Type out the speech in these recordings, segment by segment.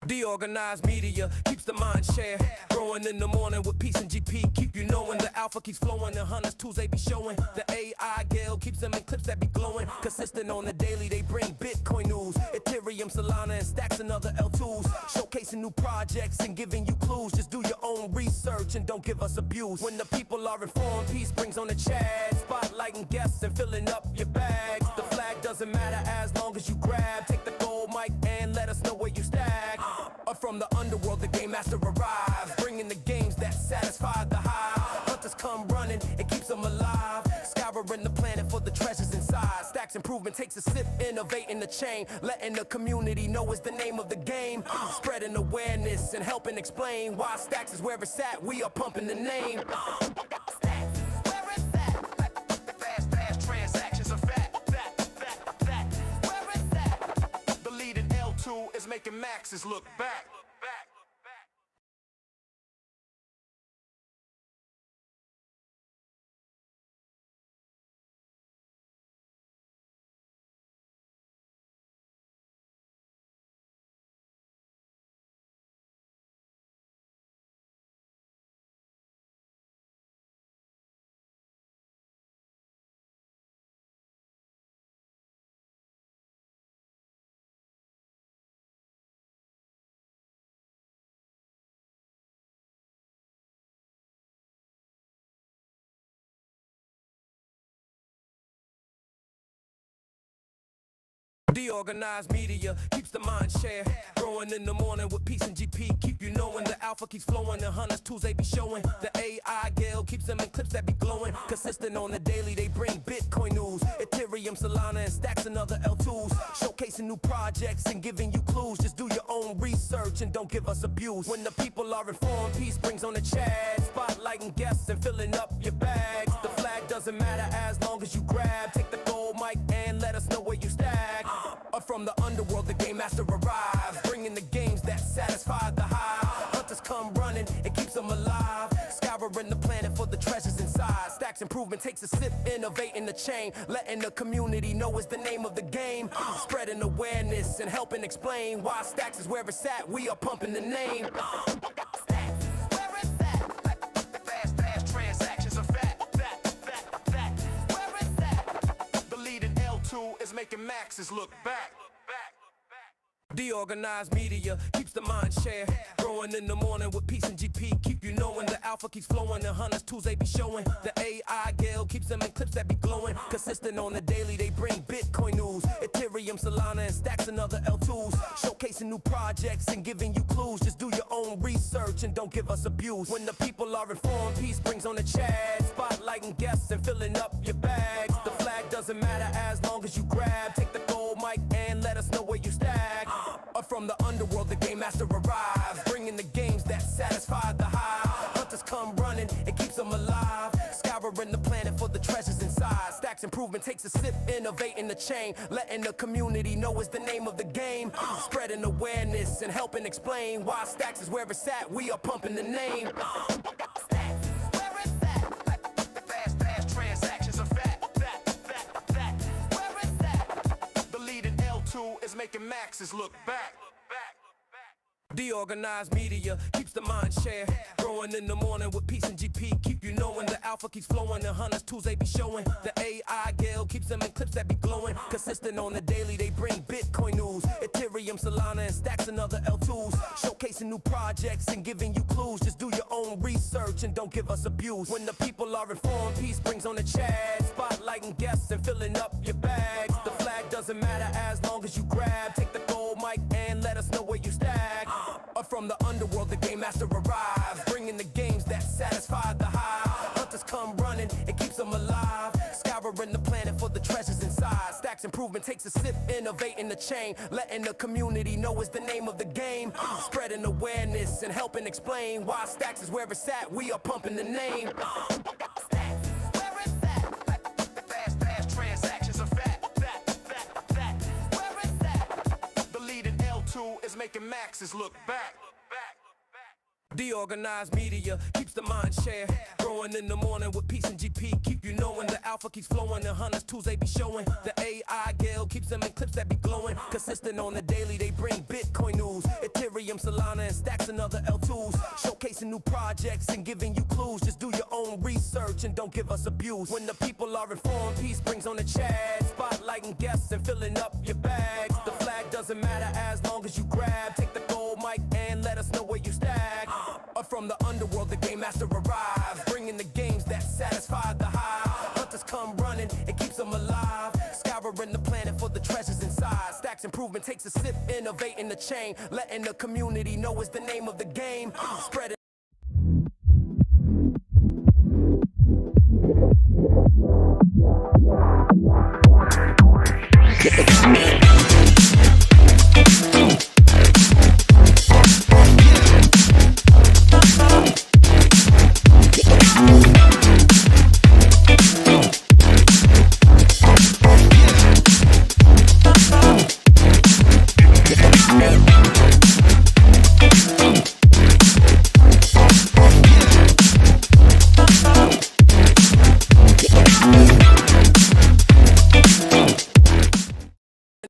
DeOrganized media keeps the mind share growing in the morning with peace and GP. Keep you knowing the alpha keeps flowing. The hunters tools they be showing. The AI Gale keeps them in clips that be glowing. Consistent on the daily, they bring Bitcoin news, Ethereum, Solana, and stacks and other L2s. Showcasing new projects and giving you clues. Just do your own research and don't give us abuse. When the people are informed, peace brings on the chat. Spotlighting guests and filling up your bags. The flag doesn't matter as long as you grab. Take the gold mic and let us know where you stack. Or from the underworld, the game master arrives, bringing the games that satisfy the hive. Hunters come running, it keeps them alive, scouring the planet for the treasures inside. Stacks improvement takes a sip, innovating the chain, letting the community know it's the name of the game. Spreading awareness and helping explain why Stacks is where it's at. We are pumping the name. Is making maxes look back. DeOrganized media keeps the mind share growing in the morning with peace and GP. Keep you knowing the alpha keeps flowing. The hunters tools they be showing. The AI Gale keeps them in clips that be glowing. Consistent on the daily, they bring Bitcoin news, Ethereum, Solana, and stacks and other L2s. Showcasing new projects and giving you clues. Just do your own research and don't give us abuse. When the people are informed, peace brings on the chat. Spotlighting guests and filling up your bags. The flag doesn't matter as long as you grab. Take the gold mic and let us know where you stack. Or from the underworld, the game master arrives, bringing the games that satisfy the hive. Hunters come running, it keeps them alive, scouring the planet for the treasures inside. Stacks improvement takes a sip, innovating the chain, letting the community know it's the name of the game. Spreading awareness and helping explain why Stacks is where it's at. We are pumping the name. Is making maxes look back. DeOrganized media keeps the mind share growing in the morning with peace and GP. Keep you knowing the alpha keeps flowing. The hunters tools they be showing. The AI Gale keeps them in clips that be glowing. Consistent on the daily, they bring Bitcoin news, Ethereum, Solana, and stacks and other L2s. Showcasing new projects and giving you clues. Just do your own research and don't give us abuse. When the people are informed, peace brings on the chat. Spotlighting guests and filling up your bags. The flag doesn't matter as long as you grab. Take the gold mic and let us know where you stack. Or from the underworld, the game master arrives, bringing the games that satisfy the hive. Hunters come running, it keeps them alive, scouring the planet for the treasures inside. Stacks improvement takes a sip, innovating the chain, letting the community know it's the name of the game. Spreading awareness and helping explain why Stacks is where it's at. We are pumping the name. Is making maxes look back. DeOrganized media keeps the mind share growing in the morning with peace and GP. Keep you knowing the alpha keeps flowing. The hunters tools they be showing. The AI Gale keeps them in clips that be glowing. Consistent on the daily, they bring Bitcoin news, Ethereum, Solana, and stacks and other L2s. Showcasing new projects and giving you clues. Just do your own research and don't give us abuse. When the people are informed, peace brings on the chat. Spotlighting guests and filling up your bags. The flag doesn't matter as long as you grab. Take the gold mic and let us know where you stack. Or from the underworld, the game master arrives, bringing the games that satisfy the hive. Hunters come running, it keeps them alive, scouring the planet for the treasures inside. Stacks improvement takes a sip, innovating the chain, letting the community know it's the name of the game. Spreading awareness and helping explain why Stacks is where it's at. We are pumping the name. Is making maxes look back. DeOrganized media keeps the mind share growing in the morning with peace and GP. Keep you knowing the alpha keeps flowing. The hunters tools they be showing. The AI gale keeps them in clips that be glowing. Consistent on the daily, they bring Bitcoin news, Ethereum, Solana, and stacks and other L2s. Showcasing new projects and giving you clues. Just do your own research and don't give us abuse. When the people are informed, peace brings on the chat. Spotlighting guests and filling up your bags. The flag doesn't matter as long as you grab. Take the gold mic and let us know where you stack. From the underworld, the game master arrives, bringing the games that satisfy the hive. Hunters come running, it keeps them alive, scouring the planet for the treasures inside. Stacks improvement takes a sip, innovating the chain, letting the community know is the name of the game. Spread it.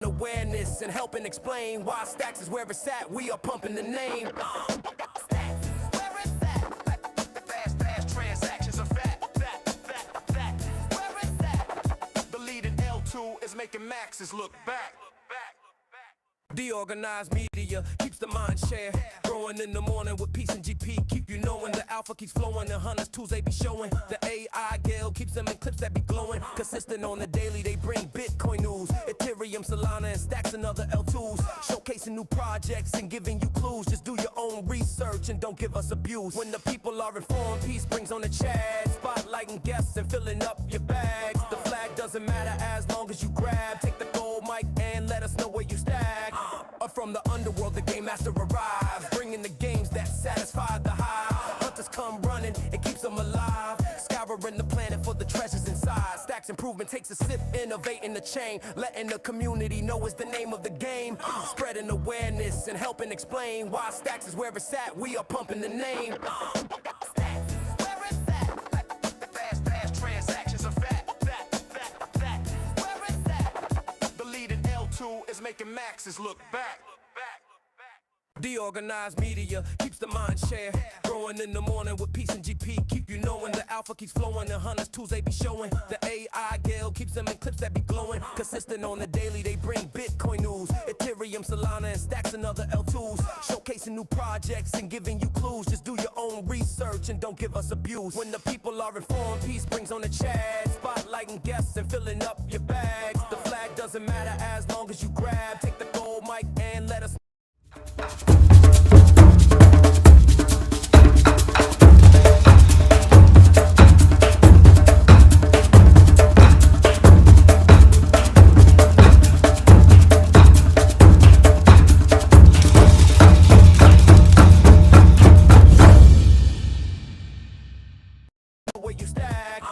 Awareness and helping explain why stacks is where it's at. We are pumping the name. Stacks, where it's at. Fast transactions are fat. Where it's at. The leading L2 is making maxes look back. DeOrganized media keeps the mind share growing in the morning with peace and GP. Keep you knowing the alpha keeps flowing. The hunters tools they be showing. The AI gale keeps them in clips that be glowing. Consistent on the daily, they bring Bitcoin news, Ethereum, Solana, and stacks and other L2s. Showcasing new projects and giving you clues. Just do your own research and don't give us abuse. When the people are informed, peace brings on the chat. Spotlighting guests and filling up your bags. The flag doesn't matter as long as you grab. Take the gold mic and let us know where you stack. From the underworld, the game master arrives, bringing the games that satisfy the hive. Hunters come running, it keeps them alive, scouring the planet for the treasures inside. Stacks improvement takes a sip, innovating the chain, letting the community know is the name of the game. Spreading awareness and helping explain why stacks is where it's at. We are pumping the name. Stacks, where it's at. Fast transactions are fat. Where it's at. The leading L2 is making maxes look back. DeOrganized media keeps the mind share growing in the morning with peace and GP. Keep you knowing the alpha keeps flowing. The hunters tools they be showing. The AI gale keeps them in clips that be glowing. Consistent on the daily, they bring Bitcoin news, Ethereum, Solana, and stacks and other L2s. Showcasing new projects and giving you clues. Just do your own research and don't give us abuse. When the people are informed, peace brings on the chat. Spotlighting guests and filling up your bags. The flag doesn't matter as long as you grab. Take the gold mic and let us. Where you stack.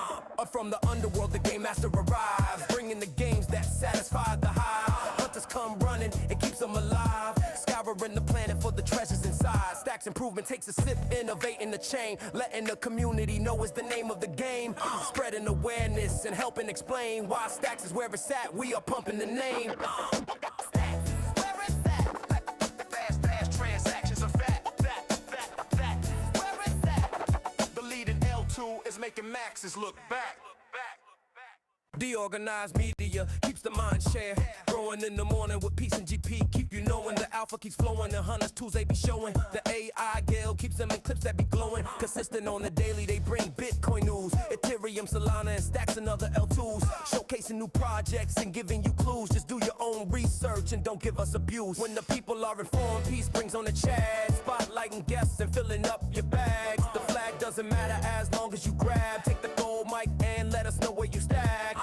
From the underworld, the game master arrives, bringing the games that satisfy the hive. Hunters come running, it keeps them alive, scouring the planet for the treasures inside. Stacks improvement takes a sip, innovating the chain, letting the community know is the name of the game. Spreading awareness and helping explain why stacks is where it's at. We are pumping the name. Stacks, where it's at. Fast transactions are fat. Where it's at. The leading L2 is making maxes look back. DeOrganized media keeps the mind share growing in the morning with peace and GP. Keep you knowing the alpha keeps flowing. The hunters tools they be showing. The AI gale keeps them in clips that be glowing. Consistent on the daily, they bring Bitcoin news, Ethereum, Solana, and stacks and other L2s. Showcasing new projects and giving you clues. Just do your own research and don't give us abuse. When the people are informed, peace brings on the chat. Spotlighting guests and filling up your bags. The flag doesn't matter as long as you grab. Take the gold mic and let us know where you stack.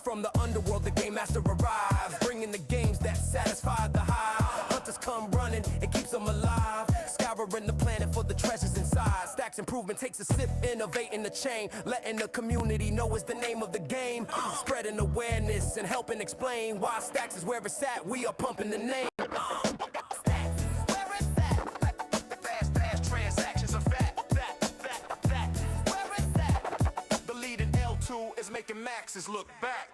From the underworld, the game master arrives, bringing the games that satisfy the hive. Hunters come running, it keeps them alive, scouring the planet for the treasures inside. Stacks improvement takes a sip, innovating the chain, letting the community know is the name of the game. Spreading awareness and helping explain why stacks is where it's at. We are pumping the name. Stacks, where it's at. Fast transactions are maxes look back.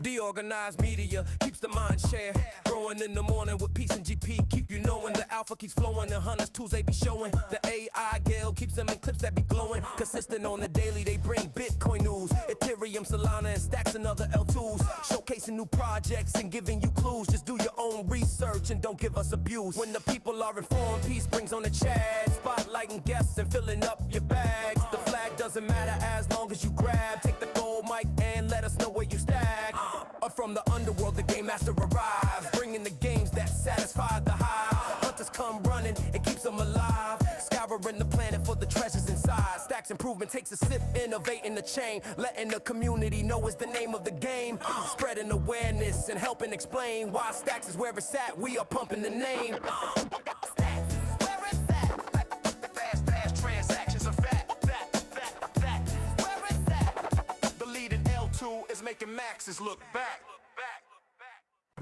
DeOrganized media keeps the mind share growing in the morning with peace and GP. Keep you knowing the alpha keeps flowing. The hunters tools they be showing. The AI gale keeps them in clips that be glowing. Consistent on the daily, they bring Bitcoin news, Ethereum, Solana, and stacks and other L2s. Showcasing new projects and giving you clues. Just do your own research and don't give us abuse. When the people are informed, peace brings on the chat. Spotlighting guests and filling up your bags. The flag doesn't matter as long as you grab. Take the gold mic and let us know where you stack. From the underworld, the game master arrives, bringing the games that satisfy the hive. Hunters come running, it keeps them alive, scouring the planet for the treasures inside. Stacks improvement takes a sip, innovating the chain, letting the community know is the name of the game. Spreading awareness and helping explain why Stacks is where it's at. We are pumping the name. Stacks, where it's at. Fast transactions are fat. Where it's at. The leading L2 is making maxes look back.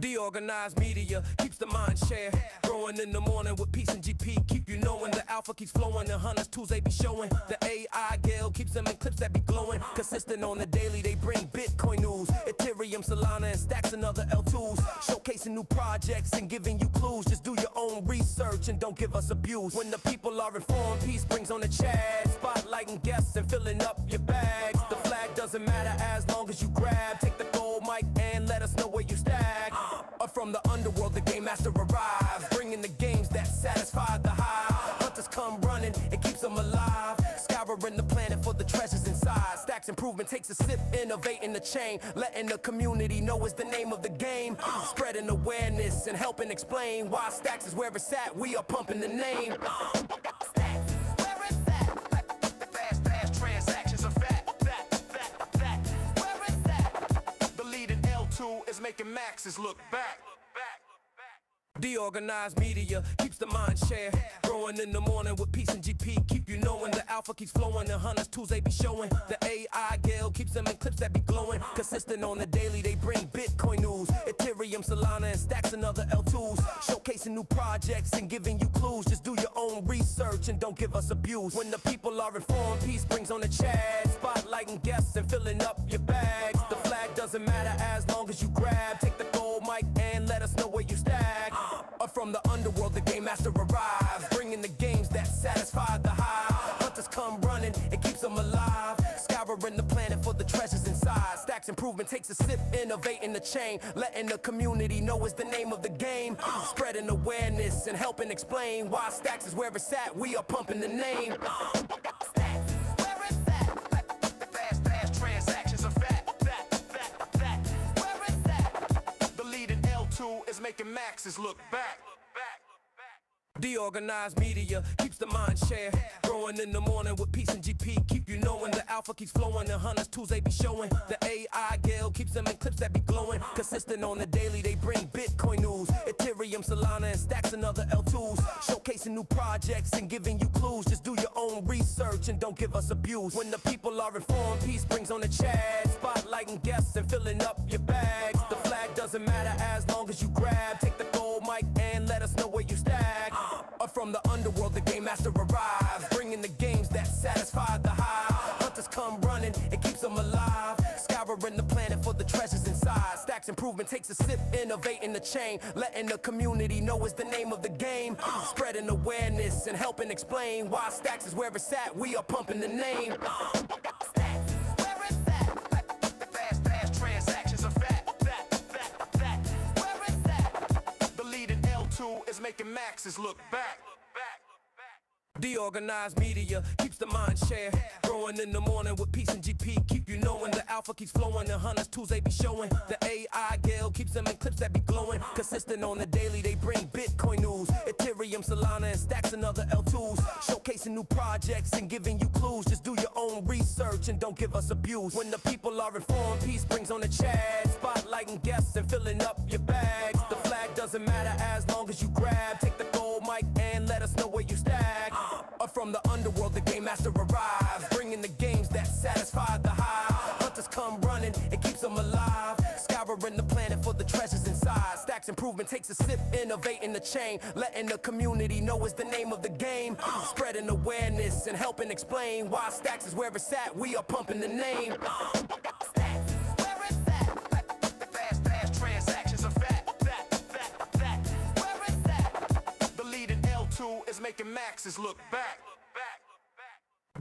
DeOrganized media keeps the mind share growing in the morning with peace and GP. Keep you knowing the alpha keeps flowing. The hunters tools they be showing. The AI gale keeps them in clips that be glowing. Consistent on the daily, they bring Bitcoin news, Ethereum, Solana, and stacks and other L2s. Showcasing new projects and giving you clues. Just do your own research and don't give us abuse. When the people are informed, peace brings on the chat. Spotlighting guests and filling up your bags. The flag doesn't matter as long as you grab. Take the gold mic and let us know where you stack. From the underworld, the game master arrives, bringing the games that satisfy the hive. Hunters come running, it keeps them alive, scouring the planet for the treasures inside. Stacks improvement takes a sip, innovating the chain, letting the community know is the name of the game. Spreading awareness and helping explain why Stacks is where it's at. We are pumping the name. Stacks, where it's at. Fast transactions are fat. Where it's at. The leading L2 is making maxes look back. DeOrganized media keeps the mind share growing in the morning with peace and GP. Keep you knowing the alpha keeps flowing. The hunters tools they be showing. The AI gale keeps them in clips that be glowing. Consistent on the daily, they bring Bitcoin news, Ethereum, Solana, and stacks and other L2s. Showcasing new projects and giving you clues. Just do your own research and don't give us abuse. When the people are informed, peace brings on the chat. Spotlighting guests and filling up your bags. The flag doesn't matter as long as you grab. Take the gold mic and let us know where you stack. From the underworld, the game master arrives, bringing the games that satisfy the hive. Hunters come running, it keeps them alive, scouring the planet for the treasures inside. Stacks improvement takes a sip, innovating the chain, letting the community know is the name of the game. Spreading awareness and helping explain why Stacks is where it's at. We are pumping the name. Stacks, where it's at. Fast transactions are fat. Where it's at. The leading L2 is making maxes look back. DeOrganized media keeps the mind share growing in the morning with peace and GP. Keep you knowing the alpha keeps flowing. The hunters tools they be showing. The AI gale keeps them in clips that be glowing. Consistent on the daily, they bring Bitcoin news, Ethereum, Solana, and stacks and other L2s. Showcasing new projects and giving you clues. Just do your own research and don't give us abuse. When the people are informed, peace brings on the chat. Spotlighting guests and filling up your bags. The flag doesn't matter as long as you grab. Take the gold mic and let us know where you stack. From the underworld, the game master arrives, bringing the games that satisfy the hive. Hunters come running, it keeps them alive, scouring the planet for the treasures inside. Stacks improvement takes a sip, innovating the chain, letting the community know is the name of the game. Spreading awareness and helping explain why Stacks is where it's at. We are pumping the name. Stacks, where it's at. Fast transactions are fat. Where it's at. The leading L2 is making maxes look back. DeOrganized media keeps the mind share growing in the morning with peace and GP. Keep you knowing the alpha keeps flowing. The hunters tools they be showing. The AI gale keeps them in clips that be glowing. Consistent on the daily, they bring Bitcoin news, Ethereum, Solana, and stacks and other L2s. Showcasing new projects and giving you clues. Just do your own research and don't give us abuse. When the people are informed, peace brings on the chat. Spotlighting guests and filling up your bags. The flag doesn't matter as long as you grab. Take the gold mic and let us know where you stack. From the underworld, the game master arrives, bringing the games that satisfy the hive. Hunters come running, it keeps them alive, scouring the planet for the treasures inside. Stacks improvement improvement takes a sip, innovating the chain, letting the community know is the name of the game. Spreading awareness and helping explain why Stacks is where it's at. We are pumping the name. Fast transactions are fact. Where is that? The leading L2 is making maxes look back.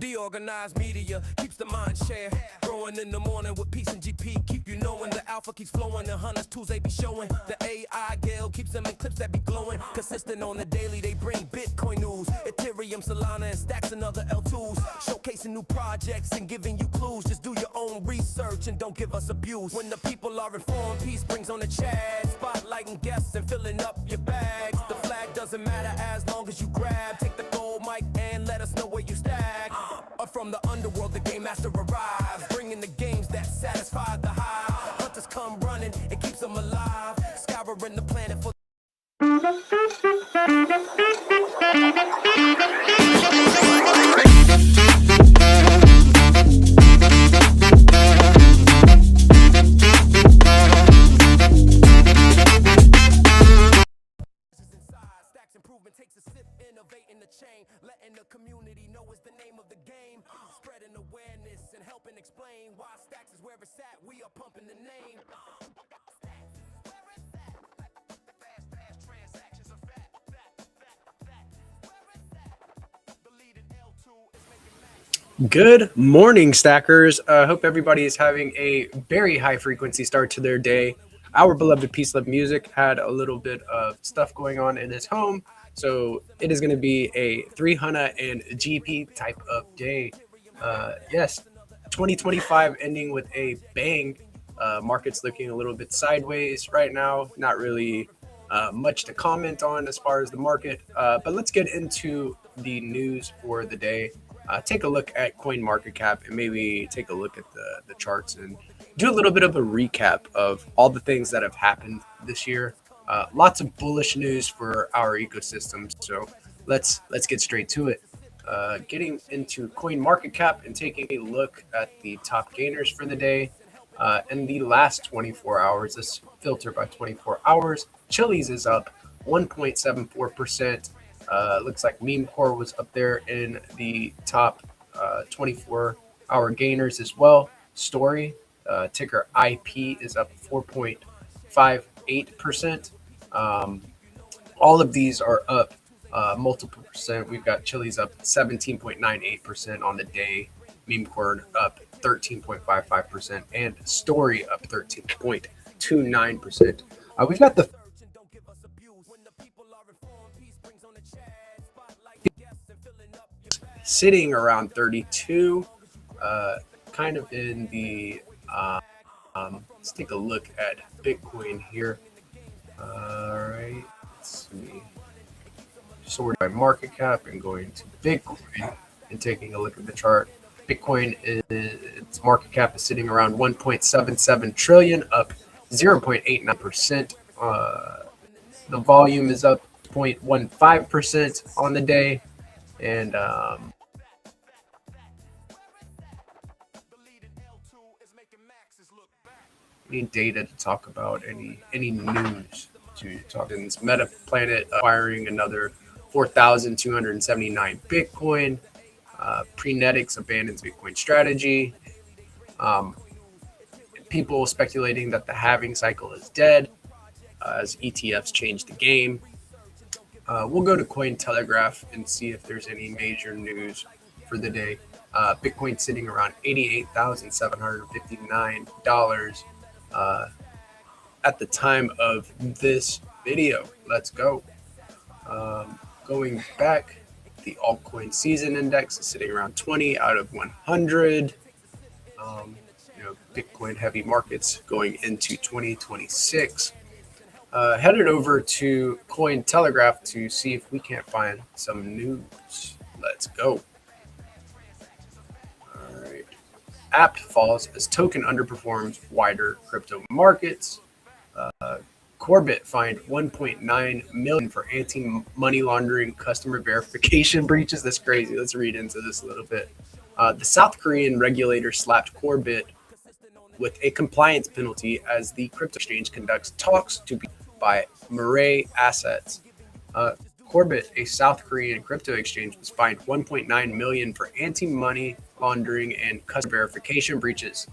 DeOrganized media keeps the mind share growing in the morning with peace and GP. Keep you knowing the alpha keeps flowing. The hunters tools they be showing. The AI gale keeps them in clips that be glowing. Consistent on the daily, they bring Bitcoin news. Ethereum, Solana, and Stacks and other L2s. Showcasing new projects and giving you clues. Just do your own research and don't give us abuse. When the people are informed, peace brings on the chat. Spotlighting guests and filling up your bags. The flag doesn't matter as long as you grab. Take the gold mic and let us know where you stack. From the underworld, the game master arrives, bringing the games that satisfy the hive. Hunters come running, it keeps them alive, scouring the planet for Stacks improvement takes a sip, innovating the chain, letting the community know is the name of the game. Spreading awareness and helping explain why Stacks is where it's at. We are pumping the name. Fast transactions are fact. Where is that? The leading L2 is making max. Good morning, stackers. Hope everybody is having a very high frequency start to their day. Our beloved Peace Love Music had a little bit of stuff going on in his home, so it is going to be a 300 and GP type of day. Yes, 2025 ending with a bang. Market's looking a little bit sideways right now. Not really much to comment on as far as the market, but let's get into the news for the day. Take a look at coin market cap and maybe take a look at the charts and do a little bit of a recap of all the things that have happened this year. Lots of bullish news for our ecosystem. So let's get straight to it. Getting into coin market cap and taking a look at the top gainers for the day. In the last 24 hours, this filter by 24 hours, Chili's is up 1.74%. Looks like Meme Core was up there in the top 24-hour gainers as well. Story, ticker IP, is up 4.58%. All of these are up multiple percent. We've got Chili's up 17.98% on the day, Meme Core up 13.55%, and Story up 13.29%. We've got the sitting around 32, kind of in the let's take a look at Bitcoin here. All right, let's see, sorted by market cap and going to Bitcoin and taking a look at the chart. Bitcoin, its market cap is sitting around 1.77 trillion, up 0.89%. The volume is up 0.15% on the day, and any data to talk about, any news to talk. In this Meta Planet acquiring another 4,279 Bitcoin. Prenetics abandons Bitcoin strategy. People speculating that the halving cycle is dead as ETFs change the game. We'll go to Cointelegraph and see if there's any major news for the day. Bitcoin sitting around $88,759 at the time of this video. Let's go. Going back, the altcoin season index is sitting around 20 out of 100. Bitcoin heavy markets going into 2026. Headed over to Cointelegraph to see if we can't find some news. Let's go. All right. Apt falls as token underperforms wider crypto markets. Corbett fined 1.9 million for anti-money laundering customer verification breaches. That's crazy. Let's read into this a little bit. The South Korean regulator slapped Corbett with a compliance penalty as the crypto exchange conducts talks to be by Murray Assets. Corbit, a South Korean crypto exchange, was fined 1.9 million for anti-money laundering and customer verification breaches.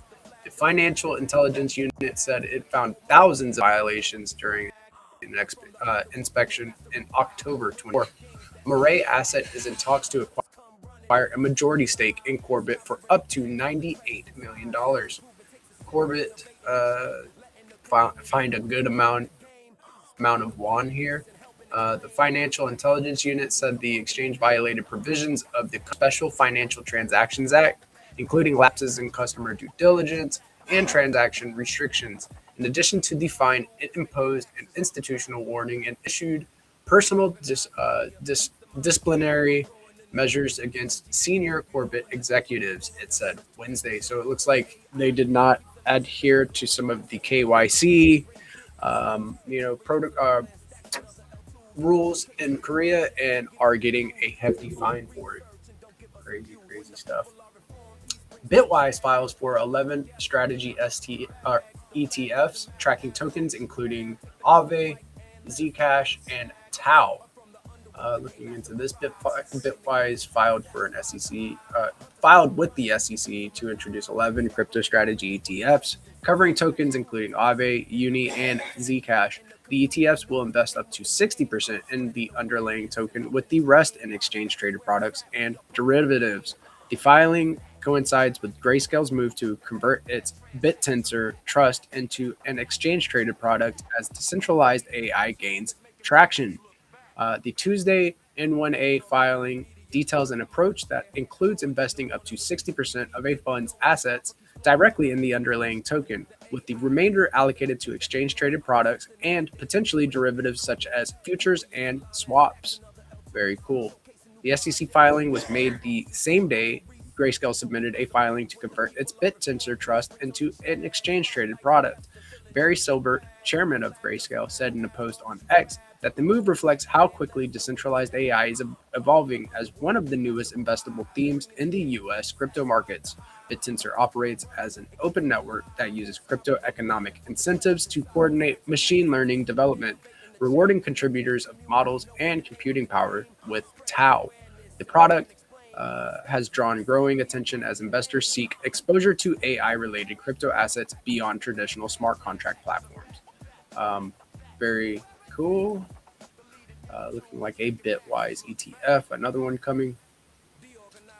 The Financial Intelligence Unit said it found thousands of violations during an inspection in October 24. Murray Asset is in talks to acquire a majority stake in Corbit for up to $98 million. Corbit find a good amount of won here. The Financial Intelligence Unit said the exchange violated provisions of the Special Financial Transactions Act, including lapses in customer due diligence and transaction restrictions. In addition to the fine, it imposed an institutional warning and issued personal disciplinary measures against senior Corbit executives, it said Wednesday. So it looks like they did not adhere to some of the KYC, rules in Korea and are getting a hefty fine for it. Crazy stuff. Bitwise files for 11 strategy ETFs tracking tokens including Aave, Zcash, and Tau. Looking into this, Bitwise filed with the SEC to introduce 11 crypto strategy ETFs covering tokens including Aave, Uni, and Zcash. The ETFs will invest up to 60% in the underlying token, with the rest in exchange-traded products and derivatives. The filing coincides with Grayscale's move to convert its BitTensor Trust into an exchange-traded product as decentralized AI gains traction. The Tuesday N1A filing details an approach that includes investing up to 60% of a fund's assets directly in the underlying token, with the remainder allocated to exchange-traded products and potentially derivatives such as futures and swaps. Very cool. The SEC filing was made the same day Grayscale submitted a filing to convert its BitTensor Trust into an exchange-traded product. Barry Silbert, chairman of Grayscale, said in a post on X that the move reflects how quickly decentralized AI is evolving as one of the newest investable themes in the U.S. crypto markets. BitTensor operates as an open network that uses crypto economic incentives to coordinate machine learning development, rewarding contributors of models and computing power with Tau. The product has drawn growing attention as investors seek exposure to AI-related crypto assets beyond traditional smart contract platforms. Very cool. Looking like a Bitwise ETF. Another one coming.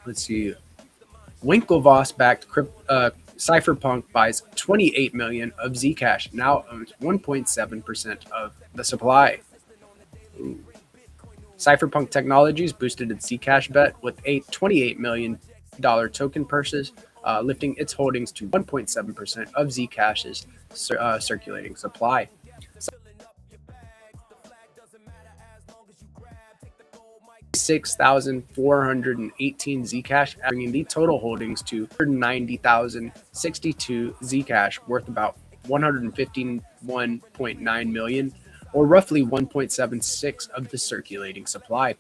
Let's see. Winklevoss-backed Cypherpunk buys 28 million of Zcash, now owns 1.7% of the supply. Ooh. Cypherpunk Technologies boosted its Zcash bet with a $28 million token purchase, lifting its holdings to 1.7% of Zcash's circulating supply. 6,418 Zcash, bringing the total holdings to 190,062 Zcash, worth about 151.9 million, or roughly 1.76 of the circulating supply.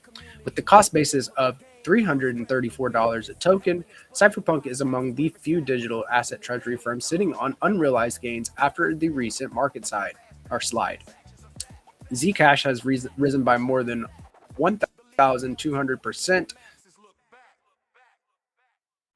With the cost basis of $334 a token, Cypherpunk is among the few digital asset treasury firms sitting on unrealized gains after the recent market slide. Zcash has risen by more than 1,200%.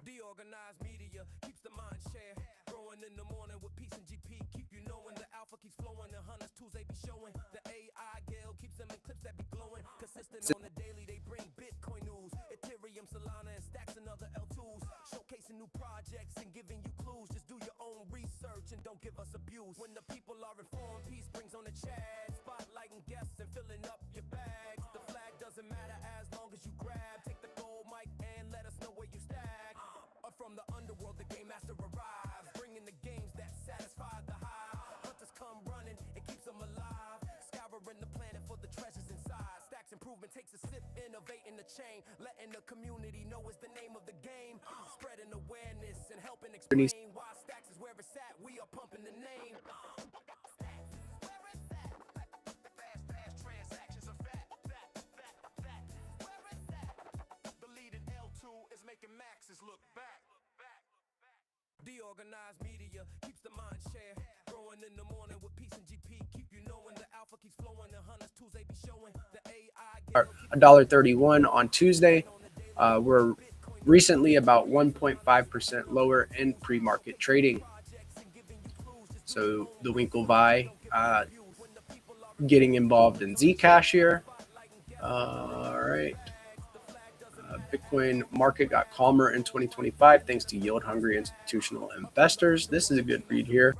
DeOrganized media keeps the mind share growing in the morning with peace and GP. Keep you knowing the alpha keeps flowing. The hunters tools they be showing. The AI gale keeps them in clips that be glowing. Consistent on the daily, they bring Bitcoin news, Ethereum, Solana, and stacks and other L2s. Showcasing new projects and giving you clues. Just do your own research and don't give us abuse. When the people are informed, peace brings on the chat. Spotlighting guests and filling up your bags. The flag doesn't matter as long as you grab. Take the gold mic and let us know where you stack. Or from the underworld, the game master arrives, bringing the games that satisfy the hive. Hunters come running, it keeps them alive. Scouring the planet for the treasures inside. Stacks improvement takes a sip, innovating the chain. Letting the community know is the name of the game. Spreading awareness and helping explain why Stacks is where it's at. We are pumping the name. Making maxes look back. DeOrganized media keeps the mind share growing in the morning with peace and GP. Keep you knowing the alpha $1.31 on Tuesday. We're recently about 1.5% lower in pre-market trading. So the Winklevi getting involved in Zcash here. All right. Bitcoin market got calmer in 2025 thanks to yield-hungry institutional investors. This is a good read here.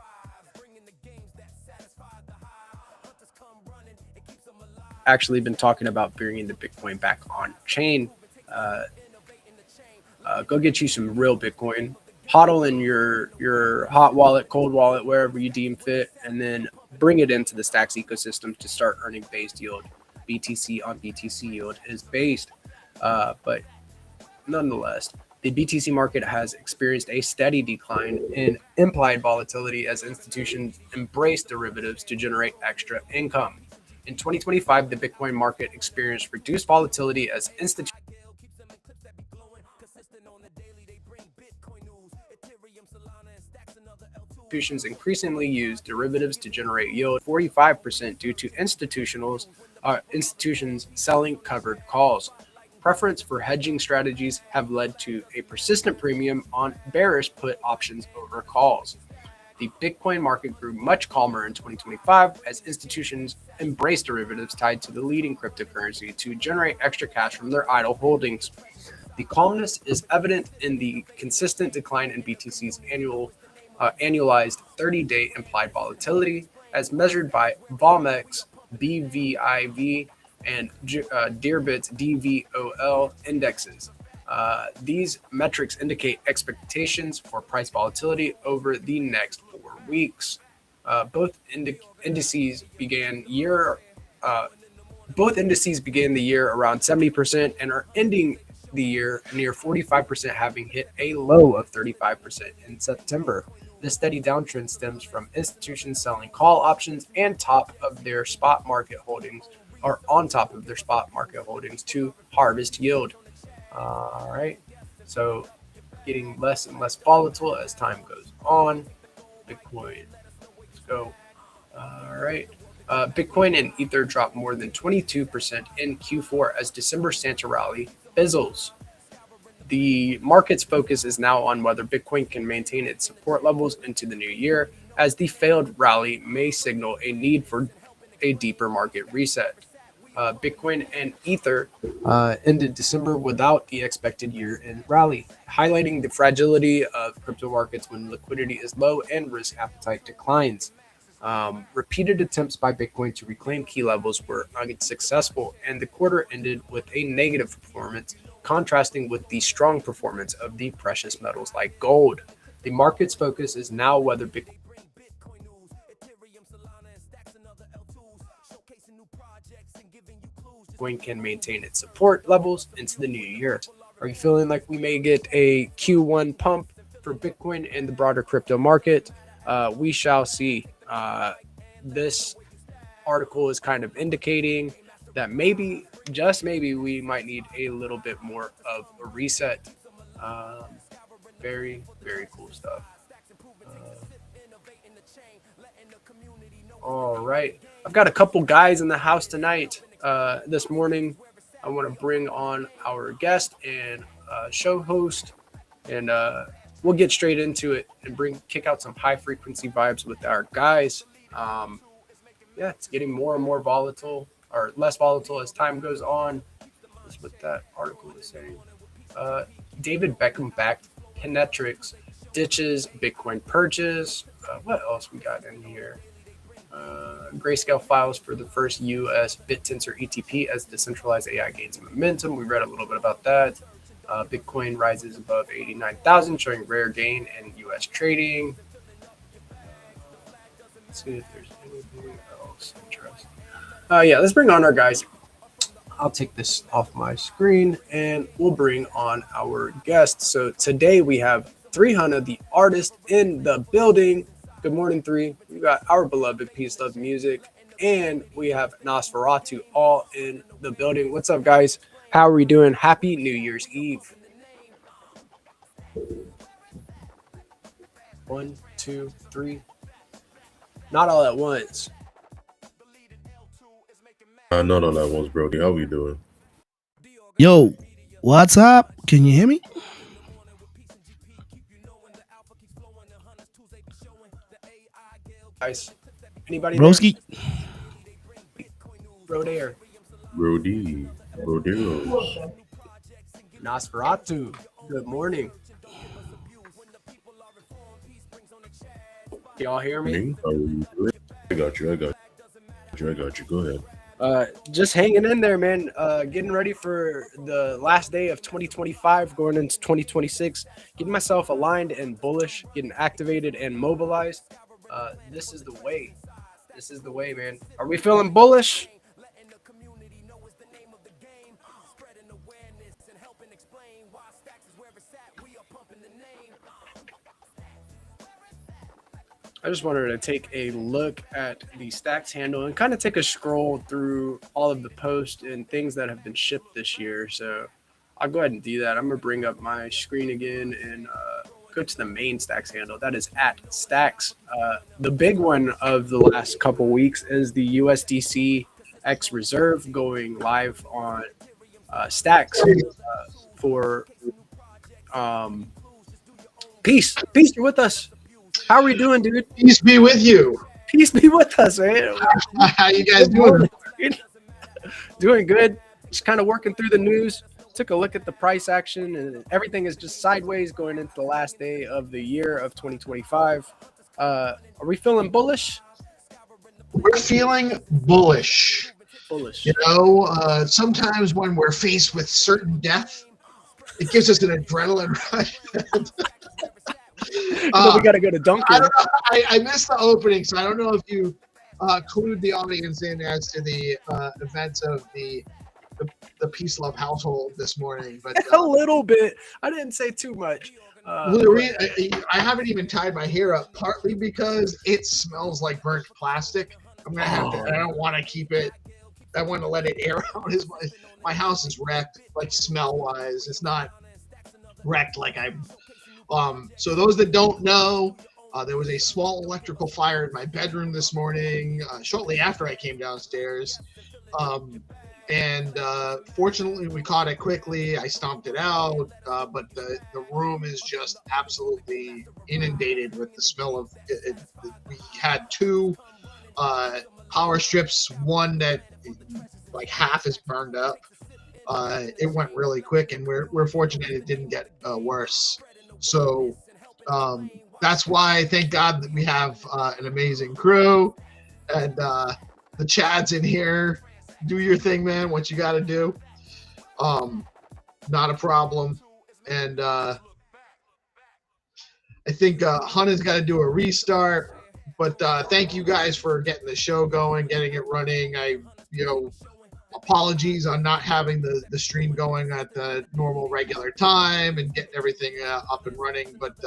Actually been talking about bringing the Bitcoin back on chain. Go get you some real Bitcoin. HODL in your hot wallet, cold wallet, wherever you deem fit, and then bring it into the Stacks ecosystem to start earning based yield. BTC on BTC yield is based, but nonetheless, the BTC market has experienced a steady decline in implied volatility as institutions embrace derivatives to generate extra income. In 2025, the Bitcoin market experienced reduced volatility as institutions increasingly use derivatives to generate yield, 45% due to institutions selling covered calls. Preference for hedging strategies have led to a persistent premium on bearish put options over calls. The Bitcoin market grew much calmer in 2025 as institutions embraced derivatives tied to the leading cryptocurrency to generate extra cash from their idle holdings. The calmness is evident in the consistent decline in BTC's annualized 30-day implied volatility as measured by VOMX, BVIV, and Dearbit's DVOL indexes. These metrics indicate expectations for price volatility over the next 4 weeks. Both indices began the year around 70% and are ending the year near 45%, having hit a low of 35% in September. The steady downtrend stems from institutions selling call options and on top of their spot market holdings to harvest yield. All right, so getting less and less volatile as time goes on. Bitcoin, let's go. All right, Bitcoin and Ether dropped more than 22% in Q4 as December Santa rally fizzles. The market's focus is now on whether Bitcoin can maintain its support levels into the new year, as the failed rally may signal a need for a deeper market reset. Bitcoin and Ether ended December without the expected year-end rally, highlighting the fragility of crypto markets when liquidity is low and risk appetite declines. Repeated attempts by Bitcoin to reclaim key levels were unsuccessful, and the quarter ended with a negative performance, contrasting with the strong performance of the precious metals like gold. The market's focus is now whether Bitcoin can maintain its support levels into the new year. Are you feeling like we may get a Q1 pump for Bitcoin and the broader crypto market? We shall see. This article is kind of indicating that maybe, just maybe, we might need a little bit more of a reset. Very, very cool stuff. All right. I've got a couple guys in the house tonight. This morning, I want to bring on our guest and show host, and we'll get straight into it and kick out some high frequency vibes with our guys. It's getting more and more volatile, or less volatile as time goes on. That's what that article is saying. David Beckham backed Kinetrix ditches Bitcoin purchase. What else we got in here? Grayscale files for the first US BitTensor ETP as decentralized AI gains momentum. We read a little bit about that. Bitcoin rises above 89,000, showing rare gain in US trading. Let's see if there's anything else interesting. Let's bring on our guys. I'll take this off my screen and we'll bring on our guests. So today we have 300, the artist in the building. Good morning, 3. We got our beloved Peace Love Music, and we have Nosferatu all in the building. What's up, guys? How are we doing? Happy New Year's Eve. 1, 2, 3. Not all at once. Not on that one's Brody. How we doing? Yo, what's up? Can you hear me? Guys, anybody there? Broski. Brodair, Brody. Broderos. Nosferatu. Good morning. Y'all hear me? Me? How are you doing? I got you. Go ahead. Just hanging in there, man. Getting ready for the last day of 2025, going into 2026. Getting myself aligned and bullish, getting activated and mobilized. This is the way. This is the way, man. Are we feeling bullish? I just wanted to take a look at the Stacks handle and kind of take a scroll through all of the posts and things that have been shipped this year. So I'll go ahead and do that. I'm going to bring up my screen again and go to the main Stacks handle. That is at Stacks. The big one of the last couple weeks is the USDC X Reserve going live on Stacks for Peace. Peace, you're with us. How are we doing, dude? Peace be with you. Peace be with us, man. How you guys doing? Doing good. Just kind of working through the news. Took a look at the price action, and everything is just sideways going into the last day of the year of 2025. Are we feeling bullish? We're feeling bullish. Bullish. You know, sometimes when we're faced with certain death, it gives us an adrenaline rush. We got to go to Duncan. I don't know. I missed the opening, so I don't know if you clued the audience in as to the events of the Peace Love household this morning. But A little bit. I didn't say too much. I haven't even tied my hair up, partly because it smells like burnt plastic. I'm gonna have to. I don't want to keep it. I want to let it air out. My house is wrecked, like smell wise. It's not wrecked like I. So those that don't know, there was a small electrical fire in my bedroom this morning, shortly after I came downstairs. And fortunately, we caught it quickly. I stomped it out, but the room is just absolutely inundated with the smell of it. We had two power strips, one that like half is burned up. It went really quick, and we're fortunate it didn't get worse. So that's why, thank God, that we have an amazing crew, and the Chad's in here. Do your thing, man. What you got to do. Not a problem. And I think Hunter's got to do a restart. But thank you guys for getting the show going, getting it running. Apologies on not having the stream going at the normal regular time and getting everything up and running. But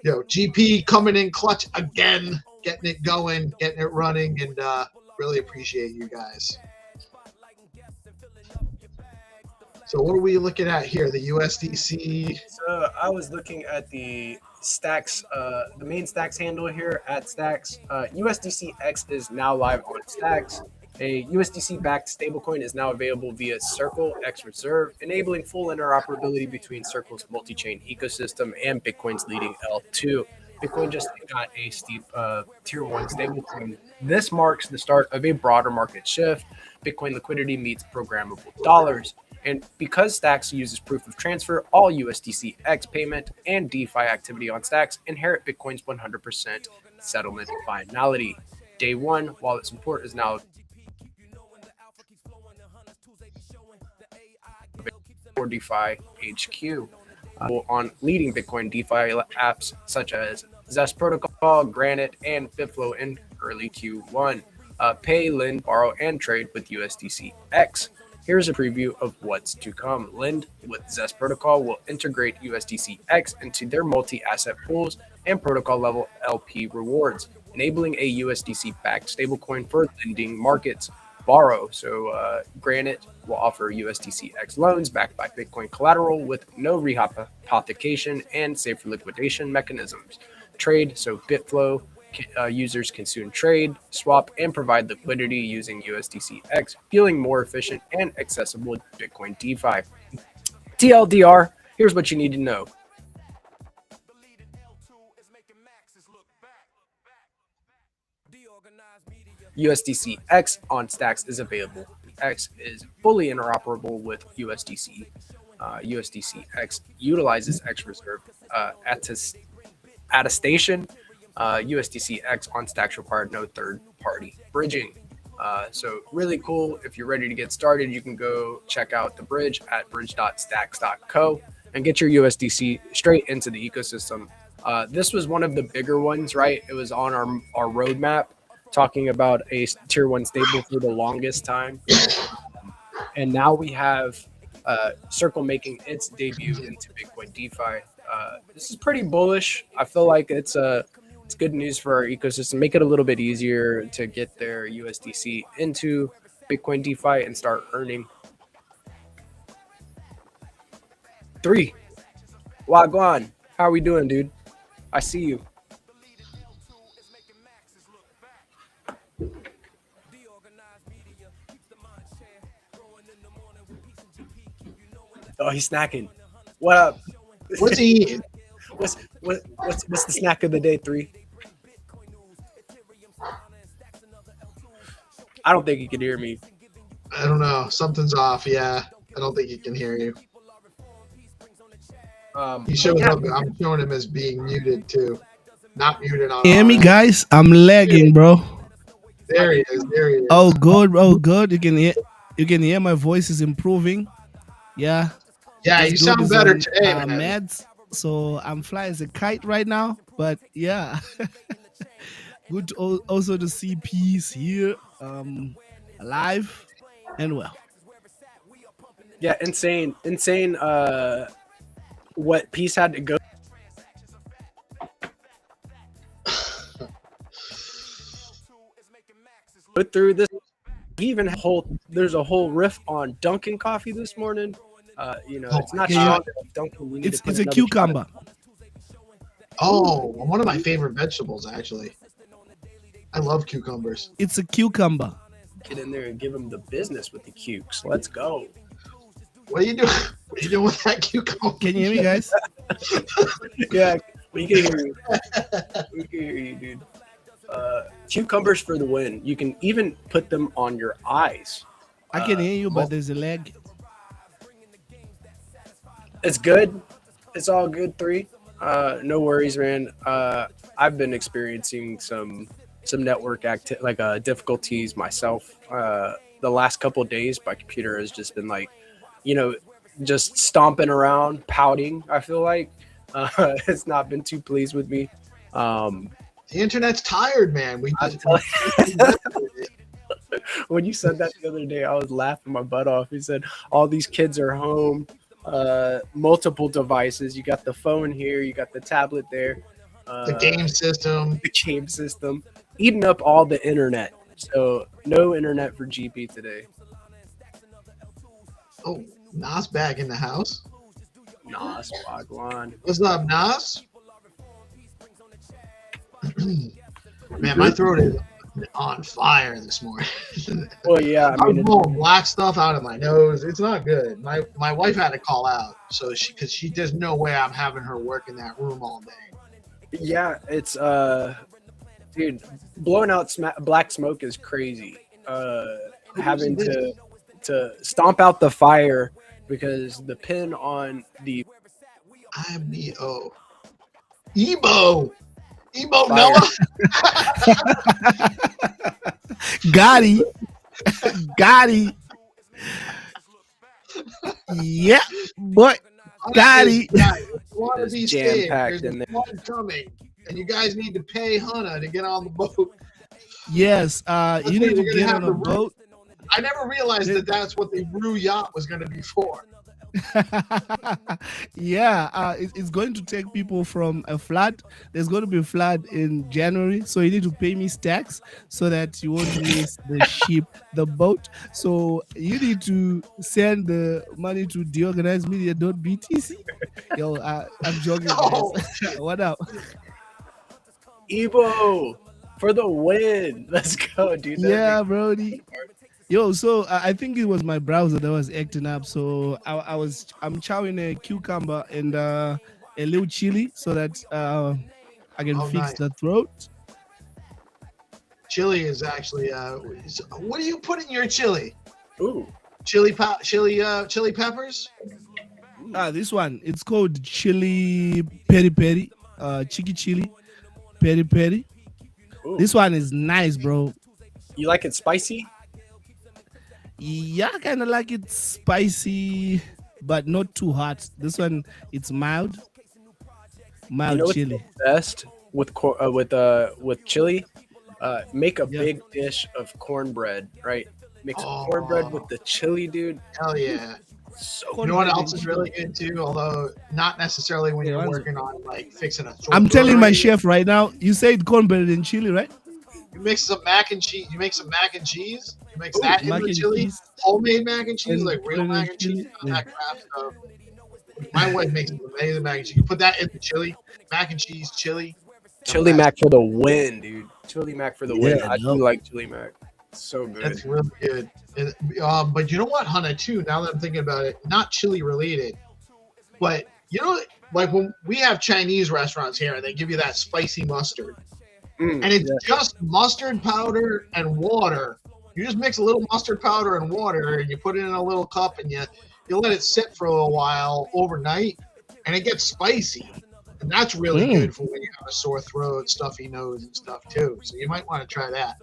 GP coming in clutch again, getting it going, getting it running, and really appreciate you guys. So what are we looking at here? The USDC. So I was looking at the Stacks, the main Stacks handle here at Stacks. USDC X is now live on Stacks. A USDC-backed stablecoin is now available via Circle X Reserve, enabling full interoperability between Circle's multi-chain ecosystem and Bitcoin's leading L2. Bitcoin just got a steep tier 1 stablecoin. This marks the start of a broader market shift. Bitcoin liquidity meets programmable dollars. And because Stacks uses proof of transfer, all USDC X payment and DeFi activity on Stacks inherit Bitcoin's 100% settlement finality. Day one, wallet support is now for DeFi HQ on leading Bitcoin DeFi apps such as Zest Protocol, Granite, and Bitflow in early Q1. Pay, lend, borrow, and trade with USDC X. Here's a preview of what's to come. Lend with Zest Protocol will integrate USDC X into their multi-asset pools and protocol-level LP rewards, enabling a USDC-backed stablecoin for lending markets. Borrow, so Granite will offer USDC X loans backed by Bitcoin collateral with no rehypothecation and safer liquidation mechanisms. Trade, so Bitflow users can soon trade, swap, and provide liquidity using USDCX, fueling more efficient and accessible Bitcoin DeFi. TLDR, here's what you need to know. USDCX on Stacks is available. X is fully interoperable with USDC. USDCX utilizes X Reserve attestation. USDCX on Stacks required no third-party bridging. So really cool. If you're ready to get started, you can go check out the bridge at bridge.stacks.co and get your USDC straight into the ecosystem. This was one of the bigger ones, right? It was on our roadmap, talking about a tier 1 stable for the longest time. And now we have Circle making its debut into Bitcoin DeFi. This is pretty bullish. I feel like it's good news for our ecosystem. Make it a little bit easier to get their USDC into Bitcoin DeFi and start earning. 3. Wagwan, how are we doing, dude? I see you. Oh, he's snacking. What up? What's he eating? What's the snack of the day? 3. I don't think he can hear me. I don't know. Something's off. Yeah, I don't think he can hear you. He shows up. I'm showing him as being muted too. Not muted on. Hear me, guys? I'm lagging, bro. There he is. There he is. Oh, good. Oh, good. You can hear my voice is improving. Yeah. Yeah, you sound better today, man. Meds, so I'm flying as a kite right now. But yeah, good to also to see Peace here, alive and well. Yeah, insane. What Peace had to go through this. Even there's a whole riff on Dunkin' coffee this morning. It's not Dunkin'. It's a cucumber. Oh, one of my favorite vegetables, actually. I love cucumbers. It's a cucumber. Get in there and give them the business with the cukes. Let's go. What are you doing? What are you doing with that cucumber? Can you hear me, guys? Yeah, we can hear you. We can hear you, dude. Cucumbers for the win. You can even put them on your eyes. I can hear you, but there's a lag. It's good. It's all good. 3. No worries, man. I've been experiencing some network difficulties myself. The last couple of days, my computer has just been just stomping around, pouting. I feel like it's not been too pleased with me. The internet's tired, man. When you said that the other day, I was laughing my butt off. He said all these kids are home, multiple devices. You got the phone here, you got the tablet there, the game system, eating up all the internet. So no internet for GP today. Oh, Nas back in the house. Nas, Wagwan. What's up, Nas? Man, my throat is on fire this morning. Well, yeah, I mean, I'm blowing black stuff out of my nose. It's not good. My wife had to call out, because there's no way I'm having her work in that room all day. Yeah, it's dude, blowing out black smoke is crazy. Having to stomp out the fire because the pin on the IBO Ebo Noah. Gotti. Yeah, but Gotti. Want to be jam-packed there's in there. one coming, and you guys need to pay Hannah to get on the boat. Yes, you need to get on a boat. I never realized that's what the Rue yacht was going to be for. Yeah, it's going to take people from a flood. There's going to be a flood in January, so you need to pay me stacks so that you won't miss the ship, the boat. So you need to send the money to DeOrganized.BTC. Yo, I'm joking. No. Guys. What up? Evo for the win. Let's go, dude. Yeah, Brody. Yo, so I think it was my browser that was acting up. So I'm chowing a cucumber and a little chili so that I can fix nice. the throat. Chili is actually what do you put in your chili? Ooh. Chili peppers? This one, it's called chili peri peri, chicky chili peri peri. Ooh. This one is nice, bro. You like it spicy? Yeah, I kind of like it spicy, but not too hot. This one, it's mild chili. Best with chili. Make a big dish of cornbread, right? Mix cornbread with the chili, dude. Hell yeah. So you know what else is really good too? Although not necessarily when you're working on like fixing a. I'm telling my chef right now. You said cornbread and chili, right? You mix some mac and cheese. You make some mac and cheese. You mix that in the chili. Cheese. Homemade mac and cheese, like real mac and cheese. Not that crap stuff. My wife makes amazing mac and cheese. You put that in the chili, mac and cheese, chili. Chili mac for the win, dude. Chili mac for the win. Yeah, I do like chili mac. It's so good. That's really good. And, but you know what, Hannah, too, now that I'm thinking about it, not chili related, but you know, like when we have Chinese restaurants here and they give you that spicy mustard, and it's just mustard powder and water. You just mix a little mustard powder and water and you put it in a little cup and you let it sit for a little while overnight and it gets spicy. And that's really good for when you have a sore throat, stuffy nose and stuff too. So you might want to try that.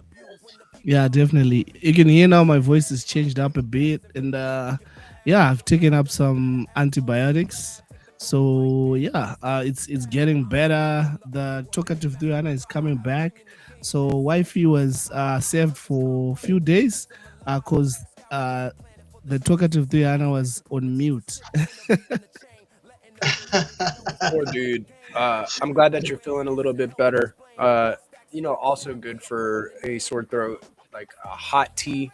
Yeah, definitely. You can hear now my voice has changed up a bit. And I've taken up some antibiotics. So it's getting better. The talkative Diana is coming back. So wifey was saved for a few days because the talkative Diana was on mute. Poor dude. I'm glad that you're feeling a little bit better. Also good for a sore throat, like a hot tea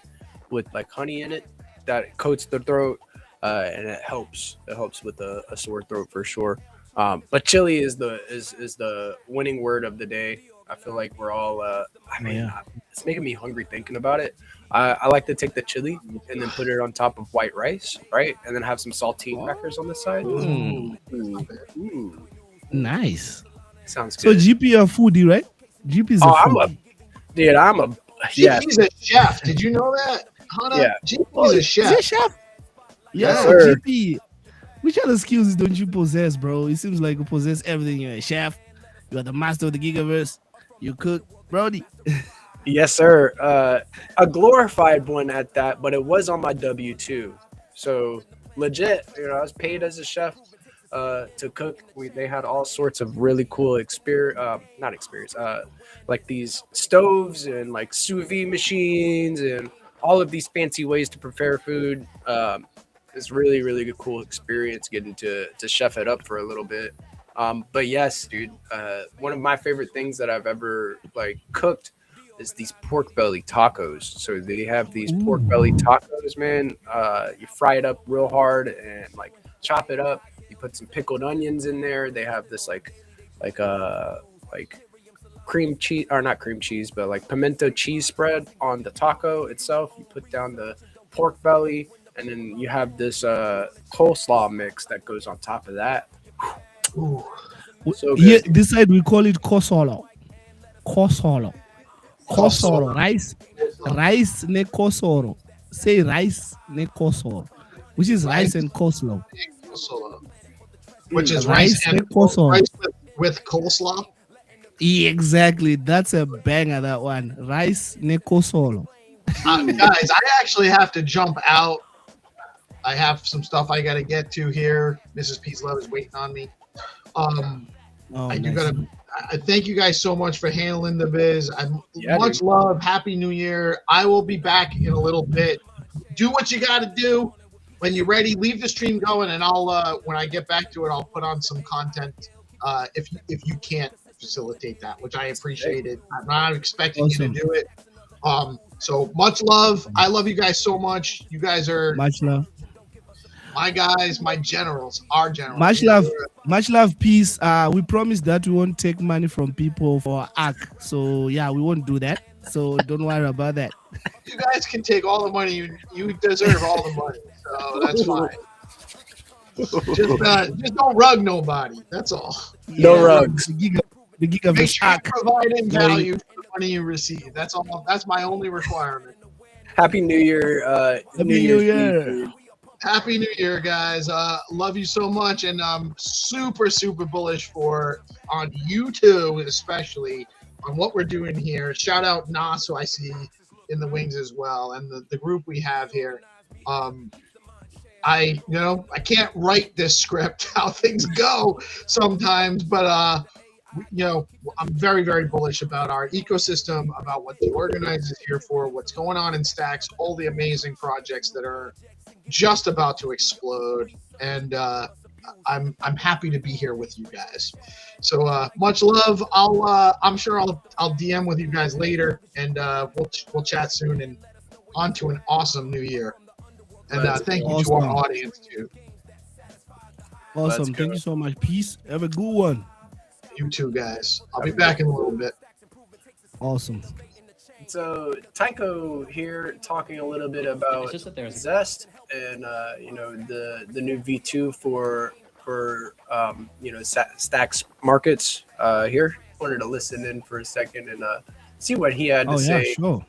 with like honey in it that coats the throat, and it helps. It helps with a sore throat for sure. But chili is the winning word of the day. I feel like we're all. It's making me hungry thinking about it. I like to take the chili and then put it on top of white rice, right, and then have some saltine crackers on the side. Ooh. Nice. Sounds So good. GP, you're a foodie, right? GP's a foodie. He's a chef. Did you know that? Hannah? Yeah. GP's a chef. Is he a chef? Yes, Yeah, sir. GP. Which other skills don't you possess, bro? It seems like you possess everything. You're a chef. You are the master of the gigaverse. You cook, Brody. Yes, sir. A glorified one at that, but it was on my W-2. So legit, I was paid as a chef to cook. They had all sorts of really cool like these stoves and like sous vide machines and all of these fancy ways to prepare food. It's really, really cool experience getting to chef it up for a little bit. But yes, dude, one of my favorite things that I've ever like cooked is these pork belly tacos. So they have these pork belly tacos, man. You fry it up real hard and like chop it up. You put some pickled onions in there. They have this like cream cheese, or not cream cheese, but like pimento cheese spread on the taco itself. You put down the pork belly, and then you have this coleslaw mix that goes on top of that. Ooh. So here, this side we call it kosolo. Rice ne kosoro. Say rice ne kosoro, which is rice and coleslaw. Which is rice and coleslaw. Rice with coleslaw. Exactly, that's a banger. That one, rice ne kosolo. Guys, I actually have to jump out. I have some stuff I got to get to here. Mrs. Peace Love is waiting on me. I thank you guys so much for handling the biz. Much love. Happy New Year. I will be back in a little bit. Do what you got to do. When you're ready, leave the stream going, and I'll when I get back to it, I'll put on some content. If you can't facilitate that, which I appreciated. I'm not expecting you to do it. So much love. I love you guys so much. You guys are much love. my guys, my generals, our generals. Much love, peace. We promise that we won't take money from people for ARC. So yeah, we won't do that. So don't worry about that. You guys can take all the money. You deserve all the money. So that's fine. Just don't rug nobody. That's all. No rugs. The gig of Make the sure you're ARC. providing value for the money you receive. That's all. That's my only requirement. Happy New Year. Happy New Year. Eve. Happy New Year, guys. Love you so much, and I'm super bullish on you two, especially on what we're doing here. Shout out Nas, who I see in the wings as well, and the group we have here. I can't write this script how things go sometimes, but I'm very bullish about our ecosystem, about what DeOrganized is here for, what's going on in Stacks, all the amazing projects that are just about to explode, and I'm happy to be here with you guys. So much love. I'm sure I'll DM with you guys later, and we'll chat soon, and on to an awesome new year. And thank you to our audience too. Awesome. Thank you so much. Peace. Have a good one. You too, guys. I'll be back in a little bit. Awesome. So Tycho here talking a little bit about Zest and the new V2 for Stacks markets here. Wanted to listen in for a second and see what he had to say. Sure.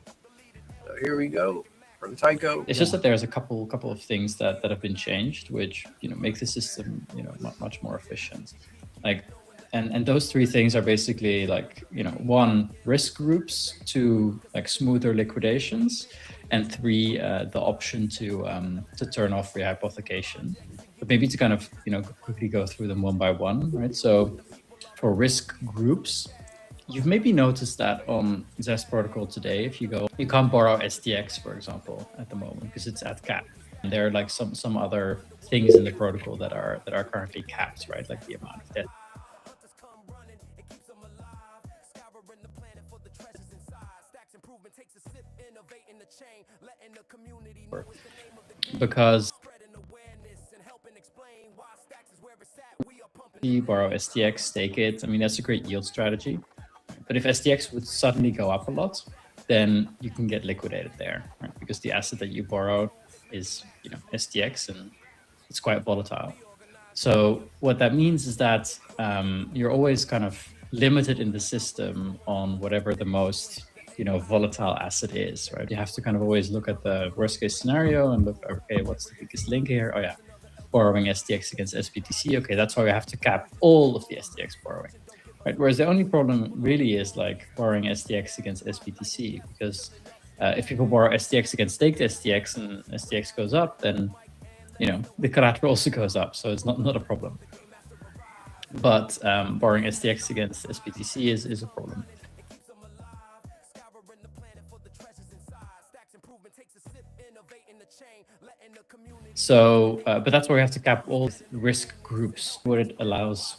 So here we go from Tycho. It's just that there's a couple of things that have been changed, which make the system much more efficient. Like, and those three things are basically like one, risk groups, two, like smoother liquidations, and three, the option to turn off rehypothecation. But maybe to kind of quickly go through them one by one, right? So for risk groups, you've maybe noticed that on Zest protocol today, if you can't borrow STX, for example, at the moment because it's at cap. And there are like some other things in the protocol that are currently capped, right? Like the amount of debt. Because you borrow STX, stake it. I mean, that's a great yield strategy. But if STX would suddenly go up a lot, then you can get liquidated there, right? Because the asset that you borrowed is, STX, and it's quite volatile. So what that means is that you're always kind of limited in the system on whatever the most, volatile asset is, right? You have to kind of always look at the worst case scenario and look, okay, what's the biggest link here? Oh yeah, borrowing STX against SBTC. Okay, that's why we have to cap all of the STX borrowing. Right. Whereas the only problem really is like borrowing STX against SBTC, because if people borrow STX against staked STX and STX goes up, then the collateral also goes up, so it's not a problem. But borrowing STX against SBTC is a problem. So, but that's why we have to cap all risk groups. What it allows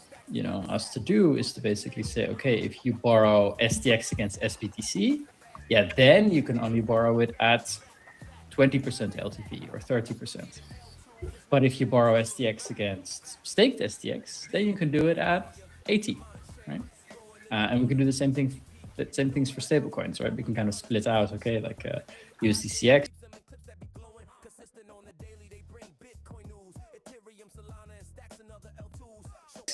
us to do is to basically say, okay, if you borrow STX against SBTC, then you can only borrow it at 20% LTV or 30%. But if you borrow STX against staked STX, then you can do it at 80, right? And we can do the same things for stablecoins, right? We can kind of split out, okay, like USDCX.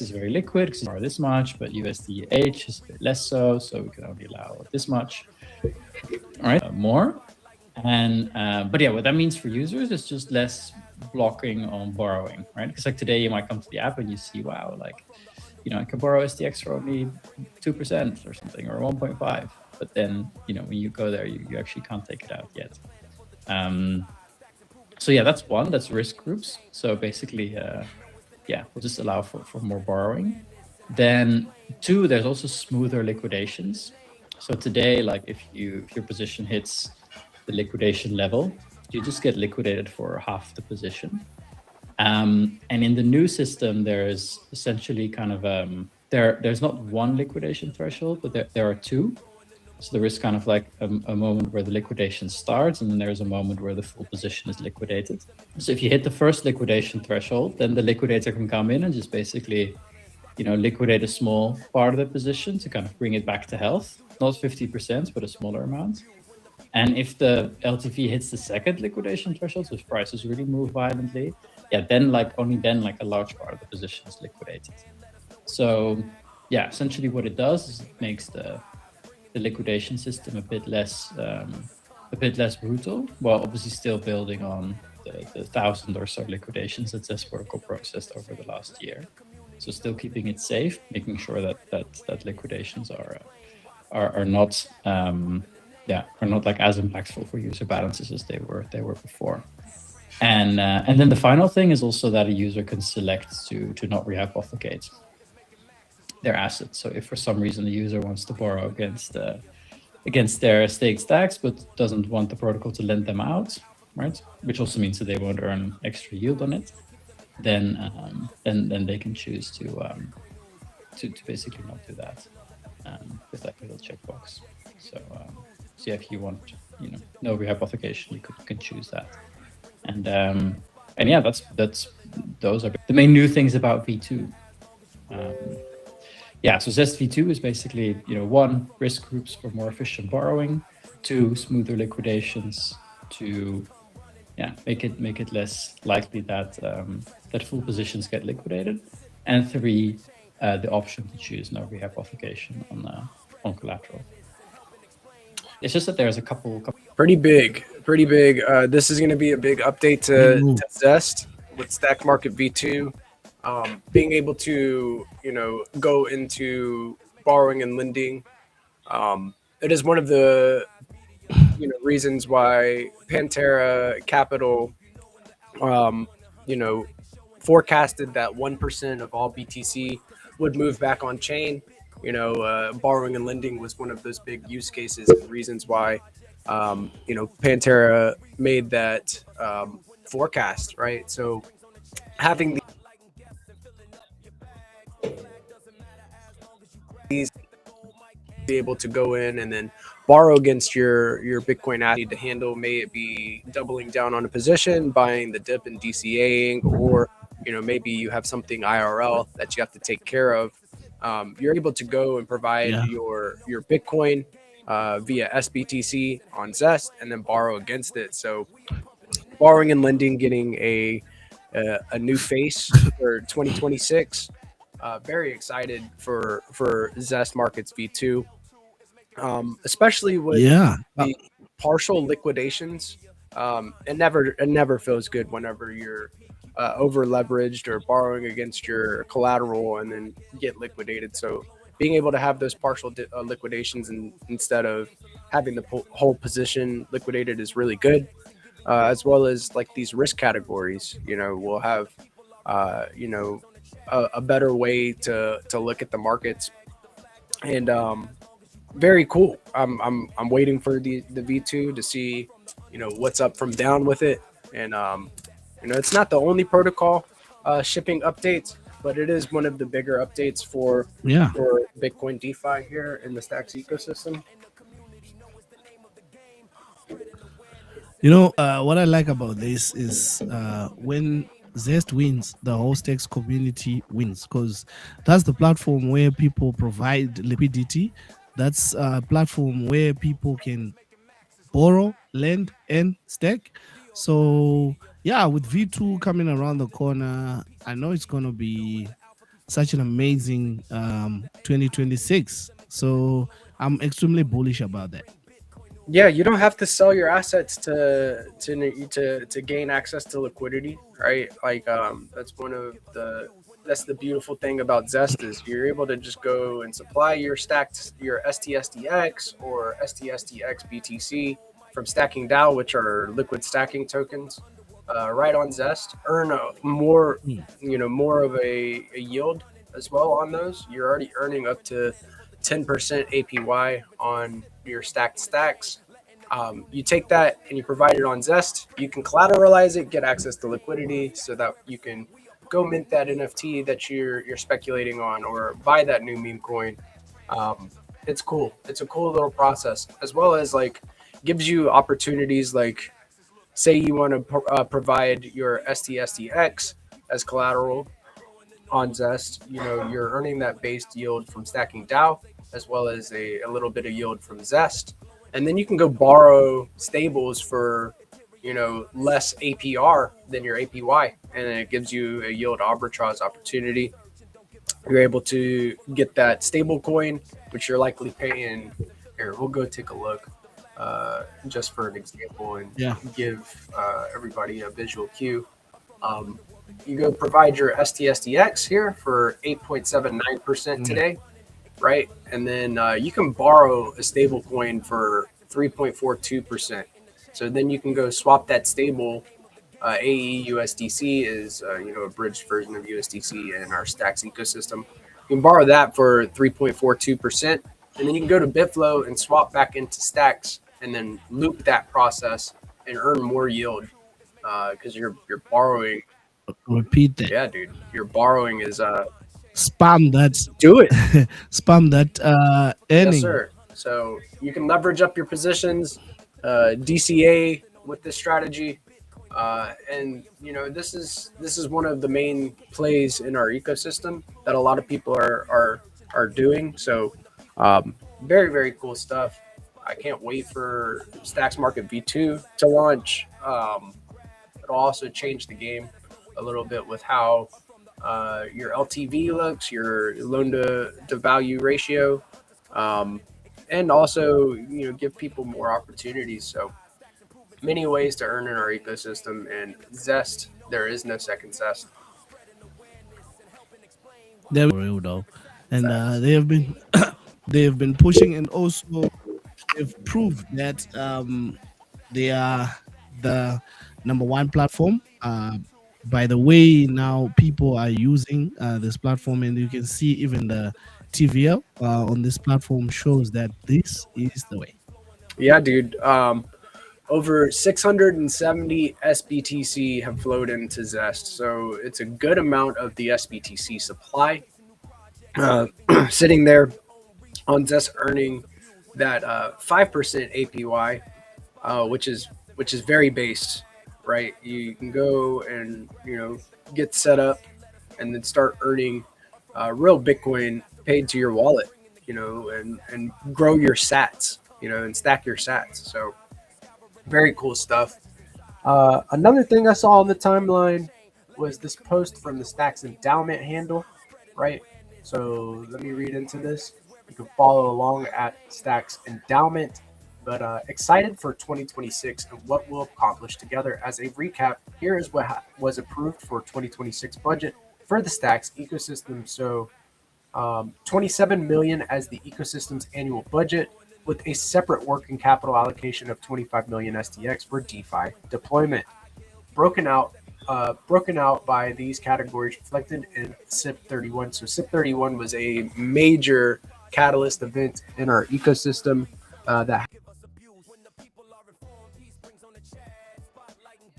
Is very liquid because it's this much, but USDH is a bit less so we can only allow this much. All right, more. And but yeah, what that means for users is just less blocking on borrowing, right? Because like today you might come to the app and you see, wow, like I can borrow STX for only 2% or something, or 1.5, but then when you go there, you actually can't take it out yet. So yeah, that's one. That's risk groups. So basically. We'll just allow for more borrowing. Then two, there's also smoother liquidations. So today, like if your position hits the liquidation level, you just get liquidated for half the position. And in the new system, there's essentially kind of there's not one liquidation threshold, but there are two. So there is kind of like a moment where the liquidation starts, and then there's a moment where the full position is liquidated. So if you hit the first liquidation threshold, then the liquidator can come in and just basically, liquidate a small part of the position to kind of bring it back to health, not 50%, but a smaller amount. And if the LTV hits the second liquidation threshold, so if prices really move violently, then only then a large part of the position is liquidated. So essentially what it does is it makes the liquidation system a bit less brutal, while obviously still building on the 1,000 or so liquidations that Zest Protocol processed over the last year. So still keeping it safe, making sure that liquidations are not as impactful for user balances as they were before. And then the final thing is also that a user can select to not rehypothecate their assets. So if for some reason the user wants to borrow against their staked stacks but doesn't want the protocol to lend them out, right? Which also means that they won't earn extra yield on it. Then they can choose to basically not do that with that little checkbox. So if you want no rehypothecation, you can choose that. And that's those are the main new things about V2. So Zest V2 is basically 1, risk groups for more efficient borrowing, 2, smoother liquidations, to make it less likely that full positions get liquidated, and 3, the option to choose no rehypothecation on collateral. It's just that there's a couple. Pretty big. This is going to be a big update to Zest with Stack Market V2. Being able to, go into borrowing and lending. It is one of the, reasons why Pantera Capital, forecasted that 1% of all BTC would move back on chain. Borrowing and lending was one of those big use cases and reasons why, Pantera made that forecast, right? So having these be able to go in and then borrow against your Bitcoin asset to handle, may it be doubling down on a position, buying the dip and DCAing, or maybe you have something IRL that you have to take care of. You're able to go and provide your Bitcoin via SBTC on Zest and then borrow against it. So borrowing and lending getting a new face for 2026. Very excited for Zest Markets V2, especially with the partial liquidations. It never feels good whenever you're over leveraged or borrowing against your collateral and then get liquidated. So being able to have those partial liquidations instead of having the whole position liquidated is really good, as well as like these risk categories. We'll have a better way to look at the markets, and very cool. I'm waiting for the V2 to see what's up from down with it, and it's not the only protocol shipping updates, but it is one of the bigger updates for Bitcoin DeFi here in the Stacks ecosystem. What I like about this is when Zest wins, the whole Stacks community wins, because that's the platform where people provide liquidity. That's a platform where people can borrow, lend, and stack. So with V2 coming around the corner, I know it's going to be such an amazing 2026. So I'm extremely bullish about that. Yeah, you don't have to sell your assets to gain access to liquidity, right? Like that's the beautiful thing about Zest is you're able to just go and supply your STSDX or STSDX BTC from Stacking DAO, which are liquid stacking tokens, right on Zest. Earn more of a yield as well on those. You're already earning up to 10% APY on your stacked stacks. You take that and you provide it on Zest. You can collateralize it, get access to liquidity, so that you can go mint that NFT that you're speculating on, or buy that new meme coin. it's cool. It's a cool little process, as well as like gives you opportunities. Like, say you want to provide your STSDX as collateral on Zest. You know, you're earning that based yield from stacking DAO, as well as a little bit of yield from Zest, and then you can go borrow stables for, you know, less APR than your APY, and it gives you a yield arbitrage opportunity. You're able to get that stable coin, which you're likely paying. Here, we'll go take a look, just for an example, and Yeah. give everybody a visual cue. You go provide your STSDX here for 8.79% today, right? And then you can borrow a stable coin for 3.42%. So then you can go swap that stable. AE USDC is a bridged version of USDC in our Stacks ecosystem. You can borrow that for 3.42%, and then you can go to Bitflow and swap back into Stacks, and then loop that process and earn more yield because you're borrowing. Repeat that. Yeah, dude, your borrowing is Spam that. do it. Spam that earning. Yes, sir. So you can leverage up your positions, DCA with this strategy. And you know, this is one of the main plays in our ecosystem that a lot of people are doing. So very, very cool stuff. I can't wait for Stacks Market V2 to launch. It'll also change the game a little bit with how your LTV looks, your loan to value ratio, and also, you know, give people more opportunities. So many ways to earn in our ecosystem, and Zest, there is no second Zest. They're real though, and they have been they have been pushing, and also they've proved that they are the number one platform. By the way, now people are using this platform, and you can see even the TVL on this platform shows that this is the way. Yeah, dude. Over 670 SBTC have flowed into Zest, so it's a good amount of the SBTC supply sitting there on Zest, earning that 5% APY, which is very base, right? You can go and, you know, get set up and then start earning real Bitcoin paid to your wallet, you know, and grow your sats, you know, and stack your sats. So very cool stuff. Another thing I saw on the timeline was this post from the Stacks endowment handle, right? So let me read into this. You can follow along at Stacks endowment. But excited for 2026 and what we'll accomplish together. As a recap, here is what was approved for 2026 budget for the Stacks ecosystem. So 27 million as the ecosystem's annual budget, with a separate working capital allocation of 25 million SDX for DeFi deployment, broken out by these categories reflected in SIP 31. So SIP 31 was a major catalyst event in our ecosystem that.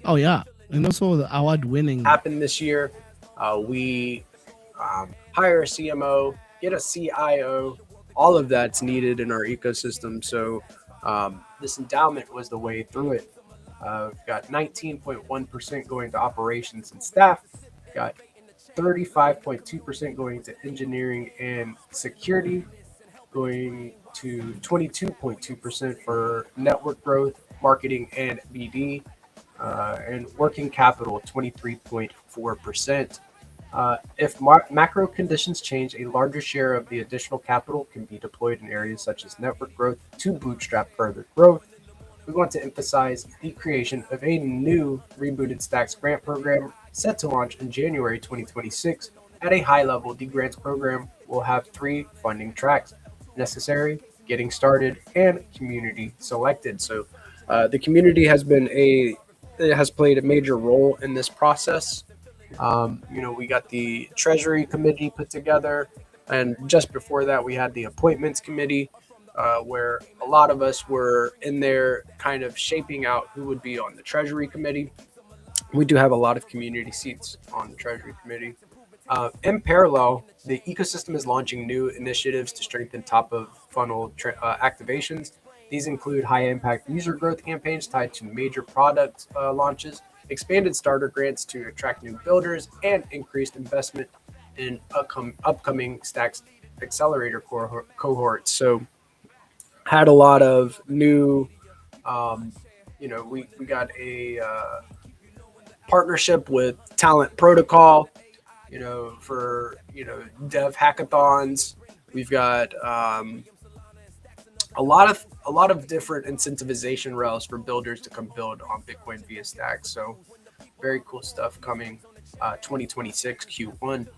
Oh yeah, and also the award-winning happened this year. We hire a CMO, get a CIO. All of that's needed in our ecosystem. So this endowment was the way through it. We've got 19.1% going to operations and staff. We've got 35.2% going to engineering and security, going to 22.2% for network growth, marketing, and BD, and working capital 23.4%. If macro conditions change, a larger share of the additional capital can be deployed in areas such as network growth to bootstrap further growth. We want to emphasize the creation of a new rebooted Stacks grant program set to launch in January 2026. At a high level, the grants program will have 3 funding tracks: necessary, getting started, and community selected. So the community has played a major role in this process. We got the Treasury Committee put together, and just before that, we had the Appointments Committee, where a lot of us were in there kind of shaping out who would be on the Treasury Committee. We do have a lot of community seats on the Treasury Committee. In parallel, the ecosystem is launching new initiatives to strengthen top of funnel activations. These include high impact user growth campaigns tied to major product launches, expanded starter grants to attract new builders, and increased investment in upcoming Stacks accelerator cohorts. So, had a lot of new, we got a partnership with Talent Protocol, for dev hackathons. We've got a lot of different incentivization rails for builders to come build on Bitcoin via Stacks. So very cool stuff coming 2026 Q1.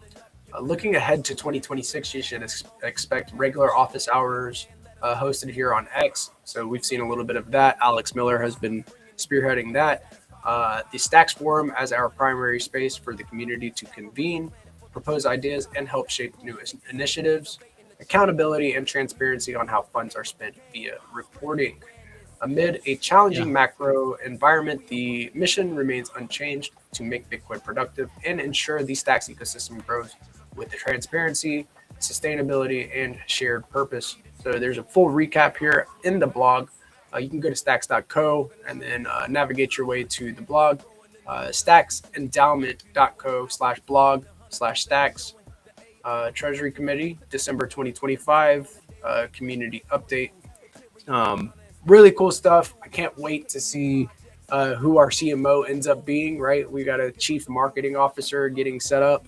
Looking ahead to 2026, you should expect regular office hours hosted here on X. So we've seen a little bit of that. Alex Miller has been spearheading that. The Stacks Forum as our primary space for the community to convene, propose ideas, and help shape new initiatives. Accountability and transparency on how funds are spent via reporting. Amid a challenging macro environment, the mission remains unchanged to make Bitcoin productive and ensure the Stacks ecosystem grows with the transparency, sustainability, and shared purpose. So there's a full recap here in the blog. You can go to stacks.co and then navigate your way to the blog, stacksendowment.co/blog/stacks. Treasury Committee, December 2025, community update. Really cool stuff. I can't wait to see who our CMO ends up being, right? We got a chief marketing officer getting set up.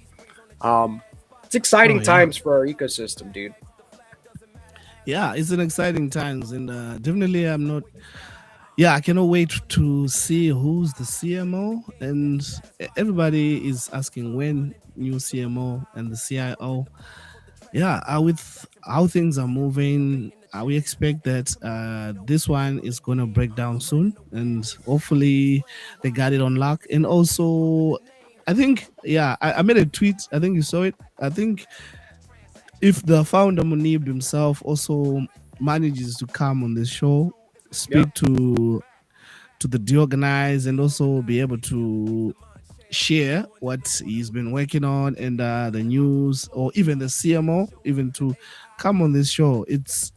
It's exciting times for our ecosystem, dude. Yeah, it's an exciting times, and definitely I cannot wait to see who's the CMO, and everybody is asking when new CMO and the CIO. Yeah, with how things are moving, we expect that this one is going to break down soon, and hopefully they got it on lock. And also, I think, I made a tweet. I think you saw it. I think if the founder Munib himself also manages to come on this show, speak to the DeOrganized, and also be able to share what he's been working on and the news, or even the CMO, even to come on this show. It's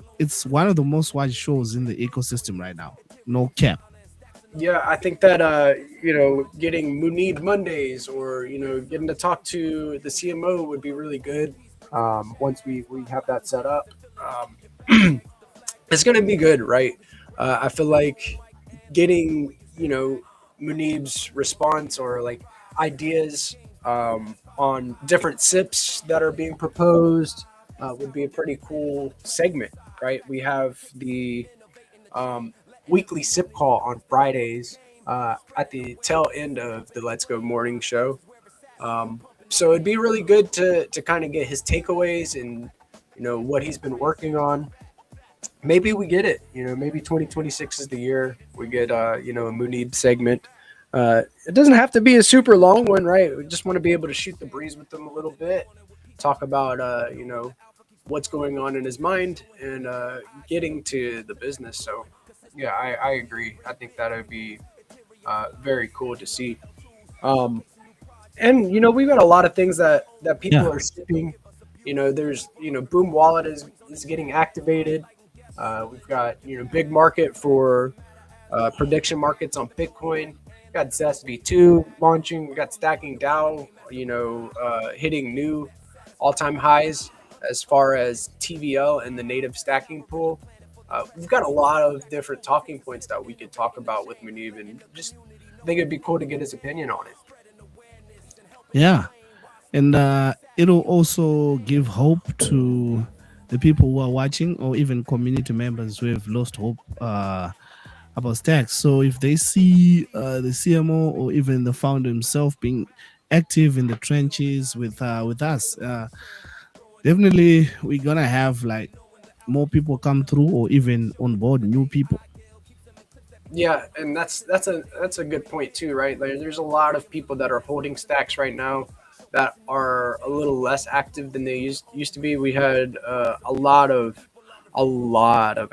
one of the most watched shows in the ecosystem right now. No cap. Yeah, I think that getting Munib Mondays, or getting to talk to the CMO would be really good. Once we have that set up, it's going to be good, right? I feel like getting Munib's response, or like ideas on different SIPs that are being proposed would be a pretty cool segment, right? We have the weekly SIP call on Fridays at the tail end of the Let's Go morning show. So it'd be really good to kind of get his takeaways and what he's been working on. Maybe we get it. Maybe 2026 is the year we get a Munib segment. It doesn't have to be a super long one, right? We just want to be able to shoot the breeze with them a little bit, talk about what's going on in his mind, and getting to the business. So yeah, I agree. I think that would be very cool to see. And we've got a lot of things that people are shipping. There's Boom Wallet is getting activated. We've got big market for prediction markets on Bitcoin. We got Zest V2 launching. We got Stacking DAO hitting new all-time highs as far as TVL and the native stacking pool. We've got a lot of different talking points that we could talk about with Munib, and just I think it'd be cool to get his opinion on it. Yeah, and it'll also give hope to the people who are watching, or even community members who have lost hope about Stacks. So if they see the CMO or even the founder himself being active in the trenches with us, definitely we're gonna have like more people come through, or even onboard new people. Yeah, and that's a good point too, right? There's a lot of people that are holding Stacks right now that are a little less active than they used to be. We had a lot of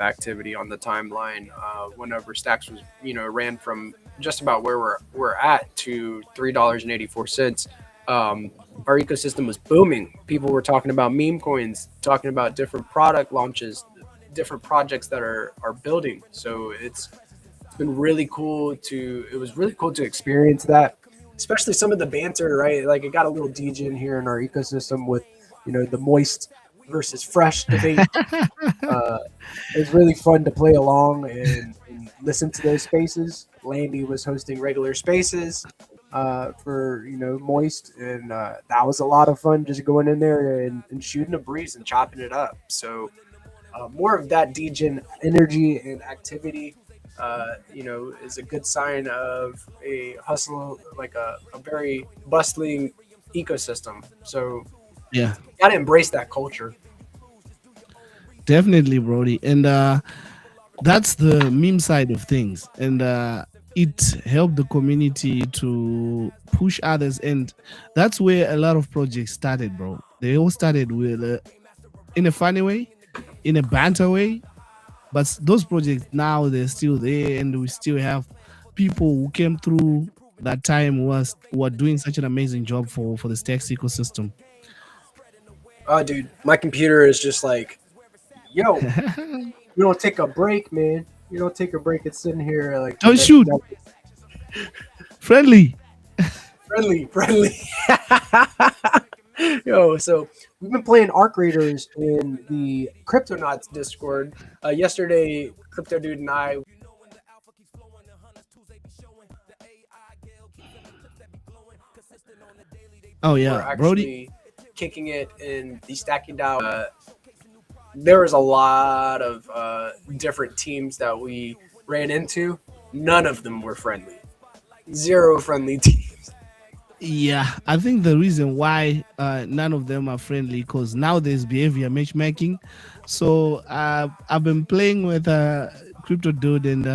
activity on the timeline whenever Stacks was ran from just about where we're at to $3.84. our ecosystem was booming. People were talking about meme coins, talking about different product launches, different projects that are building. So it's been really cool to it was really cool to experience that, especially some of the banter, right? Like it got a little degen here in our ecosystem with the moist versus fresh debate. It was really fun to play along and listen to those spaces. Landy was hosting regular spaces for moist, and that was a lot of fun just going in there and shooting a breeze and chopping it up. So more of that degen energy and activity is a good sign of a hustle, like a very bustling ecosystem. So Yeah, gotta embrace that culture. definitely, Brody. And that's the meme side of things. And it helped the community to push others. And that's where a lot of projects started, bro. They all started with in a funny way, in a banter way. But those projects now they're still there, and we still have people who came through that time was were doing such an amazing job for the stacks ecosystem. Oh, dude, my computer is just like, yo, you don't take a break, man. You don't take a break. It's sitting here like Don't shoot, friendly. friendly. Yo, so we've been playing Arc Raiders in the Cryptonauts Discord. Yesterday, Crypto Dude and I. Oh Were yeah, Brody. actually kicking it in the stacking down. There was a lot of different teams that we ran into. None of them were friendly. Zero friendly teams. Yeah, I think the reason why none of them are friendly because now there's behavior matchmaking. So I've been playing with Crypto Dude and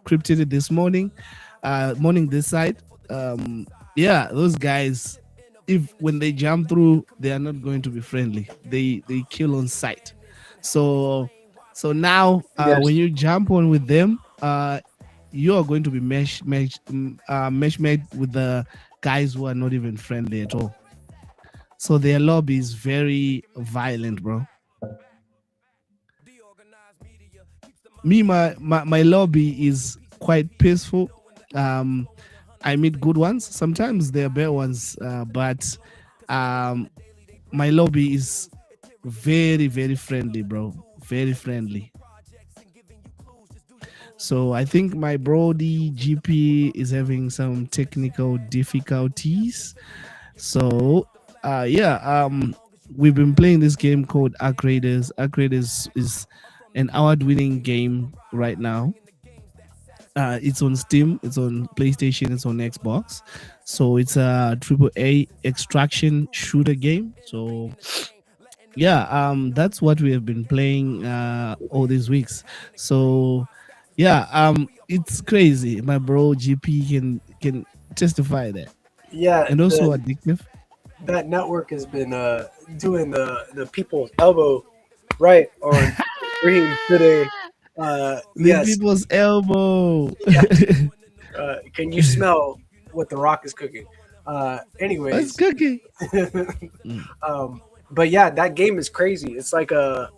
Cryptid this morning, morning this side. Yeah, those guys, if when they jump through, they are not going to be friendly. They kill on sight. So now when Yes. you jump on with them, you are going to be mesh made with the guys who are not even friendly at all. So their lobby is very violent, bro. Me, my lobby is quite peaceful. Um, I meet good ones. Sometimes they're bad ones, but um, my lobby is very, very friendly, bro. Very friendly. So I think my Brody GP is having some technical difficulties. So yeah, we've been playing this game called Arc Raiders. Arc Raiders is an award-winning game right now. It's on Steam, it's on PlayStation, it's on Xbox. So it's a triple A extraction shooter game. So yeah, that's what we have been playing all these weeks. So yeah, it's crazy. My bro GP can testify that, Yeah, and also addictive. that network has been doing the people's elbow right on screen today. The Yes. people's elbow. Yeah. Can you smell what the Rock is cooking? That's Anyways, cookie. Mm. but yeah, that game is crazy. It's like a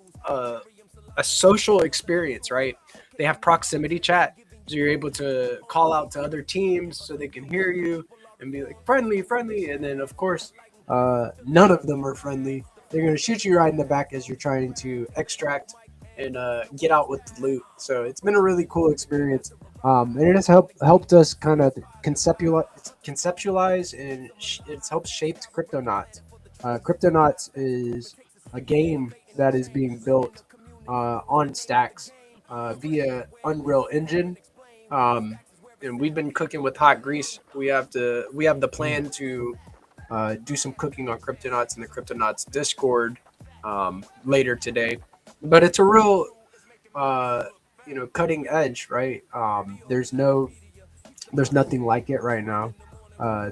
social experience, right? They have proximity chat, so you're able to call out to other teams so they can hear you and be like friendly, friendly, and then of course, none of them are friendly. They're gonna shoot you right in the back as you're trying to extract and get out with the loot. So it's been a really cool experience. And it has helped us kind of conceptualize and it's helped shape Cryptonauts. Cryptonauts is a game that is being built on stacks via Unreal Engine, and we've been cooking with hot grease. We have the plan to do some cooking on Cryptonauts in the Cryptonauts Discord later today. But it's a real cutting edge, right? There's nothing like it right now.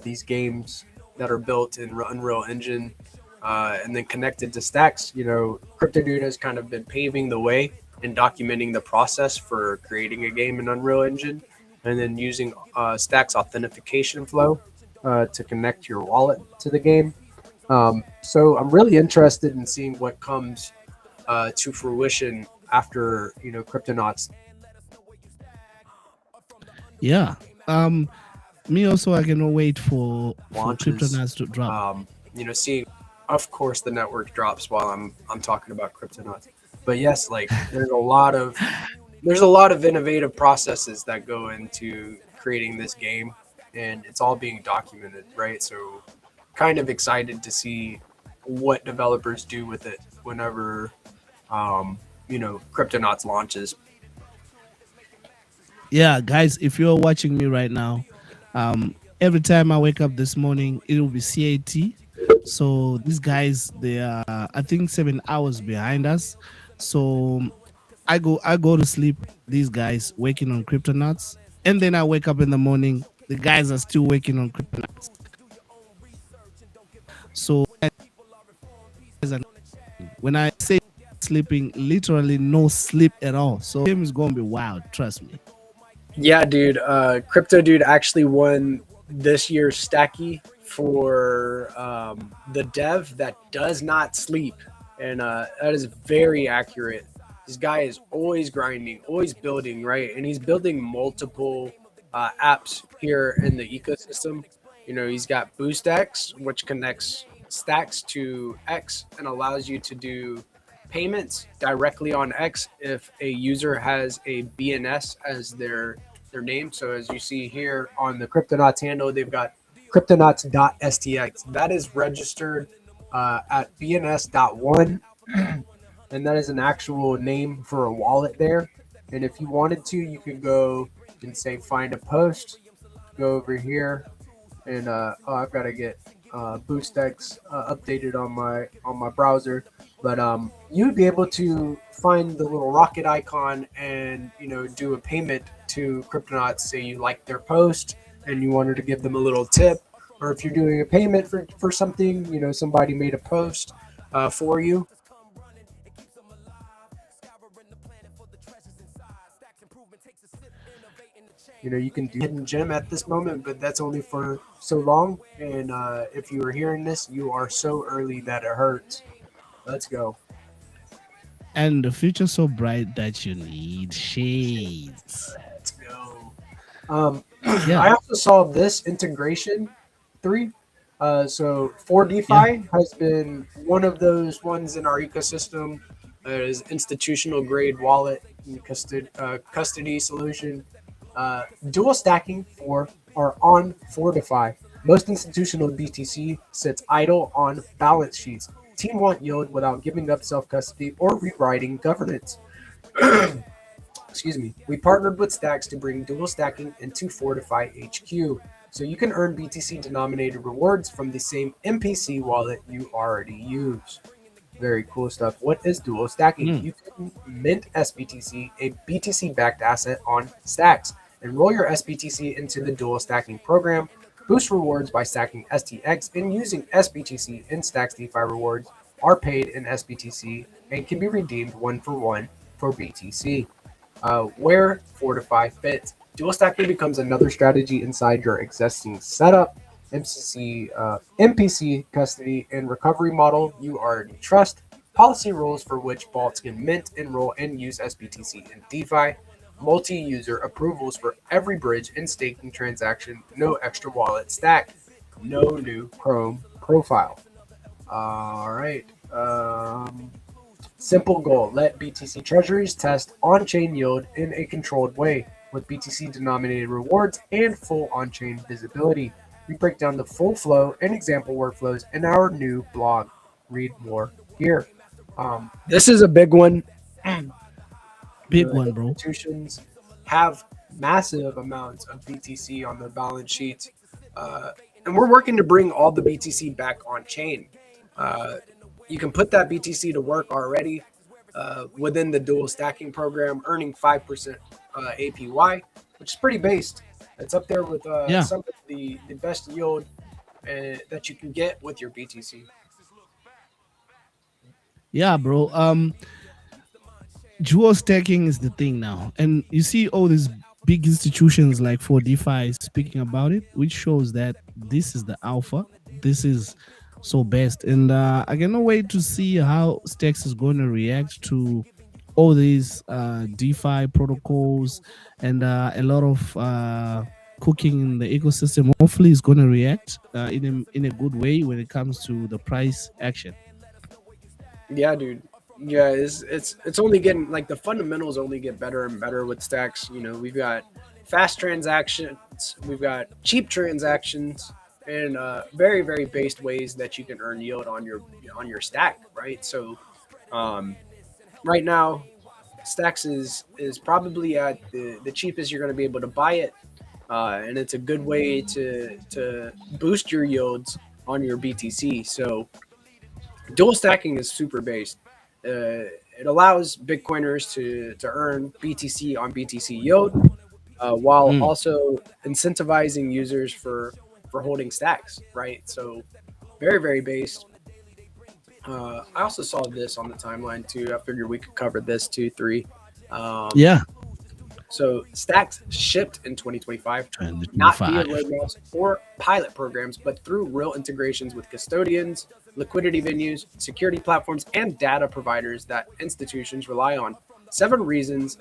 These games that are built in Unreal Engine and then connected to stacks, CryptoDude has kind of been paving the way and documenting the process for creating a game in Unreal Engine, and then using Stacks authentication flow to connect your wallet to the game. So I'm really interested in seeing what comes to fruition after Cryptonauts. Yeah. Me also, I cannot wait for Launches. Cryptonauts to drop. Seeing, of course, the network drops while I'm talking about Cryptonauts. But yes, like there's a lot of innovative processes that go into creating this game, and it's all being documented, right? So kind of excited to see what developers do with it whenever Cryptonauts launches. Yeah, guys, if you're watching me right now, every time I wake up this morning, it will be CAT. So these guys, they are, I think, 7 hours behind us. So I go to sleep. These guys waking on Cryptonauts, and then I wake up in the morning. The guys are still waking on Cryptonauts. So when I say sleeping, literally no sleep at all. So game is gonna be wild. Trust me. Yeah, dude. Crypto Dude actually won this year's Stacky for the dev that does not sleep, and that is very accurate. This guy is always grinding, always building, right? And he's building multiple apps here in the ecosystem. He's got BoostX, which connects stacks to X and allows you to do payments directly on X if a user has a BNS as their name. So as you see here on the Cryptonauts handle, they've got cryptonauts.stx. That is registered at BNS.1, and that is an actual name for a wallet there. And if you wanted to, you could go and say find a post, go over here, and I've got to get BoostX updated on my browser. But you'd be able to find the little rocket icon and do a payment to Cryptonauts. Say you like their post and you wanted to give them a little tip, or if you're doing a payment for something, somebody made a post for you. You can do hidden gem at this moment, but that's only for so long. And if you are hearing this, you are so early that it hurts. Let's go. And the future's so bright that you need shades. Let's go. Yeah. I also saw this integration 3. So for DeFi has been one of those ones in our ecosystem. It is institutional grade wallet and custody solution. Dual stacking for are on Fortify. Most institutional BTC sits idle on balance sheets. Team want yield without giving up self-custody or rewriting governance. Excuse me. We partnered with Stacks to bring dual stacking into Fortify HQ, so you can earn BTC denominated rewards from the same MPC wallet you already use. Very cool stuff. What is dual stacking? You can mint SBTC, a BTC backed asset on Stacks. Enroll your SBTC into the dual stacking program. Boost rewards by stacking STX and using SBTC in Stacks DeFi rewards are paid in SBTC and can be redeemed 1-for-1 for BTC. Where Fortify fits. Dual stacking becomes another strategy inside your existing setup. MPC custody and recovery model you already trust. Policy rules for which vaults can mint, enroll, and use SBTC in DeFi. Multi-user approvals for every bridge and staking transaction. No extra wallet stack. No new Chrome profile. All right. Simple goal. Let BTC treasuries test on-chain yield in a controlled way with BTC-denominated rewards and full on-chain visibility. We break down the full flow and example workflows in our new blog. Read more here. This is a big one. Big one, bro. Institutions have massive amounts of BTC on their balance sheets, and we're working to bring all the BTC back on chain. You can put that BTC to work already within the dual stacking program, earning 5% APY, which is pretty based. It's up there with some of the best yield that you can get with your BTC. Yeah, bro. Dual stacking is the thing now, and you see all these big institutions like for DeFi speaking about it, which shows that this is the alpha. This is so best, and I cannot wait to see how Stacks is going to react to all these DeFi protocols and a lot of cooking in the ecosystem. Hopefully, it's going to react in a good way when it comes to the price action. Yeah, dude. Yeah, it's only getting like the fundamentals only get better and better with stacks. You know, we've got fast transactions, we've got cheap transactions, and very very based ways that you can earn yield on your stack, right? So, um, right now, stacks is probably at the cheapest you're going to be able to buy it, and it's a good way to boost your yields on your BTC. So dual stacking is super based. It allows Bitcoiners to earn BTC on BTC yield, while Mm. also incentivizing users for holding stacks, right? So very very based. I also saw this on the timeline too. I figured we could cover this too. Three. Um, Yeah, so stacks shipped in 2025, not via 2025. roadmaps or pilot programs, but through real integrations with custodians, liquidity venues, security platforms, and data providers that institutions rely on. 7 reasons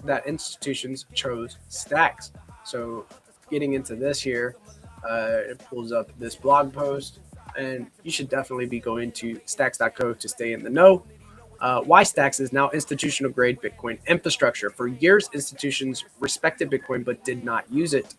that institutions chose stacks. So getting into this here, it pulls up this blog post, and you should definitely be going to stacks.co to stay in the know. Why Stacks is now institutional grade Bitcoin infrastructure. For years, institutions respected Bitcoin but did not use it.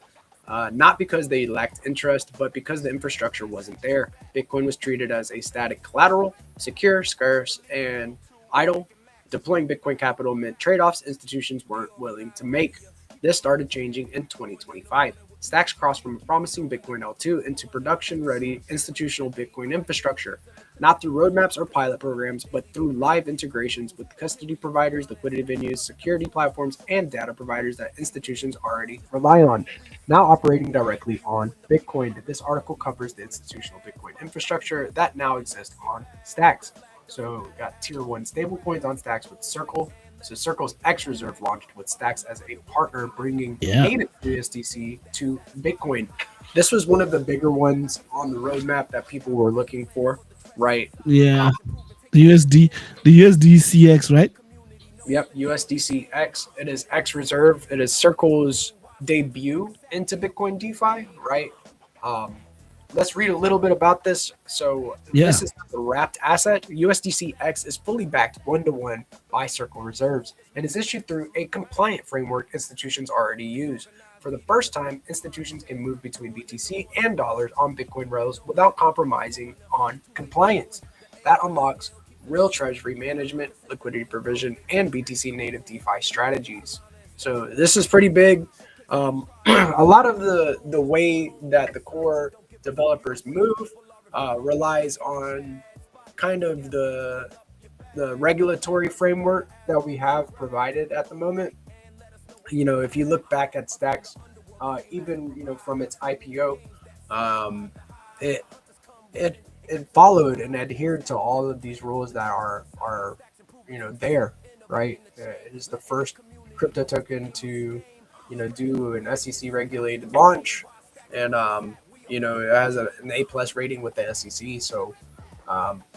Not because they lacked interest, but because the infrastructure wasn't there. Bitcoin was treated as a static collateral, secure, scarce, and idle. Deploying Bitcoin capital meant trade offs institutions weren't willing to make. This started changing in 2025. Stacks crossed from a promising Bitcoin L2 into production ready institutional Bitcoin infrastructure, not through roadmaps or pilot programs, but through live integrations with custody providers, liquidity venues, security platforms, and data providers that institutions already rely on, now operating directly on Bitcoin. This article covers the institutional Bitcoin infrastructure that now exists on Stacks. So we got tier 1 stablecoins on Stacks with Circle. So Circle's X Reserve launched with Stacks as a partner, bringing Yeah. native USDC to Bitcoin. This was one of the bigger ones on the roadmap that people were looking for, right? Yeah, the USDCX, right? Yep, USDC X. It is X Reserve. It is Circle's debut into Bitcoin DeFi, right? Um, let's read a little bit about this. So Yeah. this is the wrapped asset. USDC X is fully backed 1-to-1 by Circle Reserves and is issued through a compliant framework institutions already use. For the first time, institutions can move between BTC and dollars on Bitcoin rails without compromising on compliance. That unlocks real treasury management, liquidity provision, and BTC native DeFi strategies. So this is pretty big. A lot of the way that the core developers move relies on kind of the regulatory framework that we have provided at the moment. You know, if you look back at Stacks, even from its IPO, um, it it followed and adhered to all of these rules that are there, right? It is the first crypto token to do an SEC regulated launch, and it has an A+ rating with the SEC. So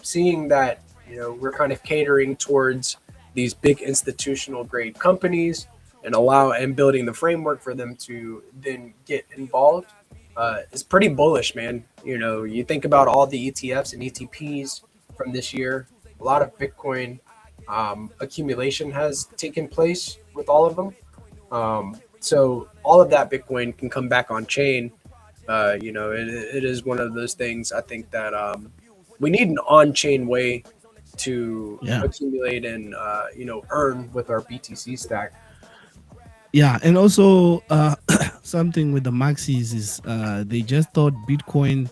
seeing that we're kind of catering towards these big institutional grade companies and building the framework for them to then get involved is pretty bullish, man. You think about all the ETFs and ETPs from this year. A lot of Bitcoin accumulation has taken place with all of them. So all of that Bitcoin can come back on chain. It is one of those things. I think that we need an on-chain way to accumulate and earn with our BTC stack. Yeah, and also something with the maxis is they just thought Bitcoin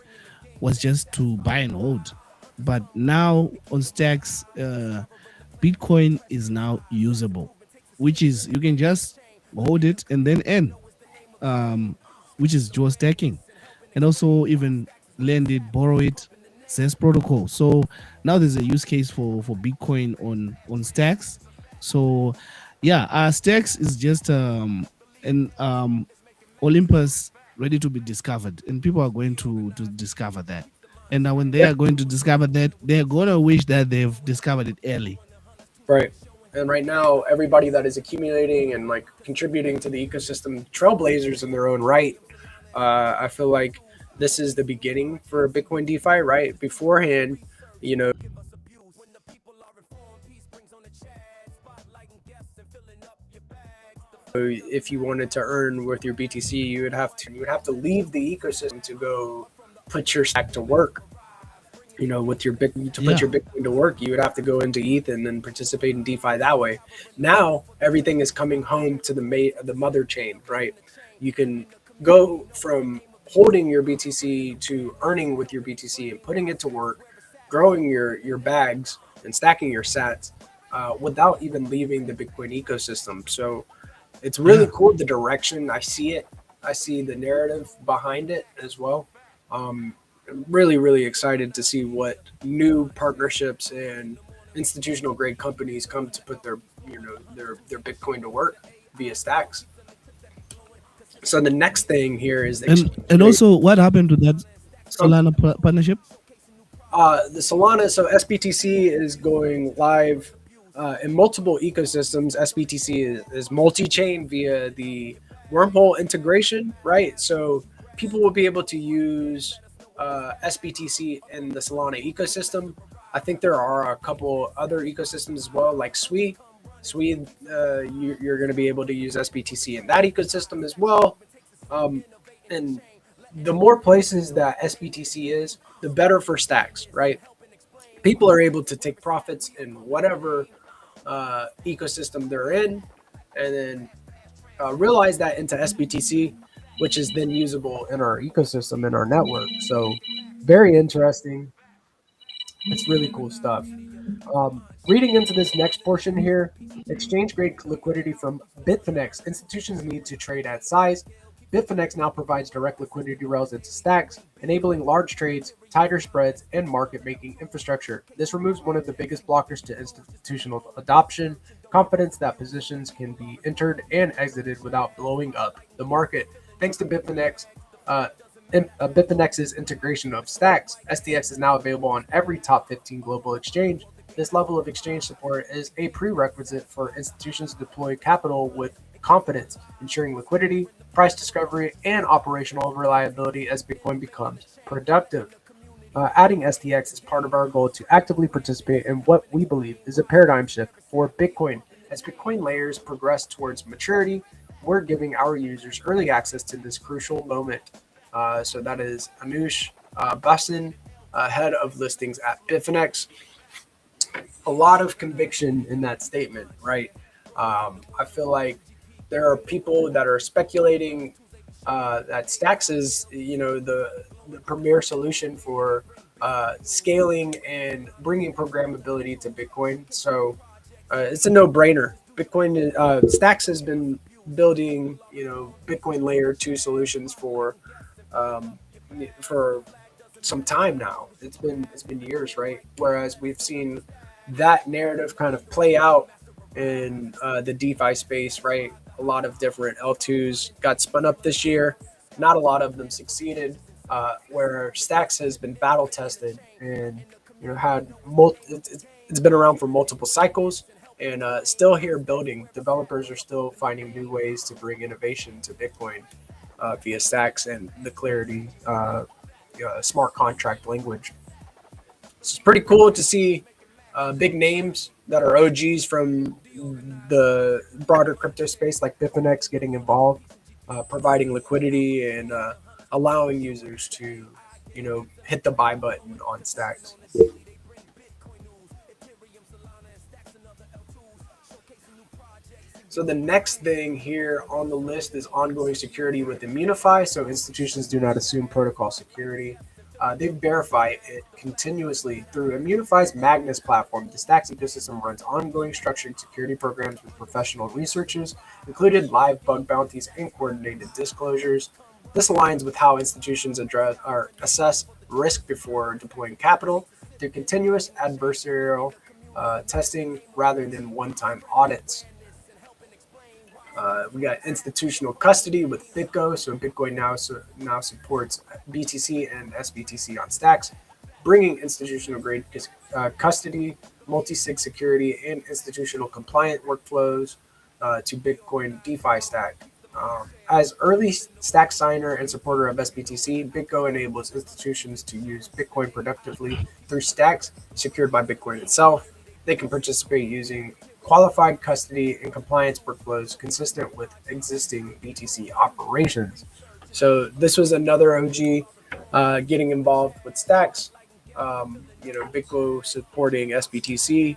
was just to buy and hold, but now on Stacks, Bitcoin is now usable, which is you can just hold it and then earn, which is dual stacking, and also even lend it, borrow it, Zest protocol. So now there's a use case for Bitcoin on Stacks. So yeah, Stacks is just a and Olympus ready to be discovered, and people are going to discover that. And now when they are going to discover that, they're going to wish that they've discovered it early. Right. And right now, everybody that is accumulating and like contributing to the ecosystem, trailblazers in their own right. I feel like this is the beginning for Bitcoin DeFi, right? Beforehand, you know, if you wanted to earn with your BTC, you would have to leave the ecosystem to go put your stack to work. You know, with your put your Bitcoin to work, you would have to go into ETH and then participate in DeFi that way. Now everything is coming home to the mother chain, right? You can go from holding your BTC to earning with your BTC and putting it to work, growing your bags and stacking your sats without even leaving the Bitcoin ecosystem. So it's really cool, the direction. I see it. I see the narrative behind it as well. I'm really excited to see what new partnerships and institutional grade companies come to put their Bitcoin to work via stacks. So the next thing here is and also what happened to that Solana partnership? The Solana, so SBTC is going live in multiple ecosystems. SBTC is multi-chain via the wormhole integration, right? So people will be able to use SBTC in the Solana ecosystem. I think there are a couple other ecosystems as well, like Sui. You're going to be able to use SBTC in that ecosystem as well. And the more places that SBTC is, the better for stacks, right? People are able to take profits in whatever ecosystem they're in, and then realize that into SBTC, which is then usable in our ecosystem, in our network. So very interesting. It's really cool stuff. Reading into this next portion here, exchange grade liquidity from Bitfinex. Institutions need to trade at size. Bitfinex now provides direct liquidity rails into stacks, enabling large trades, tighter spreads, and market-making infrastructure. This removes one of the biggest blockers to institutional adoption, confidence that positions can be entered and exited without blowing up the market. Thanks to Bitfinex's integration of stacks, SDX is now available on every top 15 global exchange. This level of exchange support is a prerequisite for institutions to deploy capital with confidence, ensuring liquidity, price discovery, and operational reliability as Bitcoin becomes productive. Adding SDX is part of our goal to actively participate in what we believe is a paradigm shift for Bitcoin. As Bitcoin layers progress towards maturity, we're giving our users early access to this crucial moment. So that is Anush Basin, head of listings at Bitfinex. A lot of conviction in that statement, right? I feel like there are people that are speculating that Stacks is, the premier solution for scaling and bringing programmability to Bitcoin. So it's a no-brainer. Bitcoin Stacks has been building, Bitcoin layer 2 solutions for some time now. It's been years, right? Whereas we've seen that narrative kind of play out in the DeFi space, right? A lot of different L2s got spun up this year. Not a lot of them succeeded. Where Stacks has been battle tested and it's been around for multiple cycles and still here building. Developers are still finding new ways to bring innovation to Bitcoin via Stacks and the Clarity smart contract language. So it's pretty cool to see big names that are OGs from the broader crypto space like Bitfinex getting involved, providing liquidity and allowing users to, hit the buy button on Stacks. So the next thing here on the list is ongoing security with Immunify. So institutions do not assume protocol security. They verify it continuously through Immunify's Magnus platform. The Stacks ecosystem runs ongoing structured security programs with professional researchers, included live bug bounties and coordinated disclosures. This aligns with how institutions assess risk before deploying capital through continuous adversarial testing rather than one-time audits. We got institutional custody with BitGo. So Bitcoin now supports BTC and SBTC on stacks, bringing institutional grade custody, multi-sig security, and institutional compliant workflows to Bitcoin DeFi stack. As early stack signer and supporter of SBTC, BitGo enables institutions to use Bitcoin productively through stacks secured by Bitcoin itself. They can participate using qualified custody and compliance workflows consistent with existing BTC operations. So this was another OG getting involved with stacks. BitGo supporting SBTC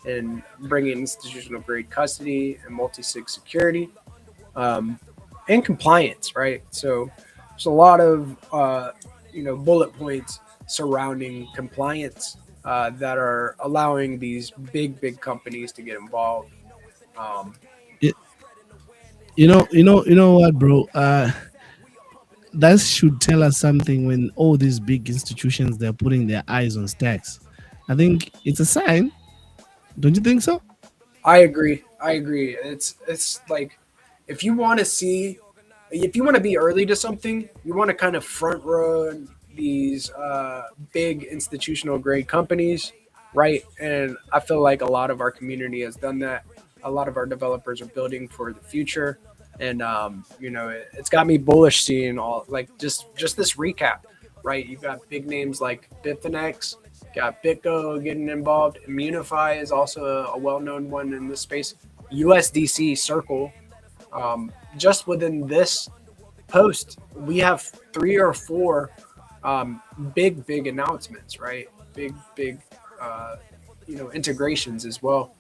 and bringing institutional grade custody and multi-sig security. And compliance, right? So there's a lot of bullet points surrounding compliance that are allowing these big companies to get involved. You know what, bro? That should tell us something when all these big institutions they're putting their eyes on stacks. I think it's a sign. Don't you think so? I agree. It's like if you want to be early to something, you want to kind of front run these big institutional grade companies, right? And I feel like a lot of our community has done that. A lot of our developers are building for the future, and it's got me bullish seeing all like just this recap, right? You've got big names like Bitfinex, got BitGo getting involved. Immunify is also a well-known one in this space. USDC Circle. Just within this post, we have 3 or 4 big announcements, right? Big integrations as well.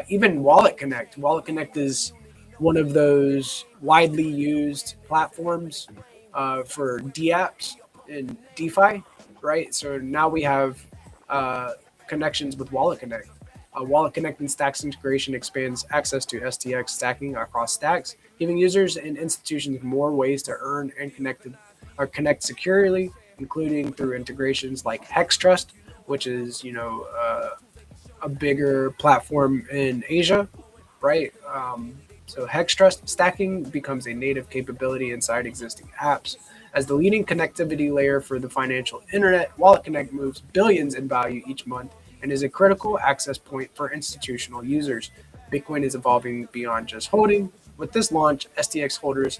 Even Wallet Connect. Wallet Connect is one of those widely used platforms for DApps and DeFi, right? So now we have connections with Wallet Connect. Wallet Connect and Stacks integration expands access to STX stacking across stacks, giving users and institutions more ways to earn and connect securely, including through integrations like HexTrust, which is a bigger platform in Asia, right? So HexTrust stacking becomes a native capability inside existing apps. As the leading connectivity layer for the financial internet, Wallet Connect moves billions in value each month and is a critical access point for institutional users. Bitcoin is evolving beyond just holding. With this launch, STX holders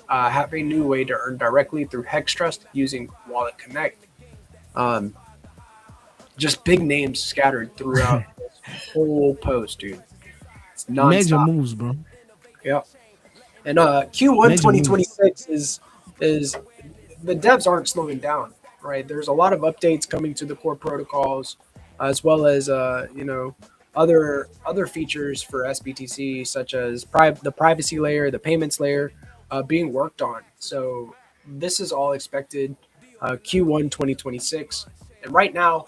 have a new way to earn directly through HexTrust using Wallet Connect. Just big names scattered throughout this whole post, dude. It's nonstop. Major moves, bro. Yeah. And Q1 2026 is the devs aren't slowing down, right? There's a lot of updates coming to the core protocols, as well as other features for SBTC, such as the privacy layer, the payments layer, being worked on. So this is all expected Q1 2026, and right now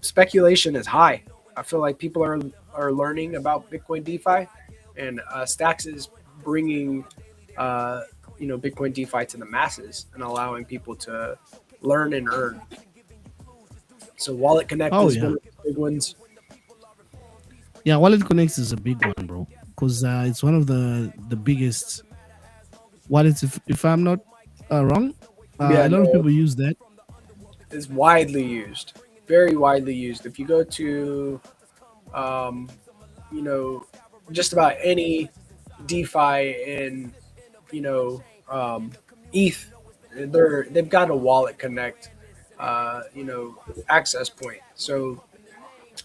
speculation is high. I feel like people are learning about Bitcoin DeFi, and Stacks is bringing Bitcoin DeFi to the masses and allowing people to learn and earn. So Wallet Connect is one of the big ones. Yeah, Wallet Connect is a big one, bro, because it's one of the biggest wallets. If I'm not wrong, a lot of people use that. It's widely used, very widely used. If you go to, just about any DeFi in, ETH, they've got a Wallet Connect, access point. So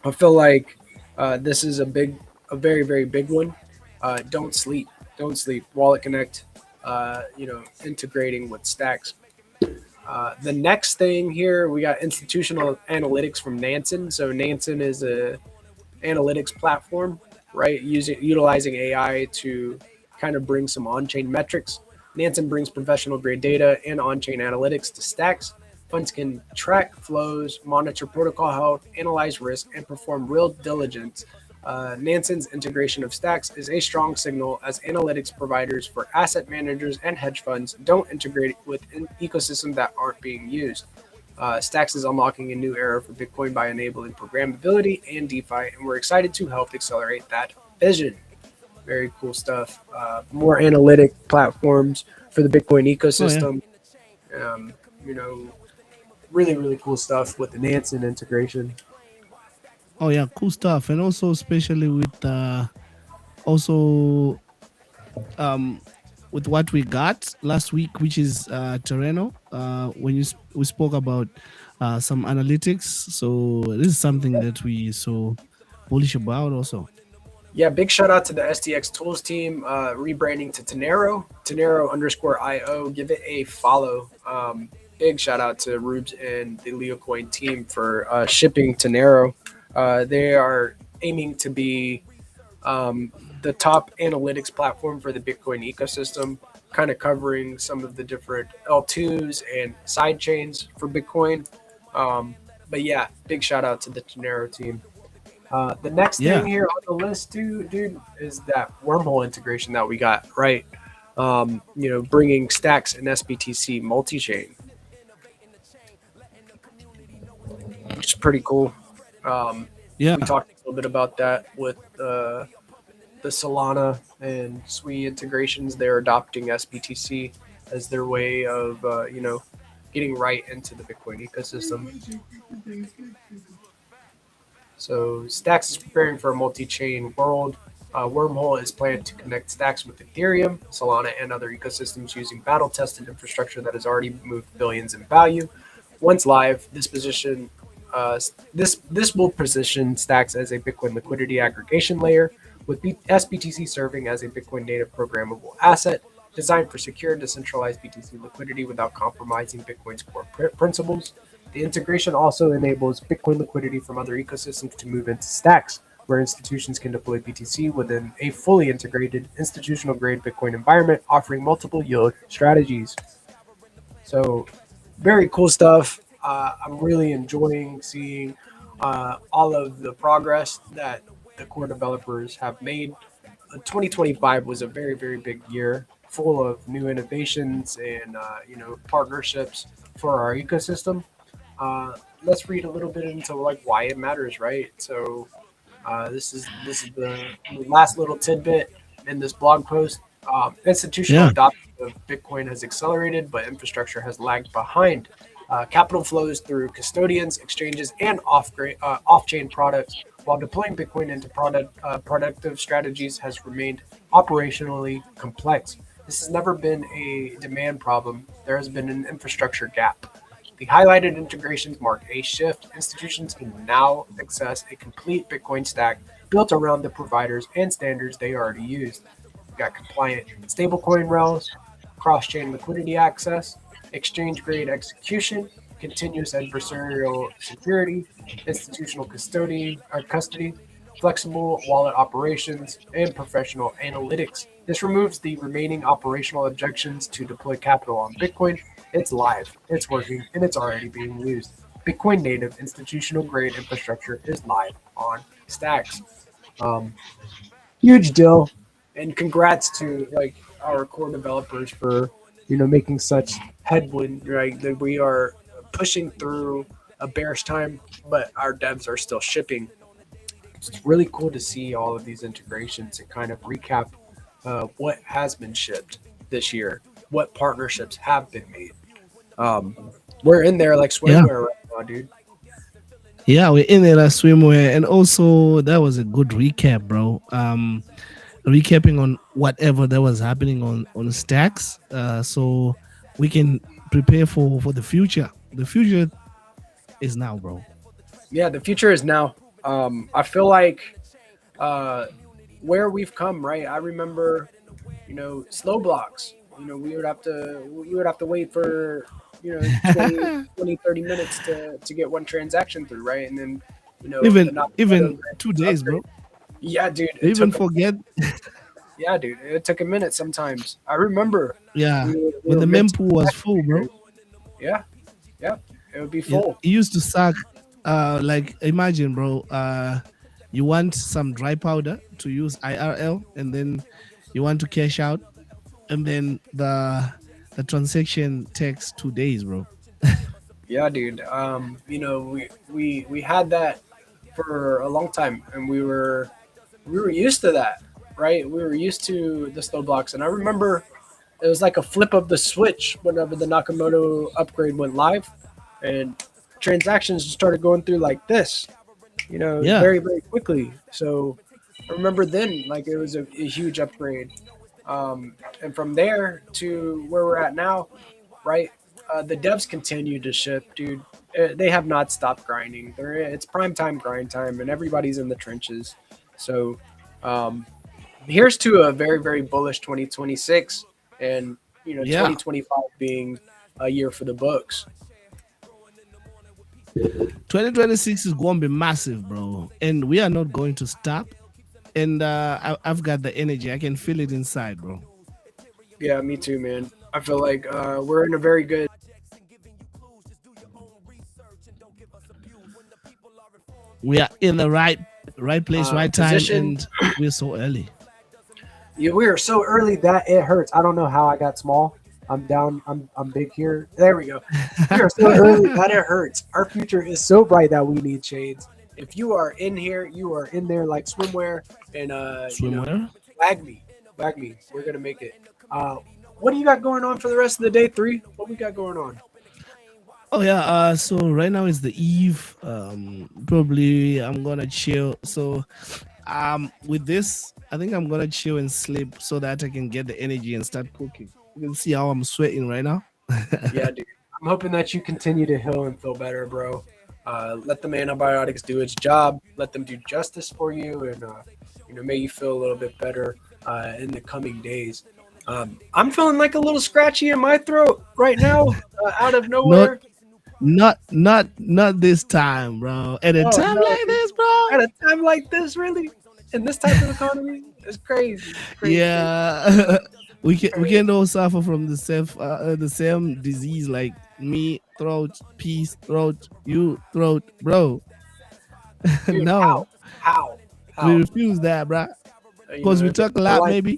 I feel like this is a very, very big one. Don't sleep. Wallet Connect, integrating with Stacks. The next thing here, we got institutional analytics from Nansen. So Nansen is a analytics platform, right? Utilizing AI to kind of bring some on-chain metrics. Nansen brings professional grade data and on-chain analytics to Stacks. Funds can track flows, monitor protocol health, analyze risk, and perform real diligence. Nansen's integration of Stacks is a strong signal as analytics providers for asset managers and hedge funds don't integrate with an ecosystem that aren't being used. Stacks is unlocking a new era for Bitcoin by enabling programmability and DeFi, and we're excited to help accelerate that vision. Very cool stuff. More analytic platforms for the Bitcoin Oh yeah. ecosystem. Um, you know, really, really cool stuff with the Nansen integration. Oh yeah, cool stuff. And also especially with also um with what we got last week, which is Terreno. When we spoke about some analytics, so this is something that we so bullish about also. Yeah, big shout out to the SDX Tools team, rebranding to Tenero, Tenero_IO. Give it a follow. Big shout out to Rubes and the LeoCoin team for shipping Tenero. They are aiming to be the top analytics platform for the Bitcoin ecosystem, kind of covering some of the different L2s and side chains for Bitcoin. But yeah, big shout out to the Tenero team. The next thing Yeah, here on the list, dude, is that wormhole integration that we got, right? Bringing Stacks and SBTC multi-chain, which is pretty cool. yeah, We talked a little bit about that with the Solana and Sui integrations. They're adopting SBTC as their way of, getting right into the Bitcoin ecosystem. So Stacks is preparing for a multi-chain world. Wormhole is planned to connect Stacks with Ethereum, Solana, and other ecosystems using battle-tested infrastructure that has already moved billions in value. Once live, this will position Stacks as a Bitcoin liquidity aggregation layer, with SBTC serving as a Bitcoin native programmable asset designed for secure, decentralized BTC liquidity without compromising Bitcoin's core principles. The integration also enables Bitcoin liquidity from other ecosystems to move into Stacks, where institutions can deploy BTC within a fully integrated institutional grade Bitcoin environment, offering multiple yield strategies. So, very cool stuff. I'm really enjoying seeing all of the progress that the core developers have made. 2025 was a very, very big year, full of new innovations and partnerships for our ecosystem. Let's read a little bit into like why it matters, right? So this is the last little tidbit in this blog post. Institutional yeah, adoption of Bitcoin has accelerated, but infrastructure has lagged behind. Capital flows through custodians, exchanges, and off-chain products, while deploying Bitcoin into productive strategies has remained operationally complex. This has never been a demand problem. There has been an infrastructure gap. The highlighted integrations mark a shift. Institutions can now access a complete Bitcoin stack built around the providers and standards they already use. We've got compliant stablecoin rails, cross-chain liquidity access, exchange-grade execution, continuous adversarial security, institutional custody, flexible wallet operations, and professional analytics. This removes the remaining operational objections to deploy capital on Bitcoin. It's live, it's working, and it's already being used. Bitcoin native institutional grade infrastructure is live on Stacks. Um, Huge deal, and congrats to like our core developers for making such headwind. Right, that we are pushing through a bearish time, but our devs are still shipping. It's really cool to see all of these integrations and kind of recap what has been shipped this year, what partnerships have been made. We're in there like yeah, swimwear right now, dude. yeah. We're in it as swimwear, and also that was a good recap, bro. Recapping on whatever that was happening on Stacks, so we can prepare for the future. The future is now, bro. Yeah, the future is now. I feel like uh, where we've come, right? I remember, slow blocks. We would have to wait for 20, 30 minutes to get one transaction through, right? And then the even not even 2 days, bro. Yeah, dude, They it even took forget. a minute sometimes. I remember Yeah, we when were the mid. mempool was full, bro. Yeah, yeah, it would be it, full. it used to suck. Like imagine, bro. You want some dry powder to use IRL, and then you want to cash out, and then the transaction takes 2 days, bro. Yeah, dude. We had that for a long time, and we were used to that. right? We were used to the slow blocks, and I remember it was like a flip of the switch whenever the Nakamoto upgrade went live, and transactions started going through like this, Yeah. very, very quickly. So I remember then, like it was a huge upgrade. And from there to where we're at now, right? The devs continue to ship, dude. They have not stopped grinding. It's prime time grind time, and everybody's in the trenches. So um, here's to a very, very bullish 2026, and Yeah. 2025 being a year for the books. 2026 is going to be massive, bro. And we are not going to stop. And I've got the energy. I can feel it inside, bro. Yeah, me too, man. I feel like we're in a very good. We are in the right place, right time, position. and we're so early. Yeah, we are so early that it hurts. I don't know how I got small. I'm down. I'm big here. There we go. We are so early that it hurts. Our future is so bright that we need shades. If you are in here, you are in there like swimwear and Swimwear? wag me. We're gonna make it. What do you got going on for the rest of the day? 3? What we got going on? Oh yeah. So right now is the eve. Probably I'm gonna chill. So with this, I think I'm gonna chill and sleep so that I can get the energy and start cooking. You can see how I'm sweating right now. Yeah, dude. I'm hoping that you continue to heal and feel better, bro. Let them antibiotics do its job. Let them do justice for you, and make you feel a little bit better in the coming days. I'm feeling like a little scratchy in my throat right now, out of nowhere. Not this time, bro. At a time like this, bro. At a time like this, really, in this type of economy, it's crazy. Yeah. we can all suffer from the same disease, like me, throat, peace, throat, you, throat, bro. Dude, No, How? we refuse that, bro. Because we talk a lot, maybe.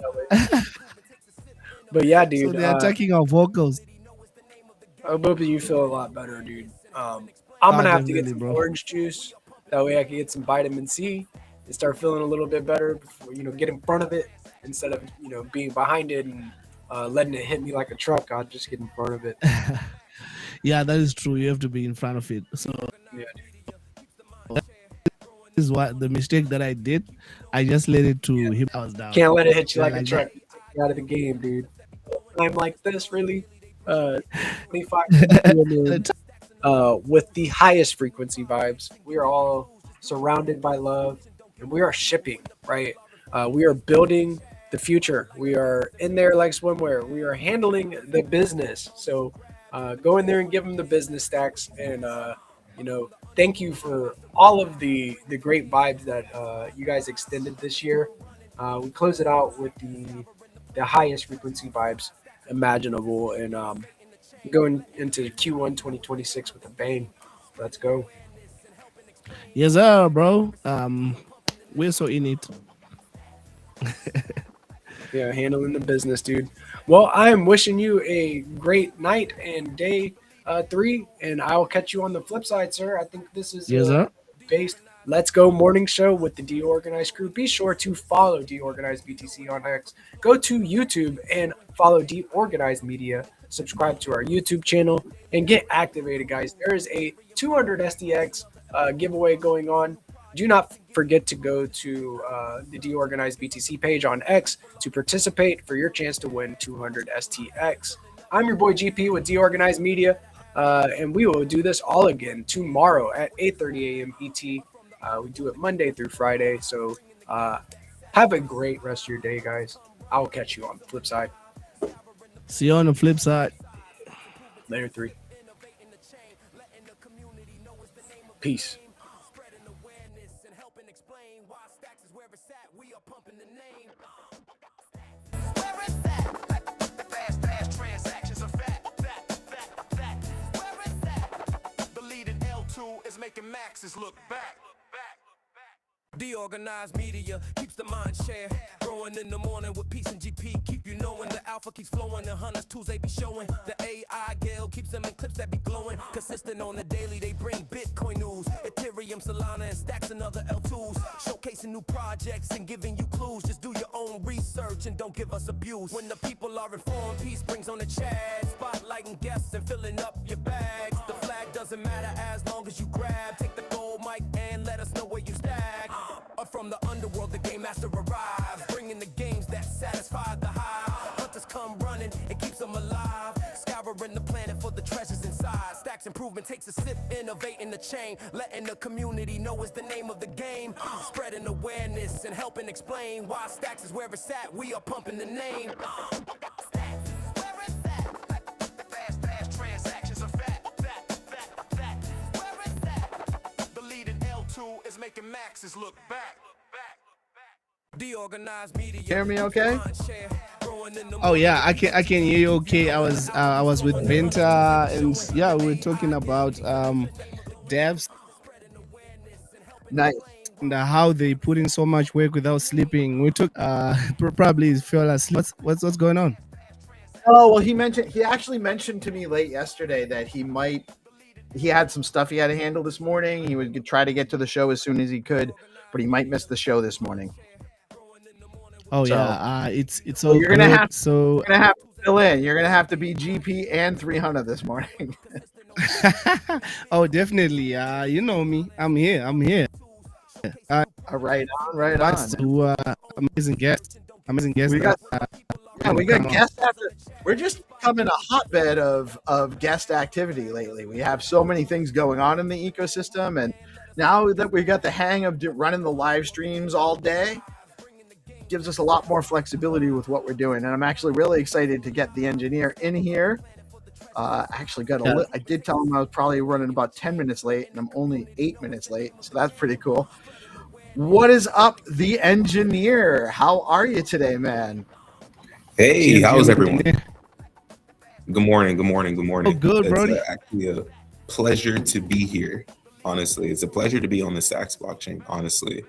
But yeah, dude. So they're attacking our vocals. I hope you feel a lot better, dude. I'm gonna have to get definitely, some bro. orange juice. That way I can get some vitamin C and start feeling a little bit better before, get in front of it instead of, being behind it and letting it hit me like a truck. I'll just get in front of it. Yeah, that is true. You have to be in front of it. So Yeah, this is what the mistake that I did. I just let it to him. I was down. can't let it hit you like a like truck. Take you out of the game, dude. I'm like this, really. 25 with the highest frequency vibes. We are all surrounded by love, and we are shipping, right? We are building the future. We are in there like swimwear. We are handling the business. So go in there and give them the business stacks, and thank you for all of the great vibes that you guys extended this year. We close it out with the highest frequency vibes imaginable, and going into Q1 2026 with a bang. Let's go. Yes, sir, bro. We're so in it. Yeah, handling the business, dude. Well, I am wishing you a great night and day 3, and I'll catch you on the flip side, sir. I think this is Yes, sir. based Let's Go morning show with the DeOrganized crew. Be sure to follow DeOrganized BTC on X. Go to YouTube and follow DeOrganized Media. Subscribe to our YouTube channel and get activated, guys. There is a 200 SDX giveaway going on. Do not forget to go to the DeOrganized BTC page on X to participate for your chance to win 200 STX. I'm your boy GP with DeOrganized Media, and we will do this all again tomorrow at 8:30 a.m. ET. We do it Monday through Friday, so have a great rest of your day, guys. I'll catch you on the flip side. See you on the flip side. Later 3. Peace. Is making maxes look back. DeOrganized Media keeps the mind share growing in the morning with peace and GP. Keep you knowing the alpha keeps flowing. The hunters tools they be showing. The AI Gale keeps them in clips that be glowing. Consistent on the daily, they bring Bitcoin news. Ethereum Ethereum, Solana, and stacks and other L2s. Showcasing new projects and giving you clues. Just do your own research and don't give us abuse. When the people are informed, peace brings on the chat. Spotlighting guests and filling up your bags. The flag doesn't matter as long as you grab. Take the gold mic and let us know where you stack. From the underworld, the game master arrives, bringing the games that satisfy the hive. Hunters come running, it keeps them alive. Scouring the planet for the treasures inside. Stacks improvement takes a sip, innovating the chain. Letting the community know it's the name of the game. Spreading awareness and helping explain why Stacks is where it's at. We are pumping the name. Stacks, where it's at. Fast transactions are fat. Where it's at. The leading L2 is making maxes look back. DeOrganized media. Hear me okay? Oh yeah, I can hear you okay. I was with Binta, and yeah, we were talking about devs Nice. and how they put in so much work without sleeping. We took probably fell asleep. What's going on? Oh well, he actually mentioned to me late yesterday that he had some stuff he had to handle this morning. He would try to get to the show as soon as he could, but he might miss the show this morning. Oh So- yeah, it's all you're gonna good. have- So You're gonna have to fill in. You're gonna have to be GP and 300 this morning. oh definitely. You know me. I'm here. Right on. Thanks to amazing guests. We got we got Come on. guest after. We're just becoming a hotbed of guest activity lately. We have so many things going on in the ecosystem, and now that we got the hang of running the live streams all day, gives us a lot more flexibility with what we're doing. And I'm actually really excited to get the engineer in here. Actually got I did tell him I was probably running about 10 minutes late, and I'm only 8 minutes late, so that's pretty cool. What is up, the engineer? How are you today, man? Hey, Cheers, how's Jim. everyone? Good morning. Oh, good, Brody. It's actually a pleasure to be here. Honestly, it's a pleasure to be on the Stacks blockchain. Honestly,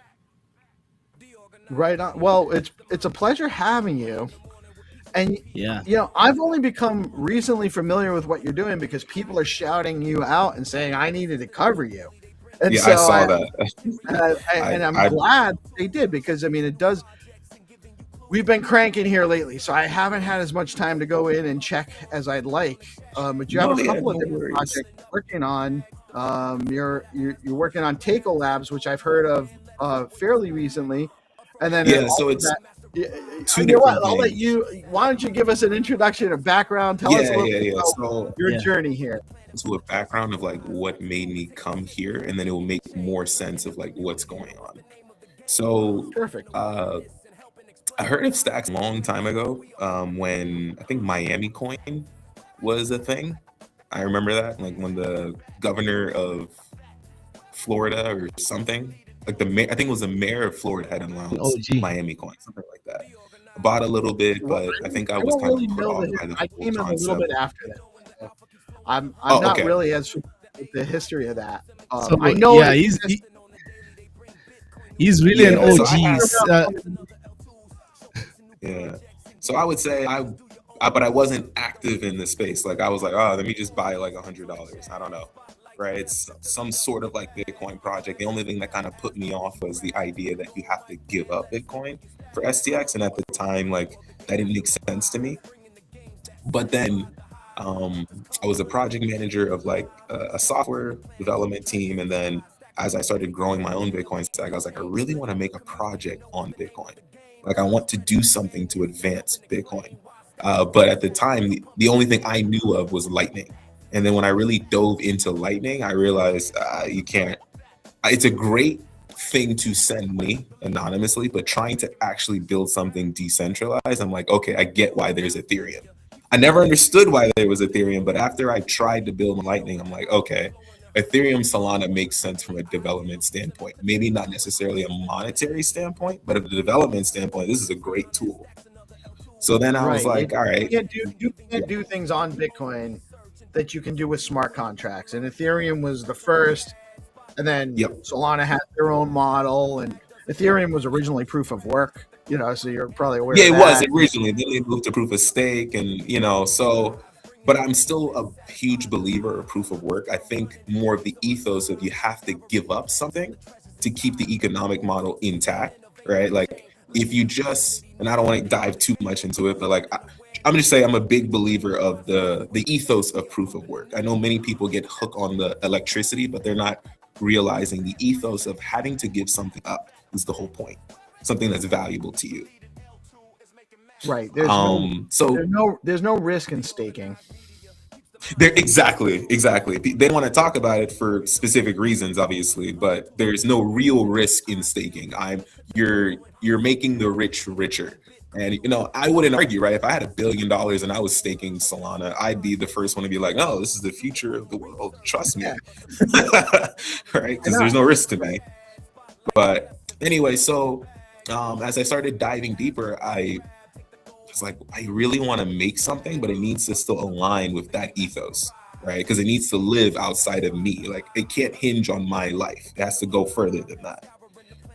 Right on. Well, it's a pleasure having you. And Yeah. I've only become recently familiar with what you're doing because people are shouting you out and saying I needed to cover you. And yeah, so I saw that. and I'm glad they did, because I mean it does. We've been cranking here lately, so I haven't had as much time to go in and check as I'd like. But you have a couple of different projects you're working on. You're working on Takeo Labs, which I've heard of fairly recently, and then so it's two you know what? different I'll let things. you. Why don't you give us an introduction or background? Tell us a little bit about So your journey here. to a background of like what made me come here, and then it will make more sense of like what's going on. So Perfect. I heard of Stacks a long time ago, when I think Miami Coin was a thing. I remember that, like when the governor of Florida or something, like I think it was the mayor of Florida had announced OG. Miami Coin, something like that. I bought a little bit, but I think I was don't kind really of put know off the by the I whole came in a little concept. bit after that. So I'm Oh, not okay. really as familiar with the history of that. So I know. yeah, he's really an Yeah, so OG. Yeah. So I would say but I wasn't active in the space. Like I was like, oh, let me just buy like $100. I don't know. Right. It's some sort of like Bitcoin project. The only thing that kind of put me off was the idea that you have to give up Bitcoin for STX. And at the time, like that didn't make sense to me. But then I was a project manager of like a software development team. And then as I started growing my own Bitcoin stack, I was like, I really want to make a project on Bitcoin. Like I want to do something to advance Bitcoin. But at the time, the only thing I knew of was Lightning. And then when I really dove into Lightning, I realized you can't. It's a great thing to send money anonymously, but trying to actually build something decentralized, I'm like, okay, I get why there's Ethereum. I never understood why there was Ethereum, but after I tried to build Lightning, I'm like, okay, Ethereum Solana makes sense from a development standpoint. Maybe not necessarily a monetary standpoint, but from a development standpoint, this is a great tool. So then I was like, all right. You can't do things on Bitcoin that you can do with smart contracts. And Ethereum was the first. And then Solana had their own model. And Ethereum was originally proof of work, so you're probably aware of that. Yeah, it was originally. Then they moved to proof of stake. And, so but I'm still a huge believer of proof of work. I think more of the ethos of you have to give up something to keep the economic model intact, right? Like if you just, and I don't want to dive too much into it, but like I'm just saying I'm a big believer of the ethos of proof of work. I know many people get hooked on the electricity, but they're not realizing the ethos of having to give something up is the whole point. Something that's valuable to you. Right. There's there's no risk in staking. There, exactly. They want to talk about it for specific reasons, obviously, but there's no real risk in staking. You're making the rich richer. And you know, I wouldn't argue, right? If I had $1 billion and I was staking Solana, I'd be the first one to be like, "No, this is the future of the world. Trust me," right? Because there's no risk to me. But anyway, so as I started diving deeper, I was like, I really want to make something, but it needs to still align with that ethos, right? Because it needs to live outside of me. Like it can't hinge on my life. It has to go further than that.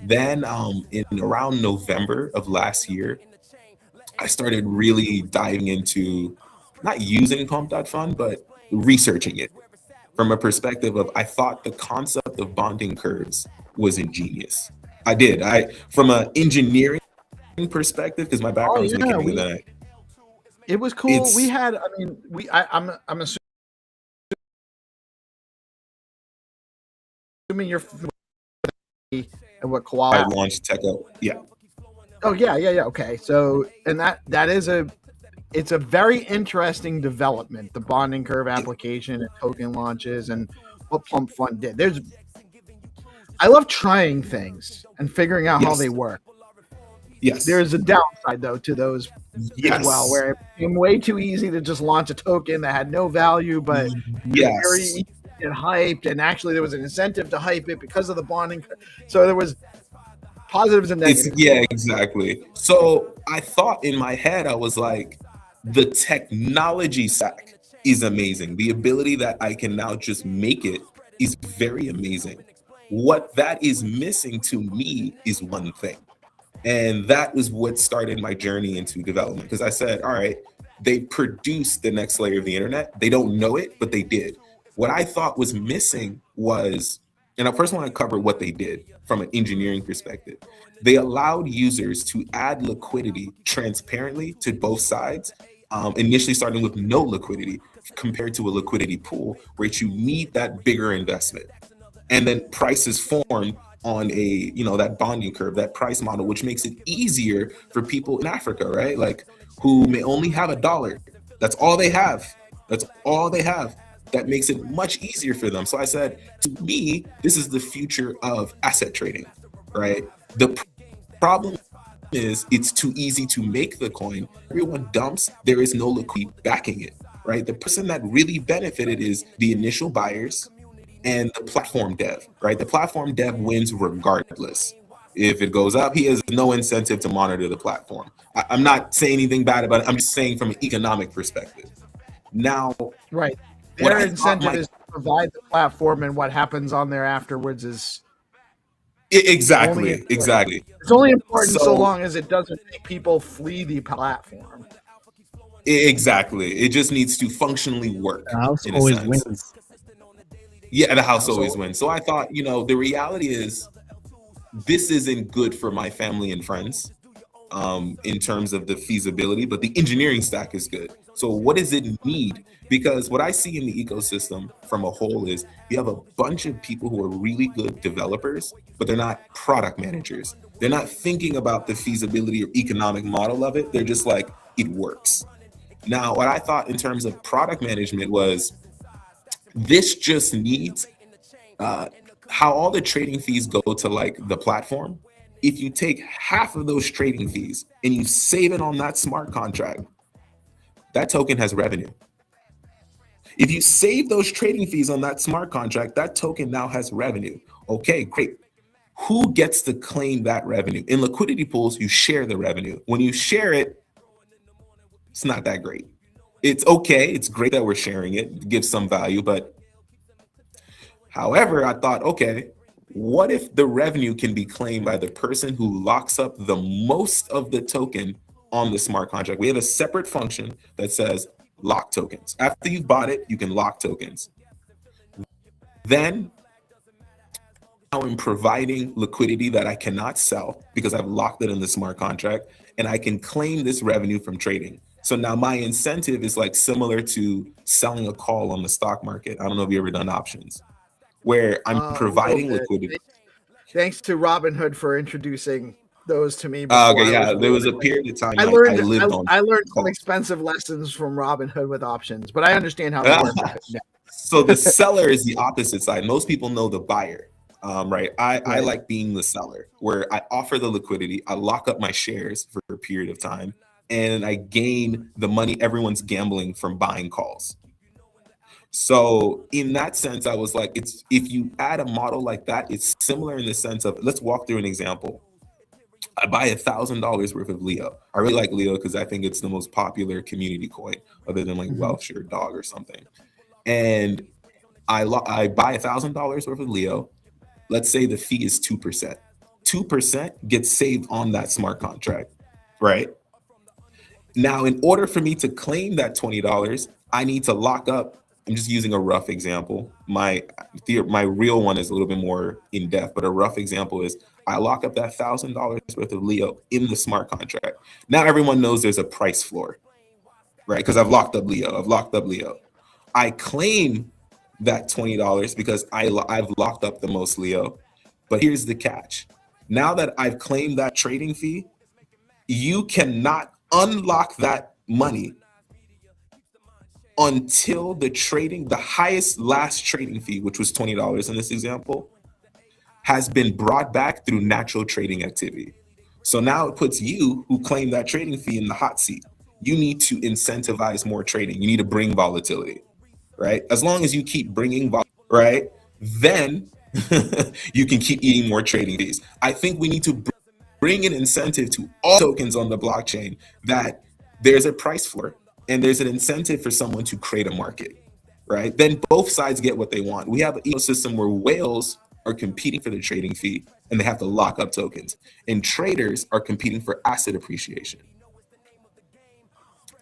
Then in around November of last year, I started really diving into not using Pump.Fund, but researching it from a perspective of I thought the concept of bonding curves was ingenious. I did. From an engineering perspective, because my background is mechanical, that it was cool. We had, I mean, I'm assuming you're and what Koala I launched Tech Up. Yeah. Oh yeah. Okay. So, and that is it's a very interesting development, the bonding curve application and token launches and what Pump Fund did. I love trying things and figuring out how they work. Yes. There's a downside though to those as well, where it became way too easy to just launch a token that had no value, but very easy to get hyped, and actually there was an incentive to hype it because of the bonding. So there was positives and negatives. Yeah, exactly. So I thought in my head, I was like, the technology stack is amazing. The ability that I can now just make it is very amazing. What that is missing to me is one thing. And that was what started my journey into development. Because I said, all right, they produced the next layer of the internet. They don't know it, but they did. What I thought was missing was, and I first want to cover what they did from an engineering perspective. They allowed users to add liquidity transparently to both sides, initially starting with no liquidity compared to a liquidity pool, where you need that bigger investment. And then prices form on that bonding curve, that price model, which makes it easier for people in Africa, right? Like who may only have $1. That's all they have. That makes it much easier for them. So I said, to me, this is the future of asset trading, right? The problem is it's too easy to make the coin. Everyone dumps, there is no liquidity backing it, right? The person that really benefited is the initial buyers and the platform dev, right? The platform dev wins regardless. If it goes up, he has no incentive to monitor the platform. I'm not saying anything bad about it. I'm just saying from an economic perspective. Now, right. Their incentive is to provide the platform, and what happens on there afterwards is exactly. It's only important so long as it doesn't make people flee the platform. Exactly. It just needs to functionally work. The house always wins. Yeah, the house always wins. So I thought, the reality is this isn't good for my family and friends in terms of the feasibility, but the engineering stack is good. So what does it need? Because what I see in the ecosystem from a whole is you have a bunch of people who are really good developers, but they're not product managers. They're not thinking about the feasibility or economic model of it. They're just like, it works. Now, what I thought in terms of product management was this just needs how all the trading fees go to like the platform. If you take half of those trading fees and you save it on that smart contract, that token has revenue. If you save those trading fees on that smart contract, that token now has revenue. Okay, great. Who gets to claim that revenue? In liquidity pools, you share the revenue. When you share it, it's not that great. It's okay. It's great that we're sharing it. It gives some value. But however, I thought, okay, what if the revenue can be claimed by the person who locks up the most of the token on the smart contract? We have a separate function that says lock tokens. After you've bought it, you can lock tokens. Then I'm providing liquidity that I cannot sell because I've locked it in the smart contract, and I can claim this revenue from trading. So now my incentive is like similar to selling a call on the stock market. I don't know if you've ever done options, where I'm providing liquidity. Thanks to Robinhood for introducing those to me. Before Okay, yeah, there was a period of time I lived on. I learned some expensive lessons from Robinhood with options, but I understand how they work. So the seller is the opposite side. Most people know the buyer, right? I like being the seller, where I offer the liquidity, I lock up my shares for a period of time, and I gain the money everyone's gambling from buying calls. So in that sense, I was like, it's if you add a model like that, it's similar in the sense of, let's walk through an example. I buy $1,000 worth of Leo. I really like Leo because I think it's the most popular community coin, other than like Welsh or Dog or something. And I buy $1,000 worth of Leo. Let's say the fee is 2%. 2% gets saved on that smart contract, right? Now, in order for me to claim that $20, I need to lock up. I'm just using a rough example. My real one is a little bit more in depth, but a rough example is I lock up that $1,000 worth of Leo in the smart contract. Now everyone knows there's a price floor, right? Because I've locked up Leo. I claim that $20 because I've locked up the most Leo. But here's the catch. Now that I've claimed that trading fee, you cannot unlock that money until the highest last trading fee, which was $20 in this example, has been brought back through natural trading activity. So now it puts you who claimed that trading fee in the hot seat. You need to incentivize more trading. You need to bring volatility, right? As long as you keep bringing right, then you can keep eating more trading fees. I think we need to bring an incentive to all tokens on the blockchain that there's a price floor and there's an incentive for someone to create a market, right? Then both sides get what they want. We have an ecosystem where whales are competing for the trading fee and they have to lock up tokens, and traders are competing for asset appreciation.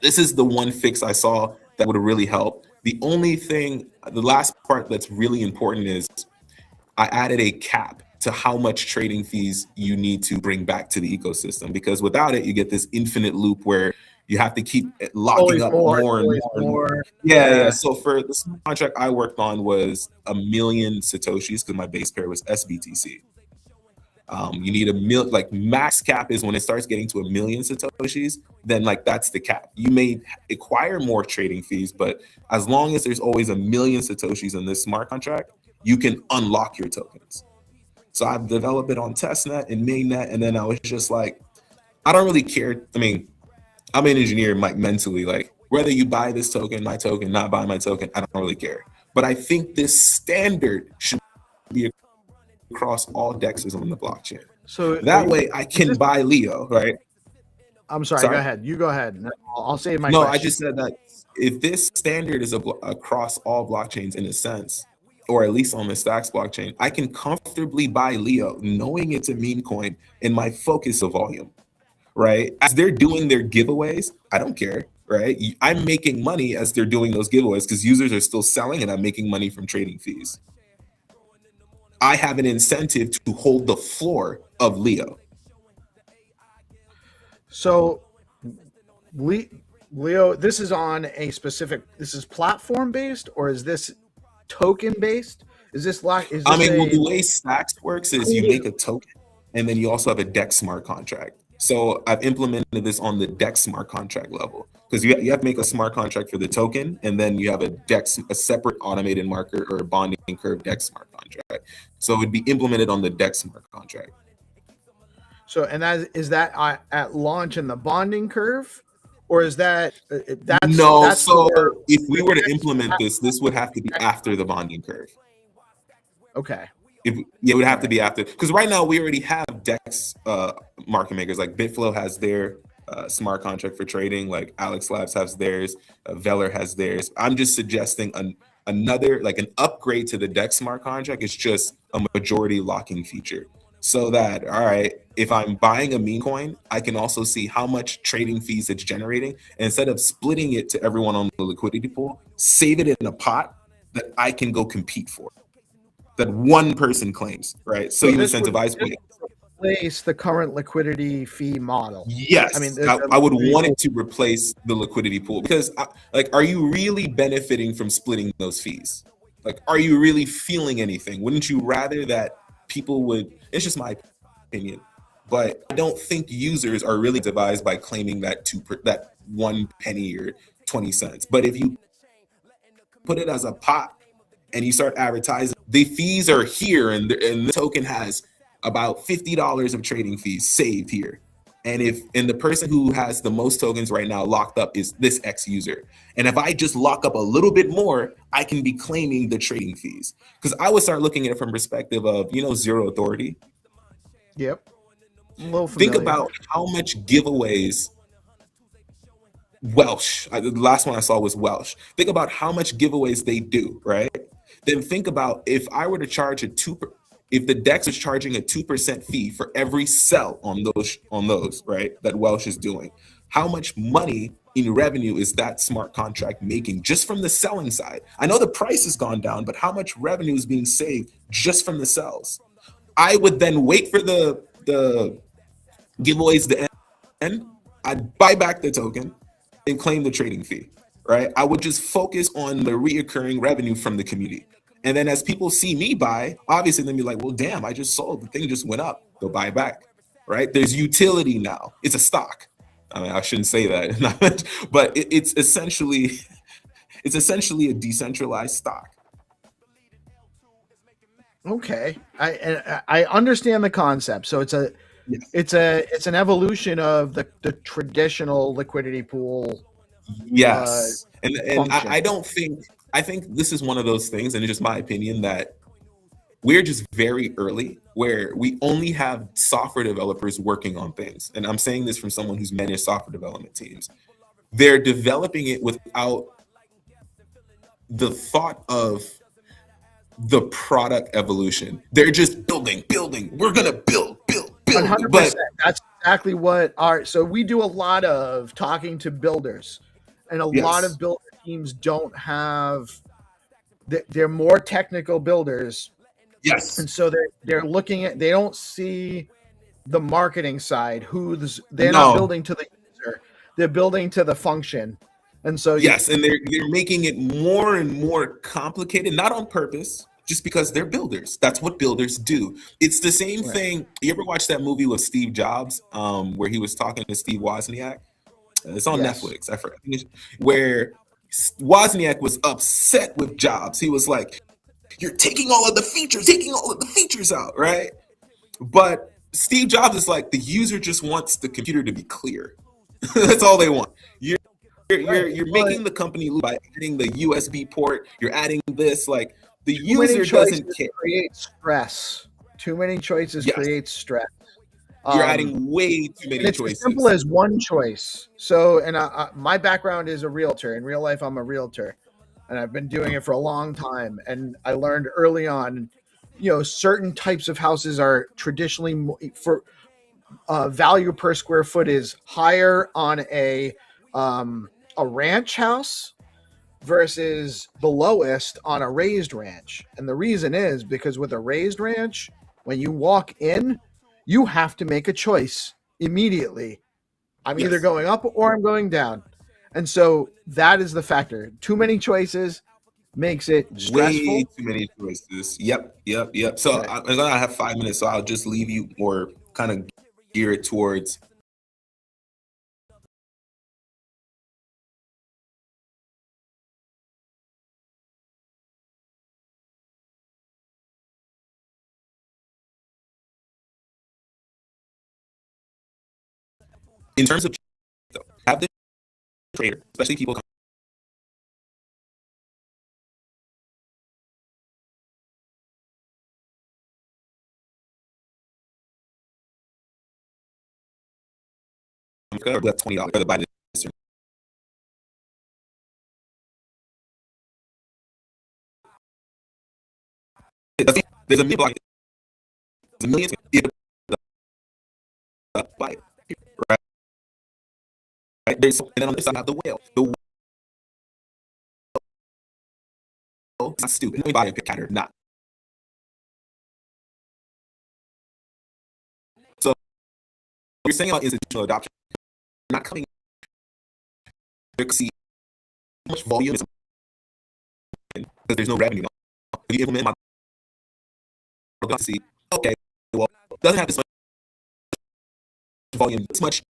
This is the one fix I saw that would really help. The last part that's really important is I added a cap to how much trading fees you need to bring back to the ecosystem, because without it, you get this infinite loop where you have to keep locking up more and more. Yeah. So for the smart contract I worked on was 1 million Satoshis because my base pair was SBTC. You need max cap is when it starts getting to 1 million Satoshis, then that's the cap. You may acquire more trading fees, but as long as there's always 1 million Satoshis in this smart contract, you can unlock your tokens. So I've developed it on testnet and mainnet, and then I was just like, I don't really care. I mean, I'm an engineer, mentally, whether you buy this token, my token, not buy my token, I don't really care. But I think this standard should be across all DEXs on the blockchain. So that way I can buy Leo, right? I'm sorry, go ahead. You go ahead. I'll save my question. I just said that if this standard is across all blockchains in a sense, or at least on the Stacks blockchain, I can comfortably buy Leo knowing it's a meme coin and my focus of volume, right? As they're doing their giveaways, I don't care, right? I'm making money as they're doing those giveaways because users are still selling and I'm making money from trading fees. I have an incentive to hold the floor of Leo. So Leo, this is on a specific, this is platform based, or is this token based? Is this the way Stacks works is you make a token and then you also have a DEX smart contract. So I've implemented this on the DEX smart contract level because you have to make a smart contract for the token, and then you have a separate automated marker or a bonding curve DEX smart contract. So it would be implemented on the DEX smart contract. So, and is that at launch in the bonding curve, or is that if we were to implement this would have to be after the bonding curve. Okay. It would have to be after, because right now we already have DEX market makers. Like Bitflow has their smart contract for trading, like Alex Labs has theirs, Veller has theirs. I'm just suggesting another, an upgrade to the DEX smart contract is just a majority locking feature. so that, all right, if I'm buying a meme coin, I can also see how much trading fees it's generating. And instead of splitting it to everyone on the liquidity pool, save it in a pot that I can go compete for, that one person claims, right? So you this would incentivize play. replace the current liquidity fee model. Yes, I mean, I would want it to replace the liquidity pool because, like, are you really benefiting from splitting those fees? Like, are you really feeling anything? Wouldn't you rather that people would? It's just my opinion, but I don't think users are really incentivized by claiming that that 1 penny or 20 cents. But if you put it as a pot and you start advertising, the fees are here, and the token has about $50 of trading fees saved here. And the person who has the most tokens right now locked up is this X user. And if I just lock up a little bit more, I can be claiming the trading fees. Because I would start looking at it from perspective of, zero authority. Yep. A little Think familiar. about how much giveaways the last one I saw was Welsh. Think about how much giveaways they do, right? Then think about if I were to charge if the DEX is charging a 2% fee for every sell on those, right, that Welsh is doing. How much money in revenue is that smart contract making just from the selling side? I know the price has gone down, but how much revenue is being saved just from the sells? I would then wait for the giveaways to end. I'd buy back the token and claim the trading fee, right? I would just focus on the reoccurring revenue from the community. And then as people see me buy, obviously they'll be like, well, damn, I just sold. The thing just went up. They'll buy back, right? There's utility now. It's a stock. I mean, I shouldn't say that, but it's essentially a decentralized stock. Okay, I understand the concept. So it's an evolution of the traditional liquidity pool. Yes, and function. I think this is one of those things, and it's just my opinion that we're just very early, where we only have software developers working on things. And I'm saying this from someone who's managed software development teams. They're developing it without the thought of the product evolution. They're just building. We're gonna build. 100%. But That's exactly what so we do a lot of talking to builders, and a lot of builder teams don't have. They're more technical builders. Yes. And so they're looking at, they don't see the marketing side. They're not building to the user, they're building to the function. And so and they're making it more and more complicated, not on purpose, just because they're builders. That's what builders do. It's the same thing. You ever watch that movie with Steve Jobs, where he was talking to Steve Wozniak? It's on Netflix. I forgot. Where Wozniak was upset with Jobs. He was like, "You're taking all of the features out, right?" But Steve Jobs is like, the user just wants the computer to be clear. That's all they want. You're making the company by adding the USB port. You're adding this, like the user doesn't care. Create stress. Too many choices create stress. You're adding way too many choices. It's as simple as one choice. So, and my background is a realtor. In real life, I'm a realtor, and I've been doing it for a long time. And I learned early on, certain types of houses are traditionally for value per square foot is higher on a ranch house versus the lowest on a raised ranch. And the reason is because with a raised ranch, when you walk in, you have to make a choice immediately. I'm either going up or I'm going down. And so that is the factor. Too many choices makes it stressful. Way too many choices. Yep. So I'm gonna have 5 minutes, so I'll just leave you or kind of gear it towards in terms of have the trader, especially people that's $20 to buy this. There's a meme block a million, right? Right? There's, and then on the other side, I have the whale. The whale is not stupid. Let me buy a cat or not. So you're saying about institutional adoption, not coming to see how much volume is because there's no revenue. If you implement my to see, okay, well, it doesn't have this much volume, this much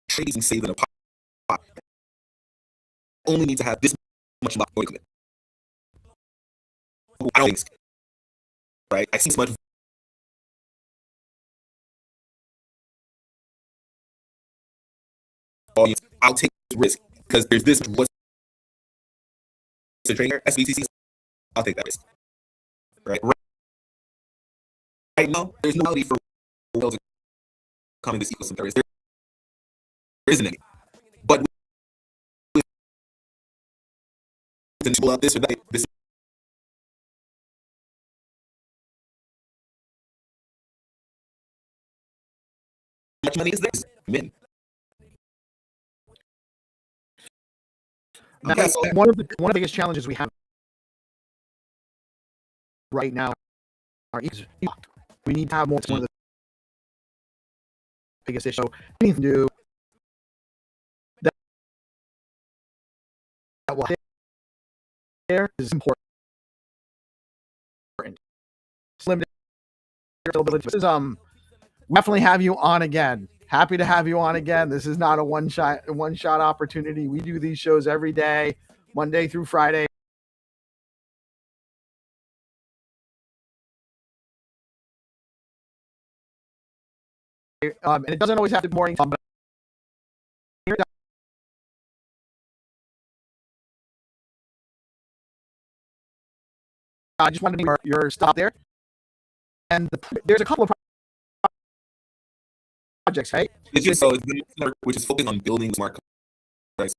trading saved in a pot. Only need to have this much equipment. I don't think, right? I see so much volume. I'll take this risk because there's this what's the trader SBTC. I'll take that risk. Right now, there's no ability for whales to come in this ecosystem. There isn't any. But to pull out this or that, this much money is this? Min. That's one of the biggest challenges we have right now. We need to have more. It's one of the biggest issues. So anything to do that will there is important. Limited availability. This is definitely have you on again. Happy to have you on again. This is not a one shot opportunity. We do these shows every day, Monday through Friday. And it doesn't always have to be morning fun, but I just wanted to be your stop there. And there's a couple of projects, right? It's just so which is focusing on building smart contracts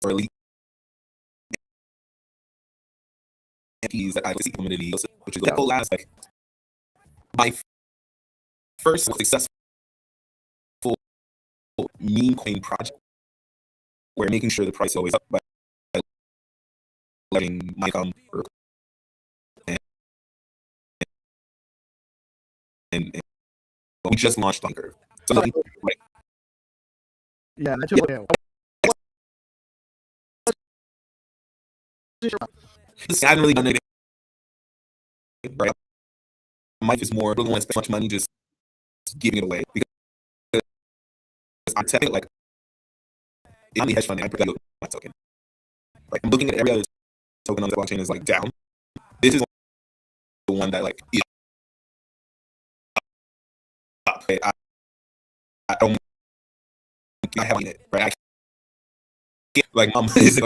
for elite entities that I see community, which is the whole last like my first successful meme coin project where making sure the price is always up by letting my income and we just launched on Curve. So like, yeah, that's okay. I haven't really done anything. Right? My life is more. I don't want to spend much money just giving it away because I'm telling like I'm the hedge fund. I put my token. Like I'm looking at every other token on the blockchain is like down. This is the one that like up. Right? I don't. I have it right. I can't, like is it,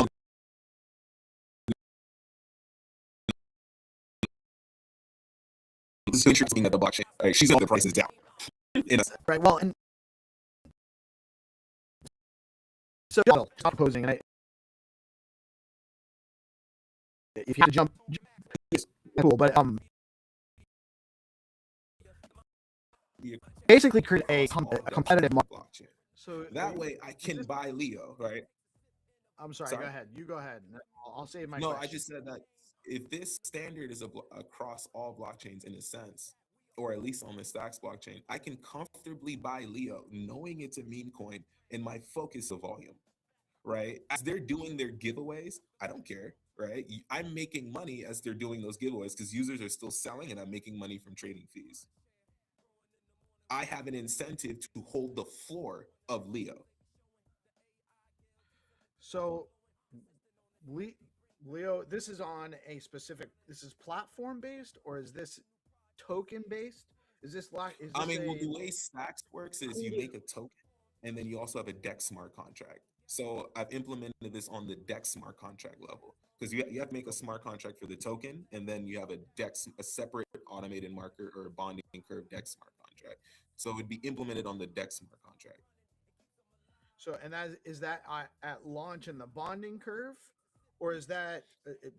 this is interesting at the blockchain. Right? She's on the prices down. Right. Well, and so stop proposing, and if you have to jump, it's cool. But basically create a competitive blockchain. So that way I can buy Leo, right? I'm sorry. Go ahead. You go ahead. I'll save my. No, question. I just said that if this standard is across all blockchains in a sense, or at least on the Stacks blockchain, I can comfortably buy Leo, knowing it's a meme coin, and my focus of volume, right? As they're doing their giveaways, I don't care, right? I'm making money as they're doing those giveaways because users are still selling, and I'm making money from trading fees. I have an incentive to hold the floor of Leo. So, Leo, this is on a specific. This is platform based, or is this token based? Is this like? I mean, well, the way Stacks works is you make a token, and then you also have a DEX smart contract. So I've implemented this on the DEX smart contract level because you have to make a smart contract for the token, and then you have a DEX, a separate automated marker or bonding curve DEX smart contract. So it would be implemented on the DEX smart contract. So, and is that at launch in the bonding curve, or is that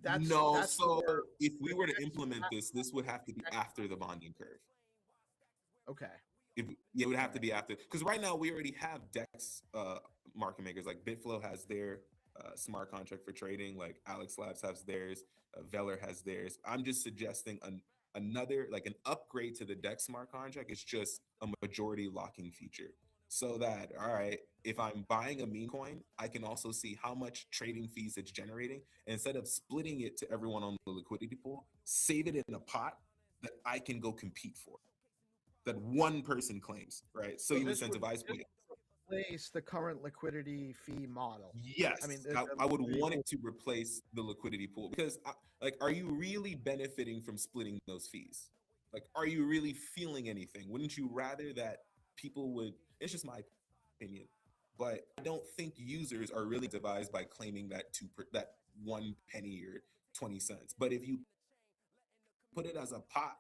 that's no? So if we were to implement this, this would have to be after the bonding curve. Okay. It would have to be after, because right now we already have DEX market makers. Like Bitflow has their smart contract for trading. Like Alex Labs has theirs. Veller has theirs. I'm just suggesting another, like an upgrade to the DEX smart contract. It's just a majority locking feature, so that, all right, if I'm buying a meme coin, I can also see how much trading fees it's generating. And instead of splitting it to everyone on the liquidity pool, save it in a pot that I can go compete for, that one person claims, right? So you this would incentivize play. replace the current liquidity fee model. Yes, I mean, I would want it to replace the liquidity pool, because like, are you really benefiting from splitting those fees? Like, are you really feeling anything? Wouldn't you rather that people would? It's just my opinion, but I don't think users are really incentivized by claiming that that 1 penny or 20 cents. But if you put it as a pot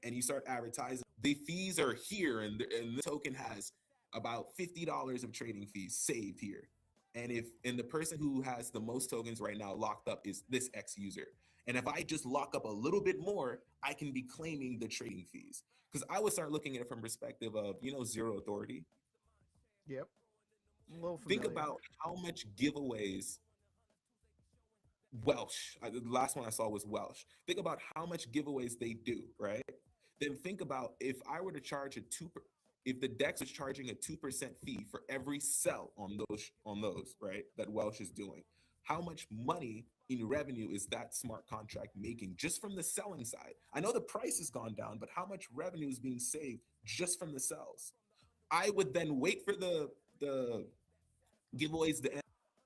and you start advertising, the fees are here, and the token has about $50 of trading fees saved here. And the person who has the most tokens right now locked up is this X user. And if I just lock up a little bit more, I can be claiming the trading fees. Because I would start looking at it from perspective of, zero authority. Yep. A little Think familiar. about how much giveaways Welsh, the last one I saw was Welsh. Think about how much giveaways they do, right? Then think about if I were to charge if the DEX is charging a 2% fee for every sell on those, right, that Welsh is doing, how much money in revenue is that smart contract making just from the selling side? I know the price has gone down, but how much revenue is being saved just from the sells? I would then wait for the giveaways to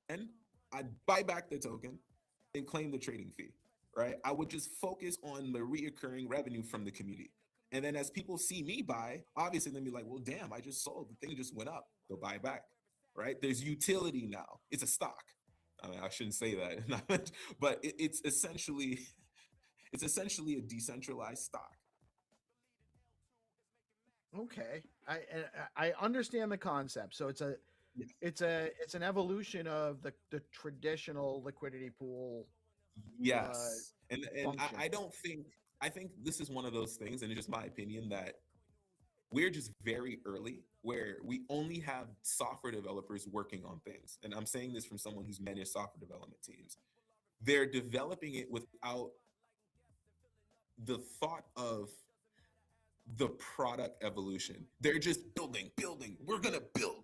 end. I'd buy back the token and claim the trading fee, right? I would just focus on the reoccurring revenue from the community. And then as people see me buy, obviously they'll be like, well, damn, I just sold. The thing just went up. Go buy back, right? There's utility now. It's a stock. I mean, I shouldn't say that, but it's essentially a decentralized stock. Okay, I understand the concept. So it's an evolution of the traditional liquidity pool. Yes, and function. I think this is one of those things, and it's just my opinion, that we're just very early, where we only have software developers working on things. And I'm saying this from someone who's managed software development teams. They're developing it without the thought of the product evolution. They're just building. We're gonna build.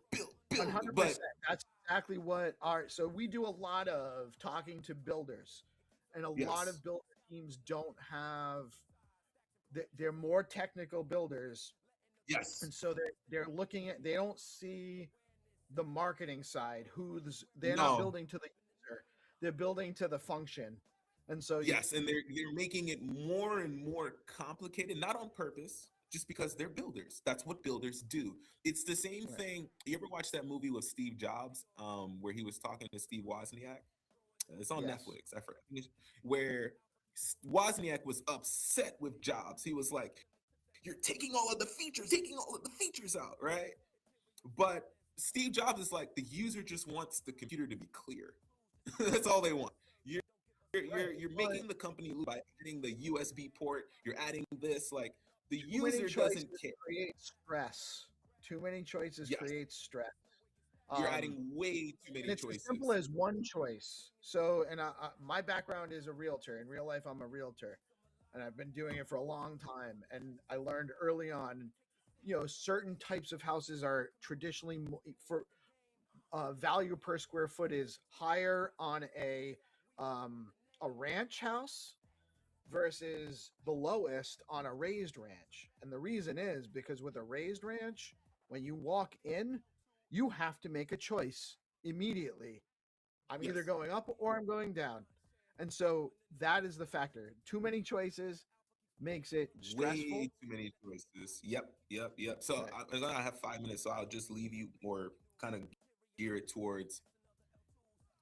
100%. But That's exactly what so we do a lot of talking to builders, and a lot yes, of builder teams don't have. They're more technical builders, yes, and so they're looking at. They don't see the marketing side. They're not no, building to the user. They're building to the function, and so yes, and they're making it more and more complicated, not on purpose, just because they're builders. That's what builders do. It's the same Right. thing. You ever watch that movie with Steve Jobs, where he was talking to Steve Wozniak? It's on Yes. Netflix. I forgot. Where Wozniak was upset with Jobs. He was like, "You're taking all of the features out, right?" But Steve Jobs is like, the user just wants the computer to be clear. That's all they want. You're making the company lose by adding the USB port. You're adding this, like, the Too many user choices doesn't care. create stress. Too many choices Yes, create stress. you're Um, adding way too and many it's as choices. simple as one choice. So, and my background is a realtor. In real life, I'm a realtor, and I've been doing it for a long time. And I learned early on, certain types of houses are traditionally for value per square foot is higher on a ranch house versus the lowest on a raised ranch. And the reason is because with a raised ranch, when you walk in, you have to make a choice immediately. I'm either Yes, going up or I'm going down. And so that is the factor. Too many choices makes it stressful. way too many choices. Yep. So Right. as I have 5 minutes, so I'll just leave you, or kind of gear it towards,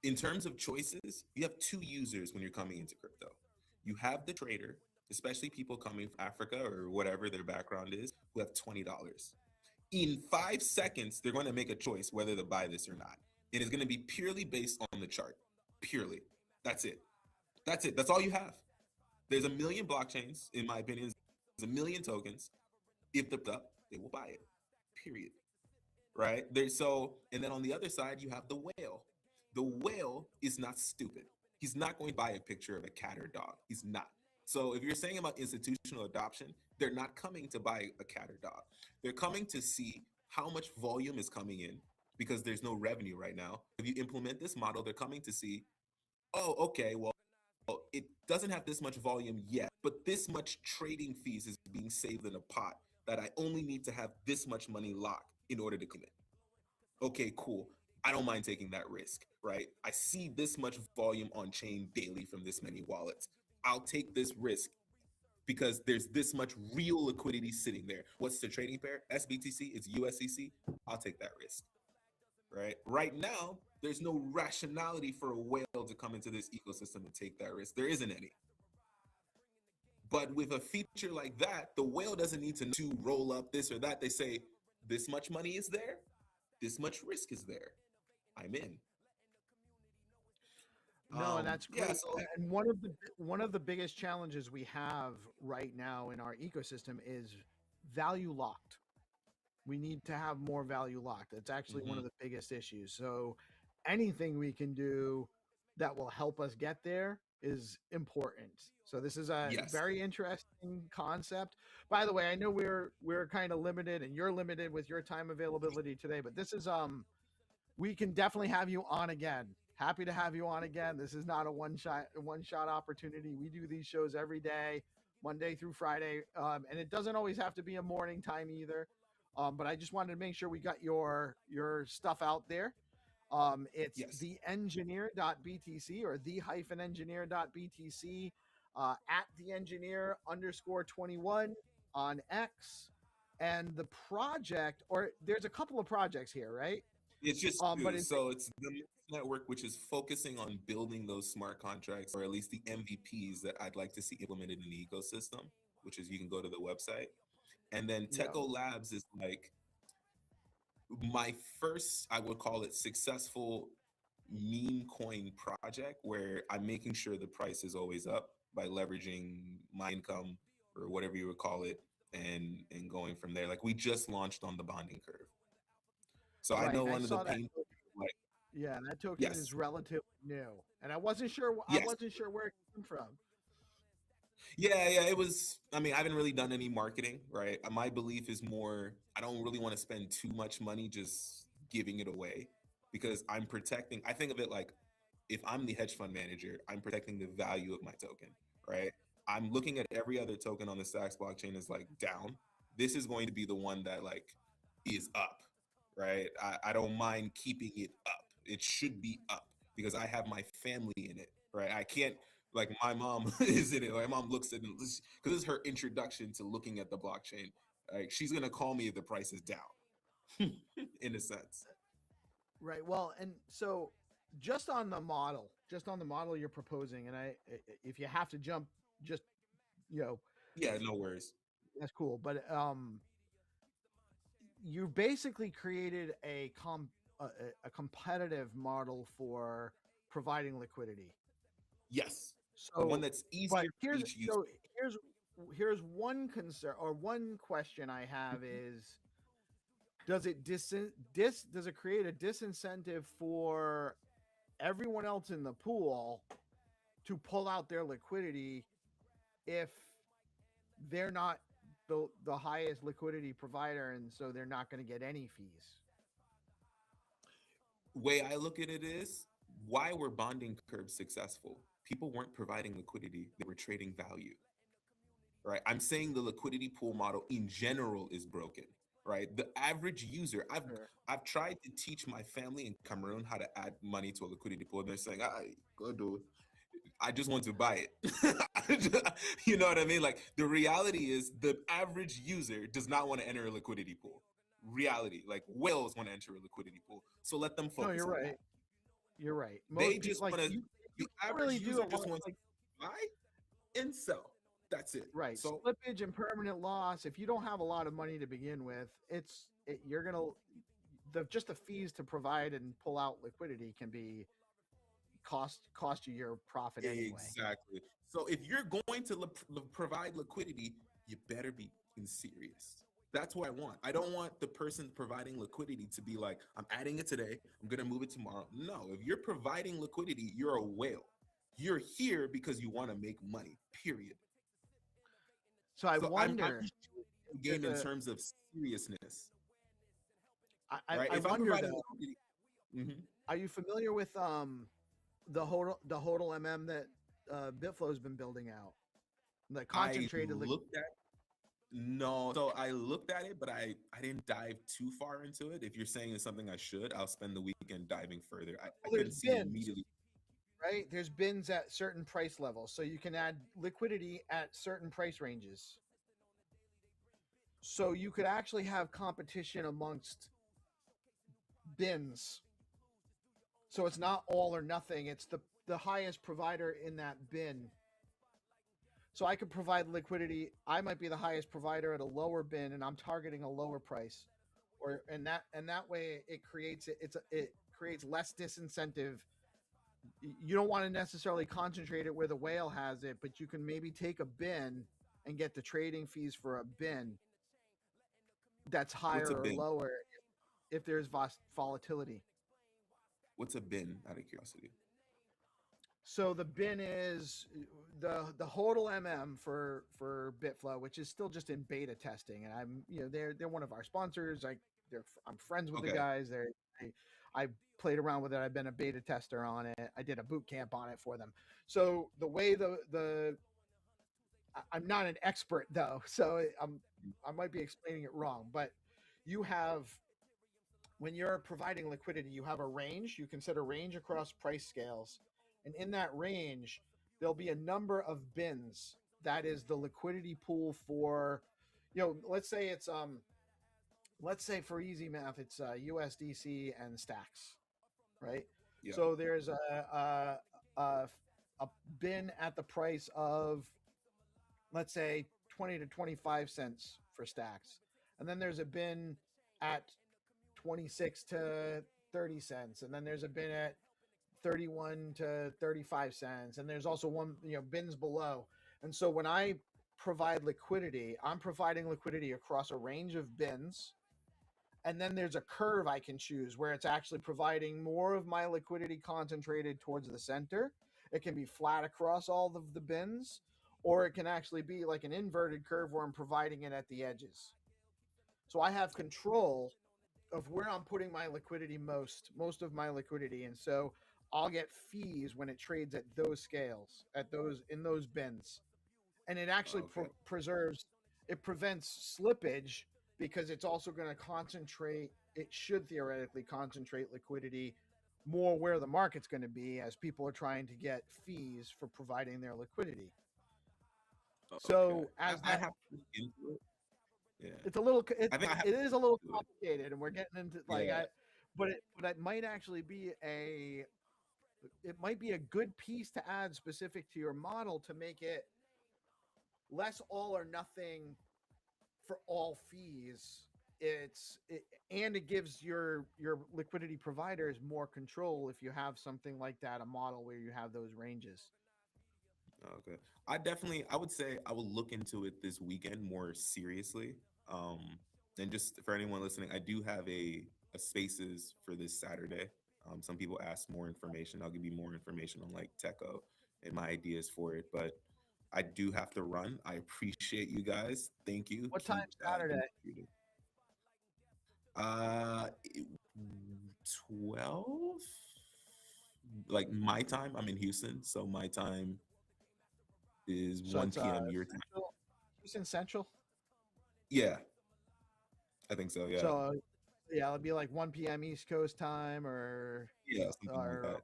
in terms of choices, you have two users when you're coming into crypto. You have the trader, especially people coming from Africa or whatever their background is, who have $20. In 5 seconds, they're going to make a choice whether to buy this or not. It is going to be purely based on the chart. Purely. That's it. That's all you have. There's a million blockchains, in my opinion. There's a million tokens. If the up, they will buy it. Period. Right? And then on the other side, you have the whale. The whale is not stupid. He's not going to buy a picture of a cat or dog. He's not. So if you're saying about institutional adoption, they're not coming to buy a cat or dog. They're coming to see how much volume is coming in because there's no revenue right now. If you implement this model, they're coming to see, oh, okay, well, it doesn't have this much volume yet, but this much trading fees is being saved in a pot that I only need to have this much money locked in order to commit. Okay, cool. I don't mind taking that risk, right? I see this much volume on chain daily from this many wallets. I'll take this risk because there's this much real liquidity sitting there. What's the trading pair? SBTC, it's USCC. I'll take that risk, right? Right now, there's no rationality for a whale to come into this ecosystem and take that risk. There isn't any. But with a feature like that, the whale doesn't need to roll up this or that. They say, this much money is there, this much risk is there. I'm in. No, and that's great. Yeah, so, and one of the biggest challenges we have right now in our ecosystem is value locked. We need to have more value locked. That's actually one of the biggest issues. So anything we can do that will help us get there is important. So this is a very interesting concept. By the way, I know we're kind of limited and you're limited with your time availability today, but this is we can definitely have you on again. Happy to have you on again. This is not a one shot opportunity. We do these shows every day, Monday through Friday, and it doesn't always have to be a morning time either. But I just wanted to make sure we got your stuff out there. It's theengineer.btc or the-engineer.btc at theengineer_21 on X. And the project, or there's a couple of projects here, right? It's just it's the network, which is focusing on building those smart contracts, or at least the MVPs that I'd like to see implemented in the ecosystem, which is you can go to the website. And then Techo Labs is like my first, I would call it, successful meme coin project where I'm making sure the price is always up by leveraging my income or whatever you would call it and going from there. Like we just launched on the bonding curve. So I know one of the pain like that token is relatively new. And I wasn't sure I wasn't sure where it came from. Yeah, it was. I mean, I haven't really done any marketing, right? My belief is more, I don't really want to spend too much money just giving it away because I'm protecting. I think of it like if I'm the hedge fund manager, I'm protecting the value of my token, right? I'm looking at every other token on the Stacks blockchain is like down. This is going to be the one that like is up, right? I don't mind keeping it up. It should be up because I have my family in it, right? I can't. Like my mom is in it. My mom looks at it because this is her introduction to looking at the blockchain. Like she's gonna call me if the price is down, in a sense. Right. Well, and so just on the model you're proposing, and if you have to jump, just Yeah, no worries. That's cool. But you basically created a competitive model for providing liquidity. Yes. So the one that's easier for each user. So here's one concern or one question I have is does it create a disincentive for everyone else in the pool to pull out their liquidity if they're not the highest liquidity provider and so they're not going to get any fees? Way I look at it is why were bonding curves successful? People weren't providing liquidity, they were trading value, right? I'm saying the liquidity pool model in general is broken, right? The average user, I've tried to teach my family in Cameroon how to add money to a liquidity pool. They're saying, go do it. I just want to buy it. You know what I mean? Like the reality is the average user does not want to enter a liquidity pool. Reality, like whales want to enter a liquidity pool. So let them focus. No, you're on right. That. You're right. They just want to. The average user just wants to buy and sell. That's it. Right. So slippage and permanent loss. If you don't have a lot of money to begin with, you're gonna just the fees to provide and pull out liquidity can be cost you your profit anyway. Exactly. So if you're going to provide liquidity, you better be serious. That's what I want. I don't want the person providing liquidity to be like, I'm adding it today, I'm gonna move it tomorrow. No, if you're providing liquidity, you're a whale. You're here because you want to make money, period. So I So wonder. I'm game in terms of seriousness. I If I'm wonder providing though, liquidity, are you familiar with the HODLMM that Bitflow has been building out? The concentrated No, so I looked at it, but I didn't dive too far into it. If you're saying it's something I should, I'll spend the weekend diving further. I couldn't see it immediately. Right? There's bins at certain price levels, so you can add liquidity at certain price ranges. So you could actually have competition amongst bins. So it's not all or nothing. It's the highest provider in that bin. So I could provide liquidity. I might be the highest provider at a lower bin, and I'm targeting a lower price, and that way it creates it creates less disincentive. You don't want to necessarily concentrate it where the whale has it, but you can maybe take a bin and get the trading fees for a bin that's higher or lower if there's volatility. What's a bin, out of curiosity? So the bin is the HODLMM for Bitflow, which is still just in beta testing, and I'm they're one of our sponsors. I'm friends with the guys. I played around with it. I've been a beta tester on it. I did a boot camp on it for them. So the way I'm not an expert though, so I might be explaining it wrong, but you have, when you're providing liquidity, you have a range. You can set a range across price scales. And in that range, there'll be a number of bins. That is the liquidity pool for, let's say it's, let's say for easy math, it's USDC and stacks, right? Yeah. So there's a bin at the price of, let's say 20 to 25 cents for stacks. And then there's a bin at 26 to 30 cents. And then there's a bin at 31 to 35 cents. And there's also one, bins below. And so when I provide liquidity, I'm providing liquidity across a range of bins. And then there's a curve I can choose where it's actually providing more of my liquidity concentrated towards the center. It can be flat across all of the bins, or it can actually be like an inverted curve where I'm providing it at the edges. So I have control of where I'm putting my liquidity, most of my liquidity. And so I'll get fees when it trades at those scales, in those bins. And it actually prevents slippage, because it's also going to concentrate, it should theoretically concentrate liquidity more where the market's going to be, as people are trying to get fees for providing their liquidity. So as I have to look into it. Yeah, it is a little complicated, and we're getting into but it might actually be a good piece to add specific to your model to make it less all or nothing for all fees. And it gives your liquidity providers more control if you have something like that, a model where you have those ranges. Okay. I would say I will look into it this weekend more seriously. And just for anyone listening, I do have a spaces for this Saturday. Some people ask more information. I'll give you more information on like Techo and my ideas for it, but I do have to run. I appreciate you guys. Thank you. What time Saturday? 12, like my time. I'm in Houston, so my time is 1 p.m. your time. Houston Central? Yeah, I think so. Yeah. So it'll be like 1 p.m. East Coast time, or something like that.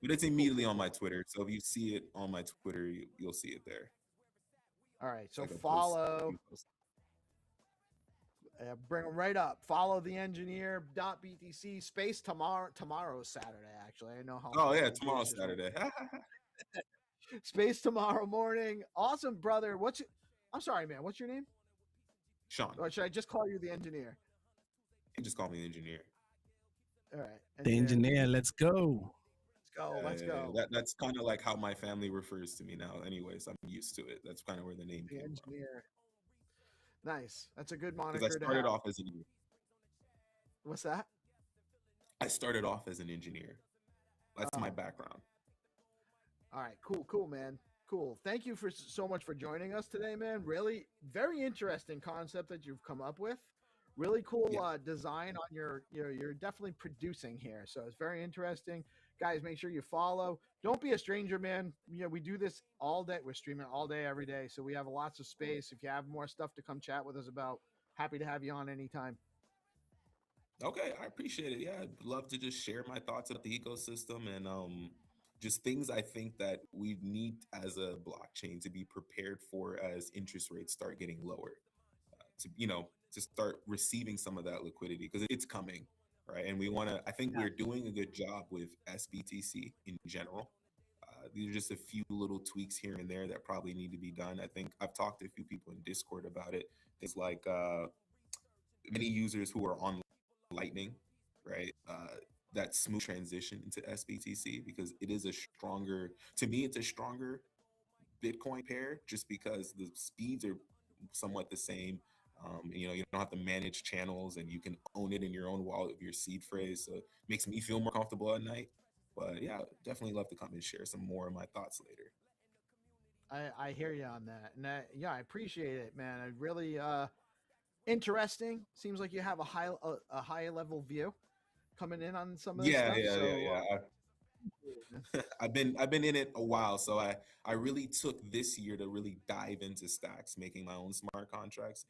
But it's immediately on my Twitter, so if you see it on my Twitter, you'll see it there. All right, so follow. Bring them right up. Follow the engineer.btc space tomorrow's Saturday, actually. I know how. Oh yeah, tomorrow's Saturday. Space tomorrow morning. Awesome, brother. I'm sorry, man. What's your name? Sean. Or should I just call you the engineer? You can just call me the engineer. All right. The engineer. Let's go. Let's go. That's kind of like how my family refers to me now. Anyways, I'm used to it. That's kind of where the name came from. Nice. That's a good Because moniker I to started have. off as an What's that? I started off as an engineer. That's my background. All right, cool, man. Cool. Thank you for so much for joining us today, man. Really very interesting concept that you've come up with. Really cool design on you're definitely producing here. So it's very interesting. Guys, make sure you follow. Don't be a stranger, man. We do this all day. We're streaming all day, every day. So we have lots of space. If you have more stuff to come chat with us about, happy to have you on anytime. Okay, I appreciate it. Yeah, I'd love to just share my thoughts about the ecosystem and just things I think that we need as a blockchain to be prepared for as interest rates start getting lower, to start receiving some of that liquidity because it's coming, right? And I think we're doing a good job with SBTC in general. These are just a few little tweaks here and there that probably need to be done. I think I've talked to a few people in Discord about it. It's like many users who are on Lightning, right? That smooth transition into SBTC because it is to me, it's a stronger Bitcoin pair just because the speeds are somewhat the same. You don't have to manage channels and you can own it in your own wallet with your seed phrase. So it makes me feel more comfortable at night. But yeah, definitely love to come and share some more of my thoughts later. I hear you on that. And I appreciate it, man. I really interesting. Seems like you have a high level view coming in on some of this stuff. Yeah. I've been in it a while, so I really took this year to really dive into stacks, making my own smart contracts,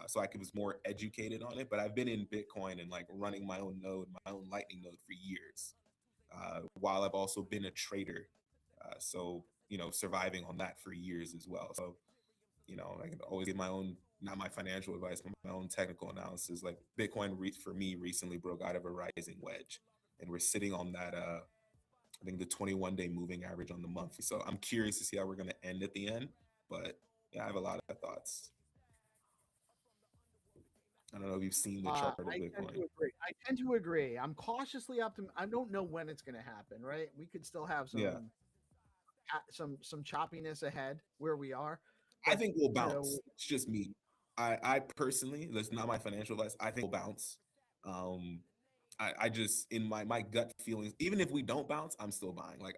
so I was more educated on it. But I've been in Bitcoin and like running my own node, my own Lightning node for years, while I've also been a trader. So surviving on that for years as well. So I can always get my own, not my financial advice, but my own technical analysis. Like Bitcoin for me recently broke out of a rising wedge, and we're sitting on that. I think the 21-day moving average on the monthly. So I'm curious to see how we're going to end at the end. But yeah, I have a lot of thoughts. I don't know if you've seen the chart of Bitcoin. I tend to agree. I'm cautiously optimistic. I don't know when it's going to happen, right? We could still have some choppiness ahead where we are. I think we'll bounce. It's just me. I personally, that's not my financial advice. I think we'll bounce. I just, in my gut feelings, even if we don't bounce, I'm still buying. Like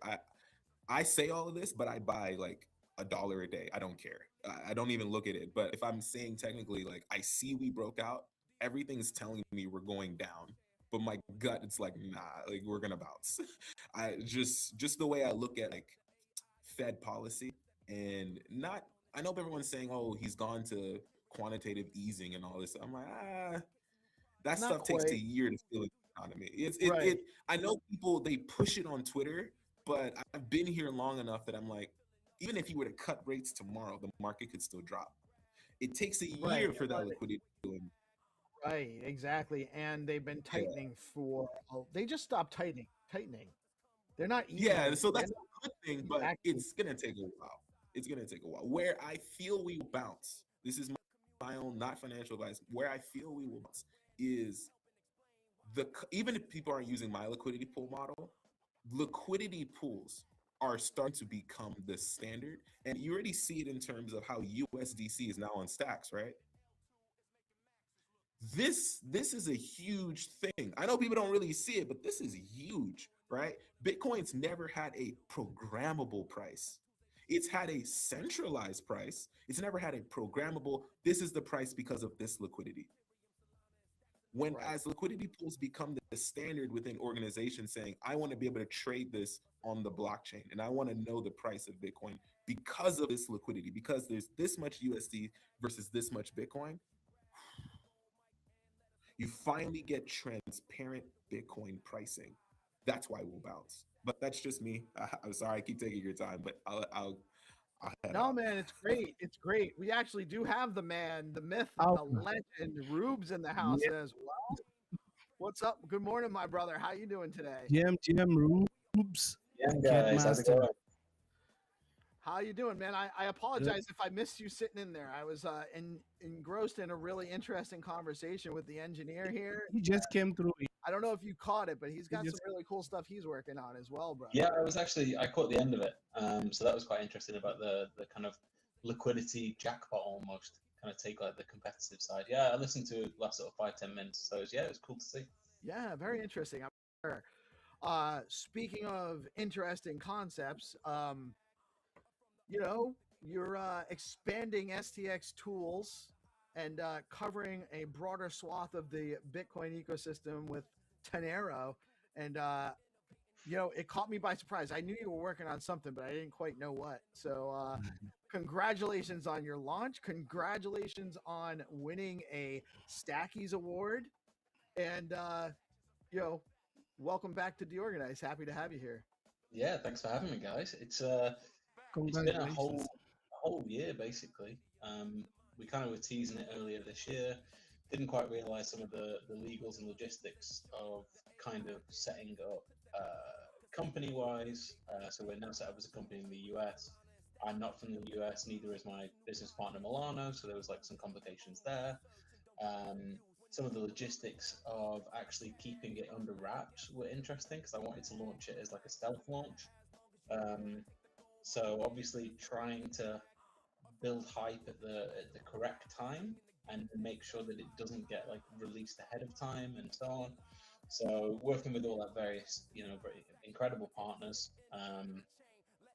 I say all of this, but I buy like $1 a day. I don't care. I don't even look at it. But if I'm saying technically, like I see we broke out, everything's telling me we're going down. But my gut, it's like, nah, like we're gonna bounce. I just the way I look at like Fed policy and not. I know everyone's saying, oh, he's gone to quantitative easing and all this. I'm like, that stuff takes a year to feel the economy. I know people, they push it on Twitter, but I've been here long enough that I'm like, even if you were to cut rates tomorrow, the market could still drop. It takes a year for that liquidity to go. Right, exactly. And they've been tightening they just stopped tightening. They're not easing. Yeah, so that's a good thing, but it's going to take a while. It's going to take a while. Where I feel we will bounce, this is my own, not financial advice, where I feel we will bounce is even if people aren't using my liquidity pool model, liquidity pools are starting to become the standard. And you already see it in terms of how USDC is now on stacks, right? This is a huge thing. I know people don't really see it, but this is huge, right? Bitcoin's never had a programmable price. It's had a centralized price. It's never had a programmable, this is the price because of this liquidity. As liquidity pools become the standard within organizations saying, I want to be able to trade this on the blockchain and I want to know the price of Bitcoin because of this liquidity, because there's this much USD versus this much Bitcoin, you finally get transparent Bitcoin pricing. That's why we'll bounce. But that's just me. I'm sorry, I keep taking your time, but I'll no, man, it's great. It's great. We actually do have the man, the myth, the legend, Rubes in the house as well. What's up? Good morning, my brother. How you doing today? GM Rubes. Yeah, guys. How's it going? How you doing, man? I apologize if I missed you sitting in there. I was engrossed in a really interesting conversation with the engineer here. He just came through. I don't know if you caught it, but he's got some really cool stuff he's working on as well, bro. Yeah, I caught the end of it. So that was quite interesting about the kind of liquidity jackpot almost kind of take like the competitive side. Yeah, I listened to it last sort of 5-10 minutes. So yeah, it was cool to see. Yeah, very interesting. I'm sure. Speaking of interesting concepts, you know, you're expanding STX tools and covering a broader swath of the Bitcoin ecosystem with Tenero. And, you know, it caught me by surprise. I knew you were working on something, but I didn't quite know what. So congratulations on your launch. Congratulations on winning a Stackies Award. And, you know, welcome back to DeOrganized. Happy to have you here. Yeah, thanks for having me, guys. It's been a Congratulations. whole year basically. We kind of were teasing it earlier this year. Didn't quite realize some of the legals and logistics of kind of setting up company-wise. So we're now set up as a company in the US. I'm not from the US, neither is my business partner Milano, so there was like some complications there. Some of the logistics of actually keeping it under wraps were interesting because I wanted to launch it as like a stealth launch. So obviously trying to build hype at the correct time and make sure that it doesn't get like released ahead of time and so on. So working with all that various, you know, very incredible partners.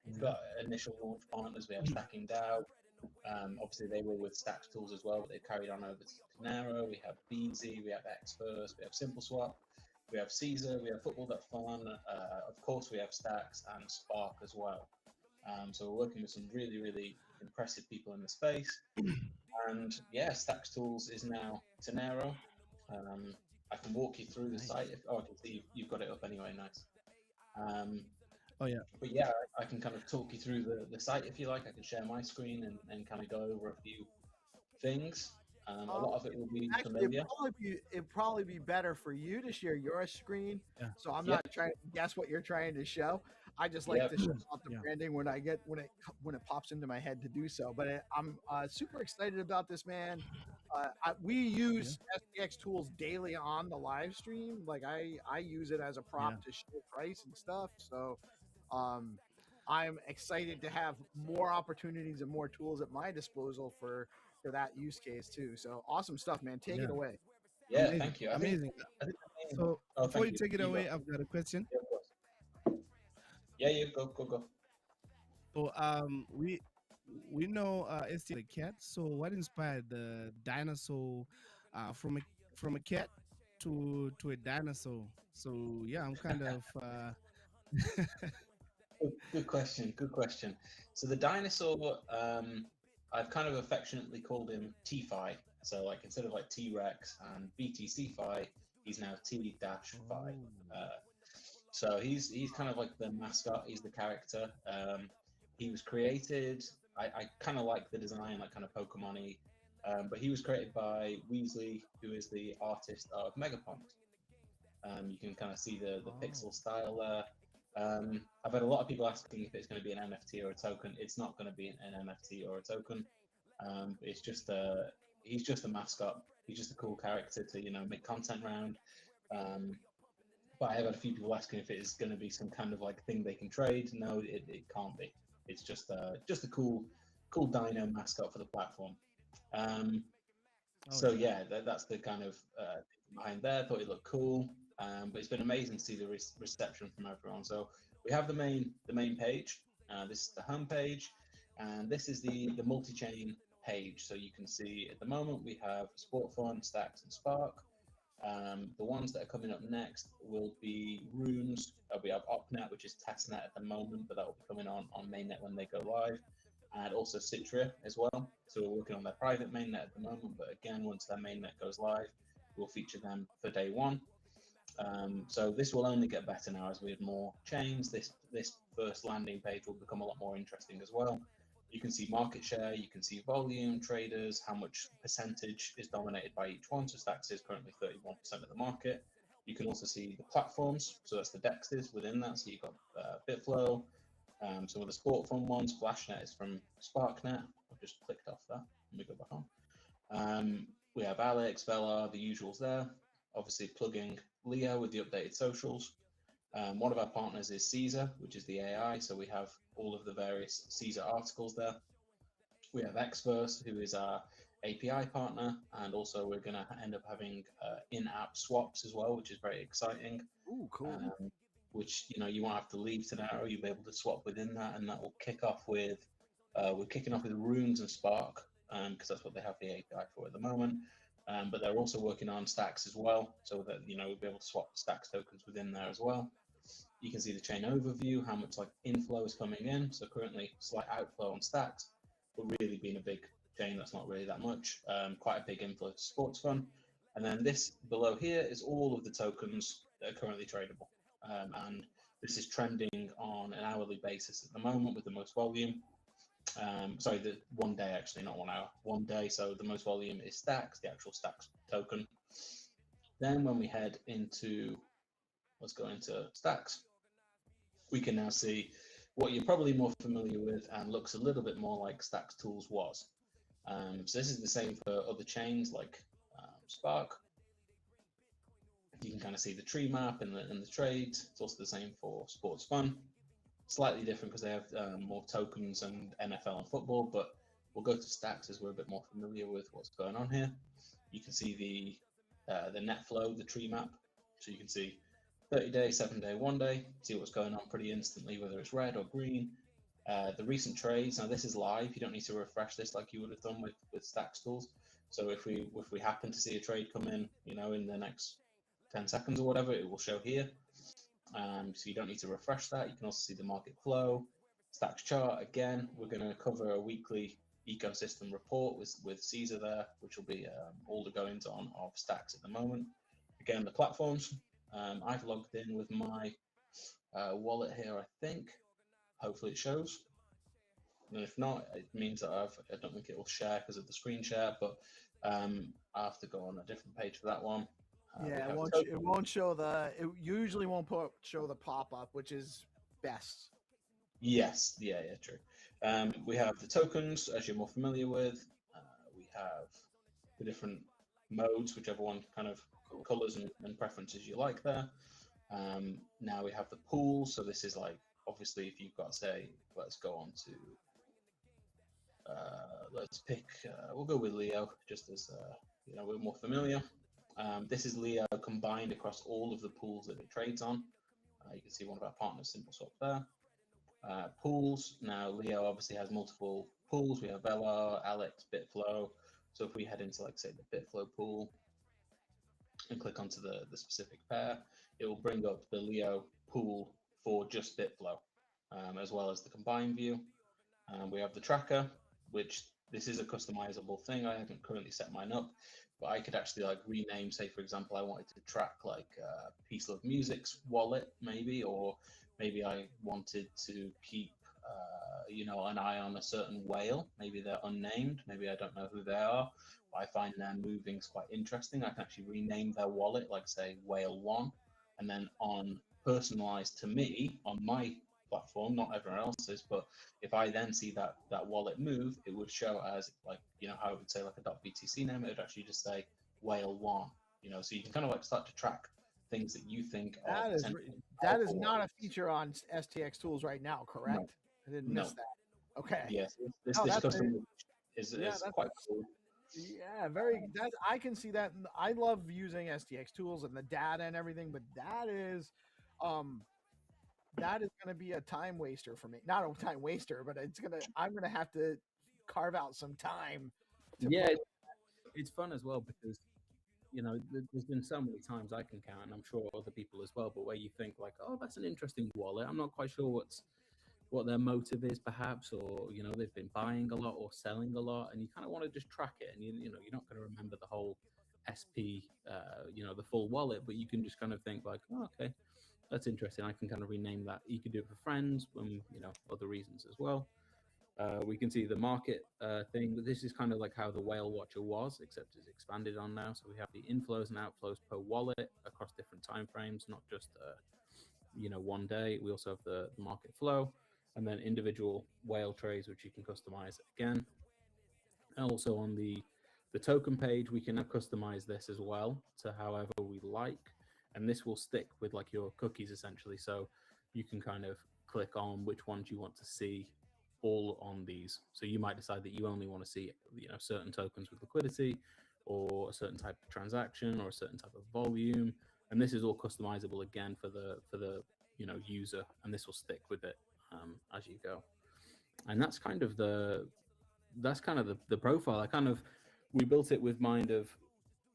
We've got initial launch partners. We have Stacking DAO. Obviously they were with Stacks Tools as well, but they've carried on over to Tenero. We have Beezy, we have Xverse, we have SimpleSwap, we have Caesar, we have Football.Fun. Of course, we have Stacks and Spark as well. So we're working with some really, really impressive people in the space. And yeah, Stacks Tools is now Tenero. I can walk you through the site. I can see you've got it up anyway. Nice. Oh yeah. But yeah, I can kind of talk you through the site if you like. I can share my screen and kind of go over a few things. A lot of it will be familiar. It'd probably be better for you to share your screen. Yeah. So I'm not trying to guess what you're trying to show. I just like to show off the branding when it pops into my head to do so. But I'm super excited about this, man. We use STX tools daily on the live stream. Like I use it as a prop to show price and stuff. So I'm excited to have more opportunities and more tools at my disposal for that use case too. So awesome stuff, man. Take it away. Yeah, Amazing. thank you. Amazing. So before you take it away, I've got a question. Yeah, of course. Yeah, go. So we know it's the cat. So what inspired the dinosaur from a cat to a dinosaur? So yeah, I'm kind of Good question. So the dinosaur, I've kind of affectionately called him T-Fi. So like instead of like T-Rex and BTC-Fi, he's now T-Fi. So he's kind of like the mascot. He's the character. He was created. I kind of like the design, like kind of Pokemon-y. But he was created by Weasley, who is the artist of Megapunk. You can kind of see the pixel style there. I've had a lot of people asking if it's going to be an NFT or a token. It's not going to be an NFT or a token. It's just he's just a mascot. He's just a cool character to make content around. But I have had a few people asking if it is going to be some kind of like thing they can trade. No, it can't be. It's just a cool dino mascot for the platform. So yeah, that's the kind of behind there. Thought it looked cool. But it's been amazing to see the reception from everyone. So we have the main page. This is the home page, and this is the multi-chain page. So you can see at the moment we have Sport Fun, Stacks, and Spark. The ones that are coming up next will be Runes. We have OpNet, which is testnet at the moment, but that will be coming on mainnet when they go live, and also Citria as well. So we're working on their private mainnet at the moment, but again, once their mainnet goes live, we'll feature them for day one. So this will only get better now as we have more chains. This first landing page will become a lot more interesting as well. You can see market share, you can see volume, traders, how much percentage is dominated by each one. So Stacks is currently 31% of the market. You can also see the platforms, so that's the DEXs within that. So you've got Bitflow, some of the sport fund ones. Flashnet is from SparkNet. I've just clicked off that. Let me go back on. We have Alex, Velar, the usuals there. Obviously plugging Leo with the updated socials. One of our partners is Caesar, which is the AI. So we have all of the various Caesar articles there. We have Xverse, who is our API partner, and also we're going to end up having in-app swaps as well, which is very exciting. Ooh, cool. Which you won't have to leave Tonero. You'll be able to swap within that, and that will kick off with we're kicking off with Runes and Spark because that's what they have the API for at the moment. But they're also working on Stacks as well, so that we'll be able to swap Stacks tokens within there as well. You can see the chain overview, how much like inflow is coming in. So currently slight outflow on Stacks, but really being a big chain that's not really that much. Quite a big inflow to Sports Fund. And then this below here is all of the tokens that are currently tradable. And this is trending on an hourly basis at the moment with the most volume. Sorry, the 1 day actually, not 1 hour, 1 day. So the most volume is Stacks, the actual Stacks token. Then when we head into, let's go into Stacks, we can now see what you're probably more familiar with and looks a little bit more like Stacks Tools was. So this is the same for other chains like Spark. You can kind of see the tree map and the trades. It's also the same for Sports Fun. Slightly different because they have more tokens and NFL and football, but we'll go to Stacks as we're a bit more familiar with what's going on here. You can see the net flow, the tree map. So you can see 30-day, 7-day, 1 day, see what's going on pretty instantly, whether it's red or green. The recent trades, now this is live, you don't need to refresh this like you would have done with Stacks tools. So if we happen to see a trade come in, in the next 10 seconds or whatever, it will show here. So you don't need to refresh that. You can also see the market flow, Stacks chart. Again, we're going to cover a weekly ecosystem report with Caesar there, which will be all the goings on of Stacks at the moment. Again, the platforms. I've logged in with my wallet here, I think. Hopefully it shows. And if not, it means that I don't think it will share because of the screen share, but I have to go on a different page for that one. Yeah, it won't show it usually won't show the pop-up, which is best. Yes, yeah, true. We have the tokens, as you're more familiar with. We have the different modes, whichever one kind of colors and preferences you like there. Now we have the pools, so this is like, obviously, if you've got, say, let's go on to, let's pick, we'll go with Leo, just as, we're more familiar. This is Leo combined across all of the pools that it trades on. You can see one of our partners, SimpleSwap, there. Pools, now Leo obviously has multiple pools. We have Velar, Alex, Bitflow. So if we head into, like, say, the Bitflow pool and click onto the specific pair, it will bring up the Leo pool for just Bitflow, as well as the combined view. We have the tracker, which this is a customizable thing. I haven't currently set mine up, but I could actually like rename, say, for example, I wanted to track like Peace Love Music's wallet, maybe, or maybe I wanted to keep, an eye on a certain whale. Maybe they're unnamed. Maybe I don't know who they are, but I find their movings quite interesting. I can actually rename their wallet, like say Whale One, and then on personalized to me on my platform, not everyone else's, but if I then see that wallet move, it would show as like, how it would say like a .btc name, it would actually just say Whale One, so you can kind of like start to track things that you think are that is not a feature on STX tools right now, correct? No. I didn't miss that. Okay. Yes, this custom is quite cool. Yeah, I can see that. I love using STX tools and the data and everything, but that is going to be a time waster for me. Not a time waster, but I'm going to have to carve out some time. It's fun as well because, there's been so many times I can count, and I'm sure other people as well, but where you think like, oh, that's an interesting wallet. I'm not quite sure what their motive is perhaps, or, they've been buying a lot or selling a lot, and you kind of want to just track it. And, you're not going to remember the whole SP, the full wallet, but you can just kind of think like, oh, okay, that's interesting. I can kind of rename that. You can do it for friends, other reasons as well. We can see the market thing, but this is kind of like how the Whale Watcher was, except it's expanded on now. So we have the inflows and outflows per wallet across different time frames, not just 1 day. We also have the market flow, and then individual whale trades, which you can customize again. And also on the token page, we can now customize this as well to however we like. And this will stick with like your cookies essentially. So you can kind of click on which ones you want to see all on these. So you might decide that you only want to see, certain tokens with liquidity, or a certain type of transaction, or a certain type of volume. And this is all customizable again for the user, and this will stick with it as you go. And that's kind of the profile. We built it with mind of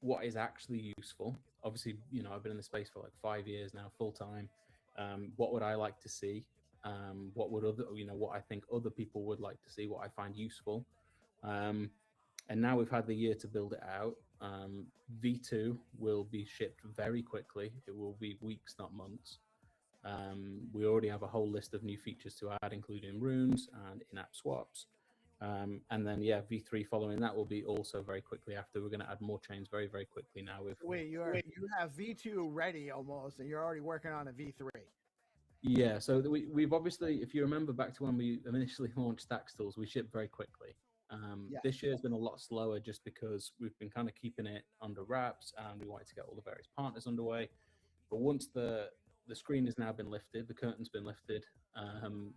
what is actually useful. Obviously, I've been in the space for like 5 years now, full time. What would I like to see? What I think other people would like to see, what I find useful. And now we've had the year to build it out. V2 will be shipped very quickly. It will be weeks, not months. We already have a whole list of new features to add, including runes and in-app swaps. And then, V3 following that will be also very quickly after. We're going to add more chains very, very quickly now. Wait, you have V2 ready almost, and you're already working on a V3. Yeah, so we've obviously, if you remember back to when we initially launched Stacks Tools, we shipped very quickly. This year has been a lot slower just because we've been kind of keeping it under wraps, and we wanted to get all the various partners underway. But once the screen has now been lifted, the curtain's been lifted,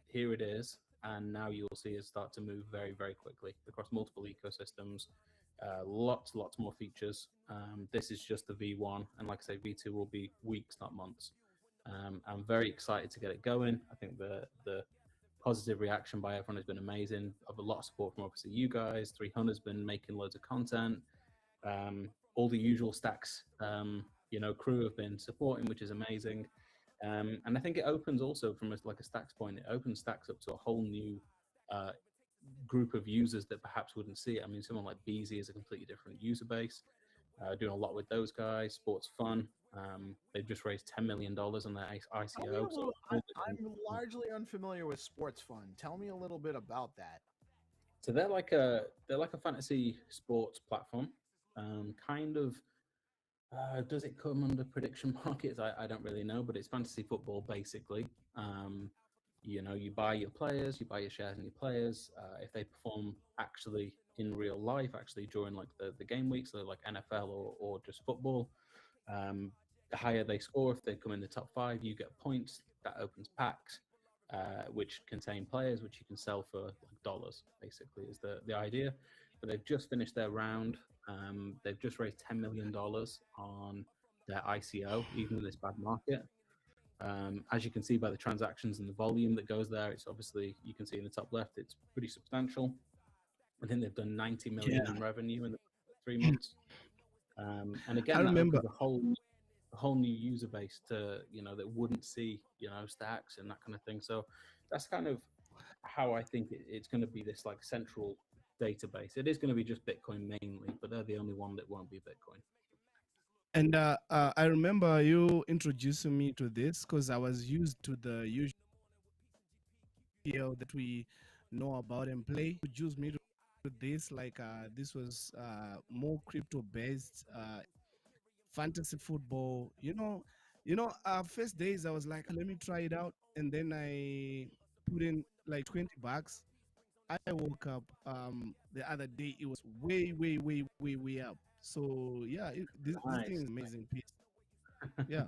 here it is, and now you'll see us start to move very, very quickly across multiple ecosystems. Lots more features. This is just the V1, and like I say, V2 will be weeks, not months. I'm very excited to get it going. I think the positive reaction by everyone has been amazing. I have a lot of support from obviously you guys. 300's been making loads of content. All the usual Stacks, crew have been supporting, which is amazing. And I think it opens also from a Stacks point, it opens Stacks up to a whole new group of users that perhaps wouldn't see it. I mean, someone like Beezy is a completely different user base. Doing a lot with those guys. Sports Fun. They've just raised $10 million on their ICO. So I'm largely unfamiliar with Sports Fun. Tell me a little bit about that. So they're like a fantasy sports platform. Does it come under prediction markets? I don't really know, but it's fantasy football basically. You buy your players, you buy your shares in your players. If they perform actually in real life, actually during like the game week, so like NFL or just football, the higher they score, if they come in the top 5, you get points. That opens packs, which contain players, which you can sell for like dollars, basically, is the idea. But they've just finished their round. They've just raised $10 million on their ICO, even in this bad market. As you can see by the transactions and the volume that goes there, it's obviously, you can see in the top left, it's pretty substantial. I think they've done 90 million in revenue in the 3 months. And again, that opens a whole new user base to, that wouldn't see, Stacks and that kind of thing. So that's kind of how I think it's going to be this like central database. It is going to be just Bitcoin mainly, but they're the only one that won't be Bitcoin. And I remember you introducing me to this because I was used to the usual that we know about and play. Introduced me to this, like this was more crypto based fantasy football. First days I was like, let me try it out, and then I put in like $20. I woke up the other day, it was way up. So yeah, this thing is amazing piece. Yeah,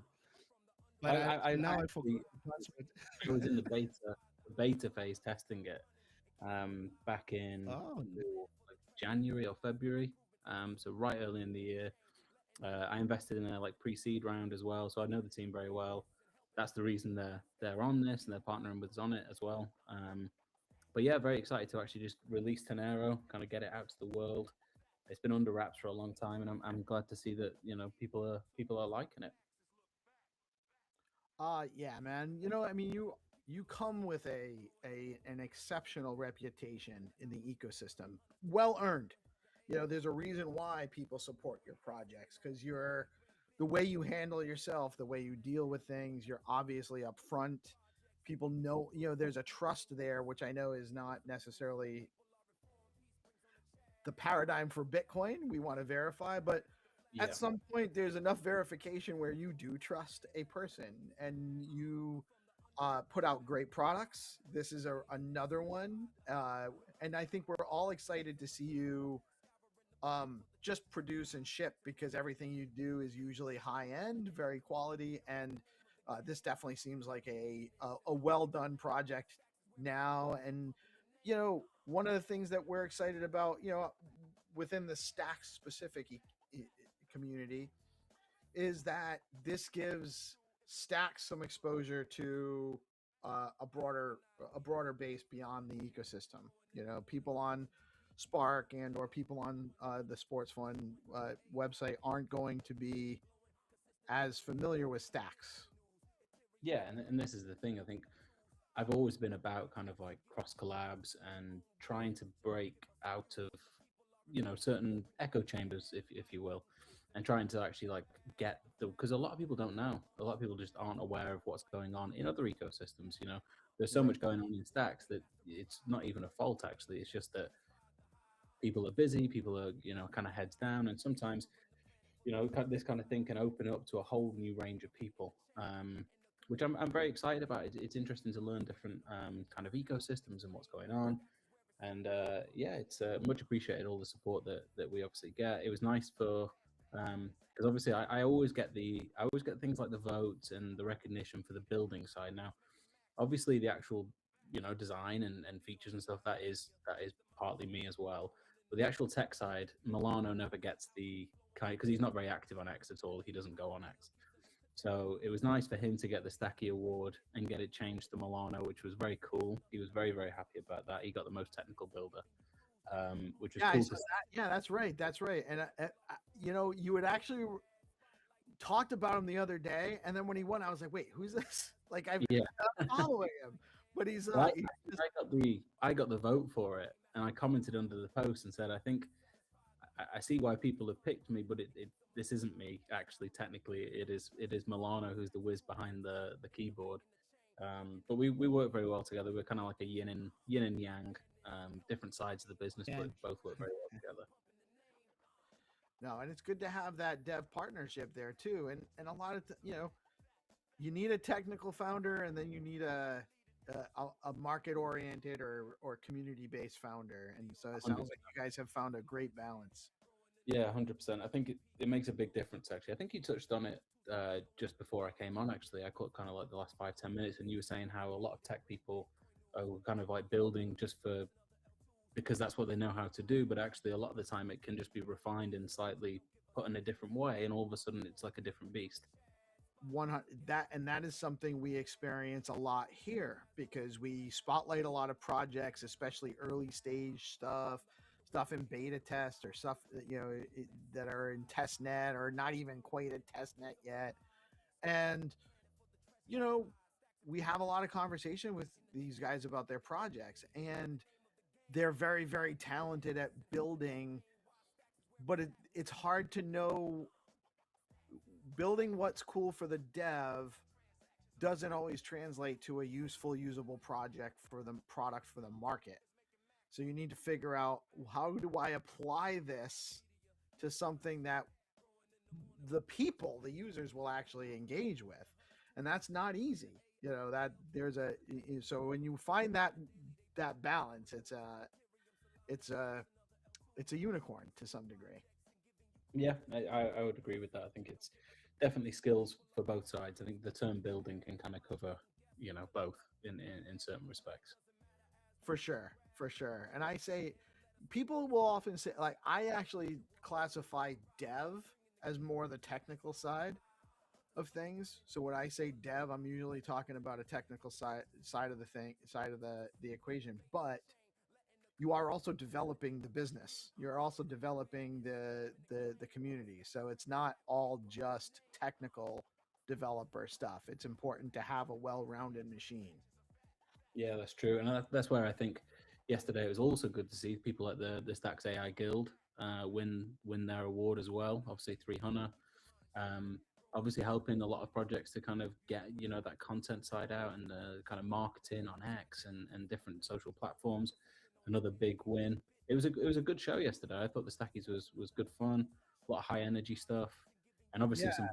but I forgot the password. I was in the beta phase testing it back in like January or February. So right early in the year. I invested in a pre-seed round as well, so I know the team very well. That's the reason they're on this, and they're partnering with us on it as well. But yeah, very excited to actually just release Tenero, kind of get it out to the world. It's been under wraps for a long time, and I'm glad to see that people are liking it. Yeah, man. I mean, you come with an exceptional reputation in the ecosystem, well earned. There's a reason why people support your projects, because the way you handle yourself, the way you deal with things, you're obviously upfront. People know, there's a trust there, which I know is not necessarily the paradigm for Bitcoin. We want to verify, but at some point there's enough verification where you do trust a person and you put out great products. This is another one. And I think we're all excited to see you just produce and ship, because everything you do is usually high end, very quality, and this definitely seems like a well done project now. And you know, one of the things that we're excited about, you know, within the Stack specific community is that this gives Stacks some exposure to a broader base beyond the ecosystem. You know, people on Spark and or people on the Sports Fund website aren't going to be as familiar with Stacks. Yeah, and this is the thing. I think I've always been about kind of like cross collabs and trying to break out of, you know, certain echo chambers, if you will, and trying to actually like get the, because a lot of people don't know. A lot of people just aren't aware of what's going on in other ecosystems. You know, there's so much going on in Stacks that it's not even a fault actually. It's just that people are busy, people are, you know, kind of heads down, and sometimes, you know, this kind of thing can open up to a whole new range of people, which I'm very excited about. It's interesting to learn different kind of ecosystems and what's going on. And yeah, it's much appreciated, all the support that we obviously get. It was nice for, because obviously I always get things like the votes and the recognition for the building side. Now, obviously the actual, you know, design and features and stuff, that is partly me as well. But the actual tech side, Milano never gets the kind, because he's not very active on X at all. He doesn't go on X. So it was nice for him to get the Stacky Award and get it changed to Milano, which was very cool. He was very, very happy about that. He got the most technical builder, which was cool. Yeah, that's right. That's right. And, you know, you had actually talked about him the other day. And then when he won, I was like, wait, who's this? Like, I'm following him. But he's, well, I got the vote for it. And I commented under the post and said, I think I see why people have picked me, but this isn't me. Actually, technically, it is Milano who's the whiz behind the keyboard. But we work very well together. We're kind of like a yin and yang, different sides of the business, but both work very well together. No, and it's good to have that dev partnership there too. And a lot of you know, you need a technical founder, and then you need a market oriented or community based founder. And so it sounds like you guys have found a great balance. Yeah, 100%. I think it makes a big difference, actually. I think you touched on it just before I came on, actually. I caught kind of like the last 5-10 minutes, and you were saying how a lot of tech people are kind of like building just because that's what they know how to do. But actually, a lot of the time, it can just be refined and slightly put in a different way, and all of a sudden, it's like a different beast. That is something we experience a lot here, because we spotlight a lot of projects, especially early stage stuff in beta test or stuff, you know, that are in test net or not even quite at test net yet. And, you know, we have a lot of conversation with these guys about their projects, and they're very, very talented at building, but it's hard to know. Building what's cool for the dev doesn't always translate to a usable project for the product for the market. So you need to figure out, how do I apply this to something that the users will actually engage with? And that's not easy. You know, that so when you find that balance, it's a unicorn to some degree. Yeah, I would agree with that. I think it's definitely skills for both sides. I think the term building can kind of cover, you know, both in certain respects. For sure. And I say, people will often say, like, I actually classify dev as more the technical side of things. So when I say dev, I'm usually talking about a technical side of the equation. But you are also developing the business. You're also developing the community. So it's not all just technical developer stuff. It's important to have a well-rounded machine. Yeah, that's true. And that's where I think yesterday it was also good to see people like the Stacks AI Guild win their award as well. Obviously 300. Obviously helping a lot of projects to kind of get, you know, that content side out and kind of marketing on X and different social platforms. Another big win. It was a good show yesterday. I thought the Stackies was good fun, a lot of high energy stuff, and obviously some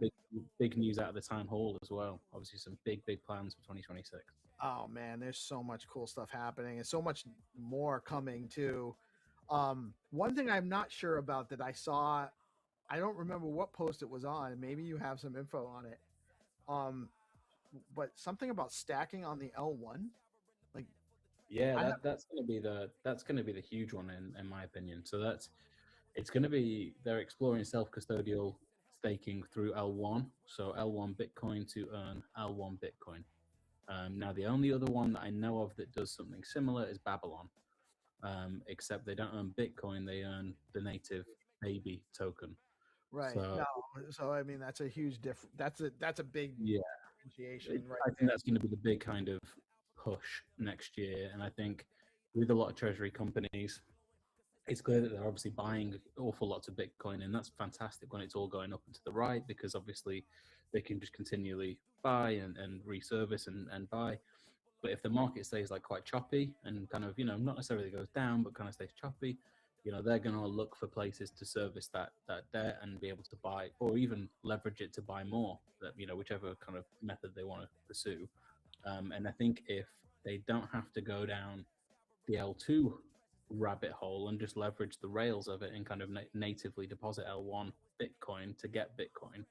big news out of the town hall as well. Obviously some big plans for 2026. Oh man, there's so much cool stuff happening and so much more coming too. One thing I'm not sure about that I saw, I don't remember what post it was on. Maybe you have some info on it. But something about stacking on the L1. Like, Yeah, I have, that's gonna be the huge one in my opinion. So it's gonna be they're exploring self-custodial staking through L1. So L1 Bitcoin to earn L1 Bitcoin. Now the only other one that I know of that does something similar is Babylon. Except they don't earn Bitcoin, they earn the native baby token. right. So No, so I mean that's a huge that's a big yeah, differentiation right I think that's going to be the big kind of push next year. And I think with a lot of treasury companies, it's clear that they're obviously buying awful lots of Bitcoin, and that's fantastic when it's all going up and to the right, because obviously they can just continually buy and reservice and buy. But if the market stays like quite choppy and kind of, not necessarily goes down, but kind of stays choppy, they're going to look for places to service that debt and be able to buy, or even leverage it to buy more, that, whichever kind of method they want to pursue. And I think if they don't have to go down the L2 rabbit hole and just leverage the rails of it and kind of natively deposit L1 Bitcoin to get Bitcoin,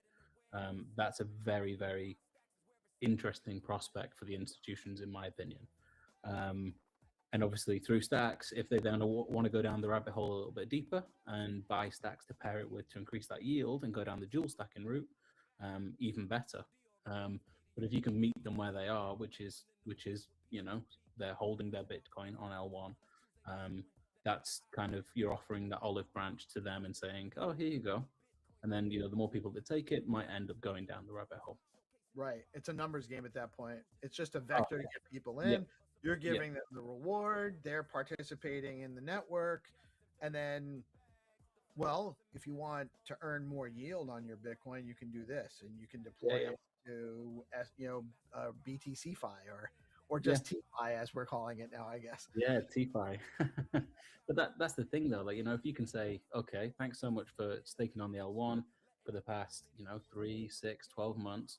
that's a very, very interesting prospect for the institutions, in my opinion. And obviously through stacks, if they then want to go down the rabbit hole a little bit deeper and buy stacks to pair it with to increase that yield and go down the dual stacking route, even better. But if you can meet them where they are, which is they're holding their Bitcoin on L1, that's kind of, you're offering that olive branch to them and saying, oh, here you go. And then the more people that take it might end up going down the rabbit hole. Right. It's a numbers game at that point. It's just a vector to get people in. Yeah. You're giving them the reward. They're participating in the network. And then, well, if you want to earn more yield on your Bitcoin, you can do this, and you can deploy it to, BTC Fi or just TFI as we're calling it now, I guess. Yeah, TFI. But that's the thing though, like, if you can say, okay, thanks so much for staking on the L1 for the past, 3, 6, 12 months.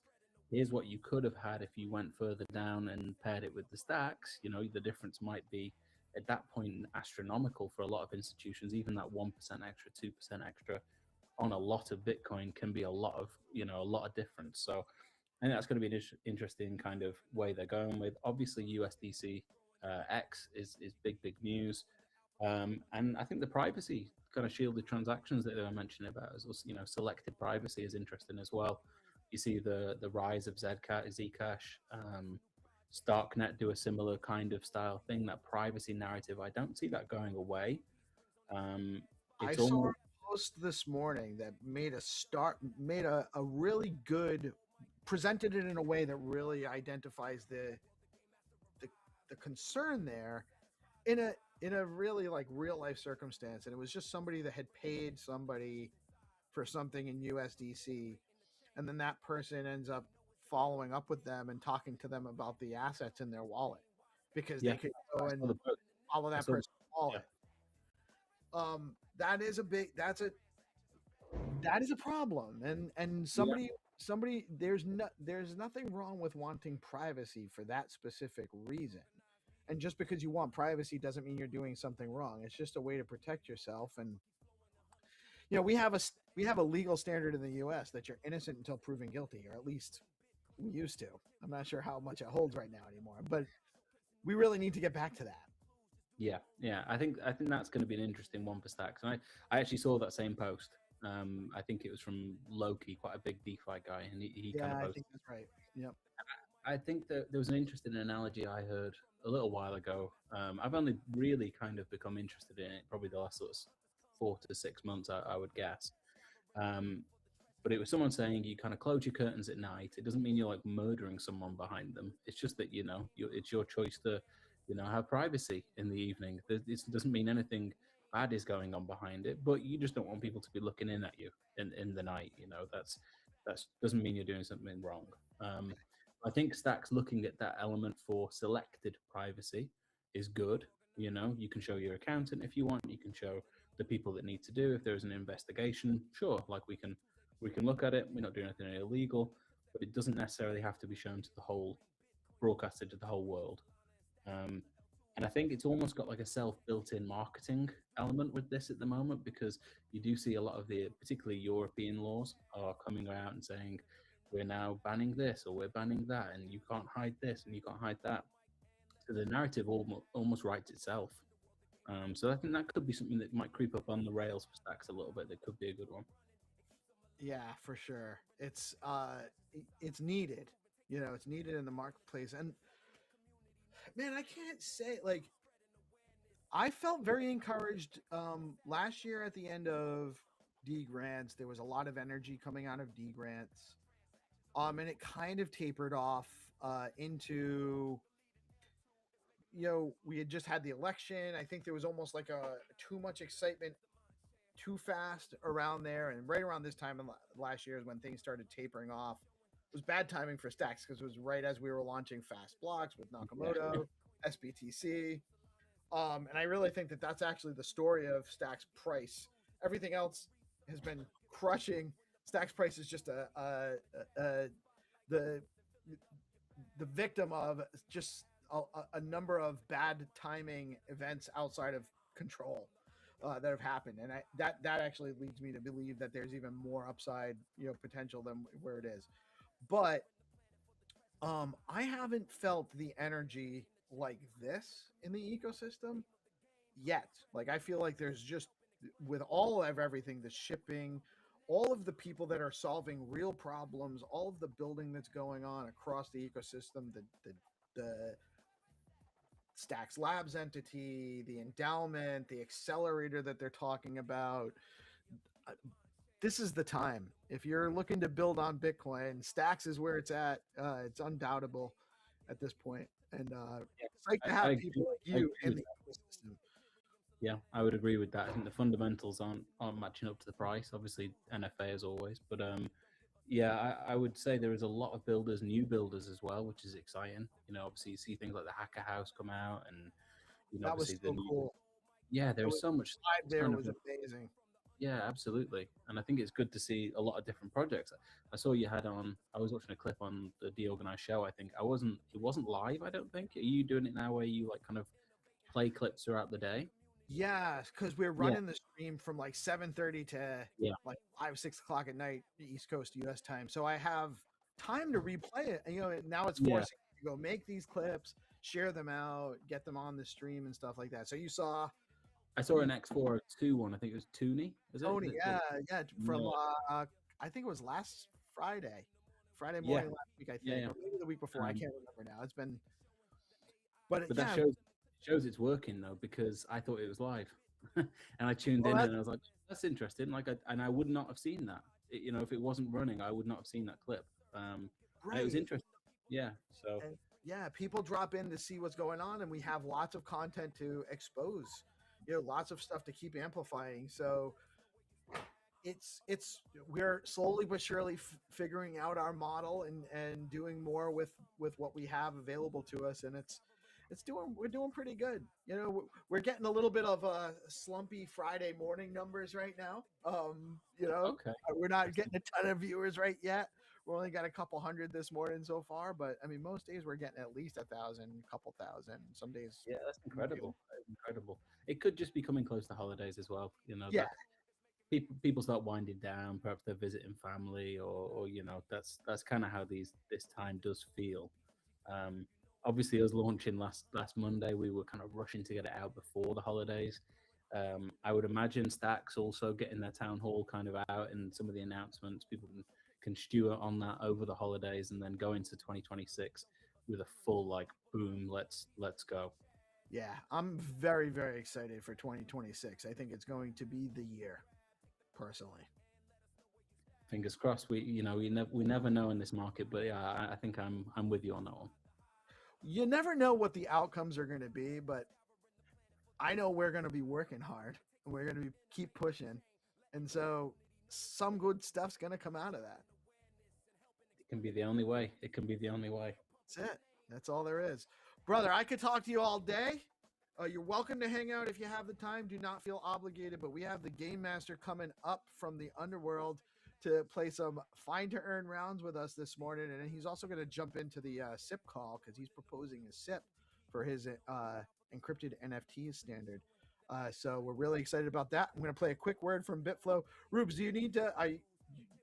Here's what you could have had if you went further down and paired it with the stacks. The difference might be at that point astronomical for a lot of institutions. Even that 1% extra, 2% extra on a lot of Bitcoin can be a lot of difference. So I think that's going to be an interesting kind of way they're going with. Obviously, USDC X is big news. And I think the privacy kind of shielded transactions that they were mentioning about, as selected privacy is interesting as well. You see the rise of Zcash, Starknet do a similar kind of style thing, that privacy narrative. I don't see that going away. I saw a post this morning that made a really good, presented it in a way that really identifies the concern there in a really like real life circumstance. And it was just somebody that had paid somebody for something in USDC, and then that person ends up following up with them and talking to them about the assets in their wallet, because they could go and follow that person's wallet. That is a problem, and somebody there's nothing wrong with wanting privacy for that specific reason. And just because you want privacy doesn't mean you're doing something wrong. It's just a way to protect yourself. And we have a legal standard in the US that you're innocent until proven guilty, or at least we used to. I'm not sure how much it holds right now anymore, but we really need to get back to that. Yeah. I think that's going to be an interesting one for stacks. And I actually saw that same post. I think it was from Loki, quite a big DeFi guy, and he kind of posted. I think that's right. Yep. I think that there was an interesting analogy I heard a little while ago. I've only really kind of become interested in it probably the last sort of 4 to 6 months, I would guess. But it was someone saying you kind of close your curtains at night. It doesn't mean you're like murdering someone behind them. It's just that, it's your choice to, have privacy in the evening. It doesn't mean anything bad is going on behind it, but you just don't want people to be looking in at you in the night. That's doesn't mean you're doing something wrong. I think stacks looking at that element for selected privacy is good. You can show your accountant if you want. You can show the people that need to do. If there's an investigation, sure, like we can look at it. We're not doing anything illegal, but it doesn't necessarily have to be shown to the whole, broadcasted to the whole world. And I think it's almost got like a self-built-in marketing element with this at the moment, because you do see a lot of the particularly European laws are coming out and saying, we're now banning this or we're banning that, and you can't hide this and you can't hide that. So the narrative almost writes itself. So I think that could be something that might creep up on the rails for Stacks a little bit. That could be a good one. Yeah, for sure. It's needed. You know, it's needed in the marketplace. And man, I can't say, like, I felt very encouraged last year at the end of D grants. There was a lot of energy coming out of D grants. And it kind of tapered off into, you know, we had just had the election. I think there was almost like a too much excitement too fast around there. And right around this time in last year is when things started tapering off. It was bad timing for Stacks because it was right as we were launching Fast Blocks with Nakamoto, SBTC. And I really think that that's actually the story of Stacks price. Everything else has been crushing. Stacks price is just the victim of just a number of bad timing events outside of control that have happened, and that actually leads me to believe that there's even more upside, you know, potential than where it is. But I haven't felt the energy like this in the ecosystem yet. Like, I feel like there's just, with all of everything, the shipping, all of the people that are solving real problems, all of the building that's going on across the ecosystem, the Stacks Labs entity, the endowment, the accelerator that they're talking about. This is the time. If you're looking to build on Bitcoin, Stacks is where it's at. It's undoubtable at this point. And it's like to have people like you in the ecosystem. Yeah, I would agree with that. I think the fundamentals aren't matching up to the price. Obviously, NFA as always, but yeah, I would say there is a lot of builders, new builders as well, which is exciting. You know, obviously you see things like the Hacker House come out, and you know, That was obviously so cool. Yeah, there's so much. There was amazing. Yeah, absolutely, and I think it's good to see a lot of different projects. I saw you had on. I was watching a clip on the DeOrganized show. I think it wasn't live. I don't think. Are you doing it now, where you like kind of play clips throughout the day? Yeah, because we're running the stream from like 7:30 to like 5-6 o'clock at night, East Coast US time. So I have time to replay it. And, you know, now it's forcing me to go make these clips, share them out, get them on the stream and stuff like that. So you saw. I saw an X402 one. I think it was Tony. Tony, yeah. From I think it was last Friday morning last week. I think, or maybe the week before. I can't remember now. It's been, but that shows it's working though, because I thought it was live, and I tuned in and I was like, "That's interesting." Like, I would not have seen that. You know, if it wasn't running, I would not have seen that clip. It was interesting. Yeah. So. And, yeah, people drop in to see what's going on, and we have lots of content to expose. You know, lots of stuff to keep amplifying. So we're slowly but surely figuring out our model and doing more with what we have available to us, and we're doing pretty good. You know, we're getting a little bit of slumpy Friday morning numbers right now. You know, we're not getting a ton of viewers right yet. We only got a couple hundred this morning so far, but I mean, most days we're getting at least 1,000, couple thousand. Some days, yeah, that's incredible. That's incredible. It could just be coming close to holidays as well. You know, people start winding down. Perhaps they're visiting family, or you know, that's kind of how this time does feel. Obviously, us launching last Monday, we were kind of rushing to get it out before the holidays. I would imagine Stacks also getting their town hall kind of out and some of the announcements. People can stew on that over the holidays and then go into 2026 with a full like boom. Let's go. Yeah, I'm very, very excited for 2026. I think it's going to be the year, personally. Fingers crossed. We never know in this market, but yeah, I think I'm with you on that one. You never know what the outcomes are going to be, but I know we're going to be working hard and we're going to keep pushing. And so some good stuff's going to come out of that. It can be the only way. It can be the only way. That's it. That's all there is. Brother, I could talk to you all day. You're welcome to hang out if you have the time. Do not feel obligated, but we have the Game Master coming up from the underworld to play some Find2Earn rounds with us this morning. And he's also going to jump into the SIP call because he's proposing a SIP for his encrypted NFT standard. So we're really excited about that. I'm going to play a quick word from BitFlow. Rubes, do you need to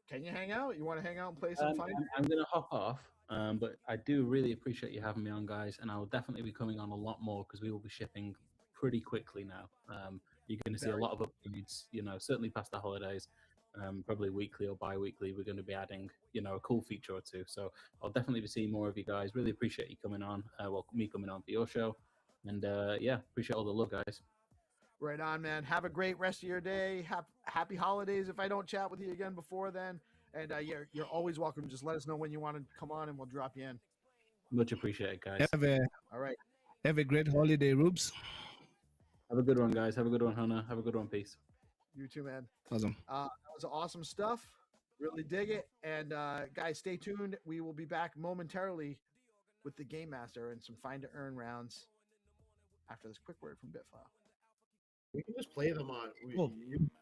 can you hang out? You want to hang out and play some Find? I'm going to hop off, but I do really appreciate you having me on, guys, and I will definitely be coming on a lot more because we will be shipping pretty quickly now. You're going to see a lot of updates, certainly past the holidays, probably weekly or bi-weekly. We're going to be adding, a cool feature or two. So I'll definitely be seeing more of you guys. Really appreciate you coming on, me coming on for your show. And yeah, appreciate all the love, guys. Right on, man. Have a great rest of your day. Happy holidays if I don't chat with you again before then. And you're always welcome. Just let us know when you want to come on and we'll drop you in. Much appreciated, guys. All right. Have a great holiday, Rubes. Have a good one, guys. Have a good one, Hannah. Have a good one. Peace. You too, man. Awesome. That was awesome stuff. Really dig it. And guys, stay tuned. We will be back momentarily with the Game Master and some Find2Earn rounds after this quick word from Bitfile. We can just play them on.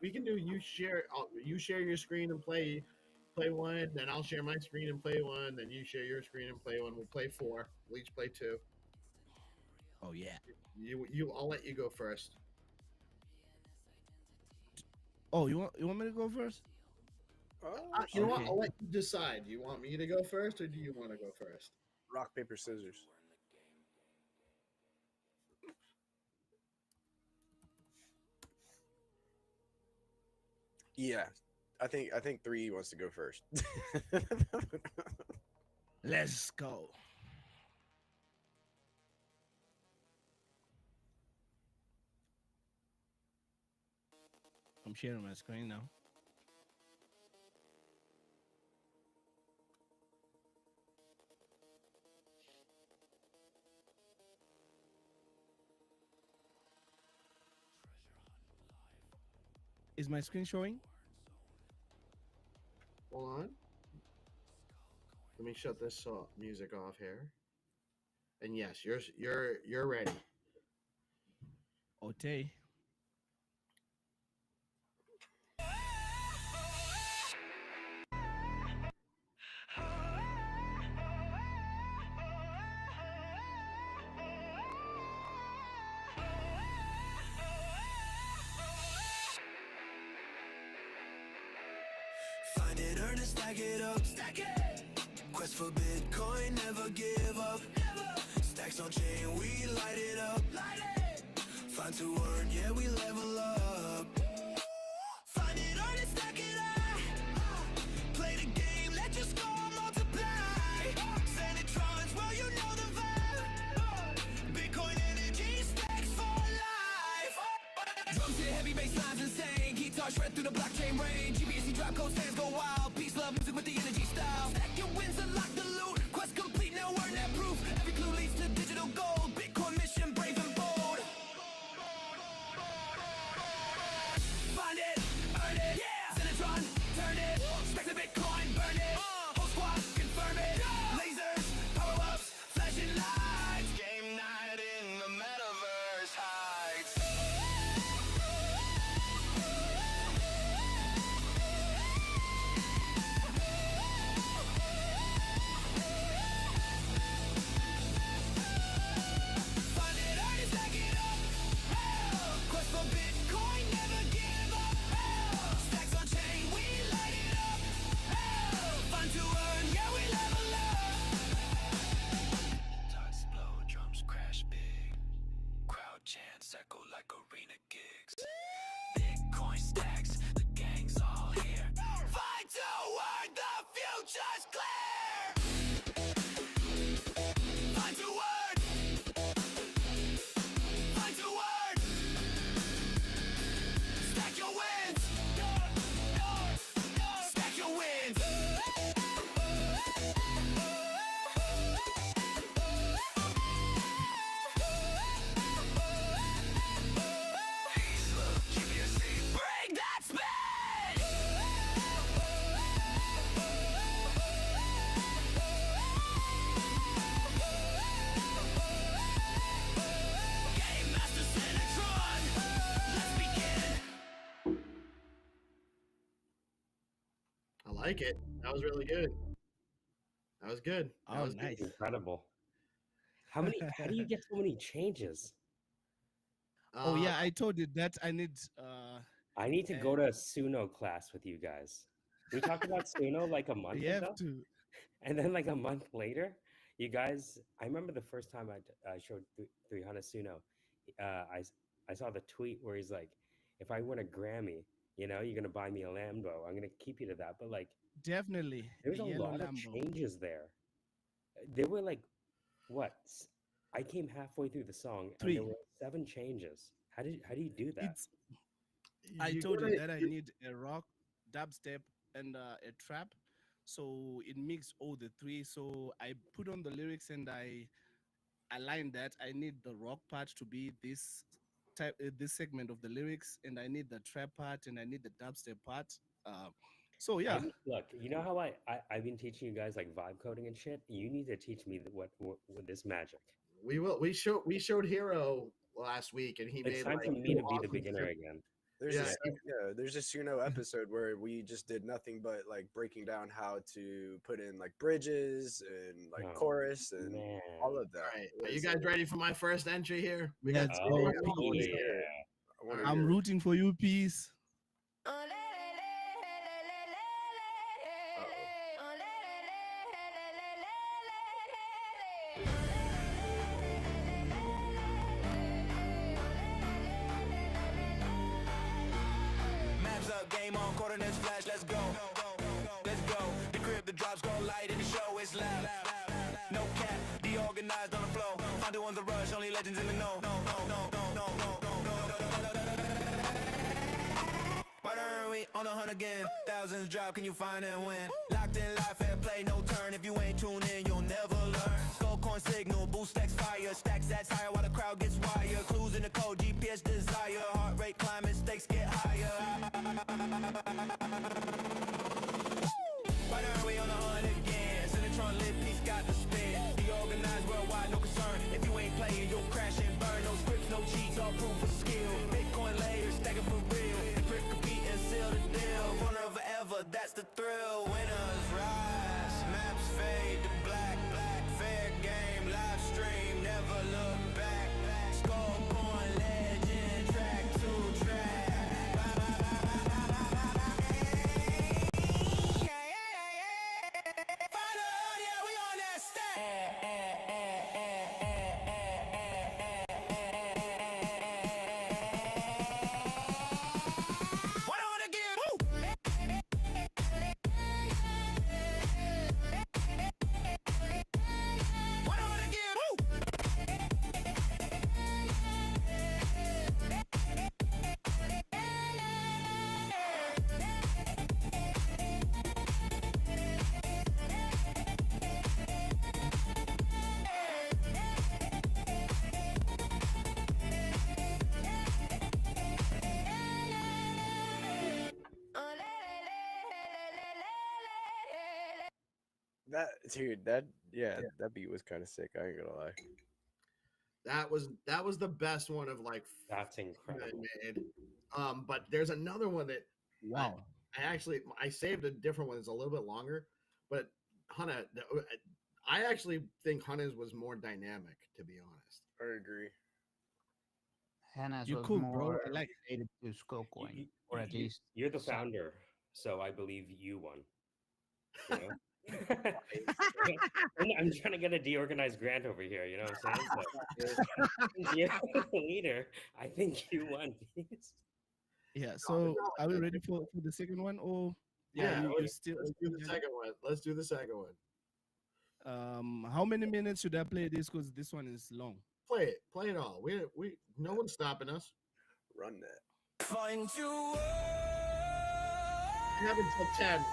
We can do you share your screen and play one, then I'll share my screen and play one, then you share your screen and play one. We'll play 4. We'll each play 2. Oh yeah. I'll let you go first. Oh, you want me to go first? You know what? I'll let you decide. Do you want me to go first or do you want to go first? Rock, paper, scissors. Yeah, I think 3 wants to go first. Let's go. I'm sharing my screen now. Is my screen showing? Hold on. Let me shut this music off here. And yes, you're ready. Okay. Find it, earn it, stack it up. Stack it. Quest for Bitcoin, never give up. Never. Stacks on chain, we light it up. Light it. Find2Earn, yeah, we level up. Find it, earn it, stack it up. Play the game, let your score multiply. Send it trons, well, you know the vibe. Bitcoin energy, stacks for life. Drums hit heavy bass lines insane. Guitar shred through the blockchain range. GBSC drop codes, hands go wild. Peace, love, music with the energy style. Stack your wins, unlock the loot. Quest complete, now earn that proof. Every clue leads to digital gold. Bitcoin mission, brave and bold. Find it, earn it, yeah. Send a tron, turn it. Stack the Bitcoin, burn it. Whole squad, confirm it. Lasers, power-ups, flashing lights. Game night in the metaverse heights. Find it, earn it, stack it up. Quest for Bitcoin, never give up. Stacks on chain, we light it up. Find2Earn, yeah, we level up. Thoughts blow, drums crash big. Crowd chants echo like arena gigs. Bitcoin stacks, the gang's all here. Find2Earn, the future's clear. Find2Earn. Find2Earn. Stack your wins. Stack your wins. Peace, love, GBSC. Bring that speed. Game Master Senatron. Let's begin. I like it. That was really good. That was good. That Oh, was nice. Incredible. How do you get so many changes? Oh yeah, I told you that I need I need to go to a Suno class with you guys. We talked about Suno like a month You ago, have to. and then like a month later, you guys. I remember the first time I showed 300 Suno. I saw the tweet where he's like, "If I win a Grammy, you know, you're gonna buy me a Lambo. I'm gonna keep you to that." But like, Definitely. there's a yellow lot of Lambo. changes there. There were like, what? I came halfway through the song, and 3. there were 7 changes. How do you do that? It's. I told you that I need a rock, dubstep, and a trap. So it mixed all the 3. So I put on the lyrics and I aligned that. I need the rock part to be this type, this segment of the lyrics, and I need the trap part, and I need the dubstep part. So yeah, Look, you know how I've been teaching you guys like vibe coding and shit. You need to teach me what this magic. We will. We showed Hero last week, and he It's made time like for me to be the awesome beginner shit. again. There's a Suno episode where we just did nothing but like breaking down how to put in like bridges and like Oh, chorus and man. all of that. All right, are you guys ready for my first entry here? We Let's got. go. Oh, yeah. I wanna I'm hear it. rooting for you, peace. Maps up, game on, coordinates flash, let's go. Let's go. The crib, the drops go light in the show, it's loud. No cap, DeOrganized on the flow. Find the ones that rush, only legends in the know. Why don't we on 100 again? Thousands drop, can you find and win? Locked in life, fair play, no turn. If you ain't tuned in, you'll never learn. Skull coin signal, boost stacks fire. Stacks that's higher while the crowd gets wired. Clues in the code, GPS desire. Heart rate climbing, stakes get higher. Why don't we on 100 again? Cinetron lit, piece got the spin. DeOrganized worldwide, no concern. If you ain't playing, you'll crash and burn. No scripts, no cheats, all proof of skill. Bitcoin layers, stacking for real. Print, compete, and seal the deal. Corner forever, that's the thrill. Winners rise, maps fade to black. Fair game, live stream, never look back. Skull coin legend, track to track. That that beat was kind of sick. I ain't gonna lie. That was the best one of like That's I incredible. made. But there's another one that Wow. I saved a different one that's a little bit longer, but Hana, I actually think Hana's was more dynamic, to be honest. I agree. Hannah's You was cool, bro. more I like related to Skullcoin, or at least You're the some- founder, so I believe you won. You know? I'm trying to get a deorganized grant over here. You know what I'm saying? So, you're the leader. I think you won. Yeah. So are we ready for the second one? Or you still Let's do the second one. Let's do the second one. how many minutes should I play this? Because this one is long. Play it all. We no one's stopping us. Run that. Find you. We have until 10.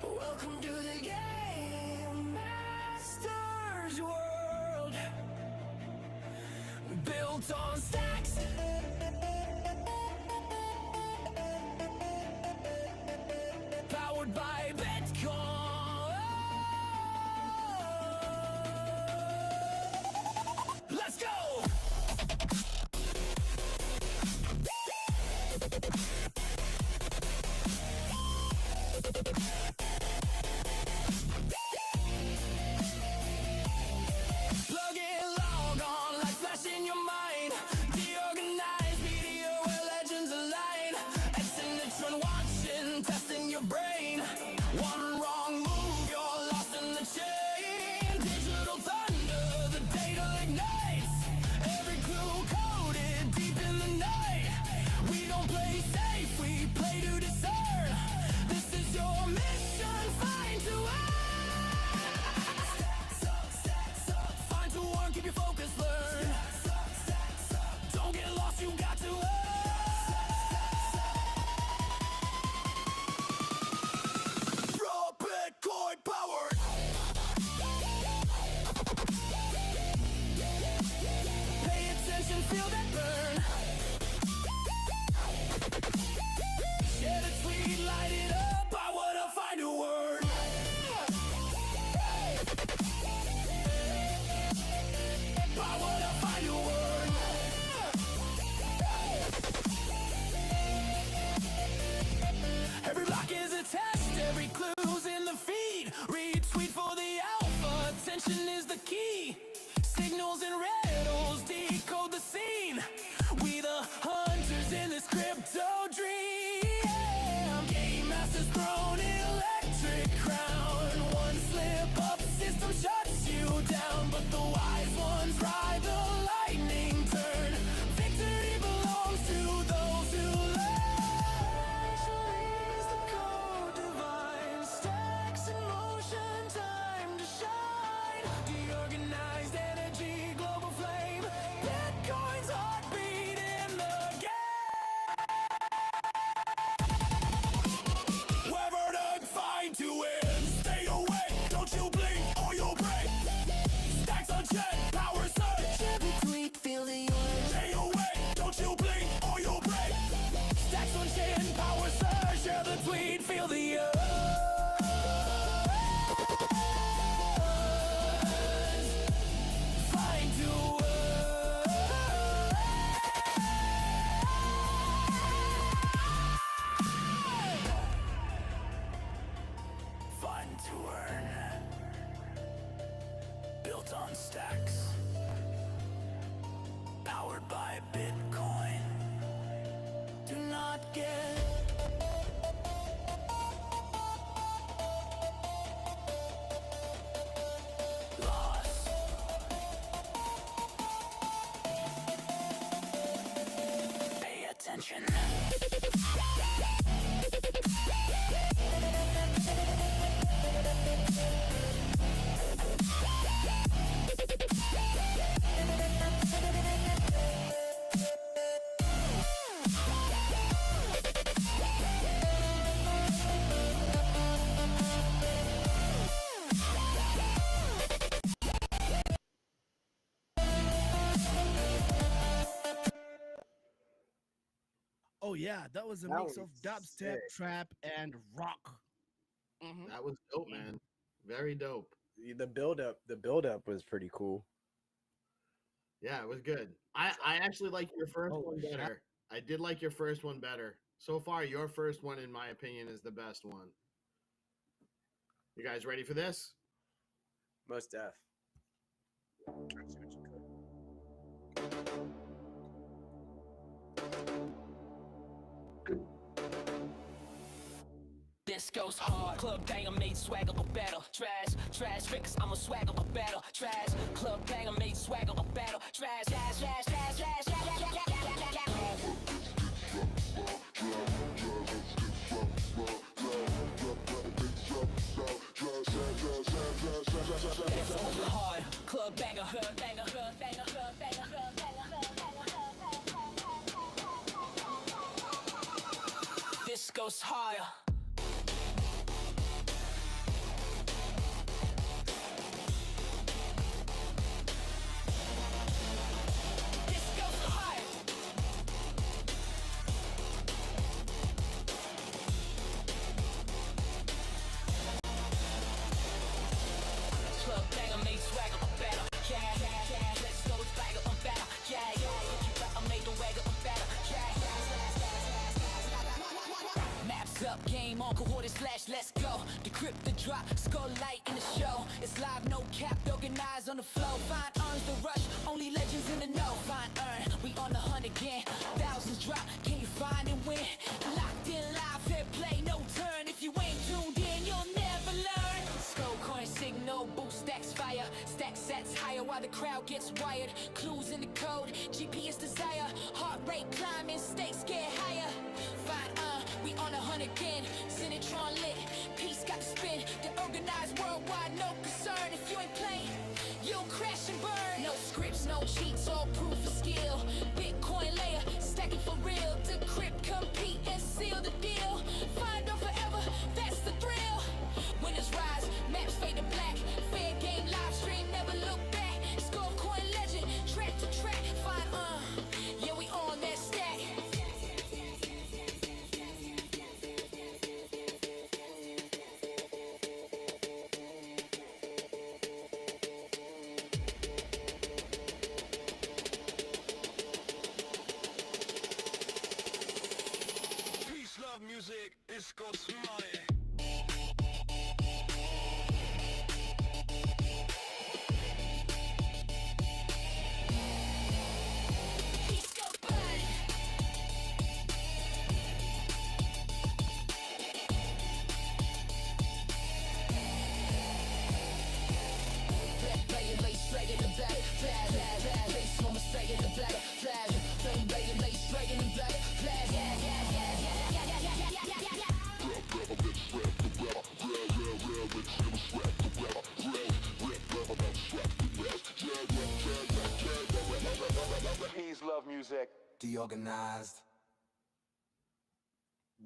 Welcome to the game master's world, built on stacks. Powered by Bitcoin. Let's go. Plug in, log on, like flash in your mind. DeOrganized. to earn. Built on stacks. Powered by Bitcoin. Do not get lost. Pay attention. Oh yeah, that was a That mix was of dubstep, sick. trap, and rock. Mhm. That was dope, man. Very dope. The build up was pretty cool. Yeah, it was good. I actually like your first Oh, one better. I did like your first one better. So far, your first one, in my opinion, is the best one. You guys ready for this? Most def. This goes hard. Club banger made swagger a battle. Trash, trash fix, I'm a swagger a battle. Trash, club banger made swagger a battle. Trash, trash, trash, trash, trash, trash, trash, trash, trash, trash. Hard. Club banger, banger, banger, banger, banger, banger, banger. This goes higher. Up, game on, coordinate slash, let's go. Decrypt the drop, skull light in the show. It's live, no cap, organized on the flow. Find earns the rush, only legends in the know. Find earn, we on the hunt again. Thousands drop, can you find and win? Locked in live, fair play, no turn. If you ain't tuned in, you'll never learn. Skull coin signal, boost stacks fire. Stack sets higher while the crowd gets wired. Clues in the code, GPS desire. Heart rate climbing, stakes get higher. Find we on a hunt again. Cinetron lit, peace got to spin. The organized worldwide, no concern. If you ain't playing, you'll crash and burn. No scripts, no cheats, all proof of skill. Bitcoin layer, stacking for real. Decrypt, compete, and seal the deal. Find on forever, that's the thrill. Winners rise, maps fade to black. Fair game, live stream, never look back. Score coin legend, track to track. Find yeah, we on that stack. Music, disco, smile. Peace, love music. DeOrganized.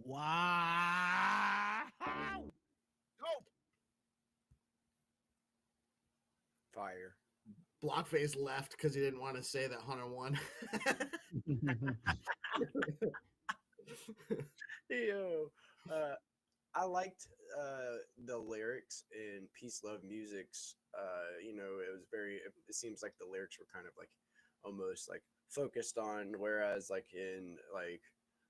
Wow. Dope. Fire. Blockface left because he didn't want to say that Hunter won. Yo, I liked the lyrics in Peace Love Music's. You know, it was very. It seems like the lyrics were kind of like almost like focused on, whereas like in like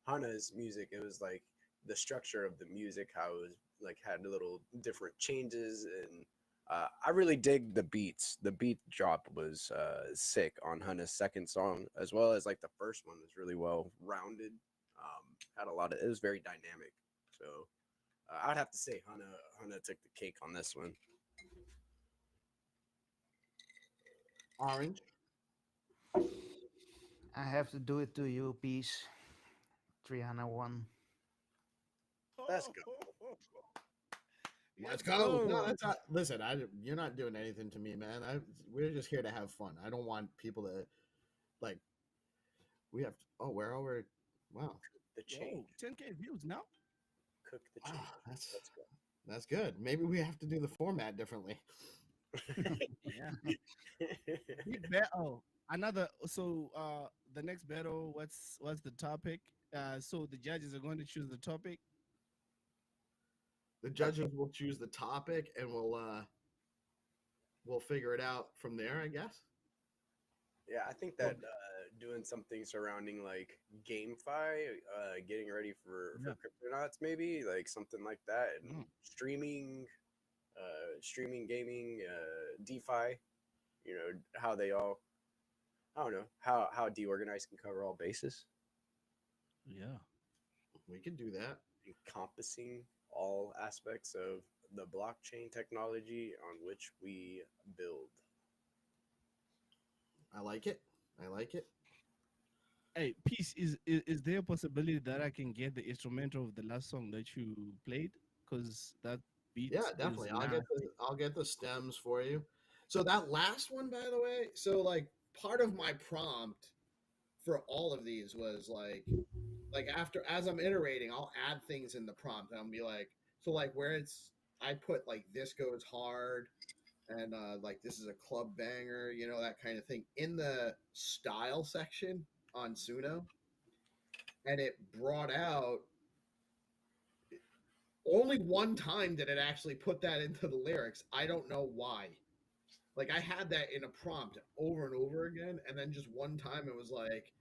Hana's music, it was like the structure of the music, how it was like had little different changes, and I really dig the beats. The beat drop was sick on Hunna's second song, as well as like the first one was really well rounded. Had a lot of, it was very dynamic. So I'd have to say Hunna took the cake on this one. Orange. I have to do it to you, piece. 301. Let's go. Let's go. No, that's not. Listen, you're not doing anything to me, man. We're just here to have fun. I don't want people to like. We have. Oh, where are we? Wow. The change. 10K views now. Cook the change. That's Let's go. that's good. Maybe we have to do the format differently. Yeah. Oh, another. So the next battle. What's the topic? So the judges are going to choose the topic. The judges will choose the topic, and we'll figure it out from there, I guess. Yeah, I think that doing something surrounding like GameFi, getting ready for Cryptonauts, maybe like something like that, and streaming gaming, DeFi, you know, how they all, I don't know, how DeOrganized can cover all bases. Yeah, we can do that. Encompassing all aspects of the blockchain technology on which we build. I like it. I like it. Hey, Peace, is there a possibility that I can get the instrumental of the last song that you played? Because that beat. Yeah, definitely. I'll get the stems for you. So that last one, by the way, so like part of my prompt for all of these was like after as I'm iterating, I'll add things in the prompt and I'll be like, so like where I put like this goes hard and like this is a club banger, you know, that kind of thing in the style section on Suno, and it brought out only one time did it actually put that into the lyrics. I don't know why. Like I had that in a prompt over and over again, and then just one time it was like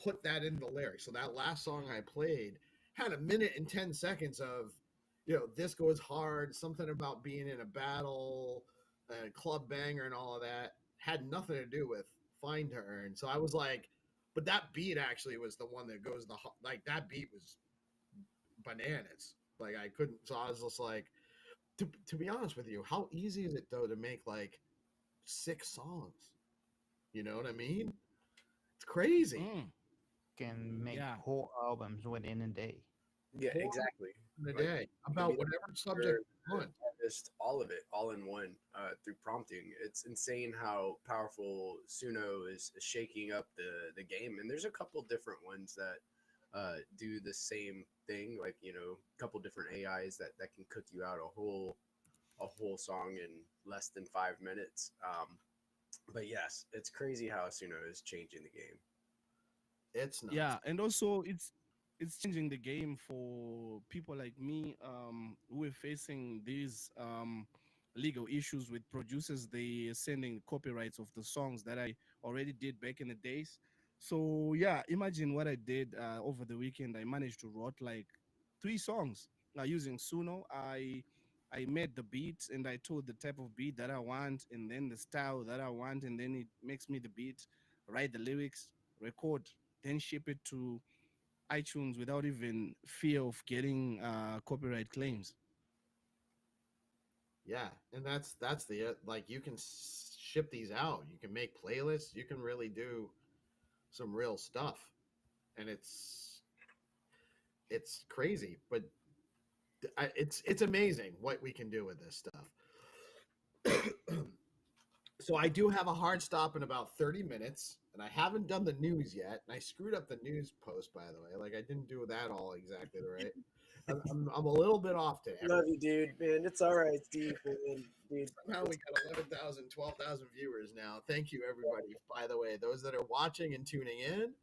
put that in the lyrics. So that last song I played had 1 minute and 10 seconds of, you know, this goes hard, something about being in a battle, club banger and all of that. Had nothing to do with Find2Earn. So I was like, but that beat actually was the one that goes like that beat was bananas. Like I couldn't, so I was just like, to be honest with you, how easy is it though to make like 6 songs? You know what I mean? It's crazy. Can make whole albums within a day. Yeah, exactly. In a day about whatever subject you want. Just all of it, all in one, through prompting. It's insane how powerful Suno is shaking up the game. And there's a couple different ones that do the same thing, like, you know, a couple different AIs that can cook you out a whole song in less than 5 minutes. But yes, it's crazy how Suno is changing the game. It's nuts. Yeah, and also it's changing the game for people like me who are facing these legal issues with producers. They sending copyrights of the songs that I already did back in the days. So yeah, imagine what I did over the weekend. I managed to write like 3 songs using Suno. I made the beats and I told the type of beat that I want and then the style that I want, and then it makes me the beat, write the lyrics, record, then ship it to iTunes without even fear of getting copyright claims. Yeah, and that's the like you can ship these out. You can make playlists. You can really do some real stuff, and it's crazy, but it's amazing what we can do with this stuff. So I do have a hard stop in about 30 minutes, and I haven't done the news yet. And I screwed up the news post, by the way. Like I didn't do that all exactly right. I'm a little bit off today. Love you, dude, man. It's all right, Steve. Man. Dude. Somehow we got 11,000, 12,000 viewers now. Thank you, everybody. By the way, those that are watching and tuning in,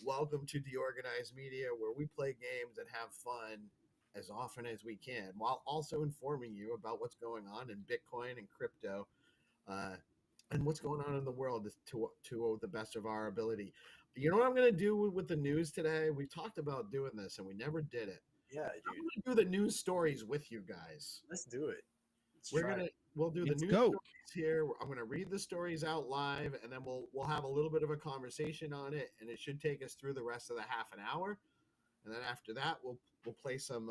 welcome to DeOrganized Media, where we play games and have fun as often as we can, while also informing you about what's going on in Bitcoin and crypto, and what's going on in the world to the best of our ability. You know what I'm going to do with the news today? We talked about doing this, and we never did it. Yeah, I'm dude. gonna do the news stories with you guys. Let's do it. We'll do the Let's news go. stories here. I'm gonna read the stories out live, and then we'll have a little bit of a conversation on it, and it should take us through the rest of the half an hour. And then after that, we'll play some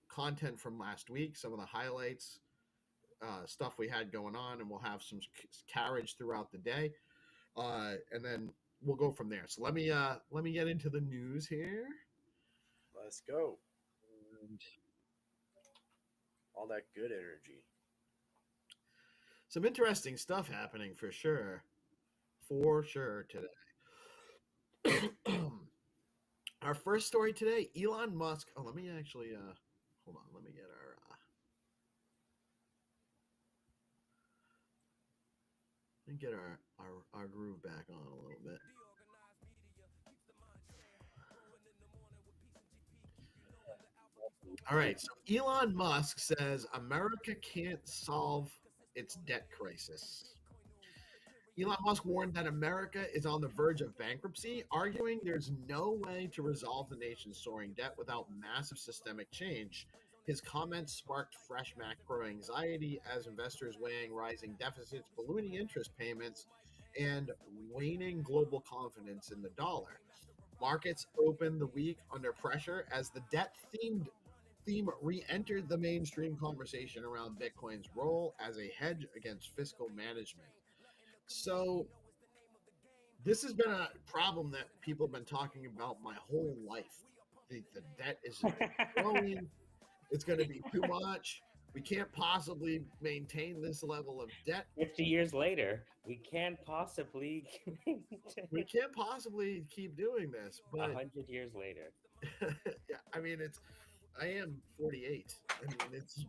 content from last week, some of the highlights, stuff we had going on, and we'll have some carriage throughout the day, and then we'll go from there. So let me get into the news here. Let's go. And all that good energy. Some interesting stuff happening for sure today. Our first story today, Elon Musk. Oh, let me actually hold on. Let me get our groove back on a little bit. All right, so Elon Musk says America can't solve its debt crisis. Elon Musk warned that America is on the verge of bankruptcy, arguing there's no way to resolve the nation's soaring debt without massive systemic change. His comments sparked fresh macro anxiety as investors weighing rising deficits, ballooning interest payments, and waning global confidence in the dollar. Markets opened the week under pressure as the debt-themed theme re-entered the mainstream conversation around Bitcoin's role as a hedge against fiscal management. So this has been a problem that people have been talking about my whole life. The debt is growing. It's going to be too much. We can't possibly maintain this level of debt. 50 years later, we can't possibly keep doing this. But 100 years later. Yeah, I mean, I am 48. I mean, it's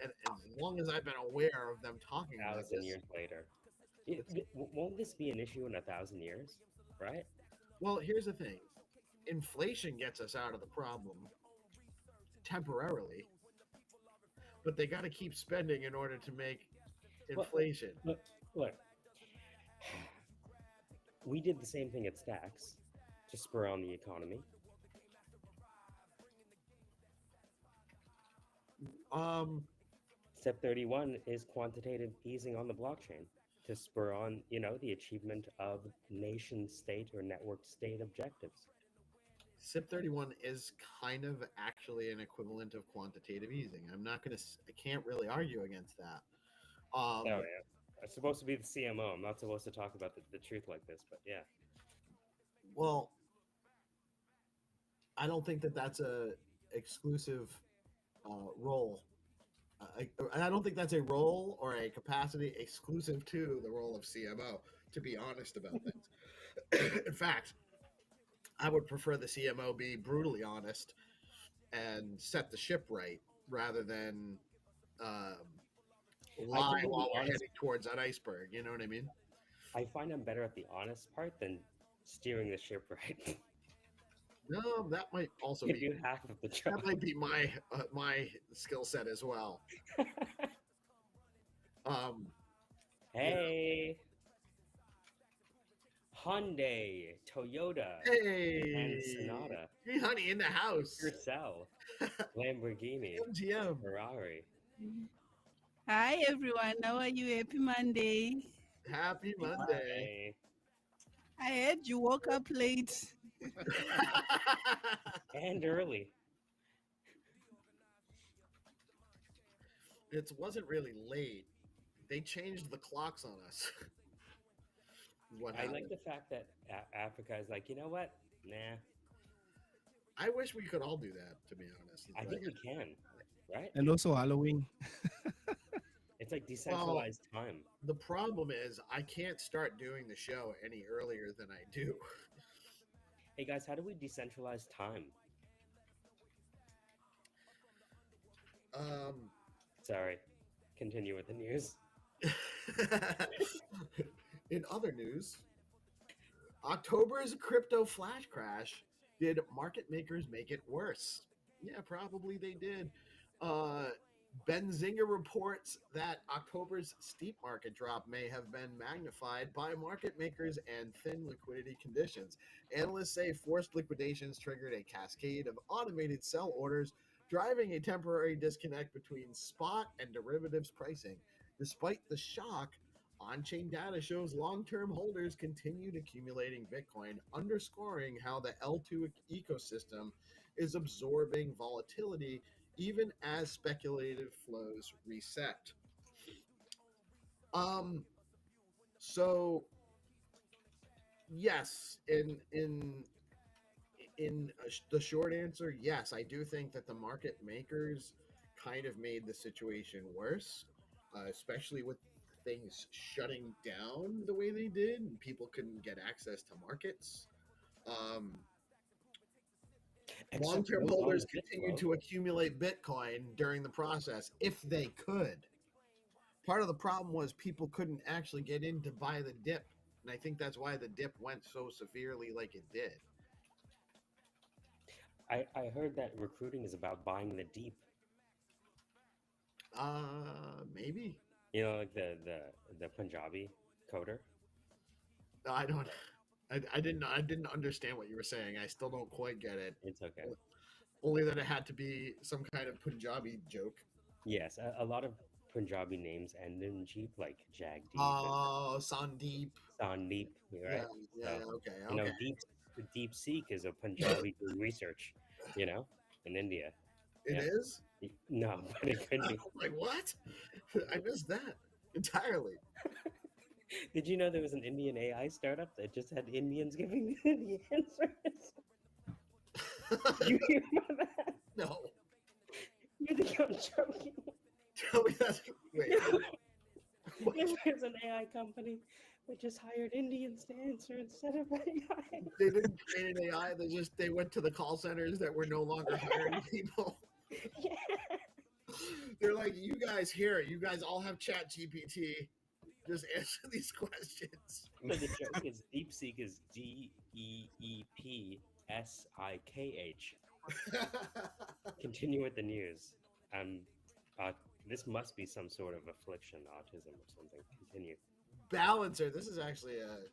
and as long as I've been aware of them talking about this. 1,000 years later. Won't this be an issue in 1,000 years, right? Well, here's the thing. Inflation gets us out of the problem temporarily, but they got to keep spending in order to make inflation. Look, we did the same thing at Stacks to spur on the economy. Step 31 is quantitative easing on the blockchain to spur on, the achievement of nation state or network state objectives. SIP 31 is kind of actually an equivalent of quantitative easing. I can't really argue against that. Oh, yeah. I'm supposed to be the CMO. I'm not supposed to talk about the truth like this, but yeah. Well, I don't think that that's a exclusive role. I don't think that's a role or a capacity exclusive to the role of CMO, to be honest about things. In fact, I would prefer the CMO be brutally honest and set the ship right rather than lie while we're heading towards that iceberg. You know what I mean? I find I'm better at the honest part than steering the ship right. No, that might also be half of the job. That might be my skill set as well. Hey, Hyundai, Toyota, and Sonata. Hey, honey, in the house. Purcell, Lamborghini, MGM, Ferrari. Hi everyone, how are you? Happy Monday. Happy Monday. I heard you woke up late. And early. It wasn't really late. They changed the clocks on us. I like the fact that Africa is like, you know what? Nah. I wish we could all do that, to be honest. I think we can, right? And also Halloween. It's like decentralized time. The problem is I can't start doing the show any earlier than I do. Hey guys, how do we decentralize time? Sorry. Continue with the news. In other news, October's crypto flash crash. Did market makers make it worse? Yeah, probably they did. Benzinga reports that October's steep market drop may have been magnified by market makers and thin liquidity conditions. Analysts say forced liquidations triggered a cascade of automated sell orders, driving a temporary disconnect between spot and derivatives pricing. Despite the shock, on-chain data shows long-term holders continued accumulating Bitcoin, underscoring how the L2 ecosystem is absorbing volatility even as speculative flows reset. So yes, in the short answer, yes, I do think that the market makers kind of made the situation worse, especially with things shutting down the way they did and people couldn't get access to markets. Long-term holders continued to accumulate Bitcoin during the process if they could. Part of the problem was people couldn't actually get in to buy the dip, and I think that's why the dip went so severely like it did. I heard that recruiting is about buying the deep. Maybe. You know, like the Punjabi coder. No, I don't. I didn't understand what you were saying. I still don't quite get it. It's okay. Only that it had to be some kind of Punjabi joke. Yes, a lot of Punjabi names end in Jeep, like Jagdeep. Oh, Sandeep. Sandeep, right? Yeah, So, okay. You know, DeepSeek is a Punjabi doing research, you know, in India. It is? No, but it could be. Like, what? I missed that entirely. Did you know there was an Indian AI startup that just had Indians giving the answers? You hear about that? No. You think I'm joking? Tell me that's wait. There's an AI company that just hired Indians to answer instead of AI. They didn't train an AI. They went to the call centers that were no longer hiring people. Yeah. They're like, you guys all have Chat GPT. Just answer these questions. So the joke is DeepSeek is DeepSikh. Continue with the news. This must be some sort of affliction, autism or something. Continue. Balancer. This is actually a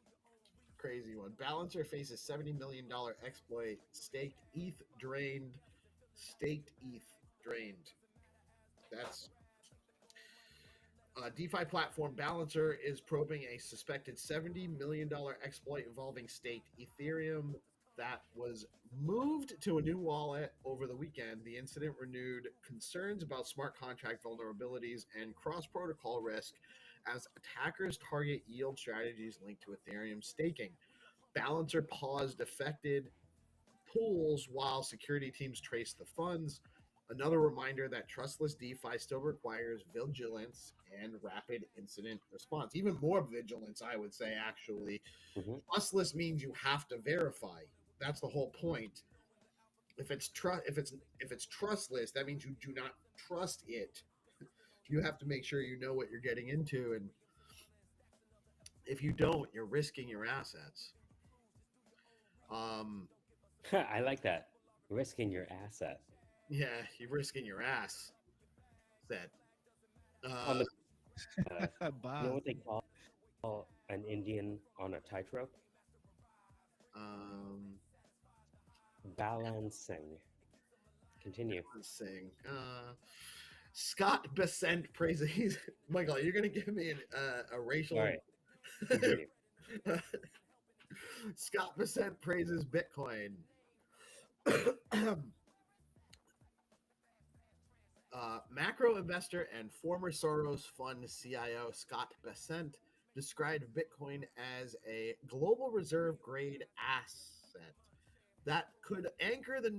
crazy one. Balancer faces $70 million exploit. Staked ETH drained. That's DeFi platform Balancer is probing a suspected $70 million exploit involving staked Ethereum that was moved to a new wallet over the weekend. The incident renewed concerns about smart contract vulnerabilities and cross-protocol risk as attackers target yield strategies linked to Ethereum staking. Balancer paused affected pools while security teams traced the funds. Another reminder that trustless DeFi still requires vigilance and rapid incident response. Even more vigilance, I would say, actually. Trustless means you have to verify. That's the whole point. If it's trustless, that means you do not trust it. You have to make sure you know what you're getting into, and if you don't, you're risking your assets. I like that. Risking your asset. Yeah, you're risking your ass. That. You know what they call an Indian on a tightrope? Balancing. Continue. Balancing. Scott Besant praises. Michael, are you going to give me a racial? All right. Continue. Scott Besant praises Bitcoin. Macro investor and former Soros Fund CIO Scott Besant described Bitcoin as a global reserve grade asset that could anchor the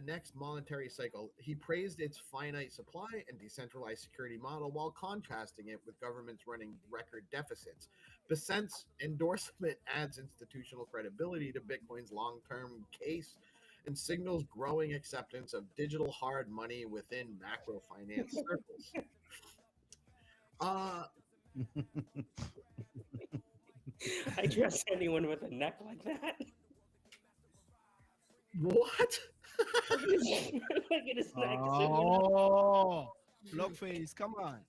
next monetary cycle. He praised its finite supply and decentralized security model while contrasting it with governments running record deficits. Besant's endorsement adds institutional credibility to Bitcoin's long-term case and signals growing acceptance of digital hard money within macro finance circles. I trust anyone with a neck like that. What? Look at his neck. Oh, Blockface, come on.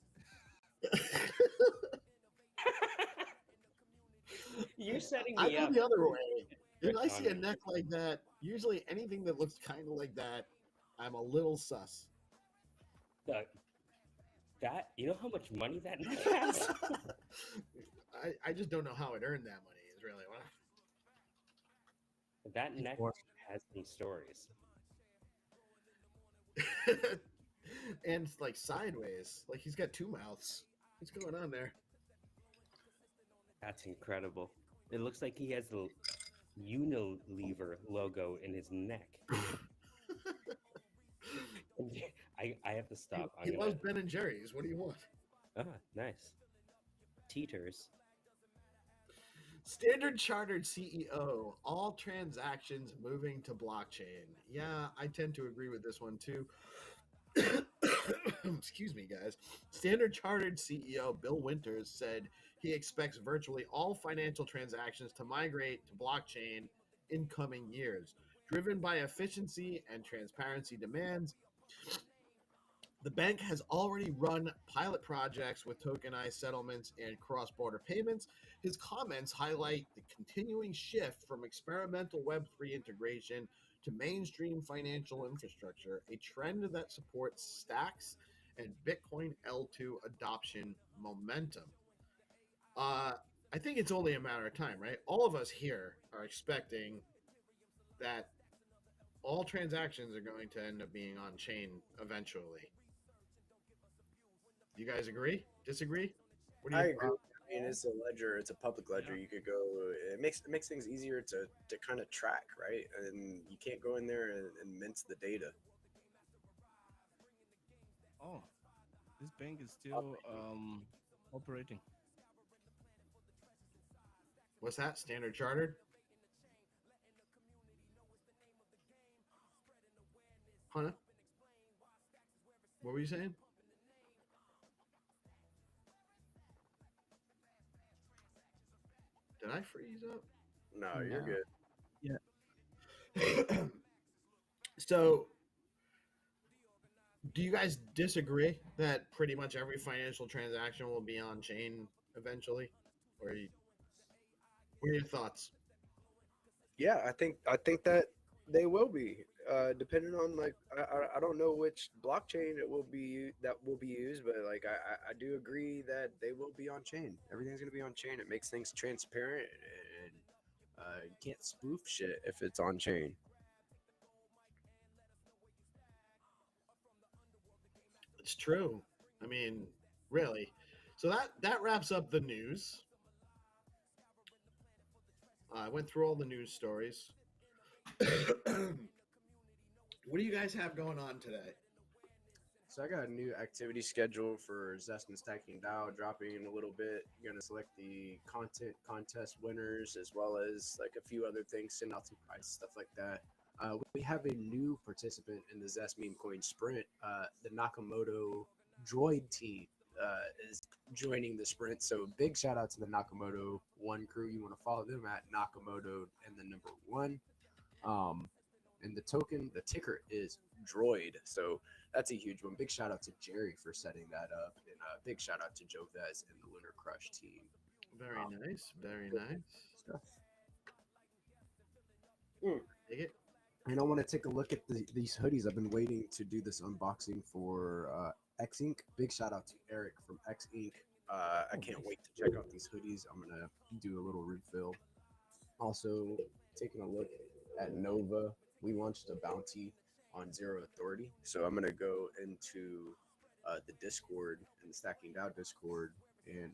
You're setting I me go up. the other way. If I see a on me. neck like that, usually anything that looks kind of like that, I'm a little sus. That you know how much money that neck has? I just don't know how it earned that money. Is really what. That neck has some stories. And it's like sideways, like he's got two mouths. What's going on there? That's incredible. It looks like he has the Unilever logo in his neck. I have to stop. He loves Ben and Jerry's. What do you want? Ah, nice. Teeters. Standard Chartered CEO, all transactions moving to blockchain. Yeah, I tend to agree with this one too. Excuse me, guys. Standard Chartered CEO Bill Winters said he expects virtually all financial transactions to migrate to blockchain in coming years, driven by efficiency and transparency demands. The bank has already run pilot projects with tokenized settlements and cross-border payments. His comments highlight the continuing shift from experimental Web3 integration to mainstream financial infrastructure, a trend that supports stacks and Bitcoin L2 adoption momentum. I think it's only a matter of time, right? All of us here are expecting that all transactions are going to end up being on chain eventually. You guys agree? Disagree? What do you I agree. I mean, it's a ledger. It's a public ledger. You could go. It makes things easier to kind of track, right? And you can't go in there and mince the data. Oh, this bank is still operating. What's that? Standard Chartered? Hunter? What were you saying? Did I freeze up? No, you're good. Yeah. So, do you guys disagree that pretty much every financial transaction will be on chain eventually? Or what are your thoughts? Yeah, I think that they will be, depending on like I don't know which blockchain it will be that will be used, but like I do agree that they will be on chain. Everything's gonna be on chain. It makes things transparent, and you can't spoof shit if it's on chain. It's true. I mean, really. So that wraps up the news. I went through all the news stories. What do you guys have going on today? So I got a new activity schedule for Zest and Stacking DAO dropping in a little bit. You're gonna select the content contest winners as well as like a few other things, send out some prize stuff like that. We have a new participant in the Zest meme coin sprint. The Nakamoto Droid team is joining the sprint. So big shout out to the Nakamoto One crew. You want to follow them at Nakamoto and the number 1. And the ticker is Droid. So that's a huge one. Big shout out to Jerry for setting that up. And big shout out to Joe Vez and the Lunar Crush team. Very nice. Very nice. Stuff. Take it. And I want to take a look at these hoodies. I've been waiting to do this unboxing for X Inc. Big shout out to Eric from X Inc. I can't wait to check out these hoodies. I'm going to do a little refill. Also, taking a look at Nova. We launched a bounty on Zero Authority. So I'm going to go into the Discord and the Stacking DAO Discord and,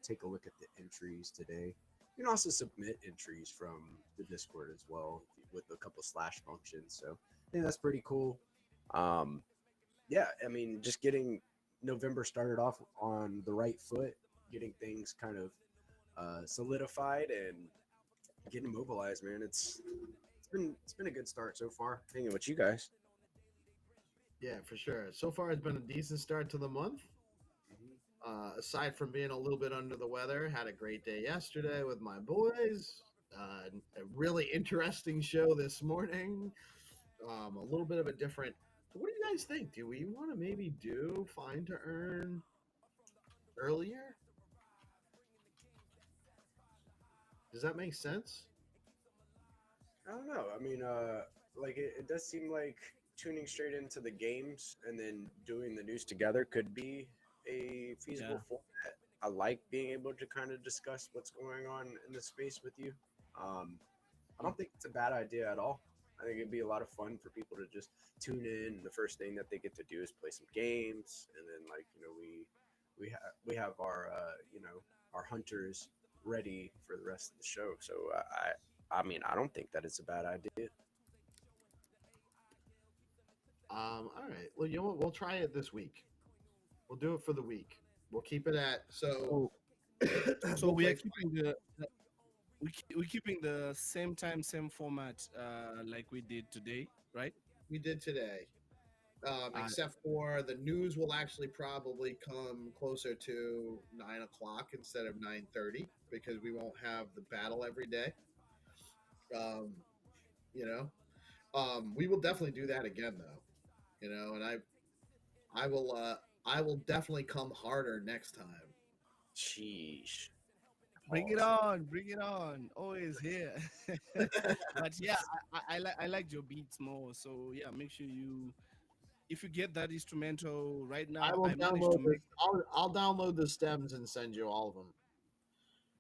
take a look at the entries today. You can also submit entries from the Discord as well with a couple slash functions. So I think that's pretty cool. Just getting November started off on the right foot, getting things kind of solidified and getting mobilized, man. It's been a good start so far. Hanging with you guys. Yeah, for sure. So far, it's been a decent start to the month. Aside from being a little bit under the weather, had a great day yesterday with my boys. A really interesting show this morning. A little bit of a different So what do you guys think? Do we want to maybe do Find to Earn earlier? Does that make sense? I don't know. I mean, like it does seem like tuning straight into the games and then doing the news together could be a feasible format. I like being able to kind of discuss what's going on in the space with you. I don't think it's a bad idea at all. I think it'd be a lot of fun for people to just tune in. The first thing that they get to do is play some games, and then we have our our hunters ready for the rest of the show. So I mean, I don't think that it's a bad idea. All right. Well, you know what? We'll try it this week. We'll do it for the week. We'll keep it at so. So we'll we are play keeping we're keeping the same time, same format, like we did today, right? we did today. Except for the news will actually probably come closer to 9 o'clock instead of 9:30 because we won't have the battle every day. Um, you know, we will definitely do that again though. You know, and I will definitely come harder next time. Sheesh. Bring it on, bring it on. Always here. But yeah, I like your beats more. So yeah, make sure if you get that instrumental right now, I will I managed to download make I'll download the stems and send you all of them.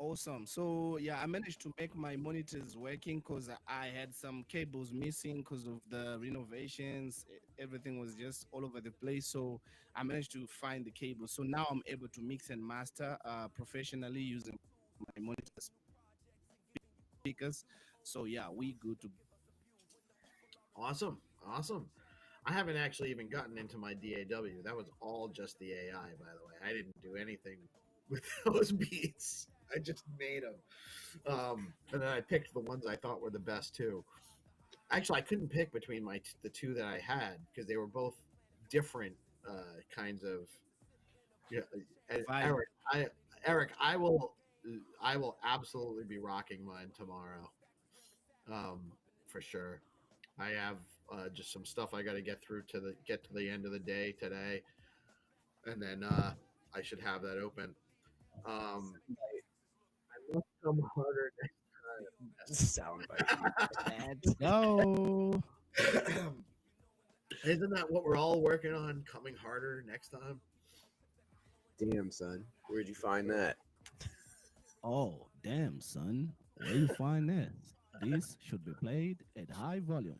awesome. So yeah, I managed to make my monitors working because I had some cables missing because of the renovations. Everything was just all over the place. So I managed to find the cable. So now I'm able to mix and master professionally using my monitor speakers. So yeah, we good to. Awesome. Awesome. I haven't actually even gotten into my DAW. That was all just the AI, by the way. I didn't do anything with those beats. I just made them. And then I picked the ones I thought were the best too. Actually, I couldn't pick between the two that I had because they were both different kinds of. Yeah, and Vibe. Eric, I will absolutely be rocking mine tomorrow. For sure. I have just some stuff I got to get through to get to the end of the day today, and then I should have that open. I must come harder next time. Soundbite. Let's go. Isn't that what we're all working on? Coming harder next time. Damn, son. Where'd you find that? Oh, damn, son. Where you find this? This should be played at high volume.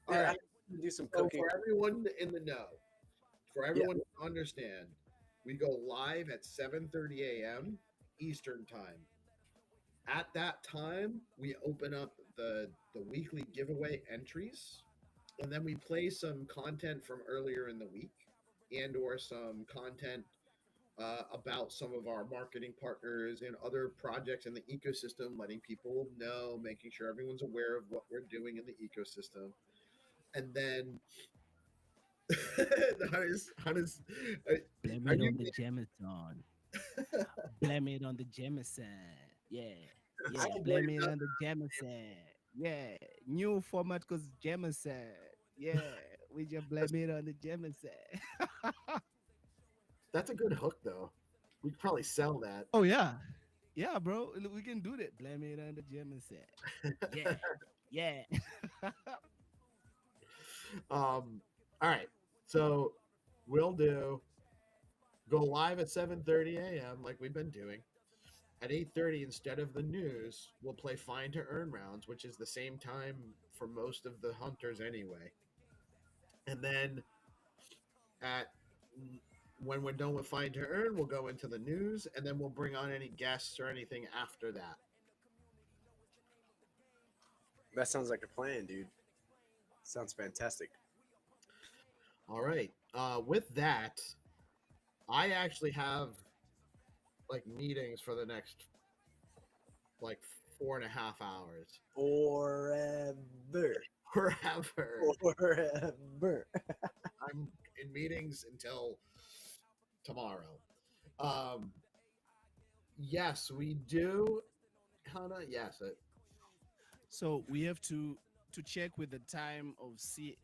All right. Do some So cooking. for everyone in the know, for everyone to understand, we go live at 7:30 a.m. Eastern time. At that time, we open up the weekly giveaway entries, and then we play some content from earlier in the week, and or some content about some of our marketing partners and other projects in the ecosystem, letting people know, making sure everyone's aware of what we're doing in the ecosystem, and then. how does Blame are it you on the Jameson. Blame it on the Jameson. Yeah. Yeah. Blame it on the Jameson. Yeah. New format because Jameson. Yeah. We just blame it on the Jameson. That's a good hook though. We could probably sell that. Oh yeah. Yeah, bro. We can do that. Blame it on the Jameson. Yeah. Yeah. All right. So we'll go live at 7:30 a.m. like we've been doing. At 8:30, instead of the news, we'll play Find to Earn rounds, which is the same time for most of the hunters anyway. And then when we're done with Find to Earn, we'll go into the news, and then we'll bring on any guests or anything after that. That sounds like a plan, dude. Sounds fantastic. All right. With that, I actually have like meetings for the next like 4.5 hours. Forever. I'm in meetings until tomorrow. Yes, we do. Hannah, yes. So we have to to check with the time of CAT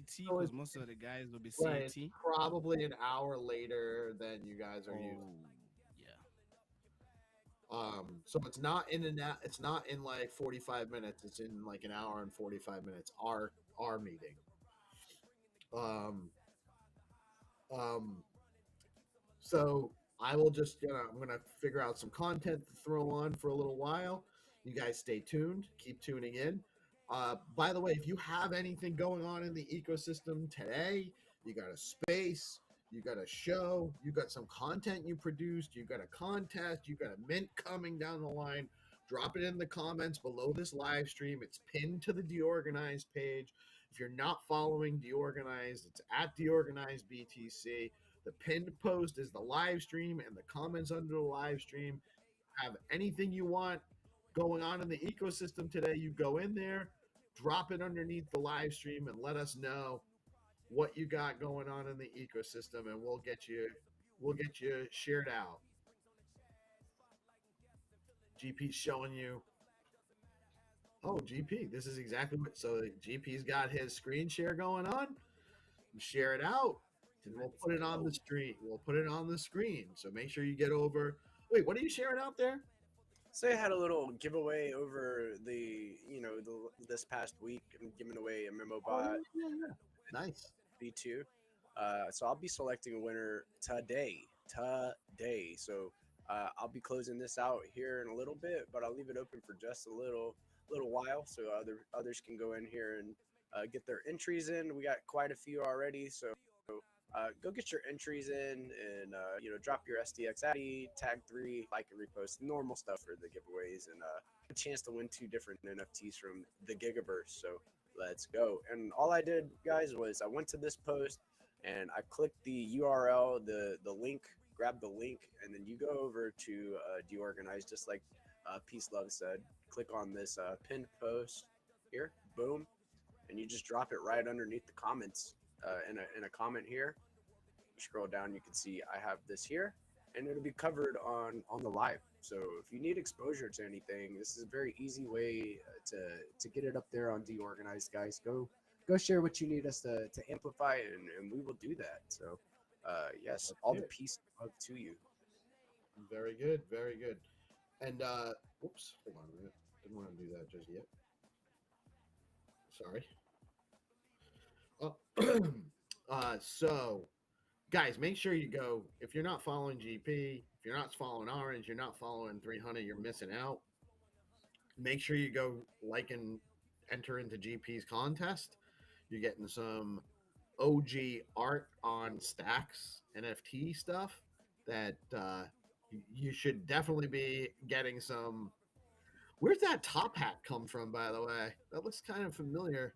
So because it's, most of the guys will be right, CAT. it's probably an hour later than you guys are using. Yeah. So it's not in it's not in like 45 minutes. It's in like an hour and 45 minutes. Our meeting. Um, so I will just I'm gonna figure out some content to throw on for a little while. You guys stay tuned. Keep tuning in. By the way, if you have anything going on in the ecosystem today, you got a space, you got a show, you got some content you produced, you got a contest, you got a mint coming down the line, drop it in the comments below this live stream. It's pinned to the DeOrganized page. If you're not following DeOrganized, it's at DeOrganized BTC. The pinned post is the live stream, and the comments under the live stream have anything you want going on in the ecosystem today. You go in there, drop it underneath the live stream, and let us know what you got going on in the ecosystem, and we'll get you shared out. GP's showing you. Oh, GP, this is exactly what. So GP's got his screen share going on. Share it out, and we'll put it on the screen. We'll put it on the screen. So make sure you get over. Wait, what are you sharing out there? So I had a little giveaway over this past week. I'm giving away a memo bot. Yeah. Nice. B2. So I'll be selecting a winner today. So I'll be closing this out here in a little bit, but I'll leave it open for just a little while so others can go in here and get their entries in. We got quite a few already, so go get your entries in and drop your SDX ID, tag 3, like and repost, normal stuff for the giveaways, and a chance to win 2 different NFTs from the Gigaverse. So let's go. And all I did, guys, was I went to this post and I clicked the URL, the link, grabbed the link, and then you go over to DeOrganized, just like Peace Love said. Click on this pinned post here, boom, and you just drop it right underneath the comments. In a comment here. You scroll down, you can see I have this here, and it'll be covered on the live. So if you need exposure to anything, this is a very easy way to get it up there on DeOrganized, guys. Go share what you need us to amplify, and we will do that. So yes, all the peace and love to you. Very good, very good. And whoops, hold on a minute. Didn't want to do that just yet. Sorry. So guys, make sure you go. If you're not following GP, if you're not following Orange, you're not following 300, you're missing out. Make sure you go like and enter into GP's contest. You're getting some OG art on Stacks NFT stuff that you should definitely be getting some. Where's that top hat come from, by the way? That looks kind of familiar.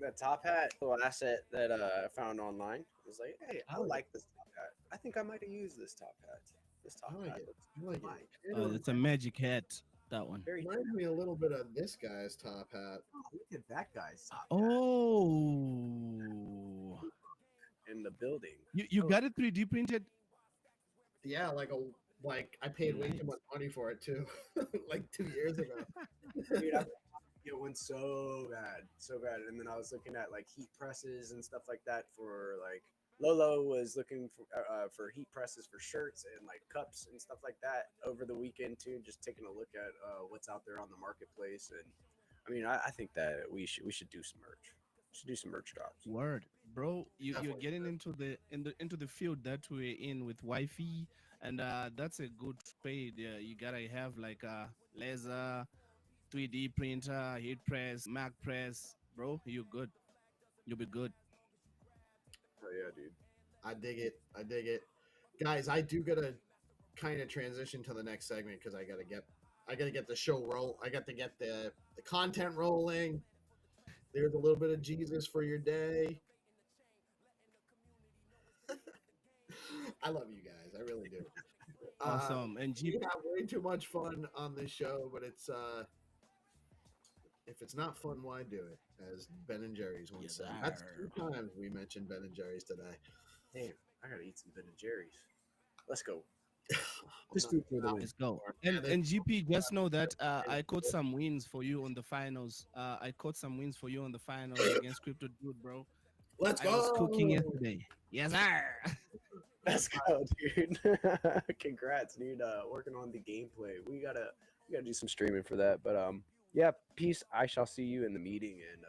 That top hat, little asset that I found online. I was like, hey, I like this top hat. I think I might have used this top hat. This top hat. It's a magic hat. That one. Reminds me a little bit of this guy's top hat. Oh, look at that guy's top hat. Oh. In the building. You got it 3D printed? Yeah, like I paid way too much money for it too, like 2 years ago. Dude, it went so bad, and then I was looking at like heat presses and stuff like that for like Lolo was looking for heat presses for shirts and like cups and stuff like that over the weekend too. Just taking a look at what's out there on the marketplace, and I mean, I think that we should do some merch. We should do some merch drops. Word, bro, you're getting into the field that we're in with Wi-Fi, and that's a good trade. You gotta have like a laser, 3D printer, heat press, Mac press, bro. You're good. You'll be good. Oh yeah, dude. I dig it. Guys, I do gotta kind of transition to the next segment because I gotta get the show roll. I got to get the content rolling. There's a little bit of Jesus for your day. I love you guys. I really do. Awesome. And we have way too much fun on this show, but it's if it's not fun, why do it? As Ben and Jerry's once said. That's 2 times we mentioned Ben and Jerry's today. Damn, I gotta eat some Ben and Jerry's. Let's go. Just do it for the win. Let's go. And GP, just know that I caught some wins for you on the finals. I caught some wins for you on the finals against Crypto Dude, bro. Let's I was cooking go. yesterday. Yes, sir. Let's go, dude. Congrats, dude. Working on the gameplay. We gotta do some streaming for that. But yeah, peace. I shall see you in the meeting. And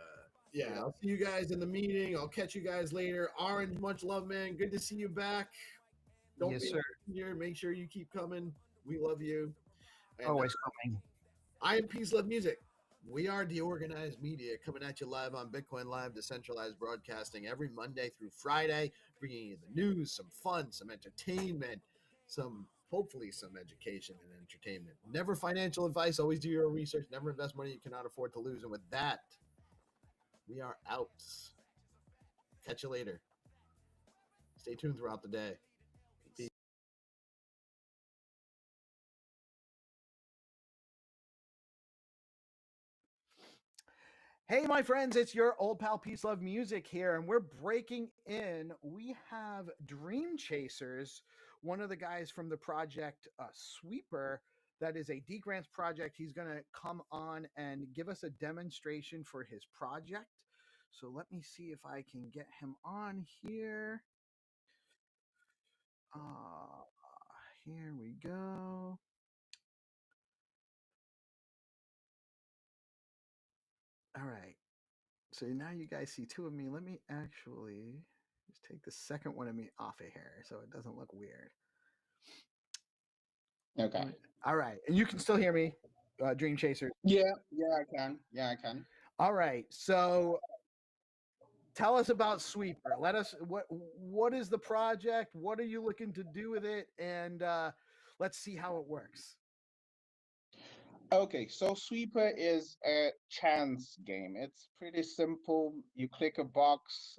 Yeah, I'll see you guys in the meeting. I'll catch you guys later. Orange, much love, man. Good to see you back. Don't Yes, be sir. here. Make sure you keep coming. We love you. And, Always coming. I am Peace Love Music. We are DeOrganized Media coming at you live on Bitcoin Live, decentralized broadcasting every Monday through Friday, bringing you the news, some fun, some entertainment, hopefully some education and entertainment. Never financial advice. Always do your research. Never invest money you cannot afford to lose. And with that, we are out. Catch you later. Stay tuned throughout the day. Peace. Hey, my friends, it's your old pal Peace Love Music here, and we're breaking in. We have Dream Chasers, one of the guys from the project Sweeper. That is a DeGrants project. He's going to come on and give us a demonstration for his project. So let me see if I can get him on here. Here we go. All right. So now you guys see two of me. Let me actually just take the second one of me off of here so it doesn't look weird. Okay. All right. And you can still hear me, Dream Chaser. Yeah, I can. Yeah, I can. All right. So tell us about Sweeper. What is the project? What are you looking to do with it? And let's see how it works. Okay, so Sweeper is a chance game. It's pretty simple. You click a box.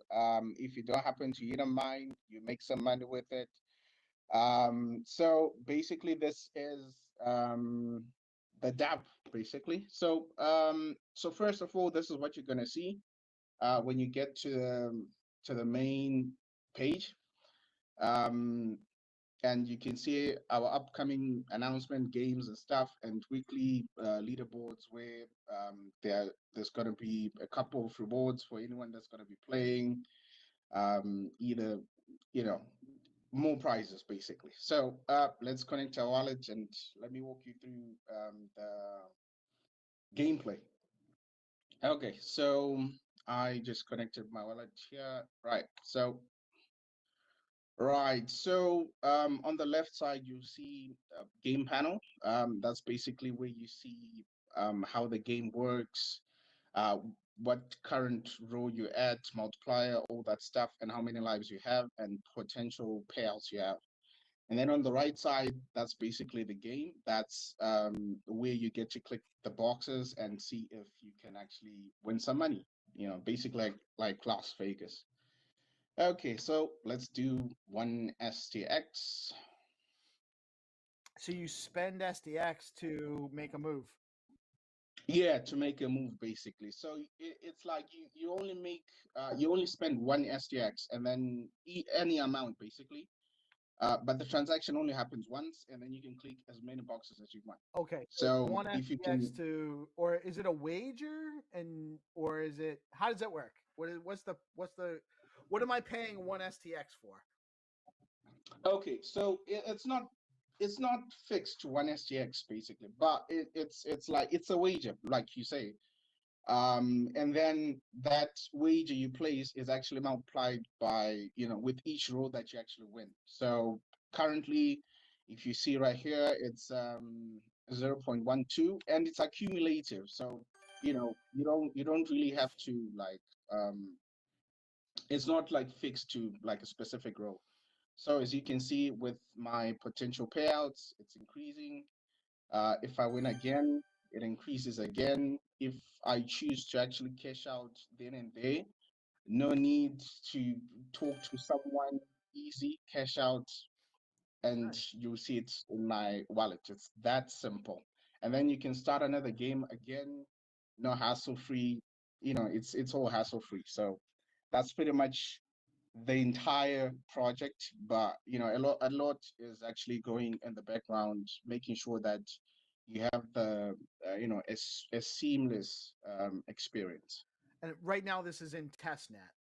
If you don't happen to hit a mine, you make some money with it. So basically, this is the DApp, basically. So first of all, this is what you're gonna see when you get to the main page. And you can see our upcoming announcement games and stuff, and weekly leaderboards where there's going to be a couple of rewards for anyone that's going to be playing, either more prizes basically. So let's connect our wallet and let me walk you through the gameplay. Okay, so I just connected my wallet here. Right. So on the left side, you see a game panel. That's basically where you see how the game works, uh, what current row you're at, multiplier, all that stuff, and how many lives you have, and potential payouts you have. And then on the right side, that's basically the game. That's where you get to click the boxes and see if you can actually win some money. Basically like Las Vegas. Okay, so let's do one STX. So you spend SDX to make a move. Yeah, to make a move basically. So it's like you only make you only spend one STX and then any amount basically. But the transaction only happens once, and then you can click as many boxes as you want. Okay. So one if you SDX can, or is it a wager or is it, how does that work? What am I paying one STX for? okay, so it's not fixed to one STX basically, but it's like it's a wager, like you say. And then that wager you place is actually multiplied by, with each row that you actually win. So currently, if you see right here, it's 0.12 and it's accumulative. So, you don't really have to like, it's not like fixed to like a specific row. So as you can see with my potential payouts, it's increasing. If I win again, it increases again. If I choose to actually cash out then and there, no need to talk to someone, easy cash out, and you'll see it in my wallet. It's that simple. And then you can start another game again, no hassle free. It's all hassle free. So that's pretty much the entire project, but a lot is actually going in the background, making sure that you have the a seamless experience. And right now, this is in testnet.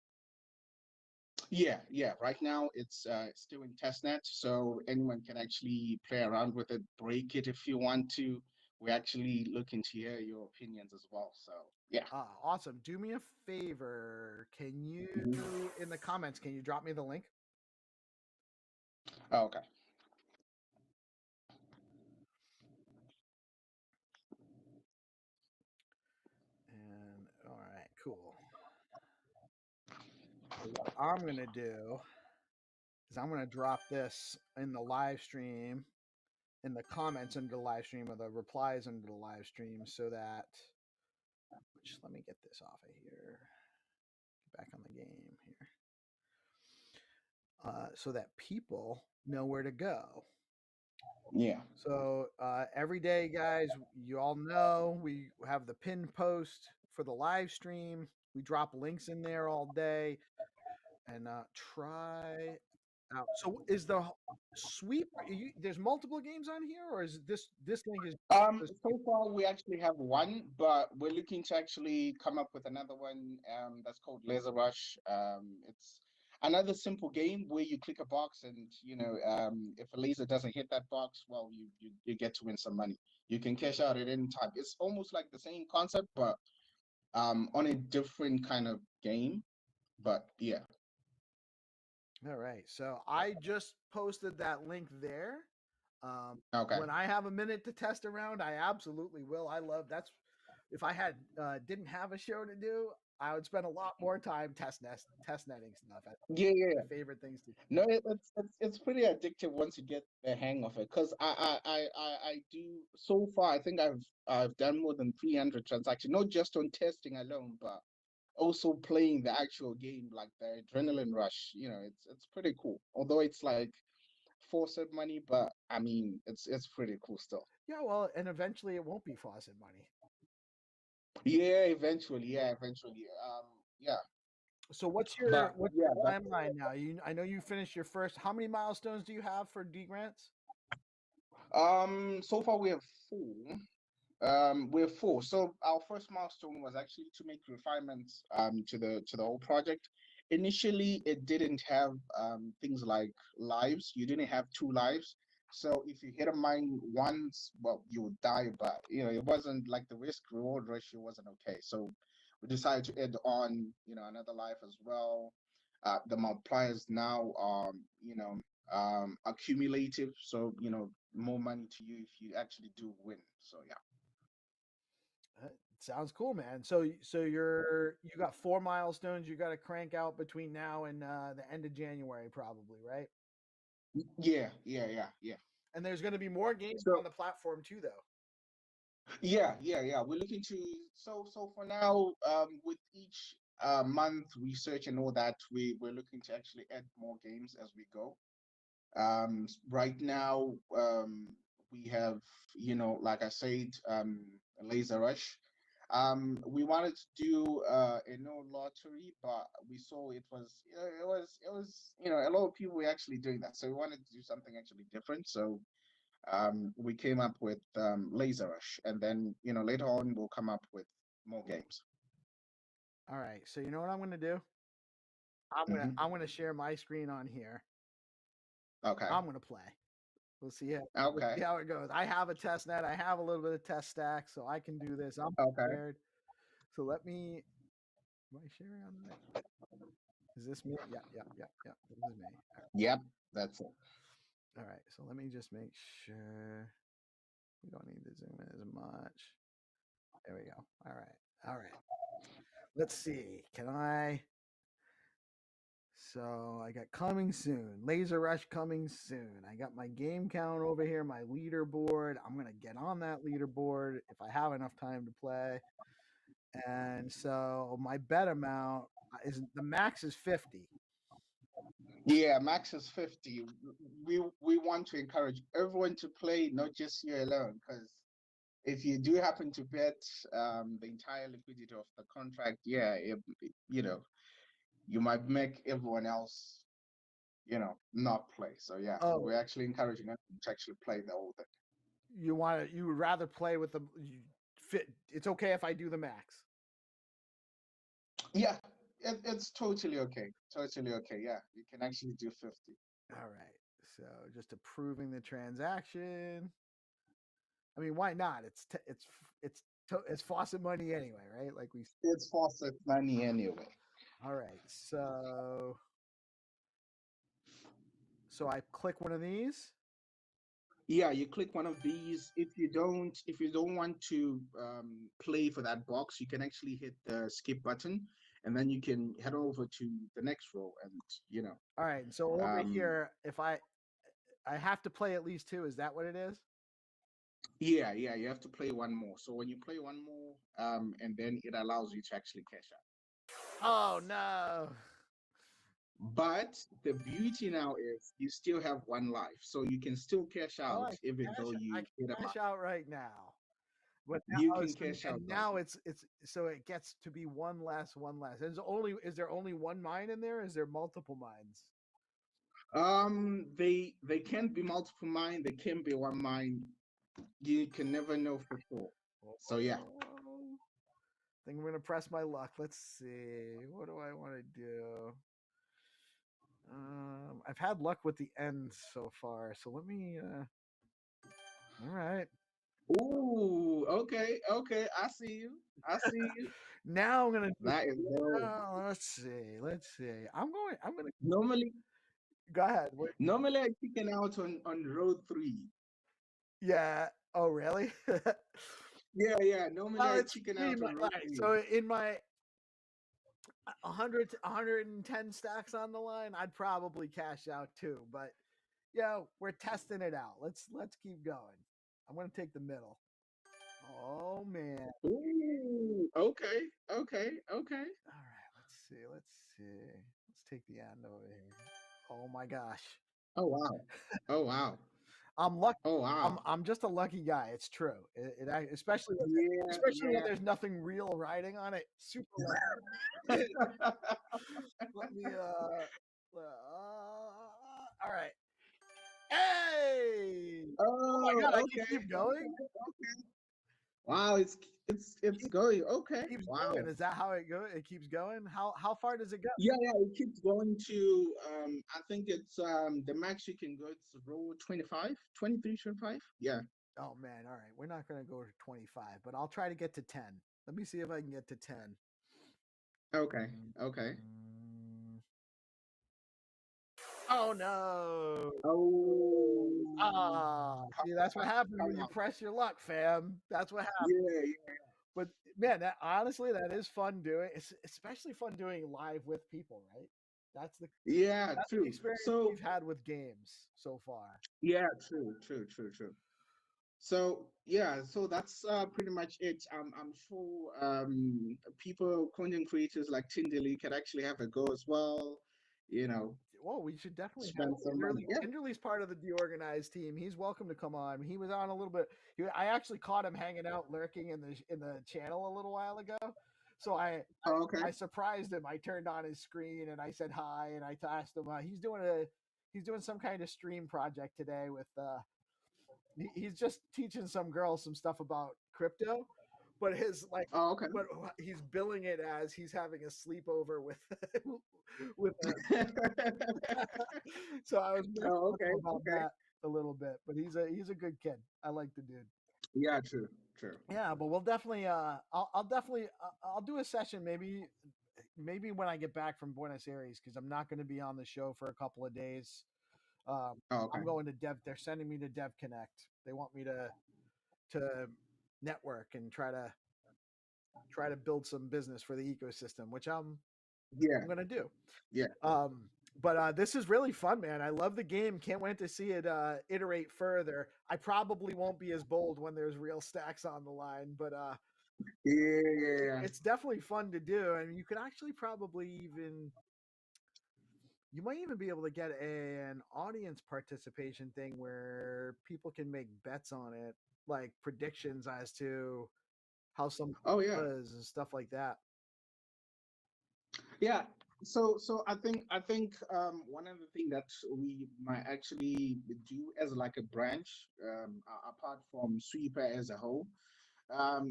Yeah. Right now, it's still in testnet, so anyone can actually play around with it, break it if you want to. We're actually looking to hear your opinions as well. So yeah. Awesome. Do me a favor. Can you, in the comments, can you drop me the link? Okay. And all right, cool. So what I'm gonna do is I'm gonna drop this in the live stream, in the comments under the live stream, or the replies under the live stream, so that. Which, let me get this off of here. Get back on the game here. So that people know where to go. Yeah. So every day, guys, you all know we have the pinned post for the live stream. We drop links in there all day, and try out. So is the sweep? There's multiple games on here, or is this link is? So far we actually have one, but we're looking to actually come up with another one. That's called Laser Rush. It's another simple game where you click a box, and if a laser doesn't hit that box, well, you get to win some money. You can cash out at any time. It's almost like the same concept, but on a different kind of game. But yeah. All right. So I just posted that link there. Okay. When I have a minute to test around, I absolutely will. I love that's if I had didn't have a show to do, I would spend a lot more time test netting stuff. Yeah. My favorite things to do. No, it's pretty addictive once you get the hang of it. Because I do so far. I think I've done more than 300 transactions, not just on testing alone, but also playing the actual game, like the adrenaline rush. It's pretty cool. Although it's like forced money, but I mean, it's pretty cool still. Yeah, well, and eventually it won't be faucet money. Yeah, eventually. Yeah. So what's your timeline now? I know you finished your first. How many milestones do you have for D grants? So far we have 4. We're 4. So our first milestone was actually to make refinements to the whole project. Initially, it didn't have things like lives. You didn't have 2 lives. So if you hit a mine once, well, you would die. But it wasn't like the risk reward ratio wasn't okay. So we decided to add on another life as well. The multipliers now are accumulative. So more money to you if you actually do win. So yeah. Sounds cool, man. So you got 4 milestones you got to crank out between now and the end of January, probably, right? Yeah. And there's going to be more games on the platform too, though. Yeah. We're looking to so for now, with each month research and all that, we're looking to actually add more games as we go. Right now, we have like I said, Laser Rush. We wanted to do a no lottery, but we saw it was a lot of people were actually doing that, so we wanted to do something actually different. So we came up with Laser Rush, and then later on we'll come up with more games. All right. So you know what I'm going to do? I'm gonna share my screen on here. Okay. I'm going to play. We'll see Okay. how it goes. I have a test net. I have a little bit of test stack, so I can do this. I'm prepared. So let me. Am I sharing on the right? Is this me? Yeah. This is me. Right. Yep, that's it. All right. So let me just make sure we don't need to zoom in as much. There we go. All right. Let's see. Can I? So I got coming soon. Laser Rush coming soon. I got my game count over here, my leaderboard. I'm going to get on that leaderboard if I have enough time to play. And so my bet amount is the max is 50. Yeah, max is 50. We want to encourage everyone to play, not just you alone, because if you do happen to bet the entire liquidity of the contract, yeah, you might make everyone else, not play. So yeah, Oh. we're actually encouraging them to actually play the whole thing. You would rather play with the fit. It's okay if I do the max. Yeah, it's totally okay. Totally okay. Yeah, you can actually do 50. All right. So just approving the transaction. I mean, why not? It's faucet money anyway, right? Like it's faucet money anyway. All right. So I click one of these. Yeah, you click one of these. If you don't want to play for that box, you can actually hit the skip button, and then you can head over to the next row, and All right. So over here, if I have to play at least 2, is that what it is? Yeah, you have to play one more. So when you play one more, and then it allows you to actually cash out. Oh no. But the beauty now is you still have 1 life, so you can still cash out even though you hit a cash out right now. But you can cash out. And now it's so it gets to be one less. Is there only 1 mine in there? Is there multiple mines? They can't be multiple mine. They can be 1 mine. You can never know for sure. So yeah. I think I'm gonna press my luck. Let's see. What do I want to do? I've had luck with the ends so far, so let me. All right. Ooh, okay. I see you. Now I'm gonna. That is let's see. I'm gonna. Normally. Go ahead. Normally, I'm kicking out on road 3. Yeah. Oh, really? Yeah. Normally, I'm kicking out on road 3. So in my 100 to 110 stacks on the line, I'd probably cash out too. But we're testing it out. Let's keep going. I'm gonna take the middle. Oh man. Ooh, okay. All right, let's see. Let's take the end over here. Oh my gosh. Oh wow. I'm lucky. Oh wow. I'm just a lucky guy. It's true. Especially when there's nothing real riding on it. Super lucky. Let me all right. Hey! Oh my god, I can keep going. Okay. Wow, it's going. Okay. Wow. Going. Is that how it goes? It keeps going. How far does it go? Yeah, it keeps going to I think it's the max you can go to row 25, 23, 25. Yeah. Oh man, all right. We're not gonna go to 25, but I'll try to get to 10. Let me see if I can get to 10. Okay. Oh no. Oh. See, that's what happens when you press your luck, fam. That's what happens. Yeah. But man, honestly, that is fun doing. It's especially fun doing live with people, right? That's the true. The experience we've had with games so far. Yeah, true. So so that's pretty much it. I'm sure people, content creators like Tinderly can actually have a go as well. Well, we should definitely spend some money. Yeah. Tinderly's part of the DeOrganized team. He's welcome to come on. He was on a little bit. I actually caught him hanging out, lurking in the channel a little while ago. So I surprised him. I turned on his screen and I said hi, and I asked him. He's doing some kind of stream project today with. He's just teaching some girl some stuff about crypto. But but he's billing it as he's having a sleepover with so I was about that a little bit, but he's a good kid. I like the dude. Yeah, true. Yeah, but we'll definitely I'll do a session maybe when I get back from Buenos Aires, because I'm not going to be on the show for a couple of days. I'm going to Dev. They're sending me to Dev Connect. They want me to network and try to build some business for the ecosystem, which I'm going to do. Yeah. But this is really fun, man. I love the game. Can't wait to see it iterate further. I probably won't be as bold when there's real stacks on the line, but it's definitely fun to do. And you could actually you might even be able to get an audience participation thing where people can make bets on it, like predictions as to how some is and stuff like that. Yeah, So one of the things that we might actually do as like a branch, apart from Sweeper as a whole,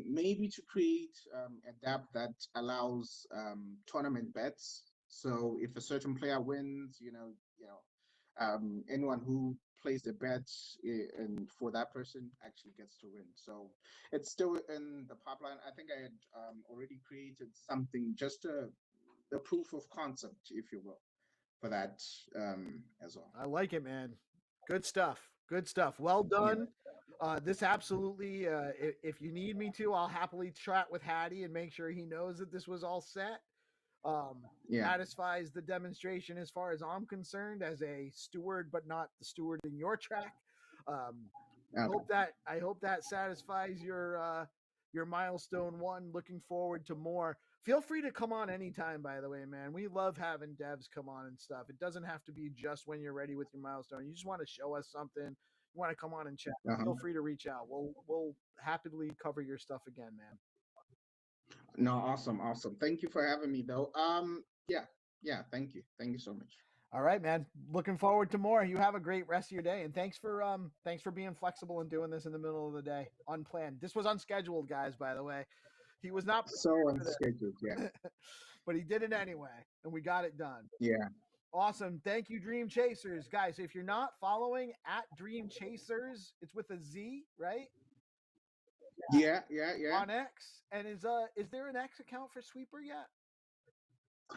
maybe to create a dApp that allows tournament bets. So if a certain player wins, anyone who plays the bets and for that person actually gets to win. So it's still in the pipeline. I think I had already created something, just a proof of concept, if you will, for that as well. I like it, man. Good stuff. Good stuff. Well done. This absolutely, if you need me to, I'll happily chat with Hattie and make sure he knows that this was all set. Yeah. Satisfies the demonstration as far as I'm concerned as a steward, but not the steward in your track. I hope that satisfies your milestone one. Looking forward to more. Feel free to come on anytime, by the way, man. We love having devs come on and stuff. It doesn't have to be just when you're ready with your milestone. You just want to show us something. You want to come on and chat. Feel free to reach out. We'll happily cover your stuff again, man. No, awesome. Thank you for having me, though. Yeah. Thank you so much. All right, man. Looking forward to more. You have a great rest of your day, and thanks for being flexible and doing this in the middle of the day, unplanned. This was unscheduled, guys. By the way, he was not so unscheduled. Yeah, but he did it anyway, and we got it done. Yeah. Awesome. Thank you, Dream Chasers, guys. If you're not following at Dream Chasers, it's with a Z, right? Yeah. On X, and is there an X account for Sweeper yet?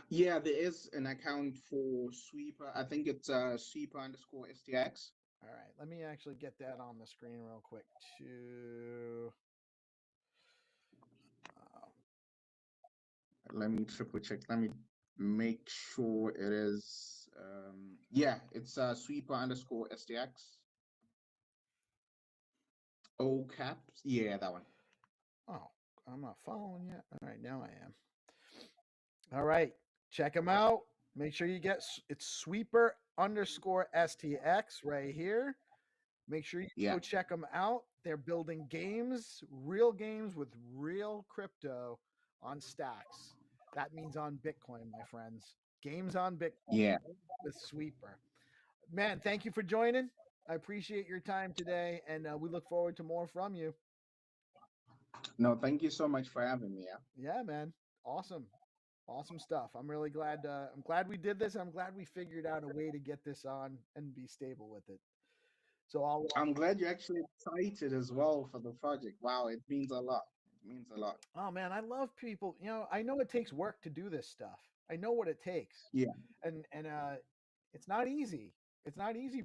Yeah, there is an account for Sweeper. I think it's Sweeper_STX. All right, let me actually get that on the screen real quick too. Let me triple check. Let me make sure it is. Yeah, it's Sweeper_STX. O caps. Yeah, that one. Oh, I'm not following yet. All right, now I am. All right, check them out. Make sure you get it's Sweeper_STX right here. Make sure you go check them out. They're building games, real games with real crypto on stacks. That means on Bitcoin, my friends. Games on Bitcoin with Sweeper. Man, thank you for joining. I appreciate your time today, and we look forward to more from you. No, thank you so much for having me. Yeah, man. Awesome stuff. I'm really glad. I'm glad we did this. I'm glad we figured out a way to get this on and be stable with it. So I'm glad you're actually excited as well for the project. Wow, it means a lot. It means a lot. Oh man, I love people. I know it takes work to do this stuff. I know what it takes. Yeah. And it's not easy. It's not easy.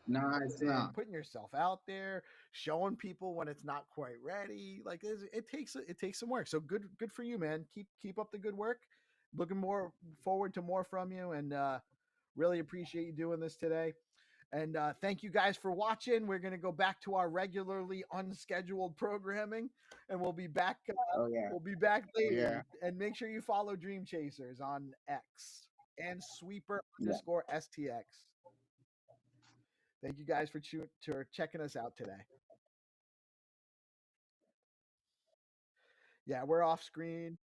No, it's not. Putting yourself out there, showing people when it's not quite ready. Like it takes some work. So good for you, man. Keep up the good work. Looking forward to more from you, and really appreciate you doing this today. And thank you guys for watching. We're going to go back to our regularly unscheduled programming, and we'll be back. We'll be back later. And make sure you follow Dream Chasers on X and Sweeper_STX. Thank you guys for checking us out today. Yeah, we're off screen.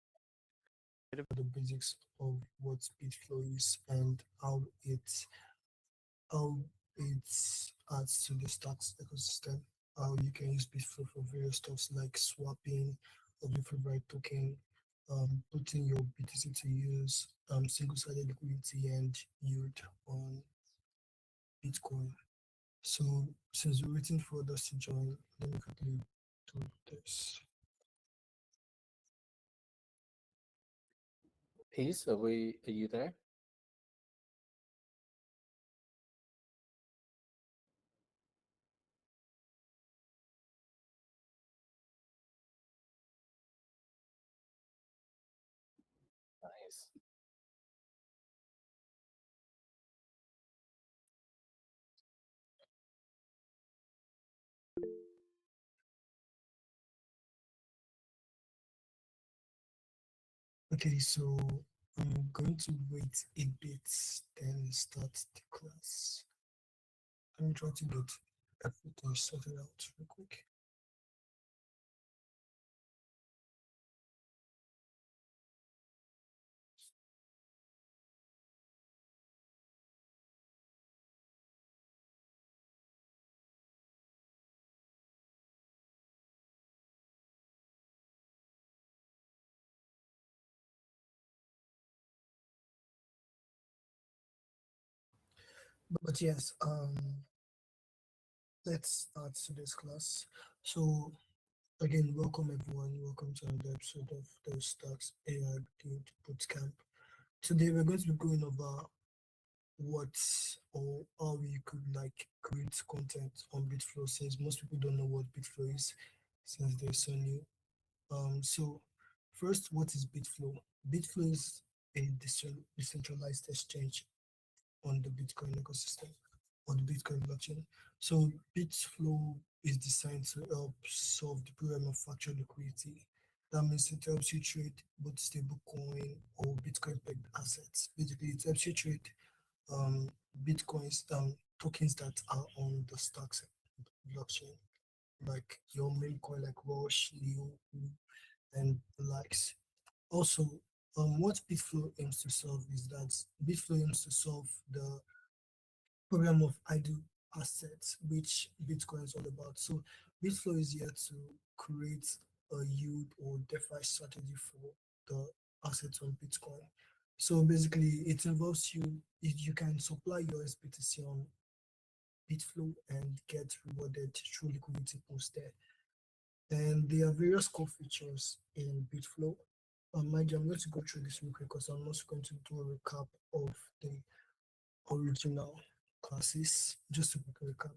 The basics of what BitFlow is and how it adds to the stacks ecosystem. How you can use BitFlow for various stuff like swapping of your favorite token, putting your BTC to use, single-sided liquidity and yield on Bitcoin. So since we're waiting for others to join, let me quickly do this. Peace, are you there? Nice. Okay, so I'm going to wait a bit, then start the class. Let me try to get everything sorted out real quick. But yes, let's start today's class. So again, welcome everyone. Welcome to another episode of the Stocks AI Build Bootcamp. Today we're going to be going over what or how you could like create content on Bitflow, since most people don't know what Bitflow is since they're so new. So first, what is Bitflow? Bitflow is a decentralized exchange on the Bitcoin ecosystem, on the Bitcoin blockchain. So Bitflow is designed to help solve the problem of factor liquidity. That means it helps you trade both stablecoin or Bitcoin pegged assets. Basically, it helps you trade um, Bitcoins, tokens that are on the stocks blockchain, like your main coin like Rush, Leo, and the likes. Also, what Bitflow aims to solve is that Bitflow aims to solve the problem of idle assets, which Bitcoin is all about. So Bitflow is here to create a yield or DeFi strategy for the assets on Bitcoin. So basically, it involves you can supply your SBTC on Bitflow and get rewarded through liquidity pools there. And there are various core features in Bitflow. Mind you, I'm going to go through this real quick because I'm also going to do a recap of the original classes, just to quick recap.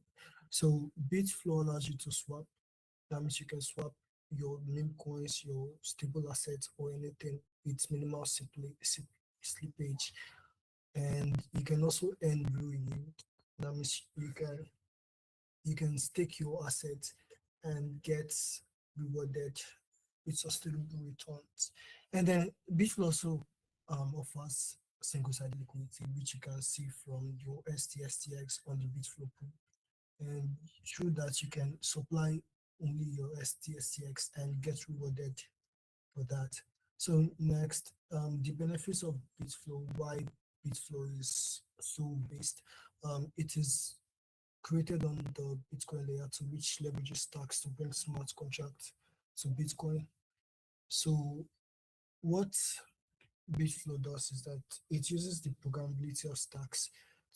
So Bitflow allows you to swap. That means you can swap your meme coins, your stable assets, or anything with minimal slippage. And you can also earn real yield. That means you can stake your assets and get rewarded with sustainable returns. And then Bitflow also offers single-sided liquidity, which you can see from your STSTX on the Bitflow pool. And through that, you can supply only your STSTX and get rewarded for that. So next, the benefits of Bitflow, why Bitflow is so based. It is created on the Bitcoin layer to which leverages stacks to bring smart contracts to Bitcoin. So what Bitflow does is that it uses the programmability of stacks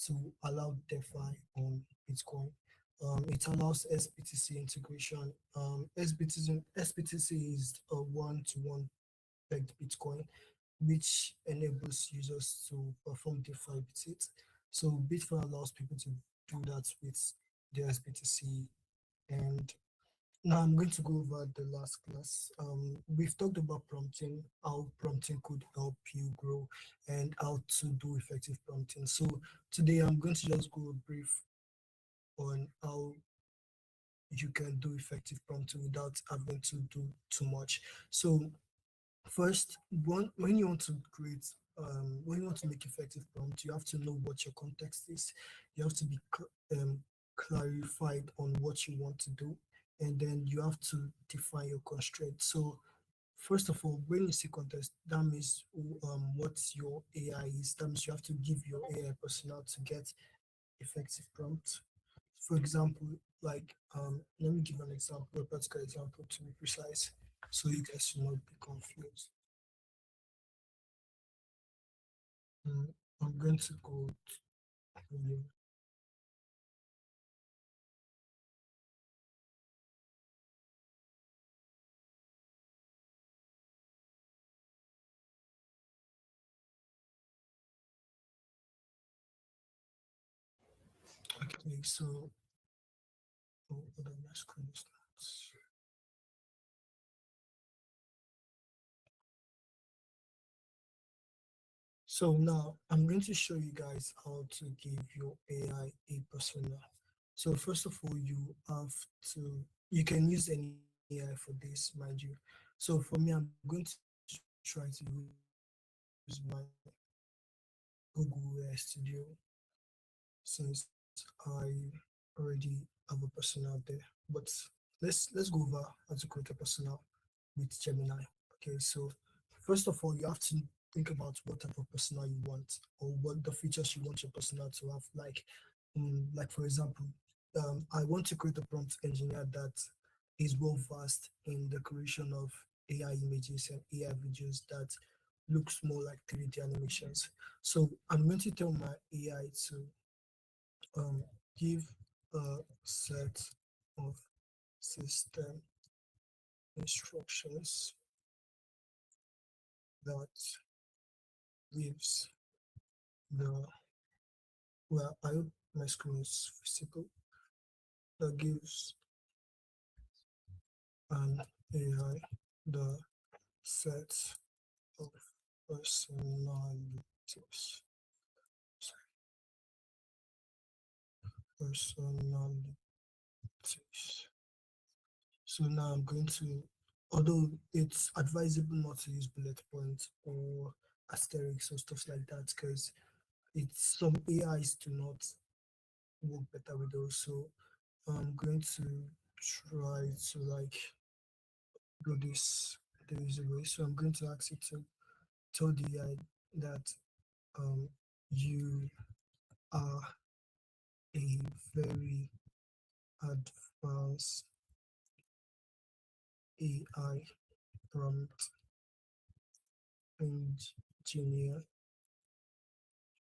to allow DeFi on Bitcoin. It allows SBTC integration. SBTC is a one-to-one pegged Bitcoin, which enables users to perform DeFi with it. So Bitflow allows people to do that with their SBTC. And now I'm going to go over the last class. We've talked about prompting, how prompting could help you grow, and how to do effective prompting. So today I'm going to just go brief on how you can do effective prompting without having to do too much. So first, when you want to create, when you want to make effective prompt, you have to know what your context is. You have to be clarified on what you want to do, and then you have to define your constraint. So, first of all, when you say context, that means what your AI is. That means you have to give your AI personnel to get effective prompt. For example, like let me give an example, a practical example to be precise, so you guys should not be confused. I'm going to go to here. Okay, so hold on, my screen is not. So now I'm going to show you guys how to give your AI a persona. So first of all, you can use any AI for this, mind you. So for me, I'm going to try to use my Google AI Studio, since I already have a persona there. But let's go over how to create a persona with Gemini. Okay, so first of all, you have to think about what type of persona you want, or what the features you want your persona to have. Like for example, I want to create a prompt engineer that is well versed in the creation of AI images and AI videos that looks more like 3D animations. So I'm going to tell my AI to give a set of system instructions that gives the well, I hope my screen is visible. That gives an AI the set of personalities. Personalities. So now I'm going to, although it's advisable not to use bullet points or asterisks or stuff like that, because it's some AIs do not work better with those. So I'm going to try to like do this the easy way. So I'm going to ask it to tell the AI that you are a very advanced AI prompt engineer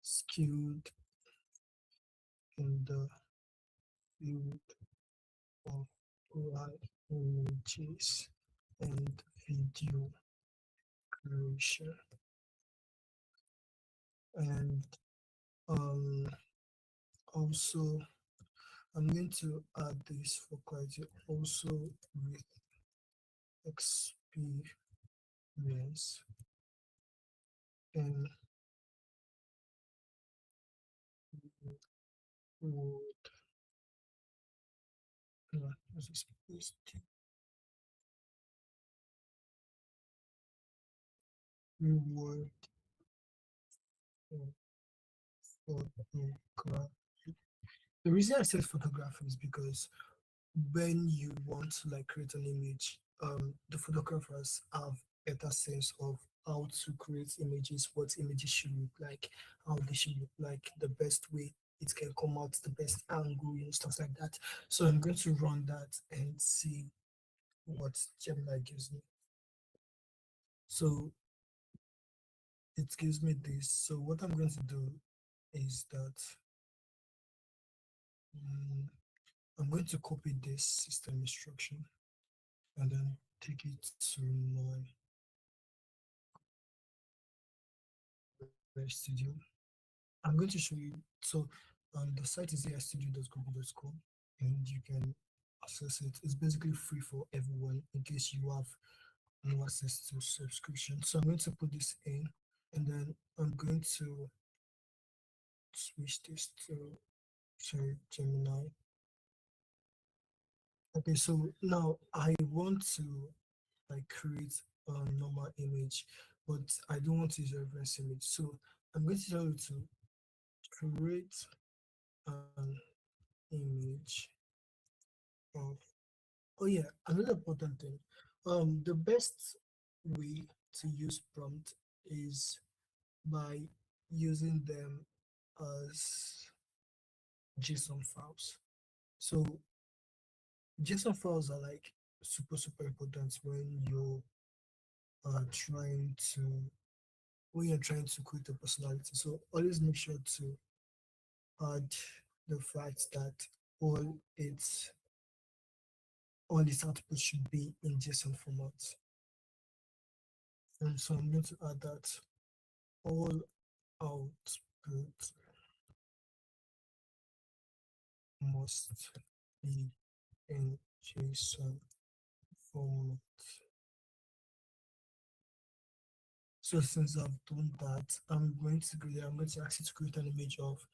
skilled in the field of live images and video creation. And um, also, I'm going to add this for quality also with experience in would this is reward photography. The reason I said photography is because when you want to like create an image, the photographers have better sense of how to create images, what images should look like, how they should look like, the best way it can come out, the best angle, stuff like that. So I'm going to run that and see what Gemini gives me. So it gives me this. So what I'm going to do is that I'm going to copy this system instruction and then take it to my Studio. I'm going to show you. So the site is aistudio.google.com and you can access it. It's basically free for everyone in case you have no access to subscription. So I'm going to put this in and then I'm going to switch this to Gemini. Okay, so now I want to like create a normal image, but I don't want to use a reference image. So I'm going to tell you to create an image of, oh yeah, another important thing. The best way to use prompt is by using them as JSON files. So JSON files are like super important when you're trying to create a personality. So always make sure to add the fact that all its output should be in JSON format. And so I'm going to add that all output must be in JSON format. So since I've done that, I'm going to actually create an image of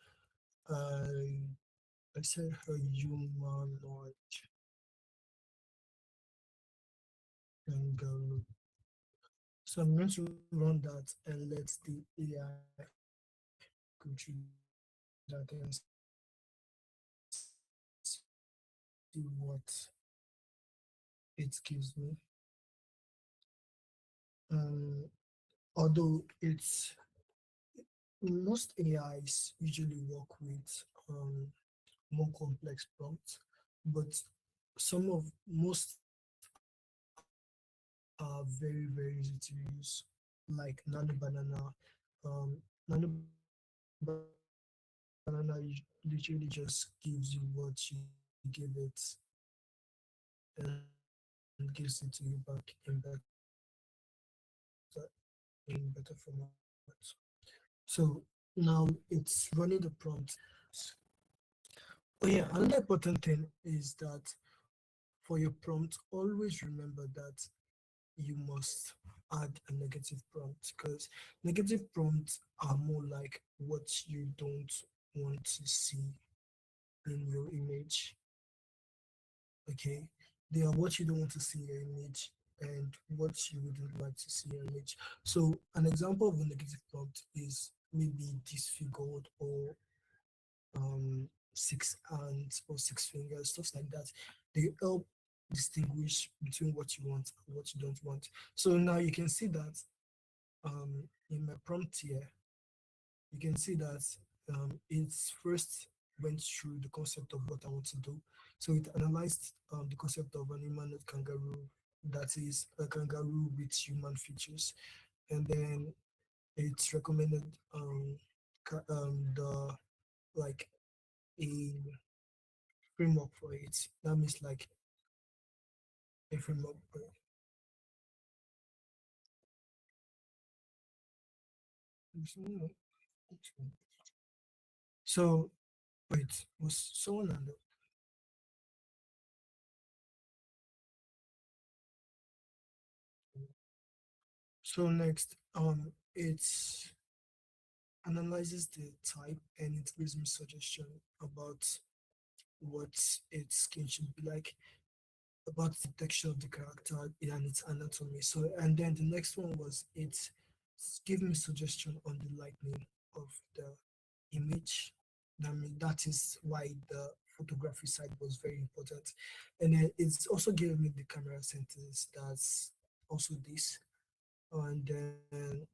let's say a humanoid kangaroo. So I'm going to run that and let the AI go through that and see what it gives me. Although it's most AIs usually work with more complex prompts, but most are very easy to use, like Nano Banana. Nano Banana banana literally just gives you what you give it and gives it to you back in better format. So now it's running the prompt. Oh yeah, another important thing is that for your prompt, always remember that you must add a negative prompt because negative prompts are more like what you don't want to see in your image. Okay, they are what you don't want to see in your image and what you wouldn't like to see in your image. So an example of a negative prompt is maybe disfigured or six hands or six fingers, stuff like that. They help distinguish between what you want and what you don't want. So now you can see that in my prompt here, you can see that it's first went through the concept of what I want to do. So it analyzed the concept of an humanoid kangaroo, that is a kangaroo with human features, and then it's recommended the like a framework for it. That means like a framework. So wait, was someone on the so next it's analyzes the type and it gives me suggestion about what its skin should be like, about the texture of the character and its anatomy. So and then the next one was it gave me suggestion on the lightning of the image. I mean that is why the photography side was very important. And then it's also gave me the camera settings, that's also this. And then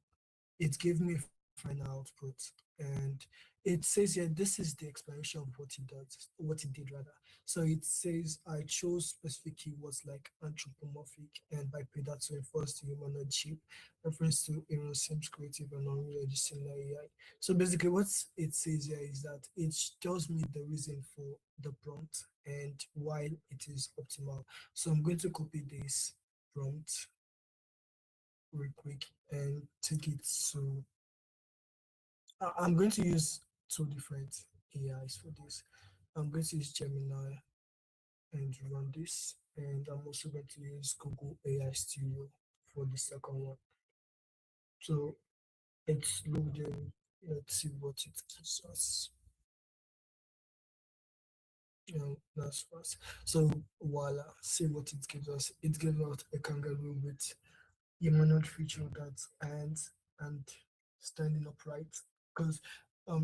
it gave me final output, and it says here this is the explanation of what it does, what it did rather. So it says I chose specific keywords like anthropomorphic and bipedal to enforce the humanoid shape, reference to Aaron Sims creative and unreal similar AI. So basically what it says here is that it tells me the reason for the prompt and why it is optimal. So I'm going to copy this prompt real quick and take it to I'm going to use two different AIs for this. I'm going to use Gemini and run this, and I'm also going to use Google AI Studio for the second one. So it's loading. Let's see what it gives us. That's fast. So voila, see what it gives us. It gives us a kangaroo with humanoid feature that hands and standing upright because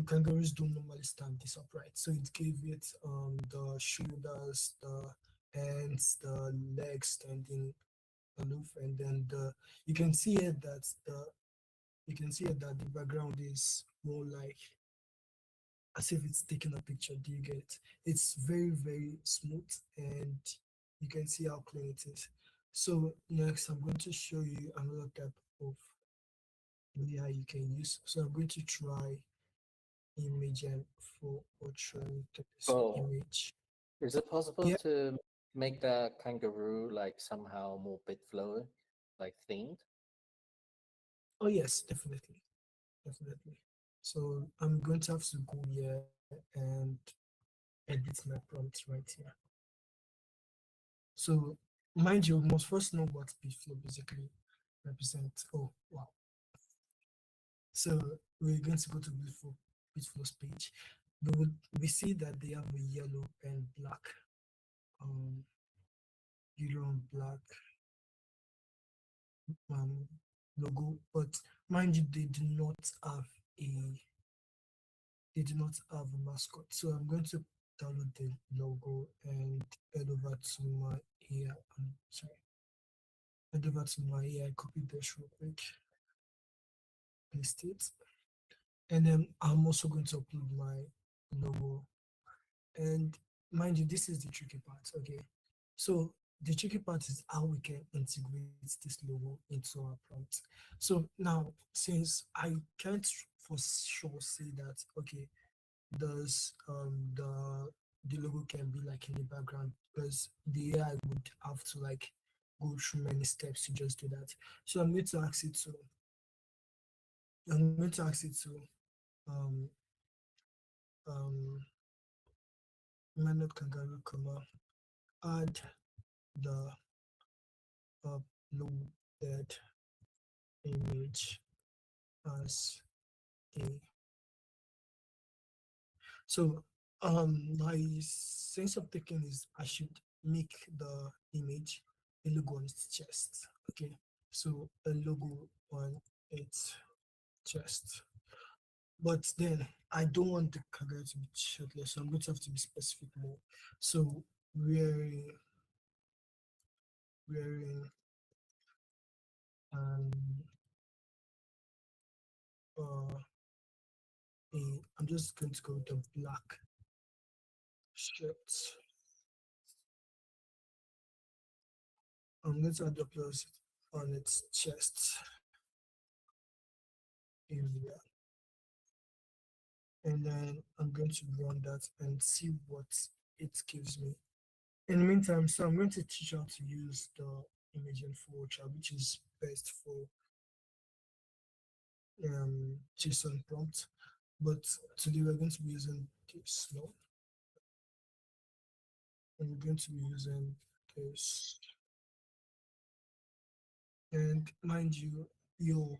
kangaroos don't normally stand this upright. So it gave it the shoulders, the hands, the legs standing aloof, and then the you can see here that the background is more like as if it's taking a picture. Do you get it? It's very, very smooth and you can see how clean it is. So next I'm going to show you another type of AI you can use. So I'm going to try image and for portrait this Oh, image. is it possible Yeah. to make the kangaroo like somehow more bit flow, like themed? Oh yes, definitely. Definitely. So I'm going to have to go here and edit my prompt right here. So mind you, we must first know what bitflow basically represents. Oh wow. So we're going to go to bitflow's page. We see that they have a um yellow and black um logo, but mind you, a they do not have a mascot. So I'm going to download the logo and head over to my AI. Sorry, head over to my AI, copy this real quick, paste it, and then I'm also going to upload my logo. And mind you, this is the tricky part. Okay, so the tricky part is how we can integrate this logo into our prompt. So now, since I can't for sure say that, okay, does the logo can be like in the background because the AI would have to like go through many steps to just do that. So I'm going to ask it to um um minute kangaroo comma add the uploaded image as a so my sense of thinking is I should make the image a logo on its chest. Okay, so a logo on its chest. But then I don't want the kangaroo to be shirtless, so I'm going to have to be specific more. So wearing um uh I'm just going to go with the black shirt. I'm going to add the plus on its chest area. And then I'm going to run that and see what it gives me. In the meantime, so I'm going to teach how to use the image info voucher, which is best for JSON prompt. But today we're going to be using this now. And we're going to be using this. And mind you, your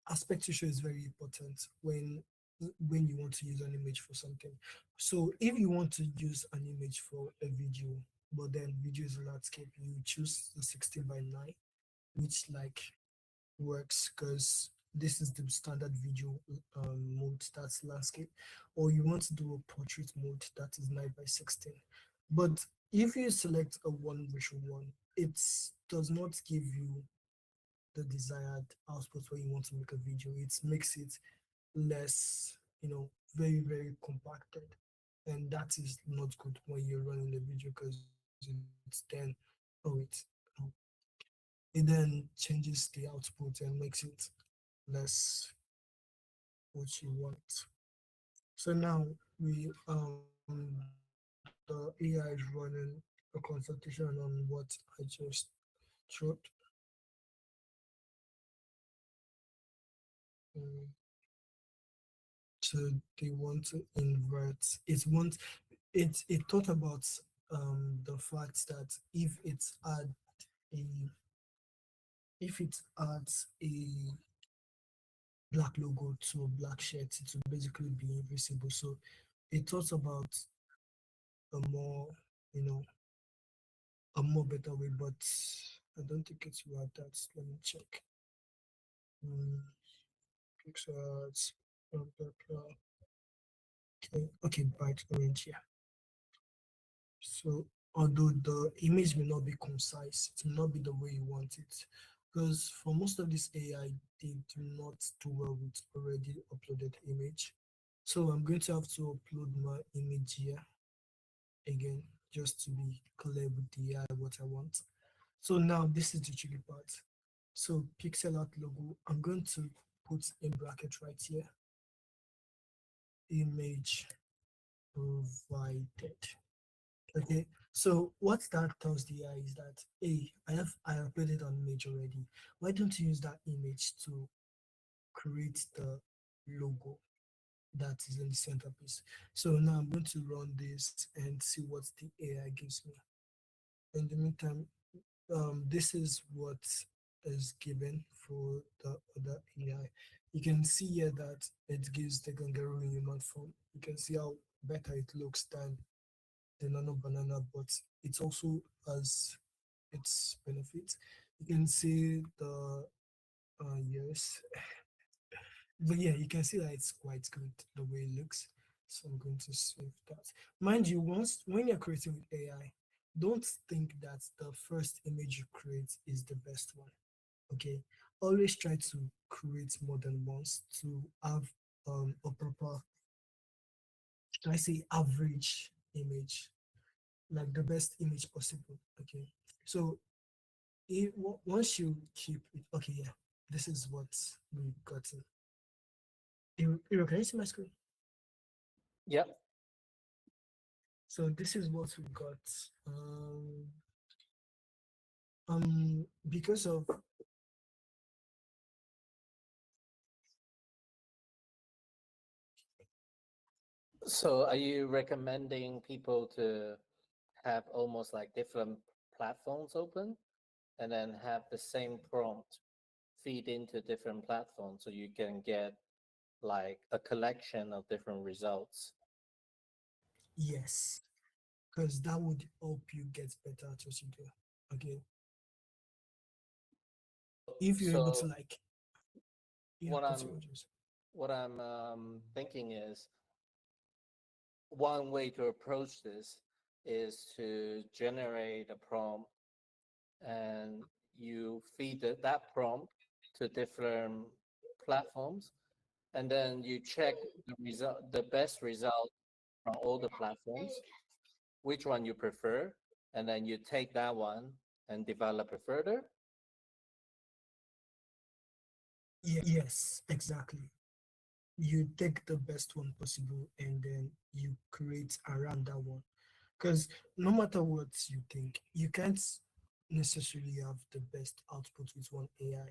aspect ratio is very important when you want to use an image for something. So if you want to use an image for a video, but then video is a landscape, you choose the 16 by 9, which like works because this is the standard video mode, that's landscape, or you want to do a portrait mode, that is 9 by 16. But if you select a 1:1, it does not give you the desired output where you want to make a video. It makes it less, very, very compacted. And that is not good when you're running a video because it's then, it then changes the output and makes it less what you want. So now the AI is running a consultation on what I just showed. Mm, So they want to invert. It thought about the fact that a if it adds a black logo to a black shirt, it will basically be invisible. So it thought about a more, a more better way, but I don't think it's about that. Let me check. Pixels, blah, blah, blah. Okay, bright orange, yeah. So although the image may not be concise, it may not be the way you want it. Because for most of this AI, they do not do well with already uploaded image. So I'm going to have to upload my image here again, just to be clear with the AI what I want. So now this is the tricky part. So pixel art logo, I'm going to put in bracket right here, image provided. Okay, so what that tells the AI is that, hey, I uploaded an image already. Why don't you use that image to create the logo that is in the centerpiece? So now I'm going to run this and see what the AI gives me. In the meantime, this is what is given for the other AI. You can see here that it gives the kangaroo in human form. You can see how better it looks than the nano banana, but it also has its benefits. You can see the yes, but yeah, you can see that it's quite good the way it looks. So I'm going to save that. Mind you, once when you're creating with AI, don't think that the first image you create is the best one. Okay, always try to create more than once to have a proper, should I say, average image, like the best image possible. Okay, so once you keep it, okay, yeah, this is what we got. Can you see my screen? Yep. So this is what we got. Because of So are you recommending people to have almost like different platforms open and then have the same prompt feed into different platforms so you can get like a collection of different results? yes, because that would help you get better at what you do. Okay. If you're able to So like, yeah, what continue. I'm what I'm thinking is one way to approach this is to generate a prompt and you feed that prompt to different platforms and then you check the best result from all the platforms, which one you prefer, and then you take that one and develop it further. Yes, exactly. You take the best one possible and then you create around that one. Because no matter what you think, you can't necessarily have the best output with one AI.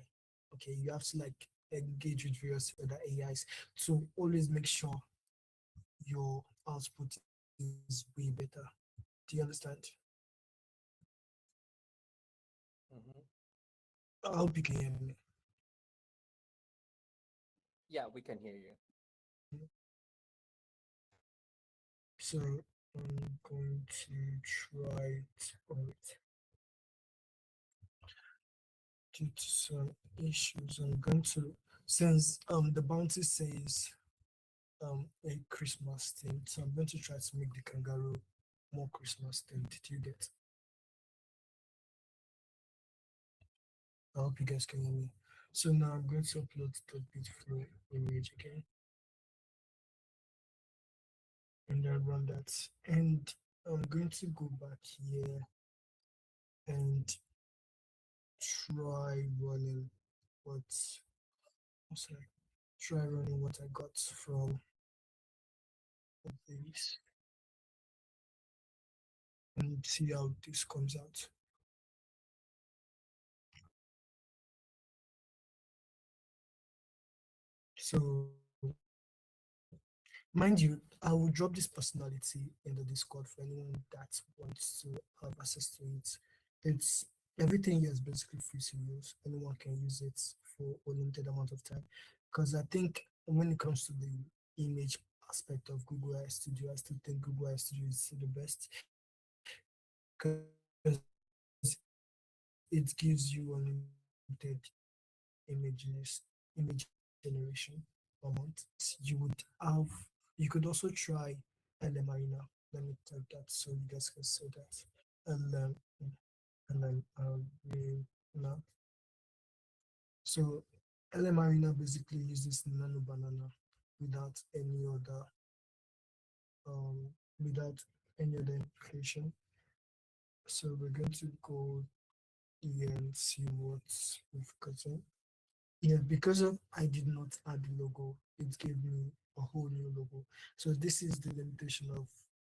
Okay, you have to like engage with various other AIs to always make sure your output is way better. Do you understand? I hope you can hear me. Yeah, we can hear you. So I'm going to try it out. Due to some issues, I'm going to, since the bounty says a Christmas theme, so I'm going to try to make the kangaroo more Christmas themed. Did you get? I hope you guys can hear me. So now I'm going to upload the beautiful image again and then run that. And I'm going to go back here and try running what's that? Try running what I got from this and see how this comes out. So, mind you, I will drop this personality in the Discord for anyone that wants to have access to it. It's everything here is basically free to use. Anyone can use it for a limited amount of time. Because I think when it comes to the image aspect of Google AI Studio, I still think Google AI Studio is still the best because it gives you unlimited image generation per month. You would have you could also try LM Arena. Let me type that so you guys can see that. LM Arena. So LM Arena basically uses Nano Banana without any other um without any other implication. So we're going to go here and see what we've gotten. Yeah, because of I did not add the logo, it gave me a whole new logo. So this is the limitation of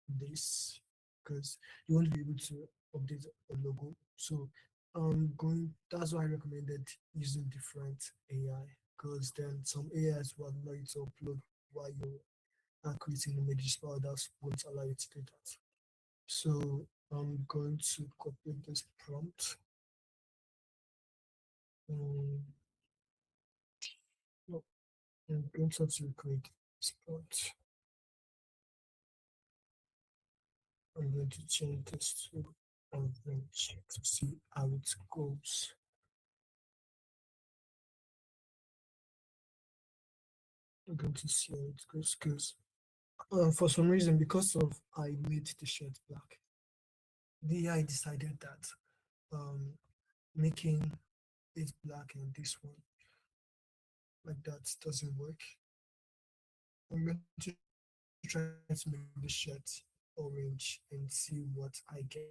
this, because you want to be able to update a logo. So that's why I recommended using different AI, because then some AIs will allow you to upload while you are creating images, but others won't allow you to do that. So I'm going to copy this prompt. No, I'm going to have to create this prompt. I'm going to change this to average to see how it goes. I'm going to see how it goes because for some reason, because of I made the shirt black, the AI decided that making it black and this one like that doesn't work. I'm going to try to make the shirt orange and see what I get.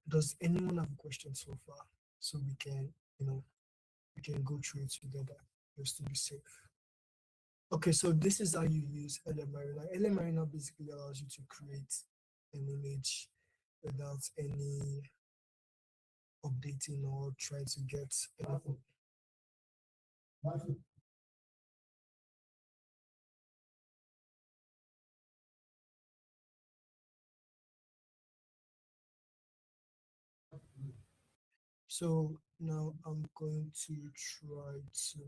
Does anyone have a question so far? So we can, we can go through it together just to be safe. Okay, so this is how you use LMRina. LMRina basically allows you to create an image without any updating or try to get anything. So now I'm going to try to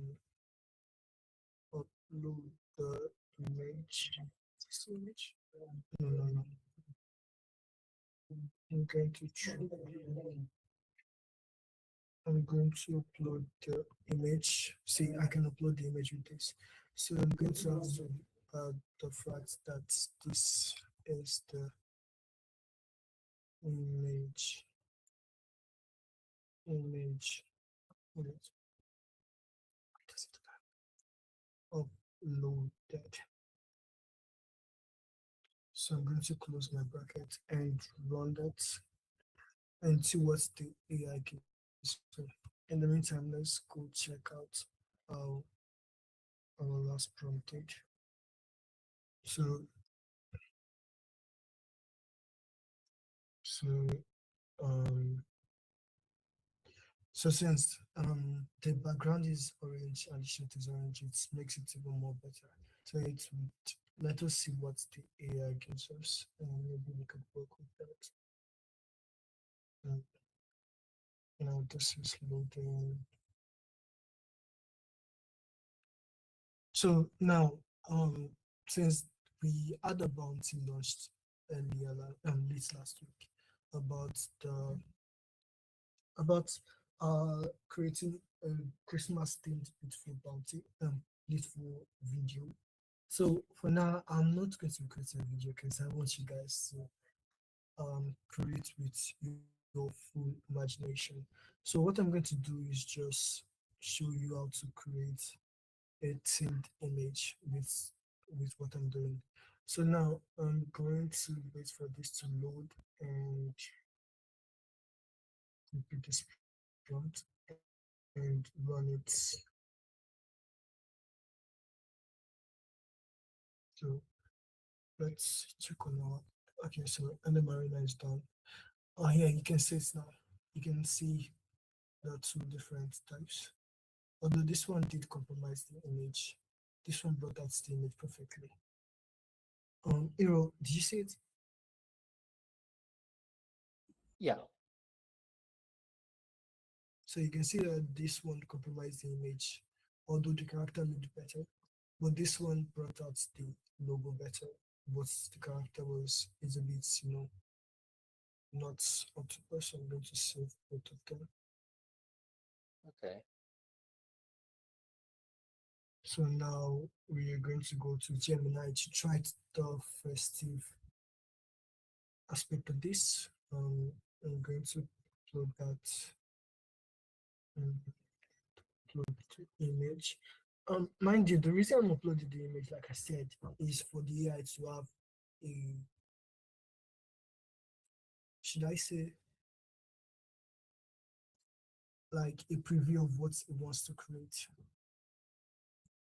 upload the image. This image? No, no, no. I'm going to try. I'm going to upload the image. See, I can upload the image with this. So I'm going to have to add the fact that this is the image. Image. Wait. Uploaded. So I'm going to close my bracket and run that and see what the AI gives. So in the meantime, let's go check out how our last prompt did. So so um so since the background is orange and the shirt is orange, it makes it even more better. So let us see what the AI gives us, and maybe we could work with that. Now this is loading. So now, since we had a bounty launched earlier, late last week, about the about creating a Christmas themed beautiful bounty, beautiful video. So for now, I'm not going to be creating a video because I want you guys to create with your full imagination. So what I'm going to do is just show you how to create a themed image with what I'm doing. So now I'm going to wait for this to load and repeat this prompt and run it. So let's check on our, okay, so and the marina is done. Oh yeah, you can see it now. You can see the two different types. Although this one did compromise the image, this one brought out the image perfectly. Hero, did you see it? Yeah. So you can see that this one compromised the image, although the character looked better. But this one brought out the logo better. But the character is a bit, not up to par. So I'm going to save both of them. Okay. So now we are going to go to Gemini to try the festive aspect of this. I'm going to upload that. Upload the image. Mind you, the reason I'm uploading the image, like I said, is for the AI to have a, should I say, like a preview of what it wants to create.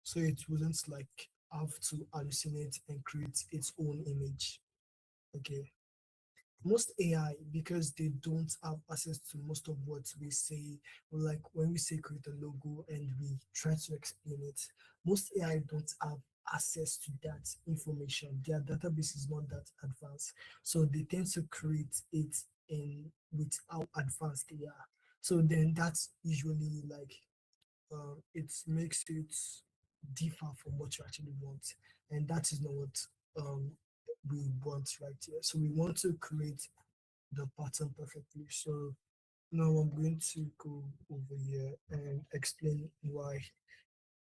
So it wouldn't like have to hallucinate and create its own image. Okay. Most AI, because they don't have access to most of what we say, like when we say create a logo and we try to explain it, most AI don't have access to that information. Their database is not that advanced. So they tend to create it in with how advanced they are. So then that's usually like it makes it differ from what you actually want. And that is not what we want right here. So we want to create the pattern perfectly. So now I'm going to go over here and explain why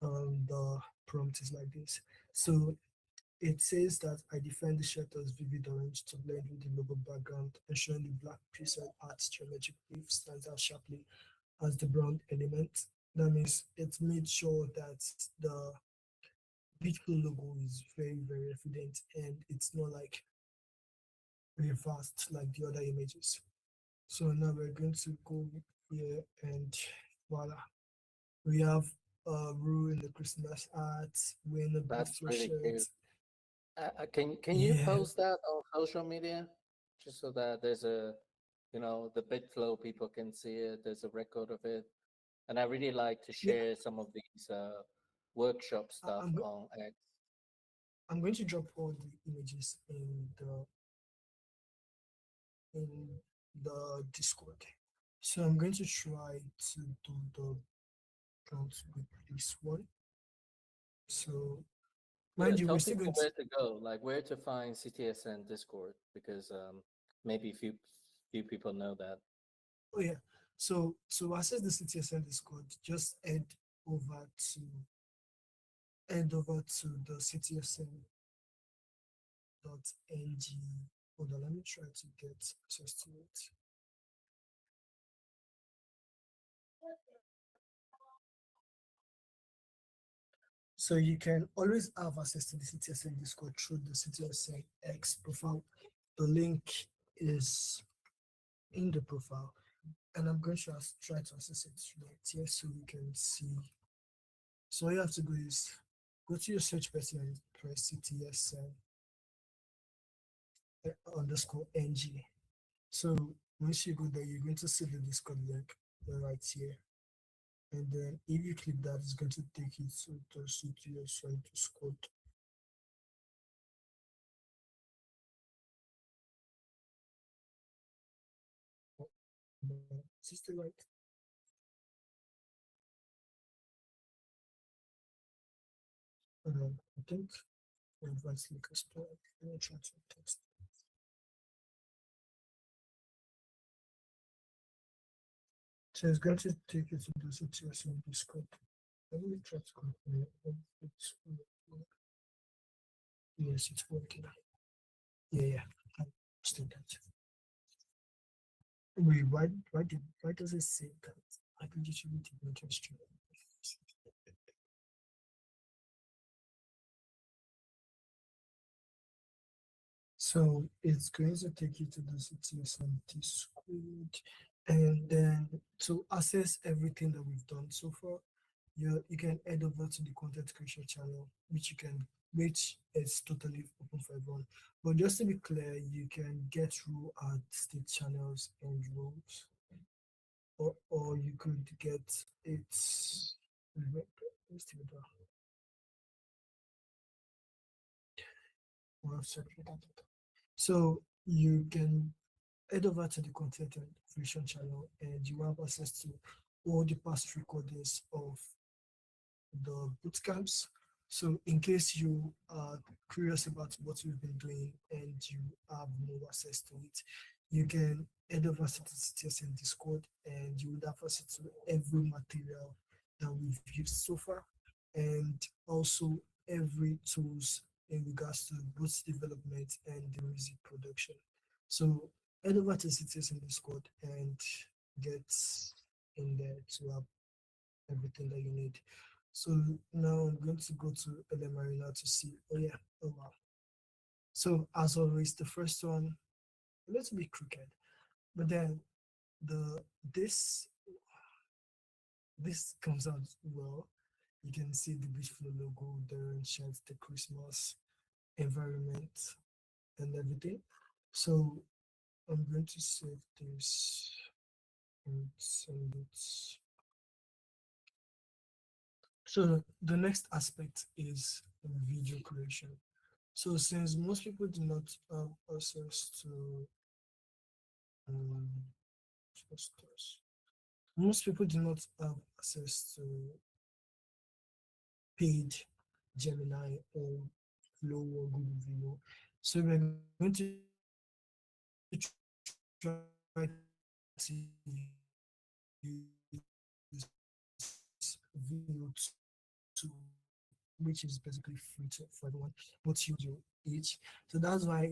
the prompt is like this. So it says that I define the shirt as vivid orange to blend with the logo background, ensuring the black pixel art geometric weave stands out sharply as the brown element. That means it made sure that the beautiful logo is very, very evident and it's not like reversed like the other images. So now we're going to go here and voila, we have ruin the Christmas art, wearing a That's Bitflow really shirt. cute. Can you Yeah, post that on social media, just so that there's a, the Bitflow people can see it. There's a record of it, and I really like to yeah. share some of these workshop I- stuff I'm go- on X. I'm going to drop all the images in the Discord. So I'm going to try to do the prompt with this one. So Yeah, mind you, tell we're still people going to. where to go, like where to find CTSN Discord, because maybe few people know that. Oh yeah. So to access the CTSN Discord, just over to the ctsn.ng. Hold on, let me try to get access to it. So you can always have access to the CTSN Discord through the CTSN X profile. The link is in the profile, and I'm going to try to access it right here so you can see. So all you have to do is go to your search button and press CTSN underscore NG. So once you go there, you're going to see the Discord link right here. And then if you click that, it's going to take you to the CTSN Discord. Is this the right? I think advanced link is correct. Let me try to text. So it's going to take you to the CTSN Discord. Let me try to confirm it's working. Yes, it's working. Yeah. I still that. Wait, why does it say that? I can just read the interest rate. So it's going to take you to the CTSN Discord, and then to access everything that we've done so far, you can head over to the content creation channel, which is totally open for everyone. But just to be clear, you can get through at state channels and roles, or you could get it. Let's see what So you can head over to the content and creation channel, and you have access to all the past recordings of the bootcamps. So in case you are curious about what we've been doing and you have no access to it, you can head over to the CTSN Discord, and you would have access to every material that we've used so far, and also every tools in regards to both development and the music production. So head over to CTSN Discord and get in there to have everything that you need. So now I'm going to go to LM Arena to see. Oh yeah, oh wow. So as always, the first one, let's be crooked. But then the this comes out well. You can see the Beachflow logo, the enchant, the Christmas environment, and everything. So I'm going to save this and send it. So the next aspect is video creation. So since most people do not have access to um, most people do not have access to paid Gemini or Flow or Google Video. So we're going to try to use Video 2, which is basically free for everyone, but you do each. So that's why,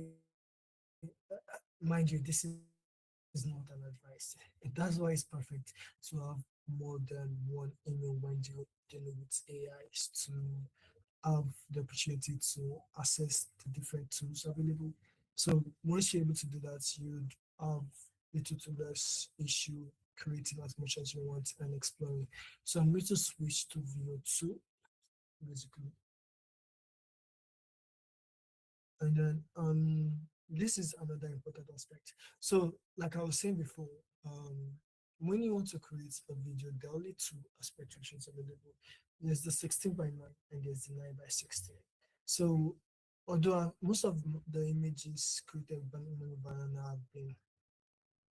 mind you, this is not an advice. That's why it's perfect to have more than one email when you're dealing with AIs, to have the opportunity to access the different tools available. So once you're able to do that, you'd have little to less issue creating as much as you want and exploring. So I'm going to switch to video 2, basically. And then this is another important aspect. So like I was saying before, when you want to create a video, there are only two aspect ratios available. There's the 16 by 9 and there's the 9 by 16. So although most of the images created by Banana have been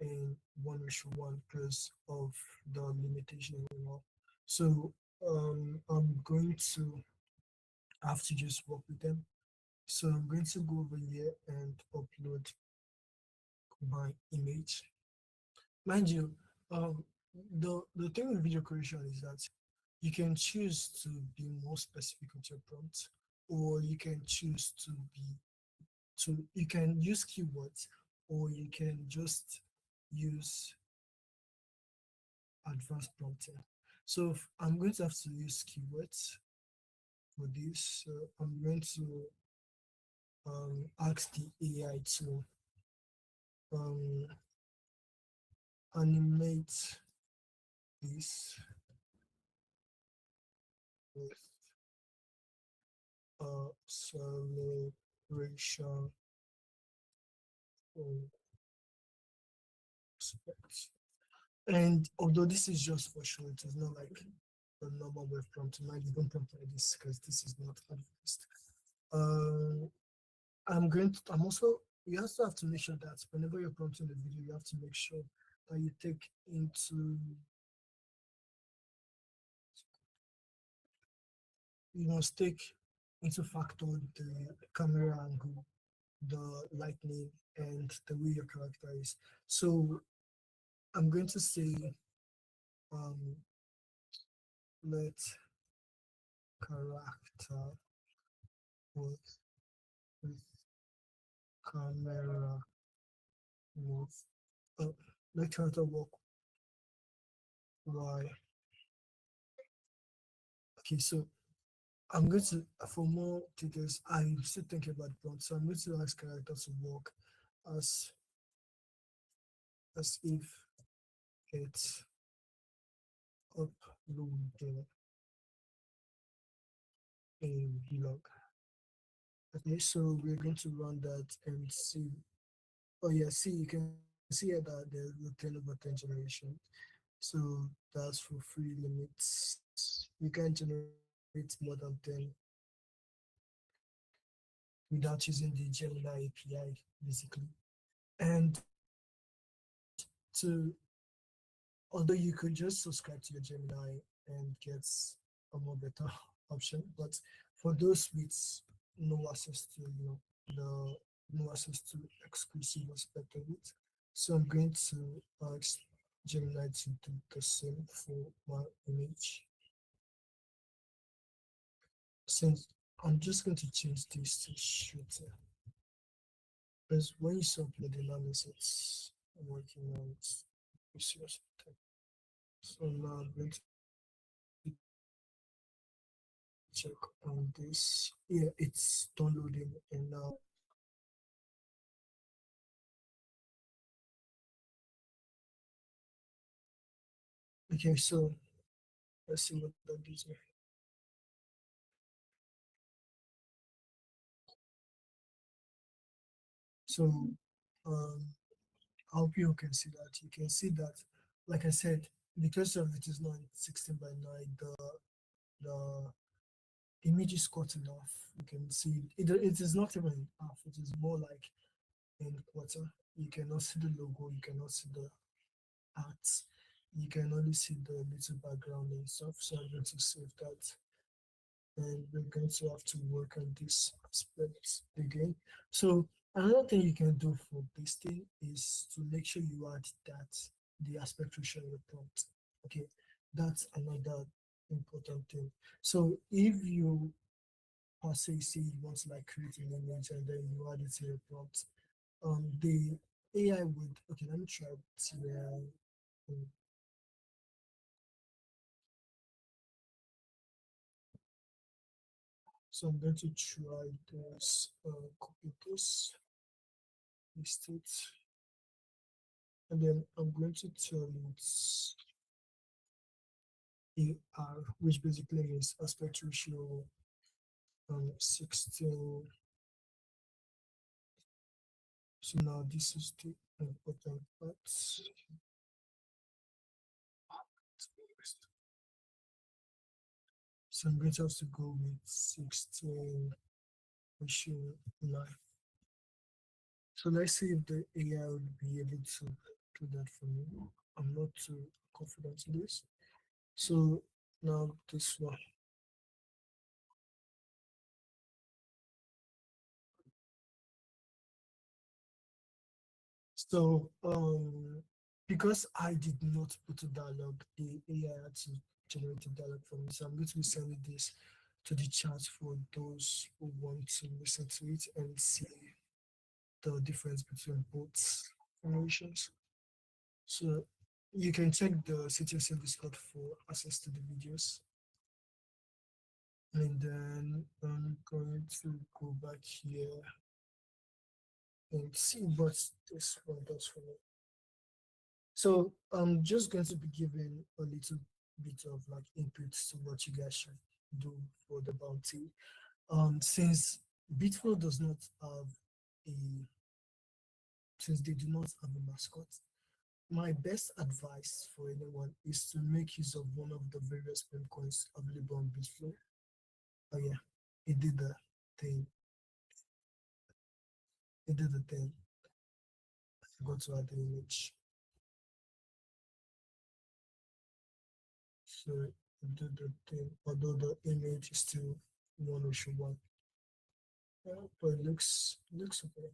in 1:1 because of the limitation and all. So I'm going to have to just work with them. So I'm going to go over here and upload my image. Mind you, the thing with video creation is that you can choose to be more specific with your prompt, or you can choose you can use keywords, or you can just use advanced prompting. So I'm going to have to use keywords for this. So I'm going to ask the AI to animate this with celebration aspects. And although this is just for show, it is not like the normal web prompt. Mind you don't prompt like this because this is not advanced. I'm also, you also have to make sure that whenever you're prompting the video, you have to make sure that you take into, you must take into factor the camera angle, the lightning, and the way your character is. So I'm going to say, let character work with camera move. Let character work while. Okay, so I'm going to, for more details, I'm still thinking about the prompt. So I'm going to ask character to work as if it's uploading a vlog. Okay, so we're going to run that and see. Oh yeah, see, you can see here that there's the 10 over 10 generation. So that's for free limits. You can generate more than 10 without using the Gemini API, basically. And to, although you could just subscribe to your Gemini and get a more better option, but for those with no access to, the no access to exclusive aspect of it, so I'm going to ask Gemini to do the same for my image. Since I'm just going to change this to shooter, because when you upload the numbers, it's working on it. So now I'm going to check on this. Yeah, it's downloading, and now okay, so let's see what that gives me. So I hope you can see that. You can see that, like I said, because of it is not 16 by 9, the image is cut in half. You can see it is not even in half, it is more like in quarter. You cannot see the logo, you cannot see the art, you can only see the little background and stuff. So I'm going to save that, and we're going to have to work on this aspect again. So another thing you can do for this thing is to make sure you add that the aspect ratio in your prompt. Okay, that's another important thing. So if you say you want to like create an image and then you add it to your prompt, the AI would, okay, let me try TI. So I'm going to try this, copy this, paste it. and then I'm going to tell it AR, which basically is aspect ratio 16. So now this is the important part. So I'm going to have to go with 16 ratio 9. So let's see if the AI would be able to do that for me. I'm not too confident in this. So now this one. So because I did not put a dialogue, the AI had to generate a dialogue for me. So I'm going to be sending this to the chat for those who want to listen to it and see the difference between both generations. So you can check the CTSL Discord for access to the videos. And then I'm going to go back here and see what this one does for me. So I'm just going to be giving a little bit of like input to what you guys should do for the bounty. Since Bitflow does not have a, since they do not have a mascot, my best advice for anyone is to make use of one of the various meme coins available on Bitflow. Oh yeah, it did the thing. It did the thing. I forgot to add the image. So it did the thing, although the image is still 101. Yeah, but it looks okay.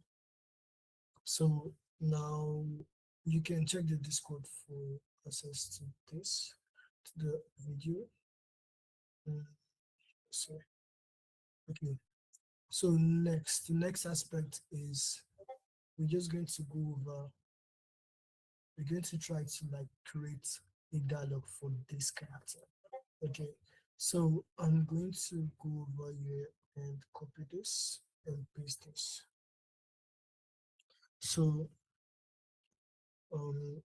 So now you can check the Discord for access to this, to the video. So okay. So the next aspect is we're just going to go over. We're going to try to like create a dialogue for this character. Okay. So I'm going to go over here and copy this and paste this. So I'm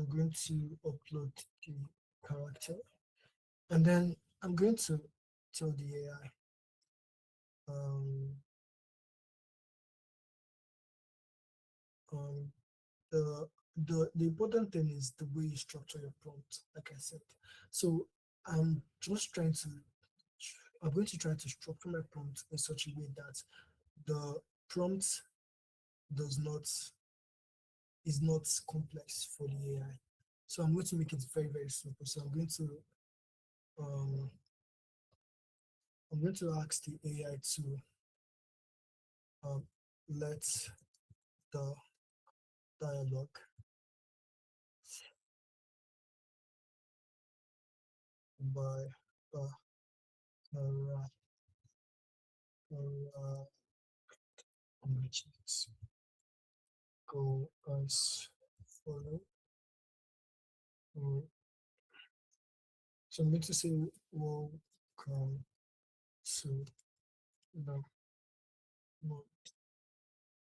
going to upload the character, and then I'm going to tell the AI the the important thing is the way you structure your prompt, like I said. So I'm just trying to I'm going to try to structure my prompt in such a way that the prompt does not is not complex for the AI. So I'm going to make it very, very simple. So I'm going to ask the AI to let the dialogue by images go as follow. So I'm going to say welcome to the month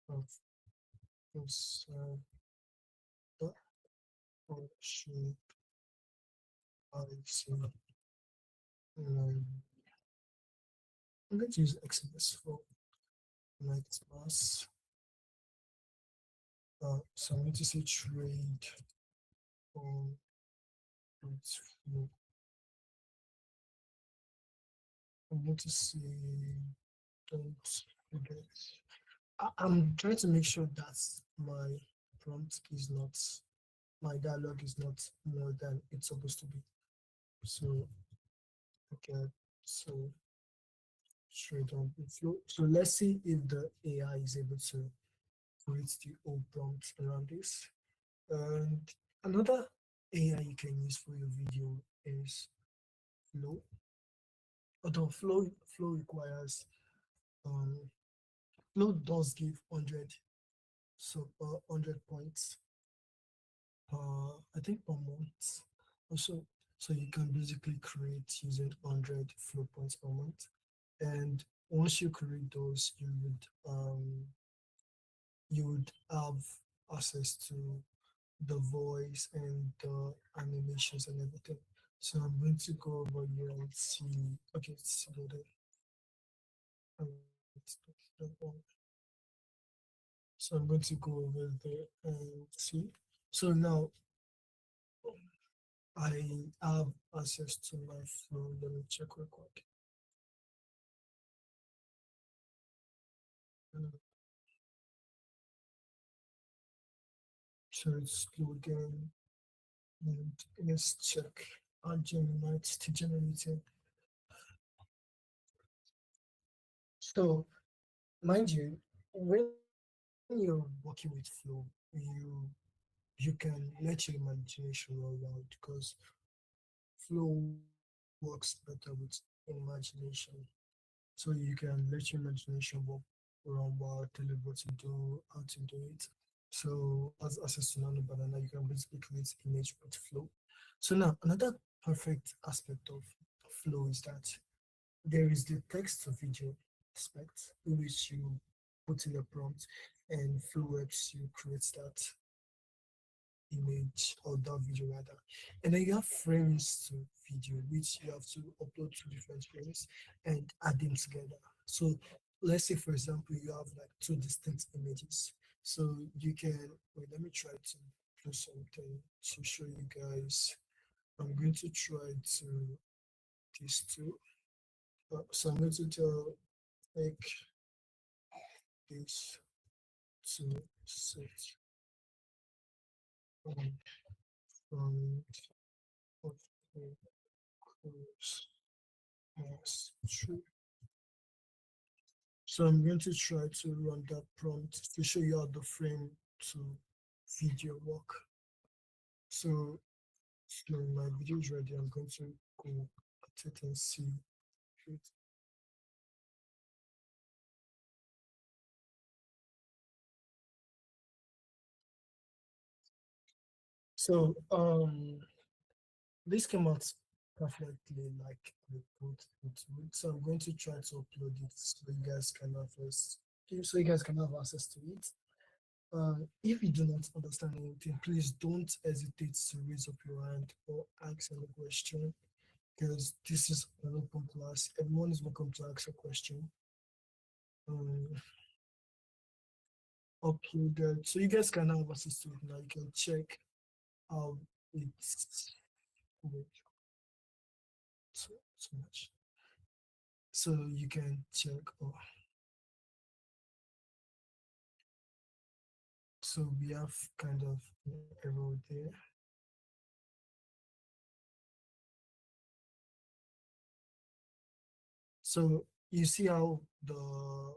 of the worship I see. I'm going to use Exodus for night mass. So I'm going to say trade on Bitflow. I'm going to say don't forget. I'm trying to make sure that my prompt is not, my dialogue is not more than it's supposed to be. So okay, so straight on Bitflow. So let's see if the AI is able to create the old prompt around this. And another AI you can use for your video is Flow. Although Flow requires Flow does give 100, so 100 points I think per month. Also, so you can basically create using 100 Flow points per month. And once you create those, you would have access to the voice and the animations and everything. So I'm going to go over here and see. Okay, it's loaded. Let's do that one. So I'm going to go over there and see. So now I have access to my phone. Let me check real quick. So it's loading. And let's check our Gemini to generating. So mind you, when you're working with Flow, you can let your imagination roll out because Flow works better with imagination. So you can let your imagination work around what, tell it what to do, how to do it. So as access to Nano Banana, you can basically create image with Flow. So now another perfect aspect of Flow is that there is the text to video aspect in which you put in a prompt and Flow helps you create that image or that video rather. And then you have frames to video, which you have to upload two different frames and add them together. So let's say for example you have like two distinct images. So you can wait, let me try to do something to show you guys. I'm going to try to these two. So I'm going to tell like this to set from of the course as true. So I'm going to try to run that prompt to show you how the frame to video work. So, so my video is ready. I'm going to go at it and see it. So this came out perfectly like we put into it. So I'm going to try to upload it so you guys can have access, so you guys can have access to it. If you do not understand anything, please don't hesitate to raise up your hand or ask any question because this is an open class. Everyone is welcome to ask a question. Uploaded, so you guys can have access to it now. You can check how it's so much. So you can check. Oh. So we have kind of an error there. So you see how the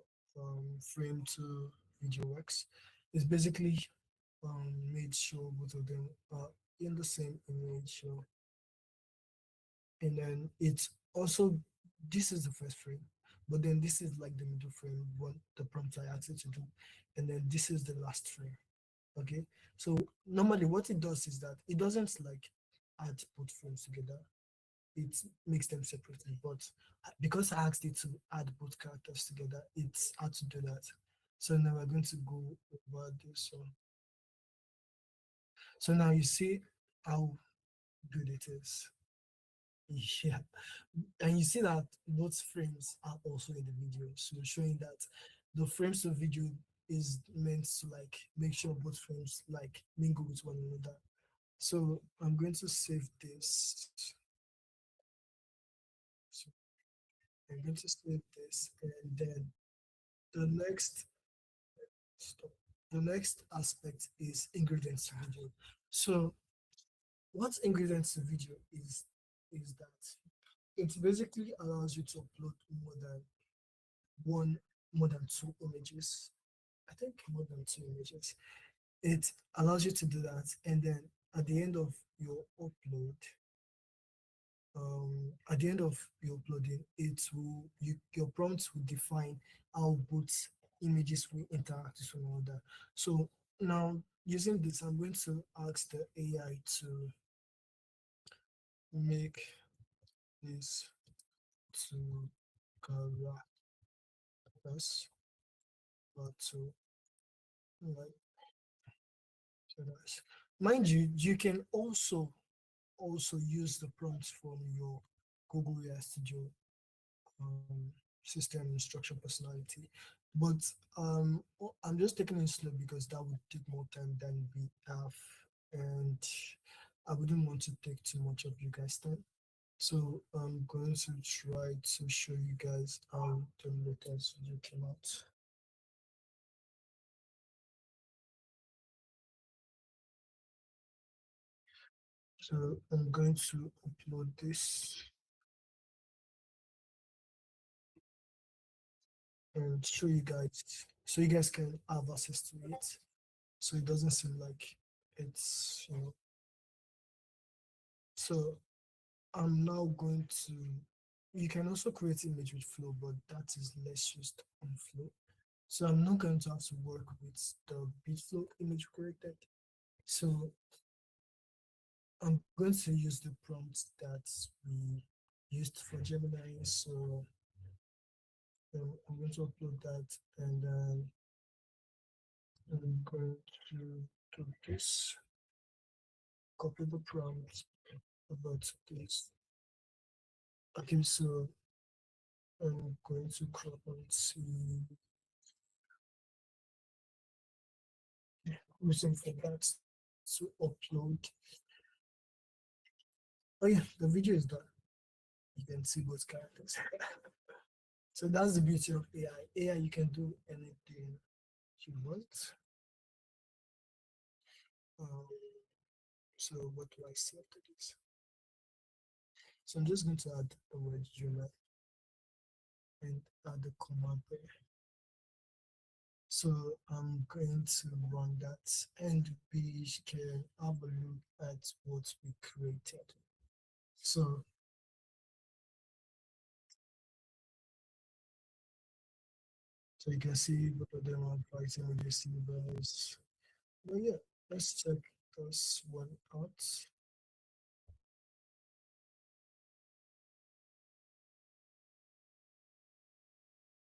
frame to video works. It's basically made sure both of them are in the same image. So, and then it's also, this is the first frame, but then this is like the middle frame, what the prompt I asked it to do. And then this is the last frame. Okay. So normally what it does is that it doesn't like add both frames together. It makes them separately, but because I asked it to add both characters together, it's hard to do that. So now we're going to go over this one. So now you see how good it is. Yeah, and you see that both frames are also in the video, so showing that the frames of video is meant to like make sure both frames like mingle with one another. So I'm going to save this. So I'm going to save this, and then the next stop. The next aspect is ingredients to video. So what ingredients to video is that it basically allows you to upload more than two images. I think more than two images. It allows you to do that, and then at the end of your upload, at the end of your uploading, it will your prompts will define how both images will interact with one another. So now using this, I'm going to ask the AI to make this to characters, but to like Mind you, you can also use the prompts from your Google AI Studio um, system instruction personality. But I'm just taking it slow because that would take more time than we have, and I wouldn't want to take too much of you guys' time. So I'm going to try to show you guys how the latest video came out. So I'm going to upload this and show you guys so you guys can have access to it. So it doesn't seem like it's. So I'm now going to, you can also create image with flow, but that is less used on flow. So I'm not going to have to work with the Bitflow image created. So I'm going to use the prompts that we used for Gemini. So I'm going to upload that, and I'm going to do this, copy the prompt about this. Okay, so I'm going to crop and see using for that to upload. Oh yeah, the video is done. You can see both characters. So that's the beauty of AI. AI, you can do anything you want. Um, so what do I say after this? So I'm just going to add the word July and add the command there. So I'm going to run that, and we can have a look at what we created. So you can see both of them are pricing with receivers. But yeah, let's check this one out.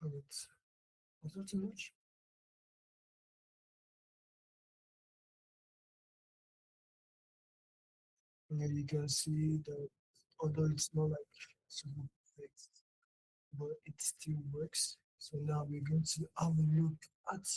Alright, was that too much? And you can see that although it's not like super perfect, but it still works. So now we're going to have a look at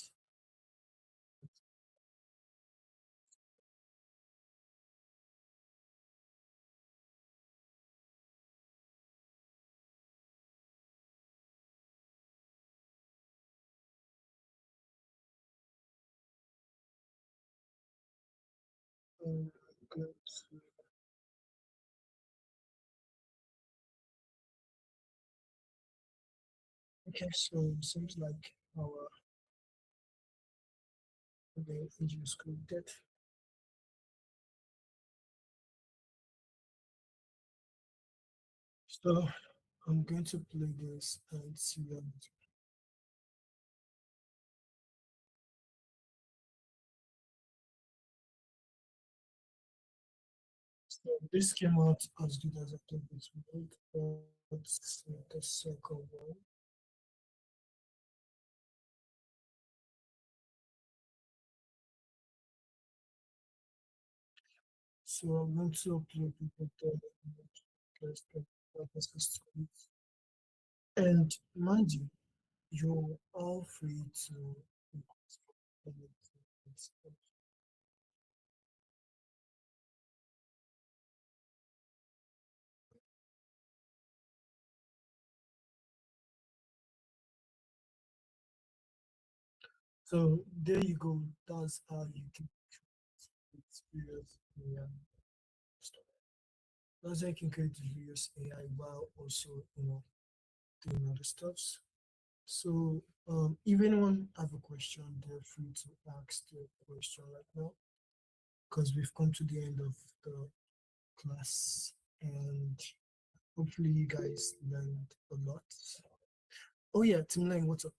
going to okay, so it seems like our the video is created. So I'm going to play this and see what so this came out as good as I thought it would. Let's see the second one. So I'm going to upload the image access to it. And mind you, you're all free to so there you go. That's how you can experience AI stuff. That's how you can create various AI while also doing other stuffs. So if anyone have a question, they're free to ask the question right now because we've come to the end of the class, and hopefully you guys learned a lot. Oh yeah, Team Lang, what's up?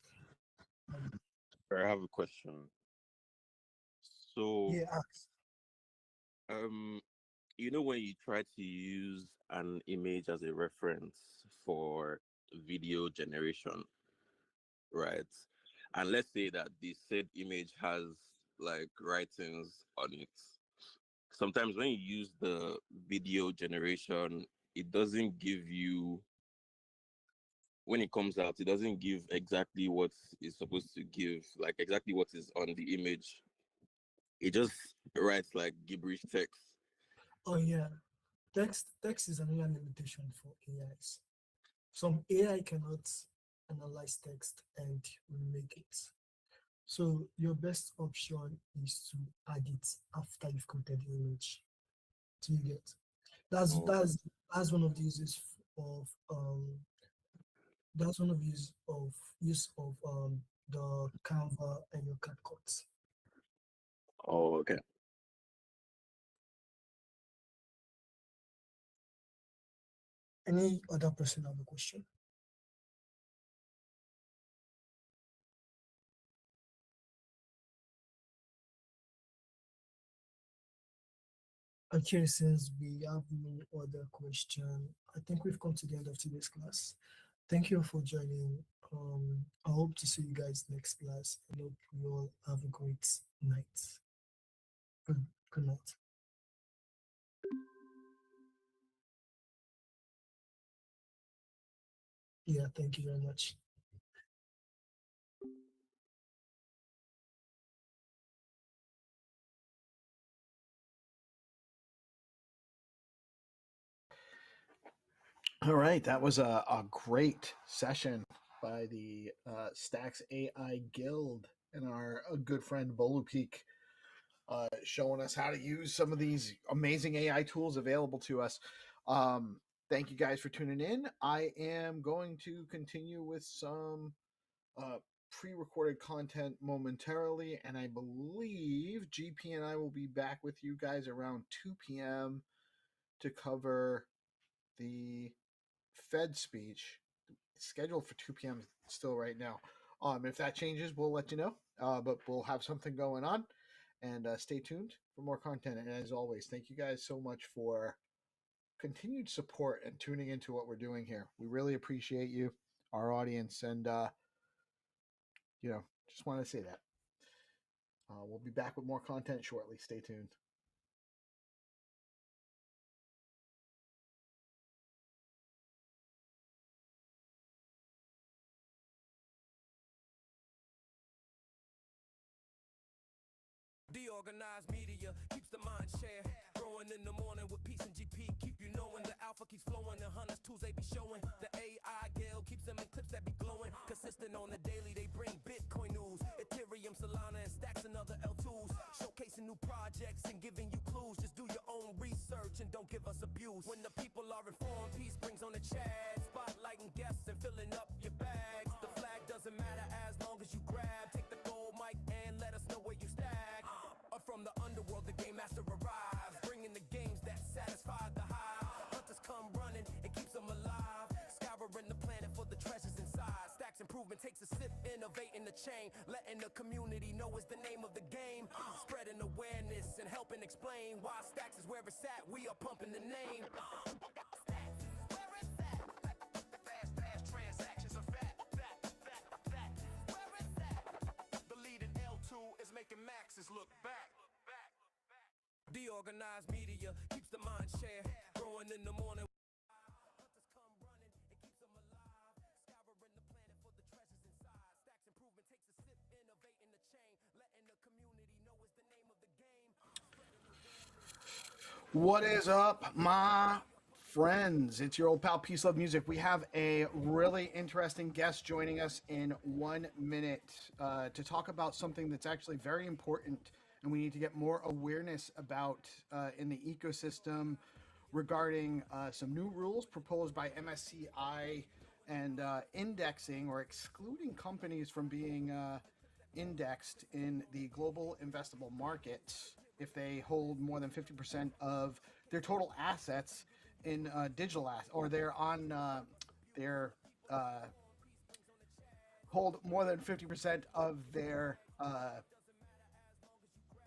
I have a question. So, Yeah, ask. um, when you try to use an image as a reference for video generation, right? And let's say that the said image has like writings on it. sometimes when you use the video generation, it doesn't give you, when it comes out, it doesn't give exactly what it's supposed to give, like exactly what is on the image. It just writes like gibberish text. Oh yeah, text is another limitation for AIs. Some AI cannot analyze text and remake it. So your best option is to add it after you've created the image. Do you get? That's one of the uses of that's one of use of the Canva and your CapCut. Oh, okay. Any other person have a question? Okay, since we have no other question, I think we've come to the end of today's class. Thank you for joining. I hope to see you guys next class. I hope you all have a great night. Good night. Yeah, thank you very much. All right, that was a great session by the Stacks AI Guild and our good friend Bolupeak, showing us how to use some of these amazing AI tools available to us. Thank you guys for tuning in. I am going to continue with some pre-recorded content momentarily, and I believe GP and I will be back with you guys around 2 p.m. to cover the Fed speech. Scheduled for 2 p.m. still right now. If that changes, we'll let you know. But we'll have something going on, and stay tuned for more content. And as always, thank you guys so much for continued support and tuning into what we're doing here. We really appreciate you, our audience, and just want to say that. We'll be back with more content shortly. Stay tuned. DeOrganized media keeps the mind share growing in the morning with peace and GP. Keep you knowing the alpha keeps flowing. The hunters tools they be showing. The AI Gale keeps them in clips that be glowing. Consistent on the daily, they bring Bitcoin news. Ethereum, Solana, and stacks and other L2s. Showcasing new projects and giving you clues. Just do your own research and don't give us abuse. When the people are informed, peace brings on the chat. Spotlighting guests and filling up your bags. The flag doesn't matter as long as you grab. Take the gold mic and let us know where you stack. From the underworld, the game master arrives, bringing the games that satisfy the hive. Hunters come running, it keeps them alive. Scouring the planet for the treasures inside. Stacks improvement takes a sip, innovating the chain. Letting the community know is the name of the game. Spreading awareness and helping explain why Stacks is where it's at. We are pumping the name. Fast transactions are fat. Where is that? The leading L2 is making maxes look back. DeOrganized media keeps the mind share growing in the morning. Hunters come running, it keeps them alive. Scouring the planet for the treasures inside. Stacks improvement takes a sip, innovating the chain. Letting the community know is the name of the game. What is up, my friends? It's your old pal Peace Love Music. We have a really interesting guest joining us in 1 minute to talk about something that's actually very important and we need to get more awareness about in the ecosystem regarding some new rules proposed by MSCI and indexing or excluding companies from being indexed in the global investable market if they hold more than 50% of their total assets in digital assets, or they're on their hold more than 50% of their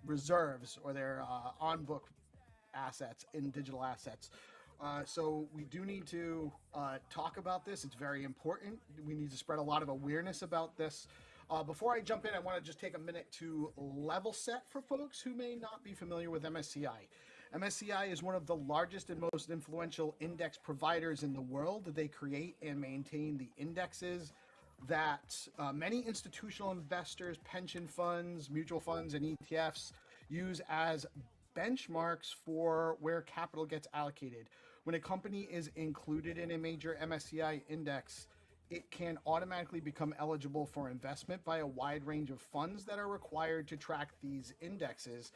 reserves or their on-book assets in digital assets. So we do need to talk about this. It's very important. We need to spread a lot of awareness about this. Before I jump in, I want to just take a minute to level set for folks who may not be familiar with MSCI. MSCI is one of the largest and most influential index providers in the world. They create and maintain the indexes that many institutional investors, pension funds, mutual funds, and ETFs use as benchmarks for where capital gets allocated. When a company is included in a major MSCI index, it can automatically become eligible for investment by a wide range of funds that are required to track these indexes.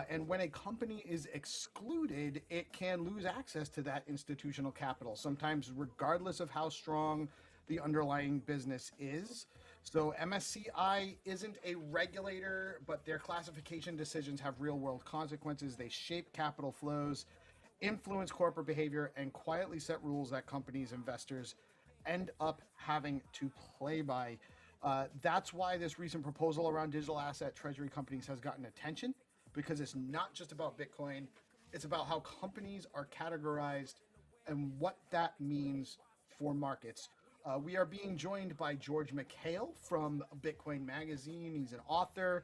And when a company is excluded, it can lose access to that institutional capital, sometimes regardless of how strong the underlying business is. So MSCI isn't a regulator, but their classification decisions have real world consequences. They shape capital flows, influence corporate behavior, and quietly set rules that companies, investors end up having to play by. That's why this recent proposal around digital asset treasury companies has gotten attention, because it's not just about Bitcoin, it's about how companies are categorized and what that means for markets. We are being joined by George McHale from Bitcoin Magazine. He's an author,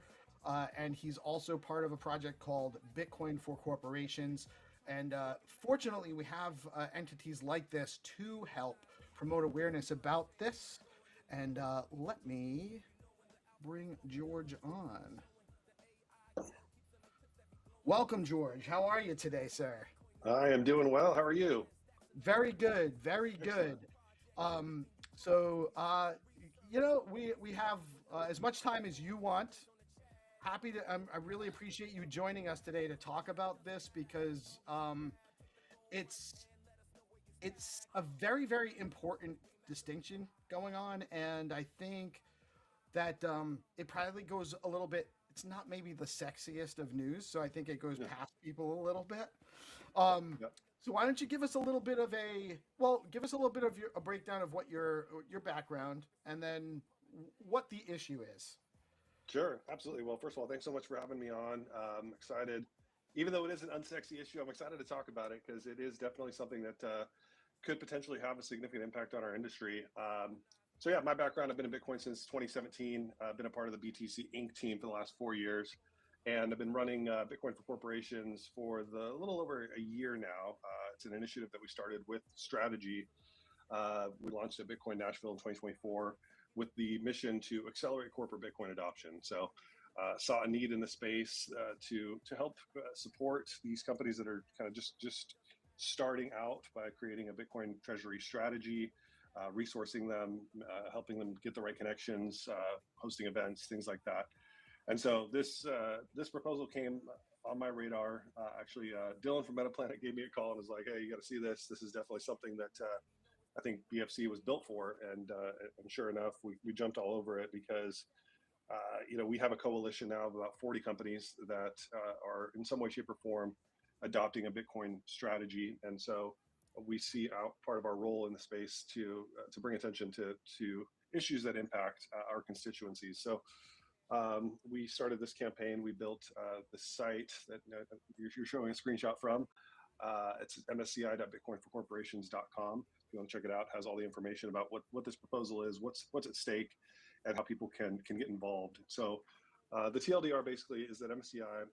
and he's also part of a project called Bitcoin for Corporations. And fortunately, we have entities like this to help promote awareness about this. And let me bring George on. Welcome, George. How are you today, sir? I am doing well. How are you? Very good. Very good. You know, we have as much time as you want. Happy to. I really appreciate you joining us today to talk about this, because it's a very, very important distinction going on, and I think that it probably goes a little bit. It's not maybe the sexiest of news, so I think it goes past people a little bit. So why don't you give us a little bit of a breakdown of what your background, and then what the issue is. Sure, absolutely. Well, first of all, thanks so much for having me on. I'm excited, even though it is an unsexy issue, I'm excited to talk about it because it is definitely something that could potentially have a significant impact on our industry. So yeah, my background, I've been in Bitcoin since 2017. I've been a part of the BTC Inc. team for the last 4 years. And I've been running Bitcoin for Corporations for a little over a year now. It's an initiative that we started with Strategy. We launched at Bitcoin Nashville in 2024 with the mission to accelerate corporate Bitcoin adoption. So saw a need in the space to help support these companies that are kind of just starting out by creating a Bitcoin treasury strategy, resourcing them, helping them get the right connections, hosting events, things like that. And so this proposal came on my radar. Actually, Dylan from MetaPlanet gave me a call and was like, "Hey, you got to see this. This is definitely something that I think BFC was built for." And sure enough, we jumped all over it because we have a coalition now of about 40 companies that are in some way, shape, or form adopting a Bitcoin strategy. And so we see part of our role in the space to bring attention to issues that impact our constituencies. So we started this campaign. We built the site that you're showing a screenshot from. It's msci.bitcoinforcorporations.com. If you want to check it out, it has all the information about what this proposal is, what's at stake, and how people can get involved. So the TLDR basically is that MSCI,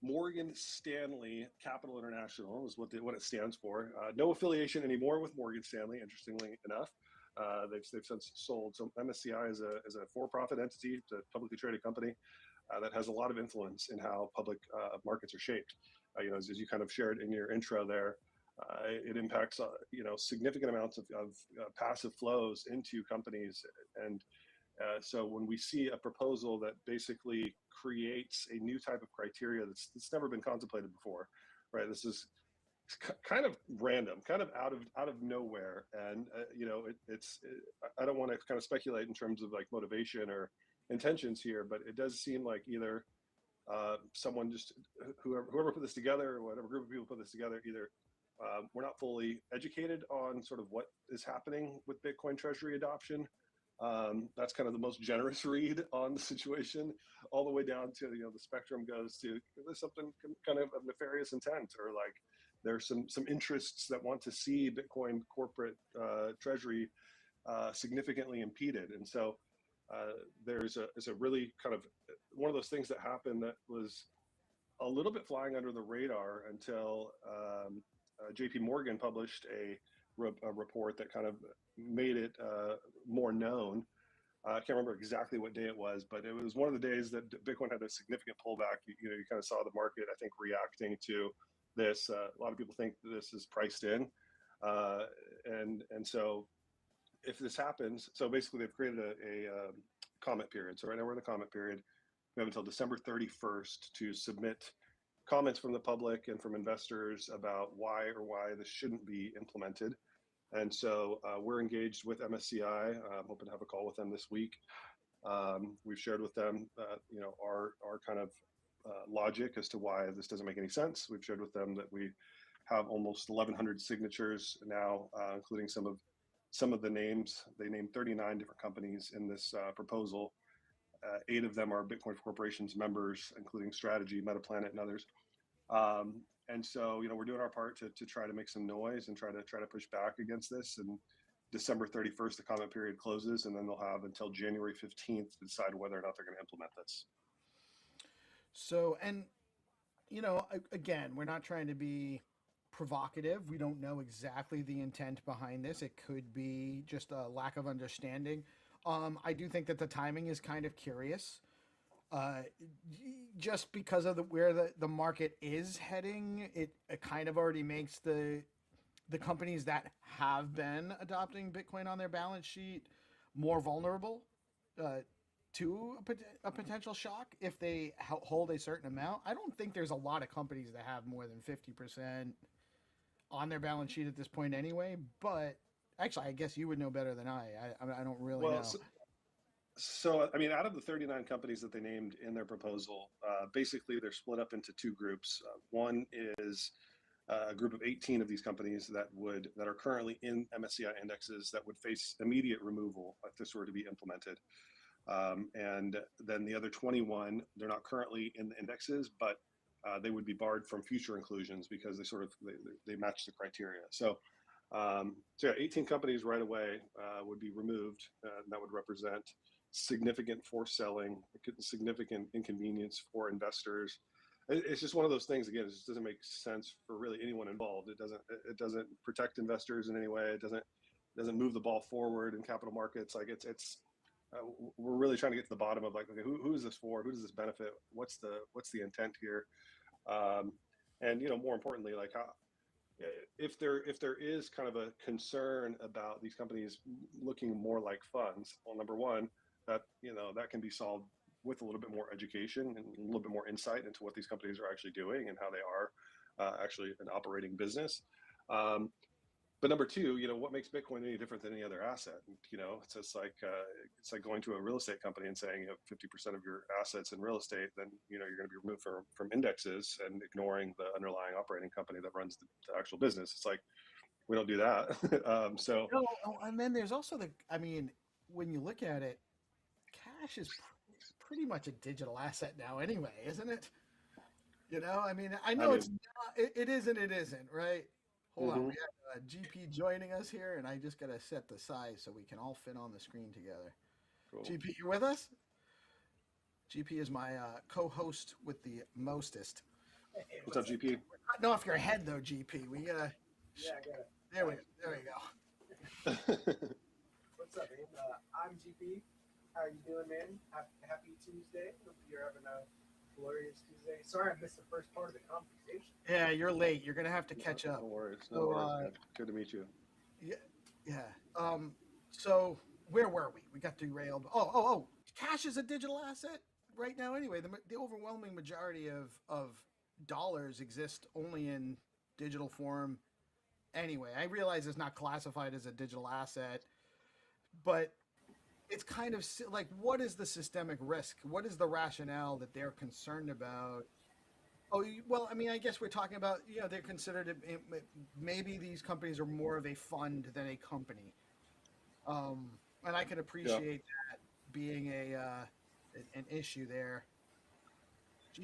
Morgan Stanley Capital International is what it stands for. No affiliation anymore with Morgan Stanley, interestingly enough. They've since sold. So MSCI is a for-profit entity, it's a publicly traded company that has a lot of influence in how public markets are shaped. As you kind of shared in your intro there, it impacts significant amounts of passive flows into companies. And so when we see a proposal that basically creates a new type of criteria that's never been contemplated before, right? This is kind of random, kind of out of nowhere, and I don't want to kind of speculate in terms of like motivation or intentions here, but it does seem like either someone just whoever put this together, or whatever group of people put this together, either we're not fully educated on sort of what is happening with Bitcoin treasury adoption. That's kind of the most generous read on the situation, all the way down to the spectrum goes to there's something kind of nefarious intent, or like there's some interests that want to see Bitcoin corporate treasury significantly impeded. And so there's a really kind of one of those things that happened that was a little bit flying under the radar until JP Morgan published a report that kind of made it more known. I can't remember exactly what day it was, but it was one of the days that Bitcoin had a significant pullback. You kind of saw the market, I think, reacting to this. A lot of people think this is priced in, and so if this happens, so basically they've created a comment period. So right now we're in the comment period. We have until December 31st to submit comments from the public and from investors about why this shouldn't be implemented. And so we're engaged with MSCI. I'm hoping to have a call with them this week. We've shared with them, our kind of logic as to why this doesn't make any sense. We've shared with them that we have almost 1,100 signatures now, including some of the names. They named 39 different companies in this proposal. 8 of them are Bitcoin Corporation's members, including Strategy, Metaplanet, and others. And so, we're doing our part to try to make some noise and try to push back against this. And December 31st, the comment period closes, and then they'll have until January 15th to decide whether or not they're going to implement this. So, and again, we're not trying to be provocative. We don't know exactly the intent behind this. It could be just a lack of understanding. I do think that the timing is kind of curious. Just because of where the market is heading, it kind of already makes the companies that have been adopting Bitcoin on their balance sheet more vulnerable to a potential shock if they hold a certain amount. I don't think there's a lot of companies that have more than 50% on their balance sheet at this point anyway, but actually I guess you would know better than I don't really know. So, I mean, out of the 39 companies that they named in their proposal, basically they're split up into 2 groups. One is a group of 18 of these companies that are currently in MSCI indexes that would face immediate removal if this were to be implemented. And then the other 21, they're not currently in the indexes, but they would be barred from future inclusions because they match the criteria. So, yeah, 18 companies right away would be removed. That would represent significant forced selling, significant inconvenience for investors. It's just one of those things. Again, it just doesn't make sense for really anyone involved. It doesn't protect investors in any way. It doesn't move the ball forward in capital markets. Like we're really trying to get to the bottom of okay, who is this for? Who does this benefit? What's the intent here? And more importantly, how if there is kind of a concern about these companies looking more like funds, well, number one, that can be solved with a little bit more education and a little bit more insight into what these companies are actually doing and how they are actually an operating business. But number two, what makes Bitcoin any different than any other asset? It's just it's like going to a real estate company and saying you have 50% of your assets in real estate, then you're going to be removed from indexes and ignoring the underlying operating company that runs the actual business. It's like we don't do that. And then there's also when you look at it, cash is pretty much a digital asset now anyway, isn't it? I know it's not, it is and it isn't, right? Hold on, we have GP joining us here, and I just got to set the size so we can all fit on the screen together. Cool. GP, you with us? GP is my co-host with the mostest. Hey, what's up, GP? Cutting off your head, though, GP. We gotta. Yeah, I got it. There we go. What's up, man? I'm GP. How are you doing, man? Happy Tuesday. Hope you're having a glorious Tuesday. Sorry I missed the first part of the conversation. Yeah, you're late. You're gonna have to catch up. No worries. No worries. Good to meet you. Yeah. So where were we? We got derailed. Oh. Cash is a digital asset right now. Anyway, the overwhelming majority of dollars exist only in digital form. Anyway, I realize it's not classified as a digital asset, but it's kind of like, what is the systemic risk? What is the rationale that they're concerned about? Oh, well, I guess we're talking about, they're considered, maybe these companies are more of a fund than a company. And I can appreciate that being an issue there.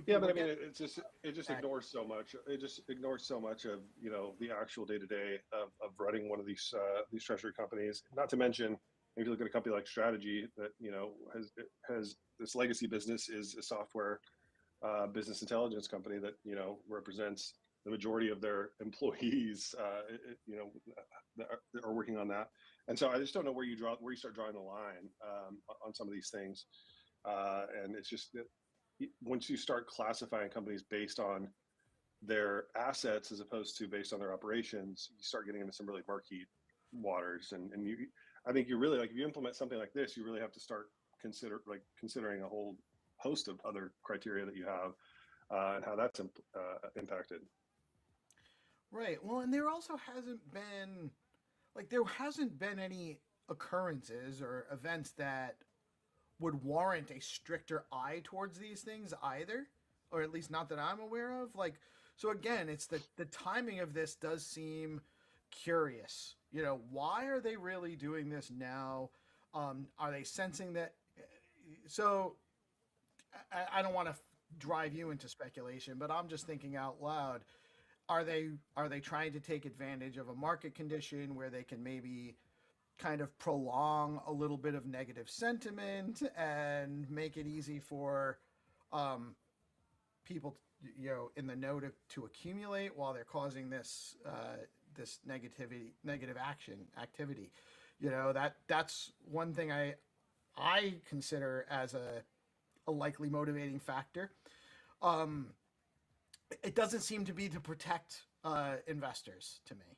Yeah, but it just ignores so much. It just ignores so much of the actual day-to-day of running one of these treasury companies. Not to mention, if you look at a company like Strategy that has this legacy business is a software business intelligence company that represents the majority of their employees, that are working on that. And so I just don't know where you start drawing the line on some of these things. And it's just that once you start classifying companies based on their assets as opposed to based on their operations, you start getting into some really murky waters. And I think you really, like, if you implement something like this, you really have to start considering a whole host of other criteria that you have and how that's impacted. Right. Well, and there also hasn't been any occurrences or events that would warrant a stricter eye towards these things either, or at least not that I'm aware of. Like, so again, it's the timing of this does seem curious. Why are they really doing this now? Are they sensing that? So I don't want to drive you into speculation, but I'm just thinking out loud. Are they trying to take advantage of a market condition where they can maybe kind of prolong a little bit of negative sentiment and make it easy for people, in the know to accumulate while they're causing this negative activity? That's one thing I consider as a likely motivating factor. It doesn't seem to be to protect investors to me.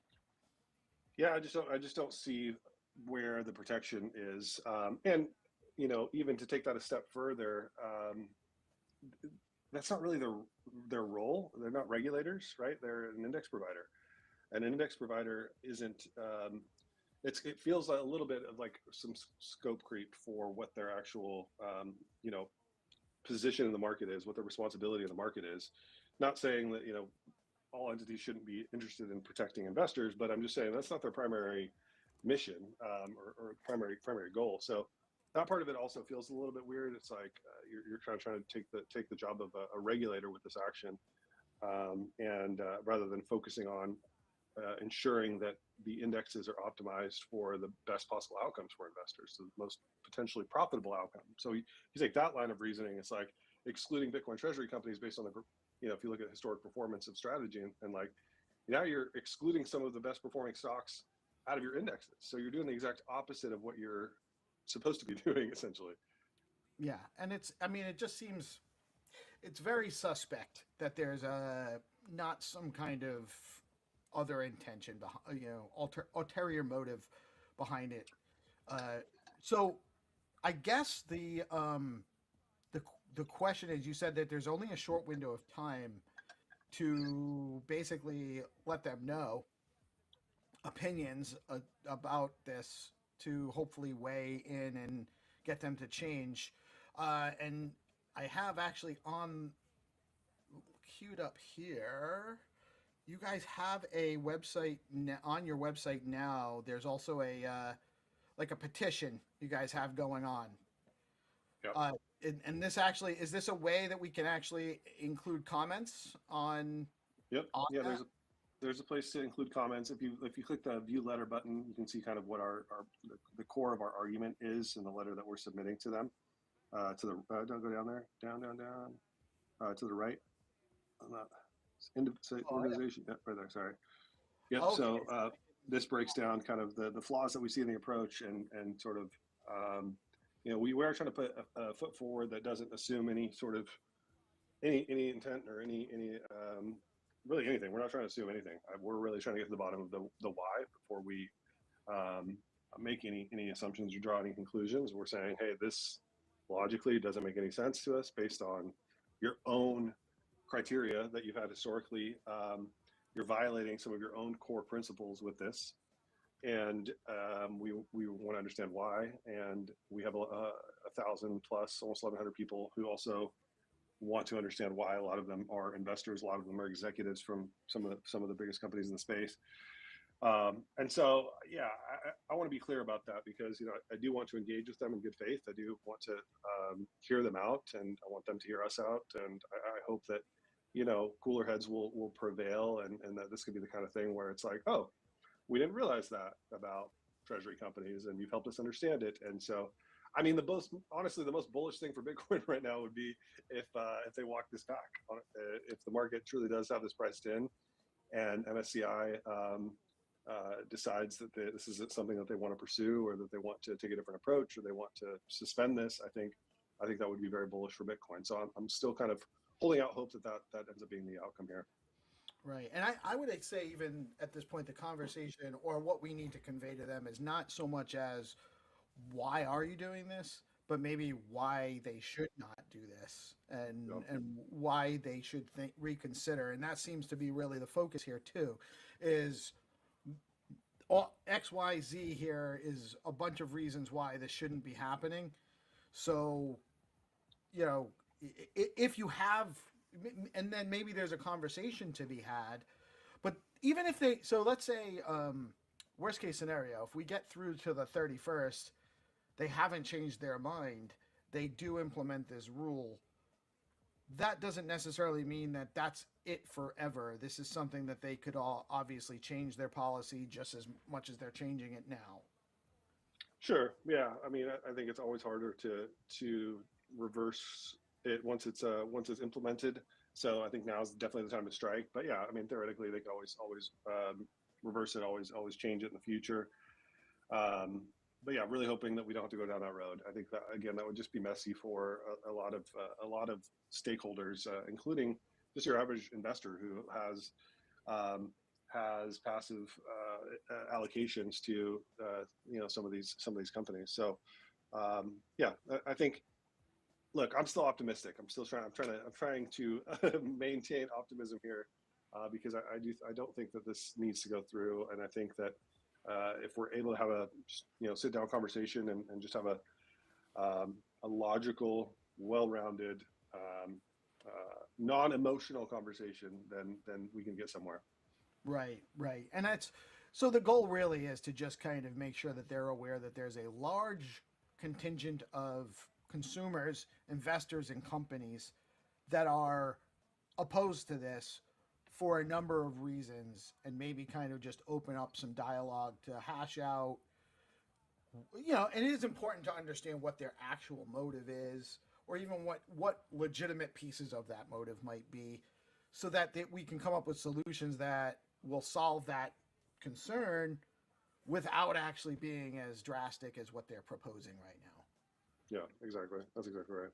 Yeah, I just don't see where the protection is. And even to take that a step further, that's not really their role. They're not regulators, right? They're an index provider. An index provider isn't. It feels like a little bit of like some scope creep for what their actual position in the market is, what their responsibility in the market is. Not saying that all entities shouldn't be interested in protecting investors, but I'm just saying that's not their primary mission or primary goal. So that part of it also feels a little bit weird. It's like you're trying to take the job of a regulator with this action, and rather than focusing on ensuring that the indexes are optimized for the best possible outcomes for investors, the most potentially profitable outcome. So you take that line of reasoning, it's like excluding Bitcoin treasury companies based on if you look at historic performance of strategy and like now you're excluding some of the best performing stocks out of your indexes. So you're doing the exact opposite of what you're supposed to be doing essentially. Yeah. And it just seems, it's very suspect that there's not some kind of other intention behind, ulterior motive behind it. So I guess the question is, you said that there's only a short window of time to basically let them know opinions about this to hopefully weigh in and get them to change. And I have actually queued up here. You guys have a website on your website now. There's also a petition you guys have going on. Yep. And this actually, is this a way that we can actually include comments on? Yep. On yeah. that? There's a place to include comments. If you click the view letter button, you can see kind of what the core of our argument is in the letter that we're submitting to them. To the don't go down there, down, to the right. Organization. Yep, right there. Sorry. Yep. Okay. So this breaks down kind of the flaws that we see in the approach and sort of we are trying to put a foot forward that doesn't assume any sort of any intent or any really anything. We're not trying to assume anything. We're really trying to get to the bottom of the why before we make any assumptions or draw any conclusions. We're saying, hey, this logically doesn't make any sense to us based on your own criteria that you've had historically. You're violating some of your own core principles with this, and we want to understand why. And we have 1,000 plus, almost 1,100 people who also want to understand why. A lot of them are investors. A lot of them are executives from some of the biggest companies in the space. And so, yeah, I want to be clear about that because, I do want to engage with them in good faith. I do want to hear them out, and I want them to hear us out. And I hope that, cooler heads will prevail, and that this could be the kind of thing where it's like, oh, we didn't realize that about treasury companies, and you've helped us understand it. And so I mean, honestly, the most bullish thing for Bitcoin right now would be if they walk this back. If the market truly does have this priced in, and MSCI decides that this is something that they want to pursue, or that they want to take a different approach, or they want to suspend this, I think that would be very bullish for Bitcoin. So I'm still kind of holding out hope that ends up being the outcome here. Right. And I would say, even at this point, the conversation or what we need to convey to them is not so much as why are you doing this, but maybe why they should not do this, and why they should reconsider. And that seems to be really the focus here too, is XYZ here is a bunch of reasons why this shouldn't be happening. So, you know, if you have, and then maybe there's a conversation to be had, but even if they, so let's say, worst case scenario, if we get through to the 31st, they haven't changed their mind, they do implement this rule, that doesn't necessarily mean that that's it forever. This is something that they could all obviously change their policy just as much as they're changing it now. Sure. Yeah. I mean, I think it's always harder to reverse it once it's implemented. So I think now is definitely the time to strike. But yeah, I mean, theoretically, they could always reverse it, always change it in the future. But yeah, really hoping that we don't have to go down that road. I think that, again, that would just be messy for a lot of stakeholders, including just your average investor who has passive allocations to some of these companies. So yeah, I think. Look, I'm still optimistic. I'm trying to maintain optimism here, because I don't think that this needs to go through, and I think that if we're able to have a sit down conversation and just have a logical, well-rounded, non-emotional conversation, then we can get somewhere. Right. And that's, so the goal really is to just kind of make sure that they're aware that there's a large contingent of consumers, investors, and companies that are opposed to this for a number of reasons, and maybe kind of just open up some dialogue to hash out, and it is important to understand what their actual motive is, or even what legitimate pieces of that motive might be, so that we can come up with solutions that will solve that concern without actually being as drastic as what they're proposing right now. Yeah, exactly. That's exactly right.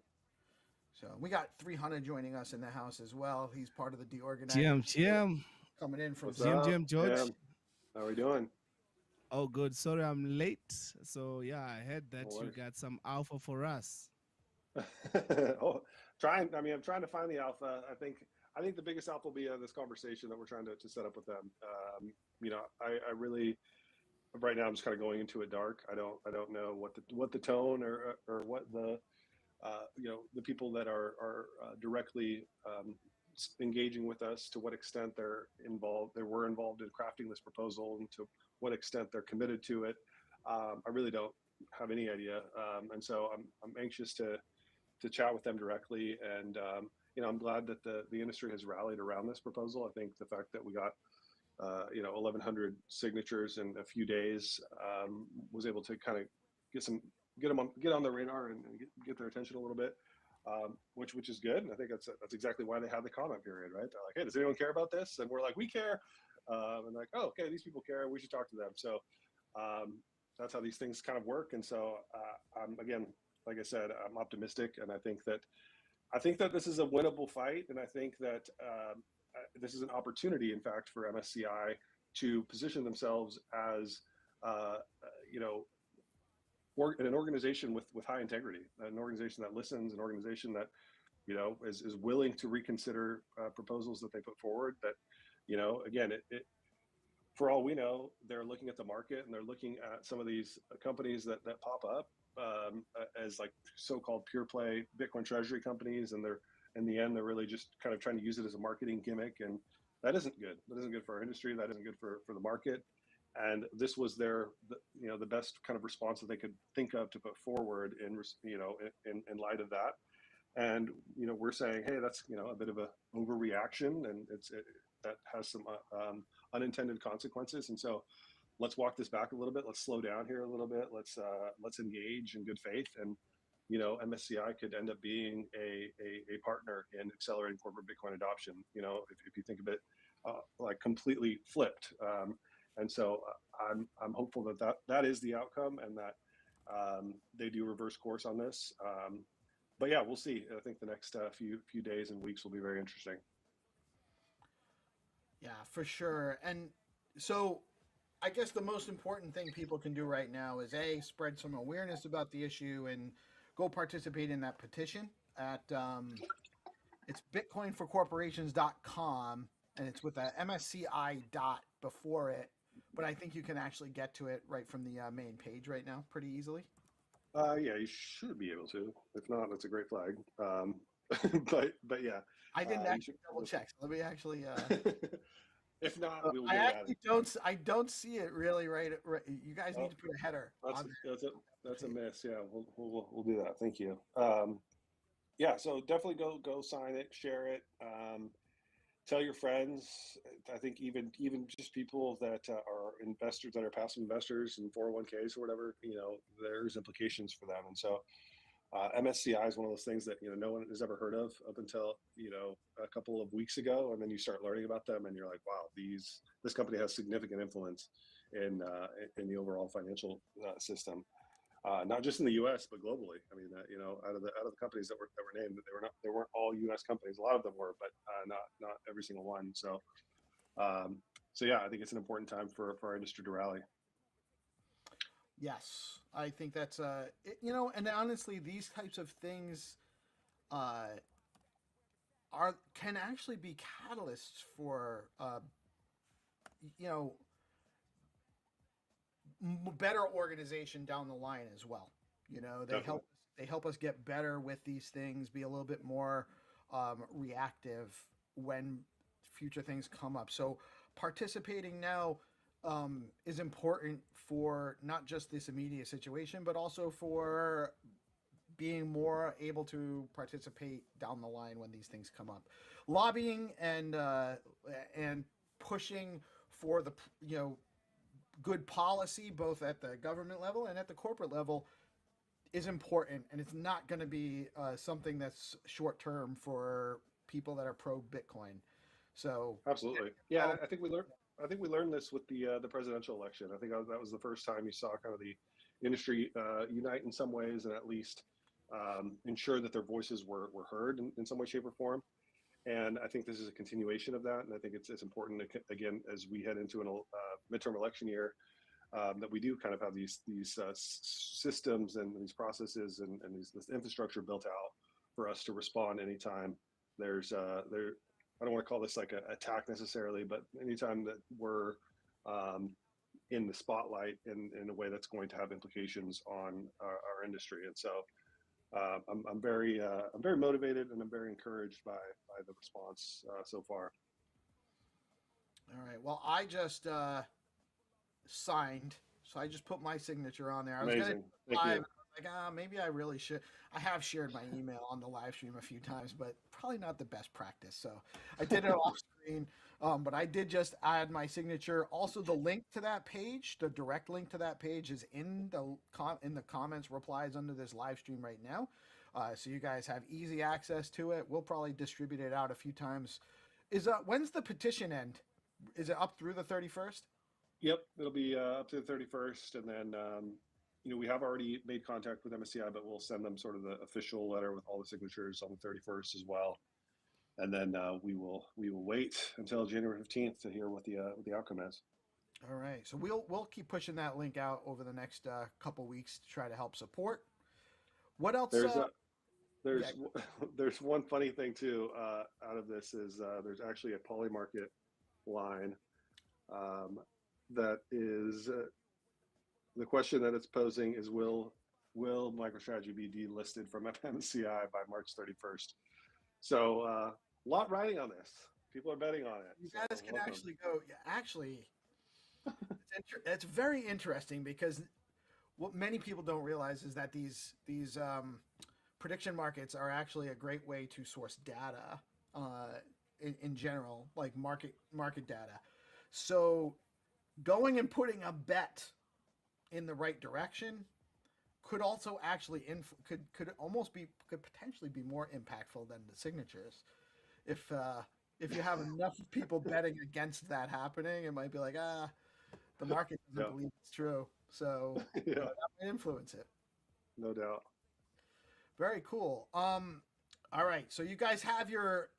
So we got 300 joining us in the house as well. He's part of the DeOrganized. Jim. Coming in from Jim, George. Jim. How are we doing? Oh, good. Sorry, I'm late. So yeah, I heard that you got some alpha for us. I'm trying to find the alpha. I think the biggest alpha will be this conversation that we're trying to set up with them. I really, right now I'm just kind of going into it dark. I don't know what the tone or what the the people that are directly engaging with us, to what extent they were involved in crafting this proposal, and to what extent they're committed to it. I really don't have any idea, and so I'm anxious to chat with them directly. And I'm glad that the industry has rallied around this proposal. I think the fact that we got 1,100 signatures in a few days was able to kind of get on the radar and get their attention a little bit, which is good. And I think that's exactly why they had the comment period, right? They're like, hey, does anyone care about this? And we're like, we care. And like, oh, okay, these people care. We should talk to them. So that's how these things kind of work. And so again, like I said, I'm optimistic, and I think that this is a winnable fight, and I think that this is an opportunity, in fact, for MSCI to position themselves as an organization with high integrity, an organization that listens, an organization that is willing to reconsider proposals that they put forward. That again, for all we know, they're looking at the market, and they're looking at some of these companies that pop up as like so-called pure play Bitcoin treasury companies, and in the end they're really just kind of trying to use it as a marketing gimmick, and that isn't good. That isn't good for our industry. That isn't good for the market. And this was the best kind of response that they could think of to put forward in light of that. And we're saying, hey, that's a bit of a overreaction, and that has some unintended consequences. And so let's walk this back a little bit. Let's slow down here a little bit. Let's engage in good faith. And, MSCI could end up being a partner in accelerating corporate Bitcoin adoption, if you think of it like completely flipped. And so I'm hopeful that is the outcome, and that they do reverse course on this. But yeah, we'll see. I think the next few days and weeks will be very interesting. Yeah, for sure. And so I guess the most important thing people can do right now is spread some awareness about the issue and go participate in that petition at it's bitcoinforcorporations.com, and it's with a MSCI dot before it, but I think you can actually get to it right from the main page right now pretty easily. Yeah, you should be able to. If not, that's a great flag. But yeah, I didn't actually double check. So let me actually. If not, we will I get actually I don't see it really right. You guys need to put a header. That's a miss. Yeah, we'll do that. Thank you. Yeah, so definitely go sign it, share it, tell your friends. I think even just people that are investors, that are passive investors in 401ks or whatever, there's implications for them. And so MSCI is one of those things that no one has ever heard of up until a couple of weeks ago, and then you start learning about them, and you're like, wow, this company has significant influence in the overall financial system, not just in the U.S. but globally. I mean, out of the companies that were named, they weren't all U.S. companies. A lot of them were, but not every single one. So yeah, I think it's an important time for our industry to rally. Yes, I think that's and honestly, these types of things can actually be catalysts for better organization down the line as well. They help us get better with these things, be a little bit more reactive when future things come up. So participating now is important for not just this immediate situation, but also for being more able to participate down the line when these things come up. Lobbying and pushing for the good policy, both at the government level and at the corporate level, is important, and it's not going to be something that's short term for people that are pro Bitcoin. So absolutely, yeah. I think we learned this with the presidential election. I think that was the first time you saw kind of the industry unite in some ways, and at least ensure that their voices were heard in some way, shape, or form. And I think this is a continuation of that. And I think it's important to, again, as we head into a midterm election year, that we do kind of have these systems and these processes and this infrastructure built out for us to respond anytime there's I don't want to call this like an attack necessarily, but anytime that we're in the spotlight in a way that's going to have implications on our industry. And so I'm very motivated, and I'm very encouraged by the response so far. All right. Well, I just signed, so I just put my signature on there. I was Amazing. Gonna Thank you. like, maybe I really should. I have shared my email on the live stream a few times, but probably not the best practice. So I did it off screen, but I did just add my signature. Also, the link to that page, the direct link to that page, is in the comments replies under this live stream right now. So you guys have easy access to it. We'll probably distribute it out a few times. When's the petition end? Is it up through the 31st? Yep, it'll be up to the 31st, and then we have already made contact with MSCI, but we'll send them sort of the official letter with all the signatures on the 31st as well, and then we will wait until January 15th to hear what the outcome is. All right, so we'll keep pushing that link out over the next couple weeks to try to help support. What else? There's one funny thing too out of this is there's actually a Polymarket line that is the question that it's posing is will MicroStrategy be delisted from MSCI by March 31st? So a lot riding on this. People are betting on it. You guys can actually go. Yeah, actually, it's very interesting because what many people don't realize is that these prediction markets are actually a great way to source data in general, like market data. So going and putting a bet in the right direction could also actually could potentially be more impactful than the signatures. If you have enough people betting against that happening, it might be like, the market doesn't believe it's true, so that might influence it. No doubt. Very cool. All right, so you guys have your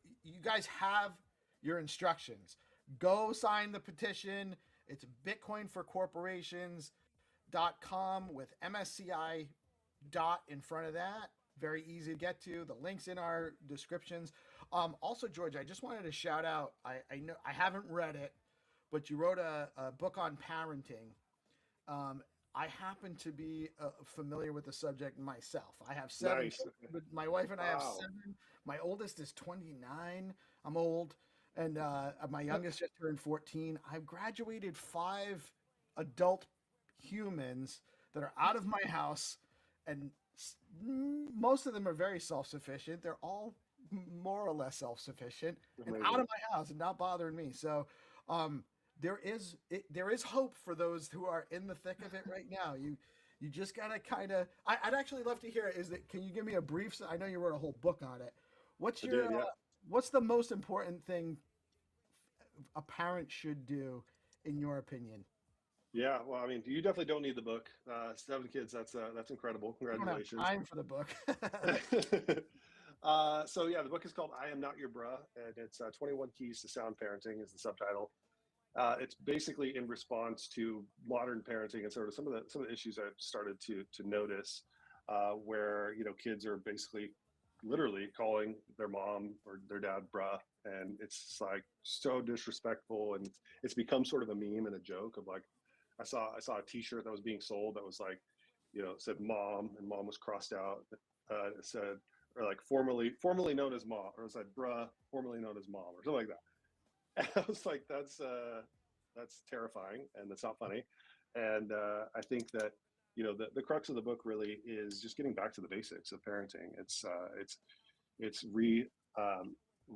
instructions. Go sign the petition. It's bitcoinforcorporations.com with MSCI dot in front of that. Very easy to get to. The link's in our descriptions. Also, George, I just wanted to shout out. I know I haven't read it, but you wrote a book on parenting. I happen to be familiar with the subject myself. I have 7. Nice. But my wife and I have Wow. 7. My oldest is 29. I'm old, and my youngest just turned 14. I've graduated 5 adult humans that are out of my house, and most of them are very self-sufficient. They're all more or less self-sufficient and out of my house and not bothering me. So there is hope for those who are in the thick of it right now. You just gotta kind of. I'd actually love to hear. Can you give me a brief? I know you wrote a whole book on it. What's what's the most important thing a parent should do, in your opinion? Yeah, well, I mean, you definitely don't need the book. 7 kids, that's incredible. Congratulations. I don't have time for the book. So yeah, the book is called "I Am Not Your Bruh," and it's 21 Keys to Sound Parenting is the subtitle. It's basically in response to modern parenting and sort of some of the issues I've started to notice, where kids are basically literally calling their mom or their dad bruh, and it's like so disrespectful, and it's become sort of a meme and a joke of like, I saw a T-shirt that was being sold that was like, said mom, and mom was crossed out. It said, or like formerly known as mom, or it said bruh, formerly known as mom, or something like that. And I was like, that's terrifying, and that's not funny. And I think that the crux of the book really is just getting back to the basics of parenting. It's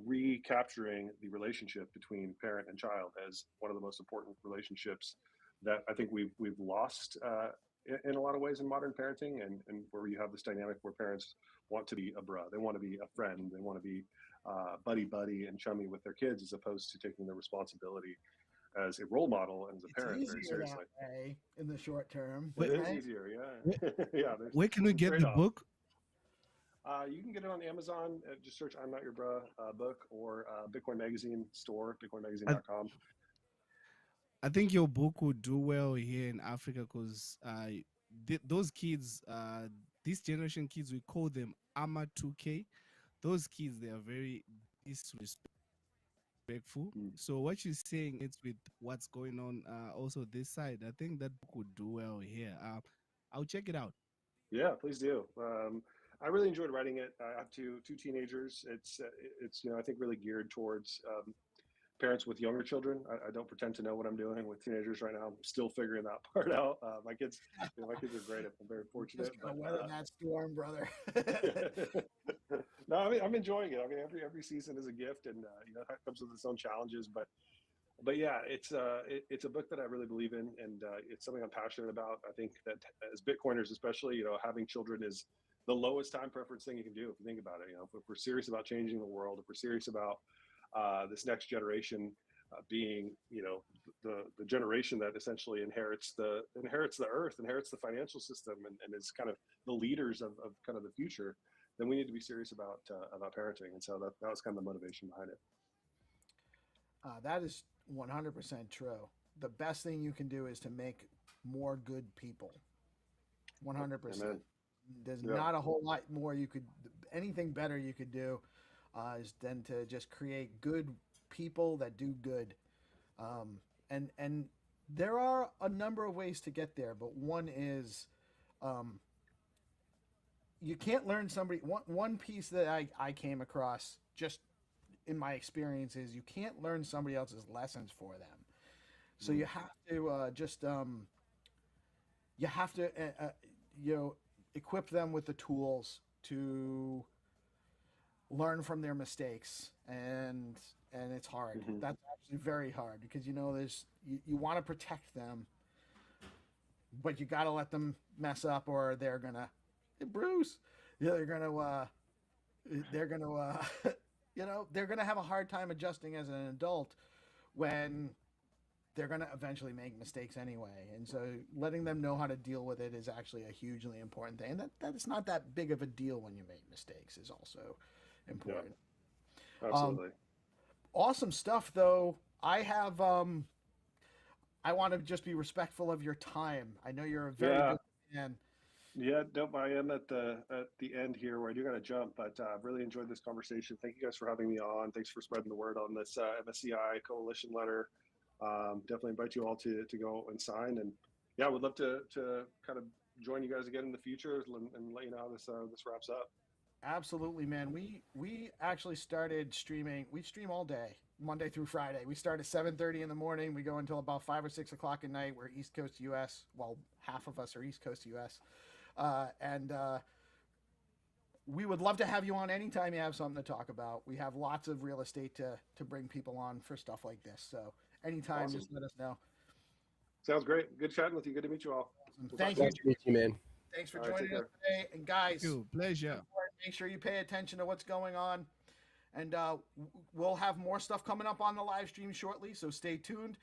recapturing the relationship between parent and child as one of the most important relationships that I think we've lost in a lot of ways in modern parenting, and where you have this dynamic where parents want to be a bruh, they want to be a friend, they want to be buddy and chummy with their kids, as opposed to taking their responsibility as a role model and as a parent very seriously. That way in the short term. It is easier, yeah. Yeah. Where can we get the book? You can get it on Amazon. Just search "I'm Not Your Bruh" book, or Bitcoin Magazine store, bitcoinmagazine.com. I think your book would do well here in Africa because those kids, this generation kids, we call them AMA 2K. Those kids, they are very disrespectful. So what you're saying is with what's going on also this side, I think that book would do well here. I'll check it out. Yeah, please do. I really enjoyed writing it. I have two teenagers. It's I think really geared towards parents with younger children. I don't pretend to know what I'm doing with teenagers right now. I'm still figuring that part out. My kids are great. I'm very fortunate. Just gonna weather that storm, brother. No, I mean, I'm enjoying it. I mean, every season is a gift, and it comes with its own challenges. But yeah, it's a book that I really believe in, and it's something I'm passionate about. I think that as Bitcoiners, especially, having children is the lowest time preference thing you can do. If you think about it, if we're serious about changing the world, if we're serious about this next generation being, the generation that essentially inherits the earth, inherits the financial system, and is kind of the leaders of kind of the future, then we need to be serious about parenting. And so that was kind of the motivation behind it. That is 100% true. The best thing you can do is to make more good people. 100%. Amen. There's not a whole lot more anything better you could do is than to just create good people that do good. And there are a number of ways to get there, but one is you can't learn somebody. One piece that I came across just in my experience is you can't learn somebody else's lessons for them. So you have to equip them with the tools to learn from their mistakes, and it's hard. That's actually very hard because there's you want to protect them, but you got to let them mess up or they're gonna, hey, Bruce, yeah, they're gonna they're gonna have a hard time adjusting as an adult when they're going to eventually make mistakes anyway. And so letting them know how to deal with it is actually a hugely important thing. And that it's not that big of a deal when you make mistakes is also important. Absolutely. Awesome stuff though. I want to just be respectful of your time. I know you're a very Yeah. good man. Yeah, no, I am at the end here where I do got to jump, but really enjoyed this conversation. Thank you guys for having me on. Thanks for spreading the word on this MSCI coalition letter. Definitely invite you all to go and sign. And yeah, would love to kind of join you guys again in the future and let you know how this wraps up. Absolutely, man. We actually started streaming. We stream all day, Monday through Friday. We start at 7:30 in the morning. We go until about 5 or 6 o'clock at night. We're East Coast U.S. Well, half of us are East Coast U.S. And we would love to have you on anytime you have something to talk about. We have lots of real estate to bring people on for stuff like this. So anytime, Awesome. just let us know. Sounds great. Good chatting with you. Good to meet you all. We'll Thank talk you. soon. Nice to meet you, man. Thanks for All right, take joining us care. today. And guys, Pleasure. make sure you pay attention to what's going on. And we'll have more stuff coming up on the live stream shortly, so stay tuned.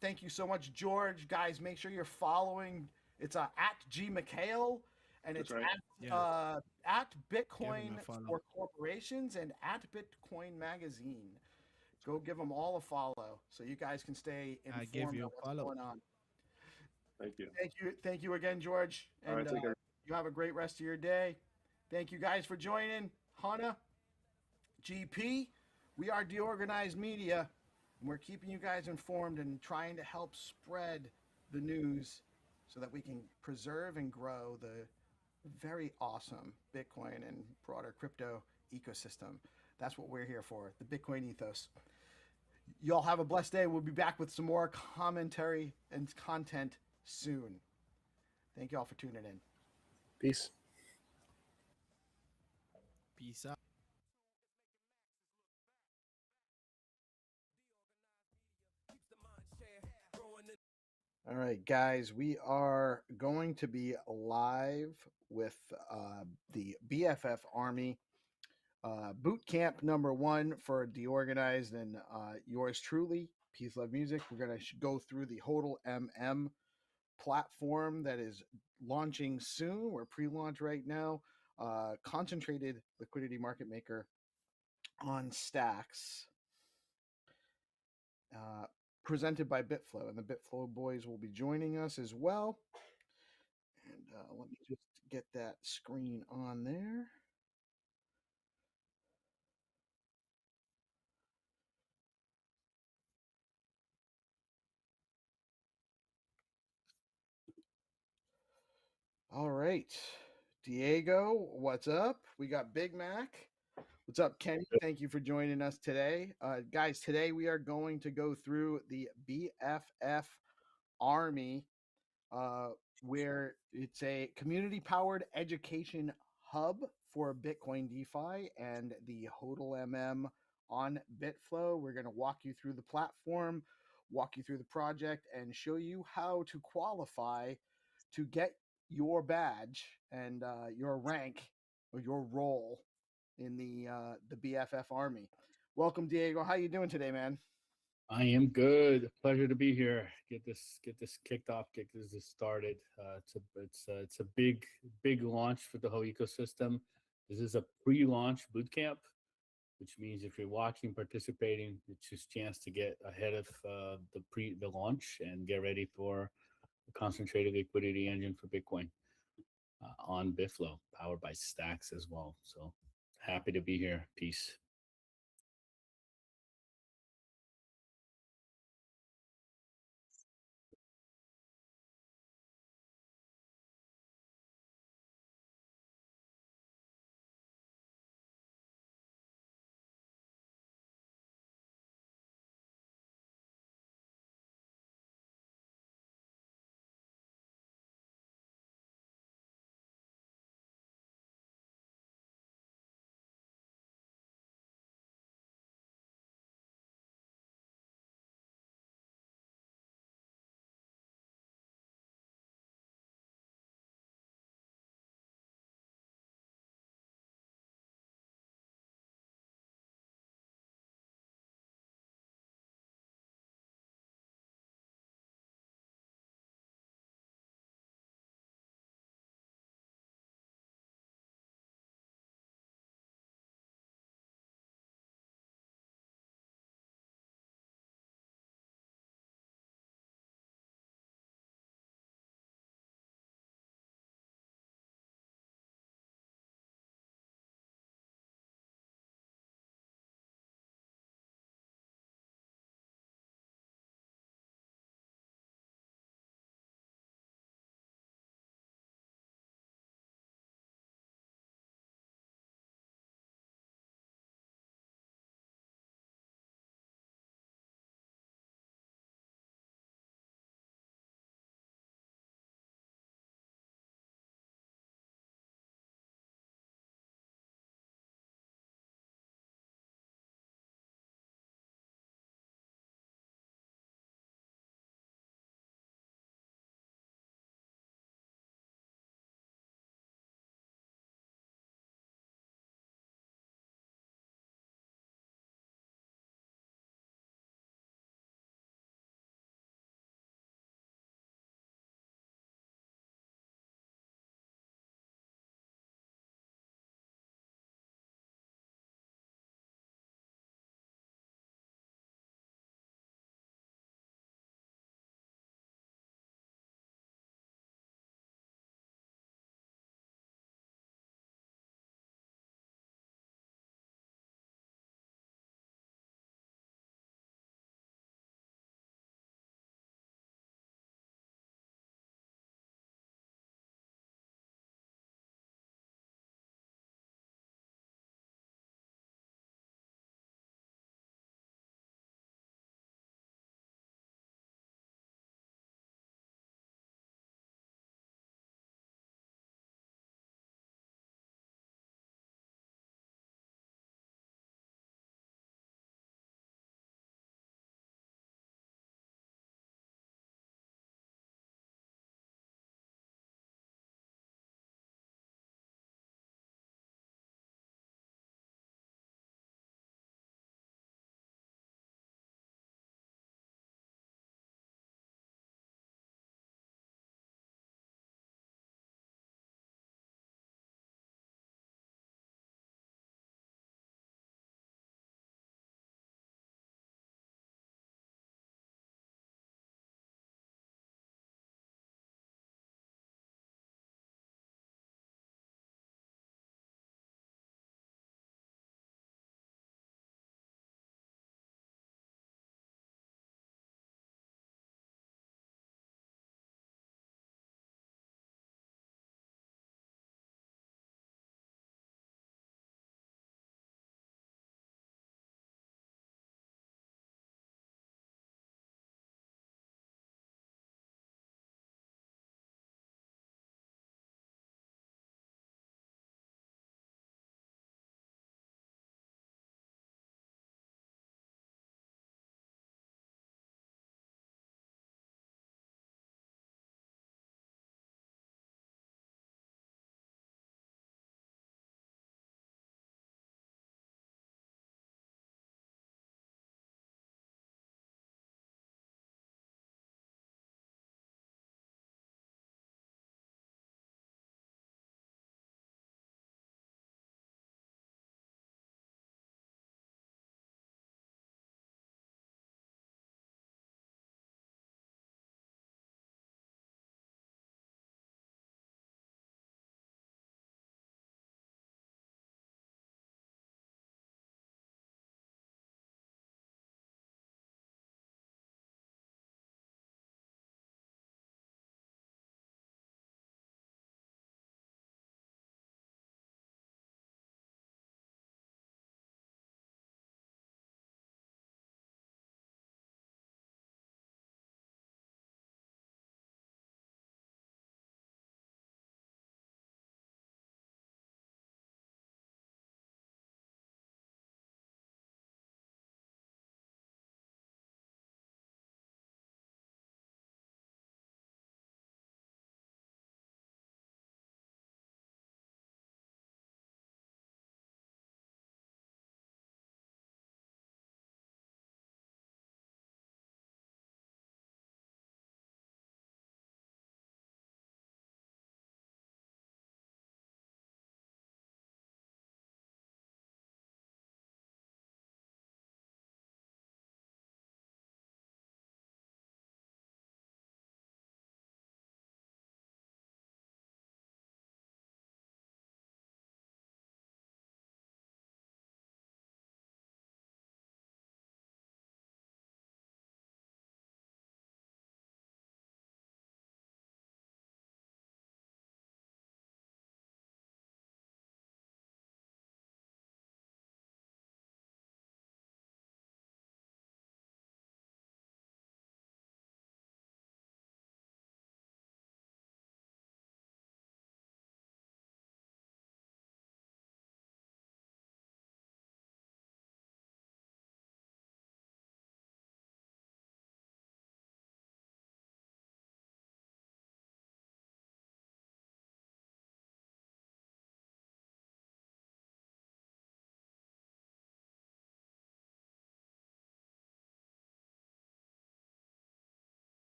Thank you so much, George. Guys, make sure you're following. It's at G McHale, and it's That's right. at Give Bitcoin him a follow. for Corporations and at Bitcoin Magazine. Go give them all a follow so you guys can stay I give informed you on a what's follow. going on. Thank you. Thank you again, George. All right, And take care. you have a great rest of your day. Thank you guys for joining. Hannah, GP, we are DeOrganized Media, and we're keeping you guys informed and trying to help spread the news so that we can preserve and grow the very awesome Bitcoin and broader crypto ecosystem. That's what we're here for, the Bitcoin ethos. Y'all have a blessed day. We'll be back with some more commentary and content soon. Thank you all for tuning in. Peace. Peace out. All right, guys, we are going to be live with the BFF Army boot camp number 1 for DeOrganized and yours truly, Peace Love Music. We're going to go through the HODLMM platform that is launching soon. We're pre-launch right now. Concentrated liquidity market maker on stacks. Presented by Bitflow, and the Bitflow boys will be joining us as well. And let me just get that screen on there. All right, Diego, what's up? We got Big Mac. What's up, Kenny? Thank you for joining us today. Guys, today we are going to go through the BFF Army, where it's a community-powered education hub for Bitcoin DeFi and the HODLMM on Bitflow. We're going to walk you through the platform, walk you through the project, and show you how to qualify to get your badge and your rank or your role in the BFF Army. Welcome, Diego. How you doing today, man? I am good. Pleasure to be here. Get this kicked off. Get this started. It's a big launch for the whole ecosystem. This is a pre-launch bootcamp, which means if you're watching, participating, it's just a chance to get ahead of the launch and get ready for the concentrated liquidity engine for Bitcoin on Bitflow, powered by Stacks as well. So happy to be here. Peace.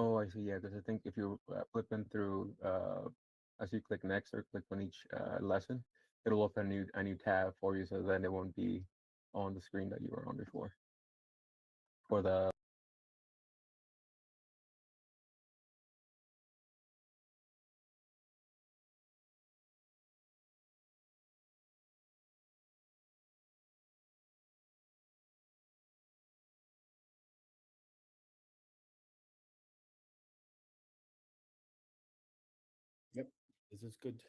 Oh, I see. Yeah, because I think if you flipping through, as you click next or click on each lesson, it'll open a new tab for you, so then it won't be on the screen that you were on before. For the Yep, this is good.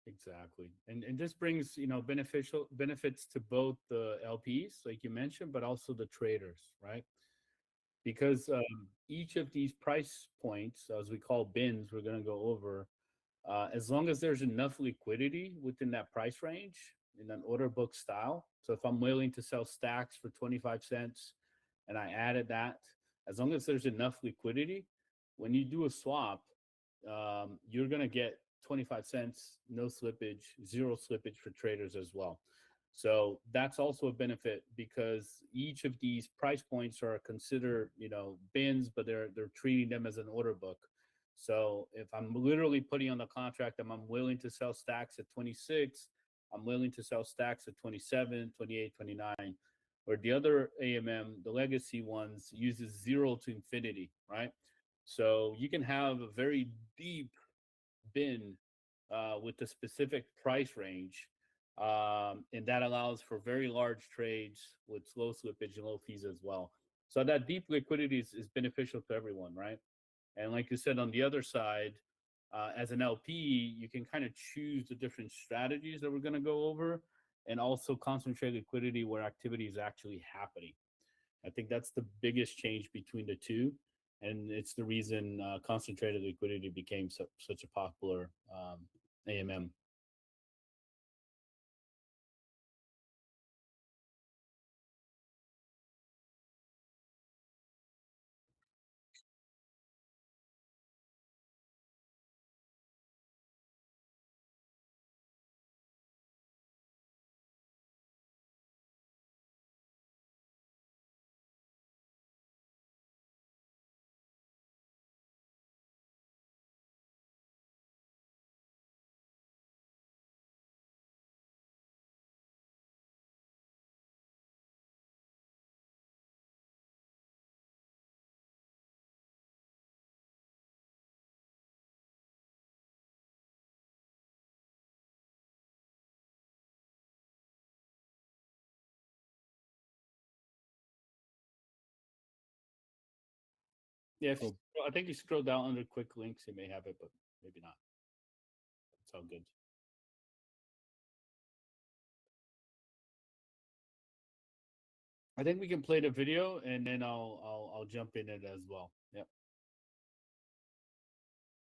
Exactly. And this brings, beneficial benefits to both the LPs, like you mentioned, but also the traders, right? Because each of these price points, as we call bins, we're going to go over, as long as there's enough liquidity within that price range in an order book style. So if I'm willing to sell stacks for 25 cents and I added that, as long as there's enough liquidity, when you do a swap, you're going to get 25 cents, no slippage, zero slippage for traders as well. So that's also a benefit because each of these price points are considered, bins, but they're treating them as an order book. So if I'm literally putting on the contract that I'm willing to sell stacks at 26, I'm willing to sell stacks at 27, 28, 29, or the other AMM, the legacy ones, uses 0 to infinity, right? So you can have a very deep bin with a specific price range, and that allows for very large trades with low slippage and low fees as well. So that deep liquidity is beneficial to everyone, right? And like you said, on the other side, as an LP, you can kind of choose the different strategies that we're going to go over and also concentrate liquidity where activity is actually happening. I think that's the biggest change between the two. And it's the reason concentrated liquidity became such a popular AMM. Yeah, I think you scroll down under quick links, you may have it, but maybe not. It's all good. I think we can play the video and then I'll jump in it as well. Yep.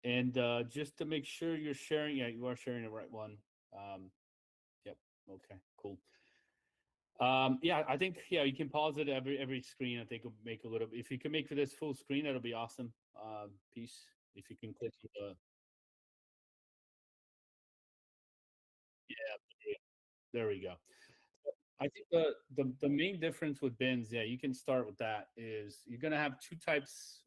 And just to make sure you're sharing, yeah, you are sharing the right one. Yep. Okay. Cool. Yeah, I think you can pause it every screen. I think it'll make a little. If you can make for this full screen, that'll be awesome. Peace. If you can click the. Yeah. There we go. I think the main difference with bins, yeah, you can start with that, is you're gonna have three types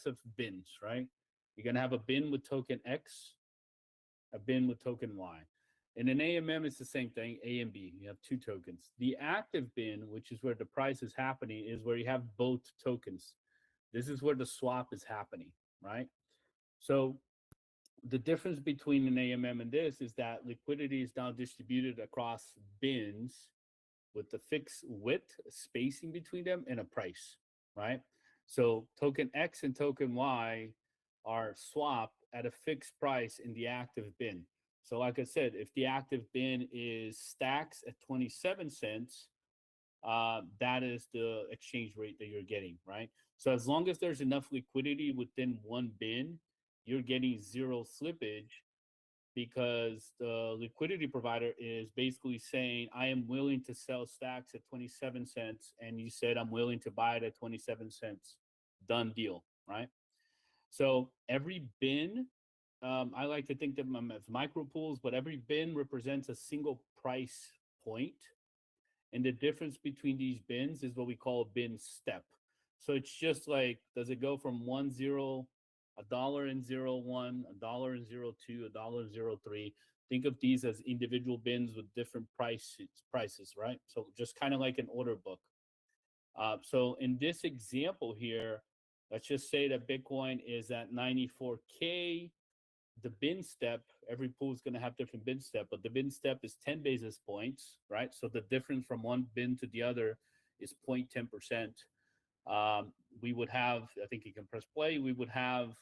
of bins, right? You're gonna have a bin with token X, a bin with token Y. In an AMM, it's the same thing, A and B. You have two tokens. The active bin, which is where the price is happening, is where you have both tokens. This is where the swap is happening, right? So the difference between an AMM and this is that liquidity is now distributed across bins with the fixed width, spacing between them, and a price, right? So token X and token Y are swapped at a fixed price in the active bin. So like I said, if the active bin is stacks at 27 cents, that is the exchange rate that you're getting, right? So as long as there's enough liquidity within one bin, you're getting zero slippage, because the liquidity provider is basically saying, I am willing to sell stacks at 27 cents, and you said I'm willing to buy it at 27 cents. Done deal, right? So every bin, I like to think of them as micro pools, but every bin represents a single price point. And the difference between these bins is what we call a bin step. So it's just like, does it go from $1.01, $1.02, $1.03? Think of these as individual bins with different prices, right? So just kind of like an order book. So in this example here, let's just say that Bitcoin is at 94K. The bin step, every pool is going to have different bin step, but the bin step is 10 basis points, right? So the difference from one bin to the other is 0.10%. We would have, I think you can press play, we would have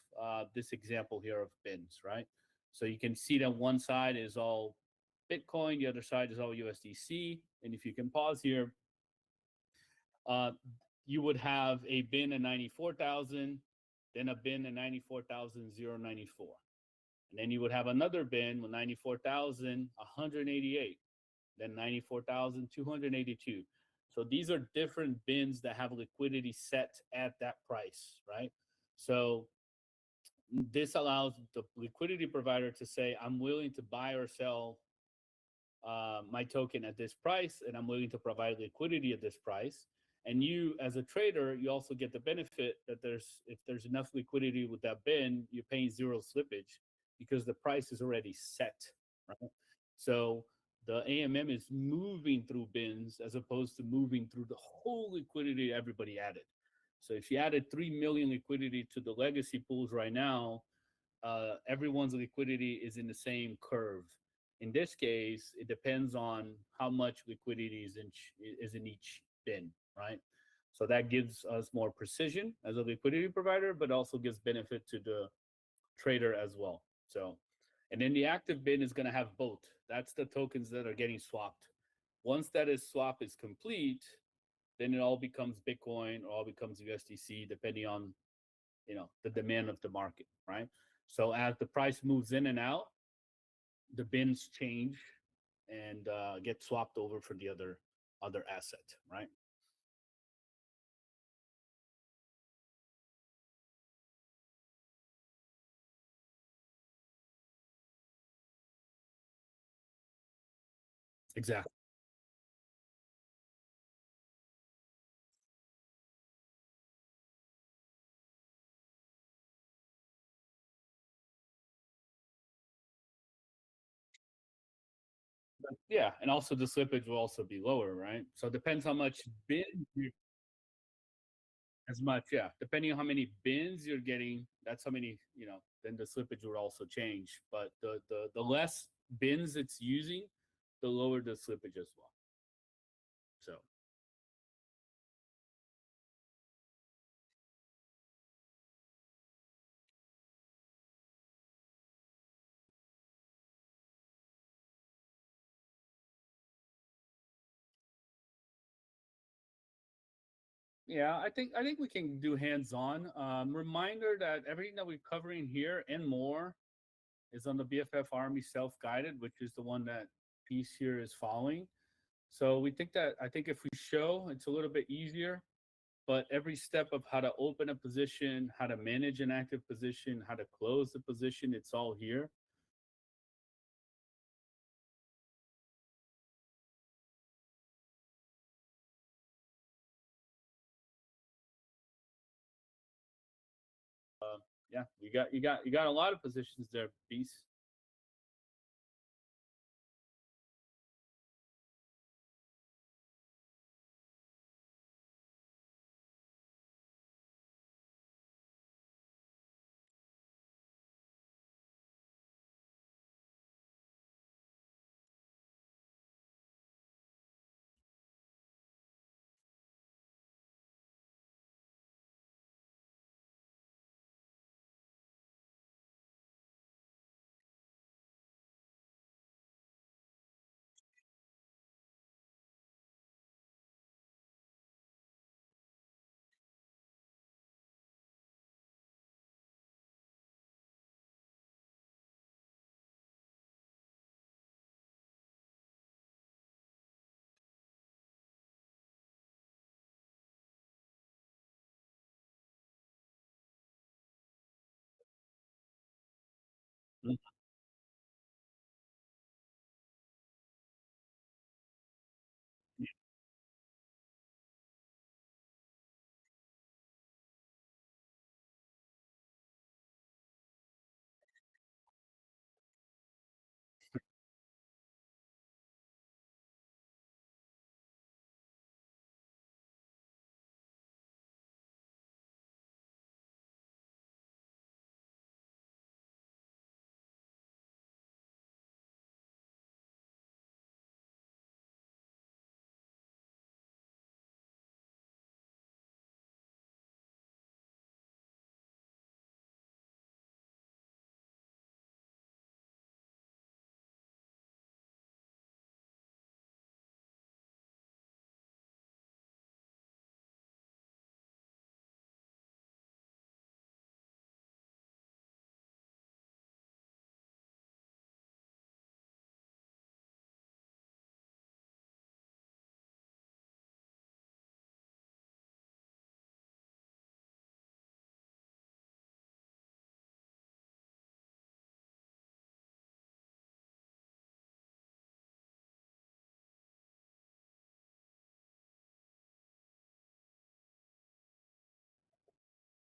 this example here of bins, right? So you can see that one side is all Bitcoin, the other side is all USDC. And if you can pause here, you would have a bin at 94,000, then a bin at 94,094. And then you would have another bin with 94,188, then 94,282. So these are different bins that have liquidity set at that price, right? So this allows the liquidity provider to say, I'm willing to buy or sell my token at this price, and I'm willing to provide liquidity at this price. And you, as a trader, you also get the benefit that if there's enough liquidity with that bin, you're paying zero slippage because the price is already set, right? So the AMM is moving through bins as opposed to moving through the whole liquidity everybody added. So if you added 3 million liquidity to the legacy pools right now, everyone's liquidity is in the same curve. In this case, it depends on how much liquidity is in each bin, right? So that gives us more precision as a liquidity provider, but also gives benefit to the trader as well. So, and then the active bin is going to have both. That's the tokens that are getting swapped. Once that swap is complete, then it all becomes Bitcoin or all becomes USDC, depending on the demand of the market, right? So as the price moves in and out, the bins change and get swapped over for the other asset, right? Exactly. Yeah, and also the slippage will also be lower, right? So it depends how much bins as much, yeah. Depending on how many bins you're getting, that's how many, then the slippage will also change. But the less bins it's using, the lower the slippage as well. So yeah, I think we can do hands-on. Reminder that everything that we're covering here and more is on the BFF Army self-guided, which is the one that Peace here is following. So I think if we show, it's a little bit easier, but every step of how to open a position, how to manage an active position, how to close the position, it's all here. Yeah, you got a lot of positions there, Beast. Mhm.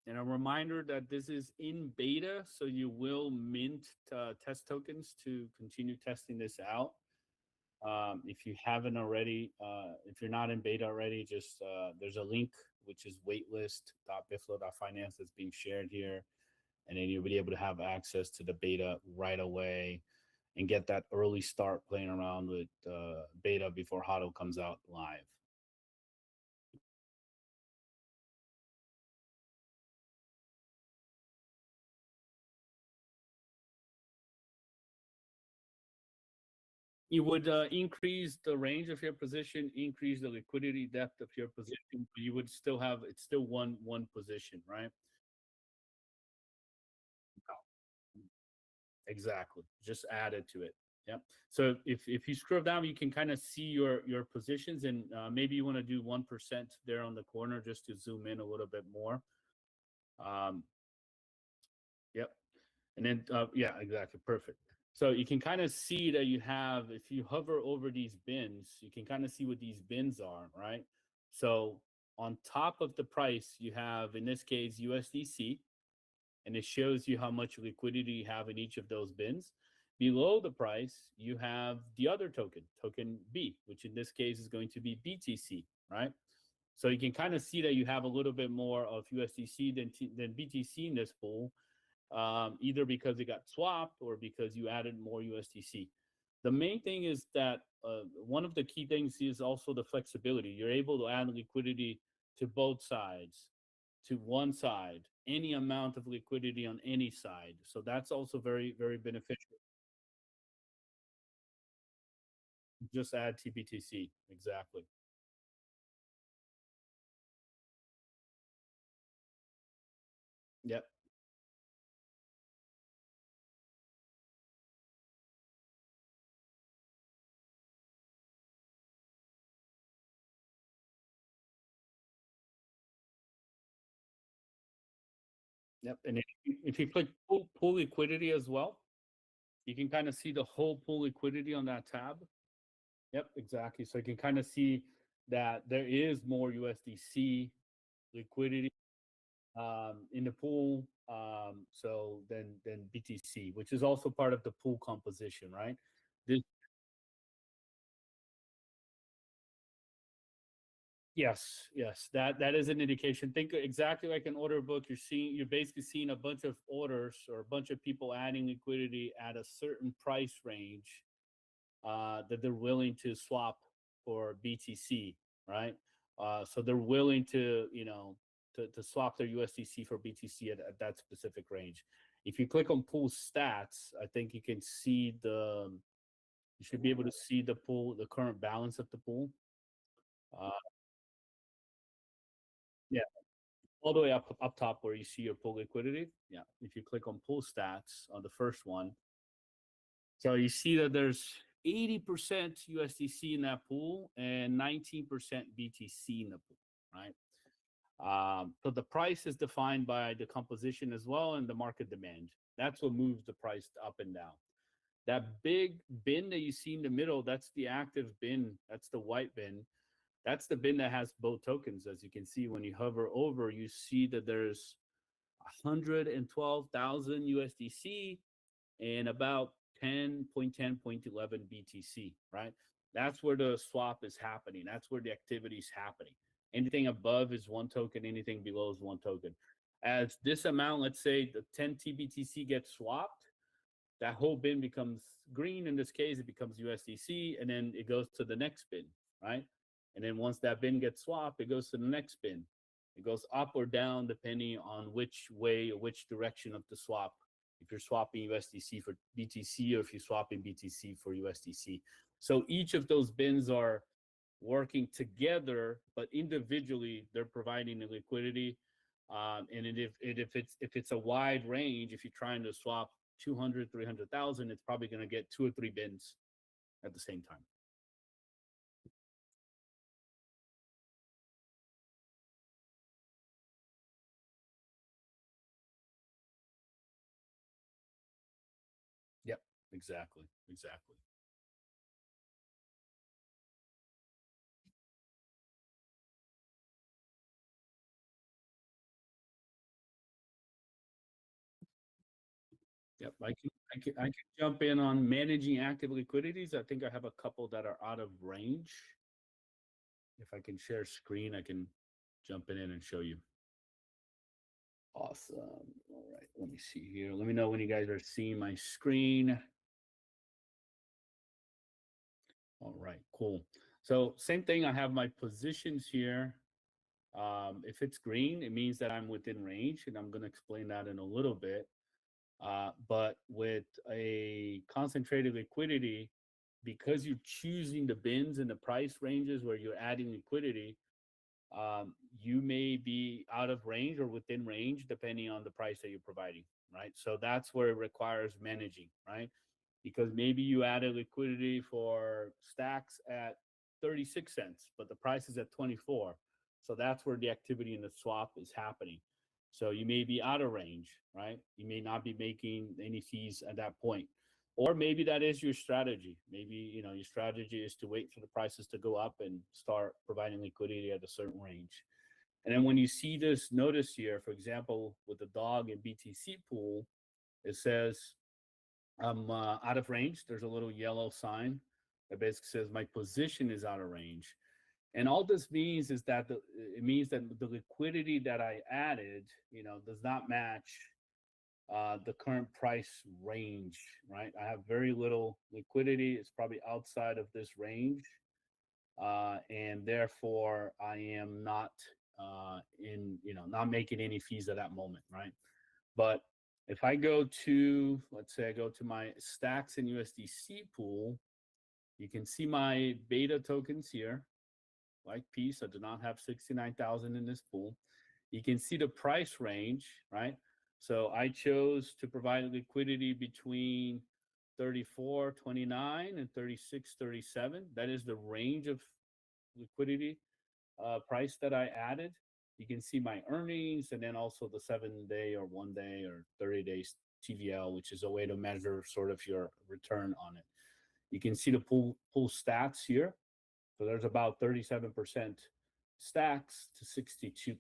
And a reminder that this is in beta, so you will mint test tokens to continue testing this out. If you haven't already, if you're not in beta already, just there's a link which is waitlist.biflo.finance that's being shared here, and then you'll be able to have access to the beta right away and get that early start playing around with beta before HODL comes out live. You would increase the range of your position, increase the liquidity depth of your position, but you would still have it's still one position, right? Exactly. Just add it to it. Yep. So if you scroll down, you can kind of see your positions, and maybe you want to do 1% there on the corner just to zoom in a little bit more. Um, yep. And then yeah, exactly, perfect. So you can kind of see that you have, if you hover over these bins, you can kind of see what these bins are, right? So on top of the price, you have in this case USDC, and it shows you how much liquidity you have in each of those bins. Below the price, you have the other token, token B, which in this case is going to be BTC, right? So you can kind of see that you have a little bit more of USDC than BTC in this pool, either because it got swapped or because you added more USDC. The main thing is that one of the key things is also the flexibility. You're able to add liquidity to both sides, to one side, any amount of liquidity on any side. So that's also very, very beneficial. Just add TBTC, exactly. Yep. Yep. And if you click pool liquidity as well, you can kind of see the whole pool liquidity on that tab. Yep, exactly. So you can kind of see that there is more USDC liquidity. in the pool. So then BTC, which is also part of the pool composition, right? This, yes, yes, that is an indication. Think exactly like an order book. You're basically seeing a bunch of orders or a bunch of people adding liquidity at a certain price range that they're willing to swap for BTC, right? So they're willing to, to swap their USDC for BTC at that specific range. If you click on pool stats, I think you can see you should be able to see the pool, the current balance of the pool. Uh, yeah, all the way up top where you see your pool liquidity. Yeah, if you click on pool stats on the first one, so you see that there's 80% USDC in that pool and 19% BTC in the pool, right? So the price is defined by the composition as well and the market demand. That's what moves the price up and down. That big bin that you see in the middle, that's the active bin. That's the white bin. That's the bin that has both tokens. As you can see, when you hover over, you see that there's 112,000 USDC and about 10.10.11 BTC, right? That's where the swap is happening. That's where the activity is happening. Anything above is one token, anything below is one token. As this amount, let's say the 10 TBTC gets swapped, that whole bin becomes green. In this case, it becomes USDC, and then it goes to the next bin, right? And then once that bin gets swapped, it goes to the next bin. It goes up or down depending on which way or which direction of the swap. If you're swapping USDC for BTC or if you're swapping BTC for USDC. So each of those bins are working together, but individually they're providing the liquidity. And if it's a wide range, if you're trying to swap 200, 300,000, it's probably going to get 2 or 3 bins at the same time. Yep, exactly. Yep, I can jump in on managing active liquidities. I think I have a couple that are out of range. If I can share screen, I can jump in and show you. Awesome. All right, let me see here. Let me know when you guys are seeing my screen. All right, cool. So same thing, I have my positions here. If it's green, it means that I'm within range, and I'm going to explain that in a little bit. But with a concentrated liquidity, because you're choosing the bins and the price ranges where you're adding liquidity, you may be out of range or within range depending on the price that you're providing, right? So that's where it requires managing, right? Because maybe you added liquidity for stacks at 36 cents, but the price is at 24. So that's where the activity in the swap is happening. So you may be out of range, right? You may not be making any fees at that point. Or maybe that is your strategy. Maybe, your strategy is to wait for the prices to go up and start providing liquidity at a certain range. And then when you see this notice here, for example, with the dog and BTC pool, it says I'm out of range. There's a little yellow sign that basically says my position is out of range. And all this means is that it means that the liquidity that I added, does not match the current price range, right? I have very little liquidity. It's probably outside of this range. And therefore I am not not making any fees at that moment, right? But if I go to, let's say I go to my stacks in USDC pool, you can see my beta tokens here, like Peace. I do not have 69,000 in this pool. You can see the price range, right? So I chose to provide liquidity between 34.29 and 36.37. That is the range of liquidity price that I added. You can see my earnings and then also the 7-day or 1-day or 30 days TVL, which is a way to measure sort of your return on it. You can see the pool stats here. So there's about 37% stacks to 62%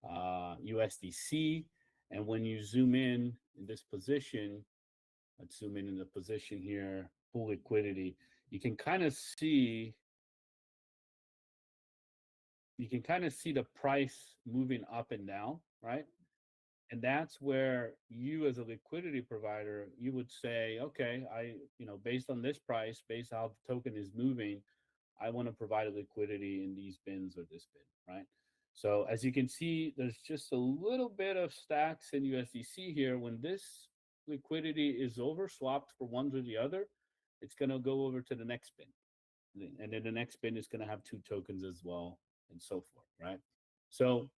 USDC. And when you zoom in this position, let's zoom in the position here, full liquidity, you can kind of see the price moving up and down, right? And that's where you as a liquidity provider, you would say, okay, based on this price, based on how the token is moving, I want to provide a liquidity in these bins or this bin, right? So as you can see, there's just a little bit of stacks in USDC here. When this liquidity is over swapped for one to the other, it's going to go over to the next bin. And then the next bin is going to have two tokens as well, and so forth, right? So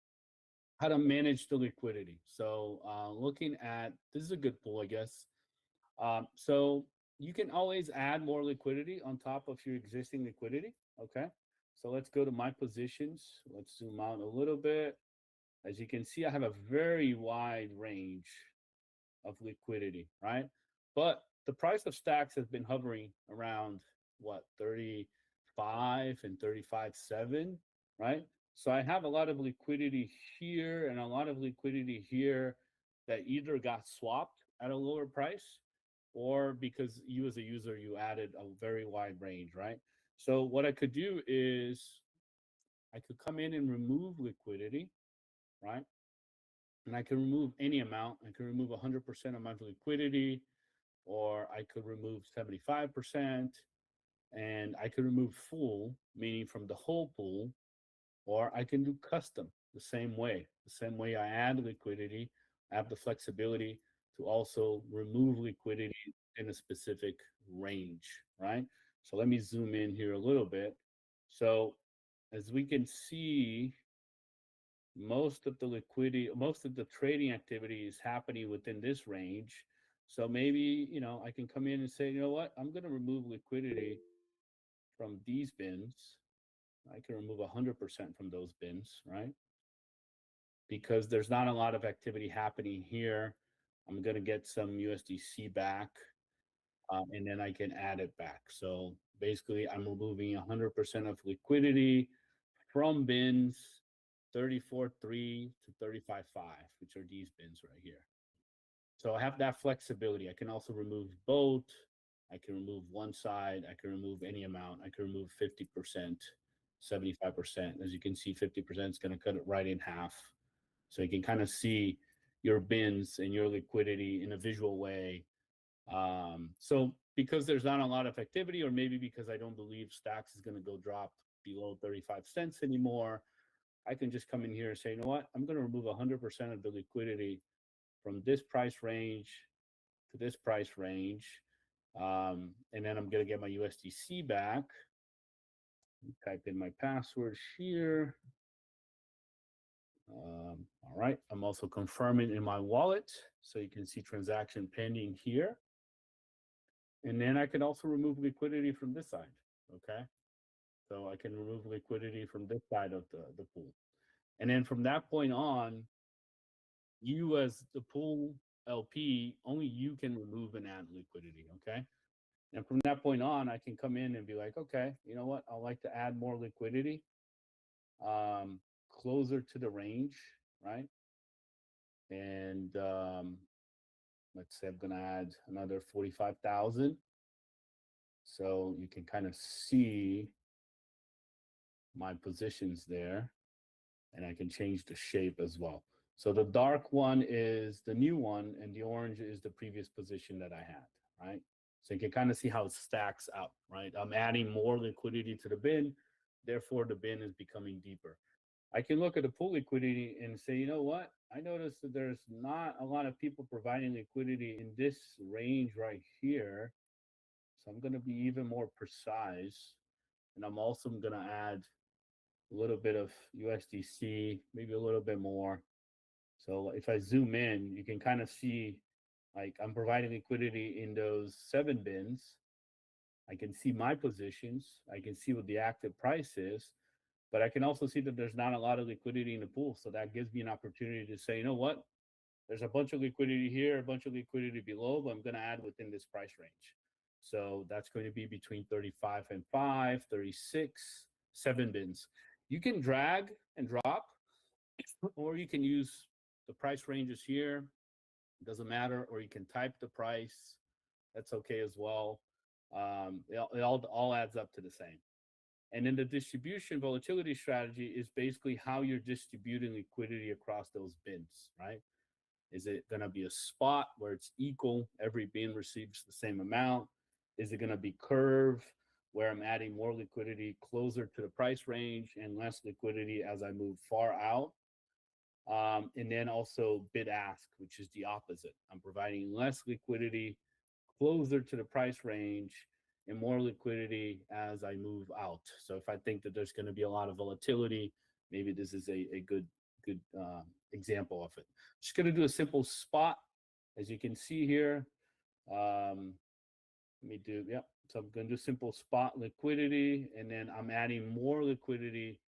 how to manage the liquidity. So looking at, this is a good pool, I guess. So you can always add more liquidity on top of your existing liquidity, okay? So let's go to my positions. Let's zoom out a little bit. As you can see, I have a very wide range of liquidity, right? But the price of stacks has been hovering around what, 35 and 35.7, right? So I have a lot of liquidity here and a lot of liquidity here that either got swapped at a lower price or because you as a user, you added a very wide range, right? So what I could do is I could come in and remove liquidity, right? And I can remove any amount. I can remove 100% of my liquidity, or I could remove 75%, and I could remove full, meaning from the whole pool, or I can do custom the same way. The same way I add liquidity, I have the flexibility to also remove liquidity in a specific range, right? So let me zoom in here a little bit. So as we can see, most of the liquidity, most of the trading activity is happening within this range. So maybe, I can come in and say, you know what, I'm going to remove liquidity from these bins. I can remove 100% from those bins, right? Because there's not a lot of activity happening here. I'm going to get some USDC back, and then I can add it back. So basically, I'm removing 100% of liquidity from bins 34.3 to 35.5, which are these bins right here. So I have that flexibility. I can also remove both. I can remove one side. I can remove any amount. I can remove 50%, 75%. As you can see, 50% is going to cut it right in half. So you can kind of see your bins and your liquidity in a visual way. So because there's not a lot of activity, or maybe because I don't believe stacks is going to go drop below 35 cents anymore, I can just come in here and say, you know what, I'm going to remove 100% of the liquidity from this price range to this price range. And then I'm going to get my USDC back. Type in my password here. All right, I'm also confirming in my wallet, so you can see transaction pending here. And then I can also remove liquidity from this side, okay? So I can remove liquidity from this side of the pool. And then from that point on, you as the pool LP, only you can remove and add liquidity, okay? And from that point on, I can come in and be like, okay, you know what? I'd like to add more liquidity closer to the range, right? And let's say I'm going to add another 45,000. So you can kind of see my positions there, and I can change the shape as well. So the dark one is the new one, and the orange is the previous position that I had, right? So you can kind of see how it stacks up, right? I'm adding more liquidity to the bin, therefore the bin is becoming deeper. I can look at the pool liquidity and say, you know what? I noticed that there's not a lot of people providing liquidity in this range right here. So I'm going to be even more precise. And I'm also going to add a little bit of USDC, maybe a little bit more. So if I zoom in, you can kind of see like I'm providing liquidity in those 7 bins. I can see my positions. I can see what the active price is, but I can also see that there's not a lot of liquidity in the pool. So that gives me an opportunity to say, you know what? There's a bunch of liquidity here, a bunch of liquidity below, but I'm going to add within this price range. So that's going to be between 35 and 5, 36, 7 bins. You can drag and drop or you can use the price ranges here. It doesn't matter, or you can type the price. That's okay as well. It all adds up to the same. And then the distribution volatility strategy is basically how you're distributing liquidity across those bins, right? Is it going to be a spot where it's equal? Every bin receives the same amount. Is it going to be curve where I'm adding more liquidity closer to the price range and less liquidity as I move far out? And then also bid ask, which is the opposite. I'm providing less liquidity closer to the price range and more liquidity as I move out. So if I think that there's going to be a lot of volatility, maybe this is a good example of it. Just going to do a simple spot, as you can see here. Let me do, yep. So I'm going to do simple spot liquidity, and then I'm adding more liquidity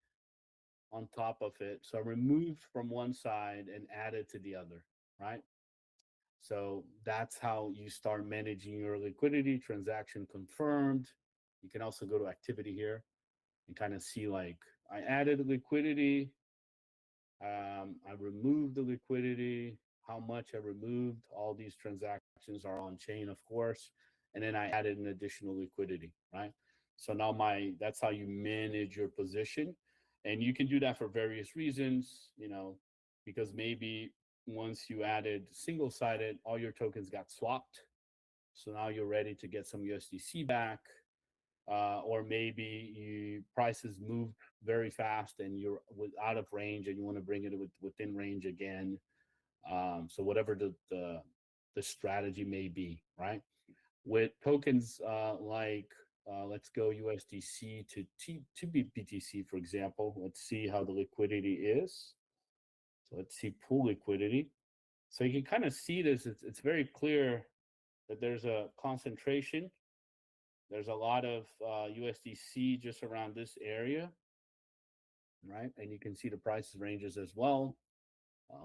on top of it. So I removed from one side and added to the other, right? So that's how you start managing your liquidity. Transaction confirmed. You can also go to activity here and kind of see, like, I added liquidity. I removed the liquidity, how much I removed. All these transactions are on chain, of course. And then I added an additional liquidity, right? So now that's how you manage your position. And you can do that for various reasons, because maybe once you added single-sided, all your tokens got swapped. So now you're ready to get some USDC back. Or maybe prices moved very fast and you're out of range and you want to bring it within range again. So whatever the strategy may be, right? With tokens let's go USDC to BTC, for example. Let's see how the liquidity is. So let's see pool liquidity. So you can kind of see this. It's very clear that there's a concentration. There's a lot of USDC just around this area, right? And you can see the price ranges as well.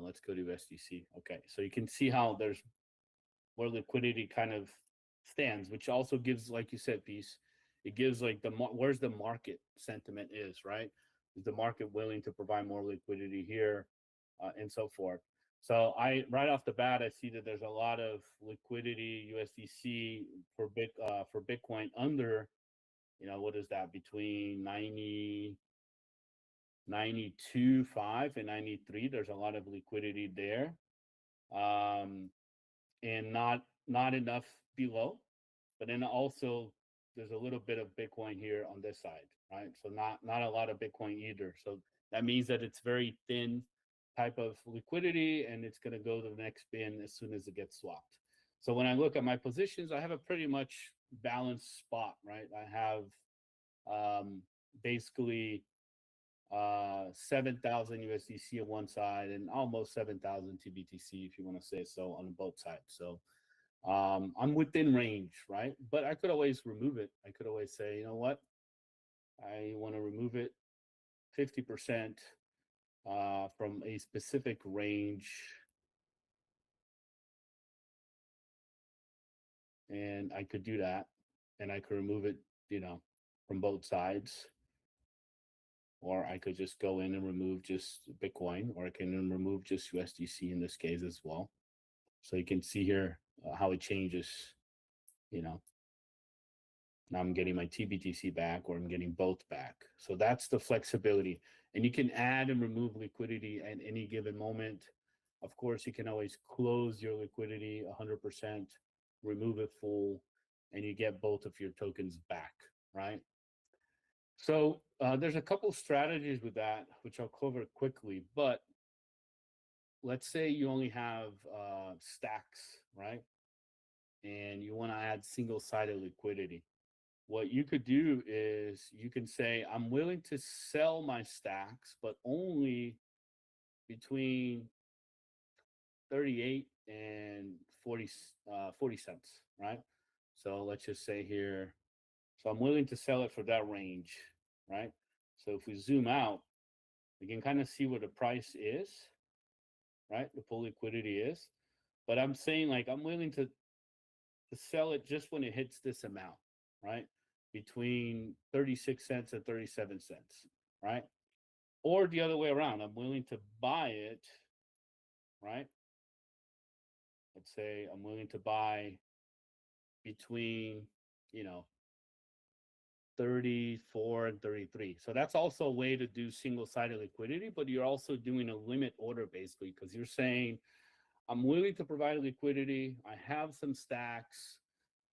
Let's go to USDC. Okay, so you can see how there's where liquidity kind of stands, which also gives, like you said, Peace, it gives like where's the market sentiment is, right? Is the market willing to provide more liquidity here, and so forth? So right off the bat, I see that there's a lot of liquidity USDC for Bitcoin under, what is that, between 92.5 and 93. There's a lot of liquidity there, and not enough below. But then also there's a little bit of Bitcoin here on this side, right? So not a lot of Bitcoin either. So that means that it's very thin type of liquidity, and it's going to go to the next bin as soon as it gets swapped. So when I look at my positions, I have a pretty much balanced spot, right? I have basically 7,000 USDC on one side and almost 7,000 TBTC, if you want to say so, on both sides. So I'm within range, right? But I could always remove it. I could always say, you know what? I want to remove it 50% from a specific range. And I could do that. And I could remove it, from both sides. Or I could just go in and remove just Bitcoin, or I can remove just USDC in this case as well. So you can see here how it changes, Now I'm getting my TBTC back, or I'm getting both back. So that's the flexibility. And you can add and remove liquidity at any given moment. Of course, you can always close your liquidity 100%, remove it full, and you get both of your tokens back, right? So there's a couple strategies with that, which I'll cover quickly. But let's say you only have stacks, right? And you want to add single-sided liquidity. What you could do is you can say, I'm willing to sell my stacks, but only between 38 and 40 cents, right? So let's just say here, so I'm willing to sell it for that range, right? So if we zoom out, we can kind of see what the price is, right? The full liquidity is. But I'm saying, like, I'm willing to sell it just when it hits this amount, right? Between 36 cents and 37 cents, right? or the other way around. I'm willing to buy it, right? Let's say I'm willing to buy between, you know, 34 and 33. So that's also a way to do single-sided liquidity, but you're also doing a limit order basically, because you're saying, I'm willing to provide liquidity. I have some stacks,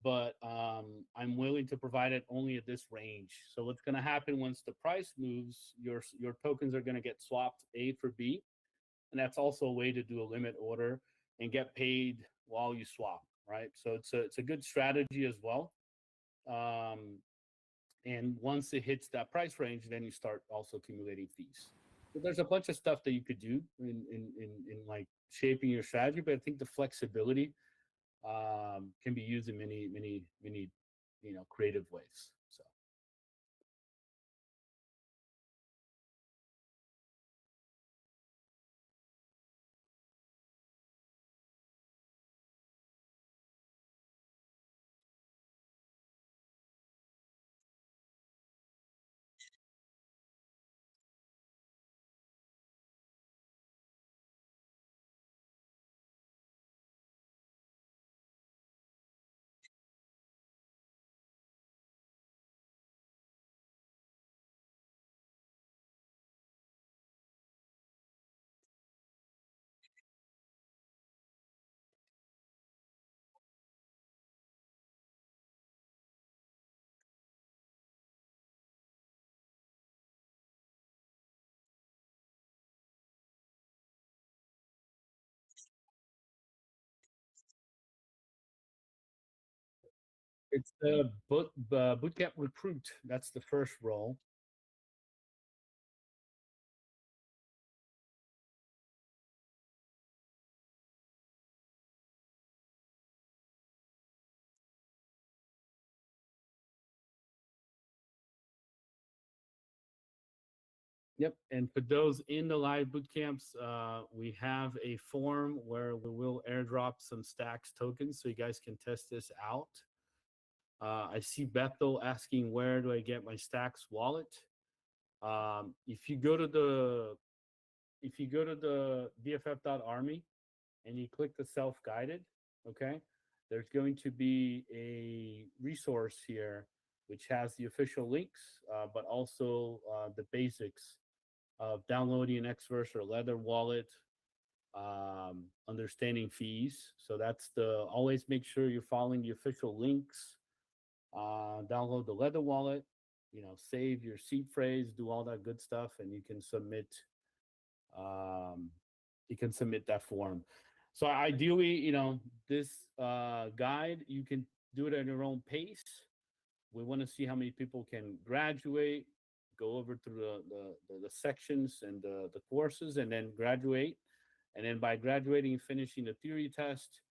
but I'm willing to provide it only at this range. So what's going to happen once the price moves, your tokens are going to get swapped A for B. And that's also a way to do a limit order and get paid while you swap, right? So it's a good strategy as well. And once it hits that price range, then you start also accumulating fees. So there's a bunch of stuff that you could do in like shaping your strategy, but I think the flexibility can be used in many creative ways. So it's the bootcamp recruit. That's the first role. Yep, and for those in the live boot camps, we have a form where we will airdrop some stacks tokens so you guys can test this out. I see Bethel asking, where do I get my stacks wallet? If you go to the BFF.army and you click the self-guided, okay, there's going to be a resource here which has the official links, but also the basics of downloading an Xverse or Leather wallet, understanding fees. So that's always make sure you're following the official links, download the Leather wallet, save your seed phrase, do all that good stuff, and you can submit that form. So ideally, this guide, you can do it at your own pace. We want to see how many people can graduate, go over through the sections and the courses, and then graduate. And then by graduating and finishing the theory test,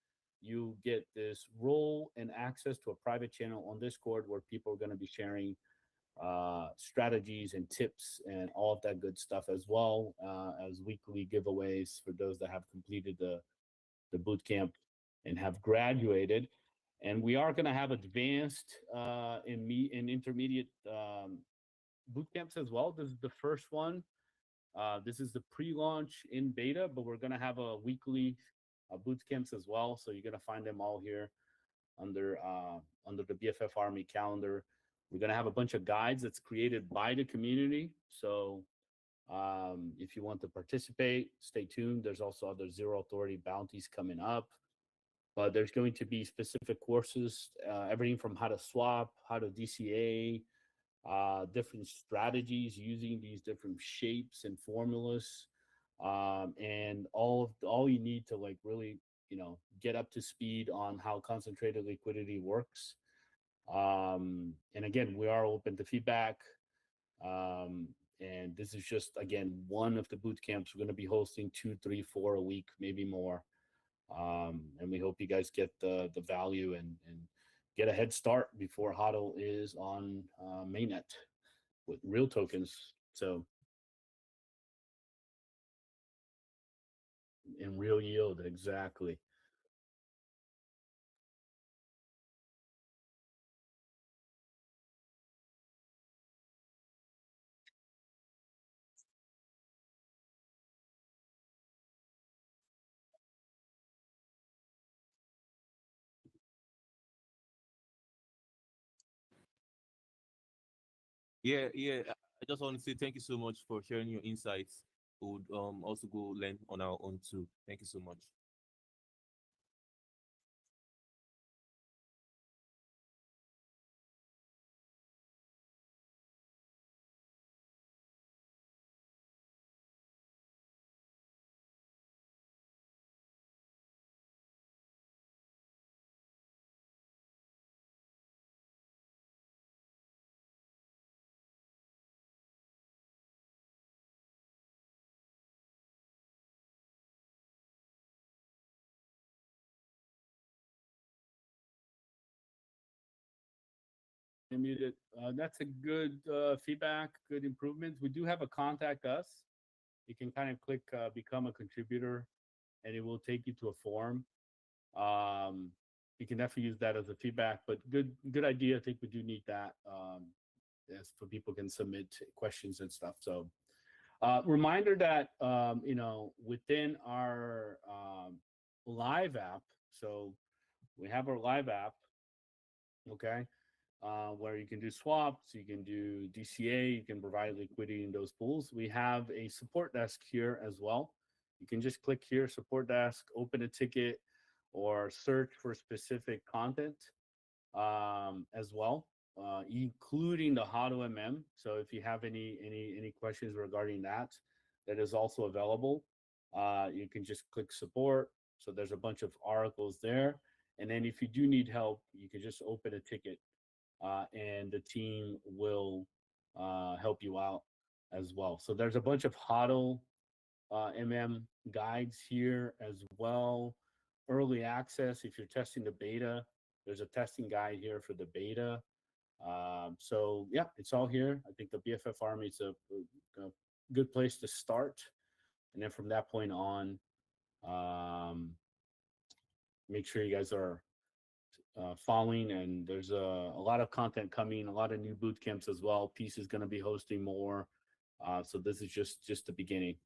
you get this role and access to a private channel on Discord where people are going to be sharing strategies and tips and all of that good stuff, as well as weekly giveaways for those that have completed the boot camp and have graduated. And we are going to have advanced and intermediate boot camps as well. This is the first one. This is the pre-launch in beta, but we're going to have a weekly boot camps as well. So you're going to find them all here under the BFF Army calendar. We're going to have a bunch of guides that's created by the community. So if you want to participate, stay tuned. There's also other zero authority bounties coming up. But there's going to be specific courses, everything from how to swap, how to DCA, different strategies using these different shapes and formulas, and all you need to really get up to speed on how concentrated liquidity works. And again, we are open to feedback. And this is just, again, one of the boot camps. We're going to be hosting 2, 3, 4 a week, maybe more. And we hope you guys get the value and get a head start before HODL is on mainnet with real tokens. So, in real yield, exactly. Yeah. I just want to say thank you so much for sharing your insights. We would also go learn on our own too. Thank you so much. Muted. That's a good feedback, good improvements. We do have a contact us. You can kind of click become a contributor, and it will take you to a form. Um, you can definitely use that as a feedback, but good idea. I think we do need that as for people can submit questions and stuff. So reminder that within our live app, so we have our live app, okay, where you can do swaps, you can do DCA, you can provide liquidity in those pools. We have a support desk here as well. You can just click here, support desk, open a ticket, or search for specific content as well, including the HODLMM. So if you have any questions regarding that, that is also available. You can just click support. So there's a bunch of articles there. And then if you do need help, you can just open a ticket and the team will help you out as well. So there's a bunch of HODL MM guides here as well. Early access, if you're testing the beta, there's a testing guide here for the beta. So yeah, it's all here. I think the BFF Army is a good place to start. And then from that point on, make sure you guys are following, and there's a lot of content coming, a lot of new boot camps as well. Peace is going to be hosting more. So this is just the beginning.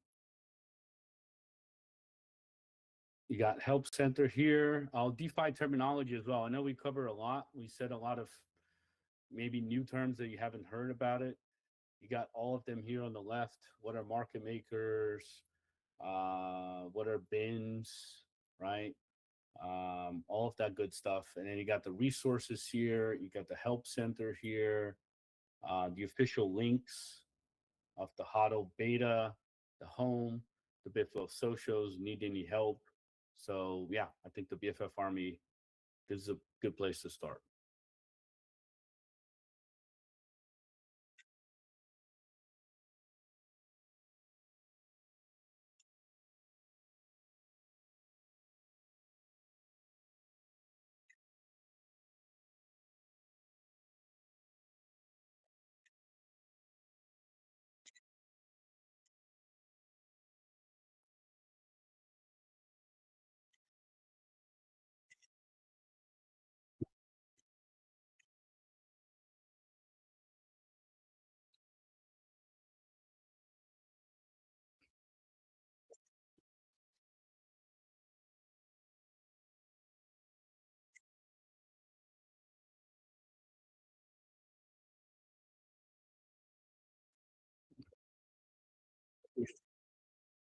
You got help center here. I'll DeFi terminology as well. I know we cover a lot. We said a lot of maybe new terms that you haven't heard about it. You got all of them here on the left. What are market makers? What are bins, right? All of that good stuff. And then you got the resources here. You got the help center here. The official links of the HODL beta, the home, the BitFlow socials, need any help. So yeah, I think the BFF Army is a good place to start.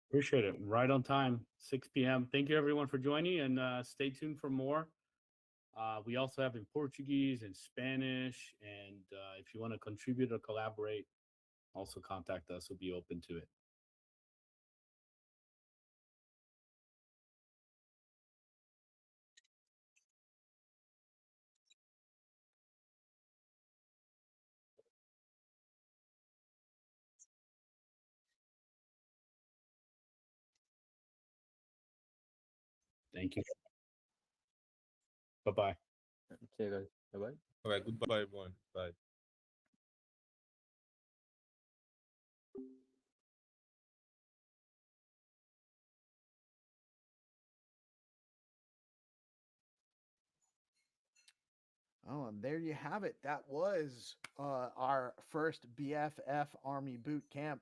Appreciate it. Right on time, 6 p.m. Thank you everyone for joining, and stay tuned for more. We also have in Portuguese and Spanish, and if you want to contribute or collaborate, also contact us. We'll be open to it. Thank you. Bye-bye. Okay, guys. Bye-bye. All right, goodbye, everyone. Bye. Oh, and there you have it. That was our first BFF Army boot camp.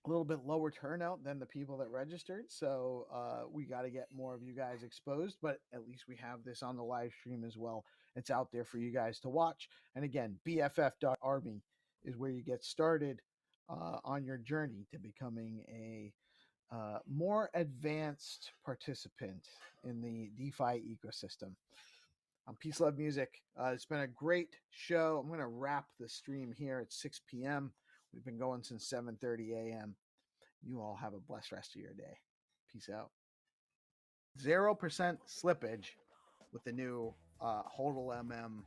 a little bit lower turnout than the people that registered. So we got to get more of you guys exposed, but at least we have this on the live stream as well. It's out there for you guys to watch. And again, bff.army is where you get started on your journey to becoming a more advanced participant in the DeFi ecosystem. I'm Peace Love Music. It's been a great show. I'm going to wrap the stream here at 6 p.m. We've been going since 7:30 a.m. You all have a blessed rest of your day. Peace out. 0% slippage with the new HODLMM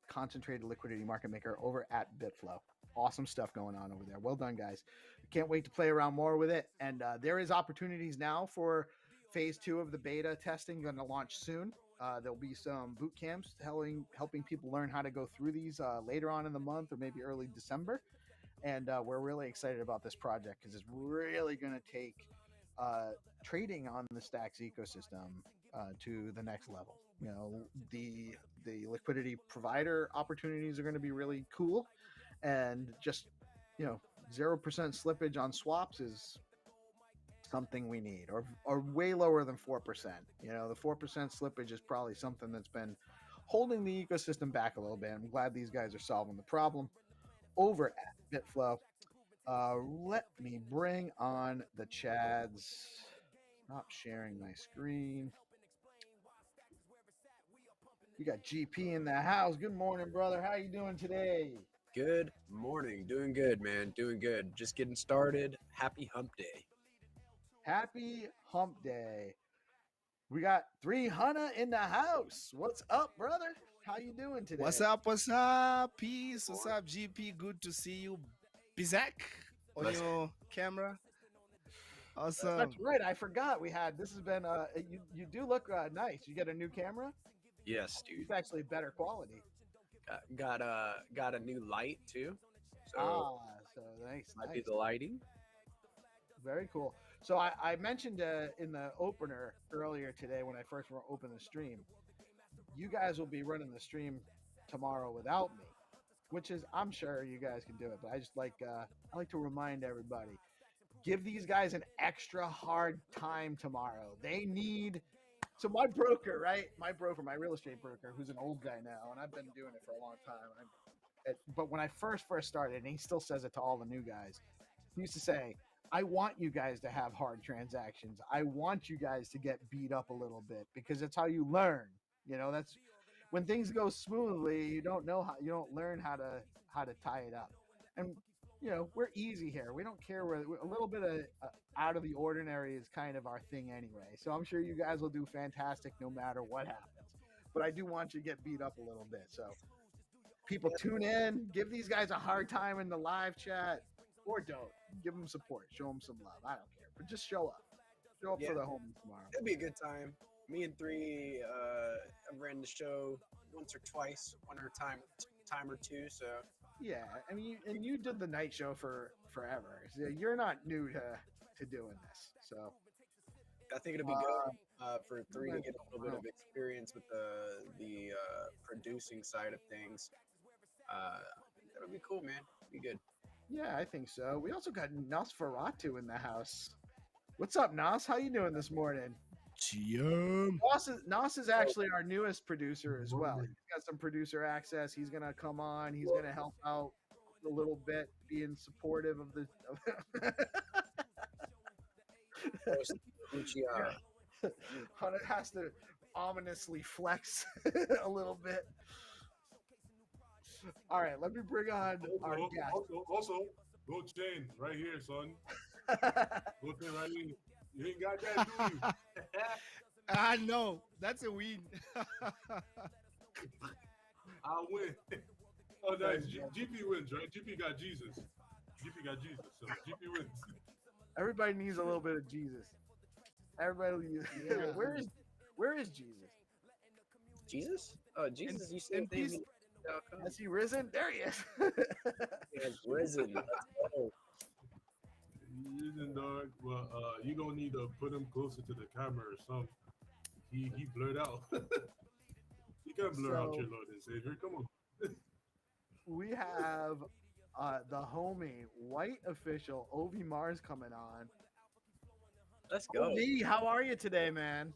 concentrated liquidity market maker over at Bitflow. Awesome stuff going on over there. Well done, guys. Can't wait to play around more with it. And there is opportunities now for phase 2 of the beta testing going to launch soon. There'll be some boot camps helping people learn how to go through these later on in the month or maybe early December. And we're really excited about this project because it's really going to take trading on the Stacks ecosystem to the next level. You know, the liquidity provider opportunities are going to be really cool, and just 0% slippage on swaps is something we need, or way lower than 4%. The 4% slippage is probably something that's been holding the ecosystem back a little bit. I'm glad these guys are solving the problem over at Bitflow. Let me bring on the Chads. Stop sharing my screen. We got GP in the house. Good morning, brother. How you doing today? Good morning. Doing good, man. Doing good. Just getting started. Happy hump day. Happy hump day. We got 300 in the house. What's up, brother? How you doing today? What's up? What's up? Peace. What's up, GP? Good to see you. Bizak on your camera. Awesome. That's right. I forgot we had. This has been. You do look nice. You get a new camera. Yes, dude. It's actually better quality. Got a new light too. So so nice. Might be the lighting. Very cool. So I mentioned in the opener earlier today when I first opened the stream, you guys will be running the stream tomorrow without me, which is, I'm sure you guys can do it, but I just I like to remind everybody, give these guys an extra hard time tomorrow. They need. So my broker, right? My real estate broker, who's an old guy now, and I've been doing it for a long time. But when I first started, and he still says it to all the new guys, he used to say, I want you guys to have hard transactions. I want you guys to get beat up a little bit because that's how you learn. That's when things go smoothly, you don't learn how to tie it up. And we're easy here. We don't care. We're a little bit of out of the ordinary is kind of our thing anyway. So I'm sure you guys will do fantastic no matter what happens. But I do want you to get beat up a little bit. So people tune in, give these guys a hard time in the live chat, or don't. Give them support. Show them some love. I don't care. But just show up. Show up for the homies tomorrow. It'll be a good time. Me and 3 have ran the show once or twice, one or time or two. So yeah, I mean, you did the night show for forever. So you're not new to doing this. So I think it'll be good for 3 to get a little bit of experience with the producing side of things. That'll be cool, man. Be good. Yeah, I think so. We also got Nosferatu in the house. What's up, Nos? How you doing this morning? Nos is actually our newest producer as well. He's got some producer access. He's gonna come on. He's gonna help out a little bit, being supportive of the. Hunter has to ominously flex a little bit. All right, let me bring on our guest. Also, go chain right here, son. Go chain right here. You ain't got that, do you? I know. That's a win. I'll win. Oh, nice. GP wins, right? GP got Jesus. GP got Jesus, so GP wins. Everybody needs a little bit of Jesus. Everybody needs. Yeah. Where is Jesus? Jesus? Oh, Jesus! You said peace. Has he risen? There he is. He has risen. Risen, dog. Well, you gonna need to put him closer to the camera or something. He blurred out. You can't blur out your Lord and Savior. Come on. We have the homie white official Ovi Mars coming on. Let's go. Ovi, how are you today, man?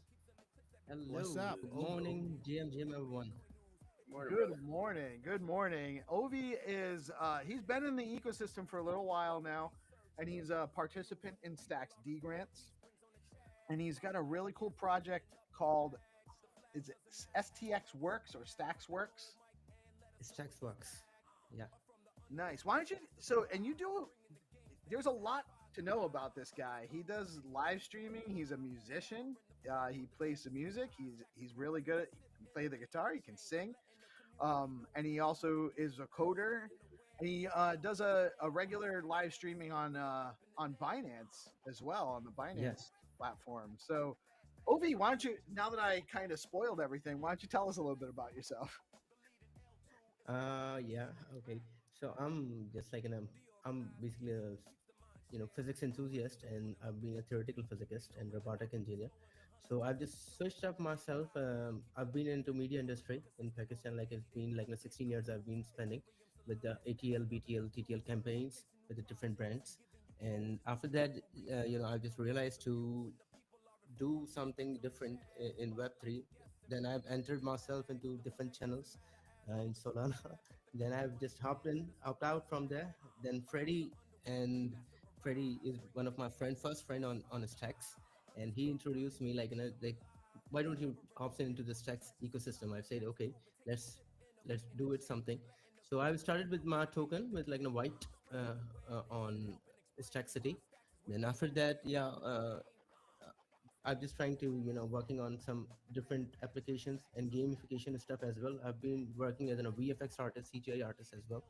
Hello. What's up, Good Ovi? morning, GM, everyone. Morning, Good brother. morning. Good morning. Ovi is he's been in the ecosystem for a little while now, and he's a participant in Stacks D grants, and he's got a really cool project called is it STX Works or Stacks Works? Stacks works. Yeah. Nice. Why don't you? So, and you do. There's a lot to know about this guy. He does live streaming. He's a musician. He plays some music. He's really good. He can play the guitar. He can sing. And he also is a coder. And he does a regular live streaming on Binance as well, on the Binance Yes. platform. So, Ovi, why don't you? Now that I kind of spoiled everything, why don't you tell us a little bit about yourself? Yeah. Okay. So I'm just like I'm basically a physics enthusiast, and I've been a theoretical physicist and robotic engineer. So I've just switched up myself. I've been into media industry in Pakistan. Like it's been like 16 years I've been spending with the ATL, BTL, TTL campaigns with the different brands. And after that, I just realized to do something different in Web3. Then I've entered myself into different channels in Solana. Then I've just hopped out from there. Then and Freddie is one of my first friend on Stacks, and he introduced me like, why don't you hop into the Stacks ecosystem? I said, okay, let's do it something. So I started with my token with like a white on Stack City. Then after that, I'm just trying to, working on some different applications and gamification stuff as well. I've been working as a VFX artist, CGI artist as well,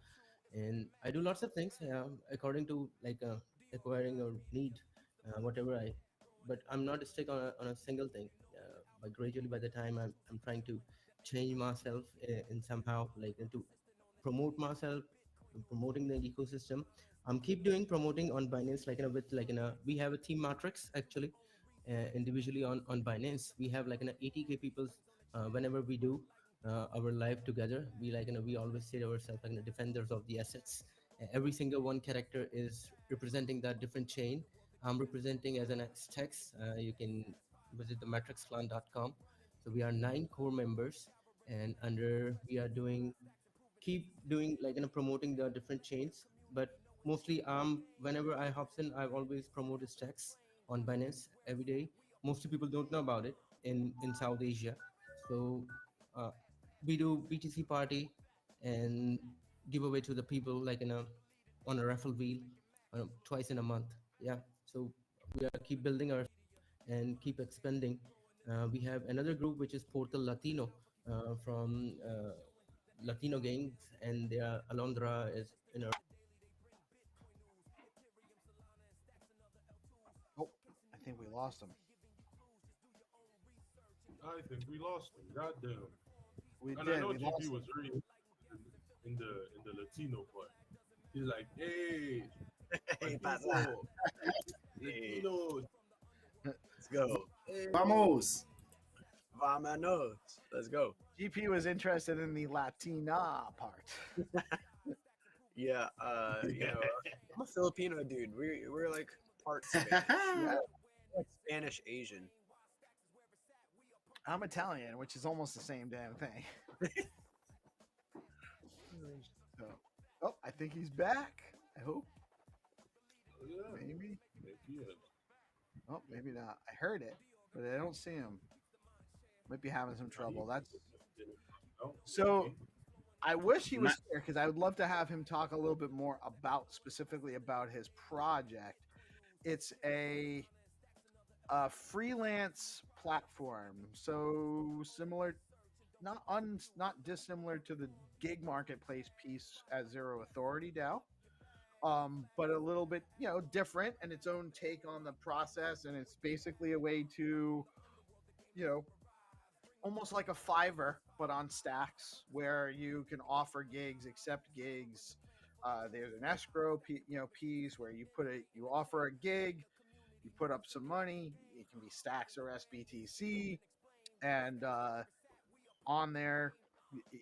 and I do lots of things according to like acquiring or need whatever I. But I'm not stuck on a single thing. But gradually, by the time I'm trying to change myself in somehow like into promote myself, promoting the ecosystem. I'm keep doing promoting on Binance with we have a team matrix actually individually on Binance. We have like an 80K people whenever we do our live together. We we always say ourselves like defenders of the assets. Every single one character is representing that different chain. I'm representing as an X-Tex. You can visit the matrixclan.com. So we are 9 core members, and under we are doing keep doing promoting the different chains, but mostly whenever I hops in, I always promote stacks on Binance every day. Mostly people don't know about it in South Asia. So uh, we do BTC party and give away to the people like on a raffle wheel twice in a month. Yeah, so we are keep building our and keep expanding. We have another group which is Portal Latino from Latino gangs, and their Alondra is in our. Oh, I think we lost him. I think we lost him. Goddamn. We And did. I know We lost GP was very interested in the Latino part. He's like, hey, Hey, my pasa. people, Hey, Latinos. let's go. Hey. Vamos. Vámonos. Let's go. GP was interested in the Latina part. Yeah, I'm a Filipino dude. We're like part Spanish. Yeah. Like Spanish Asian. I'm Italian, which is almost the same damn thing. So, oh, I think he's back. I hope. Oh, yeah. Maybe. Yeah. Oh, maybe not. I heard it, but I don't see him. Might be having some trouble. That's so. I wish he was here because I would love to have him talk a little bit more specifically about his project. It's a freelance platform, so similar, not dissimilar to the gig marketplace piece at Zero Authority DAO, but a little bit different and its own take on the process. And it's basically a way to almost like a Fiverr, but on Stacks, where you can offer gigs, accept gigs. There's an escrow piece where you offer a gig, you put up some money. It can be Stacks or SBTC, and on there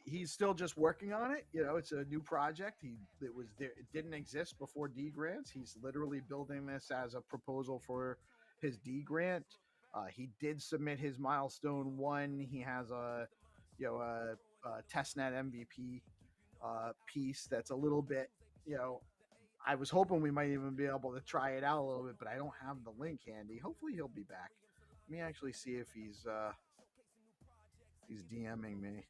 he's still just working on it. You know, it's a new project. It was there. It didn't exist before D grants. He's literally building this as a proposal for his D grant. He did submit his milestone one. He has a, a testnet MVP piece that's a little bit, I was hoping we might even be able to try it out a little bit, but I don't have the link handy. Hopefully he'll be back. Let me actually see if he's DMing me.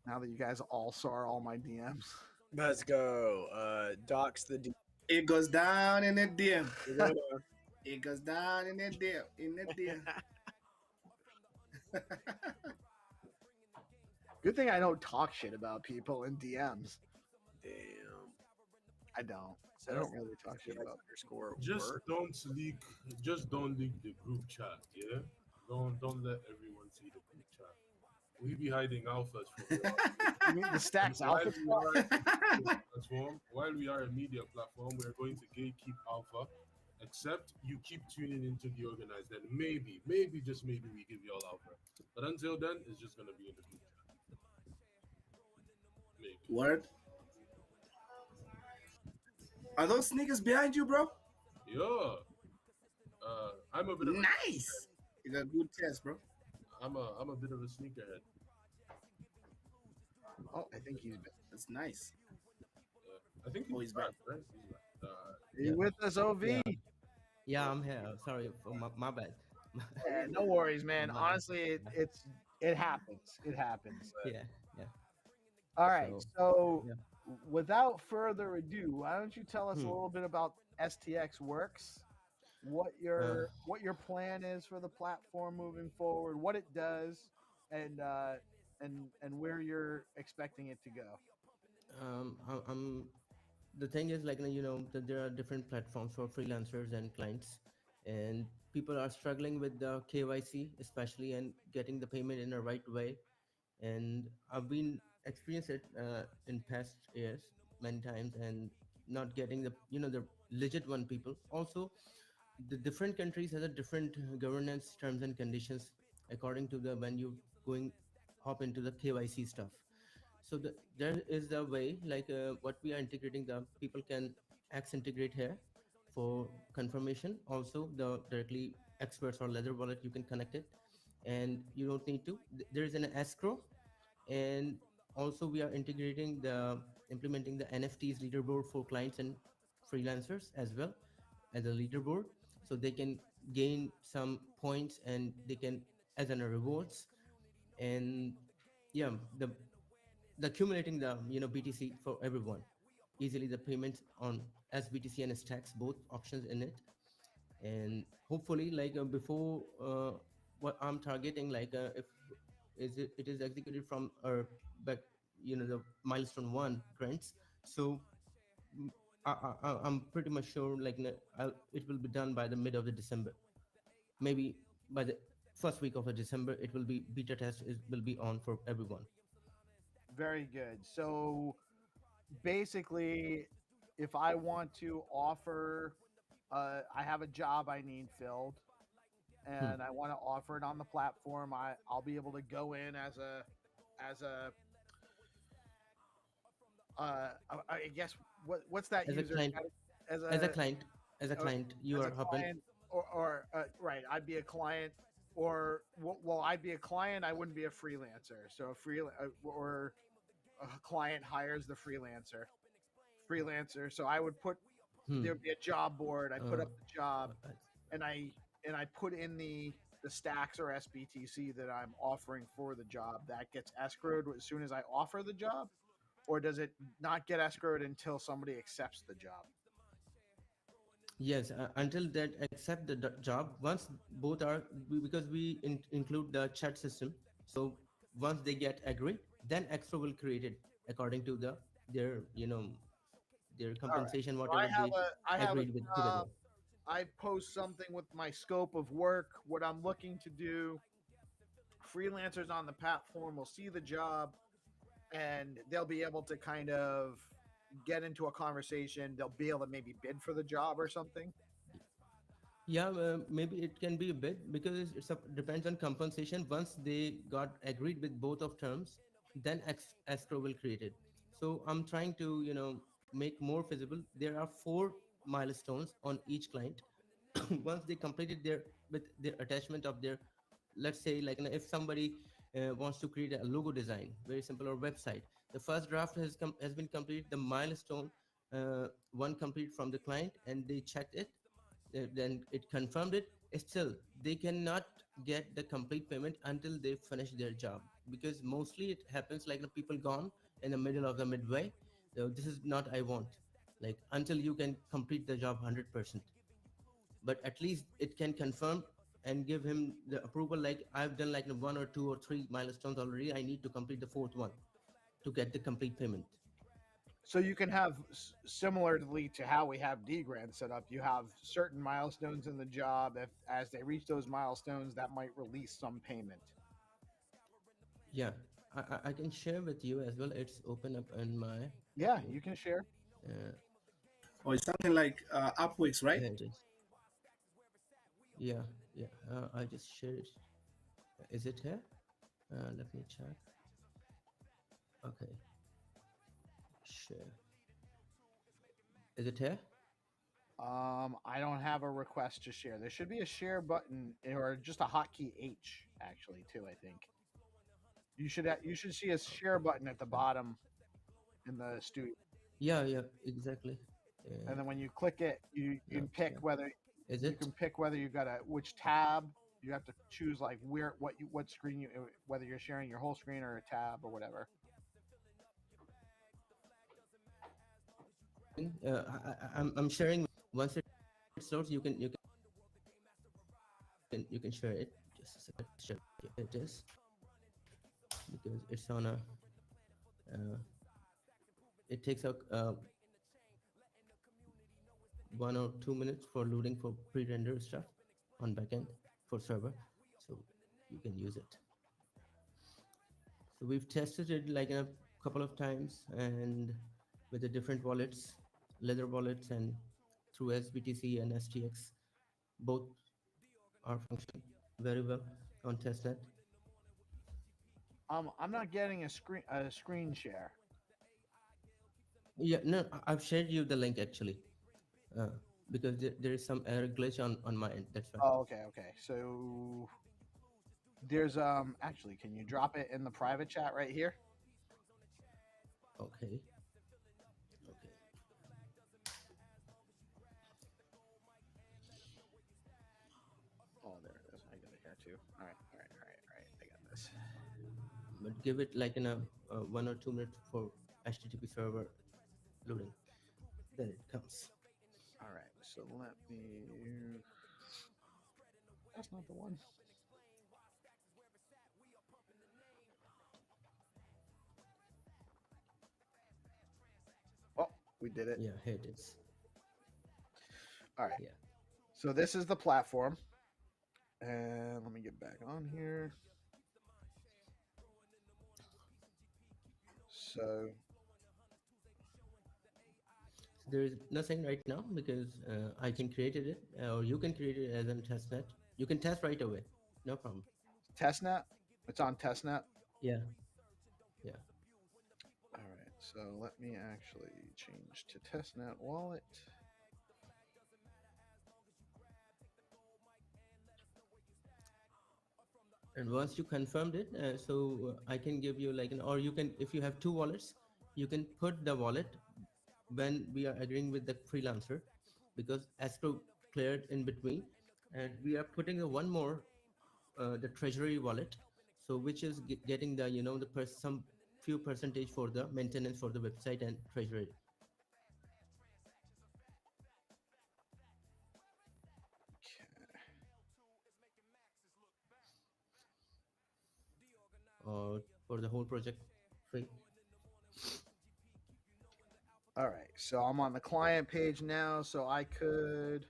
Now that you guys all saw all my DMs. Let's go. Docs the D. It goes down in the DM. It goes down in the DM. In the DM. Good thing I don't talk shit about people in DMs. Damn. I don't. I don't really talk shit about underscore Just work. don't leak. Just don't leak the group chat. Yeah. Don't let everyone see the group chat. We be hiding alphas from you mean the Stacks alpha platform? While we are a media platform, we're going to gatekeep alpha. Except you keep tuning into the organized, then maybe, just maybe we give you all alpha. But until then, it's just gonna be in the group chat. Maybe. Word. Are those sneakers behind you, bro? Yeah. I'm a bit of nice. It's a good test, bro. I'm a bit of a sneakerhead. Oh, I think he's back. That's nice. I think he's back, right? He's back. You with us, OV? Yeah, I'm here. Sorry for my bad. Yeah, no worries, man. My bad. Honestly, it happens. It happens. Yeah. All right. So, yeah. without further ado, why don't you tell us a little bit about STX Works? What your plan is for the platform moving forward, what it does, and where you're expecting it to go. I'm the thing is like that there are different platforms for freelancers and clients, and people are struggling with the KYC especially and getting the payment in the right way. And I've been experienced it in past years many times, and not getting the the legit one people. Also, the different countries has a different governance terms and conditions according to the when you going hop into the KYC stuff. So there is the way like what we are integrating, the people can X integrate here for confirmation. Also the directly experts or leather wallet you can connect it, and you don't need to. There is an escrow, and also we are integrating the implementing the NFTs leaderboard for clients and freelancers as well as a leaderboard, so they can gain some points and they can as an rewards. And yeah, the accumulating the BTC for everyone easily, the payments on SBTC and stacks, both options in it. And hopefully like before what I'm targeting, like if it is executed from our back, the milestone one grants. So I'm pretty much sure like it will be done by the mid of the December, maybe by the first week of the December. It will be beta test, it will be on for everyone. Very good. So basically, if I want to offer, I have a job I need filled, and I want to offer it on the platform, I'll be able to go in as a I guess what's that As a user client, as as a client, as a client, you as are a hopping. client, or right, I'd be a client, or well, I'd be a client, I wouldn't be a freelancer. So or a client hires the freelancer. So I would put there'd be a job board. I put up the job, and I put in the stacks or SBTC that I'm offering for the job. That gets escrowed as soon as I offer the job, or does it not get escrowed until somebody accepts the job? Yes, until that accept the job. Once both are, because we include the chat system. So once they get agreed, then extra will create it according to their their compensation, All right. whatever they I have a agreed with together. job. I post something with my scope of work, what I'm looking to do. Freelancers on the platform will see the job, and they'll be able to kind of get into a conversation. They'll be able to maybe bid for the job or something. Yeah, maybe it can be a bit because depends on compensation. Once they got agreed with both of terms, then escrow will create it. So I'm trying to make more feasible. There are 4 milestones on each client. Once they completed their with their attachment of their, let's say, like if somebody wants to create a logo design, very simple, or website, the first draft has been completed. The milestone one complete from the client, and they checked it, then it confirmed it. Still they cannot get the complete payment until they finish their job, because mostly it happens like the people gone in the middle of the midway. So this is not I want, like until you can complete the job 100%, but at least it can confirm and give him the approval, like I've done like 1 or 2 or 3 milestones already, I need to complete the fourth one to get the complete payment. So you can have similarly to how we have DGrand set up, you have certain milestones in the job. If as they reach those milestones, that might release some payment. Yeah, I can share with you as well. It's open up in my, Yeah, you can share. uh, Or it's something like Upworks, right? here it is. Yeah, yeah. I just shared it. Is it here? Let me check. Okay, share. Is it here? I don't have a request to share. There should be a share button or just a hotkey H actually too. I think you should see a share button at the bottom in the studio, Yeah, yeah, exactly. and then when you click it, you Not can pick here. whether Is you it? can pick whether you got a which tab. You have to choose like what screen you whether you're sharing your whole screen or a tab or whatever. I'm sharing. Once it starts, you can share it. Just a second. Share it is, because it's on a. Uh, it takes a 1 or 2 minutes for loading for pre-render stuff on backend for server, so you can use it. So we've tested it like a couple of times, and with the different wallets, Ledger wallets, and through SBTC and STX, both are functioning very well on testnet. I'm not getting a screen share. Yeah, no, I've shared you the link actually, uh, because there is some error glitch on my end. That's why. Oh, okay. So there's actually, can you drop it in the private chat right here? Okay. Okay. Oh, there it is. I got it here too. All right. I got this. But give it like in a 1 or 2 minutes for HTTP server loading. Then it comes. All right. So let me. That's not the one. Oh, we did it. Yeah, here it is. All right. Yeah. So this is the platform, and let me get back on here. So There is nothing right now because I can create it, or you can create it as a testnet. You can test right away. No problem. testnet, it's on testnet. Yeah. Yeah. All right. So let me actually change to testnet wallet. And once you confirmed it, I can give you like or you can, if you have 2 wallets, you can put the wallet when we are agreeing with the freelancer, because escrow cleared in between, and we are putting the one more, the treasury wallet, so which is getting the some few percentage for the maintenance for the website and treasury. Or for the whole project free. All right. So I'm on the client page now. So I could.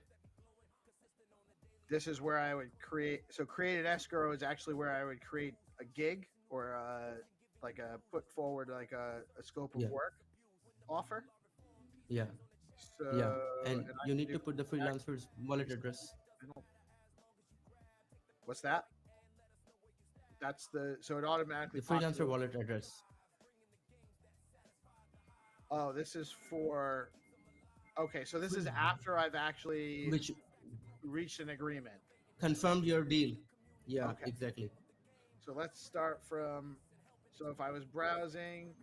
This is where I would create. So create an escrow is actually where I would create a gig or like a put forward like a scope of Yeah. work offer. Yeah. So Yeah, and and I you can need do to put the freelancer's wallet address. What's that? That's so it automatically The pops freelancer through. wallet address. Oh, this is for. Okay, so this is after I've actually Which reached an agreement. confirmed your deal. Yeah, Okay. exactly. So let's start from. So if I was browsing,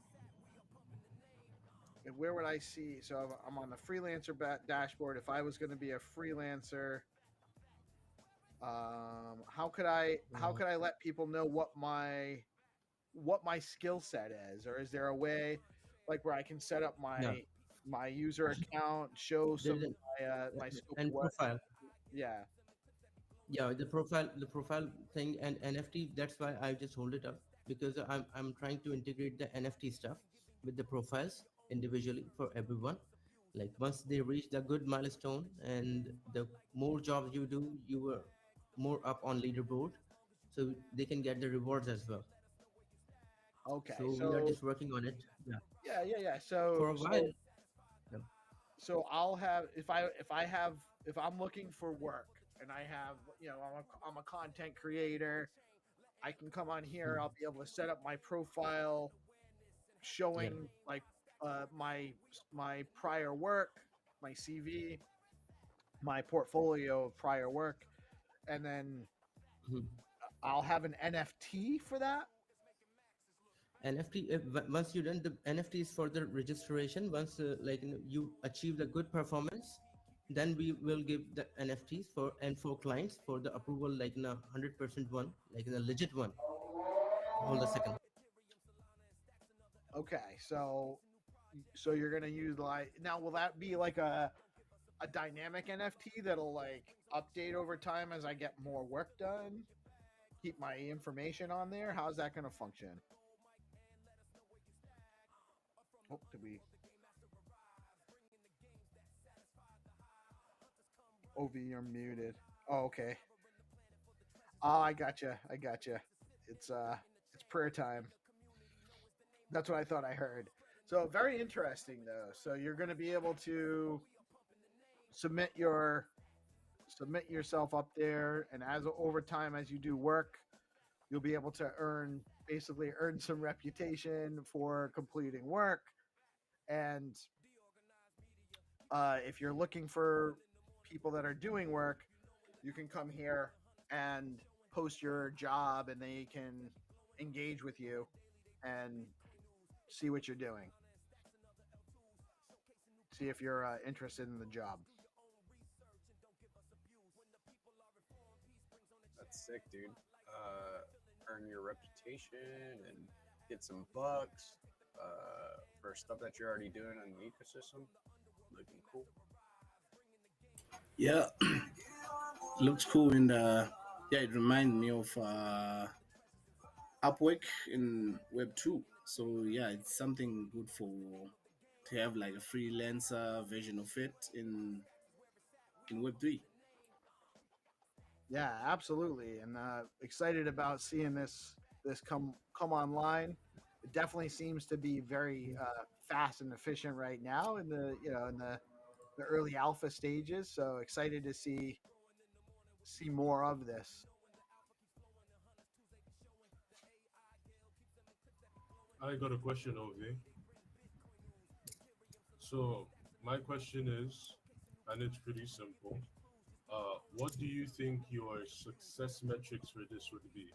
and where would I see? So I'm on the freelancer dashboard. If I was going to be a freelancer, how could I let people know what my skill set is, or is there a way like where I can set up Yeah. my user account, show There some is of my scope of and work? profile. Yeah. Yeah, the profile thing and NFT. That's why I just hold it up, because I'm trying to integrate the NFT stuff with the profiles individually for everyone. Like once they reach the good milestone, and the more jobs you do, you were more up on leaderboard, so they can get the rewards as well. Okay. So we are So just working on it. Yeah. yeah. So For a while. Yeah. so I'll have if I'm looking for work and I have I'm a content creator, I can come on here. I'll be able to set up my profile, Yeah. showing like my prior work, my CV, my portfolio of prior work, and then Mhm. I'll have an NFT for that. NFT, once you done the NFT is for the registration. Once you achieve the good performance, then we will give the NFTs for clients for the approval, like in a 100% one, like in a legit one. Hold a second. Okay, so you're gonna use like now will that be like a dynamic NFT that'll like update over time as I get more work done? Keep my information on there. How's that gonna function? Oh, did we? OV, you're muted. Oh, okay. Oh, I gotcha. It's prayer time. That's what I thought I heard. So very interesting though. So you're going to be able to submit yourself up there, and as over time as you do work, you'll be able to basically earn some reputation for completing work. And if you're looking for people that are doing work, you can come here and post your job, and they can engage with you and see what you're doing. See if you're interested in the job. That's sick, dude. Earn your reputation and get some bucks for stuff that you're already doing in the ecosystem. Looking cool. Yeah, looks cool, and yeah, it reminds me of Upwork in Web 2. So yeah, it's something good for to have like a freelancer version of it in Web 3. Yeah, absolutely, and excited about seeing this come online. It definitely seems to be very fast and efficient right now in the early alpha stages. So excited to see more of this. I got a question, OV. So my question is, and it's pretty simple. What do you think your success metrics for this would be?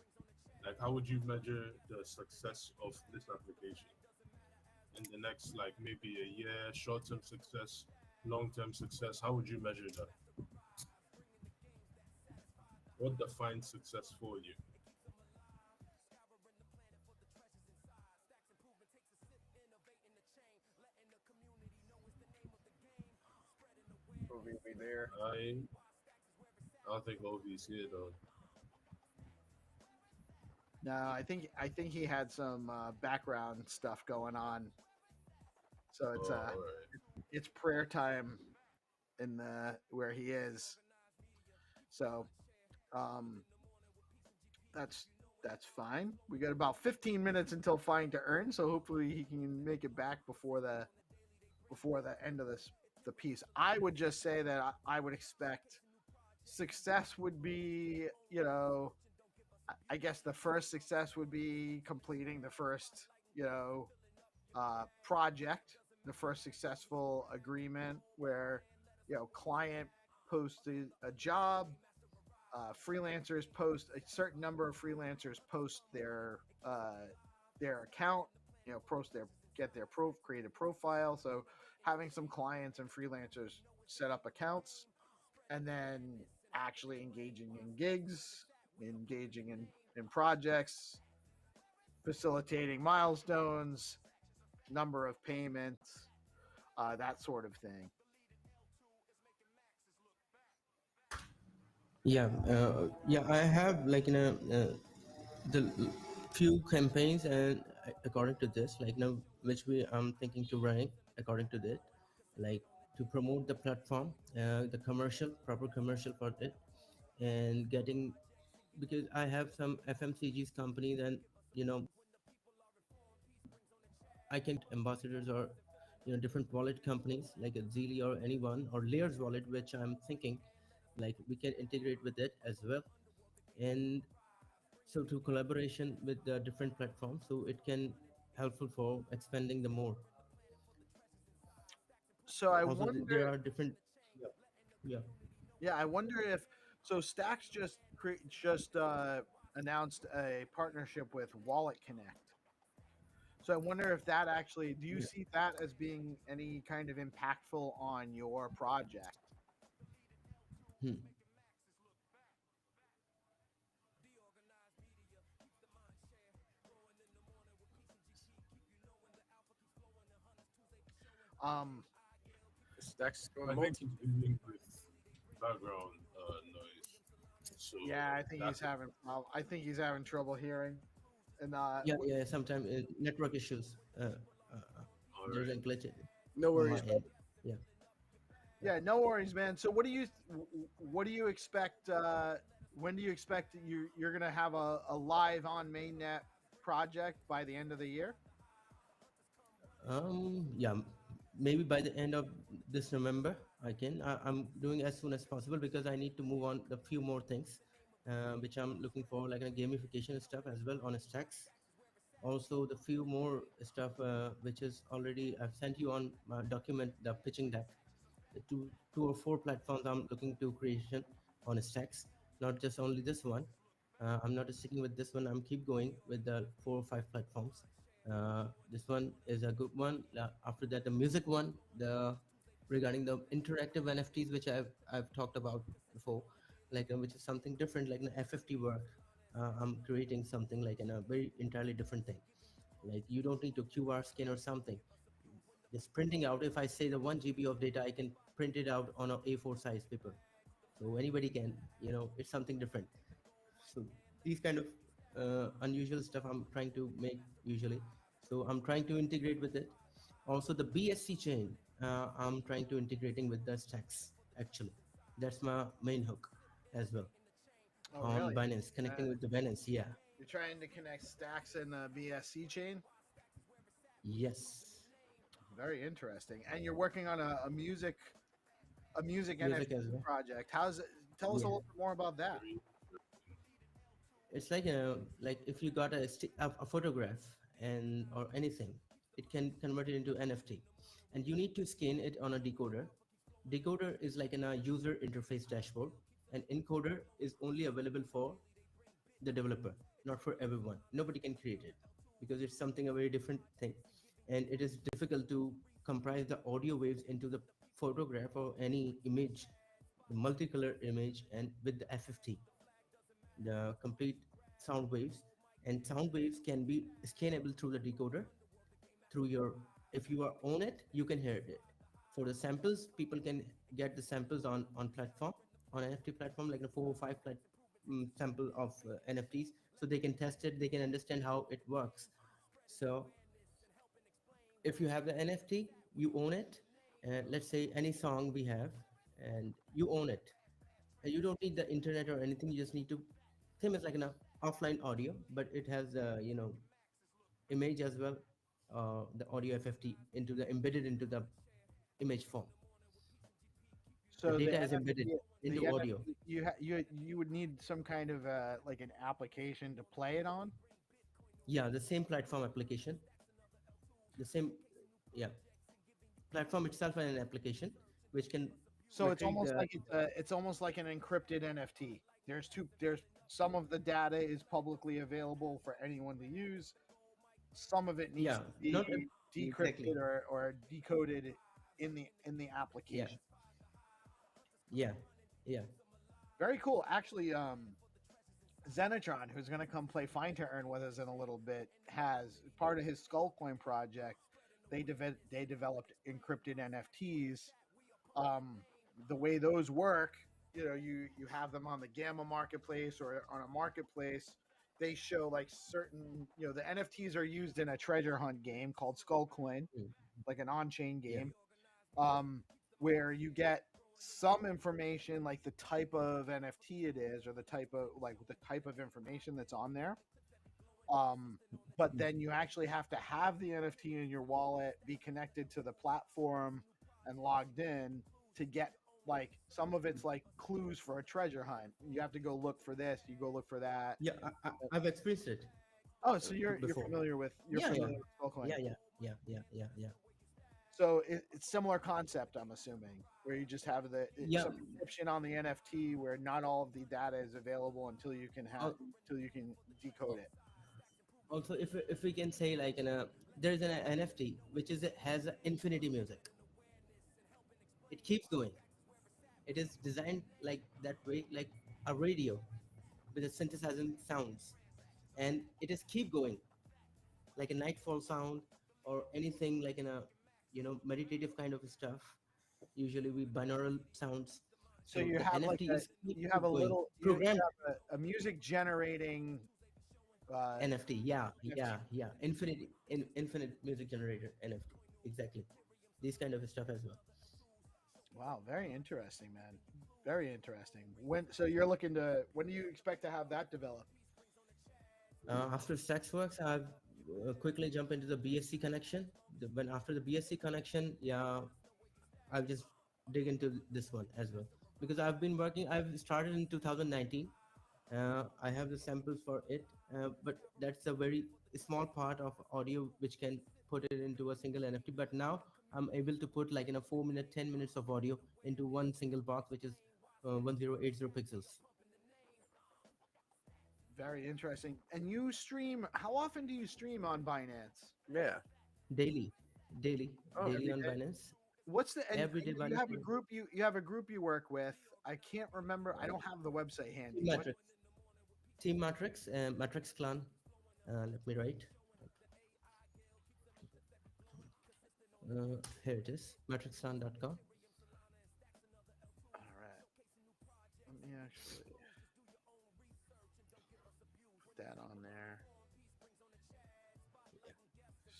Like, how would you measure the success of this application in the next, like, maybe a year, short-term success, long-term success? How would you measure that? What defines success for you? OV be there. I don't think OV is here though. No, I think he had some background stuff going on. So it's prayer time in the where he is. So that's fine. We got about 15 minutes until Find2Earn, so hopefully he can make it back before the end of the piece. I would just say that I would expect success would be, I guess the first success would be completing the first, project, the first successful agreement where, client posted a job, freelancers post a certain number of freelancers post their account, post their get their create a profile. So having some clients and freelancers set up accounts, and then actually engaging in gigs, engaging in projects, facilitating milestones, number of payments, that sort of thing. Yeah, I have like the few campaigns, and according to this, like now which we I'm thinking to run according to that, like to promote the platform, the commercial proper commercial for it, and getting, because I have some FMCGs companies, and I can ambassadors or different wallet companies like a Zeely or anyone or Layers wallet, which I'm thinking like we can integrate with it as well, and so to collaboration with the different platforms, so it can helpful for expanding the more. So I Also, wonder, there are different. Yeah. yeah, I wonder if so. Stacks just announced a partnership with Wallet Connect. So I wonder if that actually, do you Yeah. see that as being any kind of impactful on your project? Hmm. Um, Stacks is going I think multi. he's dealing with background noise. So yeah, I think he's that's having. I think he's having trouble hearing. And Yeah, sometimes network issues, all there's a right. glitch No on my worries, bro. end. Yeah. yeah, no worries, man. So what do you expect? When do you expect that you're gonna have a live on mainnet project by the end of the year? Yeah, maybe by the end of this November, I'm doing as soon as possible because I need to move on the few more things, which I'm looking for, like a gamification stuff as well on stacks. Also, the few more stuff which is already I've sent you on document the pitching deck. The two or four platforms I'm looking to creation on stacks, not just only this one. I'm not sticking with this one. I'm keep going with the 4 or 5 platforms. This one is a good one. After that, the music one, the regarding the interactive NFTs, which I've talked about before, like which is something different, like an FFT work. I'm creating something like in a very entirely different thing. Like you don't need to QR scan or something. Just printing out. If I say the 1 GB of data, I can print it out on a A4 size paper. So anybody can, it's something different. So these kind of unusual stuff I'm trying to make usually. So I'm trying to integrate with it. Also the BSC chain, I'm trying to integrating with the stacks actually. That's my main hook as well Oh, on really? Binance, connecting with the Binance. Yeah. You're trying to connect Stacks and the BSC chain. Yes. Very interesting. And you're working on a music Music NFT as well. project. How's it? Tell us a Yeah. little bit more about that. It's like if you got a photograph and or anything, it can convert it into NFT, and you need to scan it on a decoder. Decoder is like in a user interface dashboard, and encoder is only available for the developer, not for everyone. Nobody can create it because it's something a very different thing, and it is difficult to comprise the audio waves into the photograph or any image, the multicolor image, and with the FFT, the complete sound waves. And sound waves can be scannable through the decoder through your, if you are on it, you can hear it. For the samples, people can get the samples on platform, on NFT platform, like the 4 or 5 sample of NFTs, so they can test it, they can understand how it works. So if you have the NFT, you own it. Let's say any song we have, and you own it, and you don't need the internet or anything. You just need to, same as like an offline audio, but it has image as well, the audio FFT into the embedded into the image form. So the data is embedded NFT, into audio. you would need some kind of like an application to play it on. Yeah, the same platform application, the same, yeah, platform itself and an application which can So it's retrieve almost the like it's almost like an encrypted NFT. There's some of the data is publicly available for anyone to use. Some of it needs yeah, to not be exactly, decrypted or decoded in the yeah, application. yeah, yeah. Very cool. Actually, Zenitron, who's going to come play Find2Earn with us in a little bit, has part of his Skullcoin project. They developed encrypted NFTs. Um, the way those work, you have them on the Gamma marketplace or on a marketplace. They show like certain, the NFTs are used in a treasure hunt game called Skullcoin, Mm. like an on-chain Yeah. game, where you get some information like the type of NFT it is or the type of information that's on there. But then you actually have to have the NFT in your wallet, be connected to the platform and logged in to get like some of it's like clues for a treasure hunt. You have to go look for this, you go look for that. Yeah, I've experienced it. Oh, so you're before. familiar with Yeah, yeah, with Skullcoin. yeah. So it's similar concept, I'm assuming, where you just have Yeah. some encryption on the NFT where not all of the data is available until you can decode it. Also, if we can say like there's an NFT which has a infinity music. It keeps going. It is designed like that way, like a radio with a synthesizing sounds, and it is keep going, like a nightfall sound or anything like in a meditative kind of stuff. Usually we binaural sounds. So you the have like NFT is keep you have a going. little you Programmed have a music generating NFT. Yeah, NFT. yeah. Infinite music generator NFT. Exactly. These kind of stuff as well. Wow, very interesting, man. Very interesting. When do you expect to have that developed? After StacksWorks, I've quickly jump into the BSC connection. When after the BSC connection, yeah, I'll just dig into this one as well because I've started in 2019. I have the samples for it, but that's a very small part of audio which can put it into a single NFT. But now I'm able to put like in a 4 minute, 10 minutes of audio into one single box, which is 1080 pixels. Very interesting. And you stream? How often do you stream on Binance? Yeah. Daily, Oh, daily every on day? Binance. What's the and Every day you Binance. have a group you have a group you work with? I can't remember. I don't have the website handy. What- Team Matrix, Matrix Clan. Let me write. Here it is, matrixclan.com. All right. Let me actually put that on there.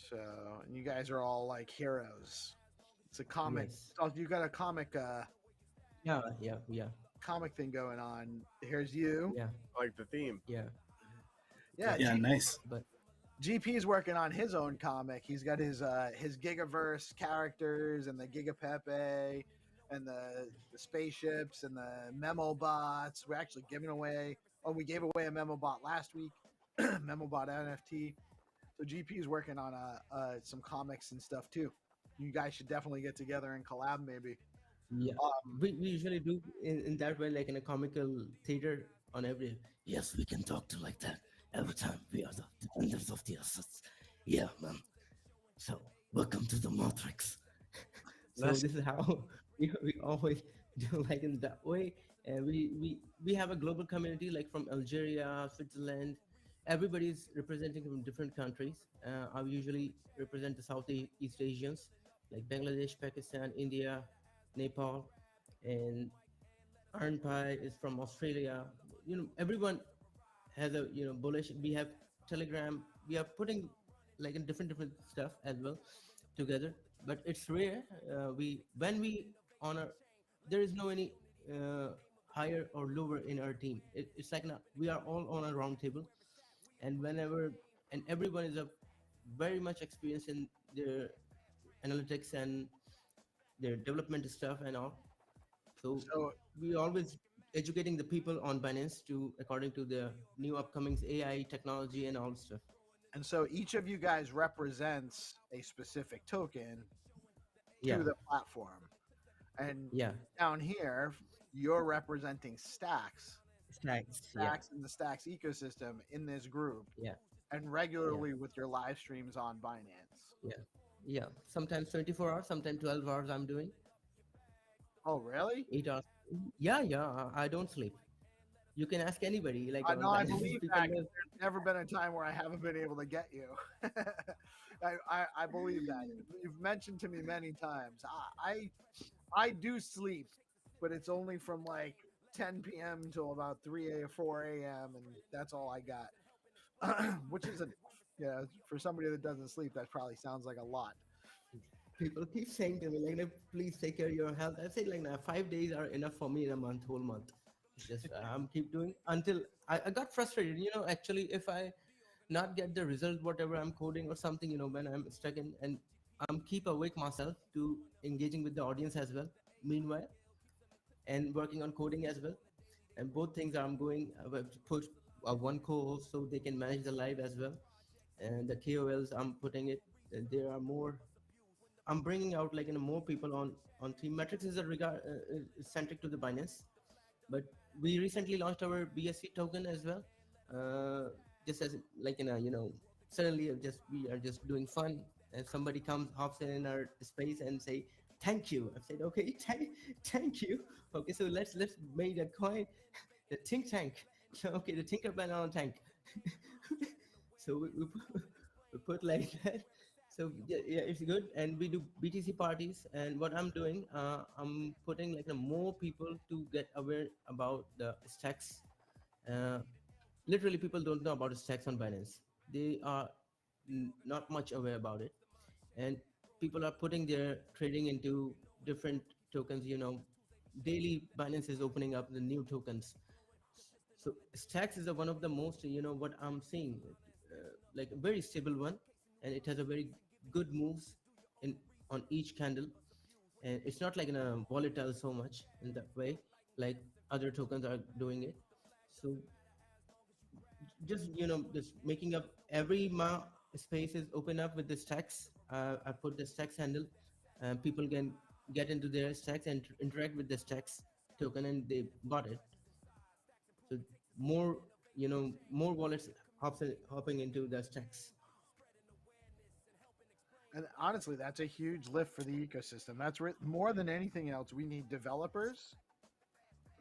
So, and you guys are all like heroes. It's a comic. Yes. Oh, you got a comic. Yeah. Comic thing going on. Here's you. Yeah. Like the theme. Yeah. Yeah, nice. But GP's working on his own comic. He's got his Gigaverse characters and the Gigapepe and the spaceships and the memo bots. We're actually giving away. Oh, we gave away a memo bot last week. Memo bot NFT. So GP is working on some comics and stuff too. You guys should definitely get together and collab maybe. yeah, we usually do in that way, like in a comical theater on every. Yes, we can talk to like that every time. We are the defenders of the assets. Yeah, man. So welcome to the Matrix. So That's- this is how we always do, like in that way. And we have a global community like from Algeria, Switzerland. Everybody's representing from different countries. I usually represent the Southeast Asians like Bangladesh, Pakistan, India, Nepal, and Arn Pai is from Australia. Everyone has a bullish. We have Telegram. We are putting like in different stuff as well together. But it's rare. When we honor, there is no any higher or lower in our team. It's like we are all on a round table, and everyone is very much experienced in their analytics and their development stuff and all. So So we always educating the people on Binance to according to the new upcomings AI technology and all stuff. and so each of you guys represents a specific token Yeah, to the platform. And yeah, down here, you're representing Stacks, stacks. Yeah, Stacks in the Stacks ecosystem in this group, yeah, and yeah, regularly with your live streams on Binance. yeah, yeah. Sometimes 24 hours, sometimes 12 hours. I'm doing Oh, really? 8 hours. Yeah, yeah. I don't sleep. You can ask anybody like I on know, I Binance. believe People that. 'Cause live. there's never been a time where I haven't been able to get you. I believe that. You've mentioned to me many times. I do sleep, but it's only from like 10 p.m. until about 4 a.m. and that's all I got. Which is enough. Yeah, for somebody that doesn't sleep, that probably sounds like a lot. People keep saying to me like, please take care of your health. I say like, nah, 5 days are enough for me in a month, whole month. Just keep doing until I got frustrated. Actually, if I not get the result, whatever I'm coding or something, when I'm stuck in, and I'm keep awake myself to engaging with the audience as well. Meanwhile, and working on coding as well. And both things I'm going put one co-host so they can manage the live as well. And the KOLs I'm putting it. There are more I'm bringing out like more people on team. Metrics is a regard centric to the Binance, but we recently launched our BSC token as well. Just as like suddenly we are just doing fun, and somebody comes hops in our space and say thank you. I said okay, thank you. Okay, so let's make a coin, the think tank. So okay, the Tinker Banana tank. So we put like that. So yeah, it's good, and we do BTC parties. And what I'm doing, I'm putting like more people to get aware about the stacks. Uh, Literally, people don't know about stacks on Binance. They are not much aware about it, and people are putting their trading into different tokens. Daily Binance is opening up the new tokens. So stacks is one of the most, what I'm seeing, like a very stable one, and it has a very good moves in on each candle, and it's not like in a volatile so much in that way, like other tokens are doing it. So just just making up every space is open up with the stacks. I put the stacks handle, and people can get into their stacks and interact with the stacks token, and they bought it. So more, more wallets hopping into the stacks. And honestly, that's a huge lift for the ecosystem. That's more than anything else. We need developers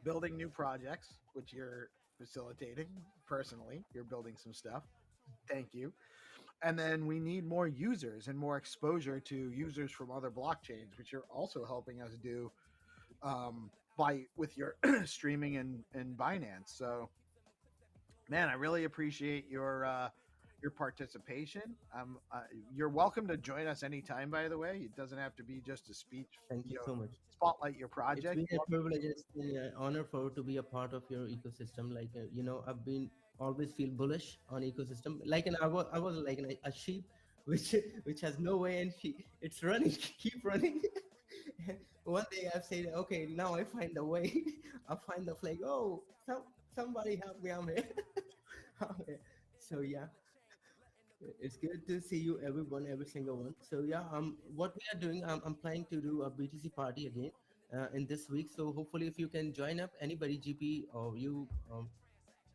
building new projects, which you're facilitating personally. You're building some stuff. Thank you. And then we need more users and more exposure to users from other blockchains, which you're also helping us do by with your streaming and Binance. So, man, I really appreciate your participation. You're welcome to join us anytime. By the way, it doesn't have to be just a speech. Thank you so much. Spotlight your It's project. been a privilege, it's been an honor for to be a part of your ecosystem. Like I've been always feel bullish on ecosystem. Like, and I was like a sheep, which has no way, and it's running, keep running. One day I've said, okay, now I find a way. I find the flag. Oh, somebody help me! I'm here. So yeah, it's good to see you, everyone, every single one. So yeah, what we are doing, I'm planning to do a BTC party again in this week. So hopefully, if you can join up, anybody, GP or you,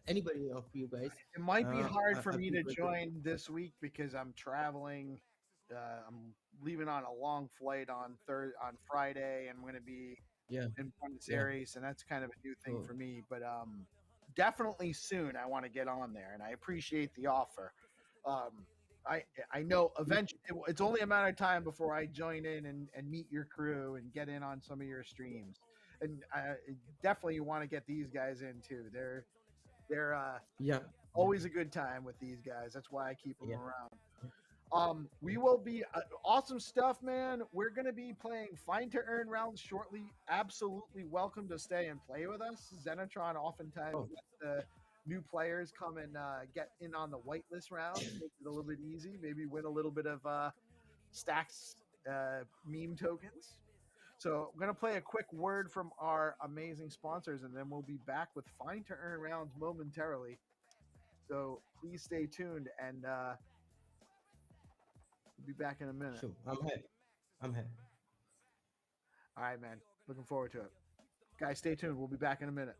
anybody of you guys, It might be hard for I me feel to grateful. join this week because I'm traveling. I'm leaving on a long flight on Friday. I'm going to be Yeah, in Buenos yeah. Aires, and that's kind of a new thing Oh, for me. But definitely soon I want to get on there, and I appreciate the offer. Um, I know eventually it's only a matter of time before I join in and meet your crew and get in on some of your streams, and I definitely want to get these guys in too. They're yeah, yeah, always a good time with these guys. That's why I keep them yeah. around. We will be awesome stuff, man. We're gonna be playing Find to Earn rounds shortly. Absolutely welcome to stay and play with us. Zenitron oftentimes Oh, lets the new players come and get in on the whitelist rounds, make it a little bit easy. Maybe win a little bit of stacks meme tokens. So I'm going to play a quick word from our amazing sponsors, and then we'll be back with Find to Earn rounds momentarily. So please stay tuned, and we'll be back in a minute. Sure, I'm here. I'm here. All right, man. Looking forward to it. Guys, stay tuned. We'll be back in a minute.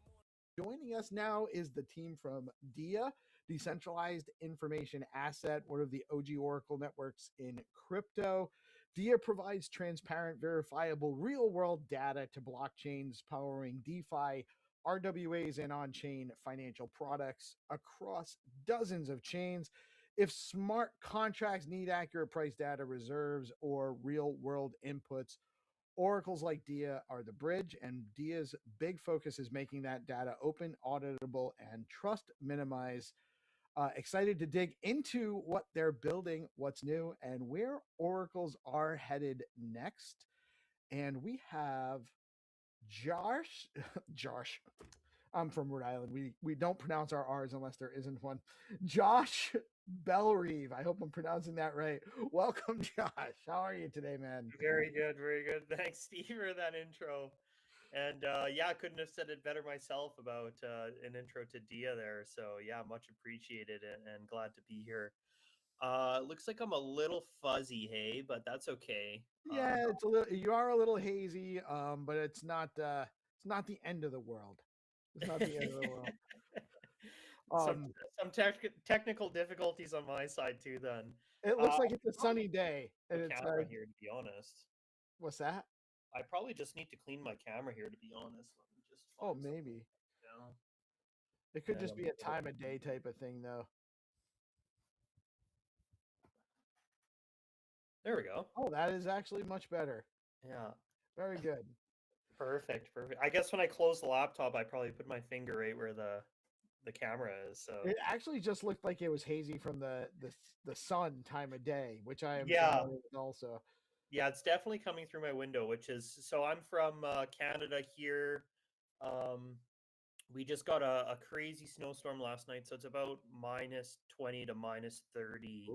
Joining us now is the team from DIA, Decentralized Information Asset, one of the OG Oracle networks in crypto. DIA provides transparent, verifiable, real-world data to blockchains powering DeFi, RWAs, and on-chain financial products across dozens of chains. If smart contracts need accurate price data, reserves, or real-world inputs, oracles like DIA are the bridge, and DIA's big focus is making that data open, auditable, and trust minimized. Excited to dig into what they're building, what's new, and where oracles are headed next. And we have Josh. Josh. I'm from Rhode Island. We don't pronounce our R's unless there isn't one. Josh Bellrive. I hope I'm pronouncing that right. Welcome, Josh. How are you today, man? Very good, very good. Thanks, Steve, for that intro. And yeah, I couldn't have said it better myself about an intro to Dia there. So yeah, much appreciated and glad to be here. Looks like I'm a little fuzzy, hey, but that's okay. Yeah, it's a little. You are a little hazy, but it's not. It's not the end of the world. It's not the end of the world. Some technical difficulties on my side too. Then It looks like it's a sunny day, and the it's camera like, here. To be honest, what's that? I probably just need to clean my camera here. To be honest, let me just. Oh, maybe. Yeah. It could Yeah, just be a time of day type of thing, though. There we go. Oh, that is actually much better. Yeah. Very good. Perfect. I guess when I close the laptop, I probably put my finger right where the camera is. So It actually just looked like it was hazy from the sun time of day, which I am Yeah. familiar with also. Yeah, it's definitely coming through my window, which is so I'm from Canada here. We just got a crazy snowstorm last night, so it's about -20 to -30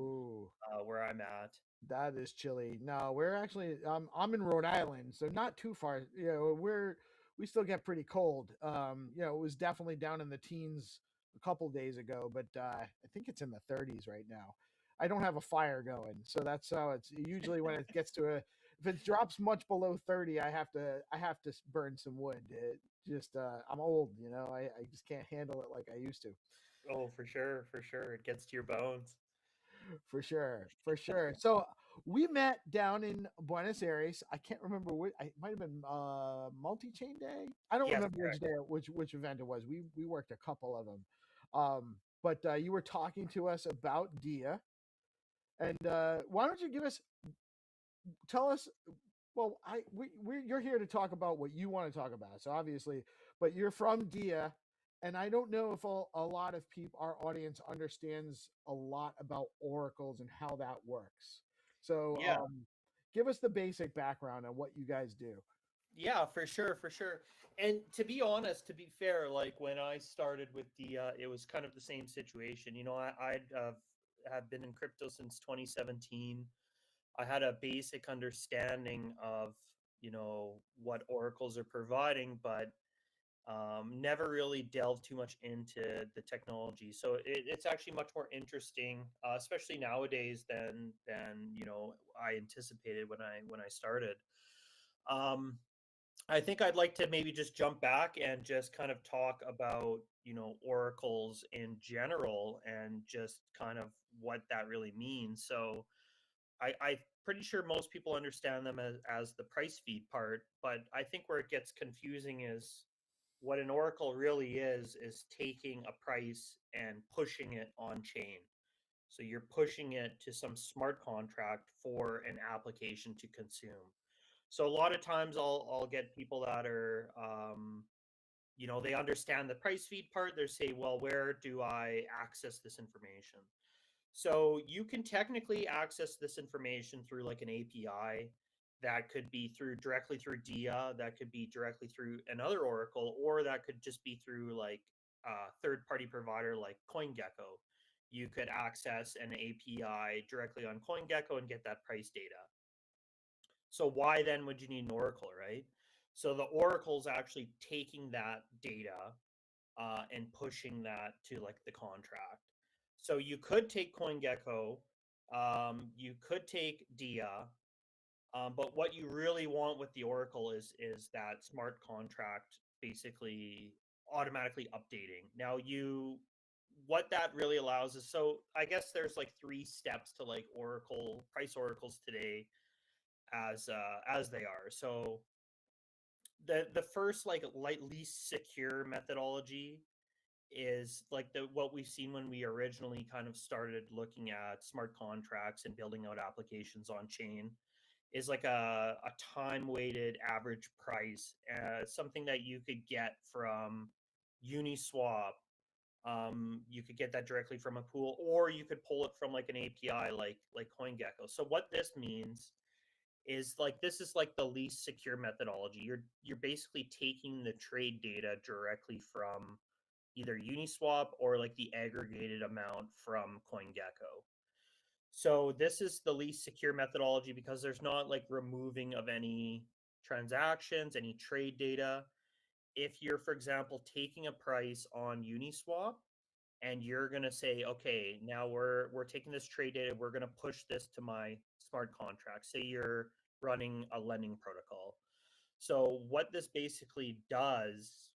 where I'm at. That is chilly. No, we're actually I'm in Rhode Island, so not too far. You know, we still get pretty cold. You know, it was definitely down in the teens a couple days ago, but I think it's in the 30s right now. I don't have a fire going, so that's how it's usually when it gets to a if it drops much below 30, I have to burn some wood. It just I'm old, you know. I just can't handle it like I used to. Oh, for sure, for sure. It gets to your bones. For sure, for sure. So we met down in Buenos Aires. I can't remember which. I might have been multi-chain day. I don't Yes, remember correct. which event it was. We worked a couple of them. But you were talking to us about Dia, and why don't you tell us? Well, you're here to talk about what you want to talk about. So obviously, but you're from Dia, and I don't know if a lot of people, our audience, understands a lot about oracles and how that works. So, Yeah. give us the basic background on what you guys do. Yeah, for sure, for sure. And to be honest, to be fair, like when I started with it was kind of the same situation. You know, I'd have been in crypto since 2017. I had a basic understanding of, you know, what oracles are providing, but never really delved too much into the technology. So it's actually much more interesting, especially nowadays than you know I anticipated when I started. Um, I think I'd like to maybe just jump back and just kind of talk about, you know, oracles in general and just kind of what that really means. So I'm pretty sure most people understand them as the price feed part, but I think where it gets confusing is what an oracle really is taking a price and pushing it on chain. So you're pushing it to some smart contract for an application to consume. So a lot of times I'll get people that are you know, they understand the price feed part. They say, well, where do I access this information? So you can technically access this information through like an API. That could be directly through Dia, that could be directly through another oracle, or that could just be through like a third-party provider like CoinGecko. You could access an API directly on CoinGecko and get that price data. So why then would you need an oracle, right? So the oracle's actually taking that data and pushing that to like the contract. So you could take CoinGecko, you could take Dia, but what you really want with the oracle is that smart contract basically automatically updating. Now what that really allows is, so I guess there's like 3 steps to like oracle price oracles today as they are. So the first like least secure methodology is like what we've seen when we originally kind of started looking at smart contracts and building out applications on chain, is like a time weighted average price, something that you could get from Uniswap. You could get that directly from a pool, or you could pull it from like an API like CoinGecko. So what this means is like this is like the least secure methodology. You're basically taking the trade data directly from either Uniswap or like the aggregated amount from CoinGecko. So this is the least secure methodology because there's not like removing of any transactions, any trade data. If you're, for example, taking a price on Uniswap and you're going to say, okay, now we're taking this trade data, we're going to push this to my smart contract. Say you're running a lending protocol. So what this basically does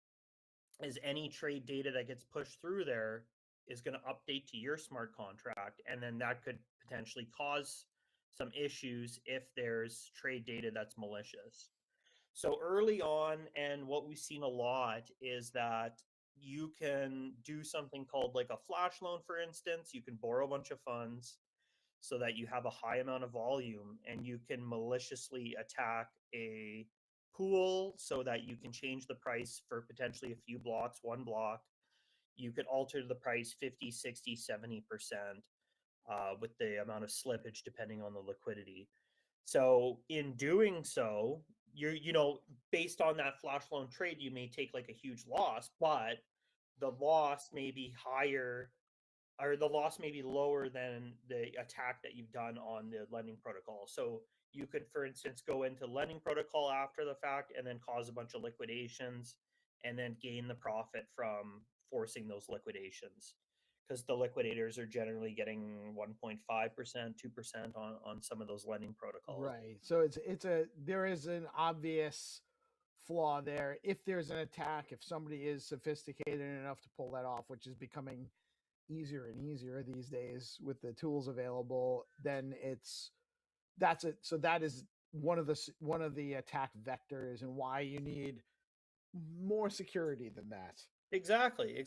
is any trade data that gets pushed through there is going to update to your smart contract, and then that could potentially cause some issues if there's trade data that's malicious. So early on, and what we've seen a lot is that you can do something called like a flash loan, for instance. You can borrow a bunch of funds so that you have a high amount of volume, and you can maliciously attack a pool so that you can change the price for potentially a few blocks, 1 block. You could alter the price 50, 60, 70% with the amount of slippage depending on the liquidity. So in doing so, based on that flash loan trade, you may take like a huge loss, but the loss may be higher, or the loss may be lower than the attack that you've done on the lending protocol. So you could, for instance, go into lending protocol after the fact and then cause a bunch of liquidations and then gain the profit from forcing those liquidations, because the liquidators are generally getting 1.5%, 2% on some of those lending protocols. Right. So there is an obvious flaw there. If there's an attack, if somebody is sophisticated enough to pull that off, which is becoming easier and easier these days with the tools available, then that's it. So that is one of the attack vectors, and why you need more security than that. Exactly.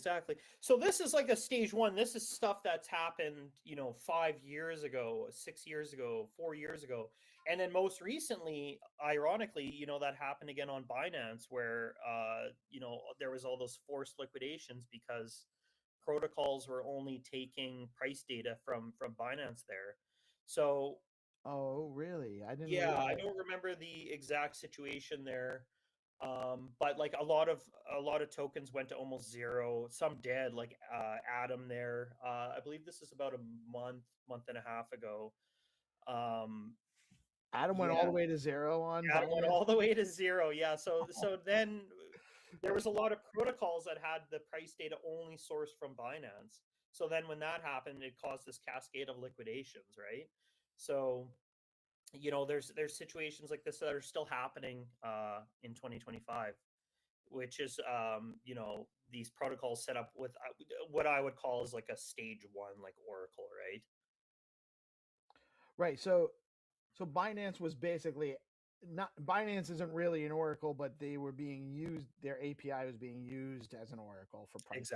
So this is like a stage 1. This is stuff that's happened, 5 years ago, 6 years ago, 4 years ago. And then most recently, ironically, that happened again on Binance, where, there was all those forced liquidations because protocols were only taking price data from Binance there. So, oh, really? I didn't yeah, I realize. don't remember the exact situation there. But like a lot of tokens went to almost zero, some dead, like Atom there. I believe this is about a month and a half ago. Atom went all the way to zero on Atom went Binance? all the way to zero. Yeah. So then there was a lot of protocols that had the price data only sourced from Binance. So then when that happened, it caused this cascade of liquidations, right? So there's situations like this that are still happening in 2025, which is these protocols set up with what I would call is like a stage 1, like Oracle, right? Right. So Binance was basically not. Binance isn't really an Oracle, but they were being used. Their API was being used as an Oracle for price.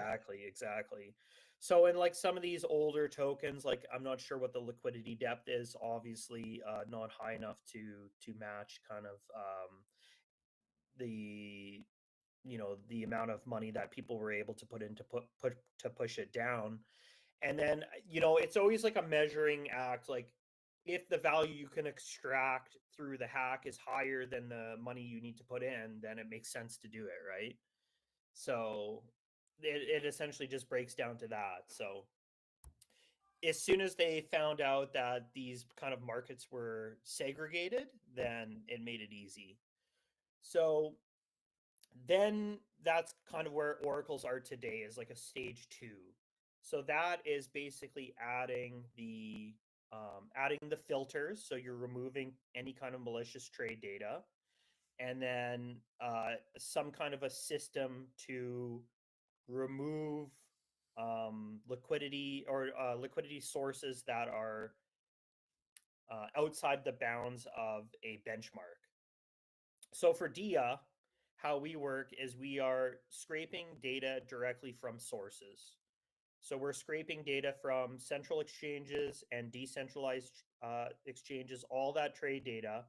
Exactly. So in like some of these older tokens, like I'm not sure what the liquidity depth is. Obviously, not high enough to match kind of the the amount of money that people were able to put in to push it down. And then it's always like a measuring act. Like if the value you can extract through the hack is higher than the money you need to put in, then it makes sense to do it, right? So it essentially just breaks down to that. So as soon as they found out that these kind of markets were segregated, then it made it easy. So then that's kind of where oracles are today, is like a stage 2. So that is basically adding the filters. So you're removing any kind of malicious trade data, and then some kind of a system to remove liquidity or liquidity sources that are outside the bounds of a benchmark. So for DIA, how we work is we are scraping data directly from sources. So we're scraping data from central exchanges and decentralized exchanges, all that trade data.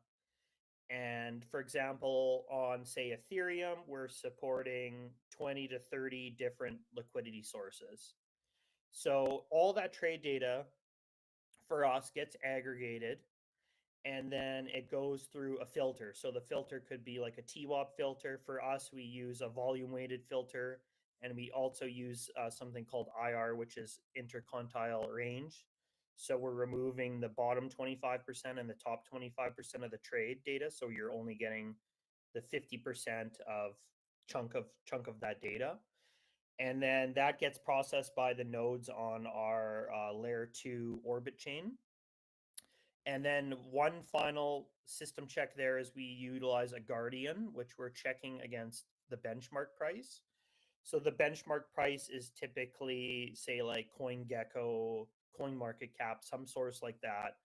And for example, on say Ethereum, we're supporting 20 to 30 different liquidity sources. So all that trade data for us gets aggregated, and then it goes through a filter. So the filter could be like a TWAP filter. For us, we use a volume weighted filter, and we also use something called IR, which is interquantile range. So we're removing the bottom 25% and the top 25% of the trade data. So you're only getting the 50% of chunk of that data. And then that gets processed by the nodes on our layer 2 orbit chain. And then one final system check there is we utilize a guardian, which we're checking against the benchmark price. So the benchmark price is typically, say, like CoinGecko, CoinMarketCap, some source like that,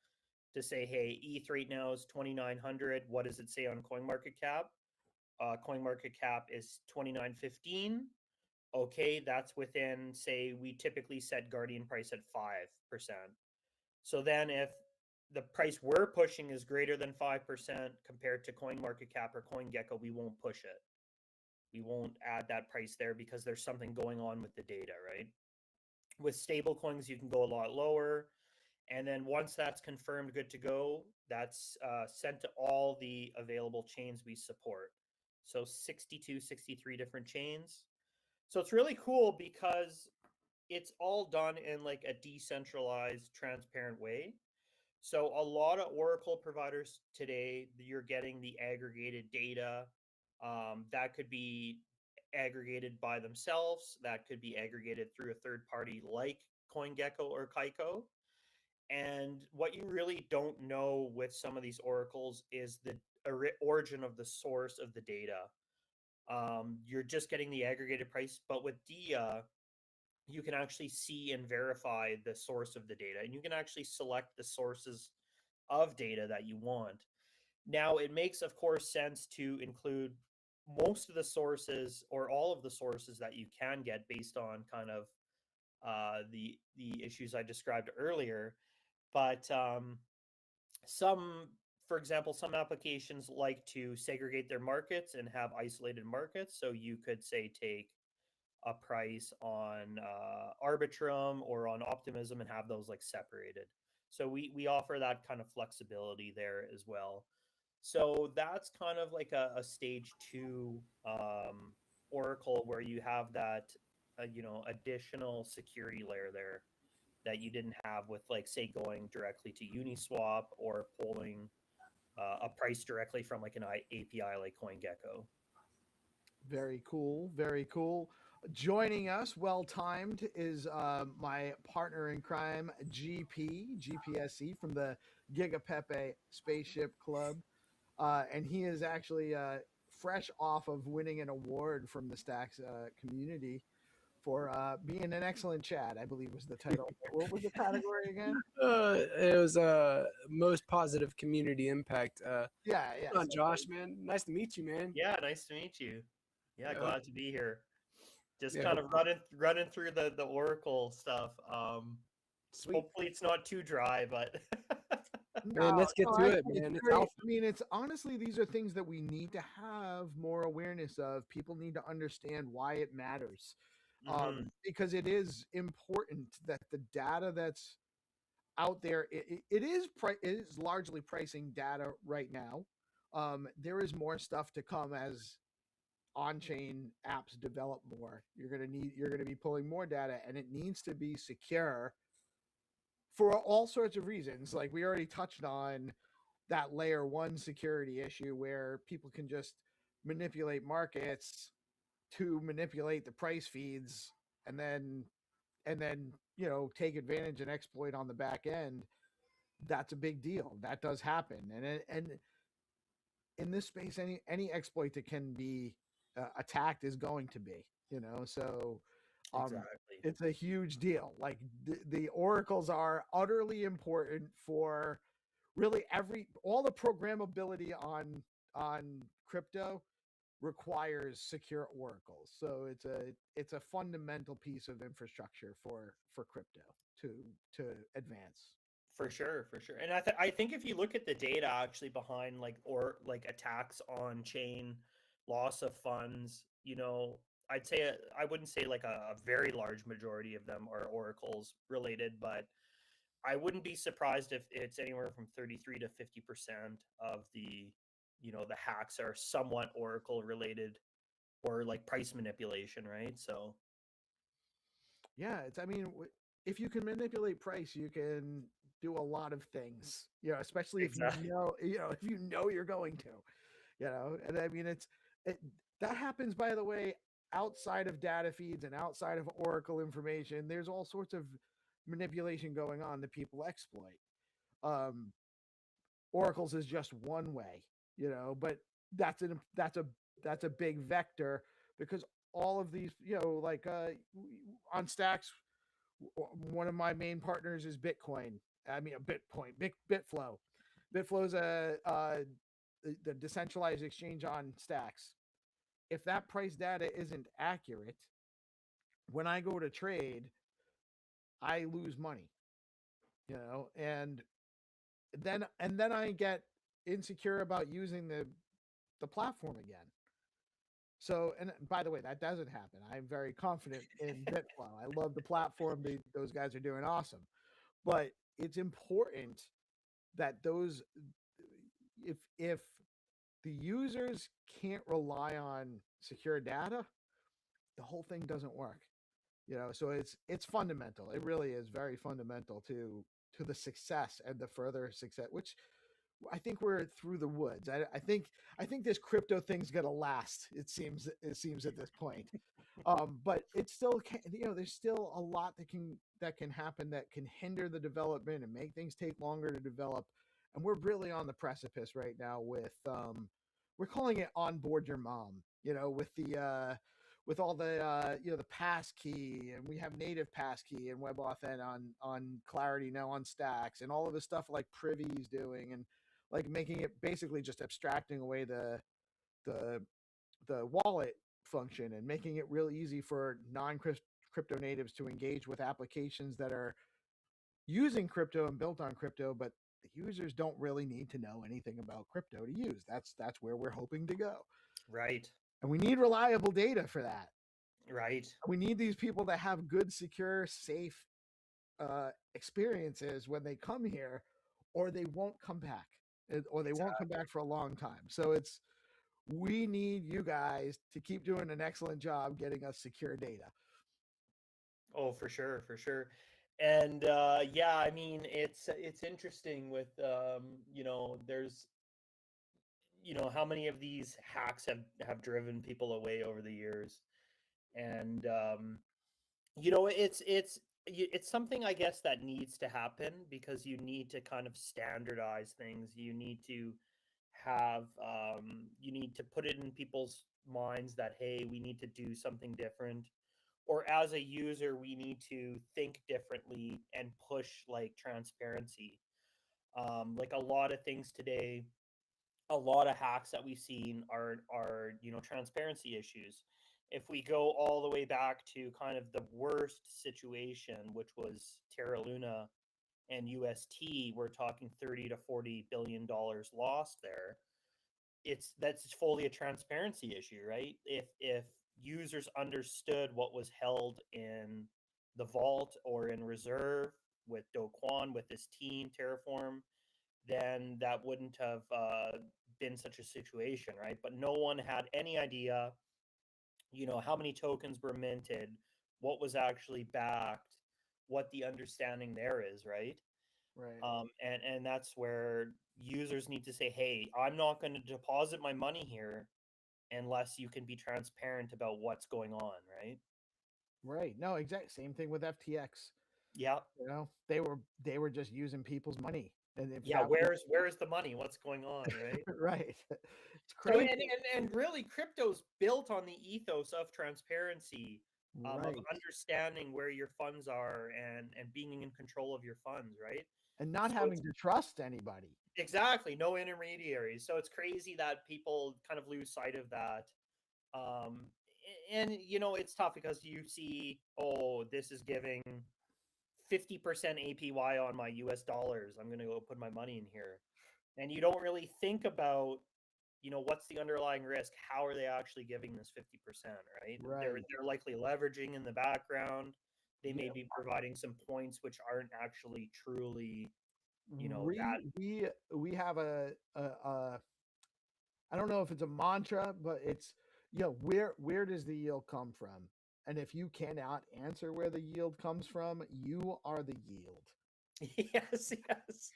to say, hey, ETH right now is 2,900. What does it say on CoinMarketCap? CoinMarketCap is 2,915. Okay, that's within, say, we typically set guardian price at 5%. So then if the price we're pushing is greater than 5% compared to CoinMarketCap or CoinGecko, we won't push it. We won't add that price there because there's something going on with the data, right? With stable coins, you can go a lot lower. And then once that's confirmed good to go, that's sent to all the available chains we support. So 62, 63 different chains. So it's really cool because it's all done in like a decentralized, transparent way. So a lot of Oracle providers today, you're getting the aggregated data. That could be aggregated by themselves. That could be aggregated through a third party like CoinGecko or Kaiko. And what you really don't know with some of these oracles is the origin of the source of the data. You're just getting the aggregated price, but with DIA, you can actually see and verify the source of the data, and you can actually select the sources of data that you want. Now, it makes, of course, sense to include most of the sources or all of the sources that you can get based on kind of the issues I described earlier. But some, for example, some applications like to segregate their markets and have isolated markets. So you could say take a price on Arbitrum or on Optimism and have those like separated. So we offer that kind of flexibility there as well. So that's kind of like a stage 2 Oracle where you have that additional security layer there that you didn't have with, like, say, going directly to Uniswap or pulling a price directly from like an API like CoinGecko. Very cool. Very cool. Joining us, well timed, is my partner in crime, GPSC from the Gigapepe Spaceship Club. And he is actually fresh off of winning an award from the Stacks community for being an excellent chat, I believe was the title. What was the category again? It was most positive community impact. Yeah. Come on, Josh, man. Nice to meet you, man. Yeah, nice to meet you. Yeah, Yeah. glad to be here. Just Yeah. kind of running through the Oracle stuff. Hopefully it's not too dry, but Man, let's get to it, man. It's great. alpha. I mean, it's honestly, these are things that we need to have more awareness of. People need to understand why it matters. Because it is important that the data that's out there, it is largely pricing data right now. There is more stuff to come as on-chain apps develop more. You're going to be pulling more data, and it needs to be secure for all sorts of reasons. Like we already touched on that layer one security issue where people can just manipulate markets to manipulate the price feeds and then take advantage and exploit on the back end. That's a big deal. That does happen. And in this space, any exploit that can be attacked is going to be, so Exactly. it's a huge deal. Like the oracles are utterly important for really all the programmability on crypto requires secure oracles. So it's a fundamental piece of infrastructure for crypto to advance. For sure, for sure. And I think if you look at the data actually behind like attacks on chain, loss of funds, I'd say I wouldn't say like a very large majority of them are oracles related, but I wouldn't be surprised if it's anywhere from 33 to 50% of the hacks are somewhat oracle related or like price manipulation, right? So Yeah, if you can manipulate price, you can do a lot of things. Especially if Exactly. if you're going to, and that happens, by the way, outside of data feeds and outside of Oracle information. There's all sorts of manipulation going on that people exploit. Oracles is just one way, but that's a big vector because all of these, like on Stacks, one of my main partners is Bitcoin. I mean, Bitflow. Bitflow is the decentralized exchange on Stacks. If that price data isn't accurate, when I go to trade, I lose money, and then I get insecure about using the platform again. So, and by the way, that doesn't happen. I'm very confident in Bitflow. I love the platform. Those guys are doing awesome. But it's important that if the users can't rely on secure data, the whole thing doesn't work. So it's fundamental. It really is very fundamental to the success and the further success, which I think we're through the woods. I think this crypto thing's gonna last. It seems at this point, but it's still there's still a lot that can happen that can hinder the development and make things take longer to develop. And we're really on the precipice right now with we're calling it onboard your mom. With all the the passkey, and we have native passkey and WebAuthn on Clarity now on Stacks, and all of the stuff like Privy's doing, and like making it basically just abstracting away the wallet function and making it real easy for non-crypto natives to engage with applications that are using crypto and built on crypto, but the users don't really need to know anything about crypto to use. That's where we're hoping to go. Right. And we need reliable data for that. Right. We need these people to have good, secure, safe experiences when they come here, or they won't come back, or they won't come back for a long time. So we need you guys to keep doing an excellent job getting us secure data. Oh, for sure, for sure. And yeah, I mean, it's interesting with there's how many of these hacks have driven people away over the years, and it's something, I guess, that needs to happen because you need to kind of standardize things. You need to have you need to put it in people's minds that, hey, we need to do something different, or as a user we need to think differently and push like transparency. Like a lot of things today, a lot of hacks that we've seen are transparency issues. If we go all the way back to kind of the worst situation, which was Terra Luna and UST, we're talking 30 to 40 billion dollars lost there. That's fully a transparency issue, right? If users understood what was held in the vault or in reserve with Do Kwon, with this team Terraform, then that wouldn't have been such a situation, right? But no one had any idea, how many tokens were minted, what was actually backed, what the understanding there is, right? Right. And that's where users need to say, hey, I'm not going to deposit my money here unless you can be transparent about what's going on, right? Right. No, exact same thing with FTX. Yeah. You know, they were just using people's money, and if Yeah, that was where's the money? What's going on, right? right, it's So crazy. and really, crypto's built on the ethos of transparency, of Right. understanding where your funds are and being in control of your funds, right? And not So having to trust anybody. exactly, no intermediaries. So it's crazy that people kind of lose sight of that. And you know, it's tough because you see, oh, this is giving 50% APY on my US dollars. I'm going to go put my money in here. And you don't really think about, you know, what's the underlying risk? How are they actually giving this 50%, right? Right. They're likely leveraging in the background. They may Yeah. be providing some points which aren't actually truly, you know, that We have a I don't know if it's a mantra, but it's, you know, where does the yield come from? And if you cannot answer where the yield comes from, you are the yield. yes, yes.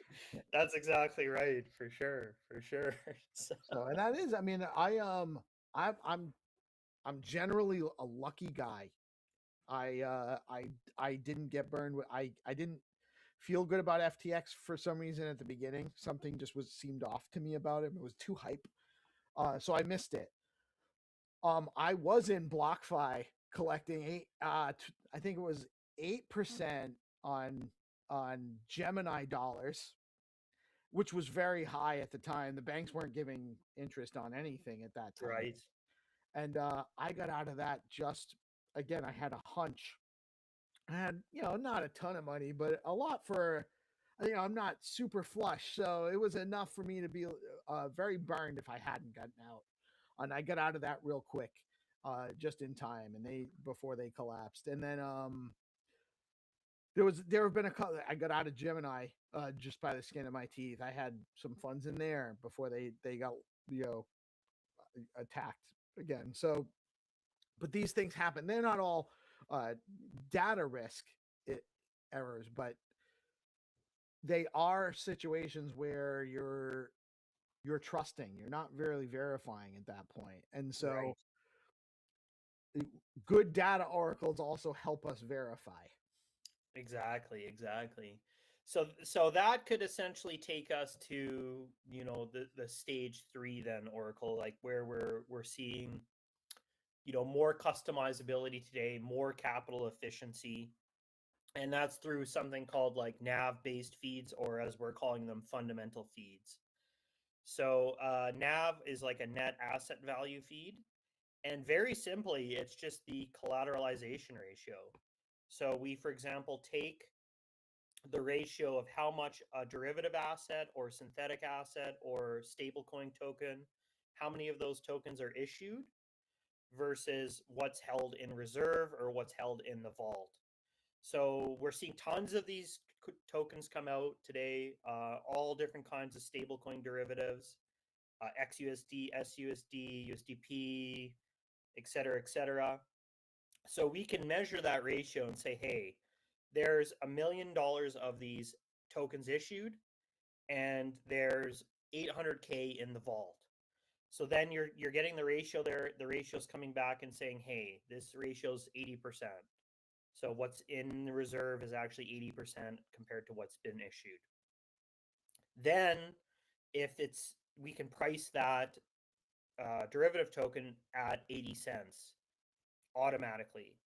That's exactly right, for sure, for sure. So, So, and that is, I mean, I'm generally a lucky guy. I didn't get burned with I didn't feel good about FTX for some reason at the beginning. Something just seemed off to me about it. It was too hype. So I missed it. I was in BlockFi collecting I think it was 8% on Gemini dollars, which was very high at the time. The banks weren't giving interest on anything at that time. right. And I got out of that just again, I had a hunch. I had, you know, not a ton of money, but a lot for, you know, I'm not super flush. So it was enough for me to be very burned if I hadn't gotten out. And I got out of that real quick, just in time, and before they collapsed. And then there have been a couple. I got out of Gemini just by the skin of my teeth. I had some funds in there before they got, you know, attacked again. So, but these things happen. They're not all data risk errors, but they are situations where you're trusting. You're not really verifying at that point, and so. Right. Good data oracles also help us verify. Exactly, exactly. So that could essentially take us to, you know, the stage 3 then, Oracle, like where we're seeing, you know, more customizability today, more capital efficiency, and that's through something called like nav based feeds, or as we're calling them, fundamental feeds. So nav is like a net asset value feed, and very simply it's just the collateralization ratio. So we, for example, take the ratio of how much a derivative asset or synthetic asset or stablecoin token, how many of those tokens are issued versus what's held in reserve or what's held in the vault. So we're seeing tons of these tokens come out today, all different kinds of stablecoin derivatives, XUSD, SUSD, USDP, et cetera, et cetera. So we can measure that ratio and say, hey, there's $1 million of these tokens issued, and there's 800K in the vault. So then you're getting the ratio there. The ratio's coming back and saying, hey, this ratio's 80%. So what's in the reserve is actually 80% compared to what's been issued. Then if we can price that derivative token at 80 cents automatically.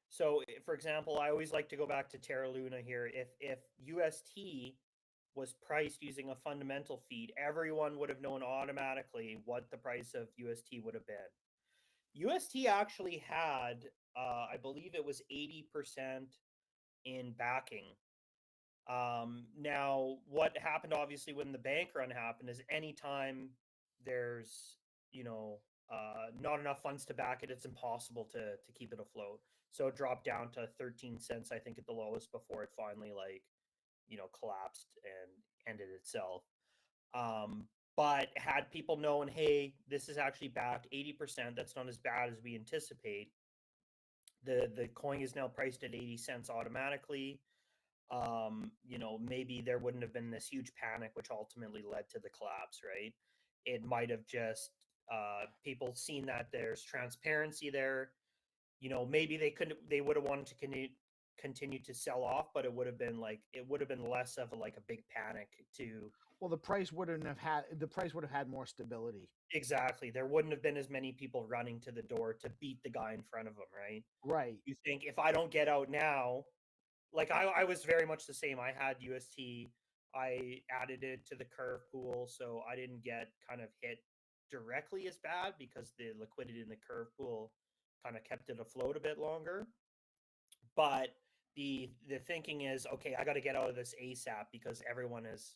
So for example, I always like to go back to Terra Luna here. If UST was priced using a fundamental feed, everyone would have known automatically what the price of UST would have been. UST actually had, I believe it was 80% in backing. Now, what happened obviously when the bank run happened is anytime there's, you know, not enough funds to back it, it's impossible to keep it afloat. So it dropped down to 13 cents, I think, at the lowest before it finally, like, you know, collapsed and ended itself. But had people known, hey, this is actually backed 80%, that's not as bad as we anticipate. The coin is now priced at 80 cents automatically. you know, maybe there wouldn't have been this huge panic, which ultimately led to the collapse, right? It might have just people seen that there's transparency there. You know, maybe they would have wanted to continue to sell off, but it would have been less of a big panic to. Well, the price would have had more stability. Exactly. There wouldn't have been as many people running to the door to beat the guy in front of them, right? Right. You think if I don't get out now, like I was very much the same. I had UST. I added it to the curve pool, so I didn't get kind of hit directly as bad because the liquidity in the curve pool kind of kept it afloat a bit longer. But the thinking is, okay, I got to get out of this ASAP because everyone is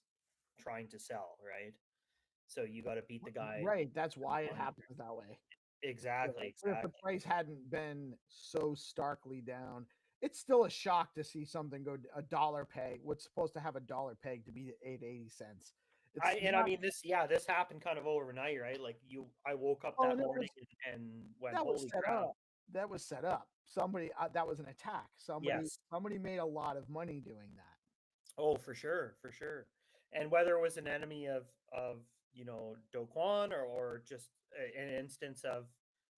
trying to sell, right? So you got to beat the guy. Right. That's why it happens that way. Exactly. But if the price hadn't been so starkly down, it's still a shock to see something go a dollar peg. What's supposed to have a dollar peg to be at 80 cents. I mean this happened kind of overnight, right? Like I woke up that morning and went, that was holy set crap. up. That was set up. Somebody that was an attack. Yes. Somebody made a lot of money doing that. Oh, for sure, for sure. And whether it was an enemy of you know, Do Kwon or just an instance of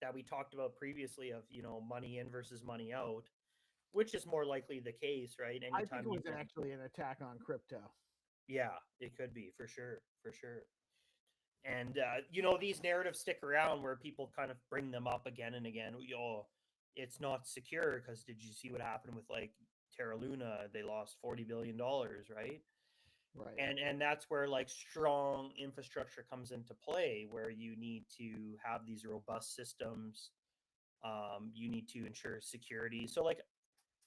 that we talked about previously of, you know, money in versus money out, which is more likely the case, right? I think it was actually an attack on crypto. Yeah, it could be for sure, for sure. And you know, these narratives stick around where people kind of bring them up again and again. Oh, it's not secure because did you see what happened with like Terra Luna? They lost $40 billion, right? Right. And that's where like strong infrastructure comes into play, where you need to have these robust systems. You need to ensure security. So like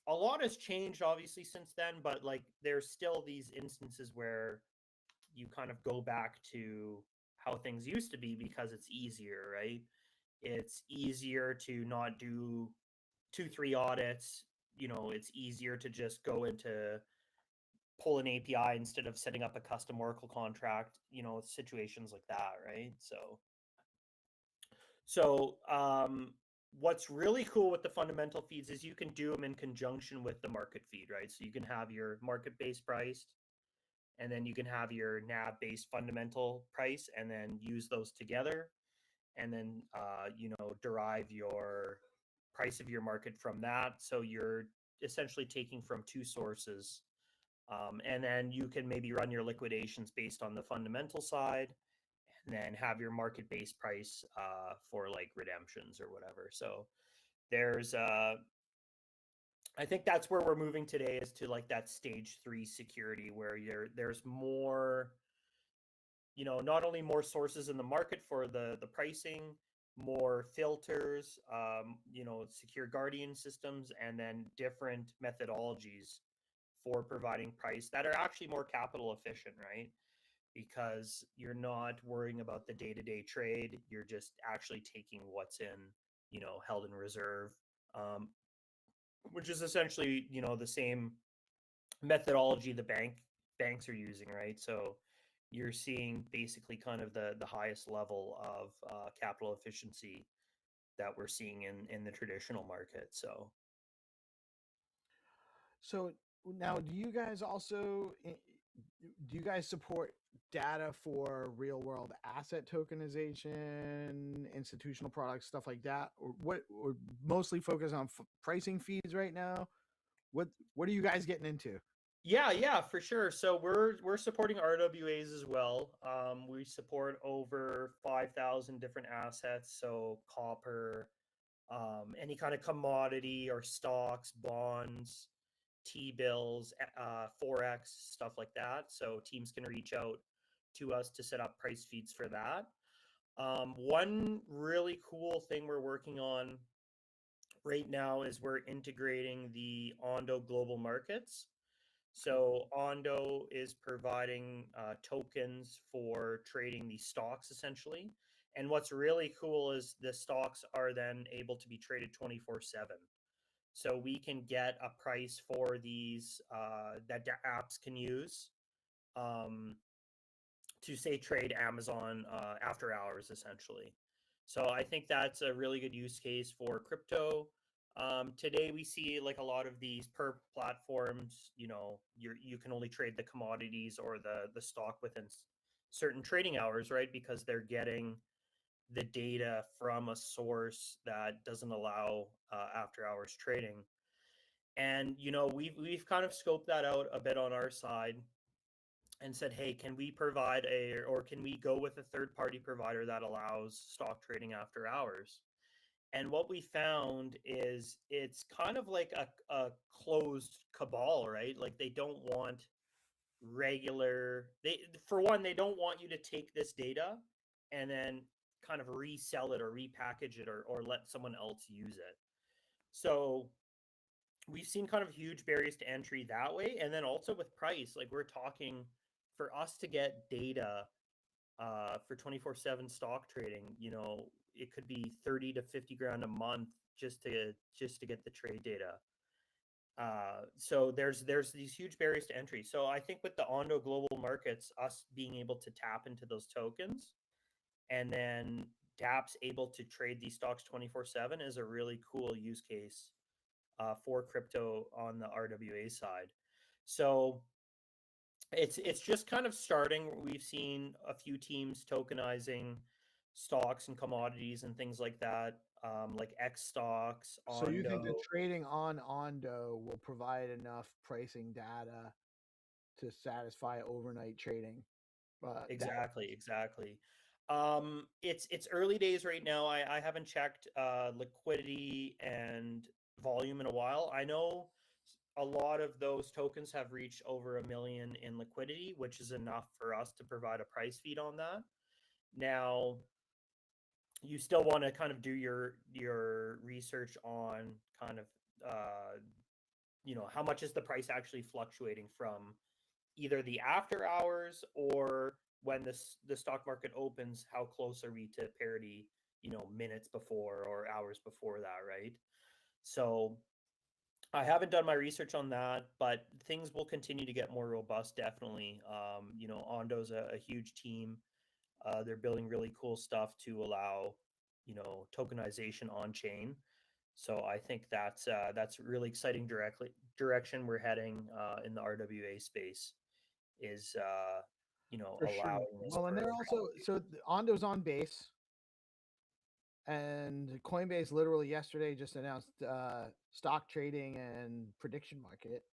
a lot has changed obviously since then, but like there's still these instances where you kind of go back to how things used to be because it's easier, right? It's easier to not do 2-3 audits. You know, it's easier to just go into pull an API instead of setting up a custom Oracle contract, you know, situations like that, right? So what's really cool with the fundamental feeds is you can do them in conjunction with the market feed, right? So you can have your market-based priced, and then you can have your NAV-based fundamental price, and then use those together, and then you know, derive your price of your market from that. So you're essentially taking from two sources, and then you can maybe run your liquidations based on the fundamental side, and then have your market-based price for like redemptions or whatever. So there's I think that's where we're moving today, is to like that stage 3 security where there's more, you know, not only more sources in the market for the pricing, more filters, you know, secure guardian systems, and then different methodologies for providing price that are actually more capital efficient, right? Because you're not worrying about the day-to-day trade. You're just actually taking what's in, you know, held in reserve, which is essentially, you know, the same methodology the banks are using, right? So you're seeing basically kind of the highest level of capital efficiency that we're seeing in the traditional market. So Now, do you guys also do you guys support data for real world asset tokenization, institutional products, stuff like that, or what? Or mostly focus on pricing feeds right now? What are you guys getting into? yeah, for sure. So we're supporting RWAs as well. We support over 5,000 different assets. So copper, any kind of commodity or stocks, bonds, T-bills, forex, stuff like that. So teams can reach out to us to set up price feeds for that. One really cool thing we're working on right now is we're integrating the Ondo global markets. So Ondo is providing tokens for trading these stocks essentially. And what's really cool is the stocks are then able to be traded 24/7. So we can get a price for these that apps can use to say trade Amazon after hours essentially. So I think that's a really good use case for crypto. Today we see like a lot of these perp platforms, you can only trade the commodities or the stock within certain trading hours, right? Because they're getting the data from a source that doesn't allow after hours trading. And we've kind of scoped that out a bit on our side and said, hey, can we provide or can we go with a third party provider that allows stock trading after hours? And what we found is it's kind of like a closed cabal, right? Like they don't want for one, they don't want you to take this data and then kind of resell it or repackage it or let someone else use it. So we've seen kind of huge barriers to entry that way. And then also with price, like we're talking for us to get data for 24/7 stock trading, it could be 30 to 50 grand a month just to get the trade data. So there's these huge barriers to entry. So I think with the Ondo global markets, us being able to tap into those tokens and then DApp's able to trade these stocks 24/7 is a really cool use case for crypto on the RWA side. So it's just kind of starting. We've seen a few teams tokenizing stocks and commodities and things like that, like X stocks. So you think the Ondo. trading on Ondo will provide enough pricing data to satisfy overnight trading? Exactly. It's early days right now. I haven't checked liquidity and volume in a while. I know a lot of those tokens have reached over 1 million in liquidity, which is enough for us to provide a price feed on that. Now, you still want to kind of do your research on kind of how much is the price actually fluctuating from either the after hours or when the stock market opens, how close are we to parity, minutes before or hours before that, right? So I haven't done my research on that, but things will continue to get more robust, definitely. Ondo's a huge team. They're building really cool stuff to allow, tokenization on chain. So I think that's really exciting direction we're heading in the RWA space is For sure. allowing this. Well, and they're also Ondo's on base, and Coinbase literally yesterday just announced stock trading and prediction market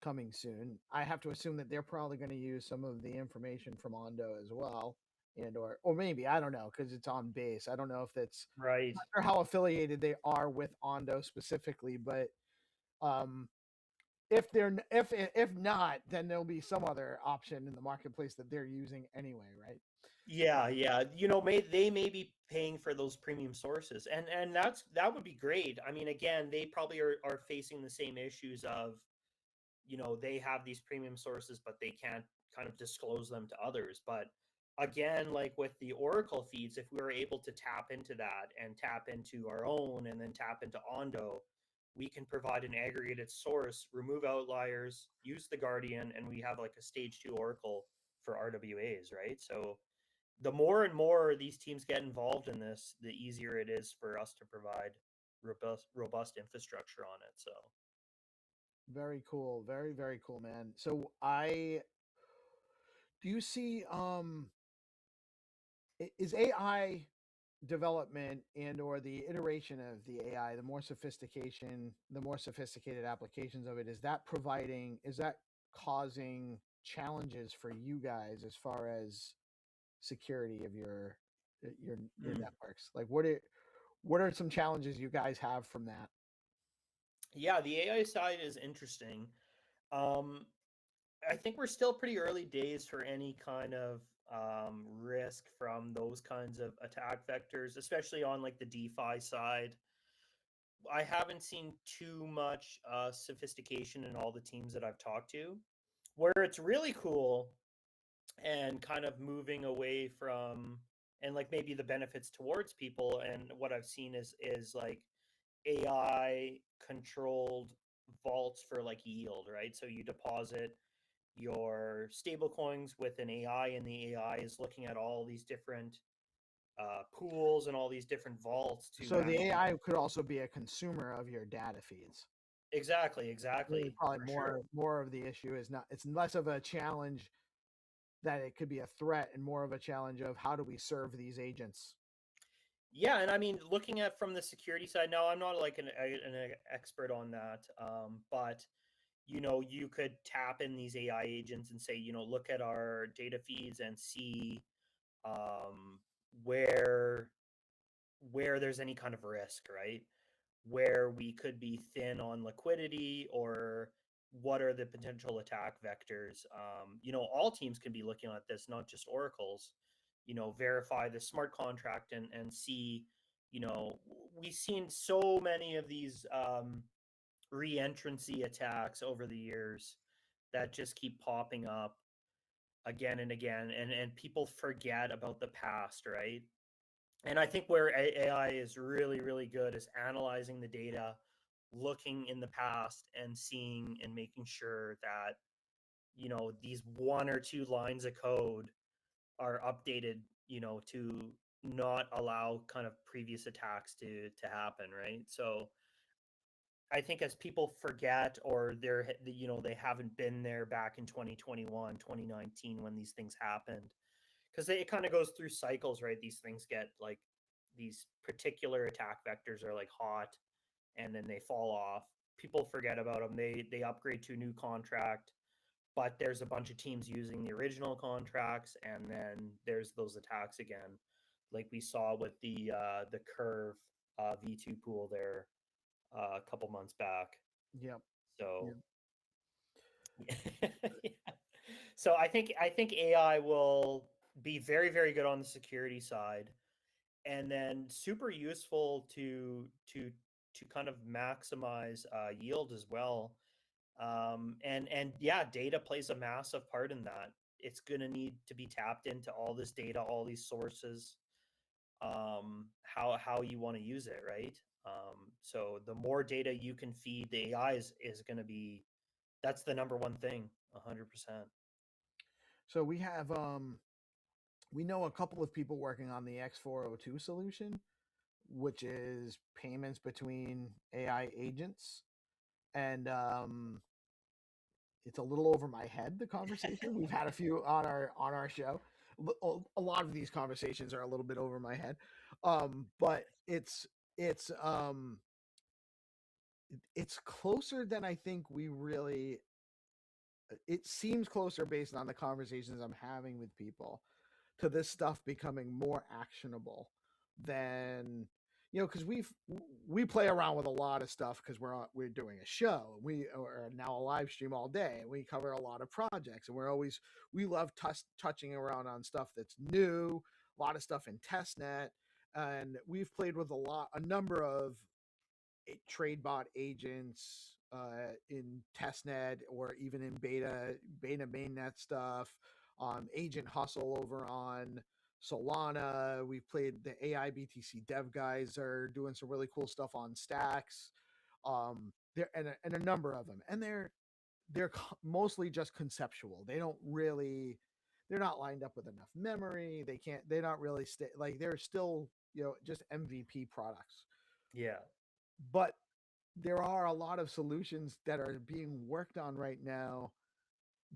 coming soon. I have to assume that they're probably going to use some of the information from Ondo as well, and or maybe I don't know because it's on base. I don't know if that's right. Not sure how affiliated they are with Ondo specifically, but if not, then there'll be some other option in the marketplace that they're using anyway, right? Yeah. They may be paying for those premium sources, and that would be great. I mean, again, they probably are facing the same issues of, they have these premium sources, but they can't kind of disclose them to others. But again, like with the Oracle feeds, if we were able to tap into that and tap into our own and then tap into Ondo, we can provide an aggregated source, remove outliers, use the Guardian, and we have like a stage 2 Oracle for RWAs, right? So the more and more these teams get involved in this, the easier it is for us to provide robust infrastructure on it. So Very cool. Very, very cool, man. So do you see is AI development and or the iteration of the AI, the more sophisticated applications of it, is that causing challenges for you guys as far as security of your networks? Like what are some challenges you guys have from that? yeah, the AI side is interesting. I think we're still pretty early days for any kind of risk from those kinds of attack vectors, especially on like the DeFi side. I haven't seen too much sophistication in all the teams that I've talked to. Where it's really cool and kind of moving away from and like maybe the benefits towards people, and what I've seen is like AI controlled vaults for like yield, right? So you deposit your stable coins with an AI, and the AI is looking at all these different pools and all these different vaults to So the manage. AI could also be a consumer of your data feeds. Exactly, Really, exactly. probably for more sure. more of the issue is not, it's less of a challenge that it could be a threat and more of a challenge of how do we serve these agents. Yeah, and I mean, looking at from the security side, now I'm not like an expert on that, but you could tap in these AI agents and say, look at our data feeds and see um, where there's any kind of risk, right? Where we could be thin on liquidity, or what are the potential attack vectors. All teams can be looking at this, not just oracles. Verify the smart contract and see. We've seen so many of these re-entrancy attacks over the years that just keep popping up again and again, and people forget about the past, right? And I think where AI is really, really good is analyzing the data, looking in the past and seeing and making sure that, these one or two lines of code are updated, to not allow kind of previous attacks to happen, right? So I think as people forget, or they haven't been there back in 2021, 2019 when these things happened, because it kind of goes through cycles, right? These things get like, these particular attack vectors are like hot, and then they fall off. People forget about them. They upgrade to a new contract, but there's a bunch of teams using the original contracts, and then there's those attacks again, like we saw with the Curve V2 pool there a couple months back. Yep. So, so I think AI will be very, very good on the security side, and then super useful to kind of maximize yield as well. And yeah, data plays a massive part in that. It's going to need to be tapped into all this data, all these sources, how you want to use it, right? So the more data you can feed the AI is going to be, that's the number one thing, 100%. So we know a couple of people working on the X402 solution, which is payments between AI agents. And it's a little over my head, the conversation. We've had a few on our show. A lot of these conversations are a little bit over my head. But it's it's closer than I think we really, it seems closer based on the conversations I'm having with people to this stuff becoming more actionable than, because we play around with a lot of stuff because we're doing a show. We are now a live stream all day, and we cover a lot of projects, and we love touching around on stuff that's new, a lot of stuff in testnet, and we've played with a number of trade bot agents in testnet or even in beta mainnet stuff. Agent Hustle over on Solana. We've played the AI BTC dev guys are doing some really cool stuff on Stacks. There and a number of them, and they're mostly just conceptual. They're not lined up with enough memory. They're not really like they're still just MVP products. Yeah. But there are a lot of solutions that are being worked on right now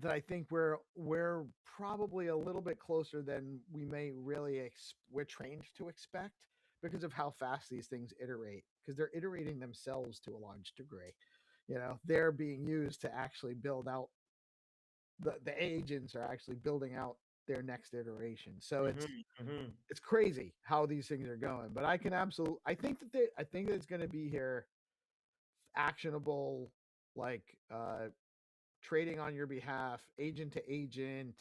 that I think we're probably a little bit closer than we may really we're trained to expect, because of how fast these things iterate, because they're iterating themselves to a large degree. They're being used to actually build out the agents are actually building out their next iteration. So it's crazy how these things are going. But I think that it's going to be here actionable, like trading on your behalf, agent to agent,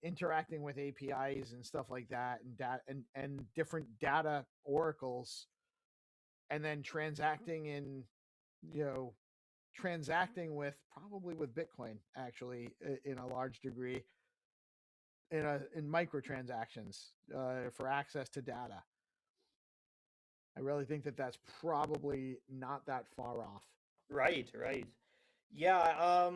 interacting with APIs and stuff like that, and different data oracles, and then transacting with probably with Bitcoin, actually, in a large degree, in microtransactions for access to data. I really think that that's probably not that far off. Right. Yeah.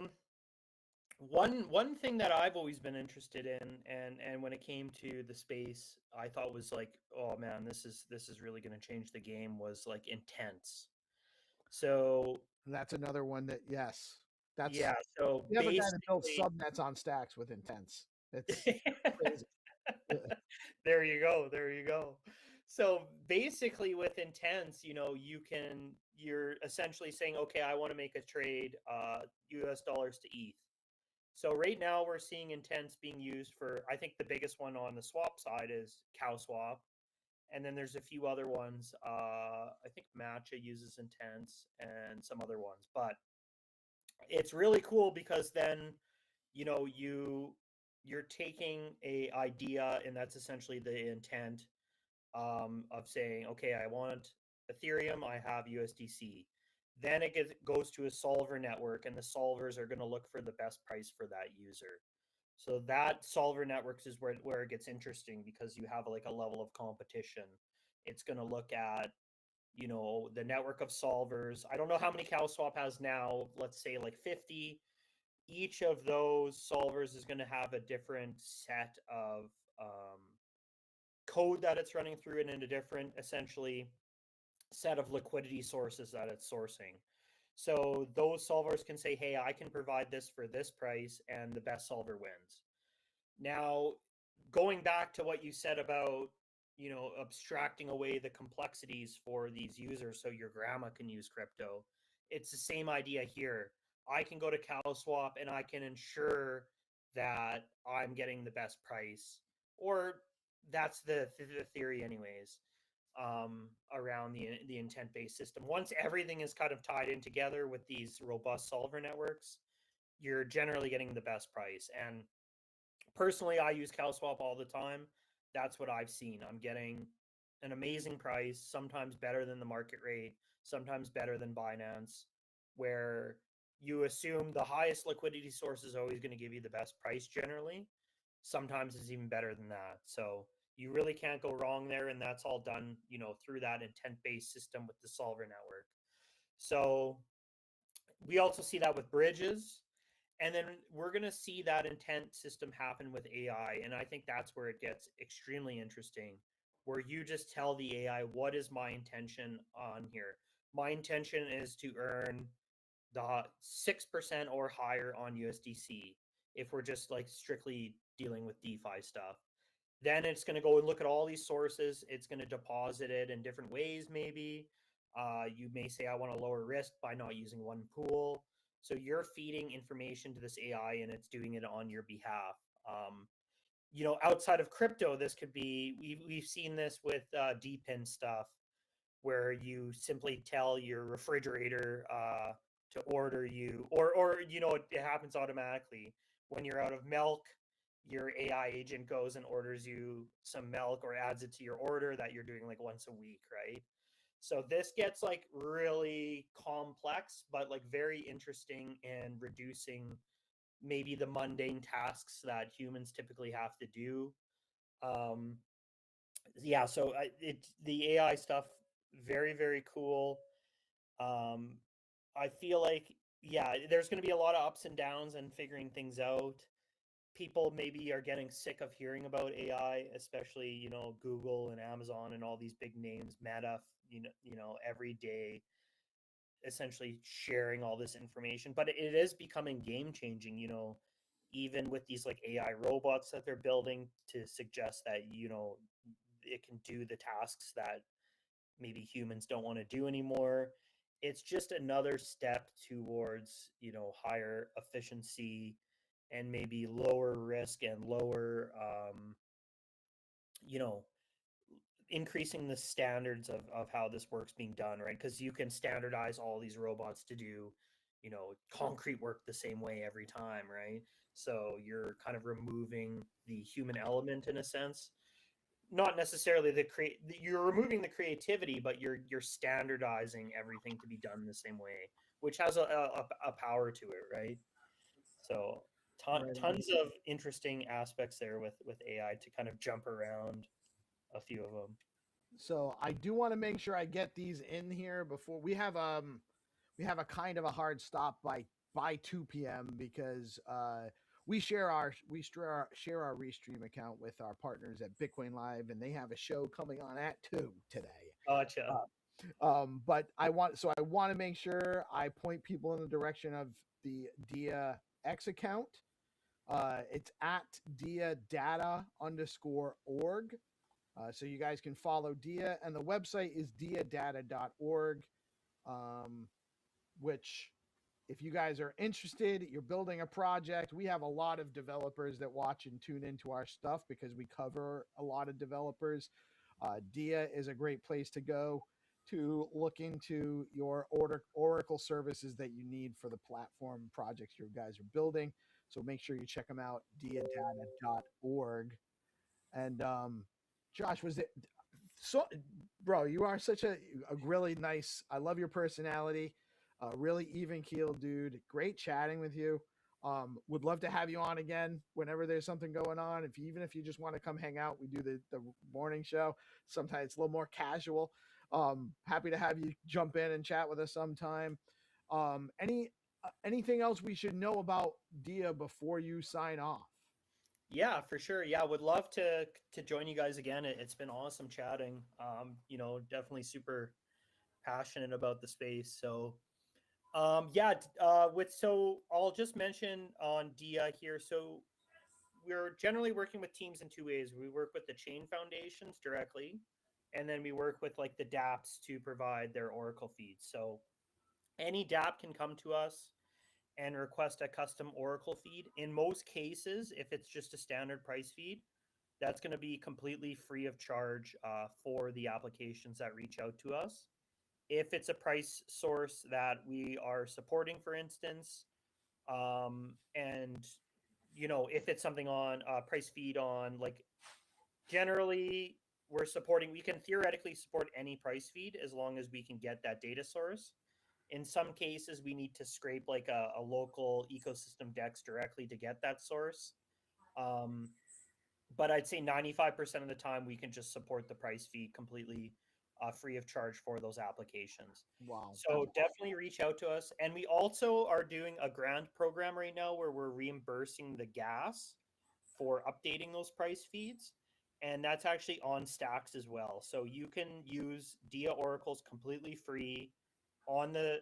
One thing that I've always been interested in, and when it came to the space, I thought was like, oh man, this is really going to change the game, was like intents. So That's another one that, yes, that's, yeah, so we have a guy that built basically, subnets on stacks with intents. It's crazy. there you go, there you go. So basically with intents, you're essentially saying, okay, I want to make a trade, US dollars to ETH. So right now we're seeing intents being used for, I think the biggest one on the swap side is cow swap. And then there's a few other ones. I think Matcha uses intents and some other ones, but it's really cool because then, you're taking a idea, and that's essentially the intent, of saying, okay, I want Ethereum, I have USDC. Then goes to a solver network, and the solvers are going to look for the best price for that user. So that solver networks is where it gets interesting, because you have like a level of competition. It's going to look at, the network of solvers. I don't know how many CowSwap has now. Let's say like 50. Each of those solvers is going to have a different set of code that it's running through, and in a different, essentially, set of liquidity sources that it's sourcing. So those solvers can say, hey, I can provide this for this price, and the best solver wins. Now, going back to what you said about, abstracting away the complexities for these users so your grandma can use crypto, it's the same idea here. I can go to CowSwap and I can ensure that I'm getting the best price, or that's the theory, anyways, around the intent-based system. Once everything is kind of tied in together with these robust solver networks, you're generally getting the best price. And personally, I use CowSwap all the time. That's what I've seen. I'm getting an amazing price, sometimes better than the market rate, sometimes better than Binance, where you assume the highest liquidity source is always going to give you the best price generally. Sometimes it's even better than that. So you really can't go wrong there. And that's all done, through that intent-based system with the solver network. So we also see that with bridges. And then we're going to see that intent system happen with AI. And I think that's where it gets extremely interesting, where you just tell the AI, what is my intention on here? My intention is to earn the 6% or higher on USDC, if we're just like strictly dealing with DeFi stuff. Then it's going to go and look at all these sources. It's going to deposit it in different ways, maybe. You may say, I want to lower risk by not using one pool. So you're feeding information to this AI, and it's doing it on your behalf. Outside of crypto, this could be, we've seen this with DPIN stuff, where you simply tell your refrigerator to order you, or it happens automatically. When you're out of milk, your AI agent goes and orders you some milk, or adds it to your order that you're doing like once a week, right? So this gets like really complex, but like very interesting in reducing maybe the mundane tasks that humans typically have to do. Um, yeah, so the AI stuff, very, very cool. Um, I feel like, yeah, there's going to be a lot of ups and downs and figuring things out. People maybe are getting sick of hearing about AI, especially, Google and Amazon and all these big names, Meta, every day, essentially sharing all this information. But it is becoming game changing, even with these like AI robots that they're building to suggest that, it can do the tasks that maybe humans don't want to do anymore. It's just another step towards, higher efficiency, and maybe lower risk, and lower, you know, increasing the standards of how this work's being done, right? Because you can standardize all these robots to do, concrete work the same way every time, right? So you're kind of removing the human element in a sense. Not necessarily you're removing the creativity, but you're standardizing everything to be done the same way, which has a power to it, right? So tons of interesting aspects there with AI to kind of jump around a few of them. So I do want to make sure I get these in here before we have a kind of a hard stop by by 2 p.m. because we share our Restream account with our partners at Bitcoin Live, and they have a show coming on at 2 today. Gotcha. But I want to make sure I point people in the direction of the DEX account. It's at diadata_org. So you guys can follow DIA, and the website is diadata.org, which if you guys are interested, you're building a project. We have a lot of developers that watch and tune into our stuff because we cover a lot of developers. DIA is a great place to go to look into your Oracle services that you need for the platform projects you guys are building. So make sure you check them out, diadata.org. And Josh, was it so, bro? You are such a really nice. I love your personality. Really even keeled dude. Great chatting with you. Would love to have you on again whenever there's something going on. Even if you just want to come hang out, we do the morning show. Sometimes it's a little more casual. Happy to have you jump in and chat with us sometime. Anything else we should know about DIA before you sign off? Yeah, for sure. Yeah, would love to join you guys again. It's been awesome chatting. Definitely super passionate about the space. So I'll just mention on DIA here. So we're generally working with teams in two ways. We work with the chain foundations directly, and then we work with like the dApps to provide their Oracle feeds. So any dApp can come to us and request a custom Oracle feed. In most cases, if it's just a standard price feed, that's going to be completely free of charge for the applications that reach out to us. If it's a price source that we are supporting, for instance, and if it's something on price feed on, like, generally we can theoretically support any price feed as long as we can get that data source. In some cases, we need to scrape like a local ecosystem DEX directly to get that source. But I'd say 95% of the time we can just support the price feed completely free of charge for those applications. Wow. So definitely reach out to us. And we also are doing a grant program right now where we're reimbursing the gas for updating those price feeds. And that's actually on Stacks as well. So you can use DIA Oracles completely free on the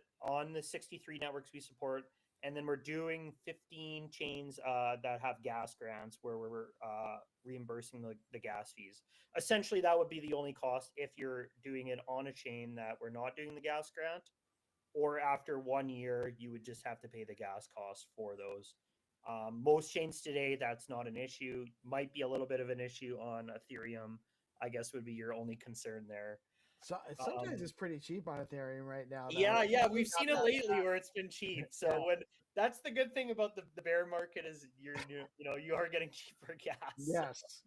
63 networks we support. And then we're doing 15 chains that have gas grants where we're reimbursing the gas fees. Essentially, that would be the only cost if you're doing it on a chain that we're not doing the gas grant, or after 1 year, you would just have to pay the gas cost for those. Most chains today, that's not an issue. Might be a little bit of an issue on Ethereum, I guess would be your only concern there. So sometimes it's pretty cheap on Ethereum right now. Though. Yeah, we've seen it lately where it's been cheap. So that's the good thing about the bear market is you are getting cheaper gas.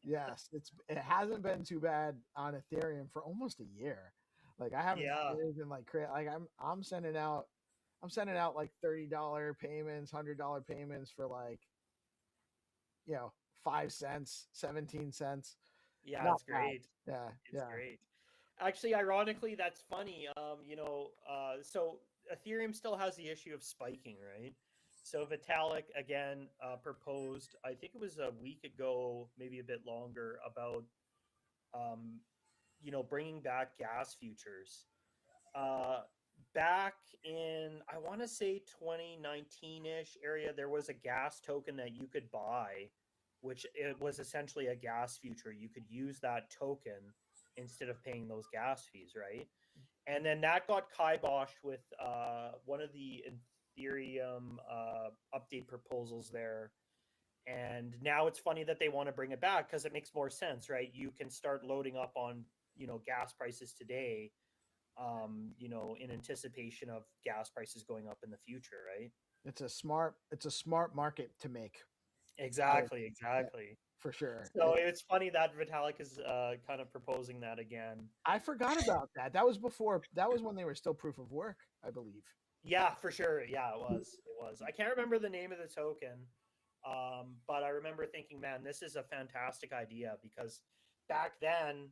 Yes. It hasn't been too bad on Ethereum for almost a year. Like I haven't been like I'm sending out like $30 payments, $100 payments for like 5 cents, 17 cents. Yeah, Not it's great. bad. It's great. Actually, ironically, that's funny. So Ethereum still has the issue of spiking, right? So Vitalik again proposed, I think it was a week ago, maybe a bit longer, about bringing back gas futures. Back in, I want to say 2019-ish area, there was a gas token that you could buy, which it was essentially a gas future. You could use that token instead of paying those gas fees, right? And then that got kiboshed with one of the Ethereum update proposals there. And now it's funny that they want to bring it back because it makes more sense, right? You can start loading up on, gas prices today, in anticipation of gas prices going up in the future, right? It's a smart market to make. Exactly. For sure. So it's funny that Vitalik is kind of proposing that again. I forgot about that. That was when they were still proof of work, I believe. Yeah, for sure. Yeah, it was. I can't remember the name of the token, but I remember thinking, man, this is a fantastic idea because back then,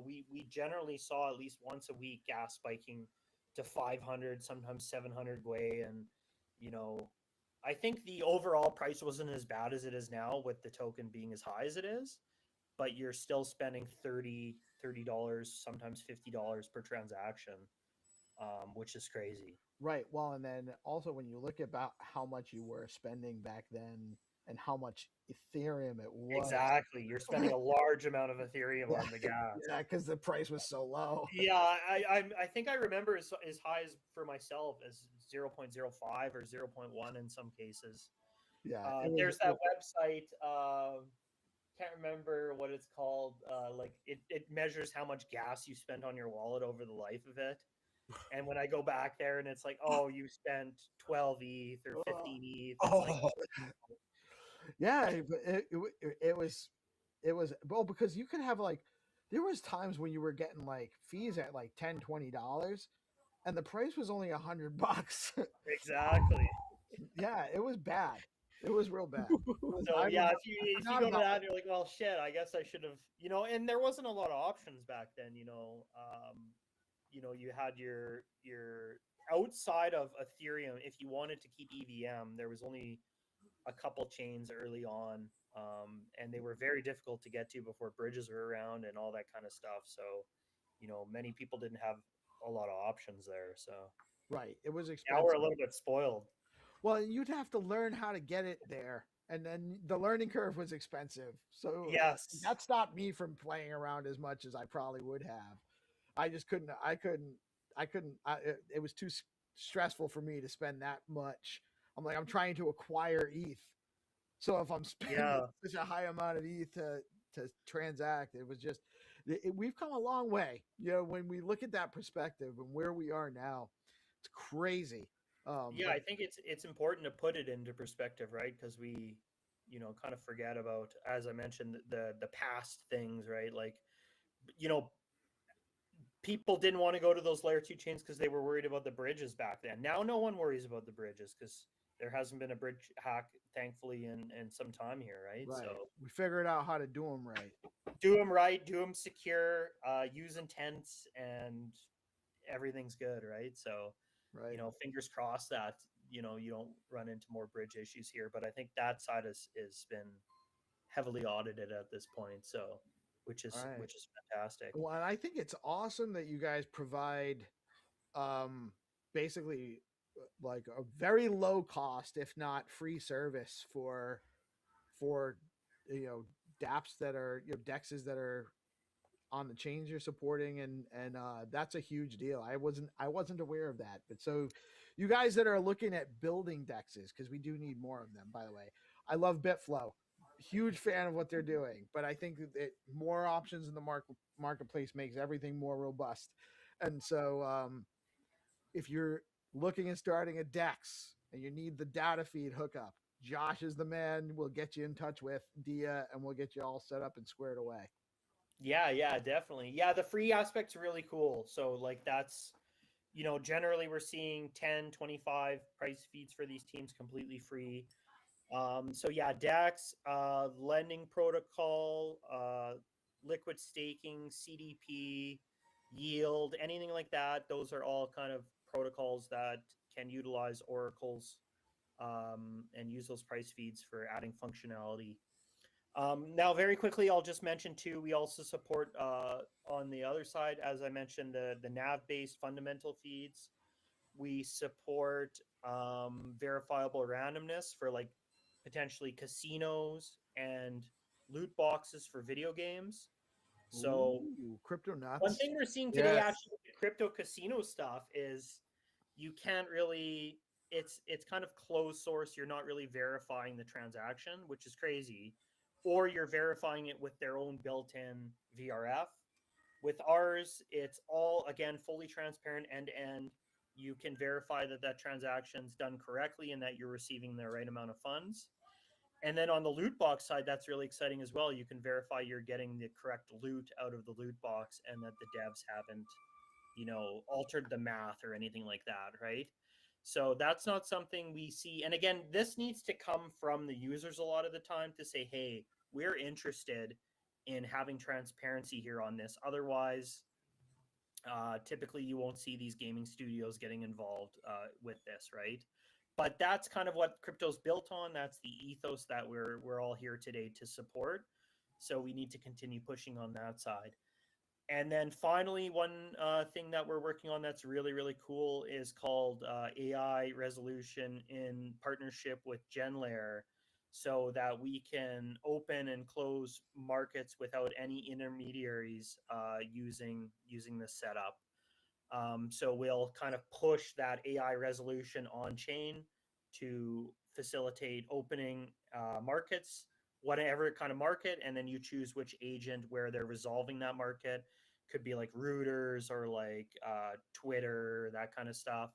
we generally saw at least once a week gas spiking to 500, sometimes 700 Gwei, and you know, I think the overall price wasn't as bad as it is now with the token being as high as it is, but you're still spending $30, sometimes $50 per transaction, which is crazy. Right. Well, and then also when you look about how much you were spending back then and how much Ethereum it was. Exactly. You're spending a large amount of Ethereum on the gas. Yeah, because the price was so low. Yeah, I think I remember as high as for myself as 0.05 or 0.1 in some cases. Yeah. There's that website. Can't remember what it's called. Like it measures how much gas you spent on your wallet over the life of it. And when I go back there and it's like, oh, you spent 12 ETH or 15 ETH. It's like, yeah, it was well because you could have like there was times when you were getting like fees at like $10-$20 and the price was only $100. Exactly. Yeah, it was bad. It was real bad. So yeah, if you go to that, and you're like, well, shit, I guess I should have, and there wasn't a lot of options back then, you had your outside of Ethereum, if you wanted to keep EVM, there was only a couple chains early on, and they were very difficult to get to before bridges were around and all that kind of stuff. So, many people didn't have a lot of options there. So right, it was now expensive. we're a little bit spoiled. Well, you'd have to learn how to get it there, and then the learning curve was expensive. So yes, that stopped me from playing around as much as I probably would have. I just couldn't. It was too stressful for me to spend that much. I'm like, I'm trying to acquire ETH. So if I'm spending such a high amount of ETH to transact, it was just, we've come a long way. When we look at that perspective and where we are now, it's crazy. I think it's important to put it into perspective, right? Because we, kind of forget about, as I mentioned, the past things, right? Like, people didn't want to go to those layer 2 chains because they were worried about the bridges back then. Now no one worries about the bridges because there hasn't been a bridge hack, thankfully, in some time here, right? Right. So we figured out how to do them right. Do them right, do them secure, use intents, and everything's good, right? So, right. Fingers crossed that you don't run into more bridge issues here. But I think that side is been heavily audited at this point. So, which is fantastic. Well, and I think it's awesome that you guys provide basically like a very low cost, if not free service for dApps that are DEXs that are on the chains you're supporting, and that's a huge deal. I wasn't aware of that. But so you guys that are looking at building DEXs, because we do need more of them, by the way. I love Bitflow. Huge fan of what they're doing, but I think that more options in the marketplace makes everything more robust. And so if you're looking at starting a DEX and you need the data feed hookup, Josh is the man. We'll get you in touch with Dia and we'll get you all set up and squared away. Yeah, definitely. Yeah, the free aspect's really cool. So like that's, generally we're seeing 10, 25 price feeds for these teams completely free. So yeah, DEX, lending protocol, liquid staking, CDP, yield, anything like that. Those are all kind of protocols that can utilize oracles and use those price feeds for adding functionality. Now, very quickly, I'll just mention too, we also support on the other side, as I mentioned, the nav-based fundamental feeds. We support verifiable randomness for like potentially casinos and loot boxes for video games. So crypto nuts. One thing we're seeing today actually with the crypto casino stuff is you can't really, it's kind of closed source. You're not really verifying the transaction, which is crazy. Or you're verifying it with their own built-in VRF. With ours, it's all, again, fully transparent end-to-end. You can verify that that transaction's done correctly and that you're receiving the right amount of funds. And then on the loot box side, that's really exciting as well. You can verify you're getting the correct loot out of the loot box and that the devs haven't, altered the math or anything like that, right? So that's not something we see. And again, this needs to come from the users a lot of the time to say, hey, we're interested in having transparency here on this. Otherwise, typically you won't see these gaming studios getting involved with this, right? But that's kind of what crypto's built on. That's the ethos that we're all here today to support. So we need to continue pushing on that side. And then finally, one thing that we're working on that's really, really cool is called AI resolution in partnership with GenLayer, so that we can open and close markets without any intermediaries using this setup. So we'll kind of push that AI resolution on chain to facilitate opening markets, whatever kind of market, and then you choose which agent where they're resolving that market. Could be like routers or like Twitter, that kind of stuff.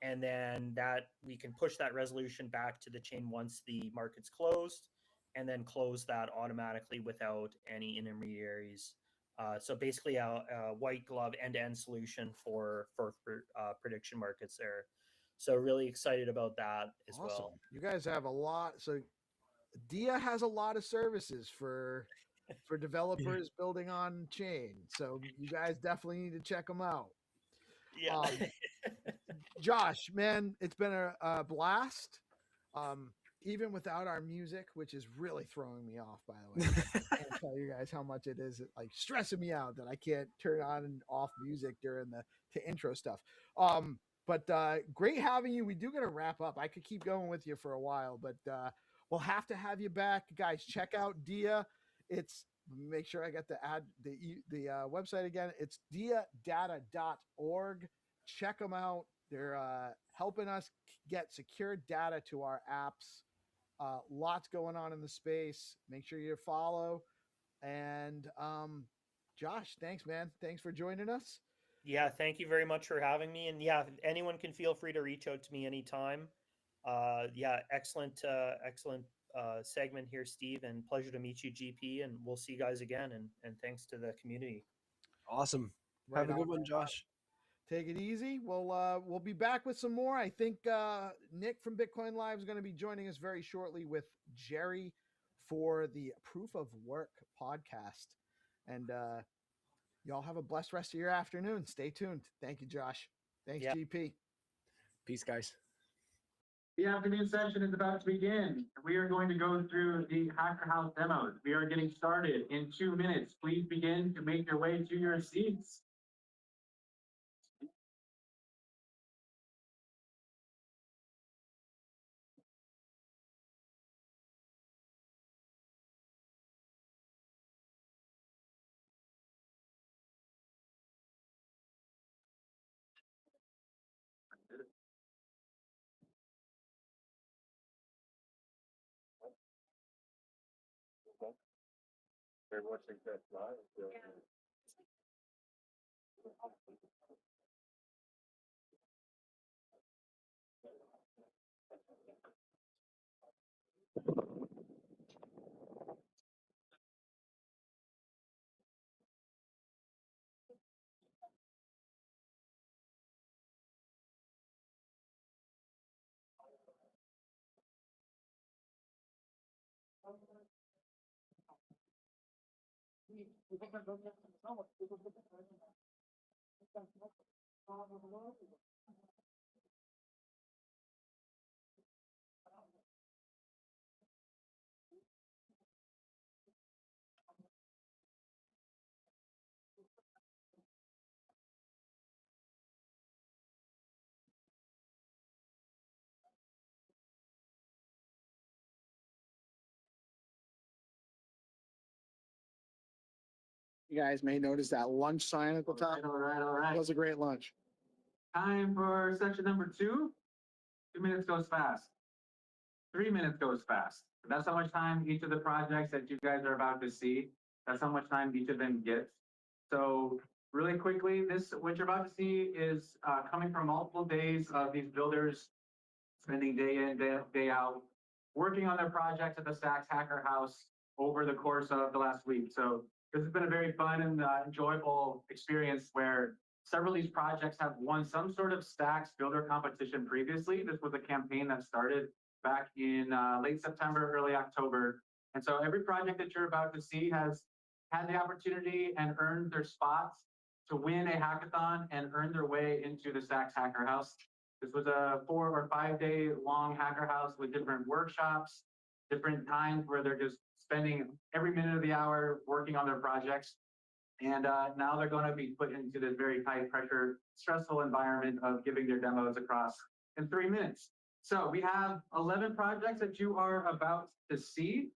And then that we can push that resolution back to the chain once the market's closed, and then close that automatically without any intermediaries. So basically a white glove end-to-end solution for prediction markets there. So really excited about that as well. You guys have a lot. So DIA has a lot of services for developers building on chain. So you guys definitely need to check them out. Yeah. Josh, man, it's been a blast. Even without our music, which is really throwing me off, by the way. I can't tell you guys how much it is like stressing me out that I can't turn on and off music during the intro stuff. But great having you. We do got to wrap up. I could keep going with you for a while, but we'll have to have you back, guys. Check out DIA. It's make sure I got the website again. It's diadata.org. Check them out. They're helping us get secure data to our apps. Lots going on in the space. Make sure you follow. And Josh, thanks, man. Thanks for joining us. Yeah, thank you very much for having me. And yeah, anyone can feel free to reach out to me anytime. Yeah, excellent segment here, Steve, and pleasure to meet you, GP. And we'll see you guys again. And thanks to the community. Awesome. Right Have a good on, one, Josh. Take it easy. We'll be back with some more. I think Nick from Bitcoin Live is going to be joining us very shortly with Jerry for the Proof of Work podcast. And y'all have a blessed rest of your afternoon. Stay tuned. Thank you, Josh. Thanks, GP. Peace, guys. The afternoon session is about to begin. We are going to go through the Hacker House demos. We are getting started in 2 minutes. Please begin to make your way to your seats. They're watching that live. You guys may notice that lunch sign at the top. All right. That was a great lunch. Time for section number 2. 2 minutes goes fast. 3 minutes goes fast. That's how much time each of the projects that you guys are about to see, that's how much time each of them gets. So really quickly, what you're about to see is coming from multiple days of these builders spending day in, day out, working on their projects at the Stacks Hacker House over the course of the last week. So this has been a very fun and enjoyable experience where several of these projects have won some sort of Stacks builder competition previously. This was a campaign that started back in late September, early October. And so every project that you're about to see has had the opportunity and earned their spots to win a hackathon and earn their way into the Stacks Hacker House. This was a 4 or 5 day long hacker house with different workshops, different times where they're just spending every minute of the hour working on their projects. And now they're going to be put into this very high pressure, stressful environment of giving their demos across in 3 minutes. So we have 11 projects that you are about to see.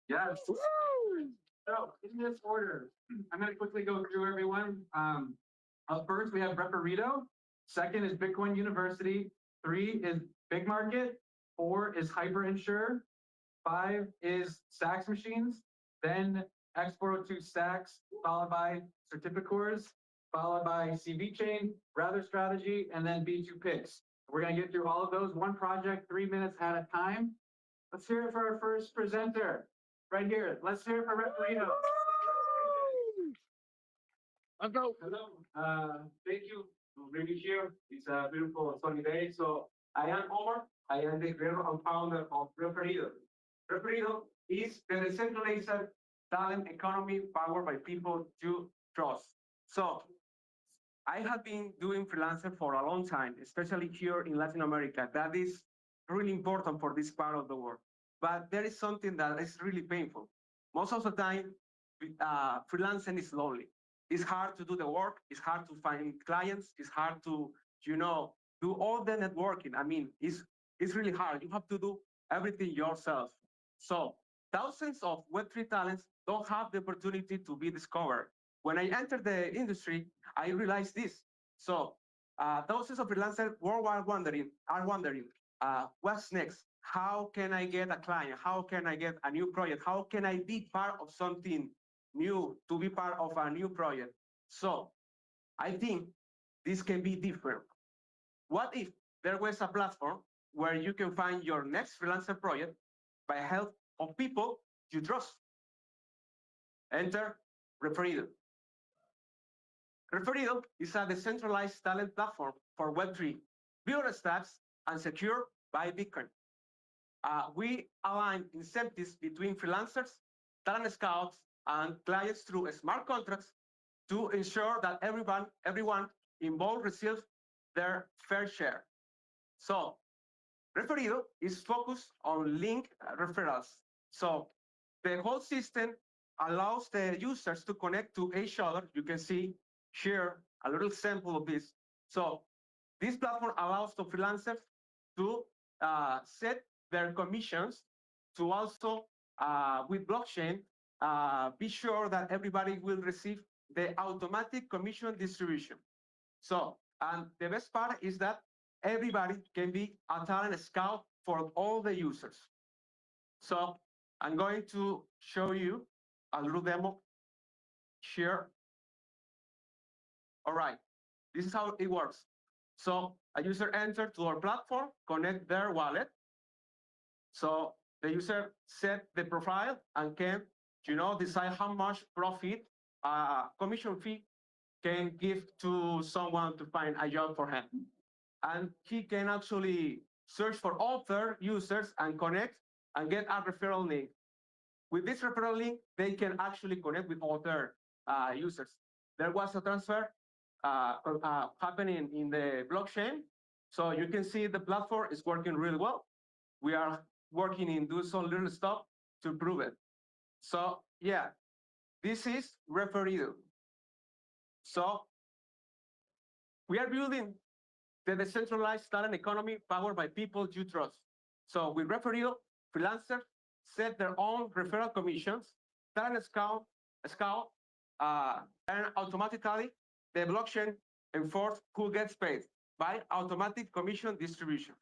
Yes. So in this order, I'm going to quickly go through everyone. Up first, we have Referito. Second is Bitcoin University. 3 is Big Market. 4 is HyperInsure. 5 is Stacks Machines. Then X402 Stacks, followed by Certificores, followed by CV Chain, Rather Strategy, and then B2 Picks. We're going to get through all of those, one project, 3 minutes at a time. Let's hear it for our first presenter. Right here. Let's hear it for Referito. Let's go. Hello. Thank you for being here. It's a beautiful sunny day. So I am Omar. I am the creator and founder of Referido. Referido is the decentralized talent economy powered by people you trust. So I have been doing freelancer for a long time, especially here in Latin America. That is really important for this part of the world. But there is something that is really painful. Most of the time, freelancing is lonely. It's hard to do the work. It's hard to find clients. It's hard to, do all the networking. I mean, it's really hard. You have to do everything yourself. So thousands of Web3 talents don't have the opportunity to be discovered. When I entered the industry, I realized this. So thousands of freelancers worldwide are wondering, what's next? How can I get a client? How can I get a new project? How can I be part of something new, to be part of a new project? So I think this can be different. What if there was a platform where you can find your next freelancer project by help of people you trust? Enter Referido. Referido is a decentralized talent platform for Web3, built stacks and secured by Bitcoin. We align incentives between freelancers, talent scouts, and clients through smart contracts to ensure that everyone involved receives their fair share. So Referido is focused on link referrals. So the whole system allows the users to connect to each other. You can see here a little sample of this. So this platform allows the freelancers to set their commissions, to also, with blockchain, be sure that everybody will receive the automatic commission distribution. So, and the best part is that everybody can be a talent scout for all the users. So I'm going to show you a little demo here. All right, this is how it works. So a user enters to our platform, connect their wallet. So the user set the profile and can, decide how much profit, commission fee can give to someone to find a job for him. And he can actually search for other users and connect and get a referral link. With this referral link, they can actually connect with other users. There was a transfer happening in the blockchain. So you can see the platform is working really well. We are working in do some little stuff to prove it. So yeah, this is Referido. So we are building the decentralized talent economy powered by people you trust. So with Referido, freelancers set their own referral commissions, talent scout and automatically the blockchain enforce who gets paid by automatic commission distribution.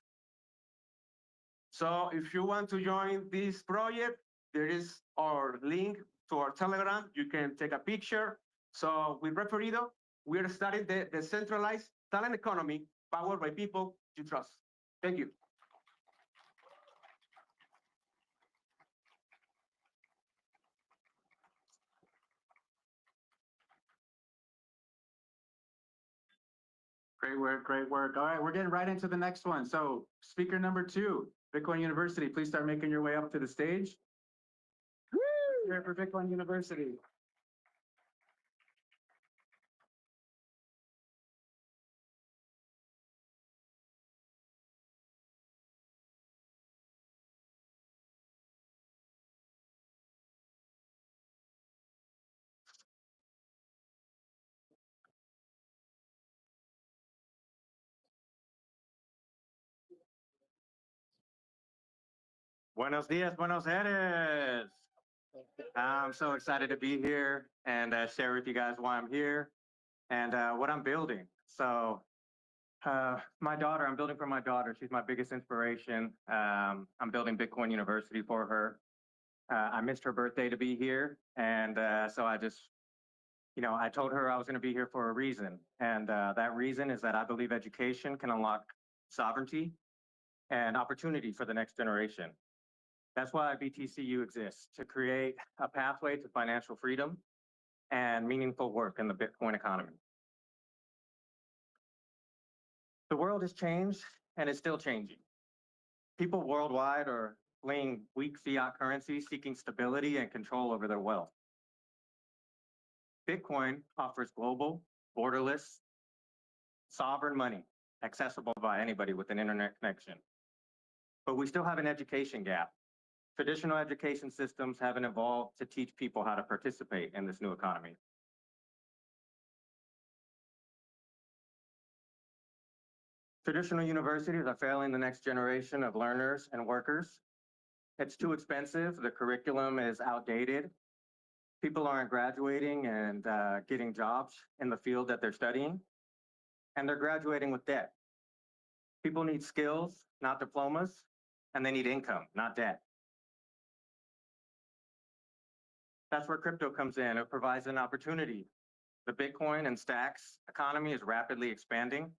So if you want to join this project, there is our link to our Telegram. You can take a picture. So with Referido, we are starting the decentralized talent economy powered by people you trust. Thank you. Great work, great work. All right, we're getting right into the next one. So speaker number 2, Bitcoin University, please start making your way up to the stage. Here for Bitcoin University. Buenos dias, Buenos Aires. I'm so excited to be here and share with you guys why I'm here and what I'm building. So, my daughter, I'm building for my daughter. She's my biggest inspiration. I'm building Bitcoin University for her. I missed her birthday to be here, and so I just, I told her I was going to be here for a reason, and that reason is that I believe education can unlock sovereignty and opportunity for the next generation. That's why BTCU exists, to create a pathway to financial freedom and meaningful work in the Bitcoin economy. The world has changed and is still changing. People worldwide are fleeing weak fiat currency, seeking stability and control over their wealth. Bitcoin offers global, borderless, sovereign money, accessible by anybody with an internet connection. But we still have an education gap. Traditional education systems haven't evolved to teach people how to participate in this new economy. Traditional universities are failing the next generation of learners and workers. It's too expensive, the curriculum is outdated, people aren't graduating and getting jobs in the field that they're studying, and they're graduating with debt. People need skills, not diplomas, and they need income, not debt. That's where crypto comes in. It provides an opportunity. The Bitcoin and stacks economy is rapidly expanding,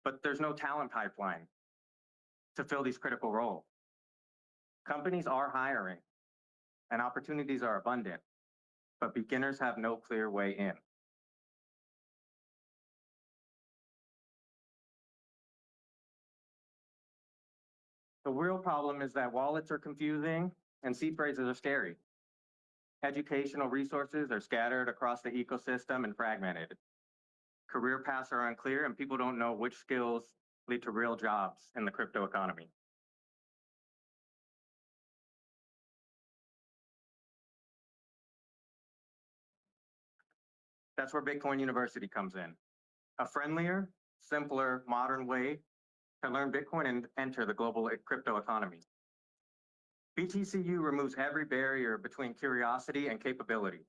but there's no talent pipeline to fill these critical roles. Companies are hiring and opportunities are abundant, but beginners have no clear way in. The real problem is that wallets are confusing and seed phrases are scary. Educational resources are scattered across the ecosystem and fragmented. Career paths are unclear and people don't know which skills lead to real jobs in the crypto economy. That's where Bitcoin University comes in. A friendlier, simpler, modern way to learn Bitcoin and enter the global crypto economy. BTCU removes every barrier between curiosity and capability.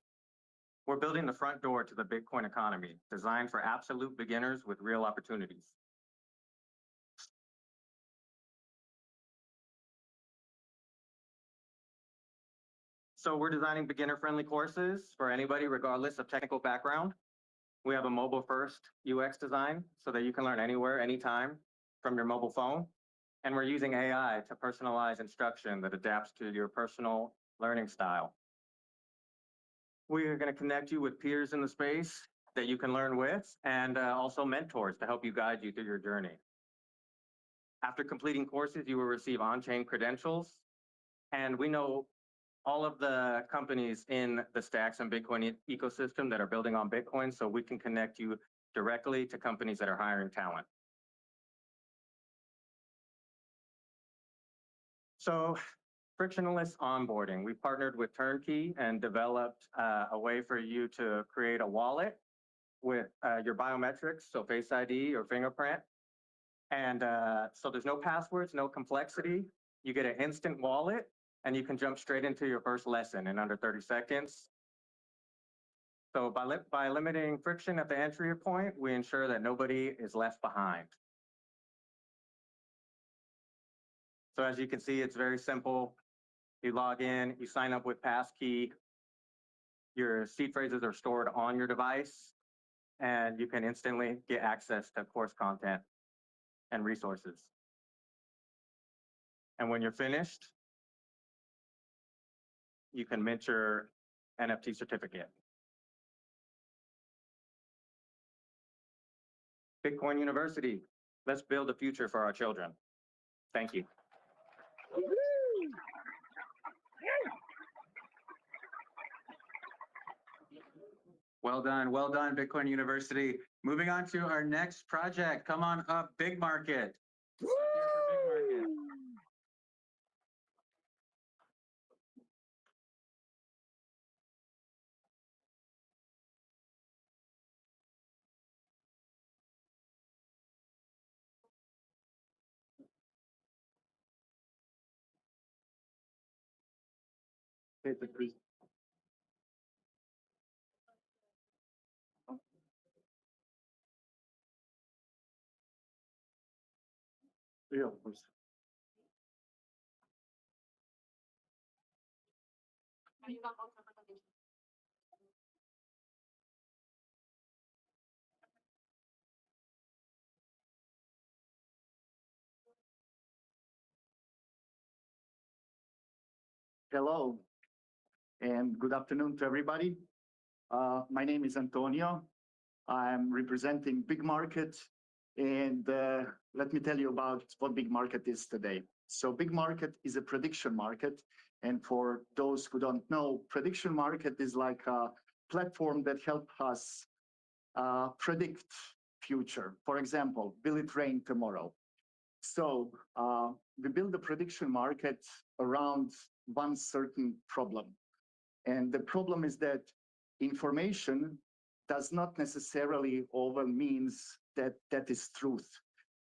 We're building the front door to the Bitcoin economy, designed for absolute beginners with real opportunities. So we're designing beginner-friendly courses for anybody, regardless of technical background. We have a mobile-first UX design so that you can learn anywhere, anytime from your mobile phone. And we're using AI to personalize instruction that adapts to your personal learning style. We are going to connect you with peers in the space that you can learn with, and also mentors to help you guide you through your journey. After completing courses, you will receive on-chain credentials, and we know all of the companies in the Stacks and Bitcoin ecosystem that are building on Bitcoin, so we can connect you directly to companies that are hiring talent. So, frictionless onboarding. We partnered with Turnkey and developed a way for you to create a wallet with your biometrics, so Face ID or fingerprint. And so there's no passwords, no complexity. You get an instant wallet and you can jump straight into your first lesson in under 30 seconds. So by limiting friction at the entry point, we ensure that nobody is left behind. So as you can see, it's very simple. You log in, you sign up with passkey, your seed phrases are stored on your device, and you can instantly get access to course content and resources. And when you're finished, you can mint your NFT certificate. Bitcoin University, let's build a future for our children. Thank you. Well done, Bitcoin University. Moving on to our next project. Come on up, Big Market. Yeah, of course. Hello, and good afternoon to everybody. My name is Antonio. I'm representing Big Market, and let me tell you about what Big Market is today. So Big Market is a prediction market, and for those who don't know, prediction market is like a platform that helps us predict future. For example, will it rain tomorrow? So we build a prediction market around one certain problem. And the problem is that information does not necessarily over means that that is truth.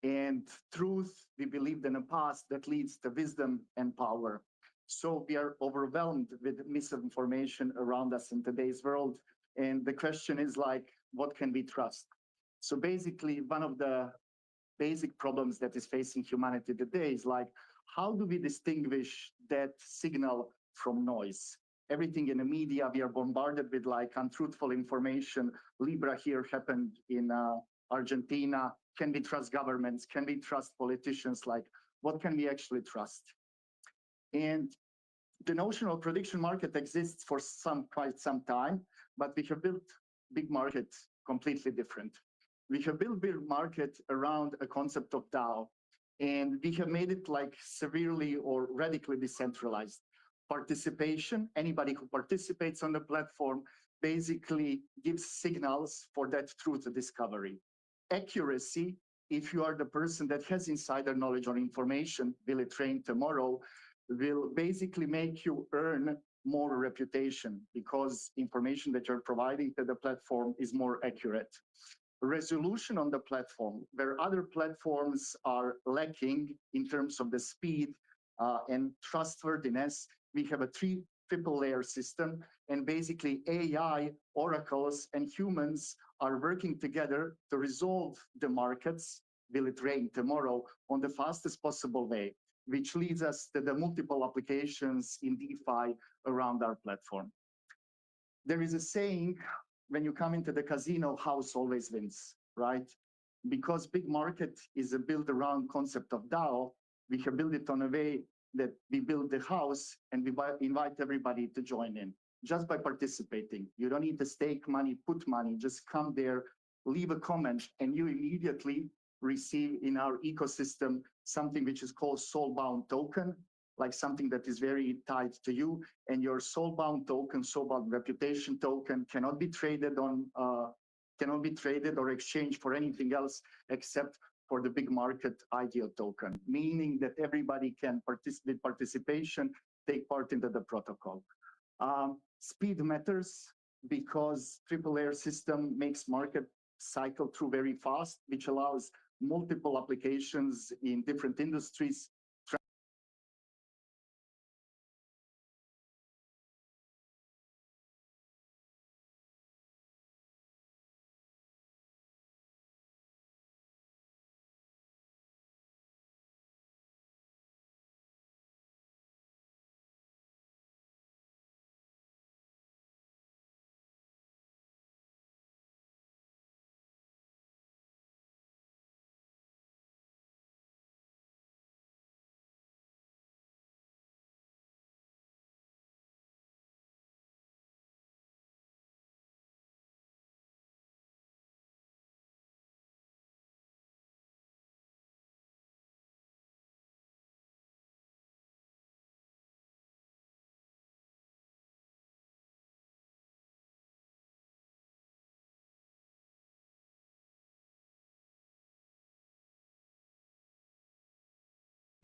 And truth, we believed in the past, that leads to wisdom and power. So we are overwhelmed with misinformation around us in today's world. And the question is like, what can we trust? So basically, one of the basic problems that is facing humanity today is like, how do we distinguish that signal from noise? Everything in the media, we are bombarded with like untruthful information. Libra here happened in Argentina. Can we trust governments? Can we trust politicians? Like, what can we actually trust? And the notion of prediction market exists for quite some time, but we have built Big Market completely different. We have built Big Market around a concept of DAO, and we have made it like severely or radically decentralized. Participation, anybody who participates on the platform basically gives signals for that truth discovery. Accuracy, if you are the person that has insider knowledge or information, will it rain tomorrow, will basically make you earn more reputation because information that you're providing to the platform is more accurate. Resolution on the platform, where other platforms are lacking in terms of the speed and trustworthiness, we have a triple layer system, and basically AI, oracles, and humans are working together to resolve the markets, will it rain tomorrow, on the fastest possible way, which leads us to the multiple applications in DeFi around our platform. There is a saying, when you come into the casino, house always wins, right? Because Big Market is built around concept of DAO, we have built it on a way that we build the house and we invite everybody to join in just by participating. You don't need to stake money, put money, just come there, leave a comment, and you immediately receive in our ecosystem something which is called soulbound token, like something that is very tied to you, and your soulbound token, soulbound reputation token cannot be traded on, cannot be traded or exchanged for anything else except for the Big Market ideal token, meaning that everybody can participation, take part into the protocol. Speed matters because triple layer system makes market cycle through very fast, which allows multiple applications in different industries.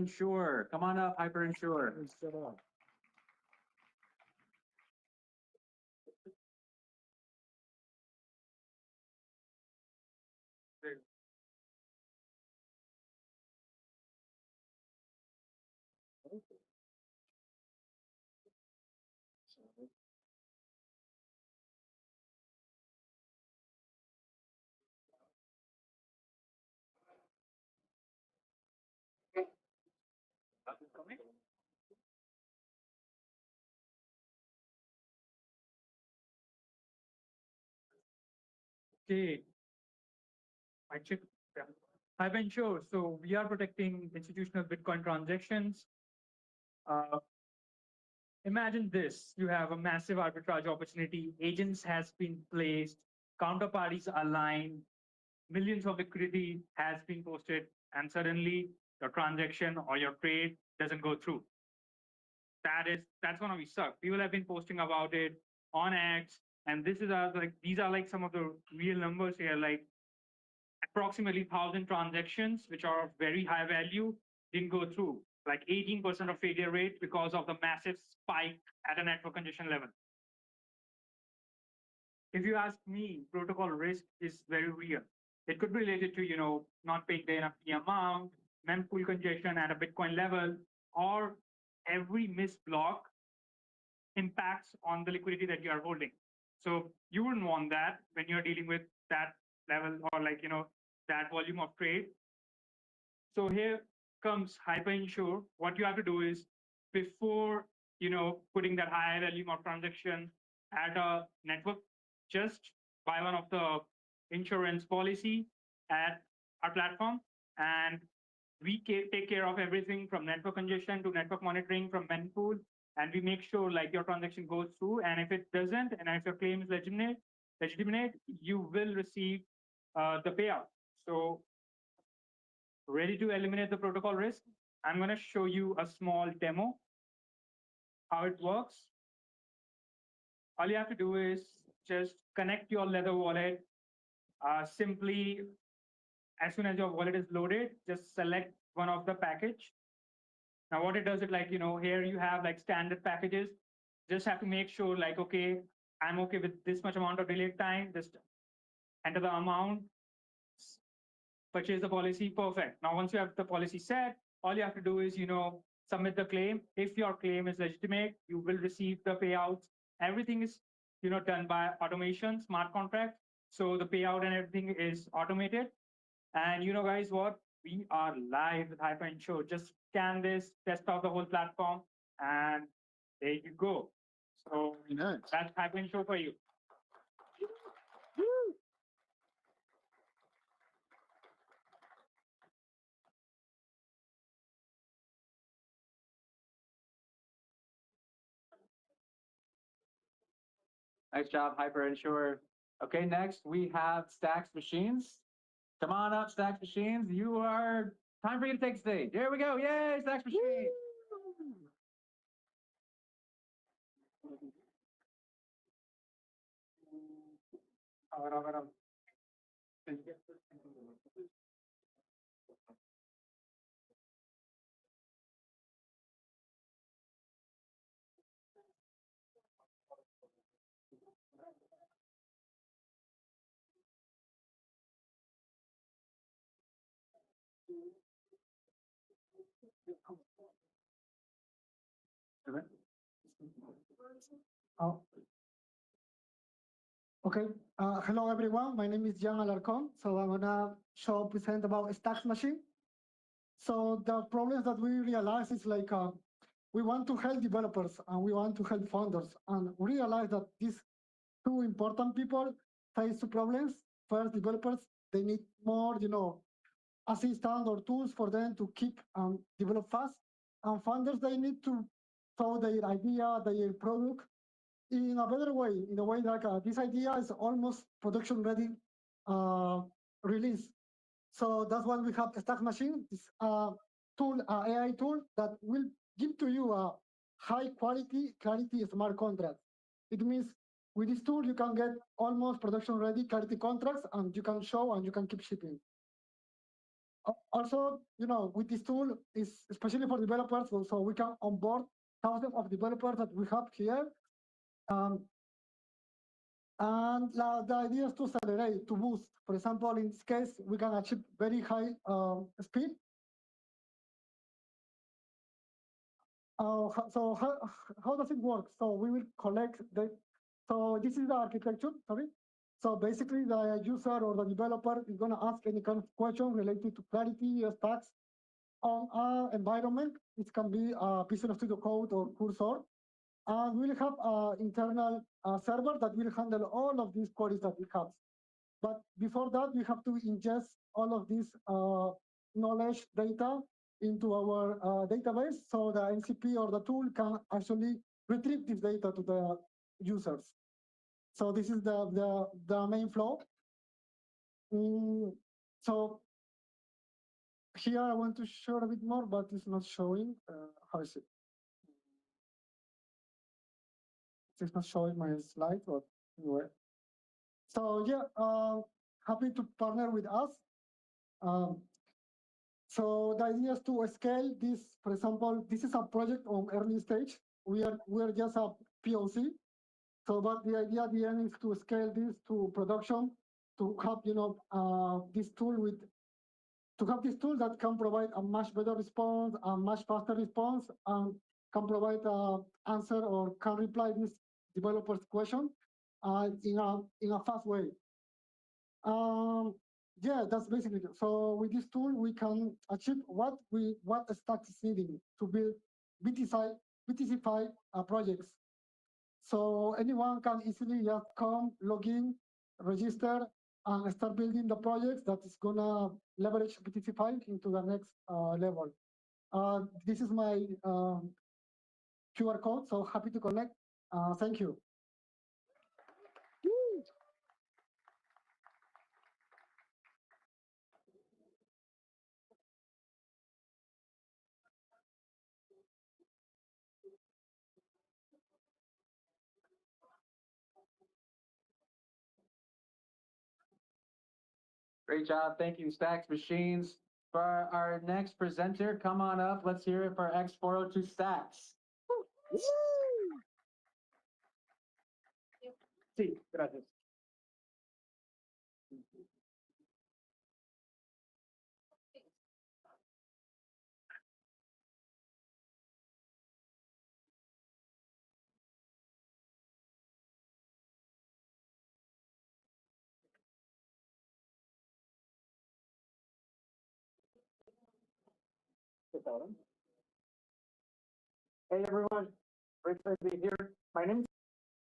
Insure. Come on up, Hyper Insure. Okay, I check. Yeah. I've been sure. So we are protecting institutional Bitcoin transactions. Uh, Imagine this: you have a massive arbitrage opportunity. Agents has been placed, counterparties aligned, millions of liquidity has been posted, and suddenly your transaction or your trade doesn't go through. That's gonna be suck. People have been posting about it on X, and this is these are like some of the real numbers here, like approximately 1,000 transactions, which are of very high value, didn't go through. Like 18% of failure rate because of the massive spike at a network congestion level. If you ask me, protocol risk is very real. It could be related to, not paying the enough amount, mempool congestion at a Bitcoin level, or every missed block impacts on the liquidity that you are holding. So you wouldn't want that when you're dealing with that level or that volume of trade. So here comes HyperInsure. What you have to do is before putting that high volume of transaction at a network, just buy one of the insurance policy at our platform, and we take care of everything from network congestion to network monitoring from mempool, and we make sure like your transaction goes through. And if it doesn't, and if your claim is legitimate, you will receive the payout. So ready to eliminate the protocol risk? I'm going to show you a small demo how it works. All you have to do is just connect your Leather wallet. Simply, as soon as your wallet is loaded, just select one of the package. Now what it does is here you have like standard packages. Just have to make sure like, okay, I'm okay with this much amount of delay time. Just enter the amount, purchase the policy, perfect. Now, once you have the policy set, all you have to do is, submit the claim. If your claim is legitimate, you will receive the payouts. Everything is, done by automation, smart contract. So the payout and everything is automated. And guys, what? We are live with HyperInsure. Just scan this, test out the whole platform, and there you go. So that's HyperInsure for you. Nice job, HyperInsure. Okay, next we have Stacks Machines. Come on up, Stacks Machines. You are time for you to take stage. Here we go. Yay, Stacks Machines. Oh, okay. Hello, everyone. My name is Jan Alarcon. So I'm gonna present about Stacks Machine. So the problems that we realize is like we want to help developers and we want to help founders, and we realize that these two important people face two problems. First, developers, they need more, assistant or tools for them to keep and develop fast. And founders, they need to show their idea, their product in a better way, in a way like this idea is almost production ready release. So that's why we have Stack Machine, this tool, AI tool that will give to you a high quality, clarity smart contract. It means with this tool, you can get almost production ready clarity contracts, and you can show and you can keep shipping. Also, with this tool, is especially for developers, so we can onboard thousands of developers that we have here. And the idea is to accelerate, to boost. For example, in this case, we can achieve very high speed. So how does it work? So we will collect so this is the architecture, sorry. So basically the user or the developer is gonna ask any kind of question related to clarity, stacks, on our environment. It can be Visual Studio Code or Cursor. And we'll have an internal server that will handle all of these queries that we have. But before that, we have to ingest all of this knowledge data into our database so the MCP or the tool can actually retrieve this data to the users. So this is the main flow. So here I want to show a bit more, but it's not showing. How is it? It's not showing my slide, but anyway. So yeah, happy to partner with us. So the idea is to scale this. For example, this is a project on early stage. We are just a POC. So, but the idea at the end is to scale this to production, to have this tool that can provide a much better response, a much faster response, and can provide an answer or can reply this developer's question in a fast way. Yeah, that's basically it. So with this tool, we can achieve what Stack is needing to build BTC-fi projects. So anyone can easily just come, log in, register, and start building the projects that is gonna leverage BTC-fi into the next level. This is my QR code, so happy to connect. Thank you. Great job. Thank you, Stacks Machines. For our next presenter, come on up. Let's hear it for X402 Stacks. Sí, gracias. Hey everyone, great to be here. My name is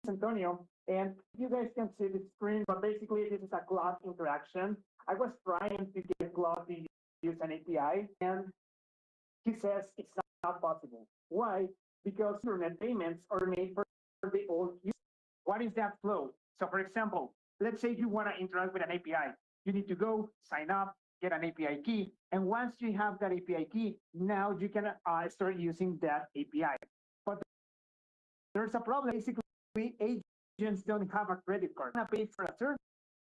Antonio, and you guys can see the screen, but basically this is a cloud interaction. I was trying to get Cloud to use an API, and he says it's not possible. Why? Because internet payments are made for the old use. What is that flow? So for example, let's say you want to interact with an API. You need to go, sign up, get an API key. And once you have that API key, now you can start using that API. But there's a problem. Basically, agents don't have a credit card. They want to pay for a service,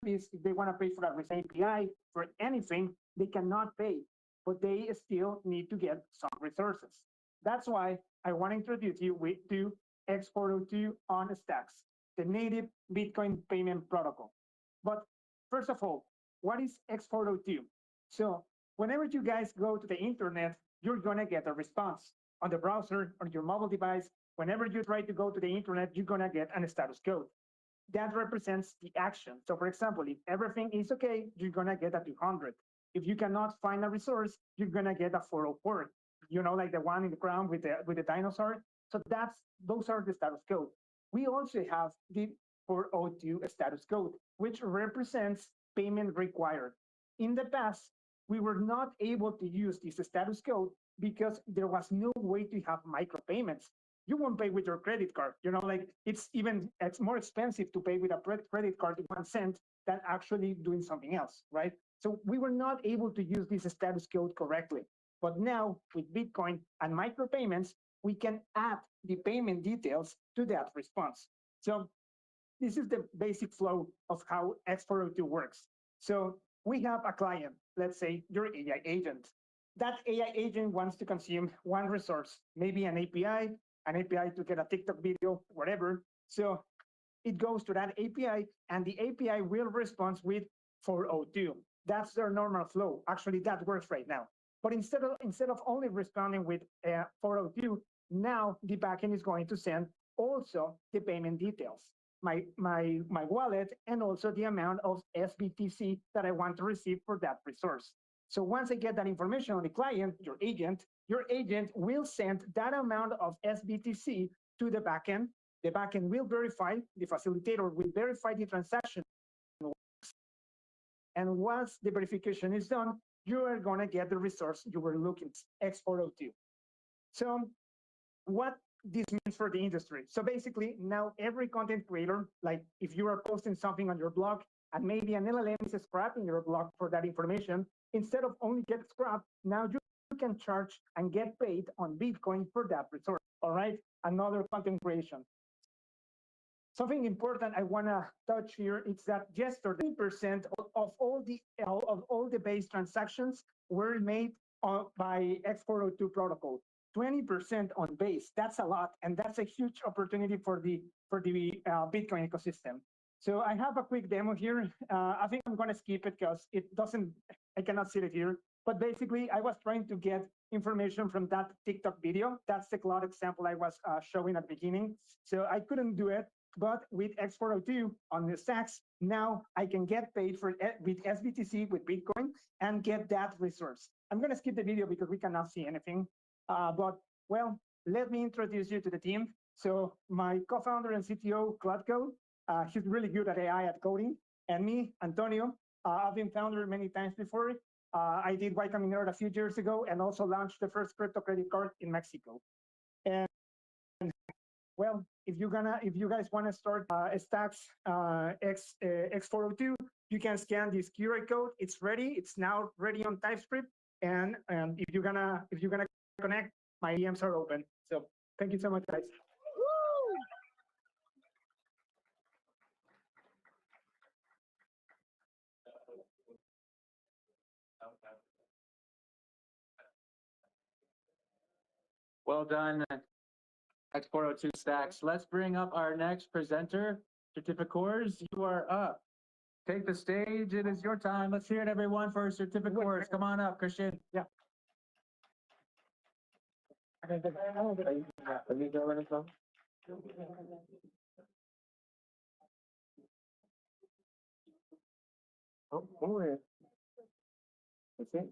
if they want to pay for a API, for anything, they cannot pay, but they still need to get some resources. That's why I want to introduce you to X402 on Stacks, the native Bitcoin payment protocol. But first of all, what is X402? So whenever you guys go to the internet, you're going to get a response on the browser, on your mobile device. Whenever you try to go to the internet, you're going to get a status code. That represents the action. So for example, if everything is okay, you're going to get a 200. If you cannot find a resource, you're going to get a 404. You know, like the one in the ground with the dinosaur. So those are the status code. We also have the 402 status code, which represents payment required. In the past, we were not able to use this status code because there was no way to have micropayments. You won't pay with your credit card. You know, like it's more expensive to pay with a credit card 1 cent than actually doing something else, right? So we were not able to use this status code correctly. But now with Bitcoin and micropayments, we can add the payment details to that response. So this is the basic flow of how X402 works. So we have a client, let's say your AI agent. That AI agent wants to consume one resource, maybe an API to get a TikTok video, whatever. So it goes to that API, and the API will respond with 402. That's their normal flow. Actually, that works right now. But instead of only responding with 402, now the backend is going to send also the payment details, my wallet, and also the amount of SBTC that I want to receive for that resource. So once I get that information on the client, your agent will send that amount of SBTC to the backend. The backend will verify, the facilitator will verify the transaction. And once the verification is done, you are going to get the resource you were looking X402. So what this means for the industry. So basically, now every content creator, like if you are posting something on your blog and maybe an LLM is scrapping your blog for that information, instead of only get scrapped, now you can charge and get paid on Bitcoin for that resource. All right, another content creation. Something important I want to touch here is that yesterday, 30% of all the base transactions were made by X402 protocol. 20% on base. That's a lot, and that's a huge opportunity for the Bitcoin ecosystem. So I have a quick demo here. I think I'm going to skip it because I cannot see it here. But basically, I was trying to get information from that TikTok video. That's the cloud example I was showing at the beginning. So I couldn't do it. But with X402 on the stacks, now I can get paid with SBTC, with Bitcoin, and get that resource. I'm going to skip the video because we cannot see anything. But, well, let me introduce you to the team. So my co-founder and CTO, Cloudco, he's really good at AI, at coding. And me, Antonio, I've been founder many times before. I did Y Combinator a few years ago and also launched the first crypto credit card in Mexico. And well, if you guys want to start Stacks X402, you can scan this QR code. It's ready. It's now ready on TypeScript. And if you're gonna connect, my DMs are open. So thank you so much, guys. Well done, X402 Stacks. Let's bring up our next presenter, Certificors. You are up. Take the stage. It is your time. Let's hear it, everyone, for Certificors. Come on up, Christian. Yeah. Oh, yeah. That's it.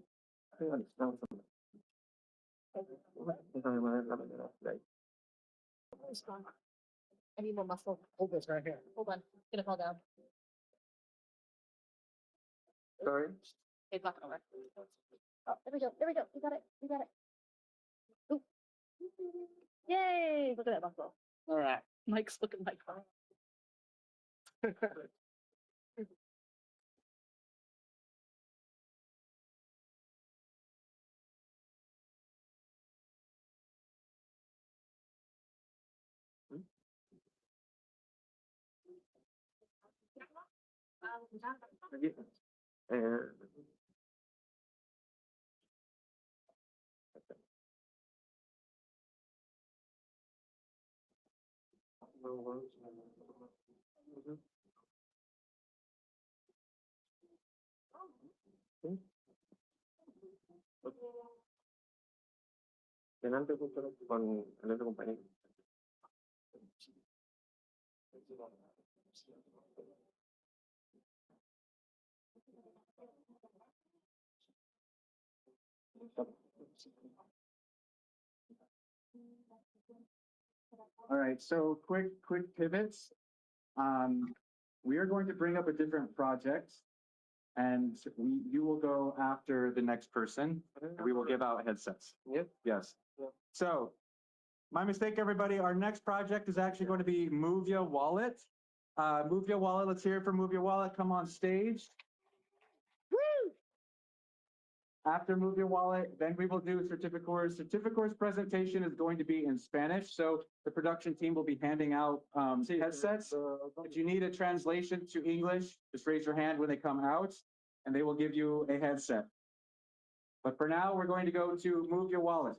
I think it's found something. I need more muscle. Hold this right here. Hold on. It's gonna fall down. Sorry. Okay, block it over. Oh, there we go. There we go. We got it. We got it. Ooh. Yay! Look at that muscle. All right. Mike's looking like fun. And Delante justo con el otro compañero. All right, so quick pivots. We are going to bring up a different project, and you will go after the next person. We will give out headsets. Yep. Yes. So, my mistake, everybody. Our next project is actually going to be Move Your Wallet. Move Your Wallet. Let's hear it for Move Your Wallet. Come on stage. After Move Your Wallet, then we will do Certificors. Certificors presentation is going to be in Spanish, so the production team will be handing out headsets. If you need a translation to English, just raise your hand when they come out, and they will give you a headset. But for now, we're going to go to Move Your Wallet.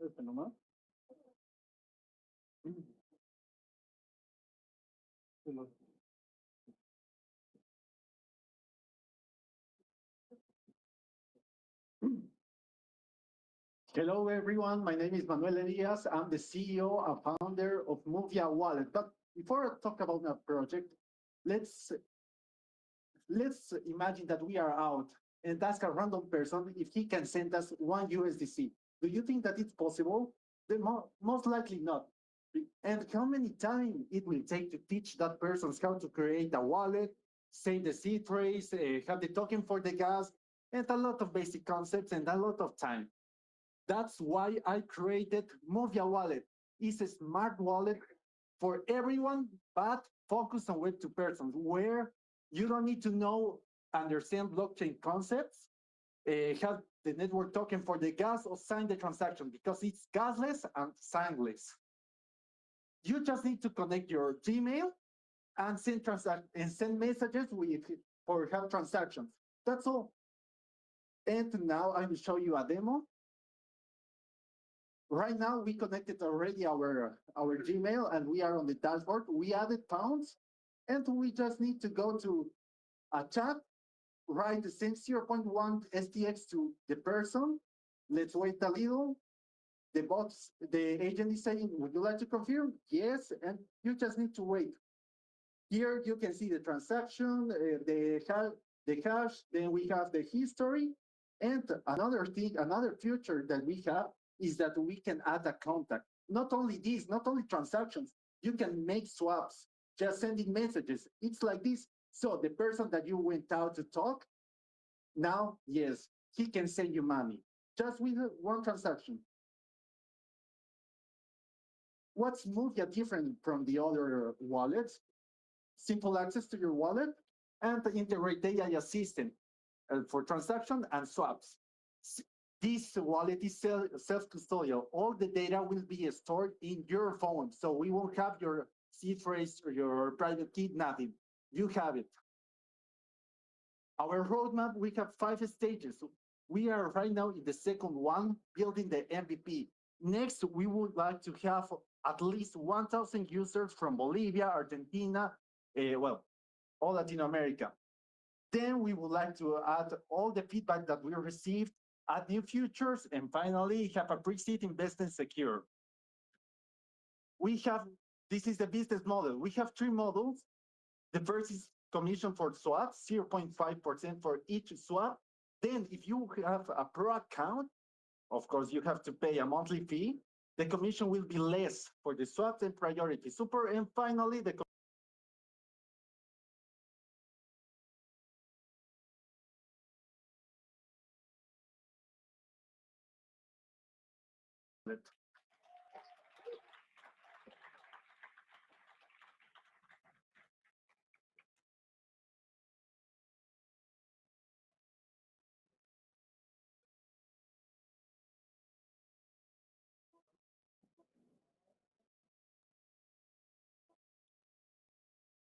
Este nomás. Hello, everyone. My name is Manuel Elias. I'm the CEO and founder of Movia Wallet. But before I talk about my project, let's let's imagine that we are out and ask a random person if he can send us one USDC. Do you think that it's possible? Most likely not. And how many time it will take to teach that person how to create a wallet, say the seed phrase, have the token for the gas, and a lot of basic concepts and a lot of time. That's why I created Movia Wallet. It's a smart wallet for everyone, but focused on web to person, where you don't need to understand blockchain concepts, have the network token for the gas or sign the transaction because it's gasless and signless. You just need to connect your Gmail and send messages for help transactions. That's all. And now I will show you a demo. Right now, we connected already our Gmail and we are on the dashboard. We added pounds and we just need to go to a chat, write the same 0.1 STX to the person. Let's wait a little. The agent is saying, would you like to confirm? Yes, and you just need to wait. Here you can see the transaction, the hash, then we have the history. And another feature that we have is that we can add a contact. Not only this, not only transactions, you can make swaps, just sending messages. It's like this. So the person that you went out to talk, now, yes, he can send you money just with one transaction. What's Movia different from the other wallets? Simple access to your wallet and integrate AI assistant for transaction and swaps. This wallet is self-custodial. All the data will be stored in your phone, so we won't have your seed phrase or your private key, nothing. You have it. Our roadmap, we have 5 stages. We are right now in the second one, building the MVP. Next, we would like to have at least 1,000 users from Bolivia, Argentina, all Latin America. Then we would like to add all the feedback that we received, add new features, and finally have a pre-seed investment secure. This is the business model. We have 3 models. The first is commission for swaps, 0.5% for each swap. Then if you have a pro account, of course, you have to pay a monthly fee. The commission will be less for the swaps and priority super. And finally, the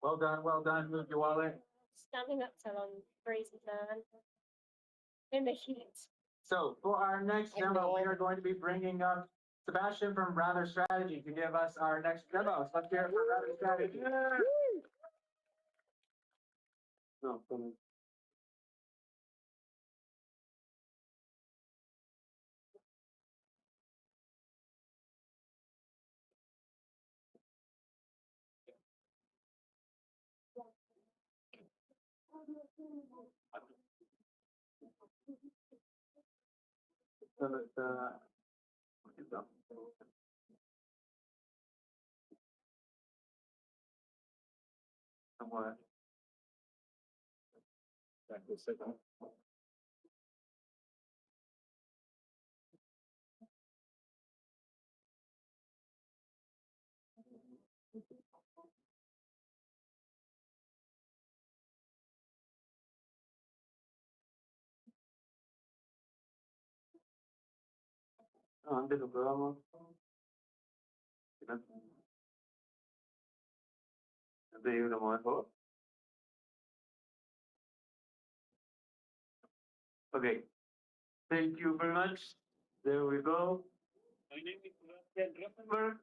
Well done, Move Your Wallet. Standing up till I'm freezing, man. In the heat. So for our next demo, we are going to be bringing up Sebastian from Rather Strategy to give us our next demo. So let's hear it for Rather Strategy. No, somewhat. Antes lo probamos. Antes de una moda, por favor. Okay. Thank you very much. There we go. My name is Sebastian Rosenberg.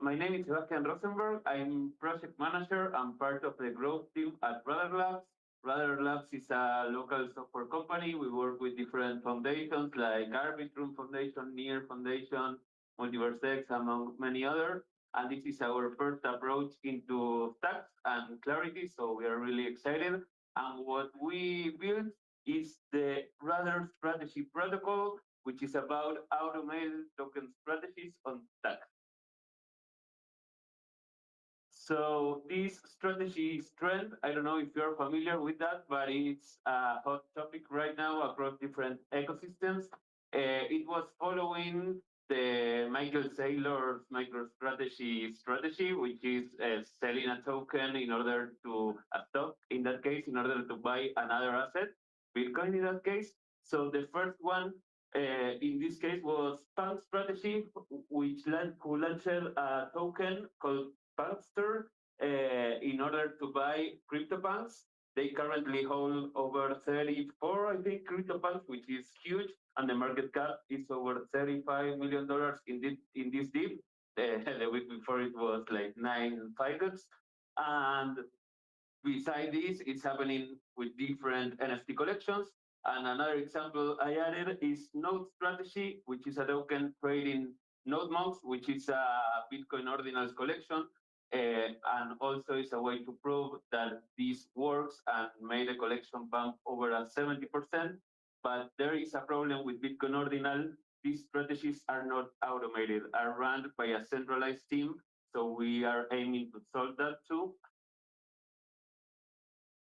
My name is Sebastian Rosenberg. I'm project manager. I'm part of the growth team at Brother Labs. Radar Labs is a local software company. We work with different foundations like Arbitrum Foundation, Near Foundation, MultiverseX, among many others. And this is our first approach into stacks and clarity, so we are really excited. And what we built is the Radar Strategy Protocol, which is about automated token strategies on stacks. So this strategy is trend. I don't know if you're familiar with that, but it's a hot topic right now across different ecosystems. It was following the Michael Saylor's MicroStrategy strategy, which is selling a token in order to a stock, in that case, in order to buy another asset, Bitcoin in that case. So the first one in this case was Punk Strategy, who launched a token called Punkster in order to buy CryptoPunks. They currently hold over 34, I think, CryptoPunks, which is huge, and the market cap is over $35 million in this dip. The week before it was like 9 figures. And beside this, it's happening with different NFT collections. And another example I added is Node Strategy, which is a token trading node monks, which is a Bitcoin ordinals collection. And also is a way to prove that this works and made a collection bump over a 70%. But there is a problem with Bitcoin ordinal. These strategies are not automated, are run by a centralized team. So we are aiming to solve that too.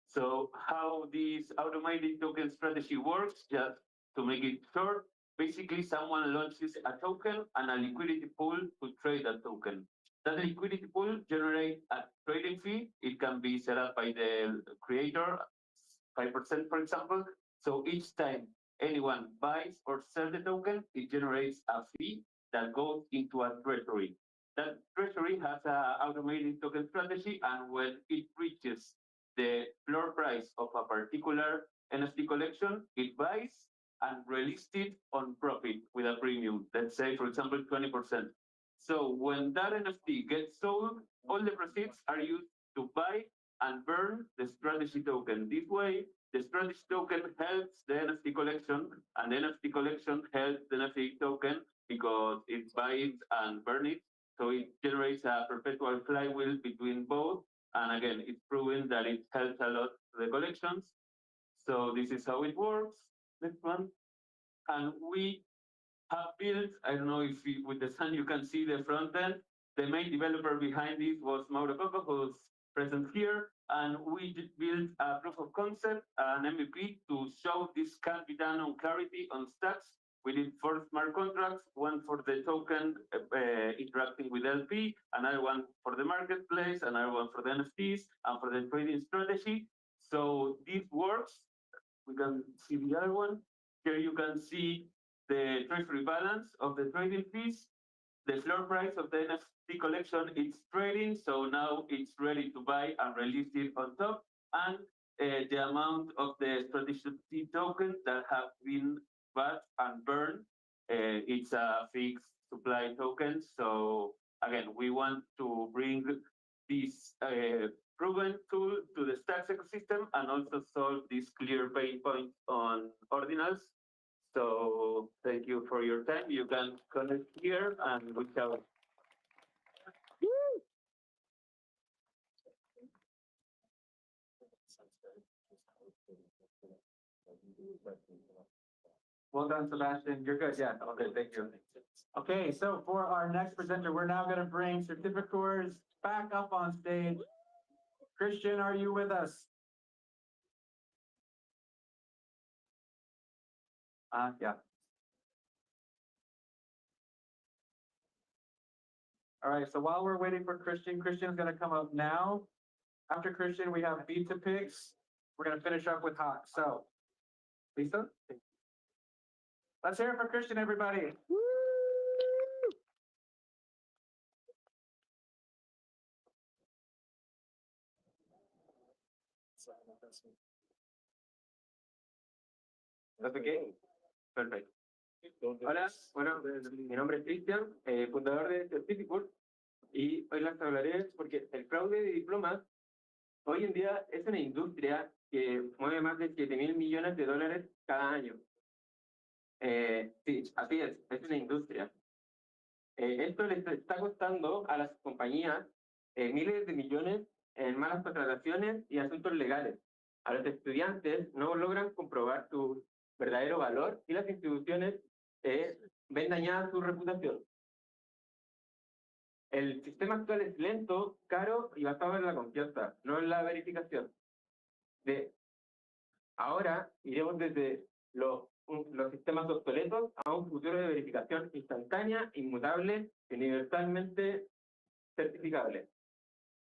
So how this automated token strategy works, just to make it short, basically someone launches a token and a liquidity pool to trade that token. That liquidity pool generates a trading fee. It can be set up by the creator, 5%, for example. So each time anyone buys or sells the token, it generates a fee that goes into a treasury. That treasury has an automated token strategy, and when it reaches the floor price of a particular NFT collection, it buys and released it on profit with a premium. Let's say, for example, 20%. So when that NFT gets sold, all the proceeds are used to buy and burn the strategy token. This way, the strategy token helps the NFT collection, and the NFT collection helps the NFT token because it buys and burns it. So it generates a perpetual flywheel between both. And again, it's proven that it helps a lot to the collections. So this is how it works. Next one. And we have built, I don't know if with the sun you can see the front end. The main developer behind this was Mauro Coco, who's present here. And we built a proof of concept, an MVP, to show this can be done on Clarity on stacks. We did 4 smart contracts, one for the token interacting with LP, another one for the marketplace, another one for the NFTs, and for the trading strategy. So this works. We can see the other one. Here you can see the treasury balance of the trading fees. The floor price of the NFT collection is trading, so now it's ready to buy and release it on top. And the amount of the strategy tokens that have been bought and burned, it's a fixed supply token. So again, we want to bring this proven tool to the stacks ecosystem and also solve this clear pain point on ordinals. So thank you for your time. You can connect here and we shall. Well done, Sebastian. You're good. Yeah. Okay. Thank you. Okay. So for our next presenter, we're now going to bring certificators back up on stage. Christian, are you with us? Yeah. All right. So while we're waiting for Christian, Christian's going to come up now. After Christian, we have Beat to Picks. We're going to finish up with Hawk. So, Lisa? Let's hear it for Christian, everybody. Woo! ¿Estás okay? Perfecto. Hola, bueno, mi nombre es Cristian, fundador de Certificate, y hoy les hablaré porque el fraude de diploma Hoy en día es una industria que mueve más de 7.000 millones de dólares cada año. Sí, así es una industria. Esto les está costando a las compañías miles de millones en malas contrataciones y asuntos legales. A los estudiantes no logran comprobar su verdadero valor y las instituciones ven dañada su reputación. El sistema actual es lento, caro y basado en la confianza, no en la verificación. Ahora iremos desde los sistemas obsoletos a un futuro de verificación instantánea, inmutable y universalmente certificable.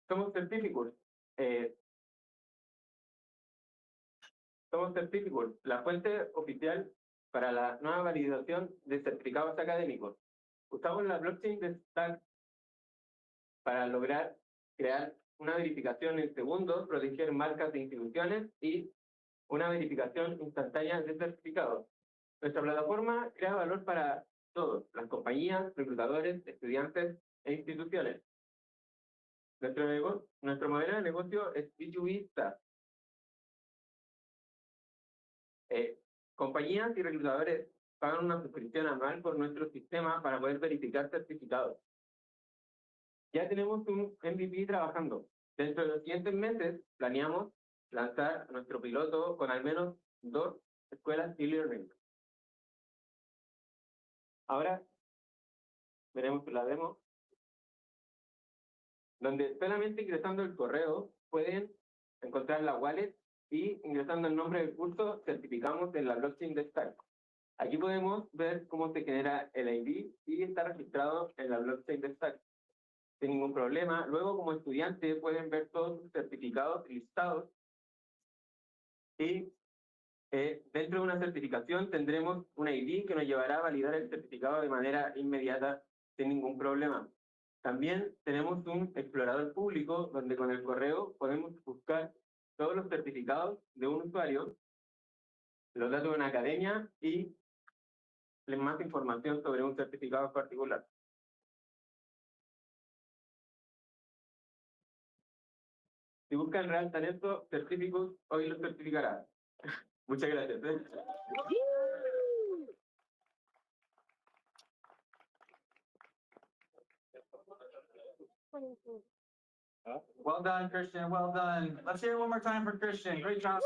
Somos Certificate. Somos Certificate, la fuente oficial para la nueva validación de certificados académicos. Usamos la blockchain de Stack para lograr crear una verificación en segundos, proteger marcas de instituciones y una verificación instantánea de certificados. Nuestra plataforma crea valor para todos, las compañías, reclutadores, estudiantes e instituciones. Nuestro modelo de negocio es B2B SaaS. Compañías y reclutadores pagan una suscripción anual por nuestro sistema para poder verificar certificados. Ya tenemos un MVP trabajando. Dentro de los siguientes meses planeamos lanzar nuestro piloto con al menos 2 escuelas e-learning. Ahora veremos la demo, donde solamente ingresando el correo pueden encontrar la wallet y ingresando el nombre del curso certificamos en la blockchain de Stack. Aquí podemos ver cómo se genera el ID y está registrado en la blockchain de Stack. Sin ningún problema. Luego, como estudiante, pueden ver todos sus certificados listados. Y dentro de una certificación tendremos un ID que nos llevará a validar el certificado de manera inmediata, sin ningún problema. También tenemos un explorador público donde con el correo podemos buscar todos los certificados de un usuario, los datos de una academia y más información sobre un certificado particular. Si buscan Real Talento Certificados, hoy los certificará. Muchas gracias. Well done, Christian. Well done. Let's hear it one more time for Christian. Great job.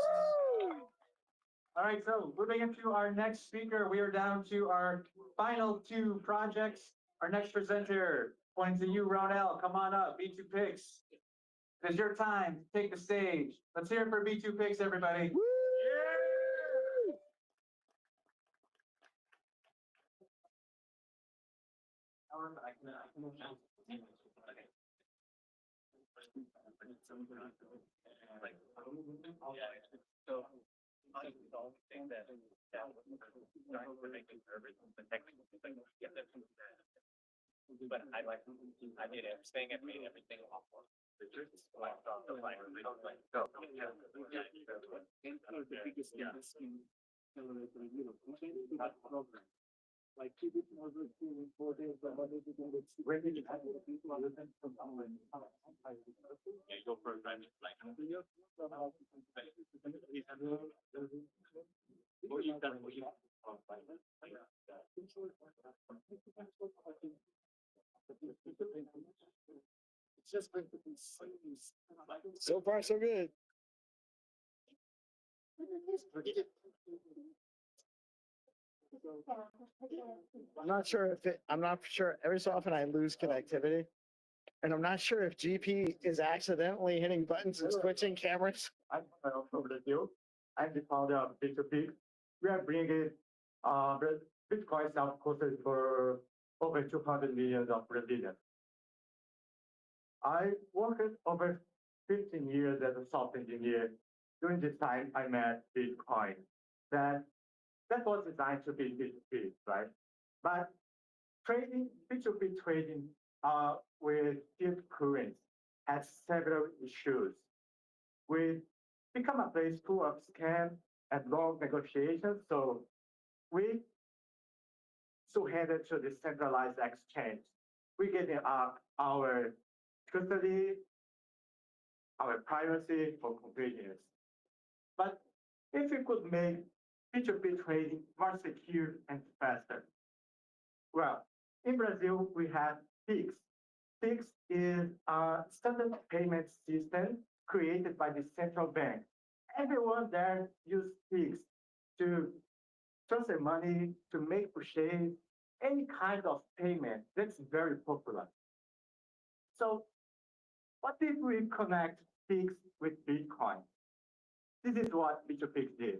All right, so moving into our next speaker, we are down to our final 2 projects. Our next presenter, pointing to you, Ronell. Come on up, B2 Picks. It is your time to take the stage. Let's hear it for B2 Picks, everybody. But I did everything and made everything awful. Like keep it more good in 4 days, but what is it going to bring it to people other than from go for a run like it's just going to be so far so good. I'm not sure. Every so often I lose connectivity, and I'm not sure if GP is accidentally hitting buttons and switching cameras. I'm from Brazil. I'm the founder of Bitcoin. We are bringing Bitcoin self courses for over 200 million of Brazilians. I worked over 15 years as a software engineer. During this time, I met Bitcoin. That was designed to be P2P, right? But trading, P2P trading with fiat currency has several issues. We become a place full of scam and long negotiations, so we surrendered to the centralized exchange. We get our custody, our privacy for convenience. But if we could make P2P trading more secure and faster, well, in Brazil, we have PIX. PIX is a standard payment system created by the central bank. Everyone there uses PIX to transfer money, to make purchase, any kind of payment. That's very popular. So what if we connect PIX with Bitcoin? This is what B2Pix did.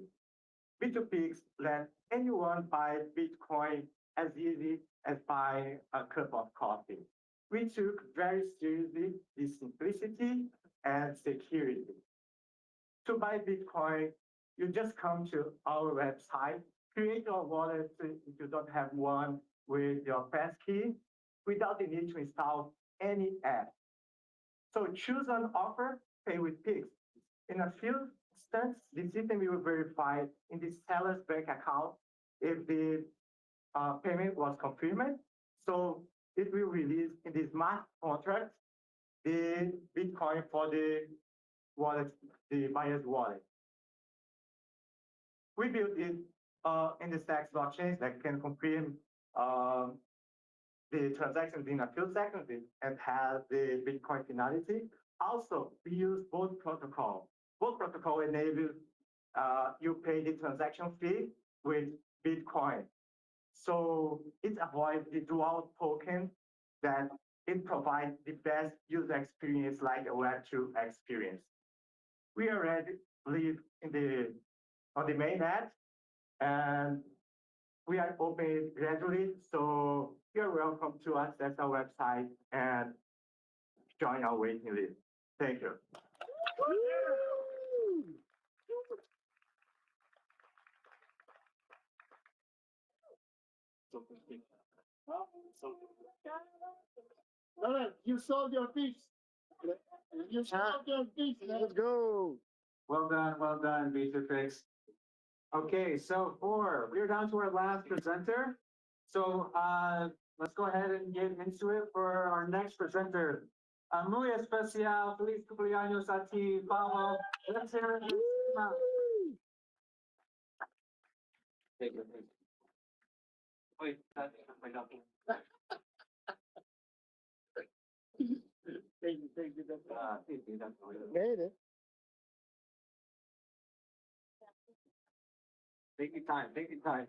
B2Pix let anyone buy Bitcoin as easy as buy a cup of coffee. We took very seriously the simplicity and security. To buy Bitcoin, you just come to our website, create your wallet if you don't have one with your passkey, without the need to install any app. So choose an offer, pay with Pix. In a few instances, the system will verify in the seller's bank account if the payment was confirmed. So it will release in the smart contract the Bitcoin for the wallet, the buyer's wallet. We built it in the Stacks blockchain that can confirm the transactions in a few seconds and has the Bitcoin finality. Also, we use both protocol. Both protocol enable you pay the transaction fee with Bitcoin. So it avoids the dual token that it provides the best user experience like a Web2 experience. We already live on the mainnet, and we are open gradually. So you're welcome to access our website and join our waiting list. Thank you. You sold your piece. You sold your piece. Let's go. Well done, B2Pix. Okay, so we're down to our last presenter. So let's go ahead and get into it for our next presenter. Muy especial, feliz cumpleaños a ti, Pablo. Let's hear it. Thank you. Wait, that's my double. Thank you. Made it. Take your time, take your time.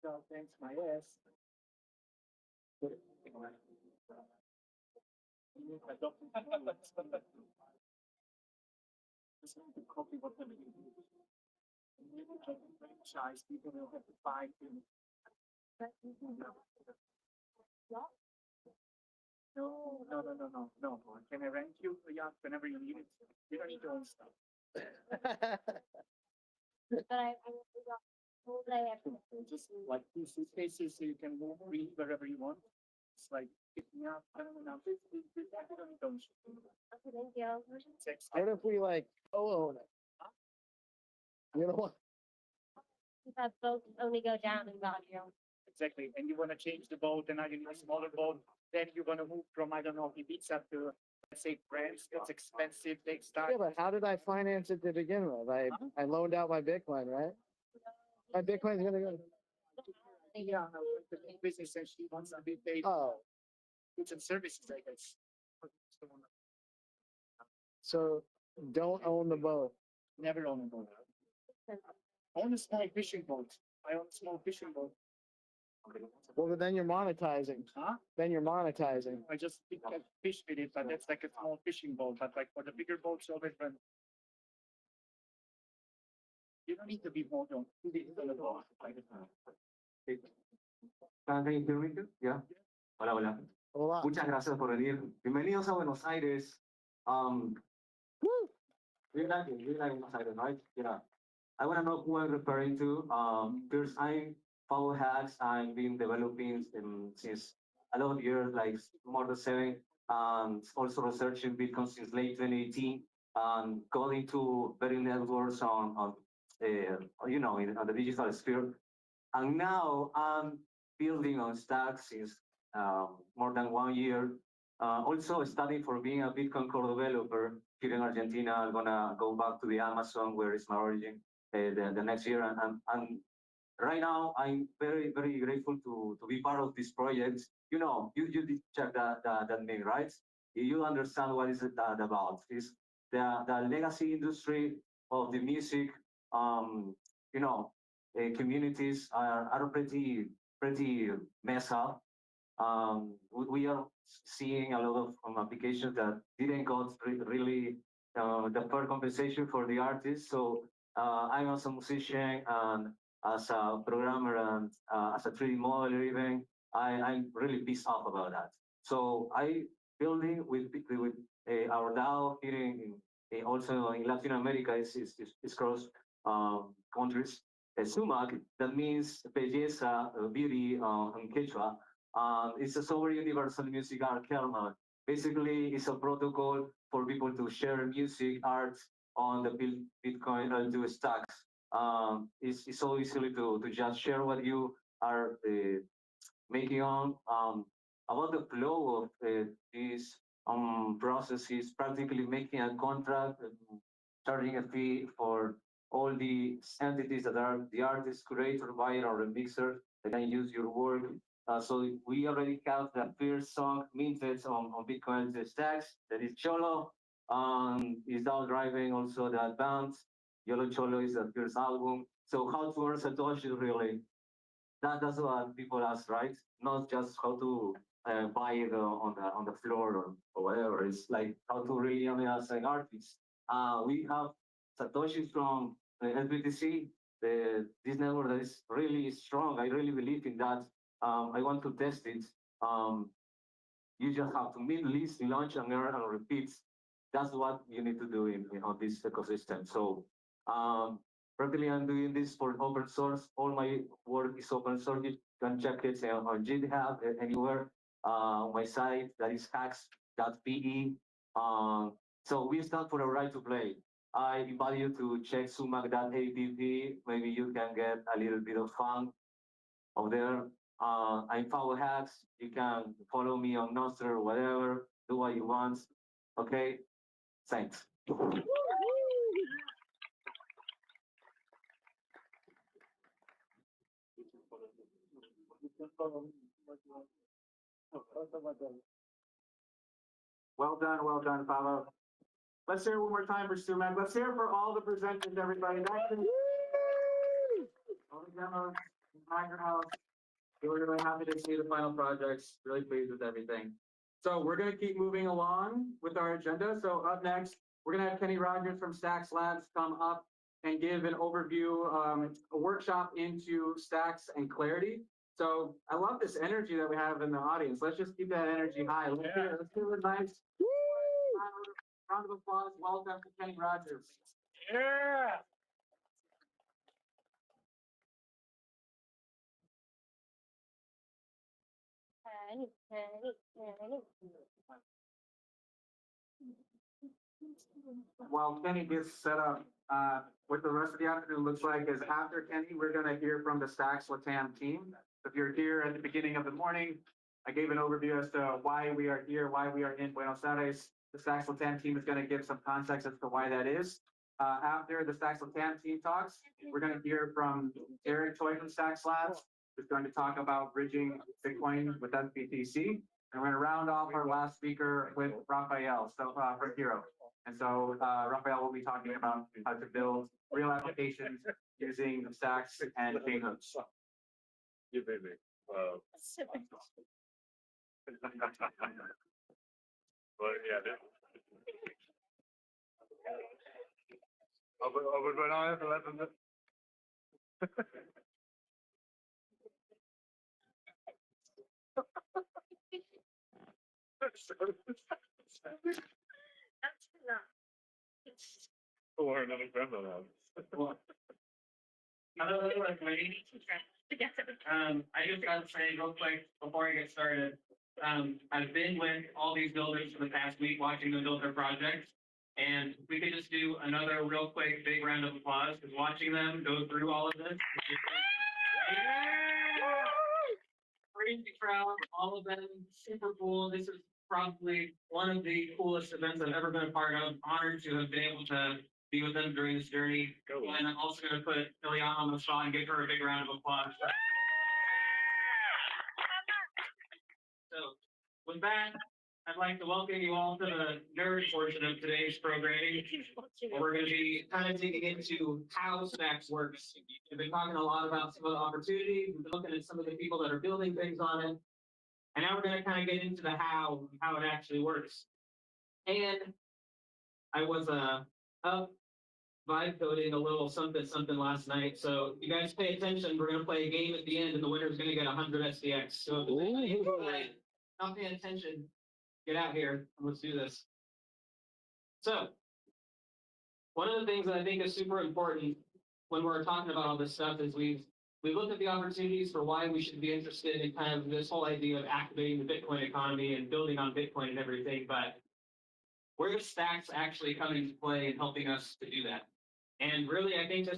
So thanks, my ass. Just need to copy what they're doing. Franchise, people will have to buy them. No. Can I rent you a yacht whenever you need it? You don't need to own stuff. Just like 2 suitcases so you can move free wherever you want. It's like picking up, I don't know, you don't need to own stuff. Okay, thank you. What if we like co-own it? You know what? That boats only go down in value. Exactly. And you want to change the boat, and now you need a smaller boat. Then you're going to move from, I don't know, Ibiza to, let's say, France. It's expensive, takes time. Yeah, but how did I finance it to begin with? I loaned out my Bitcoin, right? My Bitcoin's gonna go. Yeah, the big business actually wants to be paid. Oh. Goods and services, I guess. So don't own the boat. Never own a boat. Own a small fishing boat. I own a small fishing boat. Well, but then you're monetizing. Huh? Then you're monetizing. I just fish with it, but that's like a small fishing boat. But like for the bigger boats, you always run. You don't need to be more on the boat. Yeah. Hola. Hola. Muchas gracias por venir. Bienvenidos a Buenos Aires. You like Buenos Aires, right? Yeah. I want to know who I'm referring to. First, I follow hacks. I've been developing since a lot of years, like more than 7. Also researching Bitcoin since late 2018. Going to very networks on the digital sphere. And now I'm building on Stacks since more than 1 year. Also studying for being a Bitcoin core developer here in Argentina. I'm gonna go back to the Amazon where is my origin the next year. And right now I'm very, very grateful to be part of this project. You know, you did check that name, right? You understand what is that about. It's the legacy industry of the music, you know, communities are pretty messed up. We are seeing a lot of applications that didn't got really the fair compensation for the artists. So I'm as a musician and as a programmer and as a 3D modeler even, I'm really pissed off about that. So I building with our DAO here also in Latin America is cross countries. Sumac, that means belleza, beauty in Quechua. It's a software universal music art kernel. Basically, it's a protocol for people to share music, art on the Bitcoin L2 stacks. It's so easily to just share what you are making on. About the flow of this process is practically making a contract, charging a fee for all the entities that are the artist, curator, buyer, or remixer that can use your work. So we already have the first song minted on Bitcoin stacks. That is Cholo. Is now driving also the advance. Yolo Cholo is the first album. So how to earn Satoshi really? That's what people ask, right? Not just how to buy it on the floor or whatever. It's like how to really only as an artist. We have Satoshi from the SBTC, this network that is really strong. I really believe in that. I want to test it. You just have to meet, list, launch, and earn and repeat. That's what you need to do on this ecosystem. So practically I'm doing this for open source. All my work is open source. You can check it on GitHub, anywhere. On my site, that is hacks.pe. So we stand for the right to play. I invite you to check sumac.app. Maybe you can get a little bit of fun over there. I'm Follow Hacks. You can follow me on Nostr or whatever. Do what you want. Okay? Thanks. Well done, Paolo. Let's hear it one more time for Sumac. Let's hear it for all the presenters, everybody. All the demos, Tiger House. We're really happy to see the final projects. Really pleased with everything. So we're going to keep moving along with our agenda. So up next, we're going to have Kenny Rogers from Stacks Labs come up and give an overview, a workshop into Stacks and Clarity. So I love this energy that we have in the audience. Let's just keep that energy high. Let's do it nice. Round of applause. Welcome to Kenny Rogers. Yeah. While Kenny gets set up, what the rest of the afternoon looks like is after Kenny, we're going to hear from the Stacks Latam team. If you're here at the beginning of the morning, I gave an overview as to why we are here, why we are in Buenos Aires. The Stacks Latam team is going to give some context as to why that is. After the Stacks Latam team talks, we're going to hear from Eric Toy from Stacks Labs, who's going to talk about bridging Bitcoin with SBTC. And we're going to round off our last speaker with Raphael, so from Hero. And so Raphael will be talking about how to build real applications using stacks and K-hooks. Yeah, baby. But yeah, That's enough. or another grandma. Hello, everybody. I just got to say real quick before I get started, I've been with all these builders for the past week, watching them build their projects. And we could just do another real quick big round of applause because watching them go through all of this. Crazy crowd, all of them super cool. This is probably one of the coolest events I've ever been a part of. Honored to have been able to be with them during this journey. And I'm also going to put Ileana on the spot and give her a big round of applause. So, with that, I'd like to welcome you all to the nerd portion of today's programming. We're going to be kind of digging into how Stacks works. We've been talking a lot about some of the opportunities. We've been looking at some of the people that are building things on it. And now we're going to kind of get into the how it actually works. And I was up vibe coding a little something last night. So you guys pay attention. We're going to play a game at the end, and the winner's going to get 100 SDX. So if there's not paying attention, get out here and let's do this. So one of the things that I think is super important when we're talking about all this stuff is we looked at the opportunities for why we should be interested in kind of this whole idea of activating the Bitcoin economy and building on Bitcoin and everything, but where does Stacks actually come into play in helping us to do that? And really, I think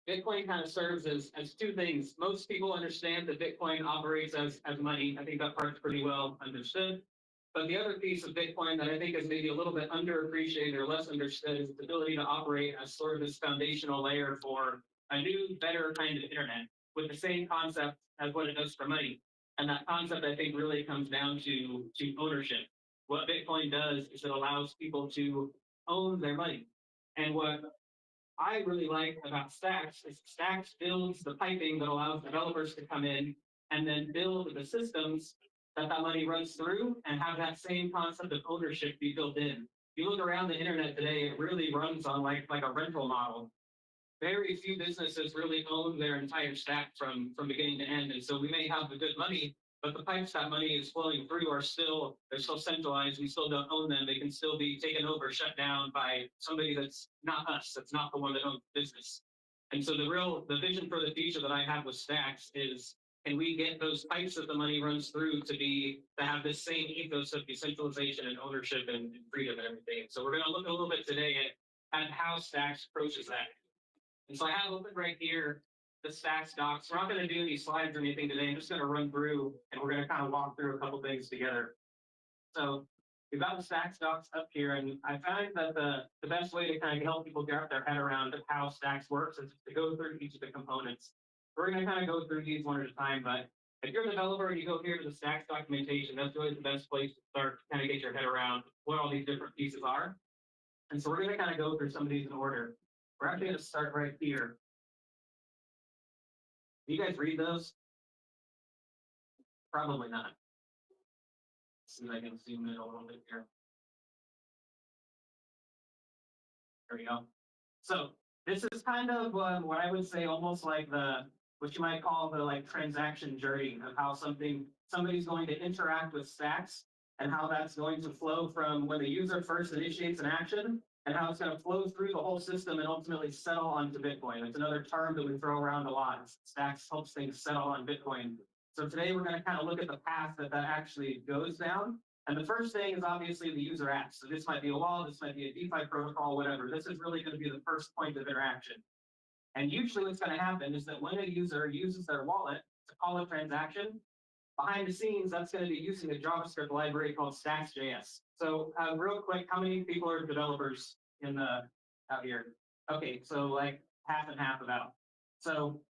Bitcoin kind of serves as two things. Most people understand that Bitcoin operates as money. I think that part's pretty well understood. But the other piece of Bitcoin that I think is maybe a little bit underappreciated or less understood is its ability to operate as sort of this foundational layer for a new, better kind of internet with the same concept as what it does for money. And that concept, I think, really comes down to ownership. What Bitcoin does is it allows people to own their money. And what I really like about Stacks is Stacks builds the piping that allows developers to come in and then build the systems that money runs through and have that same concept of ownership be built in. If you look around the internet today, it really runs on like a rental model. Very few businesses really own their entire stack from beginning to end. And so we may have the good money, but the pipes that money is flowing through they're still centralized. We still don't own them. They can still be taken over, shut down by somebody that's not us. That's not the one that owns the business. And so the vision for the future that I have with Stacks is, can we get those pipes that the money runs through to have this same ethos of decentralization and ownership and freedom and everything. So we're going to look a little bit today at how Stacks approaches that. And so I have open right here the Stacks docs. We're not going to do any slides or anything today. I'm just going to run through and we're going to kind of walk through a couple things together. So we've got the Stacks docs up here, and I find that the best way to kind of help people get their head around how Stacks works is to go through each of the components. We're going to kind of go through these one at a time, but if you're a developer and you go here to the Stacks documentation, that's really the best place to start to kind of get your head around what all these different pieces are. And so we're going to kind of go through some of these in order. We're actually going to start right here. Do you guys read those? Probably not. Let's see if I can zoom in a little bit here. There we go. So this is kind of what I would say almost like what you might call the transaction journey of how somebody's going to interact with Stacks and how that's going to flow from when the user first initiates an action and how it's going to flow through the whole system and ultimately settle onto Bitcoin. It's another term that we throw around a lot. Stacks helps things settle on Bitcoin. So today we're going to kind of look at the path that actually goes down. And the first thing is obviously the user app. So this might be a wallet, this might be a DeFi protocol, whatever. This is really going to be the first point of interaction. And usually what's going to happen is that when a user uses their wallet to call a transaction, behind the scenes, that's going to be using a JavaScript library called Stacks.js. So real quick, how many people are developers out here? Okay, so like half and half about. So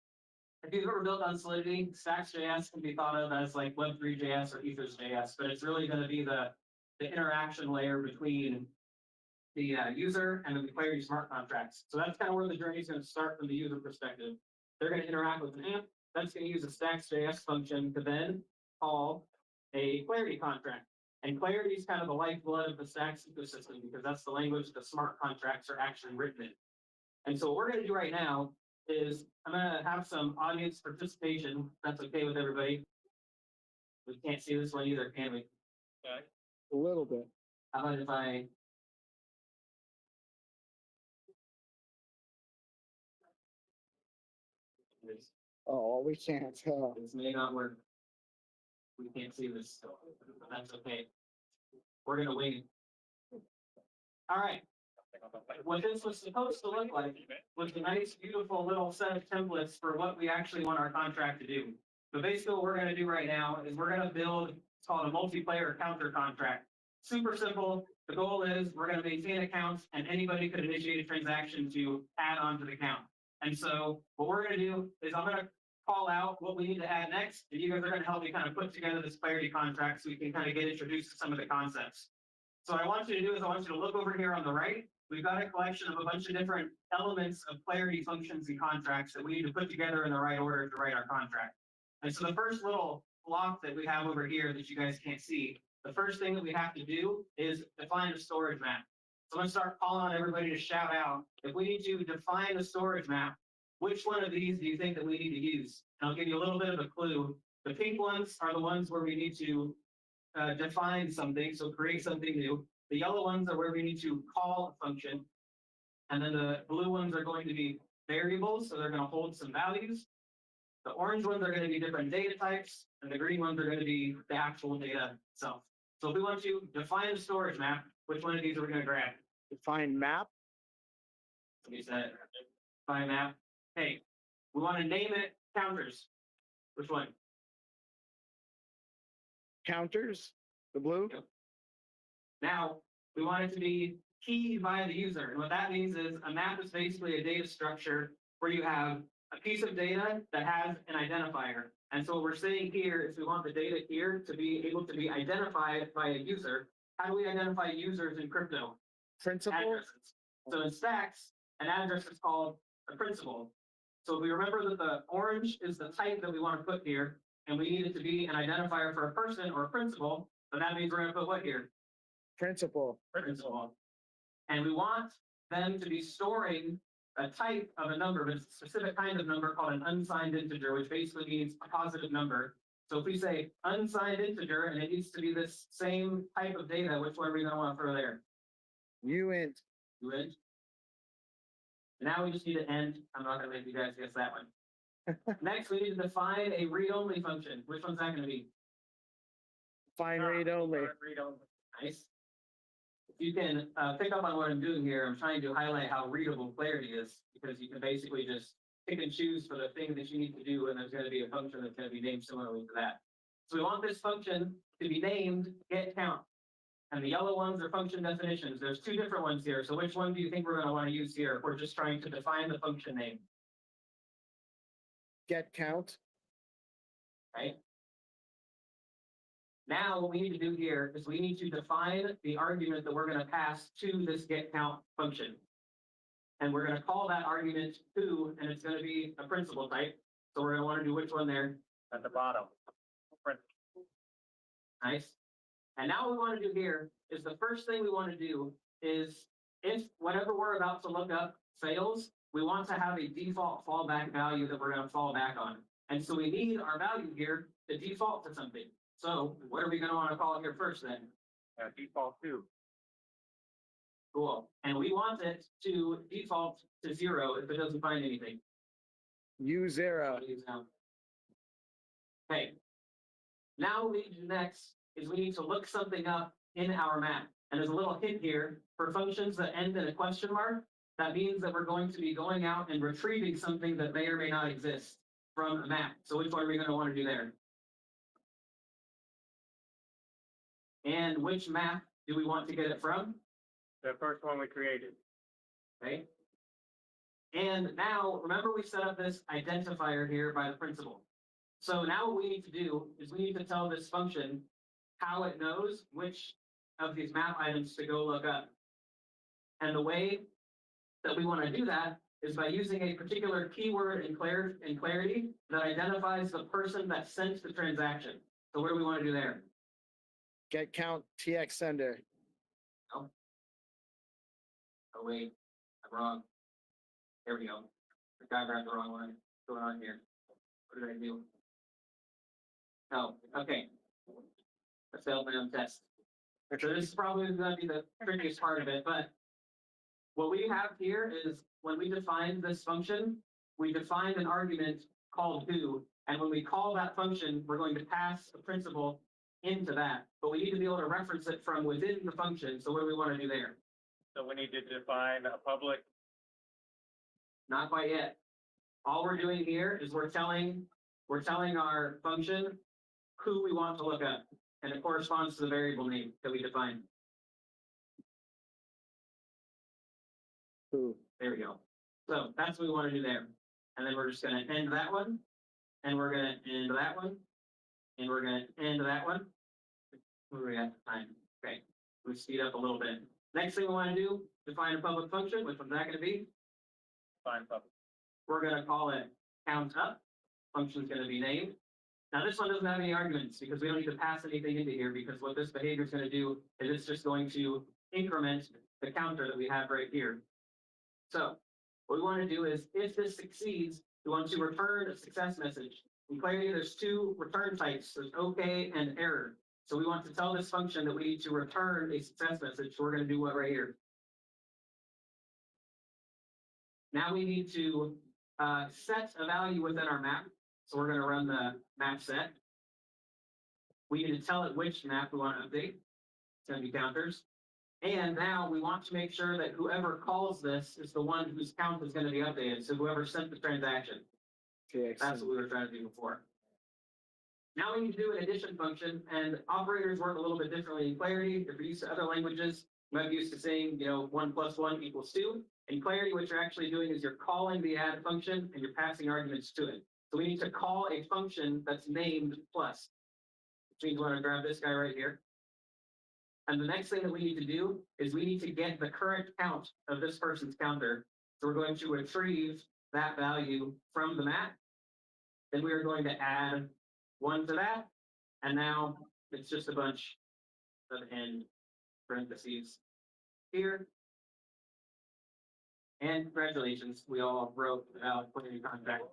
if you've ever built on Solidity, Stacks.js can be thought of as like Web3.js or Ethers.js, but it's really going to be the interaction layer between the user and the Clarity smart contracts. So that's kind of where the journey is going to start from the user perspective. They're going to interact with an app. That's going to use a Stacks.js function to then call a Clarity contract. And Clarity is kind of the lifeblood of the Stacks ecosystem because that's the language the smart contracts are actually written in. And so what we're going to do right now is I'm going to have some audience participation. If that's okay with everybody. We can't see this one either, can we? Okay. A little bit. How about if I... Oh, we can't tell. This may not work. We can't see this, but that's okay. We're going to wait. All right. What this was supposed to look like was a nice, beautiful little set of templates for what we actually want our contract to do. But basically what we're going to do right now is we're going to build, it's called a multiplayer counter contract. super simple. The goal is we're going to maintain accounts, and anybody could initiate a transaction to add on to the account. And so what we're going to do is I'm going to call out what we need to add next, and you guys are going to help me kind of put together this clarity contract so we can kind of get introduced to some of the concepts. So what I want you to do is I want you to look over here on the right. We've got a collection of a bunch of different elements of clarity functions and contracts that we need to put together in the right order to write our contract. And so the first little block that we have over here that you guys can't see, the first thing that we have to do is define a storage map. So I'm going to start calling on everybody to shout out. If we need to define a storage map, which one of these do you think that we need to use? And I'll give you a little bit of a clue. The pink ones are the ones where we need to define something, so create something new. The yellow ones are where we need to call a function. And then the blue ones are going to be variables, so they're going to hold some values. The orange ones are going to be different data types, and the green ones are going to be the actual data itself. So if we want to define the storage map, which one of these are we going to grab? Define map. Somebody said define map. Hey, we want to name it counters. Which one? Counters, the blue. Yep. Now, we want it to be keyed by the user. And what that means is a map is basically a data structure where you have a piece of data that has an identifier. And so what we're saying here is we want the data here to be able to be identified by a user. How do we identify users in crypto? Principal. Addresses. So in stacks, an address is called a principal. So if we remember that the orange is the type that we want to put here, and we need it to be an identifier for a person or a principal, then that means we're going to put what here? Principal. Principal. And we want them to be storing a type of a number, but it's a specific kind of number called an unsigned integer, which basically means a positive number. So if we say unsigned integer and it needs to be this same type of data, which one are we going to want to throw there? Uint. Uint. Now we just need to end. I'm not going to make you guys guess that one. Next, we need to define a read-only function. Which one's that going to be? Define read-only. Read-only. Nice. If you can pick up on what I'm doing here, I'm trying to highlight how readable clarity is, because you can basically just pick and choose for the thing that you need to do, and there's going to be a function that's going to be named similarly to that. So we want this function to be named getCount. And the yellow ones are function definitions. There's two different ones here. So which one do you think we're going to want to use here if we're just trying to define the function name? GetCount. Right. Now what we need to do here is we need to define the argument that we're going to pass to this getCount function. And we're going to call that argument to, and it's going to be a principal type. So we're going to want to do which one there? At the bottom. Nice. And now what we want to do here is the first thing we want to do is if whatever we're about to look up fails, we want to have a default fallback value that we're going to fall back on. And so we need our value here to default to something. So what are we going to want to call it here first then? Default to. Cool. And we want it to default to 0 if it doesn't find anything. U0. Okay. Now what we need to do next is we need to look something up in our map. And there's a little hint here for functions that end in a question mark. That means that we're going to be going out and retrieving something that may or may not exist from a map. So which one are we going to want to do there? And which map do we want to get it from? The first one we created. Okay. And now, remember we set up this identifier here by the principal. So now what we need to do is we need to tell this function how it knows which of these map items to go look up. And the way that we want to do that is by using a particular keyword in clarity that identifies the person that sent the transaction. So what do we want to do there? GetCount TX sender. Oh, wait, I'm wrong. There we go. The guy grabbed the wrong one. What's going on here? What did I do? Oh, okay. I failed my own test. So this is probably going to be the trickiest part of it, but what we have here is when we define this function, we define an argument called who, and when we call that function, we're going to pass a principal into that, but we need to be able to reference it from within the function. So what do we want to do there? So we need to define a public. Not quite yet. All we're doing here is we're telling our function who we want to look up. and it corresponds to the variable name that we defined. There we go. So that's what we want to do there. And then we're just going to end that one, and we're going to end that one, and we're going to end that one. Where are we at time? Okay, we speed up a little bit. Next thing we want to do, define a public function. Which one's that going to be? Define public. We're going to call it count up. Function's going to be named. Now this one doesn't have any arguments because we don't need to pass anything into here, because what this behavior is going to do is it's just going to increment the counter that we have right here. So what we want to do is, if this succeeds, we want to return a success message. In Clarity, there's two return types. There's OK and error. So we want to tell this function that we need to return a success message. So we're going to do what right here. Now we need to set a value within our map. So we're going to run the map set. We need to tell it which map we want to update. It's going to be counters. And now we want to make sure that whoever calls this is the one whose count is going to be updated. So whoever sent the transaction. Okay, that's what we were trying to do before. Now we need to do an addition function, and operators work a little bit differently in Clarity. If you're used to other languages, you might be used to saying, 1 + 1 = 2. In Clarity, what you're actually doing is you're calling the add function and you're passing arguments to it. So we need to call a function that's named plus. Which means we want to grab this guy right here. And the next thing that we need to do is we need to get the current count of this person's counter. So we're going to retrieve that value from the map. Then we are going to add 1 to that. And now it's just a bunch of end parentheses here. And congratulations, we all wrote out Clarity contract.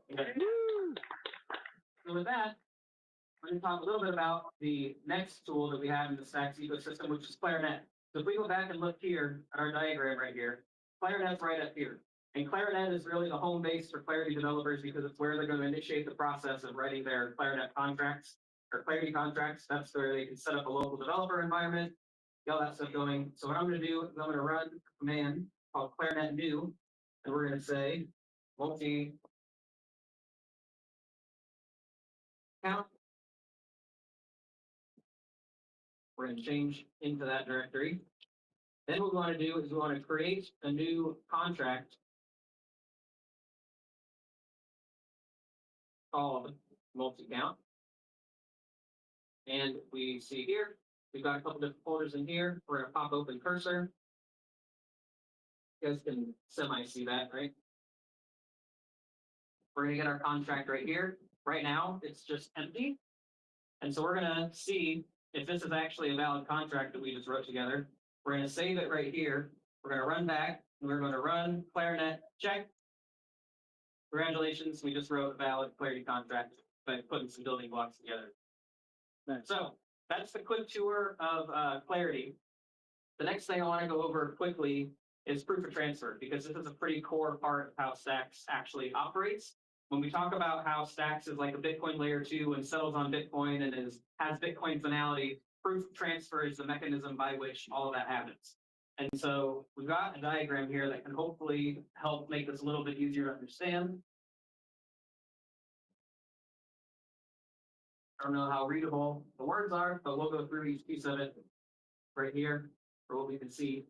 So with that, I'm going to talk a little bit about the next tool that we have in the Stacks ecosystem, which is Clarinet. So if we go back and look here at our diagram right here, Clarinet's right up here. And Clarinet is really the home base for Clarity developers because it's where they're going to initiate the process of writing their Clarinet contracts or Clarity contracts. That's where they can set up a local developer environment, get all that stuff going. So what I'm going to do is I'm going to run a command called Clarinet new, and we're going to say multi count. We're going to change into that directory. Then what we want to do is we want to create a new contract called multi-count. And we see here, we've got a couple different folders in here. We're going to pop open cursor. You guys can semi-see that, right? We're going to get our contract right here. Right now, it's just empty. And so we're going to see if this is actually a valid contract that we just wrote together. We're going to save it right here. We're going to run back, and we're going to run Clarinet check. Congratulations, we just wrote a valid Clarity contract by putting some building blocks together. Nice. So that's the quick tour of Clarity. The next thing I want to go over quickly is proof of transfer, because this is a pretty core part of how Stacks actually operates. When we talk about how Stacks is like a Bitcoin layer 2 and settles on Bitcoin and has Bitcoin finality, proof of transfer is the mechanism by which all of that happens. And so we've got a diagram here that can hopefully help make this a little bit easier to understand. I don't know how readable the words are, but we'll go through each piece of it right here for what we can see.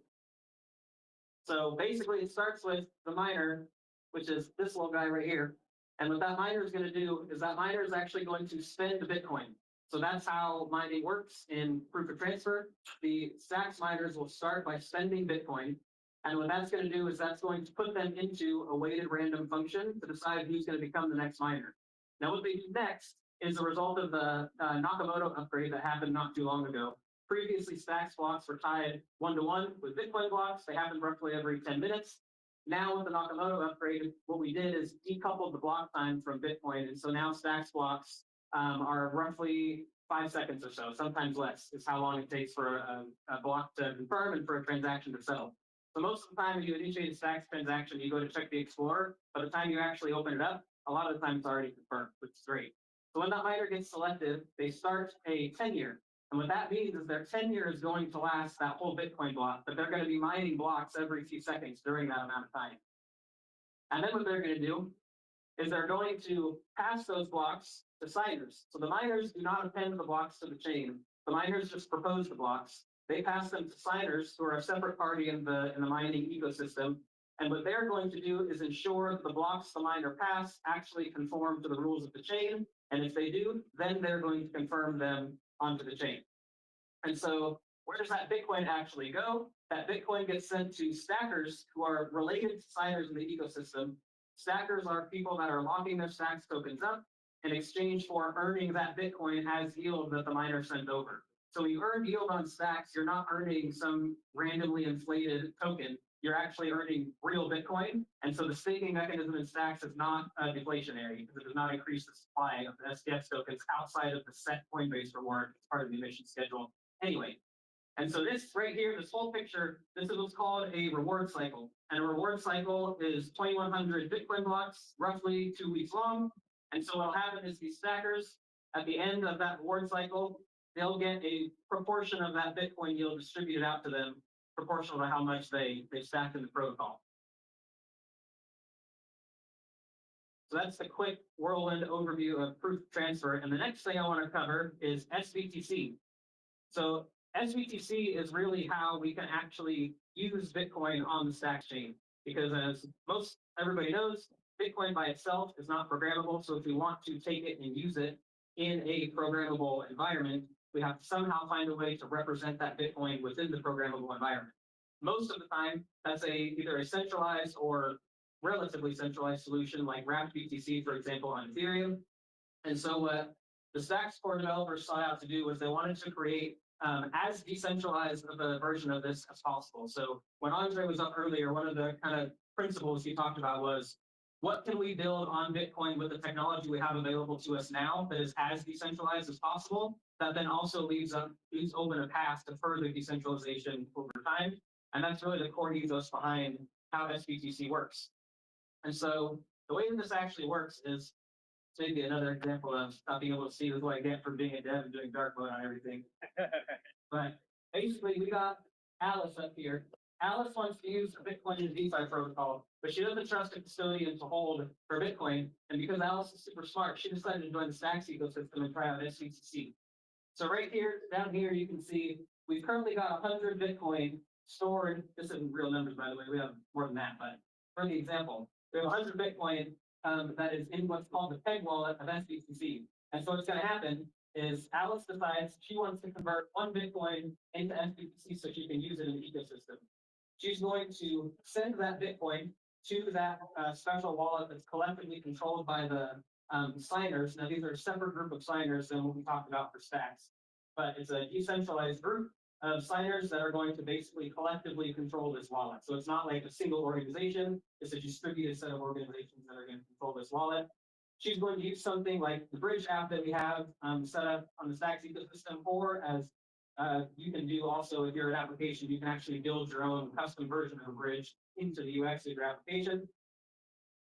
So basically it starts with the miner, which is this little guy right here. And what that miner is going to do is that miner is actually going to spend the Bitcoin. So that's how mining works in proof of transfer. The Stacks miners will start by spending Bitcoin. And what that's going to do is that's going to put them into a weighted random function to decide who's going to become the next miner. Now what they do next is a result of the Nakamoto upgrade that happened not too long ago. Previously, Stacks blocks were tied 1-to-1 with Bitcoin blocks. They happened roughly every 10 minutes. Now with the Nakamoto upgrade, what we did is decoupled the block time from Bitcoin. And so now Stacks blocks are roughly 5 seconds or so, sometimes less, is how long it takes for a block to confirm and for a transaction to settle. So most of the time when you initiate a Stacks transaction, you go to check the Explorer. By the time you actually open it up, a lot of the time it's already confirmed, which is great. So when that miner gets selected, they start a tenure. And what that means is their tenure is going to last that whole Bitcoin block, but they're going to be mining blocks every few seconds during that amount of time. And then what they're going to do is they're going to pass those blocks to signers. So the miners do not append the blocks to the chain. the miners just propose the blocks. They pass them to signers, who are a separate party in the mining ecosystem. And what they're going to do is ensure that the blocks the miner pass actually conform to the rules of the chain. And if they do, then they're going to confirm them onto the chain. And so where does that Bitcoin actually go? That Bitcoin gets sent to stackers who are related to signers in the ecosystem. Stackers are people that are locking their stacks tokens up in exchange for earning that Bitcoin as yield that the miner sent over. So when you earn yield on stacks, you're not earning some randomly inflated token. You're actually earning real Bitcoin. And so the staking mechanism in stacks is not deflationary, because it does not increase the supply of the SDX tokens outside of the set Coinbase reward as part of the emission schedule anyway. And so this right here, this whole picture, this is what's called a reward cycle. And a reward cycle is 2,100 Bitcoin blocks, roughly 2 weeks long. And so what'll happen is these stackers, at the end of that reward cycle, they'll get a proportion of that Bitcoin yield distributed out to them, proportional to how much they stacked in the protocol. So that's the quick whirlwind overview of proof of transfer. And the next thing I want to cover is SBTC. So SBTC is really how we can actually use Bitcoin on the Stacks chain, because as everybody knows, Bitcoin by itself is not programmable. So if we want to take it and use it in a programmable environment, we have to somehow find a way to represent that Bitcoin within the programmable environment. Most of the time, that's either a centralized or relatively centralized solution like wrapped BTC, for example, on Ethereum. And so what the Stacks core developers sought out to do was they wanted to create as decentralized of a version of this as possible. So when Andre was up earlier, one of the kind of principles he talked about was, what can we build on Bitcoin with the technology we have available to us now that is as decentralized as possible, that then also leaves open a path to further decentralization over time. And that's really the core ethos behind how SBTC works. And so the way that this actually works is, maybe another example of not being able to see, this is what I get for being a dev and doing dark mode on everything. But basically, we got Alice up here. Alice wants to use a Bitcoin in DeFi protocol, but she doesn't trust a custodian to hold her Bitcoin. And because Alice is super smart, she decided to join the Stacks ecosystem and try out SBTC. So right here, down here, you can see we've currently got 100 Bitcoin stored. This isn't real numbers, by the way. We have more than that, but for the example, we have 100 Bitcoin that is in what's called the peg wallet of SBTC. And so what's going to happen is Alice decides she wants to convert 1 Bitcoin into SBTC so she can use it in the ecosystem. She's going to send that Bitcoin to that special wallet that's collectively controlled by the signers. Now, these are a separate group of signers than what we talked about for Stacks, but it's a decentralized group of signers that are going to basically collectively control this wallet. So it's not like a single organization, it's a distributed set of organizations that are going to control this wallet. She's going to use something like the Bridge app that we have set up on the Stacks ecosystem, or as you can do also if you're an application, you can actually build your own custom version of a Bridge into the UX of your application.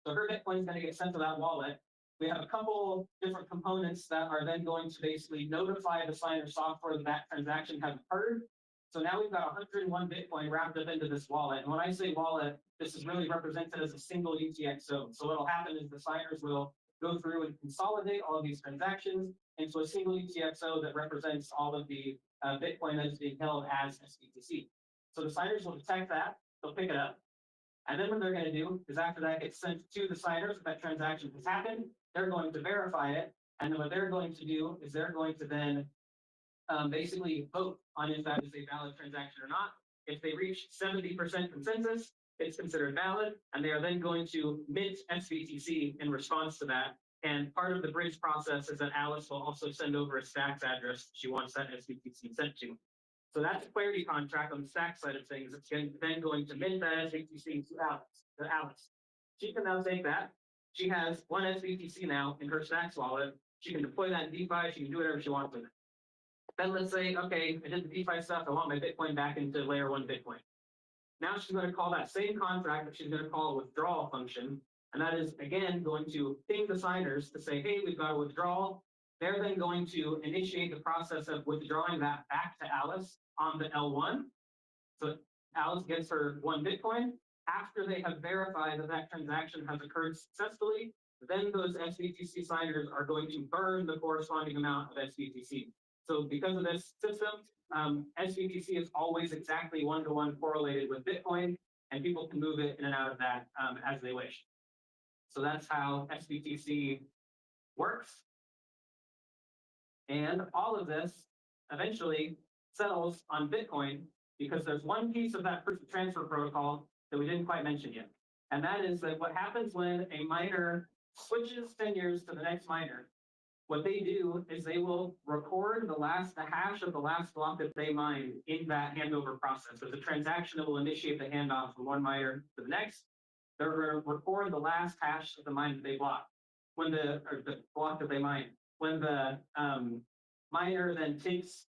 So her Bitcoin is going to get sent to that wallet. We have a couple different components that are then going to basically notify the signer software that that transaction has occurred. So now we've got 101 Bitcoin wrapped up into this wallet. And when I say wallet, this is really represented as a single UTXO. So what'll happen is the signers will go through and consolidate all of these transactions into a single UTXO that represents all of the Bitcoin that is being held as SBTC. So the signers will detect that, they'll pick it up. And then what they're going to do is after that gets sent to the signers, that transaction has happened, they're going to verify it. And then what they're going to do is they're going to then basically vote on if that is a valid transaction or not. If they reach 70% consensus, it's considered valid, and they are then going to mint SBTC in response to that. And part of the bridge process is that Alice will also send over a Stacks address she wants that SBTC sent to. So that's a clarity contract on the Stacks side of things. It's then going to mint that SBTC to Alice. She can now take that. She has 1 SBTC now in her Stacks wallet. She can deploy that in DeFi. She can do whatever she wants with it. Then let's say, okay, I did the DeFi stuff. I want my Bitcoin back into layer 1 Bitcoin. Now she's going to call that same contract, but she's going to call a withdrawal function. And that is, again, going to ping the signers to say, hey, we've got a withdrawal. They're then going to initiate the process of withdrawing that back to Alice on the L1. So Alice gets her 1 Bitcoin. After they have verified that that transaction has occurred successfully, then those SBTC signers are going to burn the corresponding amount of SBTC. So because of this system, SBTC is always exactly one-to-one correlated with Bitcoin, and people can move it in and out of that as they wish. So that's how SBTC works. And all of this eventually settles on Bitcoin because there's one piece of that proof of transfer protocol that we didn't quite mention yet. And that is that what happens when a miner switches tenures to the next miner, what they do is they will record the hash of the last block that they mined in that handover process. There's a transaction that will initiate the handoff from one miner to the next. They're going to record the last hash of the mine that they blocked, the block that they mined. When the miner then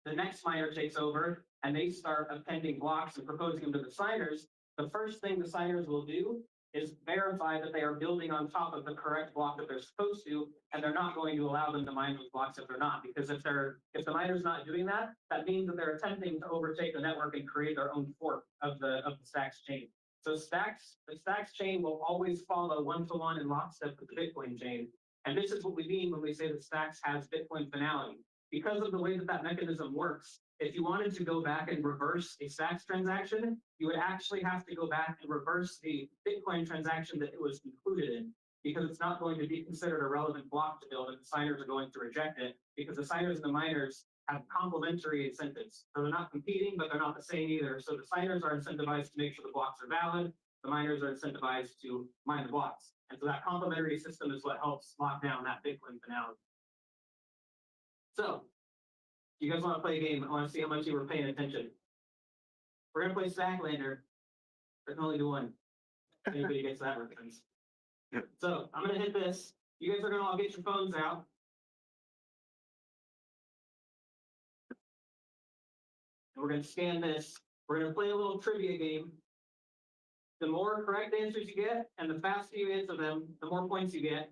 the next miner takes over and they start appending blocks and proposing them to the signers, the first thing the signers will do is verify that they are building on top of the correct block that they're supposed to, and they're not going to allow them to mine those blocks if they're not. Because if the miner's not doing that, that means that they're attempting to overtake the network and create their own fork of the Stacks chain. So the Stacks chain will always follow one-to-one in lockstep with the Bitcoin chain. And this is what we mean when we say that Stacks has Bitcoin finality. Because of the way that mechanism works, if you wanted to go back and reverse a Stacks transaction, you would actually have to go back and reverse the Bitcoin transaction that it was included in, because it's not going to be considered a relevant block to build, and the signers are going to reject it, because the signers and the miners have complementary incentives. So they're not competing, but they're not the same either. So the signers are incentivized to make sure the blocks are valid. The miners are incentivized to mine the blocks. And so that complementary system is what helps lock down that Bitcoin finality. So, you guys want to play a game? I want to see how much you were paying attention. We're going to play Stacklander. There can only do one. If anybody gets that reference. So, I'm going to hit this. You guys are going to all get your phones out. And we're going to scan this. We're going to play a little trivia game. The more correct answers you get, and the faster you answer them, the more points you get.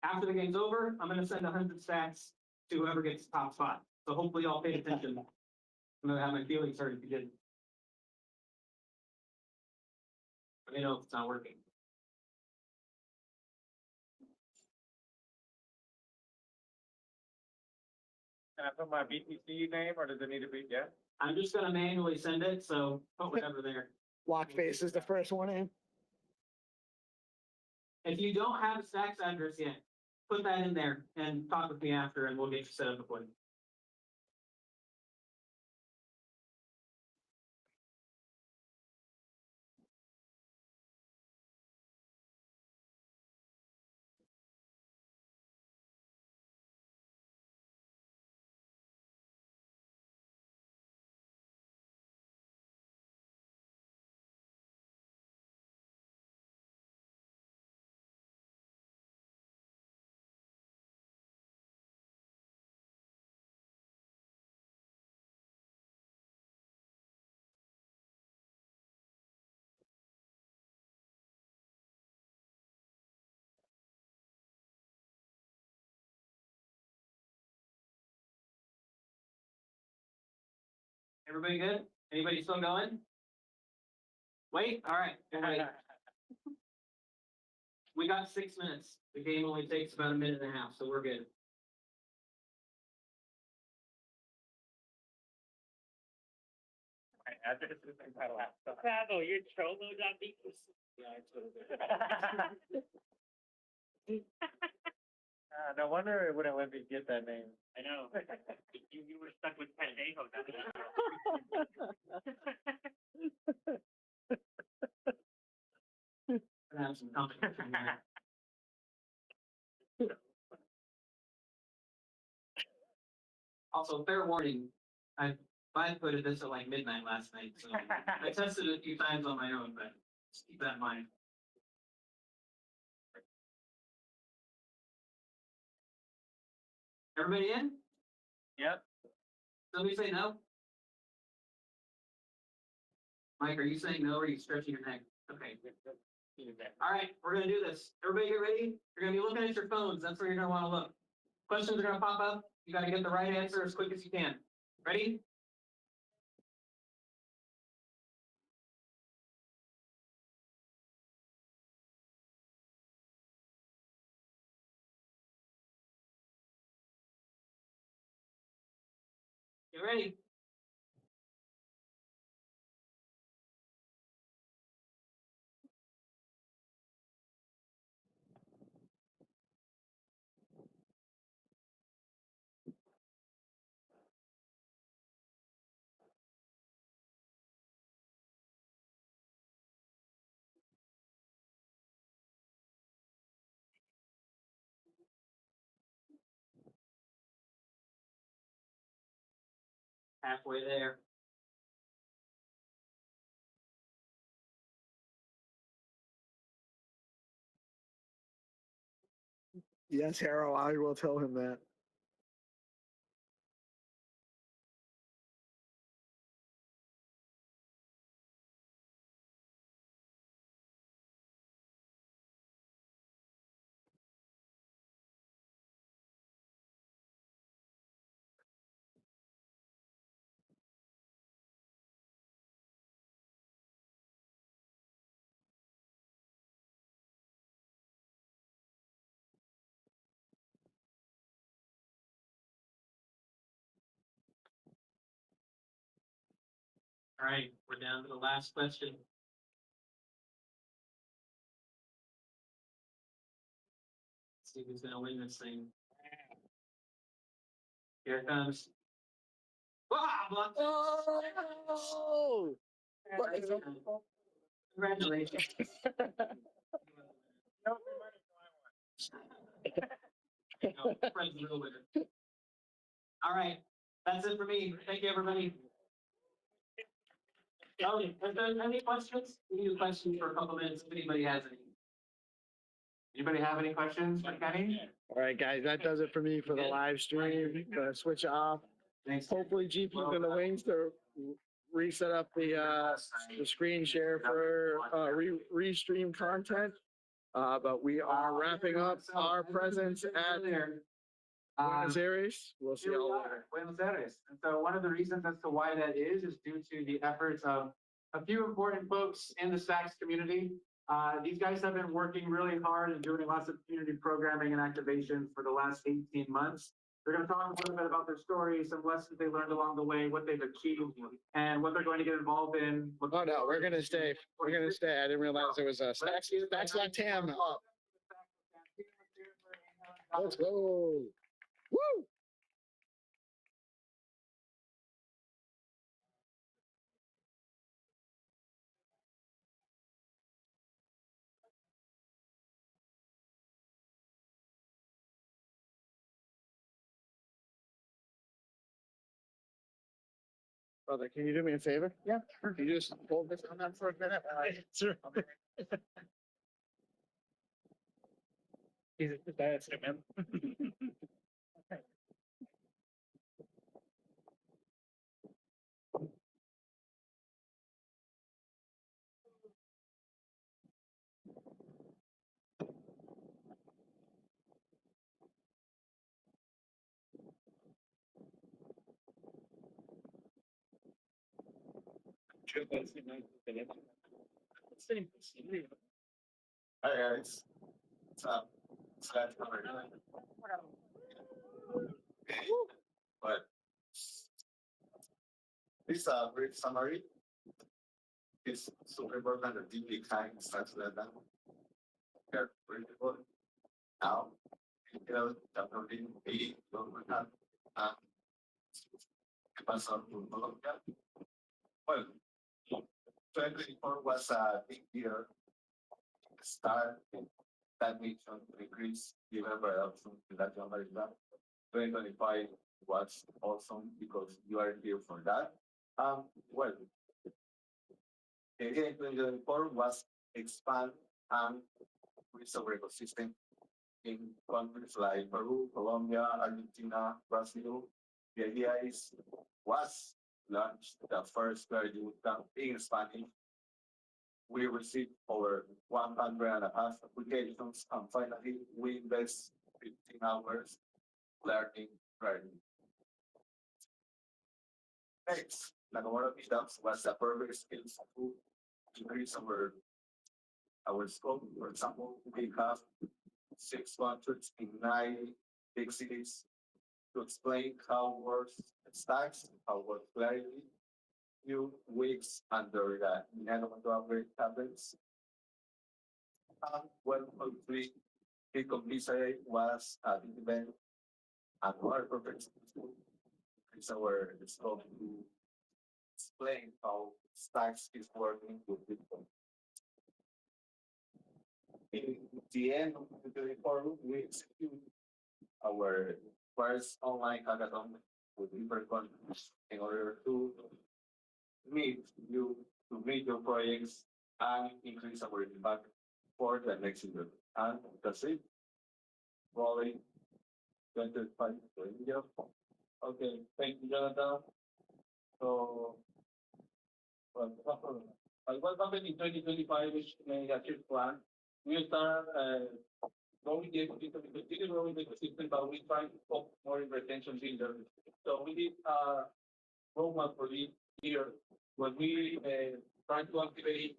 After the game's over, I'm going to send 100 stacks to whoever gets the top spot. So hopefully y'all paid attention. I'm going to have my feelings hurt if you didn't. Let me know if it's not working. Can I put my BTC name, or does it need to be, yeah? I'm just going to manually send it, so put whatever there. Blockface is the first one in. If you don't have a Stacks address yet, put that in there and talk with me after, and we'll get you set up with one. Everybody good? Anybody still going? Wait, all right. Wait. We got 6 minutes. The game only takes about a minute and a half, so we're good. Bravo, you're trolling on me. No wonder it wouldn't let me get that name. I know. You were stuck with Pendejo. Have some competition there. Also, fair warning, I put this at like midnight last night, so I tested it a few times on my own, but just keep that in mind. Everybody in? Yep. Somebody say no? Mike, are you saying no, or are you stretching your neck? Okay. All right, we're gonna do this. Everybody get ready? You're gonna be looking at your phones. That's where you're gonna want to look. Questions are gonna pop up. You gotta get the right answer as quick as you can. Ready? Get ready. Halfway there. Yes, Harold, I will tell him that. All right, we're down to the last question. Let's see who's gonna win this thing. Here it comes. Oh! Congratulations. No, Fred's the real winner. All right, that's it for me. Thank you, everybody. Oh, if there's any questions, we need a question for a couple minutes if anybody has any. Anybody have any questions for Kenny? All right, guys, that does it for me for the live stream. Gonna switch off. Thanks. Hopefully, GP's in the wings to reset up the screen share for Restream content. But we are wrapping up our presence at Buenos Aires. We'll see Here we y'all are, later. Buenos Aires. And so one of the reasons as to why that is due to the efforts of a few important folks in the Stacks community. These guys have been working really hard and doing lots of community programming and activation for the last 18 months. They're going to talk a little bit about their story, some lessons they learned along the way, what they've achieved, and what they're going to get involved in. Oh no, we're gonna stay. We're gonna stay. I didn't realize it was a Stacks Latam. Let's go. Woo! Brother, can you do me a favor? Yeah, sure. Can you just hold this on that for a minute? Sure. That's it, man. Hi guys, what's up? It's glad to come here. But this brief summary is super important and deeply kind starts with that. Here, readable. Now, downloading a local app. ¿Qué pasó con Colombia? Well, 2024 was a big year. Start that mission to increase developer adoption in Latin America. 2025 was awesome because you are here for that. Well, the idea in 2024 was expand and increase our ecosystem in countries like Peru, Colombia, Argentina, Brazil. The idea was launch the first very good in Spanish. We received over 100 applications, and finally, we invest 15 hours learning. Next, Nakamura meetups was a perfect skills to increase our scope. For example, we have 6 countries in 9 big cities. to explain how works stacks, how works clarity, few weeks under the minimum upgrade happens. Well, hopefully, the complete was at the event and our purpose is our scope to explain how stacks is working with Bitcoin. In the end of the 24, we execute our first online hackathon with different countries in order to meet you, to meet your projects and increase our impact for the next year. And that's it. Rolling 25. Okay, thank you, Jonathan. So, what happened in 2025 is a huge plan. We start growing the ecosystem, we continue growing the ecosystem, but we try to focus more in retention builders. So we did a roadmap for this year when we try to activate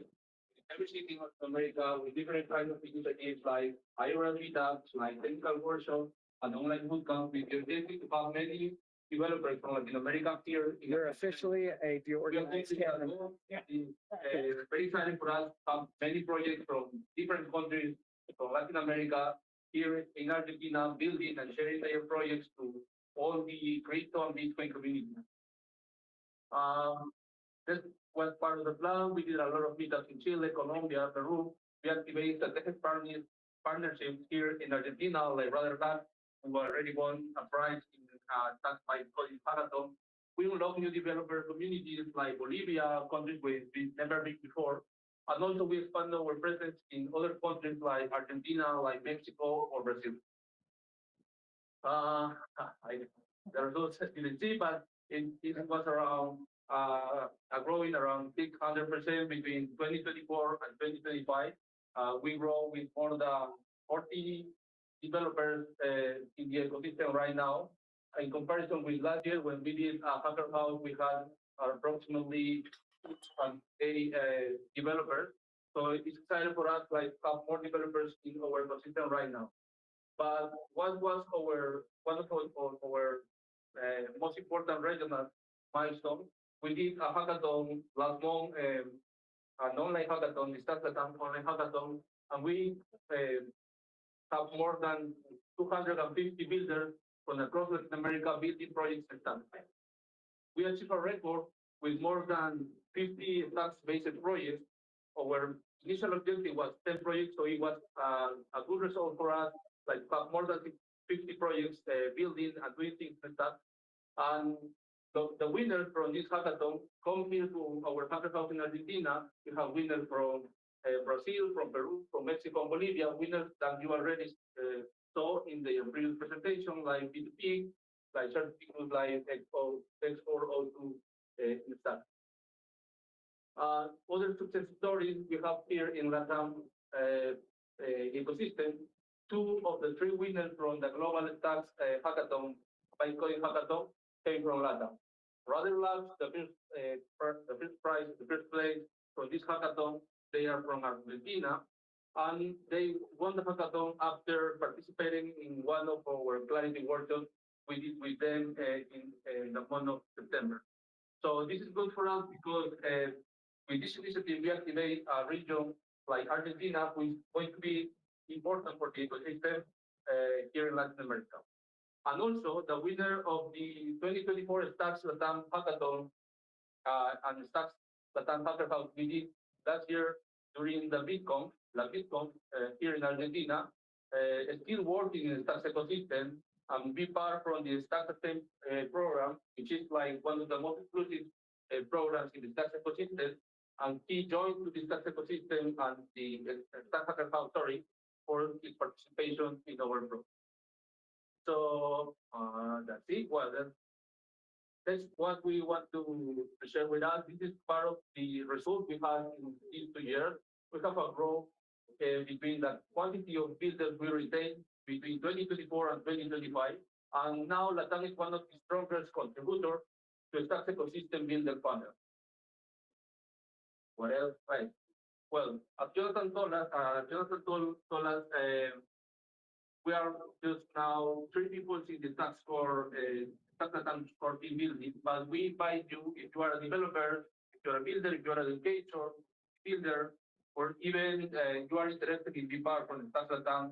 every city in North America with different kinds of initiatives like IRL meetups, like technical workshops, and online bootcamp. We can to have many developers from Latin America here. You're officially a DeOrganized canon. Very exciting for us to have many projects from different countries from Latin America here in Argentina, building and sharing their projects to all the crypto and Bitcoin community. This was part of the plan. We did a lot of meetups in Chile, Colombia, Peru. We activated the partnerships here in Argentina, like Brother Tax, who already won a prize in Tax by Coding Hackathon. We unlock new developer communities like Bolivia, countries we've never been before. And also we expand our presence in other countries like Argentina, like Mexico or Brazil. The results you didn't see, but it was around growing around 600% between 2024 and 2025. We grow with more than 40 developers in the ecosystem right now. In comparison with last year, when we did a hacker house, we had approximately 80 developers. So it's exciting for us like have more developers in our ecosystem right now. But what was one of our most important regional milestone? We did a hackathon last month, an online hackathon, the Start-a-Thon online hackathon, and we have more than 250 builders from across Latin America building projects and stuff. We achieved a record with more than 50 stacks-based projects. Our initial objective was 10 projects, so it was a good result for us, like more than 50 projects building and doing things and stuff. And the winners from this hackathon come here to our hacker house in Argentina. We have winners from Brazil, from Peru, from Mexico, and Bolivia, winners that you already saw in the previous presentation, like B2P, like certificates like X402 and stuff. Other success stories we have here in LATAM ecosystem. 2 of the 3 winners from the Global Stacks hackathon, Bitcoin hackathon, came from LATAM. Rudder Labs, the first place for this hackathon, they are from Argentina, and they won the hackathon after participating in one of our clarity workshops we did with them in the month of September. So this is good for us because with this initiative, we activate a region like Argentina, which is going to be important for the ecosystem here in Latin America. And also, the winner of the 2024 Stacks LATAM Hackathon and Stacks LATAM Hacker House we did last year during the BitConf, here in Argentina, still working in the Stacks ecosystem and be part from the Stacks program, which is like one of the most exclusive programs in the Stacks ecosystem. And he joined to the Stacks ecosystem and the Stacks Hacker House, for his participation in our program. So that's it. Well, that's what we want to share with us. This is part of the result we had in these 2 years. We have a growth between the quantity of builders we retain between 2024 and 2025. And now LATAM is one of the strongest contributors to the Stacks ecosystem builder panel. What else? Right. Well, as Jonathan told us, we are just now 3 people in the tax core, core team building, but we invite you, if you are a developer, if you are a builder, if you are an educator, builder, or even you are interested in being part from the tax latam.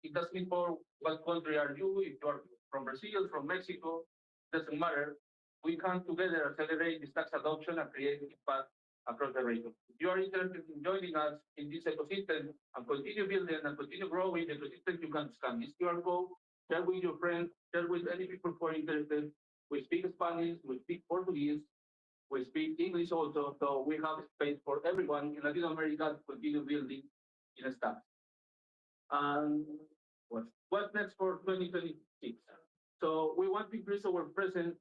It doesn't matter what country are you, if you are from Brazil, from Mexico, doesn't matter. We come together, accelerate this tax adoption and create impact across the region. If you are interested in joining us in this ecosystem and continue building and continue growing the ecosystem, you can scan this QR code, share with your friends, share with any people who are interested. We speak Spanish, we speak Portuguese, we speak English also, so we have space for everyone in Latin America to continue building in a stack. And what's next for 2026? So we want to increase our presence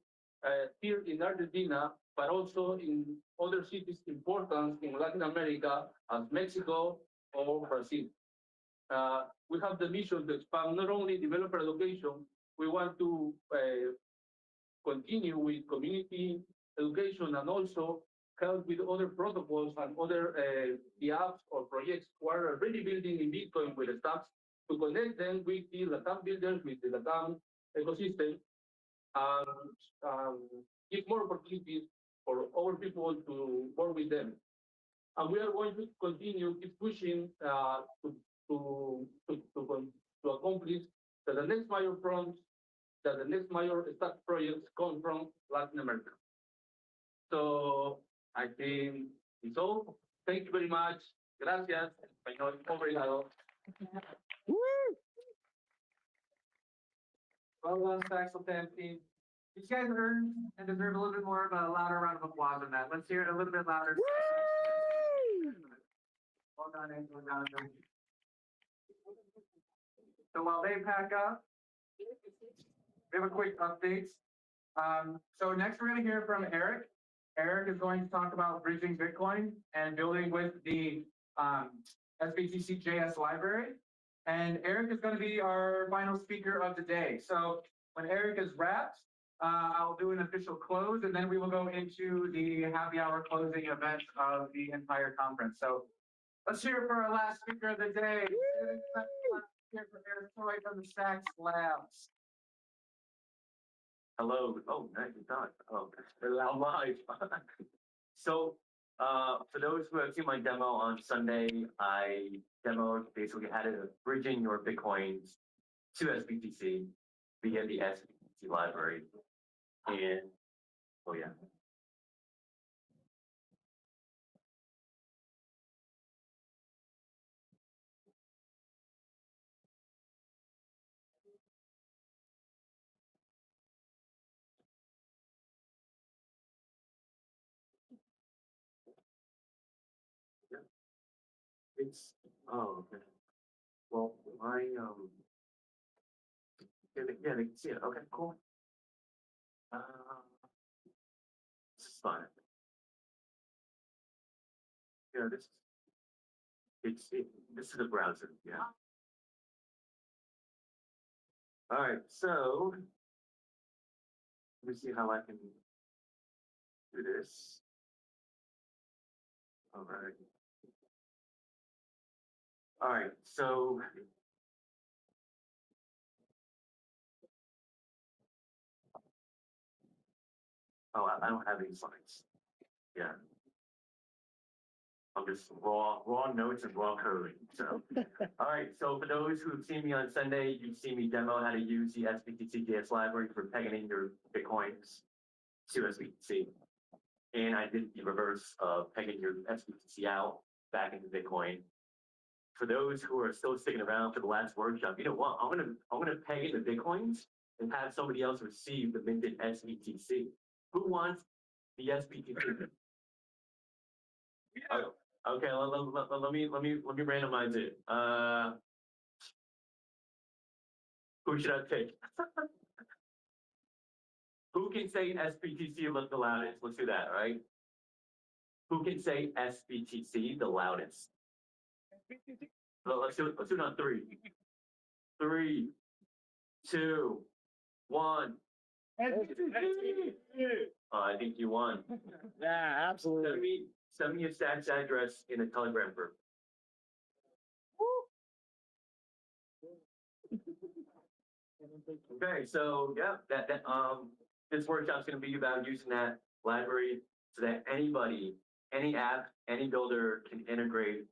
here in Argentina, but also in other cities important in Latin America as Mexico or Brazil. We have the mission to expand not only developer education, we want to continue with community education and also help with other protocols and other the apps or projects who are already building in Bitcoin with the stacks to connect them with the Latam builders, with the Latam ecosystem, and give more opportunities for our people to work with them. And we are going to continue keep pushing to accomplish that the next major fronts, that the next major stack projects come from Latin America. So I think it's all. Thank you very much. Gracias. Español. Obrigado. Well done, Stacks Latam team. These guys earned and deserve a little bit more of a louder round of applause than that. Let's hear it a little bit louder. Well done, Angela Jonathan. So while they pack up, we have a quick update. So next we're going to hear from Eric. Eric is going to talk about bridging Bitcoin and building with the SBTC JS library. And Eric is going to be our final speaker of the day. So when Eric is wrapped, I'll do an official close, and then we will go into the happy hour closing event of the entire conference. So let's hear it for our last speaker of the day. Let's hear it for Eric Troy from the Stacks Labs. Hello. Oh, nice done. Oh, I'm live. So, for those who have seen my demo on Sunday, I demoed basically how to bridging your Bitcoins to SBTC via the SBTC library. And, oh yeah. It's, oh, okay. Well, my, yeah, they can see it. Okay, cool. This is fine. Yeah, this is the browser, yeah. All right, so let me see how I can do this. All right. All right, so I don't have any slides. Yeah. I'm just raw notes and raw code. So, all right. So for those who've seen me on Sunday, you've seen me demo how to use the SBTC JS library for pegging in your Bitcoins to SBTC. And I did the reverse of pegging your SBTC out back into Bitcoin. For those who are still sticking around for the last workshop, you know what? I'm gonna peg in the Bitcoins and have somebody else receive the minted SBTC. Who wants the SBTC? Oh, okay, let me randomize it. Who should I pick? Who can say SBTC the loudest? Let's do that, all right? Who can say SBTC the loudest? Well, let's do it on 3. 3, 2, 1. Oh, I think you won. Yeah, absolutely. Send me your Stacks address in a Telegram group. Okay, so yeah, this workshop's going to be about using that library so that anybody, any app, any builder can integrate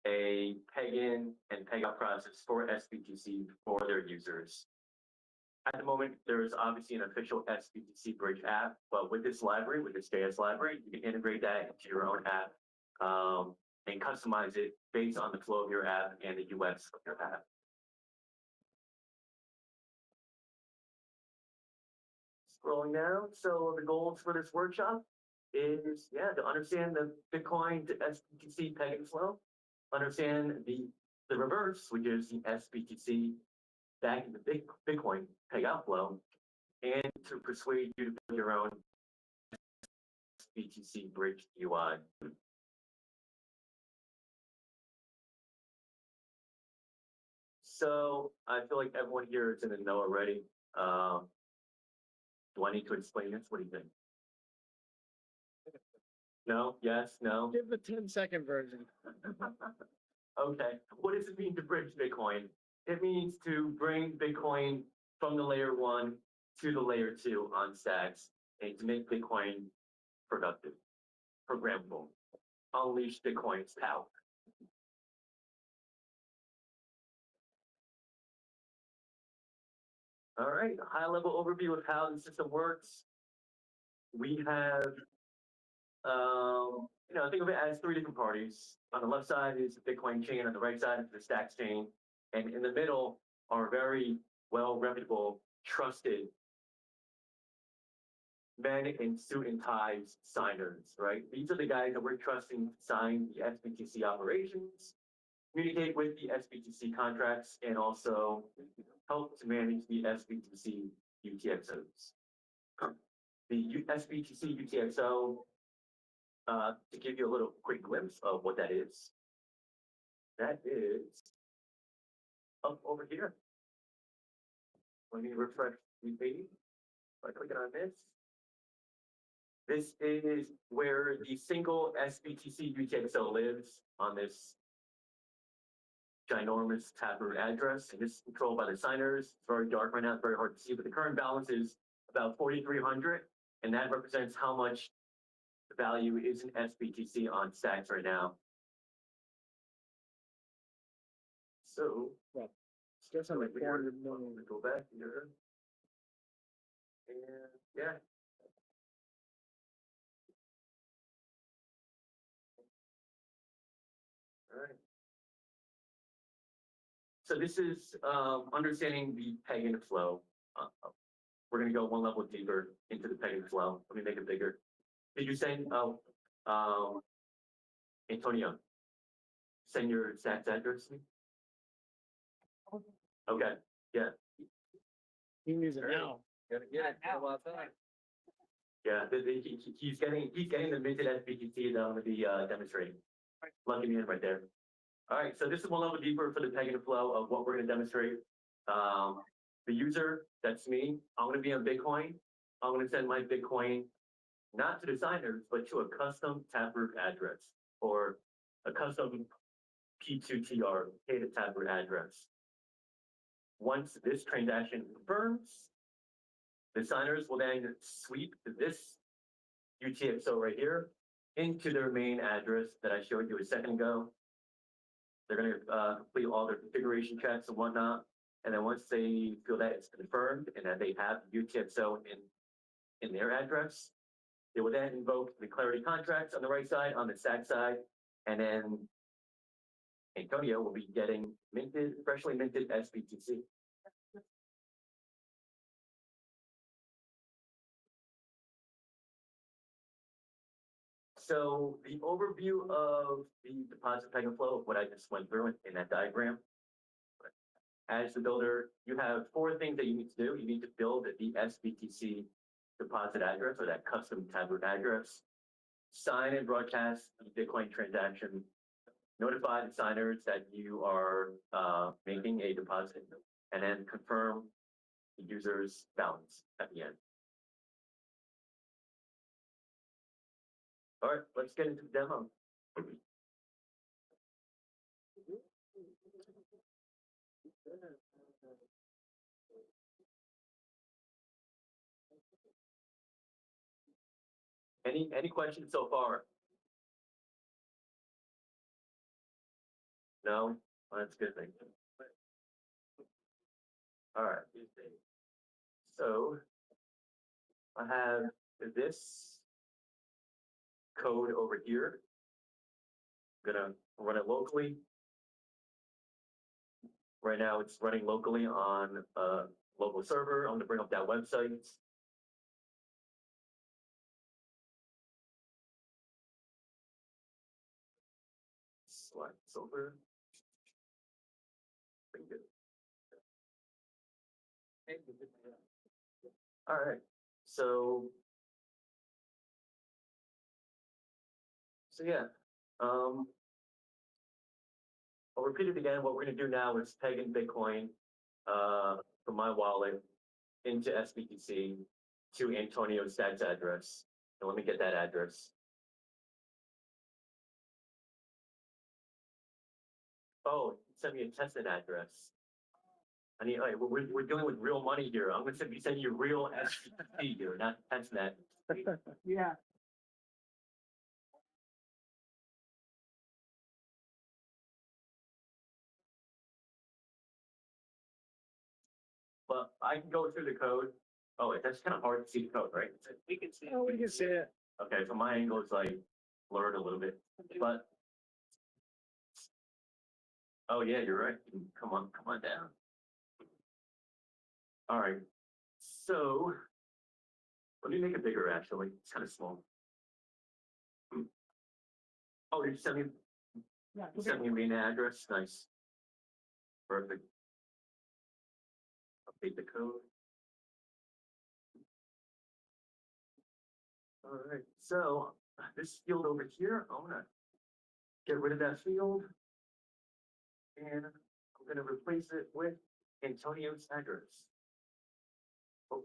a peg in and peg out process for SBTC for their users. At the moment, there is obviously an official SBTC bridge app, but with this library, with this JS library, you can integrate that into your own app and customize it based on the flow of your app and the UX of your app. Scrolling down, so the goals for this workshop is, yeah, to understand the Bitcoin to SBTC pegging flow, understand the reverse, which is the SBTC back into Bitcoin peg out flow, and to persuade you to build your own SBTC bridge UI. So I feel like everyone here is in the know already. Do I need to explain this? What do you think? No? Yes? No? Give the 10-second version. Okay. What does it mean to bridge Bitcoin? It means to bring Bitcoin from the layer 1 to the layer 2 on stacks and to make Bitcoin productive, programmable, unleash Bitcoin's power. All right, a high-level overview of how the system works. We have, think of it as 3 different parties. On the left side is the Bitcoin chain, on the right side is the Stacks chain, and in the middle are very well reputable, trusted men in suit and ties signers, right? These are the guys that we're trusting to sign the SBTC operations, communicate with the SBTC contracts, and also help to manage the SBTC UTXOs. The SBTC UTXO, to give you a little quick glimpse of what that is up over here. Let me refresh the page by clicking on this. This is where the single SBTC UTXO lives on this ginormous taproot address, and this is controlled by the signers. It's very dark right now, it's very hard to see, but the current balance is about 4,300, and that represents how much the value is in SBTC on stacks right now. So, Just on like 400 million. Go back here. And yeah. All right. So this is understanding the peg-in flow. We're going to go one level deeper into the peg-in flow. Let me make it bigger. Did you send, Antonio, send your Stacks address to me? Okay, yeah. He needs it now. Gotta get it. Yeah, he's getting the minted SBTC that I'm going to be demonstrating. Plugging in right there. All right, so this is one level deeper for the peg-in flow of what we're going to demonstrate. The user, that's me. I'm going to be on Bitcoin. I'm going to send my Bitcoin not to the signers, but to a custom taproot address or a custom P2TR, pay to taproot address. Once this transaction confirms, the signers will then sweep this UTXO right here into their main address that I showed you a second ago. They're going to complete all their configuration checks and whatnot. And then once they feel that it's confirmed and that they have UTXO in their address, they will then invoke the Clarity contracts on the right side, on the stack side, and then Antonio will be getting minted, freshly minted SBTC. So the overview of the deposit peg and flow of what I just went through in that diagram. As the builder, you have 4 things that you need to do. You need to build the SBTC deposit address or that custom taproot address, sign and broadcast the Bitcoin transaction, notify the signers that you are making a deposit, and then confirm the user's balance at the end. All right, let's get into the demo. Any questions so far? No? Well, that's a good thing. All right. So I have this code over here. I'm gonna run it locally. Right now it's running locally on a local server. I'm gonna bring up that website. Slide this over. Pretty good. All right. So yeah. I'll repeat it again. What we're gonna do now is peg in Bitcoin from my wallet into SBTC to Antonio's stats address. And let me get that address. Oh, send me a testnet address. I need, like, we're dealing with real money here. I'm gonna be sending you real SBTC here, not testnet. Yeah. But I can go through the code. Oh, wait, that's kind of hard to see the code, right? We can see. Oh, we can see it. Okay, so my angle is like blurred a little bit, but. Oh yeah, you're right. Come on down. All right, so let me make it bigger. Actually, it's kind of small. Oh, did you send me? Yeah. You sent me a main address. Nice. Perfect. Update the code. All right. So this field over here, I'm gonna get rid of that field, and I'm gonna replace it with Antonio's address. Oh.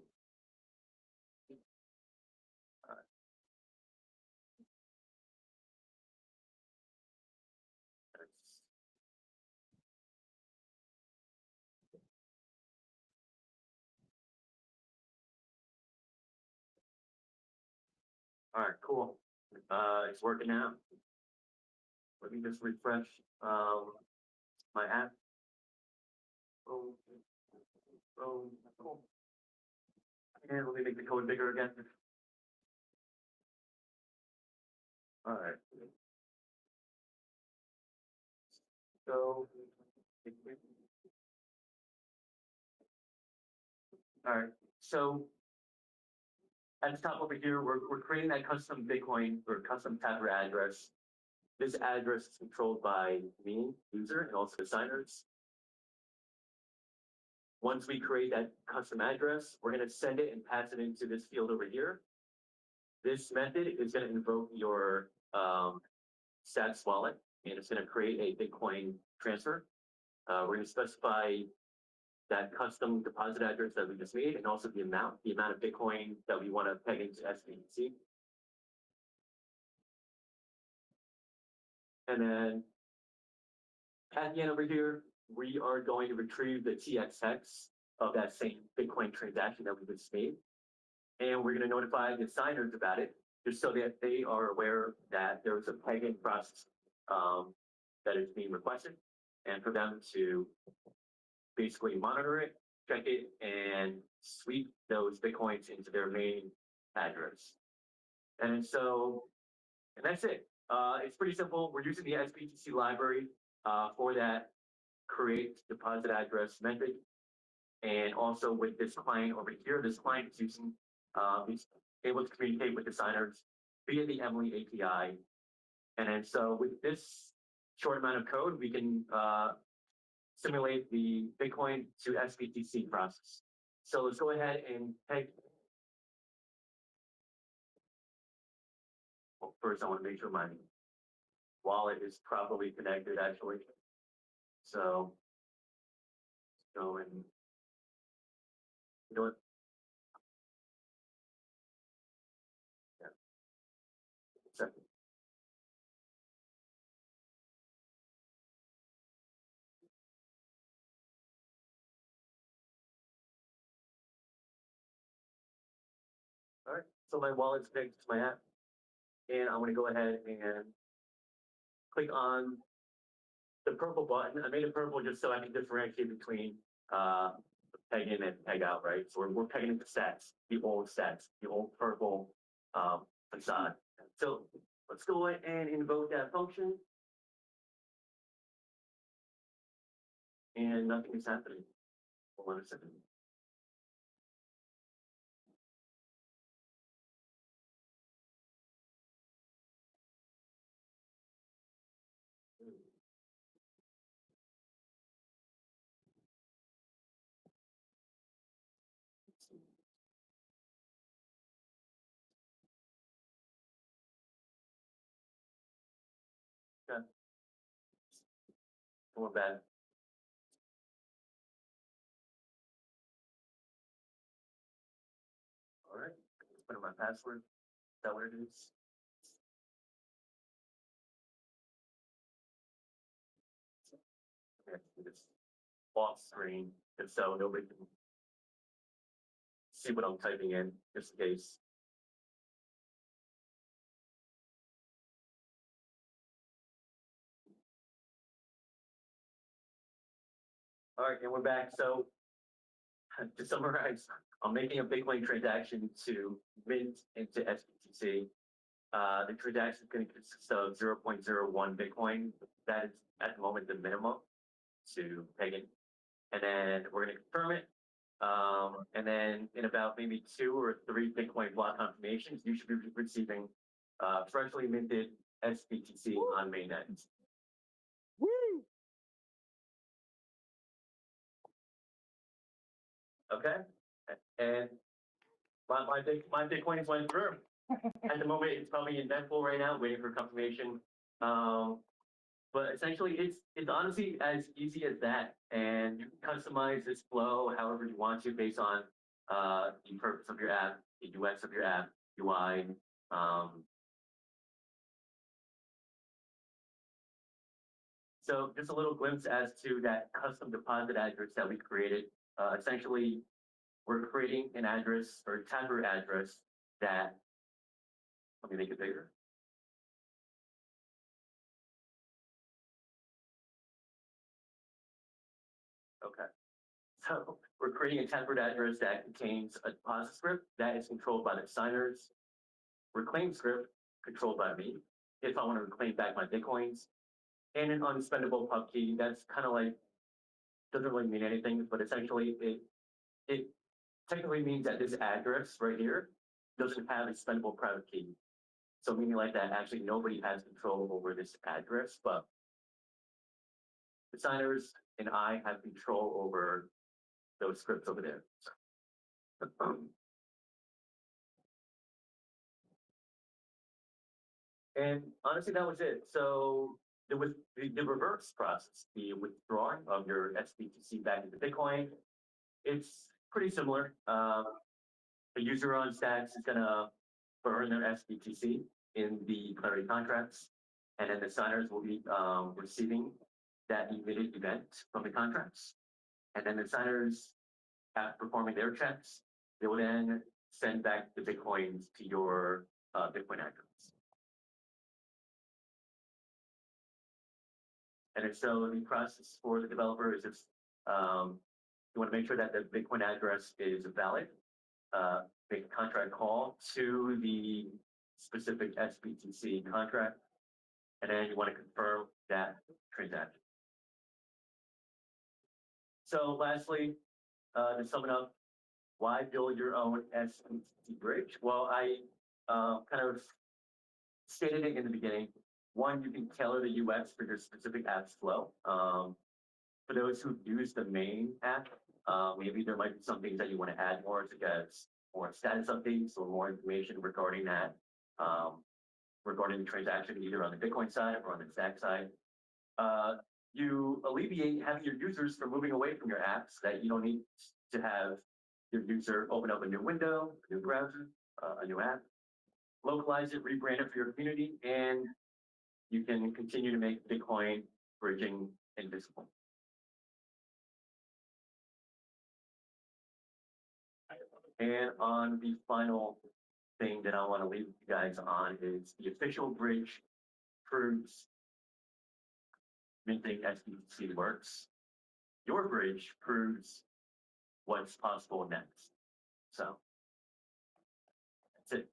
All right, cool. It's working now. Let me just refresh my app. Boom, boom, cool. And let me make the code bigger again. All right. So, all right. So at the top over here, we're creating that custom Bitcoin or custom Tether address. This address is controlled by me, user, and also the signers. Once we create that custom address, we're going to send it and pass it into this field over here. This method is going to invoke your stats wallet, and it's going to create a Bitcoin transfer. We're going to specify that custom deposit address that we just made, and also the amount of Bitcoin that we want to peg into SBTC. And then at the end over here, we are going to retrieve the TX hex of that same Bitcoin transaction that we just made. And we're going to notify the signers about it, just so that they are aware that there was a pegging process that is being requested, and for them to basically monitor it, check it, and sweep those Bitcoins into their main address. And that's it. It's pretty simple. We're using the SBTC library for that create deposit address method. And also with this client over here, this client is using, he's able to communicate with the signers via the Emily API. And then so with this short amount of code, we can simulate the Bitcoin to SBTC process. So let's go ahead and peg. Well, first, I want to make sure my wallet is properly connected, actually. So go and you know what? Yeah. Second. All right. So my wallet's connected to my app. I'm going to go ahead and click on the purple button. I made it purple just so I can differentiate between peg in and peg out, right? So we're pegging into sets, the old purple facade. So let's go ahead and invoke that function. And nothing is happening. Hold on a second. Okay. Going back. All right. Put in my password. Is that what it is? Okay, it's off screen, and so nobody can see what I'm typing in, just in case. All right, and we're back. So to summarize, I'm making a Bitcoin transaction to mint into SBTC. The transaction is going to consist of 0.01 Bitcoin. That is at the moment the minimum to peg in. And then we're going to confirm it. And then in about maybe 2 or 3 Bitcoin block confirmations, you should be receiving freshly minted SBTC on mainnet. Woo! Okay, and my Bitcoin is went through. At the moment, it's probably in net pool right now, waiting for confirmation. But essentially, it's honestly as easy as that, and you can customize this flow however you want to based on the purpose of your app, the UX of your app, UI. So just a little glimpse as to that custom deposit address that we created. Essentially, we're creating an address or a Taproot address that, let me make it bigger. Okay. So we're creating a Taproot address that contains a deposit script that is controlled by the signers, reclaim script controlled by me if I want to reclaim back my Bitcoins, and an unspendable pub key that's kind of like, doesn't really mean anything, but essentially it technically means that this address right here doesn't have a spendable private key. So meaning like that, actually nobody has control over this address, but the signers and I have control over those scripts over there. And honestly, that was it. So there was the reverse process, the withdrawing of your SBTC back into Bitcoin. It's pretty similar. The user on Stacks is gonna burn their SBTC in the Clarity contracts, and then the signers will be receiving that emitted event from the contracts. And then the signers, after performing their checks, they will then send back the Bitcoins to your Bitcoin address. And so the process for the developer is just, you want to make sure that the Bitcoin address is valid, make a contract call to the specific SBTC contract, and then you want to confirm that transaction. So lastly, to sum it up, why build your own SBTC bridge? Well, I kind of stated it in the beginning. One, you can tailor the UX for your specific app's flow. For those who use the main app, maybe there might be some things that you want to add more, such as more status updates or more information regarding that, regarding the transaction, either on the Bitcoin side or on the Stack side. You alleviate having your users from moving away from your apps, that you don't need to have your user open up a new window, a new browser, a new app, localize it, rebrand it for your community, and you can continue to make Bitcoin bridging invisible. And on the final thing that I want to leave you guys on is the official bridge proves minting SBTC works. Your bridge proves what's possible next. So that's it.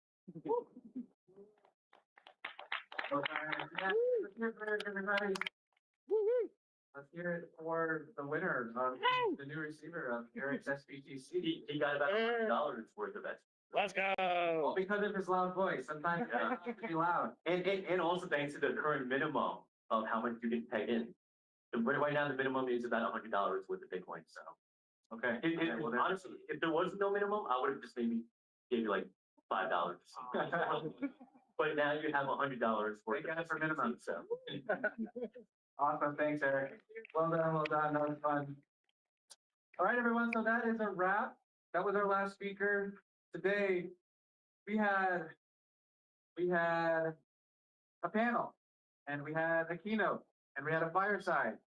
Let's hear it for the winner of the new receiver of Eric's SBTC. He got about $100 worth of it. Let's go. Well, because of his loud voice, sometimes you have to be loud. And also thanks to the current minimum of how much you can pay in. But right now the minimum is about $100 worth of Bitcoin. So okay. Honestly, if there was no minimum, I would have just maybe gave you like $5. But now you have $100 worth of for minimum. So. Awesome, thanks, Eric. Well done, that was fun. All right, everyone, so that is a wrap. That was our last speaker. Today, we had a panel, and we had a keynote, and we had a fireside.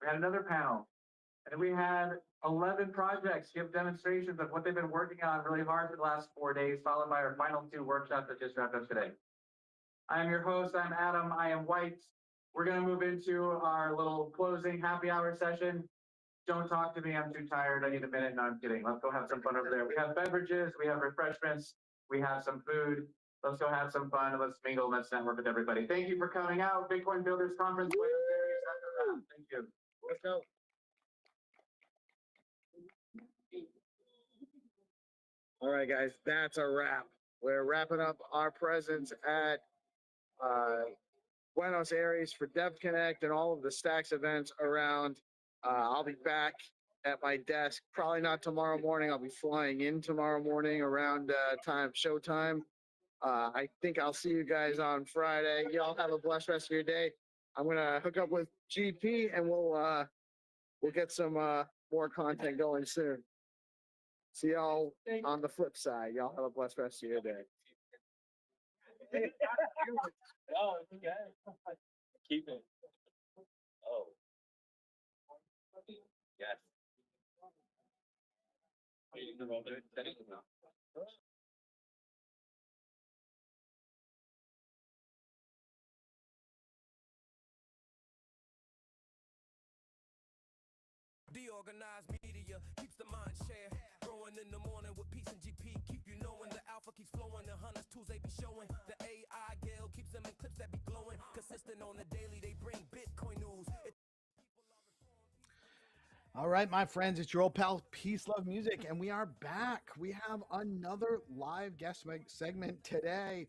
We had another panel, and we had 11 projects give demonstrations of what they've been working on really hard for the last 4 days, followed by our final 2 workshops that just wrapped up today. I am your host, I'm Adam, I am white. We're gonna move into our little closing happy hour session. Don't talk to me, I'm too tired, I need a minute. No, I'm kidding. Let's go have some fun over there. We have beverages, we have refreshments, we have some food. Let's go have some fun, let's mingle, let's network with everybody. Thank you for coming out. Bitcoin Builders Conference. Thank you. Let's go. All right, guys, that's a wrap. We're wrapping up our presence at Buenos Aires for DevConnect and all of the Stacks events around. I'll be back at my desk, probably not tomorrow morning. I'll be flying in tomorrow morning around showtime. I think I'll see you guys on Friday. Y'all have a blessed rest of your day. I'm gonna hook up with GP and we'll get some more content going soon. See y'all on the flip side. Y'all have a blessed rest of your day. Oh, okay. Keep it. Oh. Yes. DeOrganized media keeps the mind share growing in the morning with peace and GP. Keep you knowing the alpha keeps flowing. The hunters tools they be showing. The AI Gale keeps them in clips that be glowing. Consistent on the daily, they bring Bitcoin news. All right, my friends, it's your old pal Peace Love Music, and we are back. We have another live guest segment today.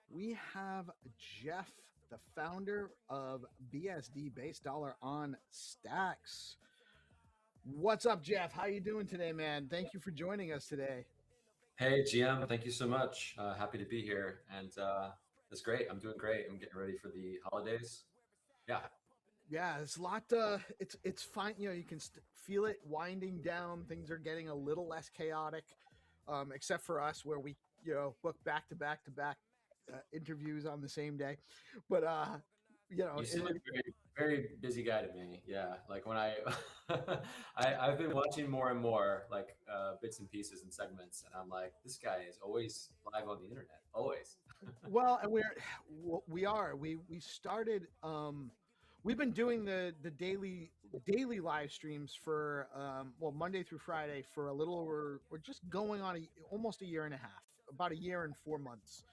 We have Jeff, the founder of BSD, Base Dollar on Stacks. What's up, Jeff? How you doing today, man? Thank you for joining us today. Hey, GM. Thank you so much. Happy to be here. And it's great. I'm doing great. I'm getting ready for the holidays. Yeah, it's a lot. It's fine. You know, you can feel it winding down. Things are getting a little less chaotic, except for us, where we, book back to back interviews on the same day. But You seem like a very busy guy to me. Yeah, like when I've been watching more and more like bits and pieces and segments, and I'm like, this guy is always live on the internet, always. Well, and we started. We've been doing the daily live streams for Monday through Friday for a little over. We're just going on almost a year and a half, about a year and 4 months.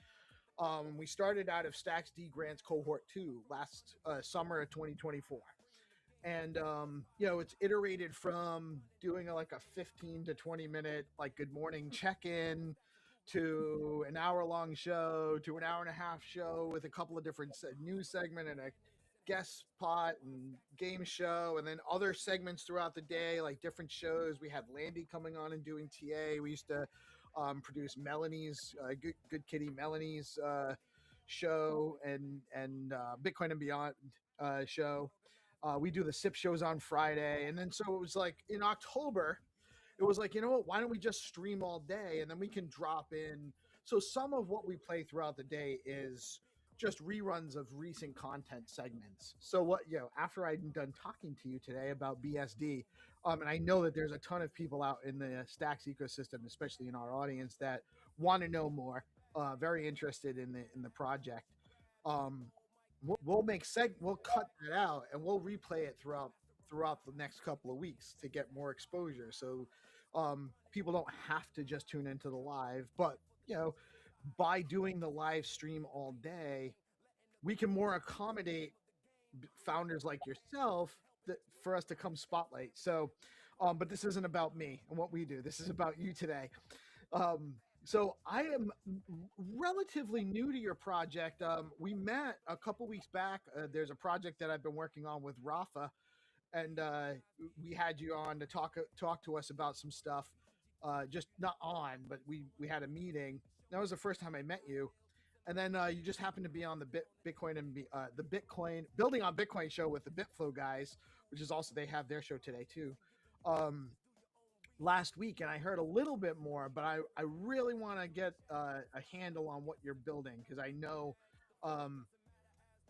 We started out of Stacks D Grants Cohort 2 last summer of 2024. And, it's iterated from doing a 15 to 20 minute, good morning check-in to an hour-long show to an hour and a half show with a couple of different news segment and a guest spot and game show, and then other segments throughout the day, like different shows. We had Landy coming on and doing TA. We used to produce Melanie's good kitty Melanie's show and Bitcoin and Beyond show. We do the SIP shows on Friday, and then so it was like in October, it was like, you know what? Why don't we just stream all day, and then we can drop in. So some of what we play throughout the day is just reruns of recent content segments. So after I'm done talking to you today about BSD, and I know that there's a ton of people out in the Stacks ecosystem, especially in our audience, that want to know more. very interested in the project. We'll we'll cut that out and we'll replay it throughout the next couple of weeks to get more exposure. So people don't have to just tune into the live, but by doing the live stream all day, we can more accommodate founders like yourself for us to come spotlight. So, but this isn't about me and what we do. This is about you today. So I am relatively new to your project. We met a couple weeks back. There's a project that I've been working on with Rafa, and we had you on to talk to us about some stuff. Just not on, but we had a meeting. That was the first time I met you, and then you just happened to be on the Bitcoin and the Bitcoin Building on Bitcoin show with the Bitflow guys, which is also they have their show today too. Last week, and I heard a little bit more, but I really want to get a handle on what you're building, because I know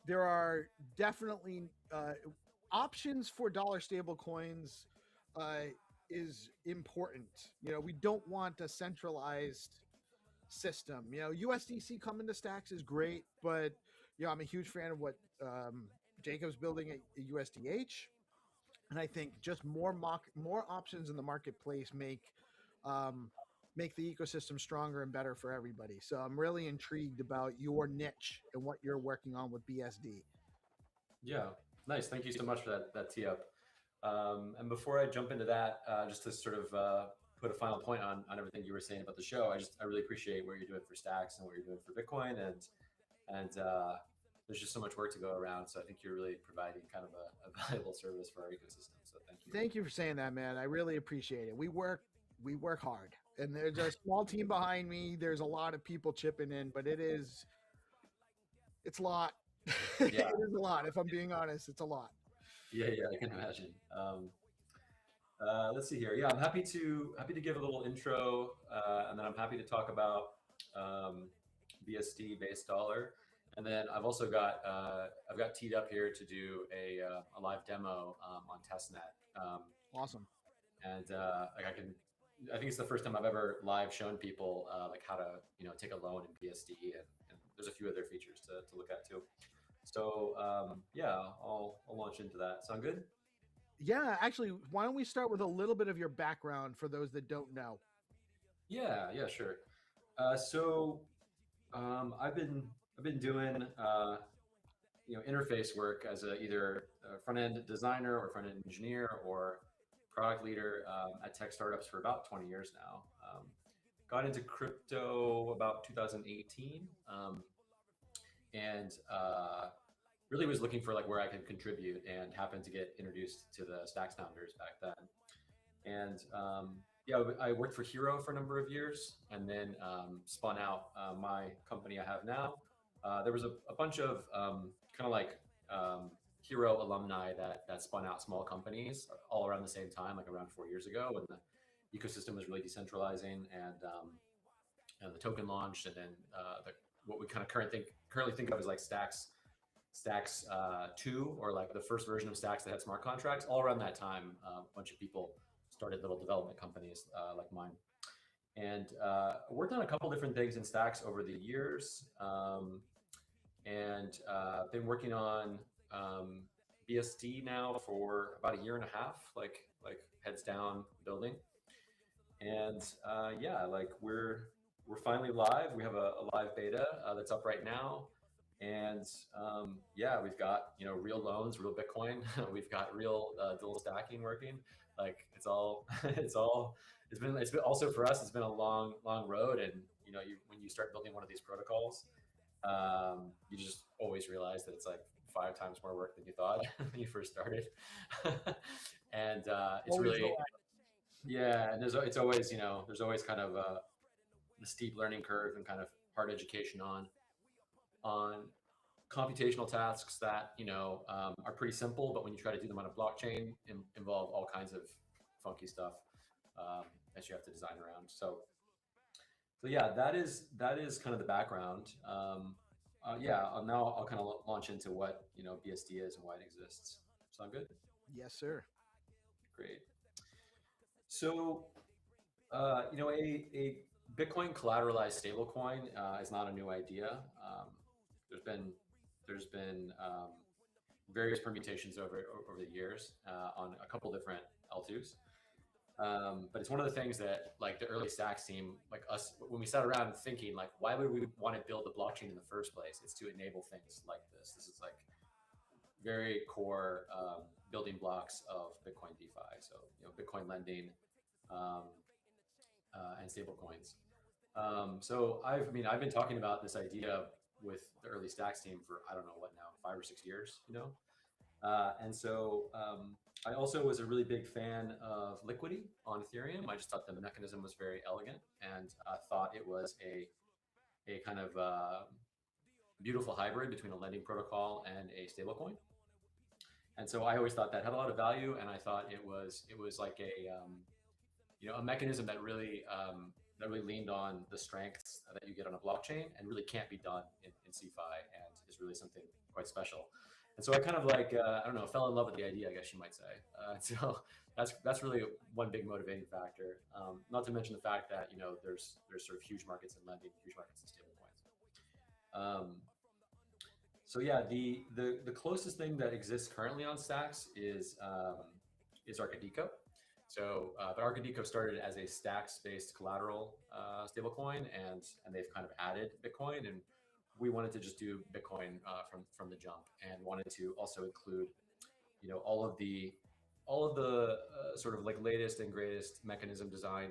there are definitely options for dollar stable coins is important. We don't want a centralized system. USDC coming to Stacks is great, but I'm a huge fan of what Jacob's building at USDH. And I think just more options in the marketplace make the ecosystem stronger and better for everybody. So I'm really intrigued about your niche and what you're working on with BSD. Yeah, nice. Thank you so much for that tee up. And before I jump into that, just to sort of put a final point on everything you were saying about the show, I really appreciate what you're doing for Stacks and what you're doing for Bitcoin, and there's just so much work to go around. So I think you're really providing kind of a valuable service for our ecosystem. So thank you. Thank you for saying that, man. I really appreciate it. We work hard, and there's a small team behind me. There's a lot of people chipping in, but it's a lot. Yeah. It is a lot. If I'm being honest, it's a lot. Yeah, I can imagine. Let's see here. Yeah, I'm happy to give a little intro, and then I'm happy to talk about BSD base dollar. And then I've also got teed up here to do a live demo on testnet. Awesome. And I think it's the first time I've ever live shown people like how to take a loan in BSD, and there's a few other features to look at too. So yeah, I'll launch into that. Sound good? Yeah, actually, why don't we start with a little bit of your background for those that don't know? Yeah, sure. So I've been doing interface work as either a front-end designer or front-end engineer or product leader at tech startups for about 20 years now. Got into crypto about 2018, and really was looking for where I could contribute, and happened to get introduced to the Stacks founders back then. And I worked for Hero for a number of years, and then spun out my company I have now. There was a bunch of Hero alumni that spun out small companies all around the same time, like around 4 years ago, when the ecosystem was really decentralizing, and the token launched, and then what we kind of currently think of as like Stacks 2, or like the first version of Stacks that had smart contracts. All around that time, a bunch of people started little development companies like mine, and worked on a couple different things in Stacks over the years, and been working on BSD now for about a year and a half, like heads down building. And we're finally live. We have a live beta that's up right now. And we've got real loans, real Bitcoin. We've got real dual stacking working. Like it's been also for us. It's been a long road, and when you start building one of these protocols, you just always realize that it's like 5 times more work than you thought when you first started. And it's always really and it's always there's always kind of the steep learning curve and kind of hard education on computational tasks that are pretty simple, but when you try to do them on a blockchain, involve all kinds of funky stuff that you have to design around. So yeah, that is kind of the background. Now I'll kind of launch into what BSD is and why it exists. Sound good? Yes, sir. Great. So a Bitcoin collateralized stablecoin is not a new idea. There's been various permutations over the years on a couple different L2s. But it's one of the things that like the early Stacks team, like us, when we sat around thinking like, why would we want to build the blockchain in the first place? It's to enable things like this. This is like very core building blocks of Bitcoin DeFi. So, Bitcoin lending and stable coins. So I've been talking about this idea with the early Stacks team for, I don't know what now, 5 or 6 years, and so I also was a really big fan of liquidity on Ethereum. I just thought the mechanism was very elegant and thought it was a kind of beautiful hybrid between a lending protocol and a stablecoin. And so I always thought that had a lot of value, and I thought it was like a mechanism that really leaned on the strengths that you get on a blockchain and really can't be done in CeFi, and is really something quite special. And so I kind of like, I don't know, fell in love with the idea, I guess you might say. So that's really one big motivating factor. Not to mention the fact that, there's sort of huge markets in lending, huge markets in stablecoins. So yeah, the closest thing that exists currently on Stacks is Arcadeco. So, but Arcadeco started as a Stacks-based collateral stablecoin, and they've kind of added Bitcoin, and we wanted to just do Bitcoin from the jump, and wanted to also include, all of the sort of like latest and greatest mechanism design